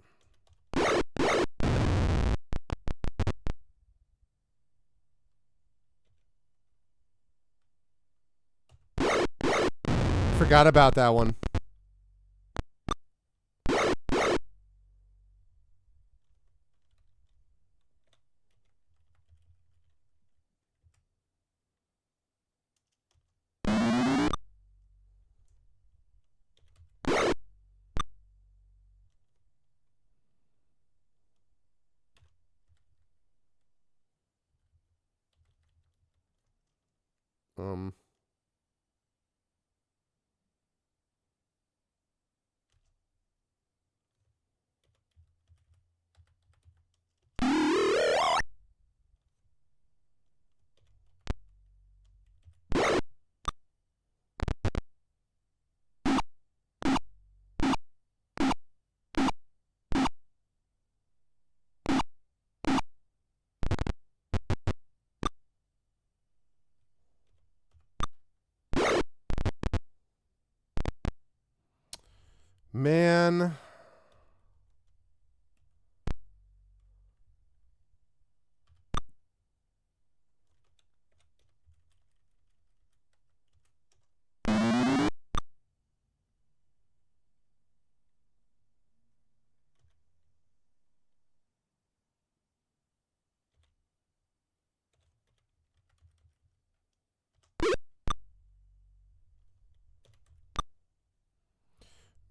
Forgot about that one. Um. Man.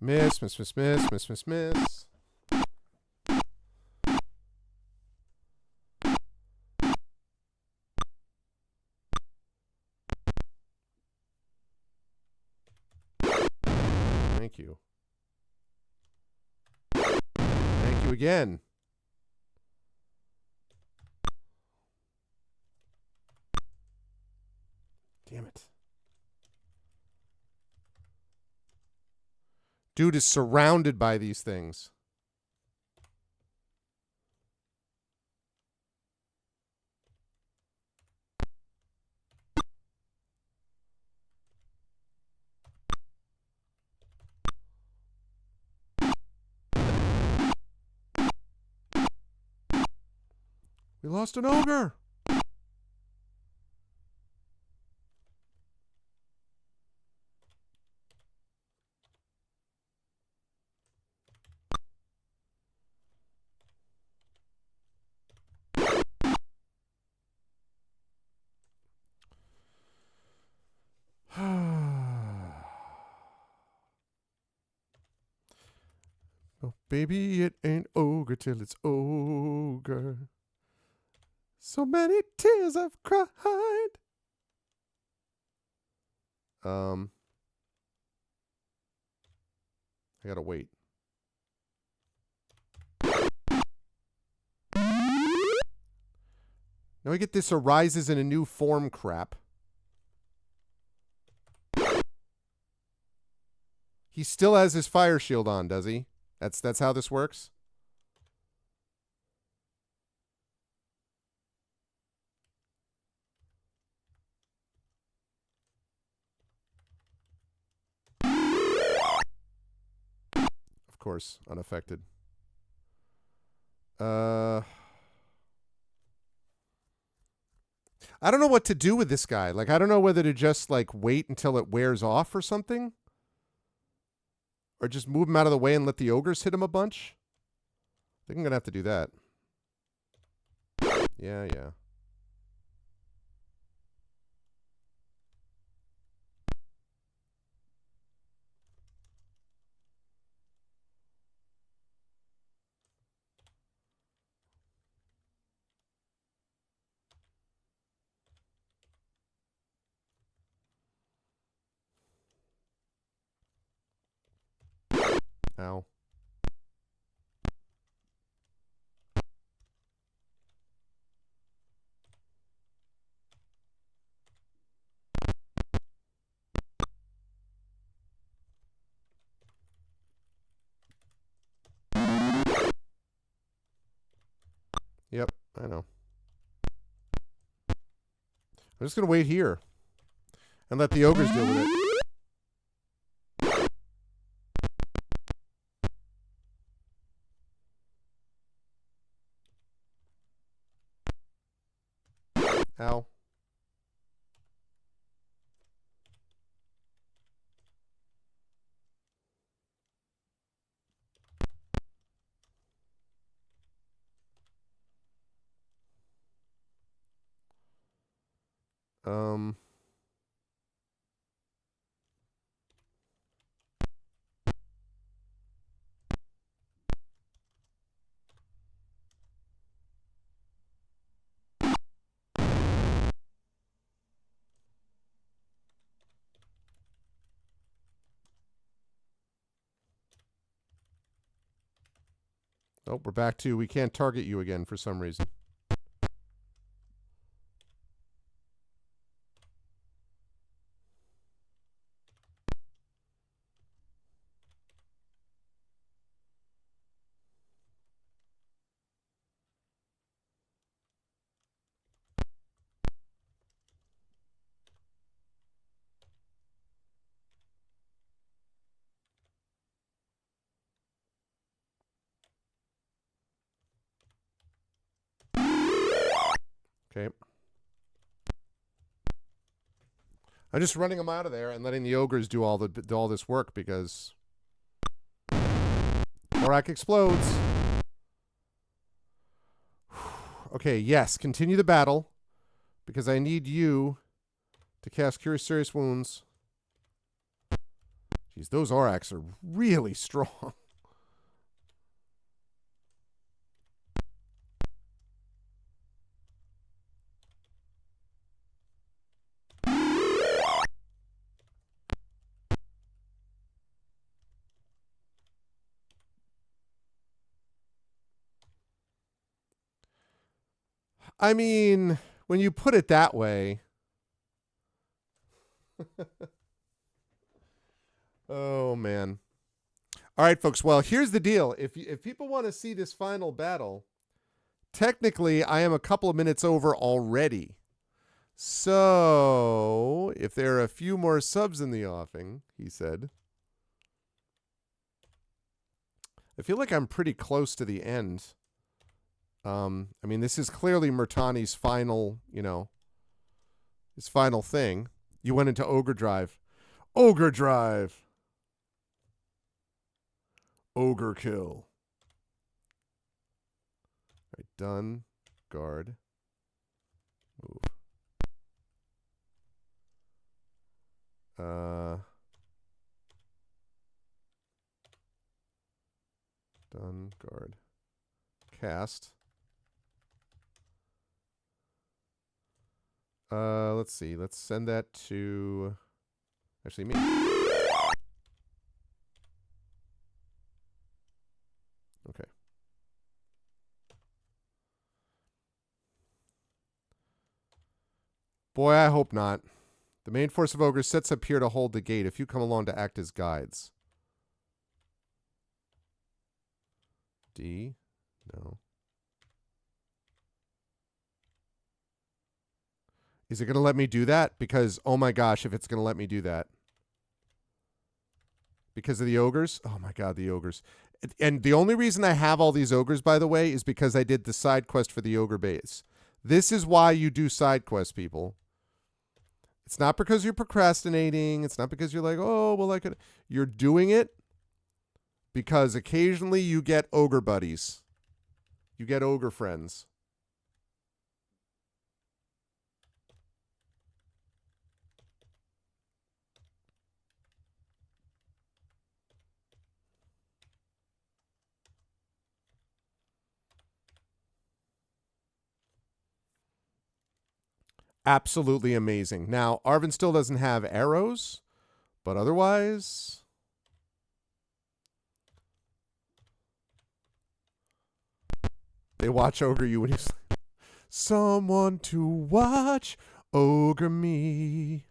Miss, miss, miss, miss, miss, miss, miss. Thank you. Thank you again. Damn it. Dude is surrounded by these things. We lost an ogre. Oh, baby, it ain't ogre till it's ogre. So many tears I've cried. I gotta wait. Now we get this arises in a new form crap. He still has his fire shield on, does he? That's how this works? Of course, unaffected. I don't know what to do with this guy. Like, I don't know whether to just, like, wait until it wears off or something. Or just move him out of the way and let the ogres hit him a bunch. I think I'm going to have to do that. Yeah, yeah. Ow. Yep, I know. I'm just going to wait here and let the ogres deal with it. Ow. Um... Oh, we're back to we can't target you again for some reason. Okay. I'm just running them out of there and letting the ogres do all this work because Morak explodes. Okay, yes, continue the battle because I need you to cast Cure Serious Wounds. Jeez, those Aurochs are really strong. I mean, when you put it that way. Oh, man. All right, folks. Well, here's the deal. If people want to see this final battle, technically, I am a couple of minutes over already. So, if there are a few more subs in the offing, he said. I feel like I'm pretty close to the end. I mean, this is clearly Murtani's final, his final thing. You went into Ogre Drive. Ogre Drive! Ogre kill. All right, done. Guard. Move. Done. Guard. Cast. Let's see. Let's send that to actually me. Okay. Boy, I hope not. The main force of ogres sets up here to hold the gate. If you come along to act as guides. D. No. Is it going to let me do that? Because, oh my gosh, if it's going to let me do that. Because of the ogres? Oh my god, the ogres. And the only reason I have all these ogres, by the way, is because I did the side quest for the ogre base. This is why you do side quests, people. It's not because you're procrastinating. It's not because you're like, oh, well, I could. You're doing it because occasionally you get ogre buddies. You get ogre friends. Absolutely amazing. Now, Arvin still doesn't have arrows, but otherwise... They watch ogre you when you sleep. Someone to watch ogre me.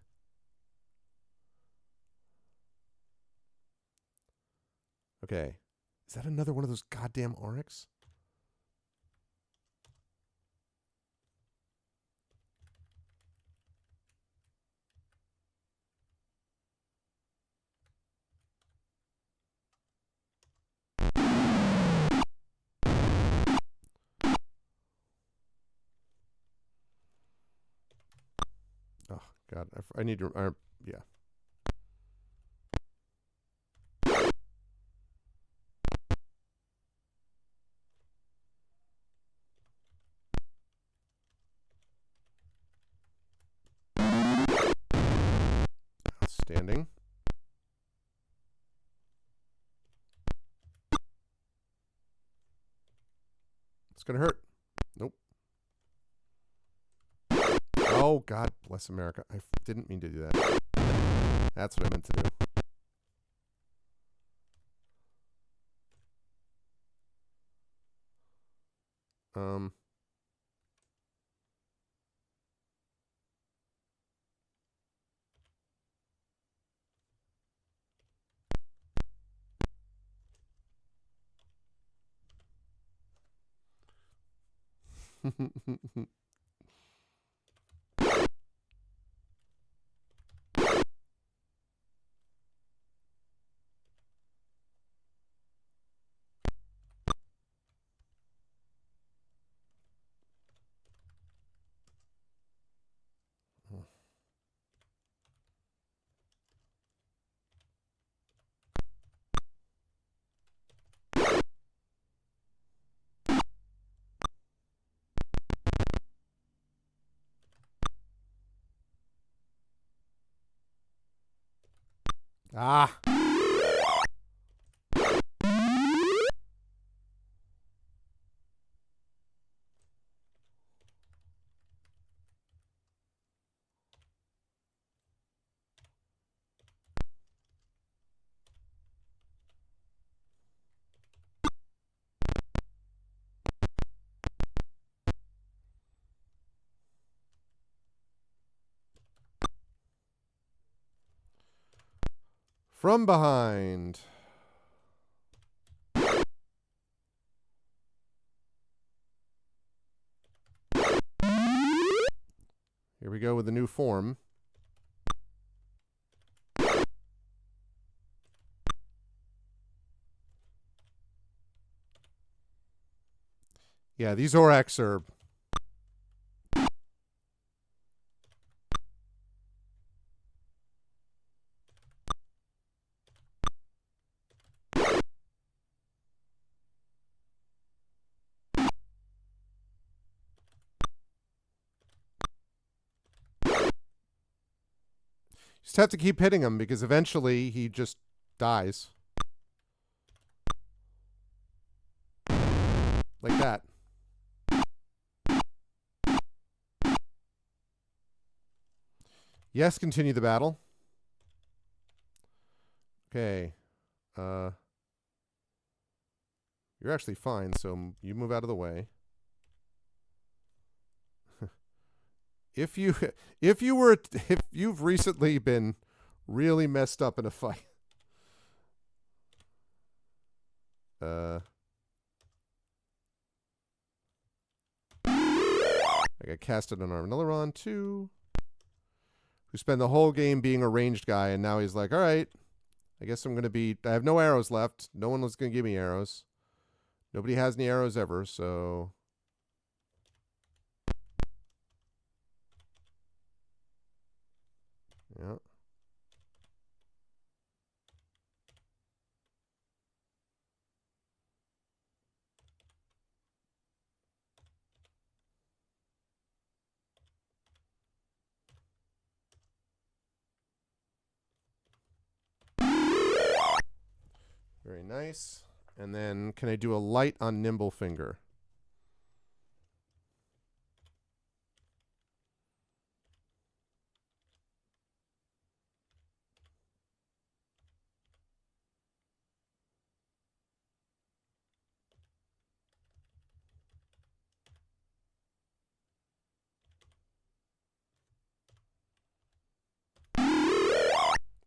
Okay. Is that another one of those goddamn Oryx? Oh, God. I need to... yeah. Outstanding. It's going to hurt. Nope. Oh, God bless America. I didn't mean to do that. That's what I meant to do. Ah. From behind. Here we go with the new form. Yeah, these Oraks are... Just have to keep hitting him because eventually he just dies. Like that. Yes, continue the battle. Okay. You're actually fine, so you move out of the way. If you've recently been really messed up in a fight. I got casted on Arvanilleron too, who spent the whole game being a ranged guy, and now he's like, all right, I guess I'm going to be... I have no arrows left. No one was going to give me arrows. Nobody has any arrows ever, so... Yeah. Very nice. And then can I do a light on Nimble Finger?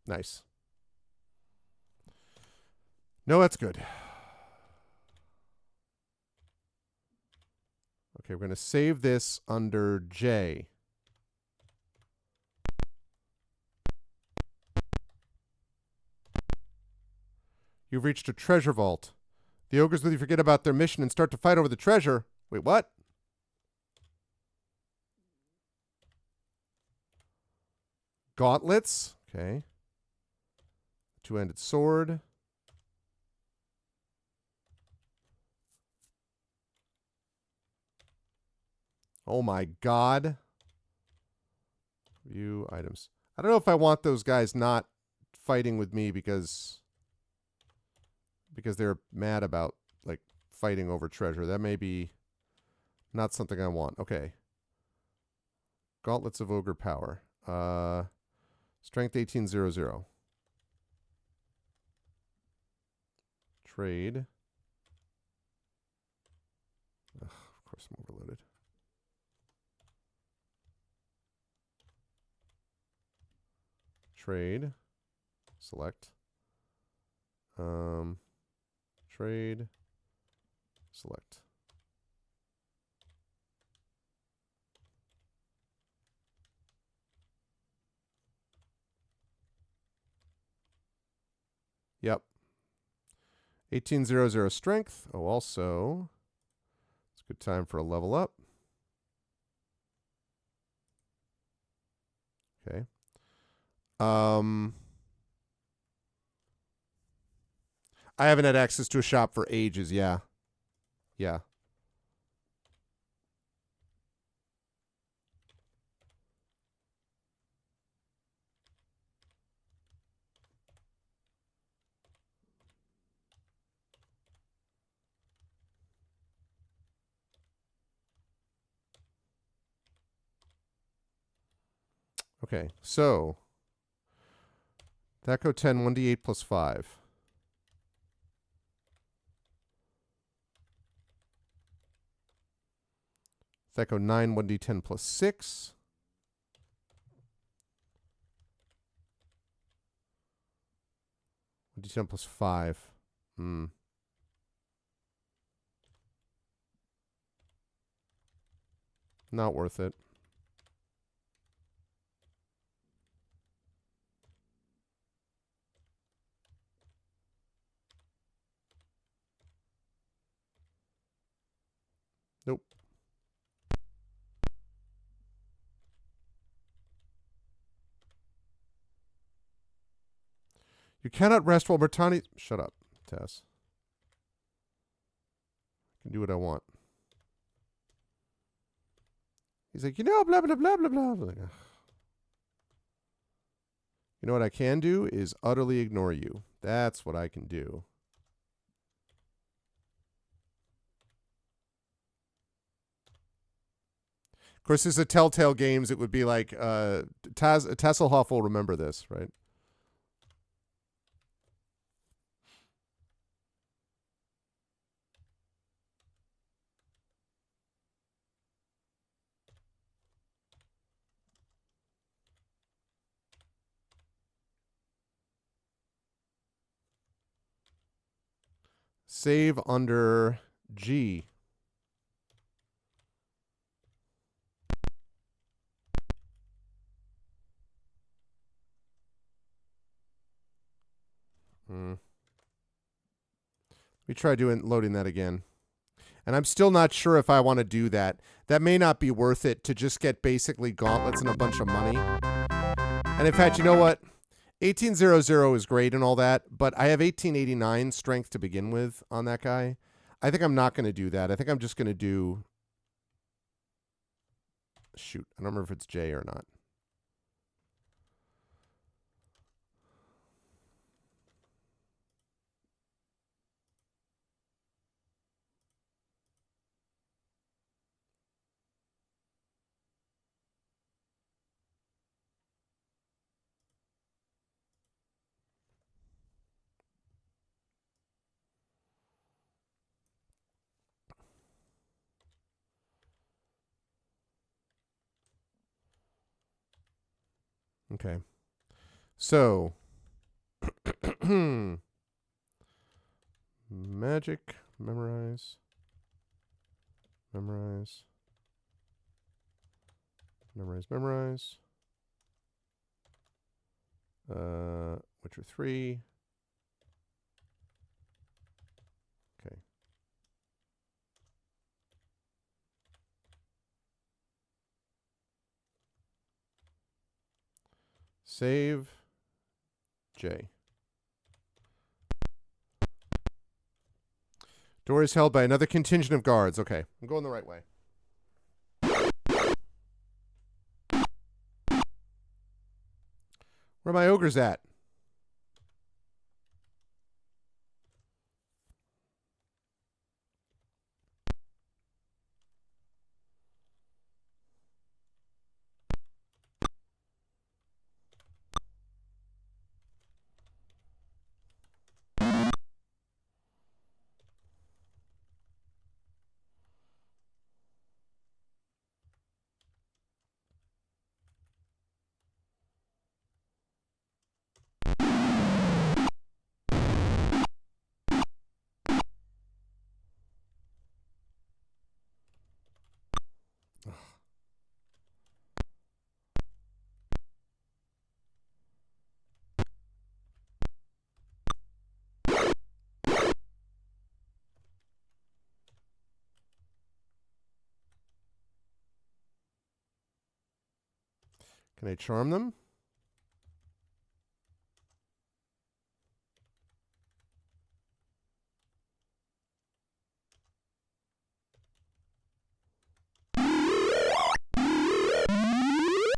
Nice. No, that's good. Okay, we're going to save this under J. You've reached a treasure vault. The ogres with you forget about their mission and start to fight over the treasure. Wait, what? Gauntlets. Okay. Two-handed sword. Oh my god. View items. I don't know if I want those guys not fighting with me because they're mad about like fighting over treasure. That may be not something I want. Okay. Gauntlets of Ogre Power. Strength 1800. Trade. Ugh, of course I'm overloaded. Trade. Select. Trade. Select. Yep. 1800 strength. Oh, also, it's a good time for a level up. Okay. I haven't had access to a shop for ages, yeah. Yeah. Okay, so that go 10, 1d8 plus 5. That go 9, 1d10 plus 6. D10 plus 5. Not worth it. Nope. You cannot rest while Bertani... Shut up, Tess. I can do what I want. He's like, blah, blah, blah, blah, blah, blah. Like, ugh. You know what I can do is utterly ignore you. That's what I can do. Of course, this is a Telltale Games. It would be like, Tasselhoff will remember this, right? Save under G. Let me try loading that again. And I'm still not sure if I want to do that. That may not be worth it to just get basically gauntlets and a bunch of money. And in fact, you know what? 1800 is great and all that, but I have 1889 strength to begin with on that guy. I think I'm not going to do that. I think I'm just going to do... Shoot, I don't remember if it's J or not. Okay. So, magic, memorize, memorize, memorize, memorize. Which are 3. Okay. Save J. Door is held by another contingent of guards. Okay, I'm going the right way. Where are my ogres at? Can I charm them?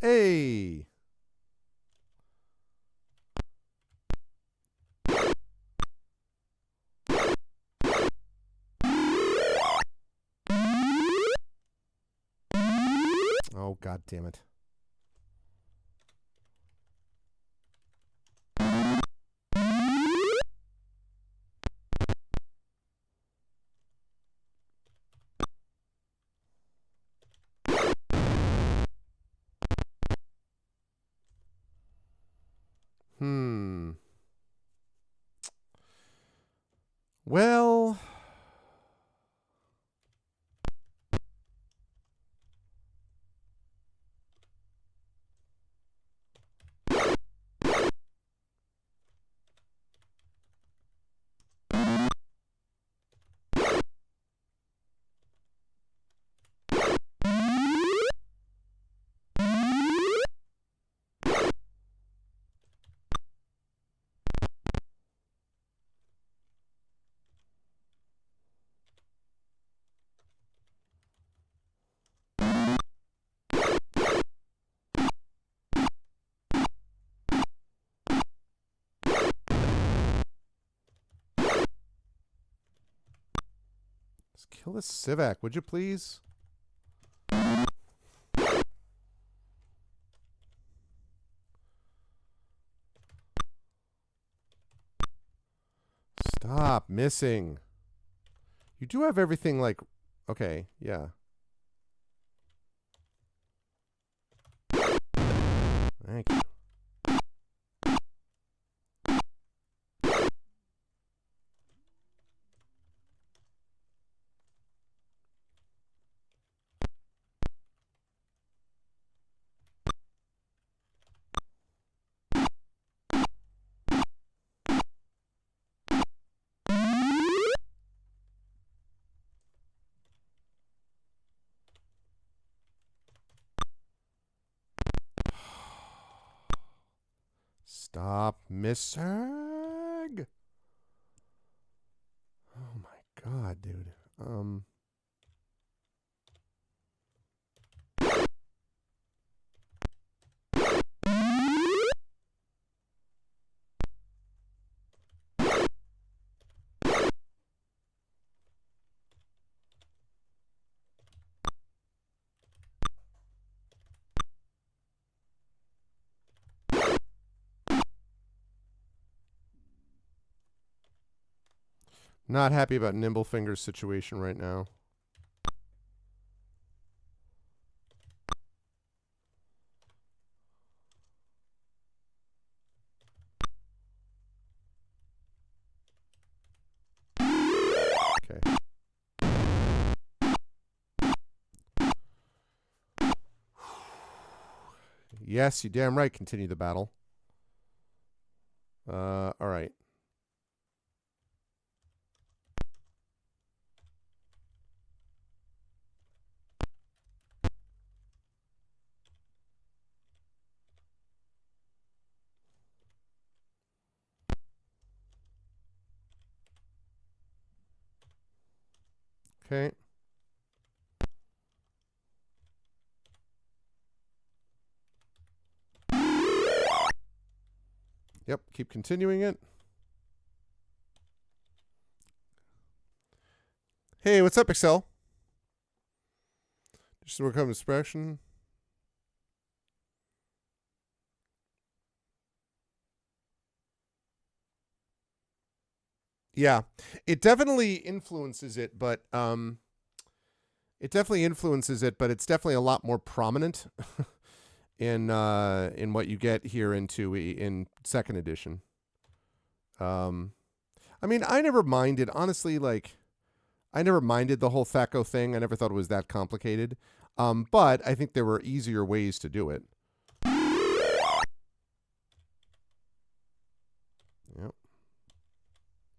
Hey! Oh, God damn it. Just kill this Sivak, would you please? Stop missing. You do have everything like... Okay, yeah. Thank you. Stop missing. Oh my god, dude. Not happy about Nimblefinger's situation right now. Okay. Yes, you damn right. Continue the battle. All right. Okay. Yep, keep continuing it. Hey, what's up, Excel? Just to come to expression. Yeah, it definitely influences it, but it's definitely a lot more prominent in what you get here in second edition. I mean, I never minded, honestly, like I never minded the whole Thaco thing. I never thought it was that complicated. But I think there were easier ways to do it. Yep.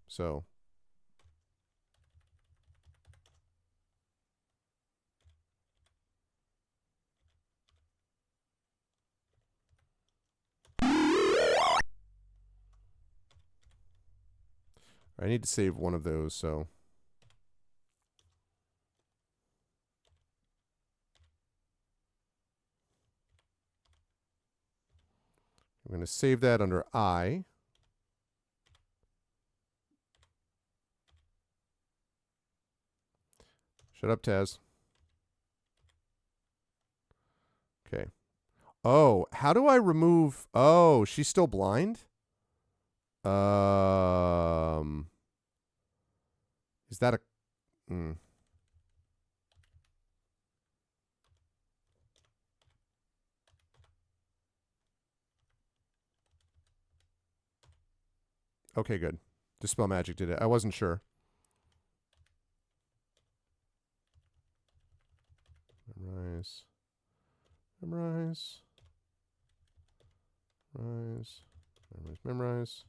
So I need to save one of those, so I'm going to save that under I. Shut up, Taz. Okay. Oh, how do I remove... Oh, she's still blind? Is that a... Okay, good. Dispel Magic did it. I wasn't sure. Memorize. Memorize. Memorize. Memorize. Memorize.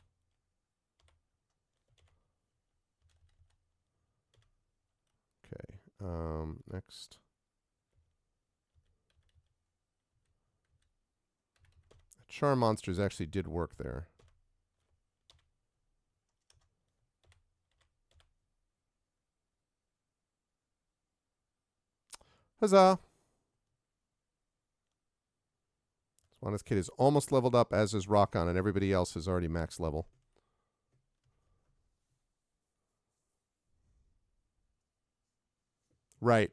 Okay. Next. Charm Monsters actually did work there. Huzzah! Swan's Kid is almost leveled up, as is Rockon, and everybody else is already max level. Right.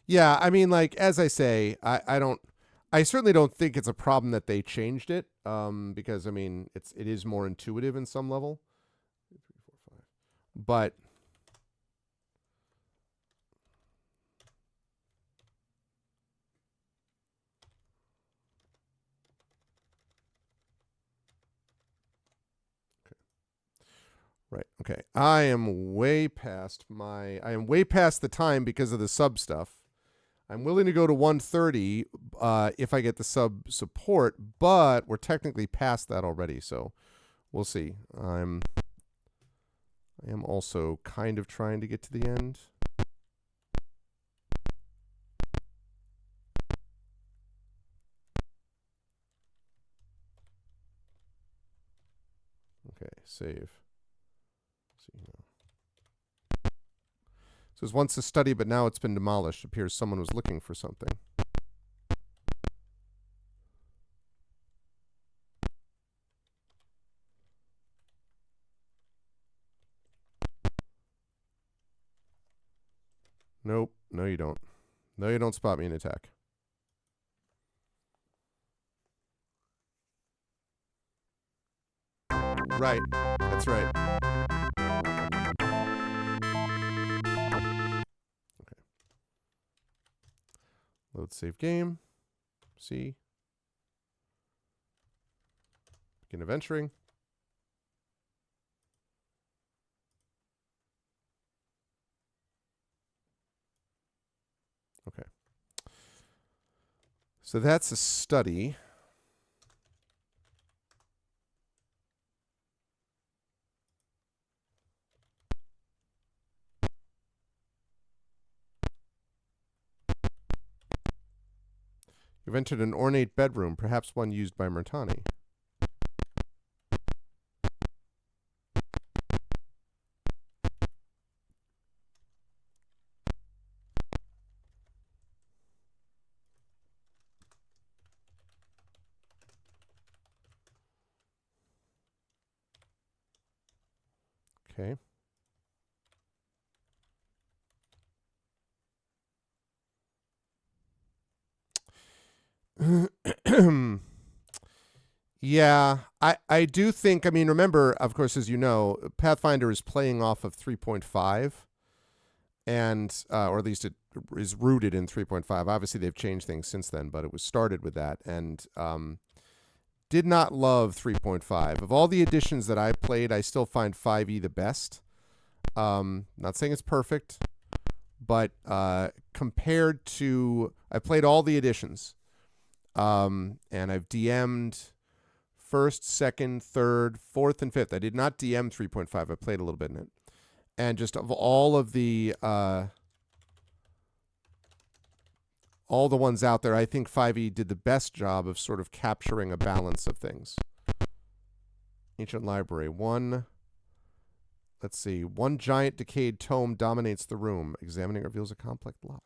Yeah, I mean, like, as I say, I certainly don't think it's a problem that they changed it, because I mean, it is more intuitive in some level. 2, 3, 4, 5. But right, okay. I am way past the time because of the sub stuff. I'm willing to go to 130 if I get the sub support, but we're technically past that already, so we'll see. I am also kind of trying to get to the end. Okay, save. See now. So it was once a study, but now it's been demolished. Appears someone was looking for something. Nope. No, you don't. No, you don't spot me in attack. Right. That's right. Okay. Load save game. See. Begin adventuring. Okay. So that's a study. You've entered an ornate bedroom, perhaps one used by Murtani. Okay. Yeah, I do think, I mean, remember, of course, as you know, Pathfinder is playing off of 3.5, and or at least it is rooted in 3.5. Obviously, they've changed things since then, but it was started with that, and did not love 3.5. Of all the editions that I played, I still find 5e the best. Not saying it's perfect, but compared to, I played all the editions, and I've DM'd first, second, third, fourth, and fifth. I did not DM 3.5. I played a little bit in it. And just of all the ones out there, I think 5e did the best job of sort of capturing a balance of things. Ancient Library. One giant decayed tome dominates the room. Examining reveals a complex lock.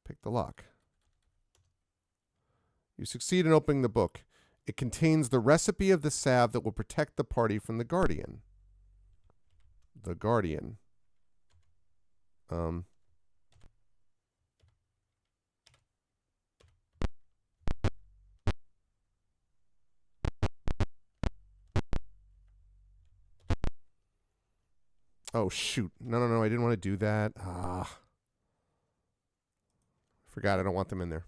Pick the lock. You succeed in opening the book. It contains the recipe of the salve that will protect the party from the Guardian. The Guardian. Oh, shoot. No. I didn't want to do that. Forgot I don't want them in there.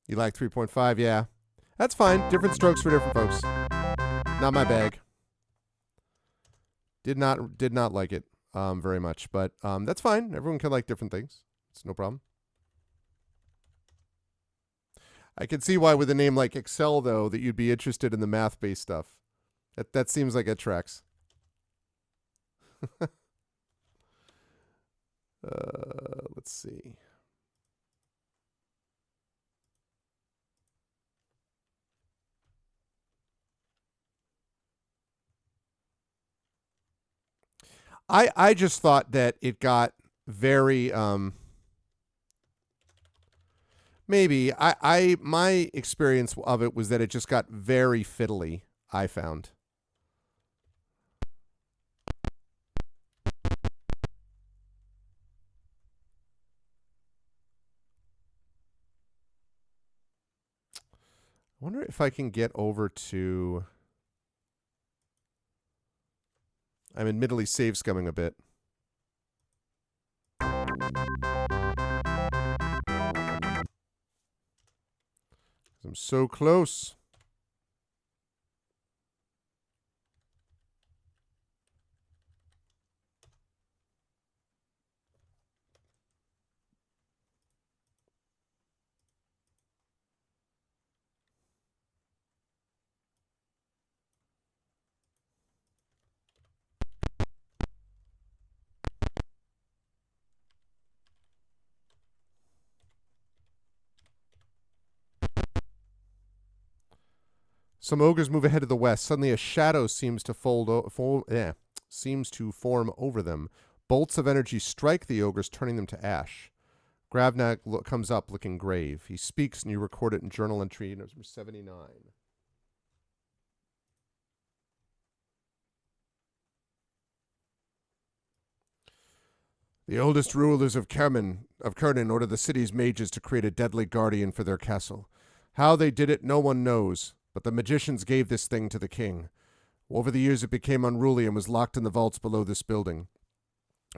You like 3.5? Yeah. That's fine. Different strokes for different folks. Not my bag. Did not like it very much, but that's fine. Everyone can like different things. It's no problem. I can see why with a name like Excel, though, that you'd be interested in the math-based stuff. That seems like it tracks. Let's see. I just thought that it got very maybe my experience of it was that it just got very fiddly, I found. I wonder if I can get over to... I'm admittedly save scumming a bit. I'm so close. Some ogres move ahead to the west. Suddenly, a shadow seems to seems to form over them. Bolts of energy strike the ogres, turning them to ash. Gravnak comes up, looking grave. He speaks, and you record it in journal entry number 79. The oldest rulers of Krynn ordered the city's mages to create a deadly guardian for their castle. How they did it, no one knows. But the magicians gave this thing to the king. Over the years, it became unruly and was locked in the vaults below this building.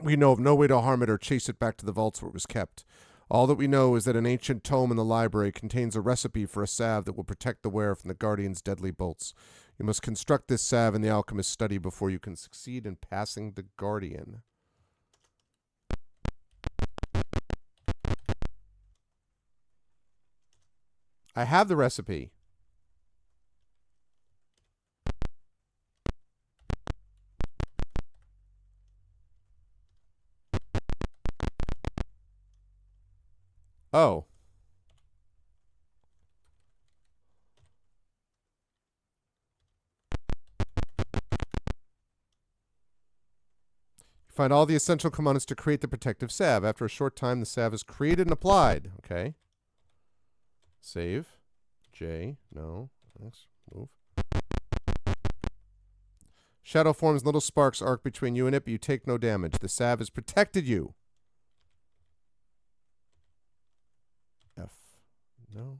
We know of no way to harm it or chase it back to the vaults where it was kept. All that we know is that an ancient tome in the library contains a recipe for a salve that will protect the wearer from the guardian's deadly bolts. You must construct this salve in the alchemist's study before you can succeed in passing the guardian. I have the recipe. Oh. You find all the essential components to create the protective salve. After a short time, the salve is created and applied. Okay. Save. J. No. X. Move. Shadow forms, little sparks arc between you and it, but you take no damage. The salve has protected you. F. No.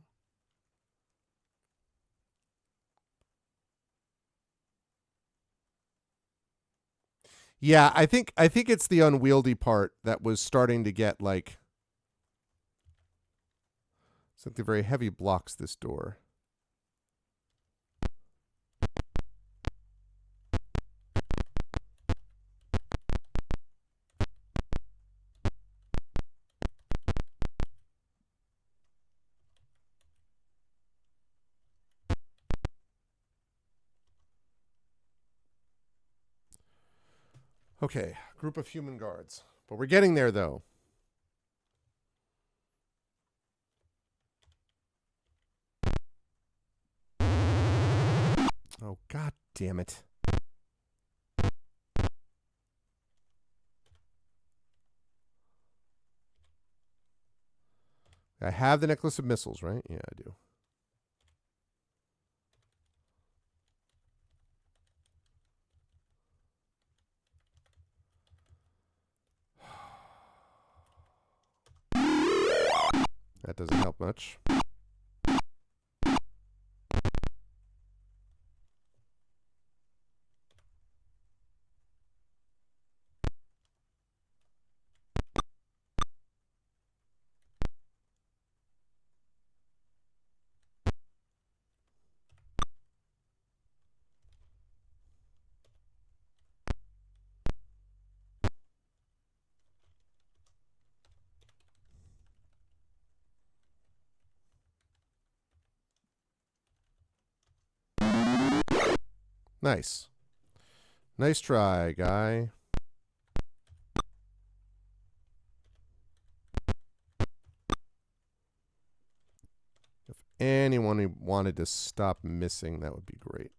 Yeah, I think it's the unwieldy part that was starting to get like something very heavy blocks this door. Okay, group of human guards. But we're getting there, though. Oh, god damn it. I have the necklace of missiles, right? Yeah, I do. That doesn't help much. Nice. Nice try, guy. If anyone wanted to stop missing, that would be great.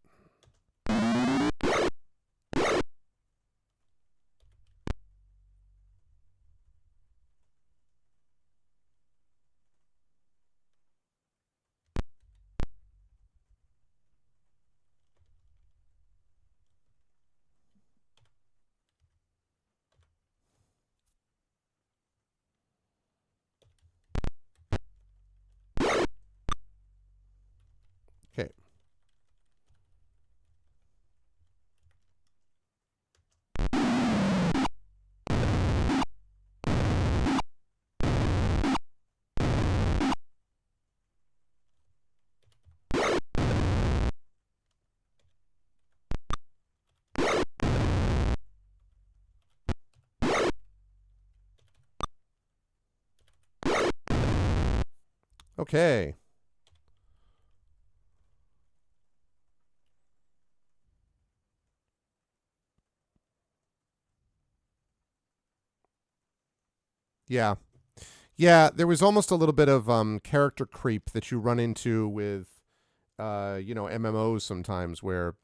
Okay. Yeah. Yeah, there was almost a little bit of character creep that you run into with MMOs sometimes where,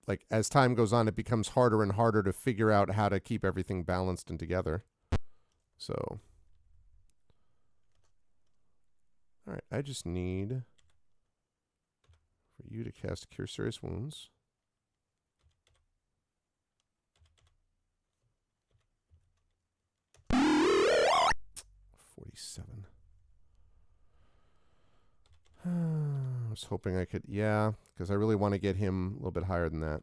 like as time goes on it becomes harder and harder to figure out how to keep everything balanced and together. So all right, I just need for you to cast Cure Serious Wounds. $47. I was hoping I could, yeah, because I really want to get him a little bit higher than that.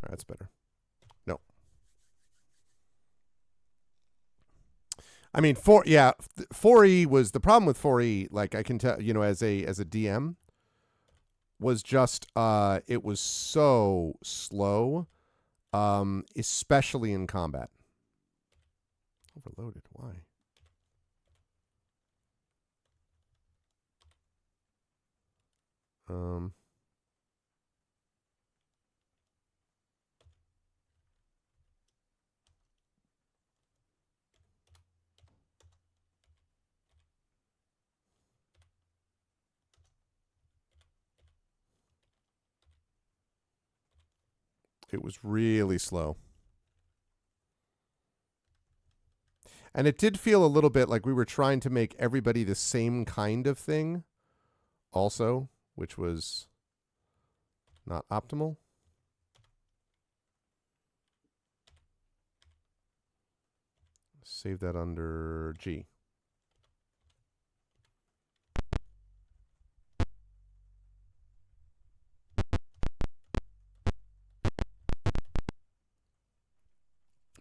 That's better. No. I mean, 4E was the problem with 4E. Like I can tell, as a DM, was just it was so slow, especially in combat. Overloaded. Why? It was really slow. And it did feel a little bit like we were trying to make everybody the same kind of thing also, which was not optimal. Save that under G.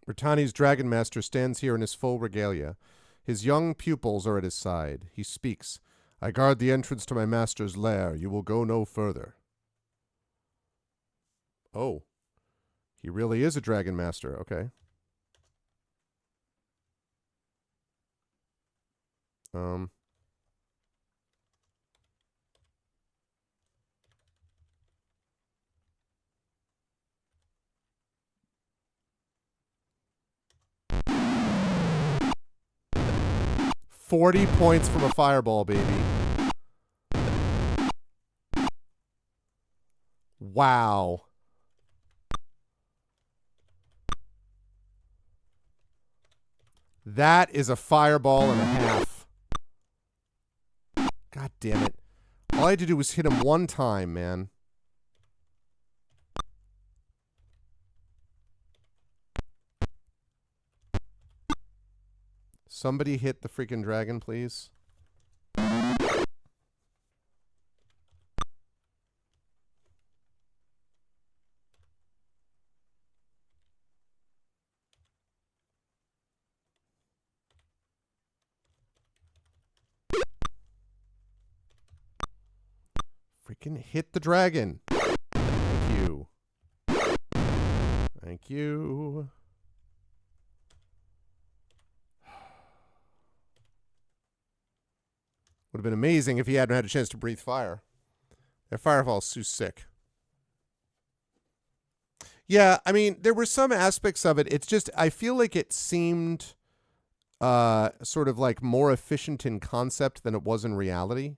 Bertani's Dragon Master stands here in his full regalia. His young pupils are at his side. He speaks. I guard the entrance to my master's lair. You will go no further. Oh. He really is a Dragon Master. Okay. 40 points from a fireball, baby. Wow. That is a fireball and a half. God damn it. All I had to do was hit him one time, man. Somebody hit the freaking dragon, please. Freaking hit the dragon. Thank you. Thank you. Would have been amazing if he hadn't had a chance to breathe fire. That firefall's too sick. Yeah, I mean, there were some aspects of it. It's just, I feel like it seemed sort of like more efficient in concept than it was in reality.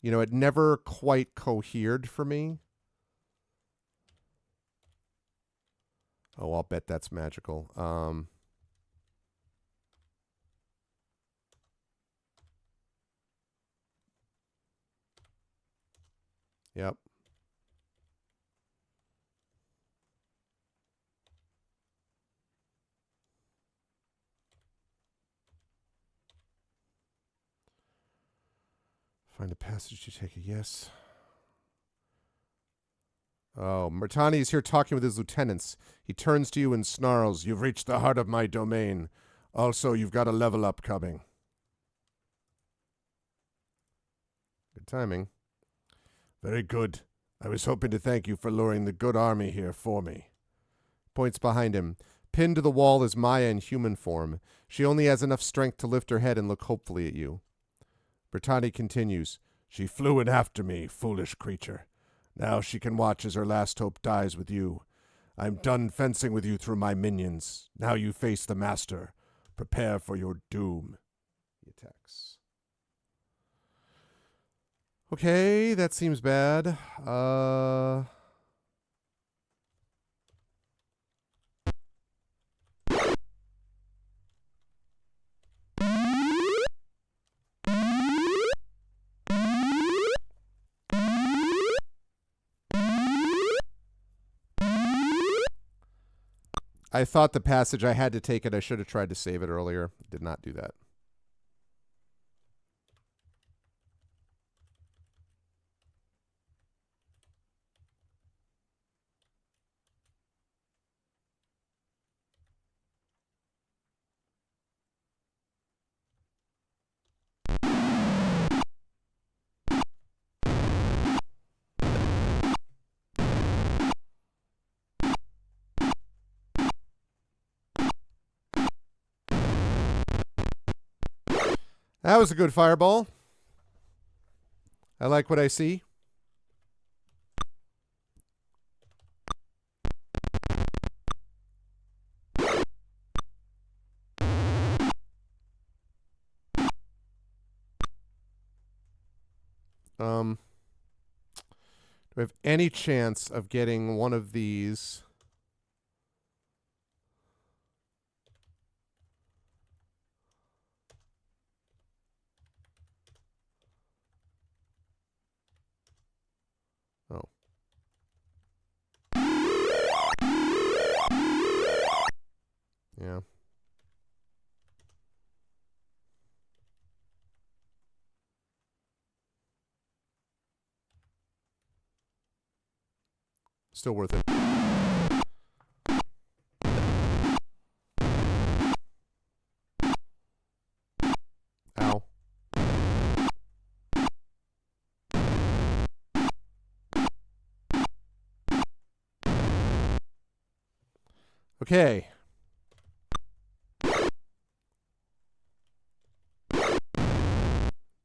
You know, it never quite cohered for me. Oh, I'll bet that's magical. Yep. Find a passage to take a yes. Oh, Murtani is here talking with his lieutenants. He turns to you and snarls, "You've reached the heart of my domain. Also, you've got a level up coming." Good timing. Very good. I was hoping to thank you for luring the good army here for me. Points behind him. Pinned to the wall is Maya in human form. She only has enough strength to lift her head and look hopefully at you. Bertani continues. She flew in after me, foolish creature. Now she can watch as her last hope dies with you. I'm done fencing with you through my minions. Now you face the master. Prepare for your doom. He attacks. Okay, that seems bad. I thought the passage I had to take it. I should have tried to save it earlier. Did not do that. That was a good fireball. I like what I see. Do I have any chance of getting one of these? Oh. Yeah. Still worth it. Ow. Okay.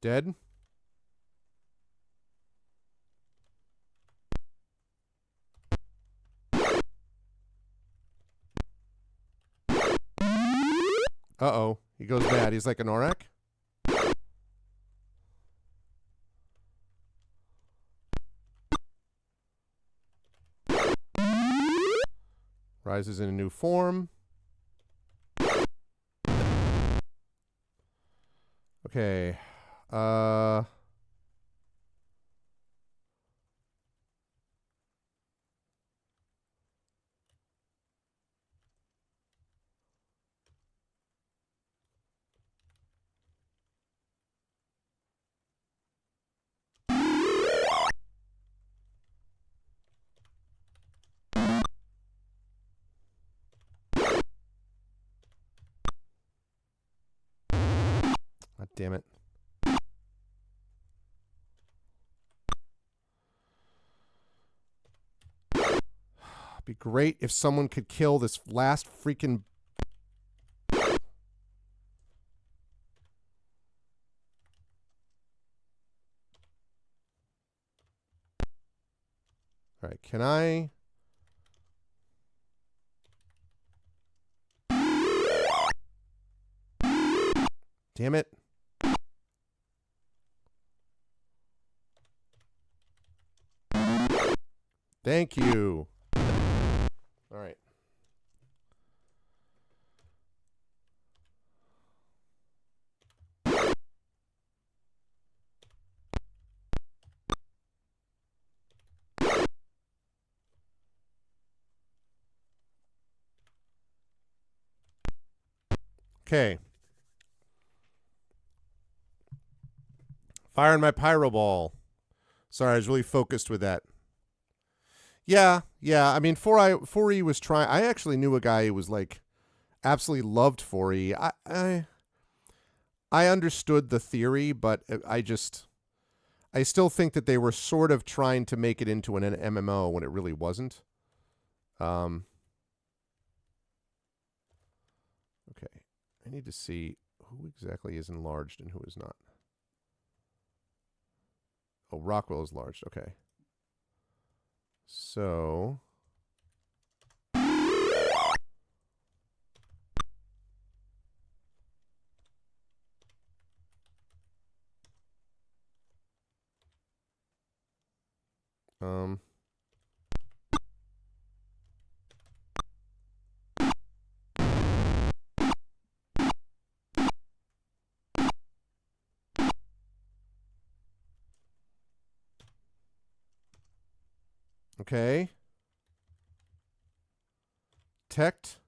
Dead. Uh-oh. He goes mad. He's like an Aurak. Rises in a new form. Okay. God damn it. Be great if someone could kill this last freaking... All right, can I... Damn it. Thank you. All right. Okay. Firing my pyro ball. Sorry, I was really focused with that. Yeah. I mean, 4E was trying. I actually knew a guy who was like absolutely loved 4E. I understood the theory, but I I still think that they were sort of trying to make it into an MMO when it really wasn't. Okay. I need to see who exactly is enlarged and who is not. Oh, Rockwell is enlarged. Okay. So... Okay. Tect.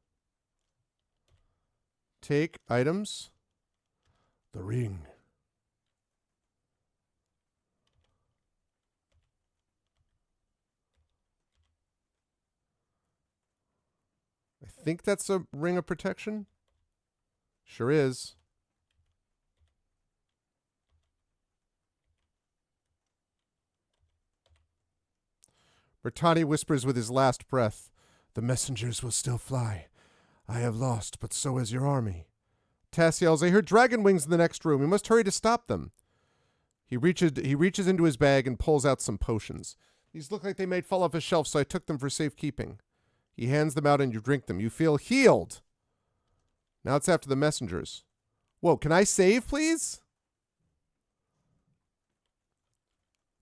Take items. The ring. I think that's a ring of protection. Sure is. Bertani whispers with his last breath, "The messengers will still fly. I have lost, but so has your army." Tass yells, "I hear dragon wings in the next room. We must hurry to stop them." He reaches into his bag and pulls out some potions. These look like they might fall off a shelf, so I took them for safekeeping. He hands them out and you drink them. You feel healed. Now it's after the messengers. Whoa, can I save, please?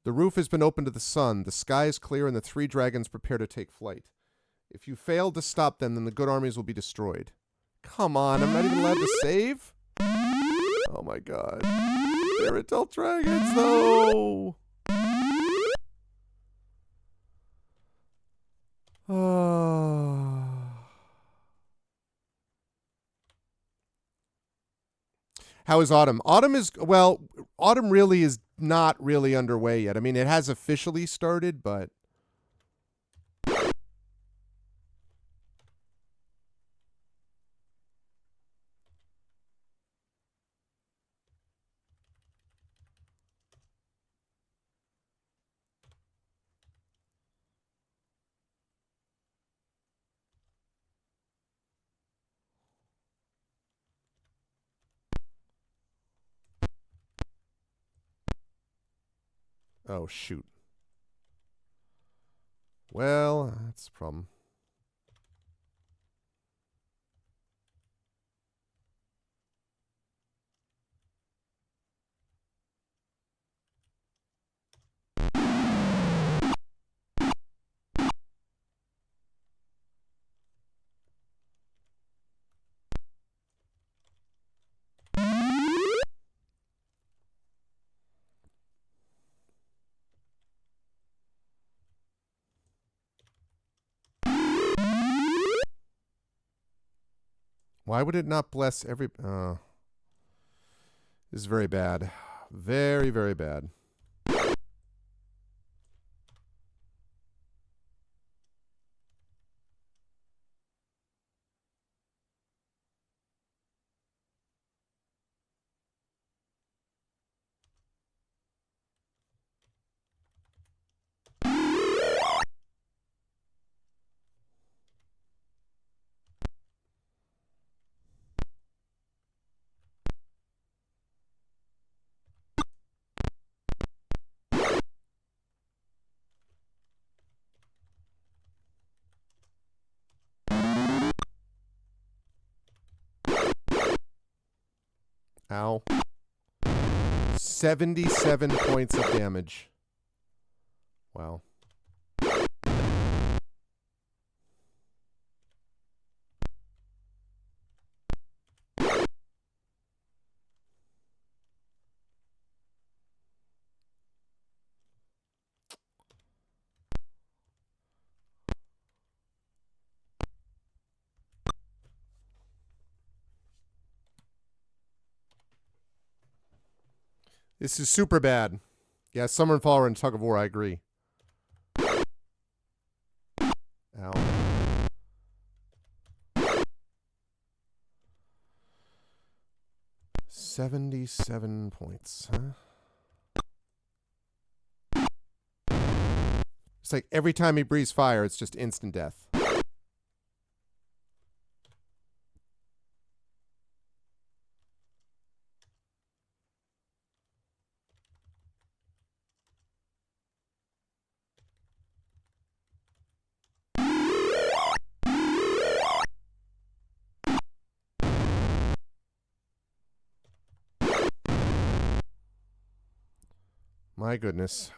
The roof has been opened to the sun. The sky is clear and the 3 dragons prepare to take flight. If you fail to stop them, then the good armies will be destroyed. Come on, I'm not even allowed to save? Oh my god. They're adult dragons, though! How is Autumn? Autumn really is not really underway yet. I mean, it has officially started, but... Oh, shoot. Well, that's a problem. Why would it not bless every... this is very bad. Very, very bad. Ow. 77 points of damage. Wow. This is super bad. Yeah, Summer and Fall are in tug of war, I agree. Ow. $77 points, huh? It's like every time he breathes fire, it's just instant death. My goodness.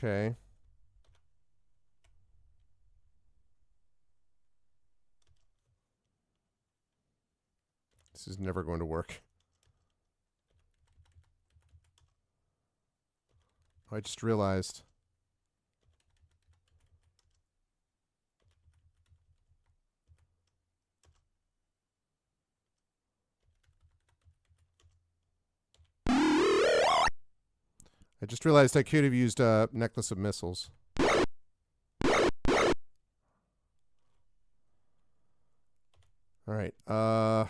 Okay. This is never going to work. I just realized. I just realized I could have used a necklace of missiles. All right. Oh,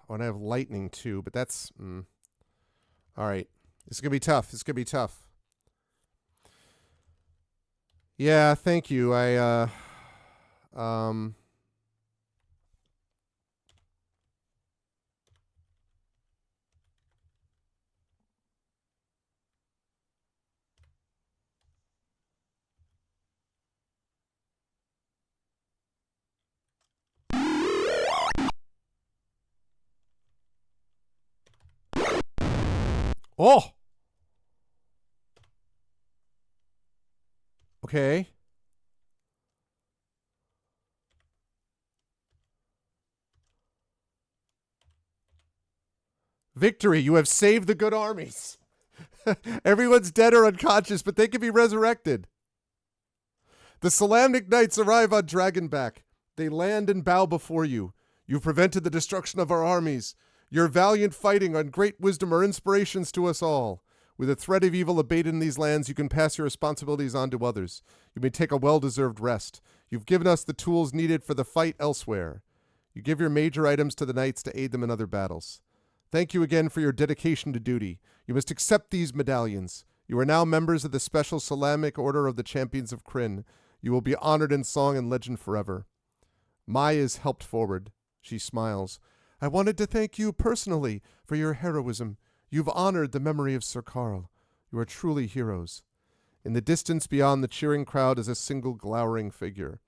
and I have lightning too, but that's... All right. This is going to be tough. This is going to be tough. Yeah, thank you. Oh! Okay. Victory, you have saved the good armies. Everyone's dead or unconscious, but they can be resurrected. The Salamnic Knights arrive on Dragonback. They land and bow before you. You've prevented the destruction of our armies. Your valiant fighting and great wisdom are inspirations to us all. With the threat of evil abated in these lands, you can pass your responsibilities on to others. You may take a well-deserved rest. You've given us the tools needed for the fight elsewhere. You give your major items to the knights to aid them in other battles. Thank you again for your dedication to duty. You must accept these medallions. You are now members of the Special Salamnic Order of the Champions of Krynn. You will be honored in song and legend forever. Mai is helped forward. She smiles. I wanted to thank you personally for your heroism. You've honored the memory of Sir Carl. You are truly heroes. In the distance beyond the cheering crowd is a single glowering figure.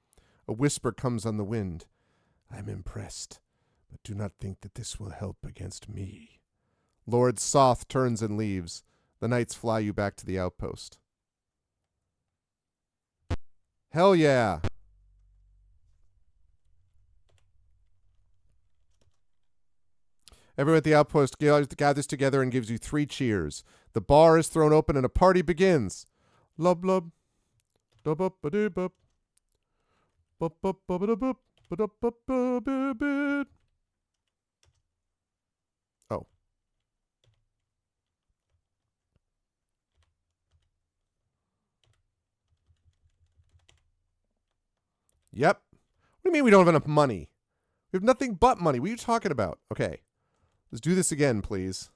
A whisper comes on the wind. I am impressed, but do not think that this will help against me. Lord Soth turns and leaves. The knights fly you back to the outpost. Hell yeah. Everyone at the outpost gathers together and gives you 3 cheers. The bar is thrown open and a party begins. Lub lub. Dub up ba doo bup. Bup bup ba ba bup. Ba dup bup ba ba ba. Oh. Yep. What do you mean we don't have enough money? We have nothing but money. What are you talking about? Okay. Let's do this again, please.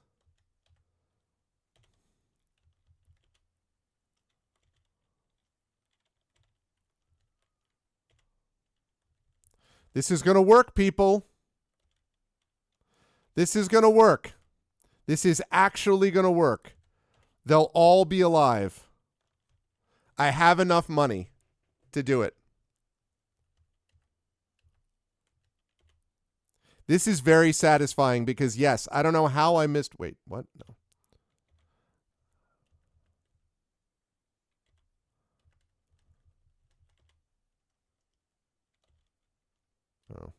This is going to work, people. This is going to work. This is actually going to work. They'll all be alive. I have enough money to do it. This is very satisfying because, yes, I don't know how I missed... Wait, what? No. Oh.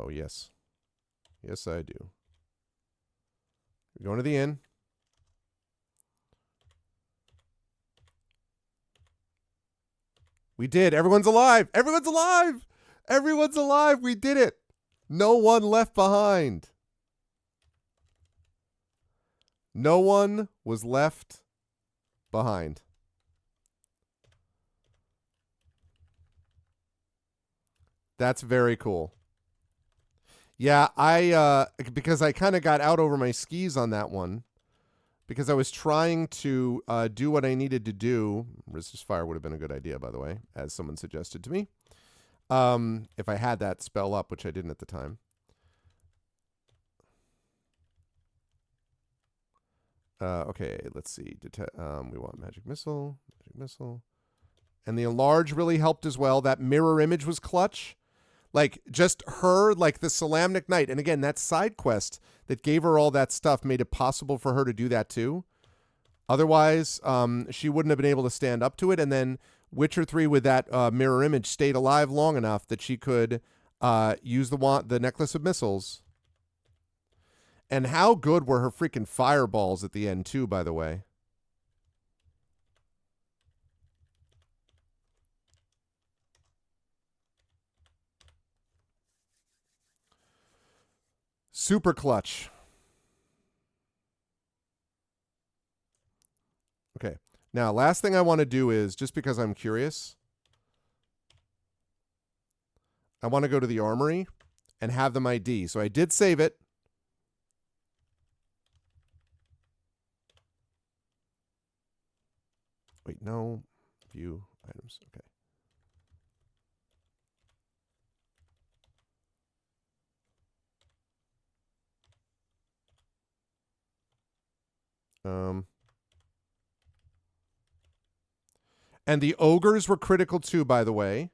Oh, yes. Yes, I do. We're going to the inn. We did. Everyone's alive. Everyone's alive. Everyone's alive. We did it. No one left behind. No one was left behind. That's very cool. Yeah, because I kind of got out over my skis on that one. Because I was trying to do what I needed to do. Resist fire would have been a good idea, by the way, as someone suggested to me. If I had that spell up, which I didn't at the time. Okay, let's see. We want magic missile. Magic missile. And the enlarge really helped as well. That mirror image was clutch. Like, just her, like the Solamnic Knight. And again, that side quest that gave her all that stuff made it possible for her to do that too. Otherwise, she wouldn't have been able to stand up to it. And then Witcher 3 with that mirror image stayed alive long enough that she could use the Necklace of Missiles. And how good were her freaking fireballs at the end too, by the way. Super clutch. Okay. Now, last thing I want to do is, just because I'm curious, I want to go to the armory and have them ID. So I did save it. Wait, no. View items. Okay. And the ogres were critical too, by the way.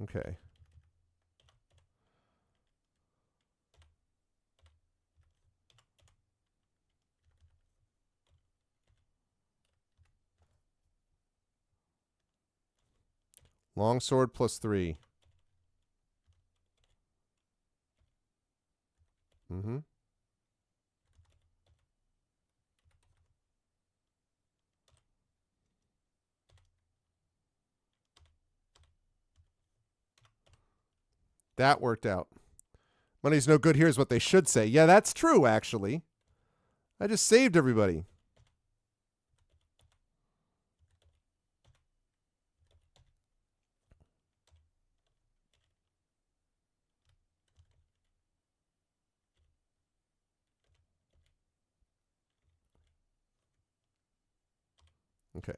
Okay. Longsword +3. Mm-hmm. That worked out. Money's no good here is what they should say. Yeah, that's true, actually. I just saved everybody. Okay.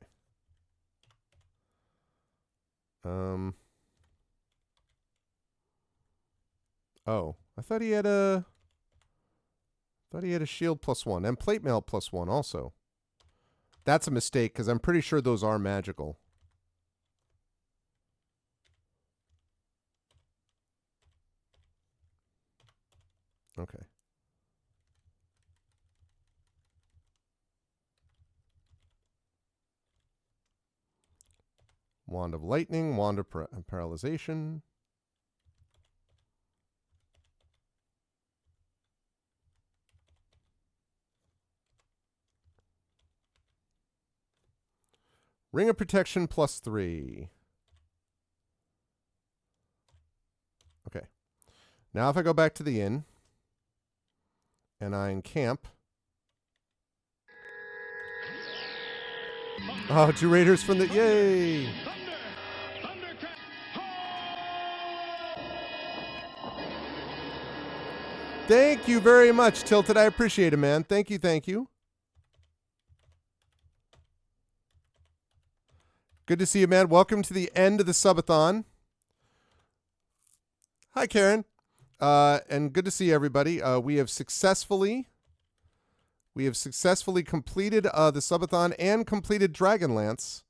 Oh, I thought he had a shield +1 and plate mail +1 also. That's a mistake because I'm pretty sure those are magical. Okay. Wand of Lightning, Wand of Paralyzation. Ring of Protection +3. Okay. Now if I go back to the inn and I encamp. Oh, 2 raiders from the... Yay! Thank you very much, Tilted. I appreciate it, man. Thank you, thank you. Good to see you, man. Welcome to the end of the subathon. Hi, Karen. And good to see everybody. We have successfully completed the subathon and completed Dragonlance.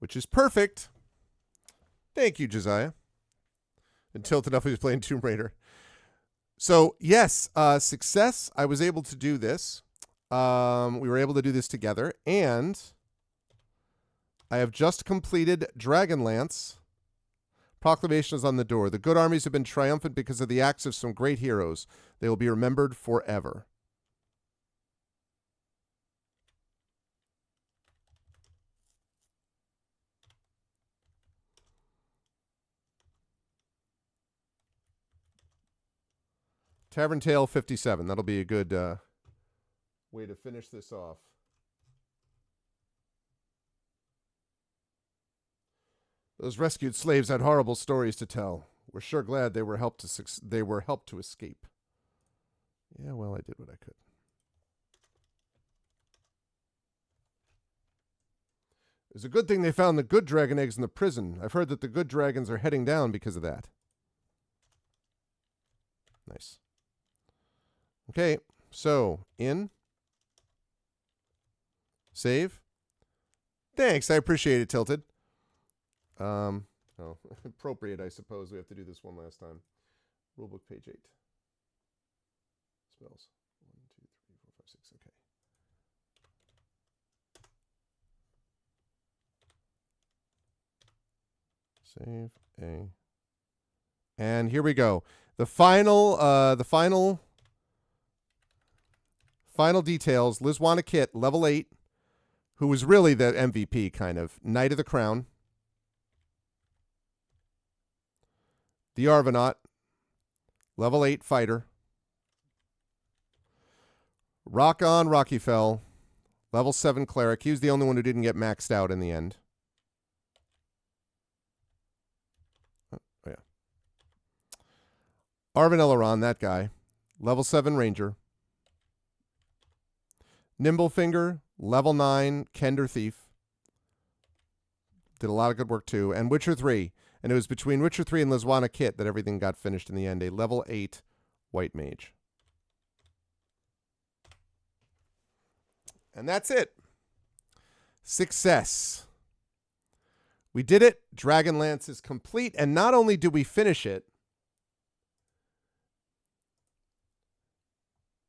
which is perfect. Thank you, Josiah. And tilted up, he was playing Tomb Raider. So, yes, success. I was able to do this. We were able to do this together. And I have just completed Dragonlance. Proclamation is on the door. The good armies have been triumphant because of the acts of some great heroes. They will be remembered forever. Tavern Tale 57. That'll be a good way to finish this off. Those rescued slaves had horrible stories to tell. We're sure glad they were helped to escape. Yeah, well, I did what I could. It's a good thing they found the good dragon eggs in the prison. I've heard that the good dragons are heading down because of that. Nice. Okay, so in. Save. Thanks, I appreciate it, Tilted. Appropriate, I suppose. We have to do this one last time. Rulebook, page 8. Spells. 1, 2, 3, 4, 5, 6. Okay. Save A. And here we go. The final details. Lizwana Kit, level 8, who was really the MVP, kind of. Knight of the Crown. The Arvanaut, level 8 fighter. Rock on Rocky Fell, level 7 cleric. He was the only one who didn't get maxed out in the end. Oh, yeah. Arvin Eleron, that guy, level 7 ranger. Nimblefinger, level 9 Kender Thief. Did a lot of good work too. And Witcher 3. And it was between Witcher 3 and Lizwana Kit that everything got finished in the end. A level 8 white mage. And that's it. Success. We did it. Dragonlance is complete. And not only did we finish it,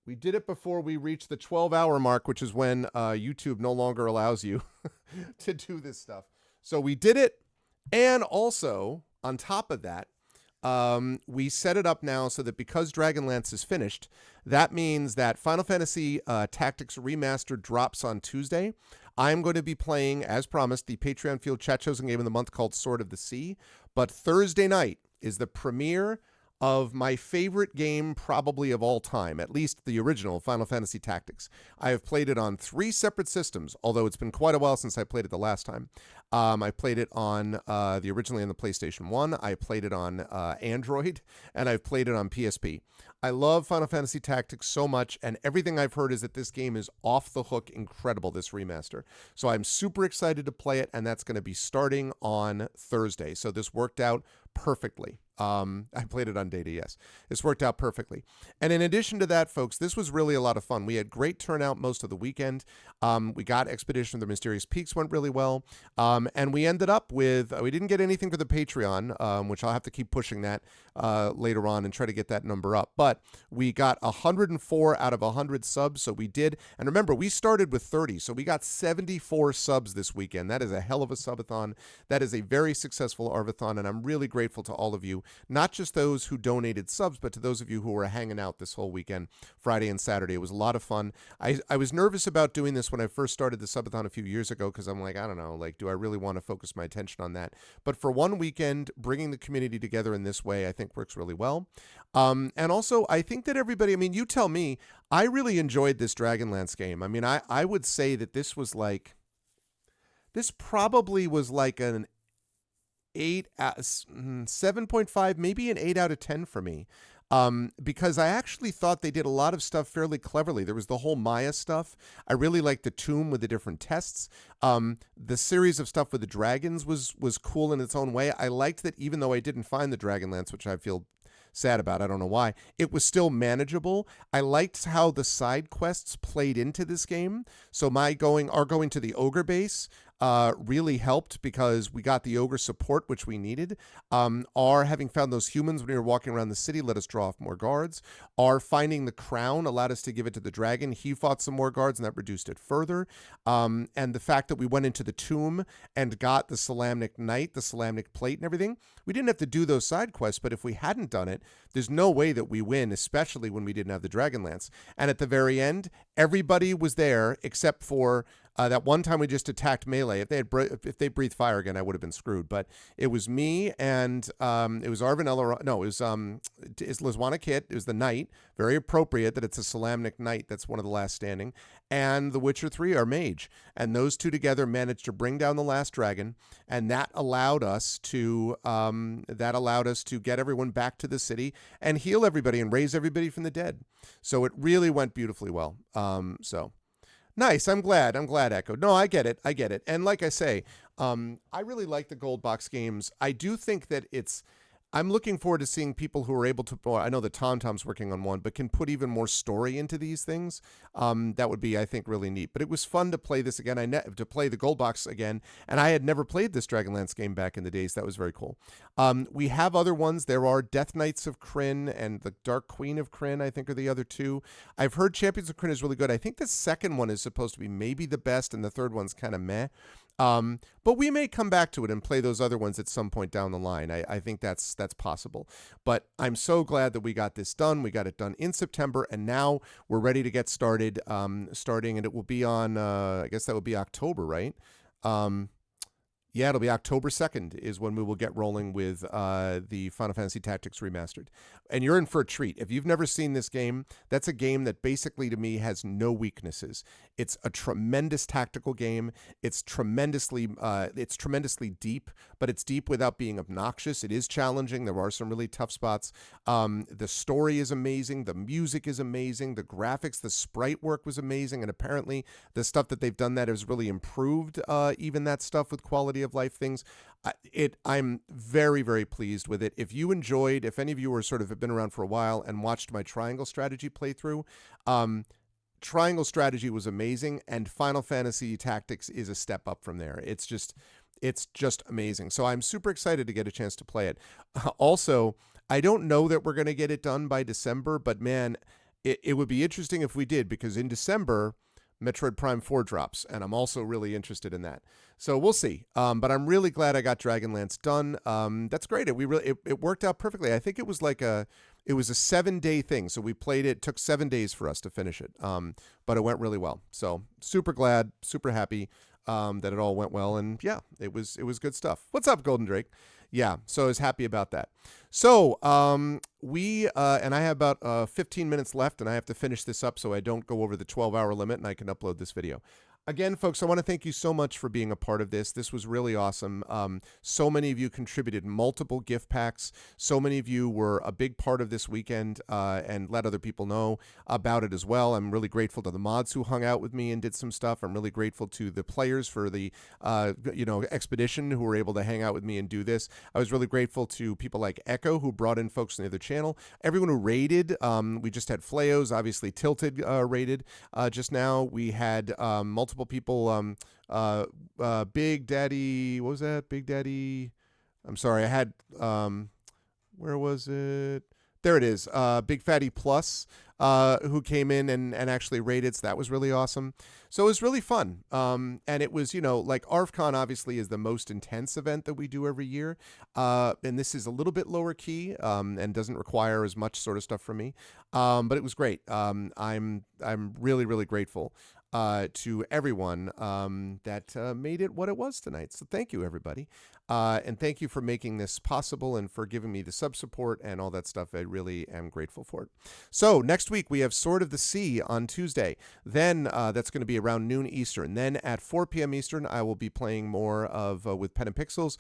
we did it before we reached the 12-hour mark, which is when YouTube no longer allows you to do this stuff. So we did it. And also, on top of that, we set it up now so that because Dragonlance is finished, that means that Final Fantasy Tactics Remastered drops on Tuesday. I'm going to be playing, as promised, the Patreon Field Chat Chosen Game of the Month called Sword of the Sea. But Thursday night is the premiere of my favorite game probably of all time, at least the original Final Fantasy Tactics. I have played it on 3 separate systems, although it's been quite a while since I played it the last time. I played it on originally on the PlayStation 1. I played it on Android, and I've played it on PSP. I love Final Fantasy Tactics so much, and everything I've heard is that this game is off the hook incredible, this remaster. So I'm super excited to play it, and that's going to be starting on Thursday. So this worked out perfectly. I played it on data, yes. This worked out perfectly. And in addition to that, folks, this was really a lot of fun. We had great turnout most of the weekend. We got Expedition of the Mysterious Peaks went really well. And we ended up with, we didn't get anything for the Patreon, which I'll have to keep pushing that later on and try to get that number up. But we got 104 out of 100 subs, so we did. And remember, we started with 30, so we got 74 subs this weekend. That is a hell of a subathon. That is a very successful Arvathon, and I'm really grateful to all of you, not just those who donated subs, but to those of you who were hanging out this whole weekend, Friday and Saturday. It was a lot of fun. I was nervous about doing this when I first started the subathon a few years ago because I'm like, I don't know, like, do I really want to focus my attention on that? But for one weekend, bringing the community together in this way, I think works really well. And also, I think that everybody, I mean, you tell me, I really enjoyed this Dragonlance game. I mean, I would say that this was like, this probably was like an 7.5, maybe an 8 out of 10 for me. Because I actually thought they did a lot of stuff fairly cleverly. There was the whole Maya stuff. I really liked the tomb with the different tests. The series of stuff with the dragons was cool in its own way. I liked that even though I didn't find the Dragonlance, which I feel sad about, I don't know why, it was still manageable. I liked how the side quests played into this game. So going to the ogre base really helped because we got the ogre support, which we needed. Our having found those humans when we were walking around the city let us draw off more guards. Our finding the crown allowed us to give it to the dragon. He fought some more guards, and that reduced it further. And the fact that we went into the tomb and got the Solamnic Knight, the Solamnic Plate, and everything, we didn't have to do those side quests, but if we hadn't done it, there's no way that we win, especially when we didn't have the Dragonlance. And at the very end, everybody was there except for that one time we just attacked melee. If they breathed fire again, I would have been screwed. But it was me and it was Arvin Elrond. No, it's Lizwana Kit. It was the knight. Very appropriate that it's a Solamnic Knight. That's one of the last standing. And the Witcher 3, our mage. And those two together managed to bring down the last dragon. And that allowed us to get everyone back to the city and heal everybody and raise everybody from the dead. So it really went beautifully well. So. Nice. I'm glad, Echo. No, I get it. And like I say, I really like the gold box games. I do think that I'm looking forward to seeing people who are able to, I know that TomTom's working on one, but can put even more story into these things. That would be, I think, really neat. But it was fun to play this again, to play the gold box again. And I had never played this Dragonlance game back in the days. That was very cool. We have other ones. There are Death Knights of Krynn and the Dark Queen of Krynn, I think, are the other two. I've heard Champions of Krynn is really good. I think the second one is supposed to be maybe the best, and the third one's kind of meh. But we may come back to it and play those other ones at some point down the line. I think that's possible. But I'm so glad that we got this done. We got it done in September, and now we're ready to get started. And it will be on, I guess that would be October, right? Yeah, it'll be October 2nd is when we will get rolling with the Final Fantasy Tactics Remastered. And you're in for a treat. If you've never seen this game, that's a game that basically to me has no weaknesses. It's a tremendous tactical game. It's tremendously deep, but it's deep without being obnoxious. It is challenging. There are some really tough spots. The story is amazing. The music is amazing. The graphics, the sprite work was amazing. And apparently the stuff that they've done that has really improved even that stuff with quality of life things. I'm very, very pleased with it. If any of you were sort of have been around for a while and watched my Triangle Strategy playthrough, Triangle Strategy was amazing, and Final Fantasy Tactics is a step up from there. It's just amazing. So I'm super excited to get a chance to play it. Also, I don't know that we're going to get it done by December, but man, it would be interesting if we did, because in December, Metroid Prime 4 drops, and I'm also really interested in that. So we'll see. But I'm really glad I got Dragonlance done. That's great. It worked out perfectly. I think it was a 7-day thing. So we played it. It took 7 days for us to finish it. But it went really well. So super glad, super happy that it all went well. And yeah, it was good stuff. What's up, Golden Drake? Yeah, so I was happy about that. So we and I have about 15 minutes left, and I have to finish this up so I don't go over the 12-hour limit, and I can upload this video. Again, folks, I want to thank you so much for being a part of this. This was really awesome. So many of you contributed multiple gift packs. So many of you were a big part of this weekend and let other people know about it as well. I'm really grateful to the mods who hung out with me and did some stuff. I'm really grateful to the players for the expedition who were able to hang out with me and do this. I was really grateful to people like Echo who brought in folks on the other channel. Everyone who raided. We just had Flayos, obviously Tilted raided just now. We had multiple people, Big Daddy, what was that? Big Daddy, I'm sorry, I had, where was it? There it is, Big Fatty Plus, who came in and actually raided, so that was really awesome. So it was really fun, and it was, like ARFCon obviously is the most intense event that we do every year, and this is a little bit lower key, and doesn't require as much sort of stuff from me, but it was great. I'm really, really grateful to everyone that made it what it was tonight. So thank you, everybody. And thank you for making this possible and for giving me the sub support and all that stuff. I really am grateful for it. So next week we have Sword of the Sea on Tuesday. Then that's going to be around noon Eastern. Then at 4 p.m. Eastern, I will be playing more of with Pen and Pixels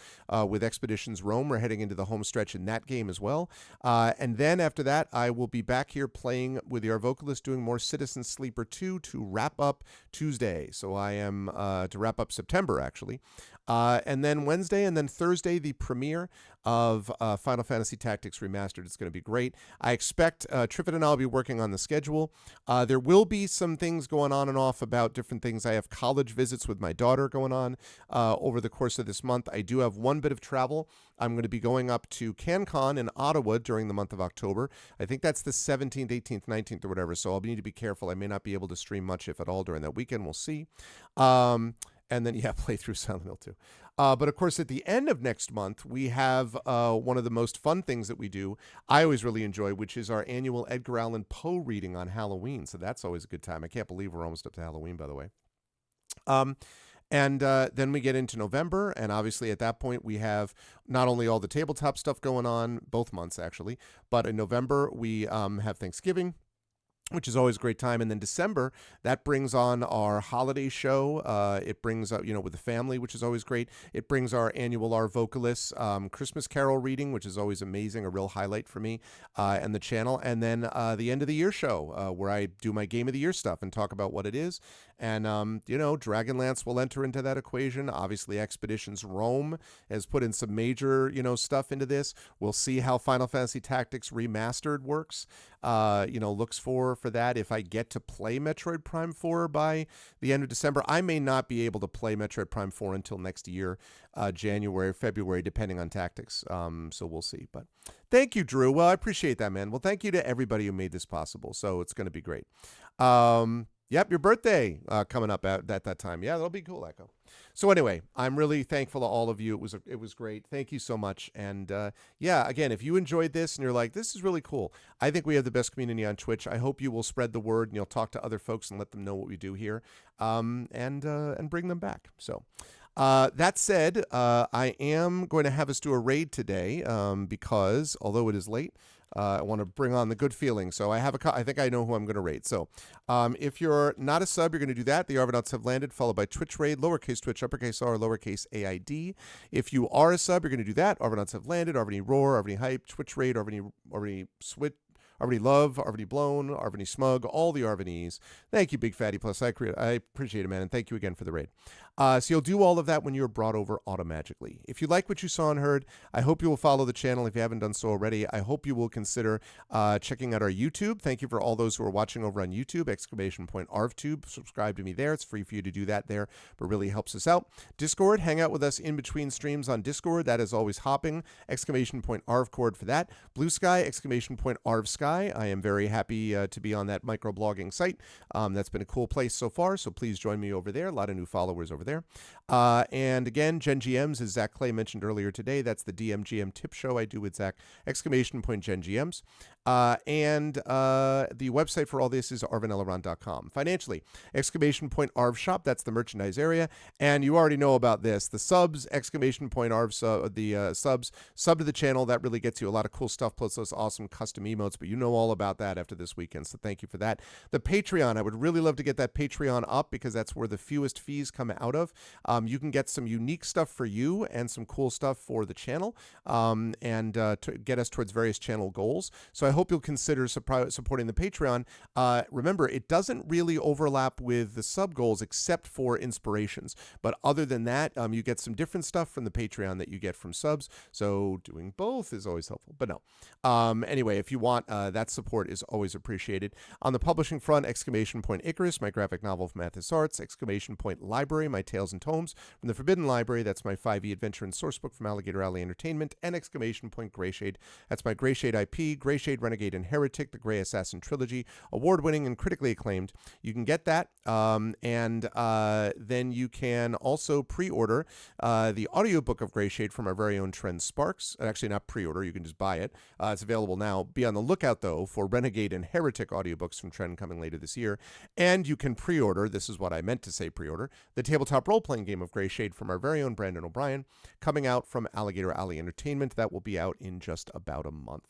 with Expeditions Rome. We're heading into the home stretch in that game as well. And then after that, I will be back here playing with our vocalist doing more Citizen Sleeper 2 to wrap up Tuesday. So I am to wrap up September, actually. And then Wednesday and then Thursday, the premiere of Final Fantasy Tactics Remastered. It's going to be great. I expect Triffid and I will be working on the schedule. There will be some things going on and off about different things. I have college visits with my daughter going on over the course of this month. I do have one bit of travel. I'm going to be going up to CanCon in Ottawa during the month of October. I think that's the 17th, 18th, 19th, or whatever. So I'll need to be careful. I may not be able to stream much, if at all, during that weekend. We'll see. And then, play through Silent Hill 2. But of course, at the end of next month, we have one of the most fun things that we do, I always really enjoy, which is our annual Edgar Allan Poe reading on Halloween. So that's always a good time. I can't believe we're almost up to Halloween, by the way. And then we get into November, and obviously at that point we have not only all the tabletop stuff going on, both months actually, but in November we have Thanksgiving, which is always a great time. And then December, that brings on our holiday show. It brings up, with the family, which is always great. It brings our annual Our Vocalists Christmas Carol reading, which is always amazing, a real highlight for me and the channel. And then the end of the year show, where I do my Game of the Year stuff and talk about what it is. And, Dragonlance will enter into that equation. Obviously, Expeditions Rome has put in some major, stuff into this. We'll see how Final Fantasy Tactics Remastered works. Looks for that. If I get to play Metroid Prime 4 by the end of December, I may not be able to play Metroid Prime 4 until next year, January, February, depending on tactics. So we'll see. But thank you, Drew. Well, I appreciate that, man. Well, thank you to everybody who made this possible. So it's going to be great. Yep, your birthday coming up at that time. Yeah, that'll be cool, Echo. So anyway, I'm really thankful to all of you. It was great. Thank you so much. And again, if you enjoyed this and you're like, this is really cool, I think we have the best community on Twitch. I hope you will spread the word and you'll talk to other folks and let them know what we do here, and bring them back. So. That said, I am going to have us do a raid today because although it is late, I want to bring on the good feeling. So I think I know who I'm going to raid. So if you're not a sub, you're going to do that. The Arvanauts have landed, followed by Twitch raid, lowercase Twitch, uppercase R, lowercase AID. If you are a sub, you're going to do that. Arvanauts have landed, Arvany Roar, Arvany Hype, Twitch raid, Arvany Switch, Arvany Love, Arvany Blown, Arvany Smug, all the Arvanys. Thank you, Big Fatty Plus. I appreciate it, man, and thank you again for the raid. So you'll do all of that when you're brought over automagically. If you like what you saw and heard, I hope you will follow the channel if you haven't done so already. I hope you will consider checking out our YouTube. Thank you for all those who are watching over on YouTube, !ArvTube. Subscribe to me there. It's free for you to do that there, but really helps us out. Discord, hang out with us in between streams on Discord. That is always hopping, !ArvCord for that. Blue Sky, !ArvSky. I am very happy to be on that microblogging site. That's been a cool place so far, so please join me over there. A lot of new followers over there. And again, Gen GMs, as Zach Clay mentioned earlier today, that's the DMGM tip show I do with Zach, !Gen GMs. And the website for all this is arvanelaron.com. Financially, !Arv Shop, that's the merchandise area. And you already know about this. The subs, !Arv, subs, sub to the channel, that really gets you a lot of cool stuff, plus those awesome custom emotes, but you know all about that after this weekend, so thank you for that. The Patreon, I would really love to get that Patreon up because that's where the fewest fees come out of. You can get some unique stuff for you and some cool stuff for the channel, and to get us towards various channel goals. So I hope you'll consider supporting the Patreon. Remember, it doesn't really overlap with the sub goals except for inspirations. But other than that, you get some different stuff from the Patreon that you get from subs. So doing both is always helpful. But no. Anyway, if you want, that support is always appreciated. On the publishing front, !Icarus, my graphic novel from Mathis Arts, !Library, my Tales and Tomes from the Forbidden Library, that's my 5e adventure and sourcebook from Alligator Alley Entertainment, and !Greyshade, that's my Greyshade IP, Greyshade, Renegade, and Heretic, the Grey Assassin trilogy, award-winning and critically acclaimed. You can get that, and then you can also pre-order the audiobook of Greyshade from our very own Trent Sparks. Actually, not pre-order, you can just buy it. It's available now. Be on the lookout, though, for Renegade and Heretic audiobooks from Trent coming later this year. And you can pre-order, this is what I meant to say pre-order, the tabletop role-playing game of Greyshade from our very own Brandon O'Brien, coming out from Alligator Alley Entertainment. That will be out in just about a month.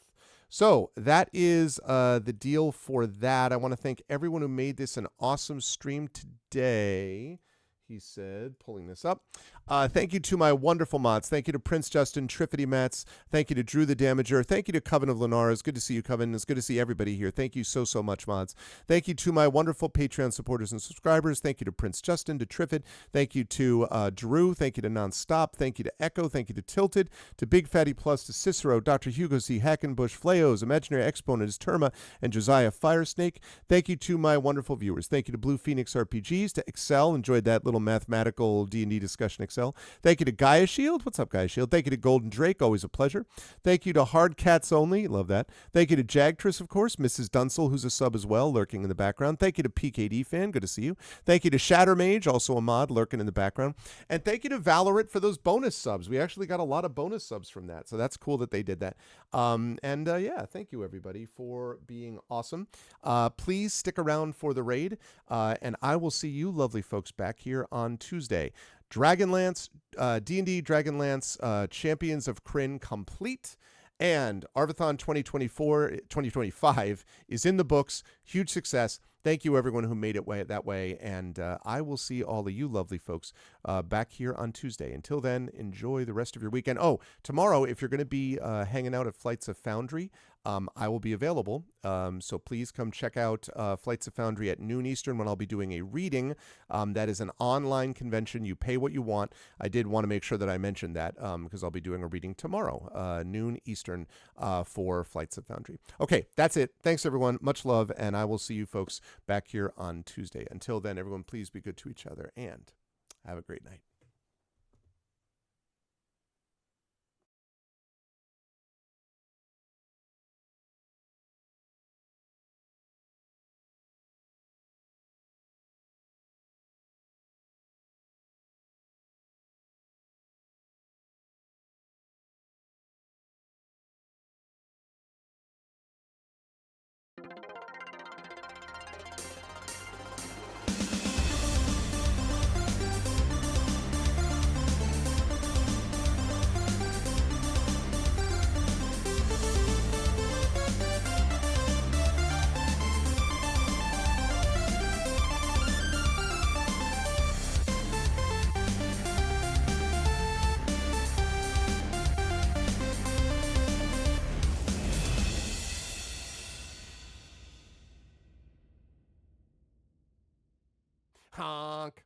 So that is the deal for that. I want to thank everyone who made this an awesome stream today. He said, pulling this up. Thank you to my wonderful mods. Thank you to Prince Justin, Triffity Mats. Thank you to Drew the Damager. Thank you to Coven of Lenara. It's good to see you, Coven. It's good to see everybody here. Thank you so, so much, mods. Thank you to my wonderful Patreon supporters and subscribers. Thank you to Prince Justin, to Triffid. Thank you to Drew. Thank you to Nonstop. Thank you to Echo. Thank you to Tilted, to Big Fatty Plus, to Cicero, Dr. Hugo C. Hackenbush, Fleos, Imaginary Exponent, Terma, and Josiah Firesnake. Thank you to my wonderful viewers. Thank you to Blue Phoenix RPGs, to Excel. Enjoyed that little mathematical D&D discussion, Excel. Thank you to Gaia Shield. What's up, Gaia Shield? Thank you to Golden Drake. Always a pleasure. Thank you to Hard Cats Only. Love that. Thank you to Jagtress, of course. Mrs. Dunsel, who's a sub as well, lurking in the background. Thank you to PKD Fan. Good to see you. Thank you to Shattermage, also a mod, lurking in the background. And thank you to Valorant for those bonus subs. We actually got a lot of bonus subs from that, so that's cool that they did that. Yeah, thank you, everybody, for being awesome. Please stick around for the raid, and I will see you lovely folks back here on Tuesday. Dragonlance, D&D Dragonlance Champions of Krynn complete, and Arvathon 2025 is in the books. Huge success. Thank you, everyone who made it that way, and I will see all of you lovely folks back here on Tuesday. Until then, enjoy the rest of your weekend. Oh, tomorrow, if you're going to be hanging out at Flights of Foundry, I will be available, so please come check out Flights of Foundry at noon Eastern when I'll be doing a reading. That is an online convention. You pay what you want. I did want to make sure that I mentioned that because I'll be doing a reading tomorrow, noon Eastern, for Flights of Foundry. Okay, that's it. Thanks, everyone. Much love, and I will see you folks back here on Tuesday. Until then, everyone, please be good to each other, and have a great night. Honk.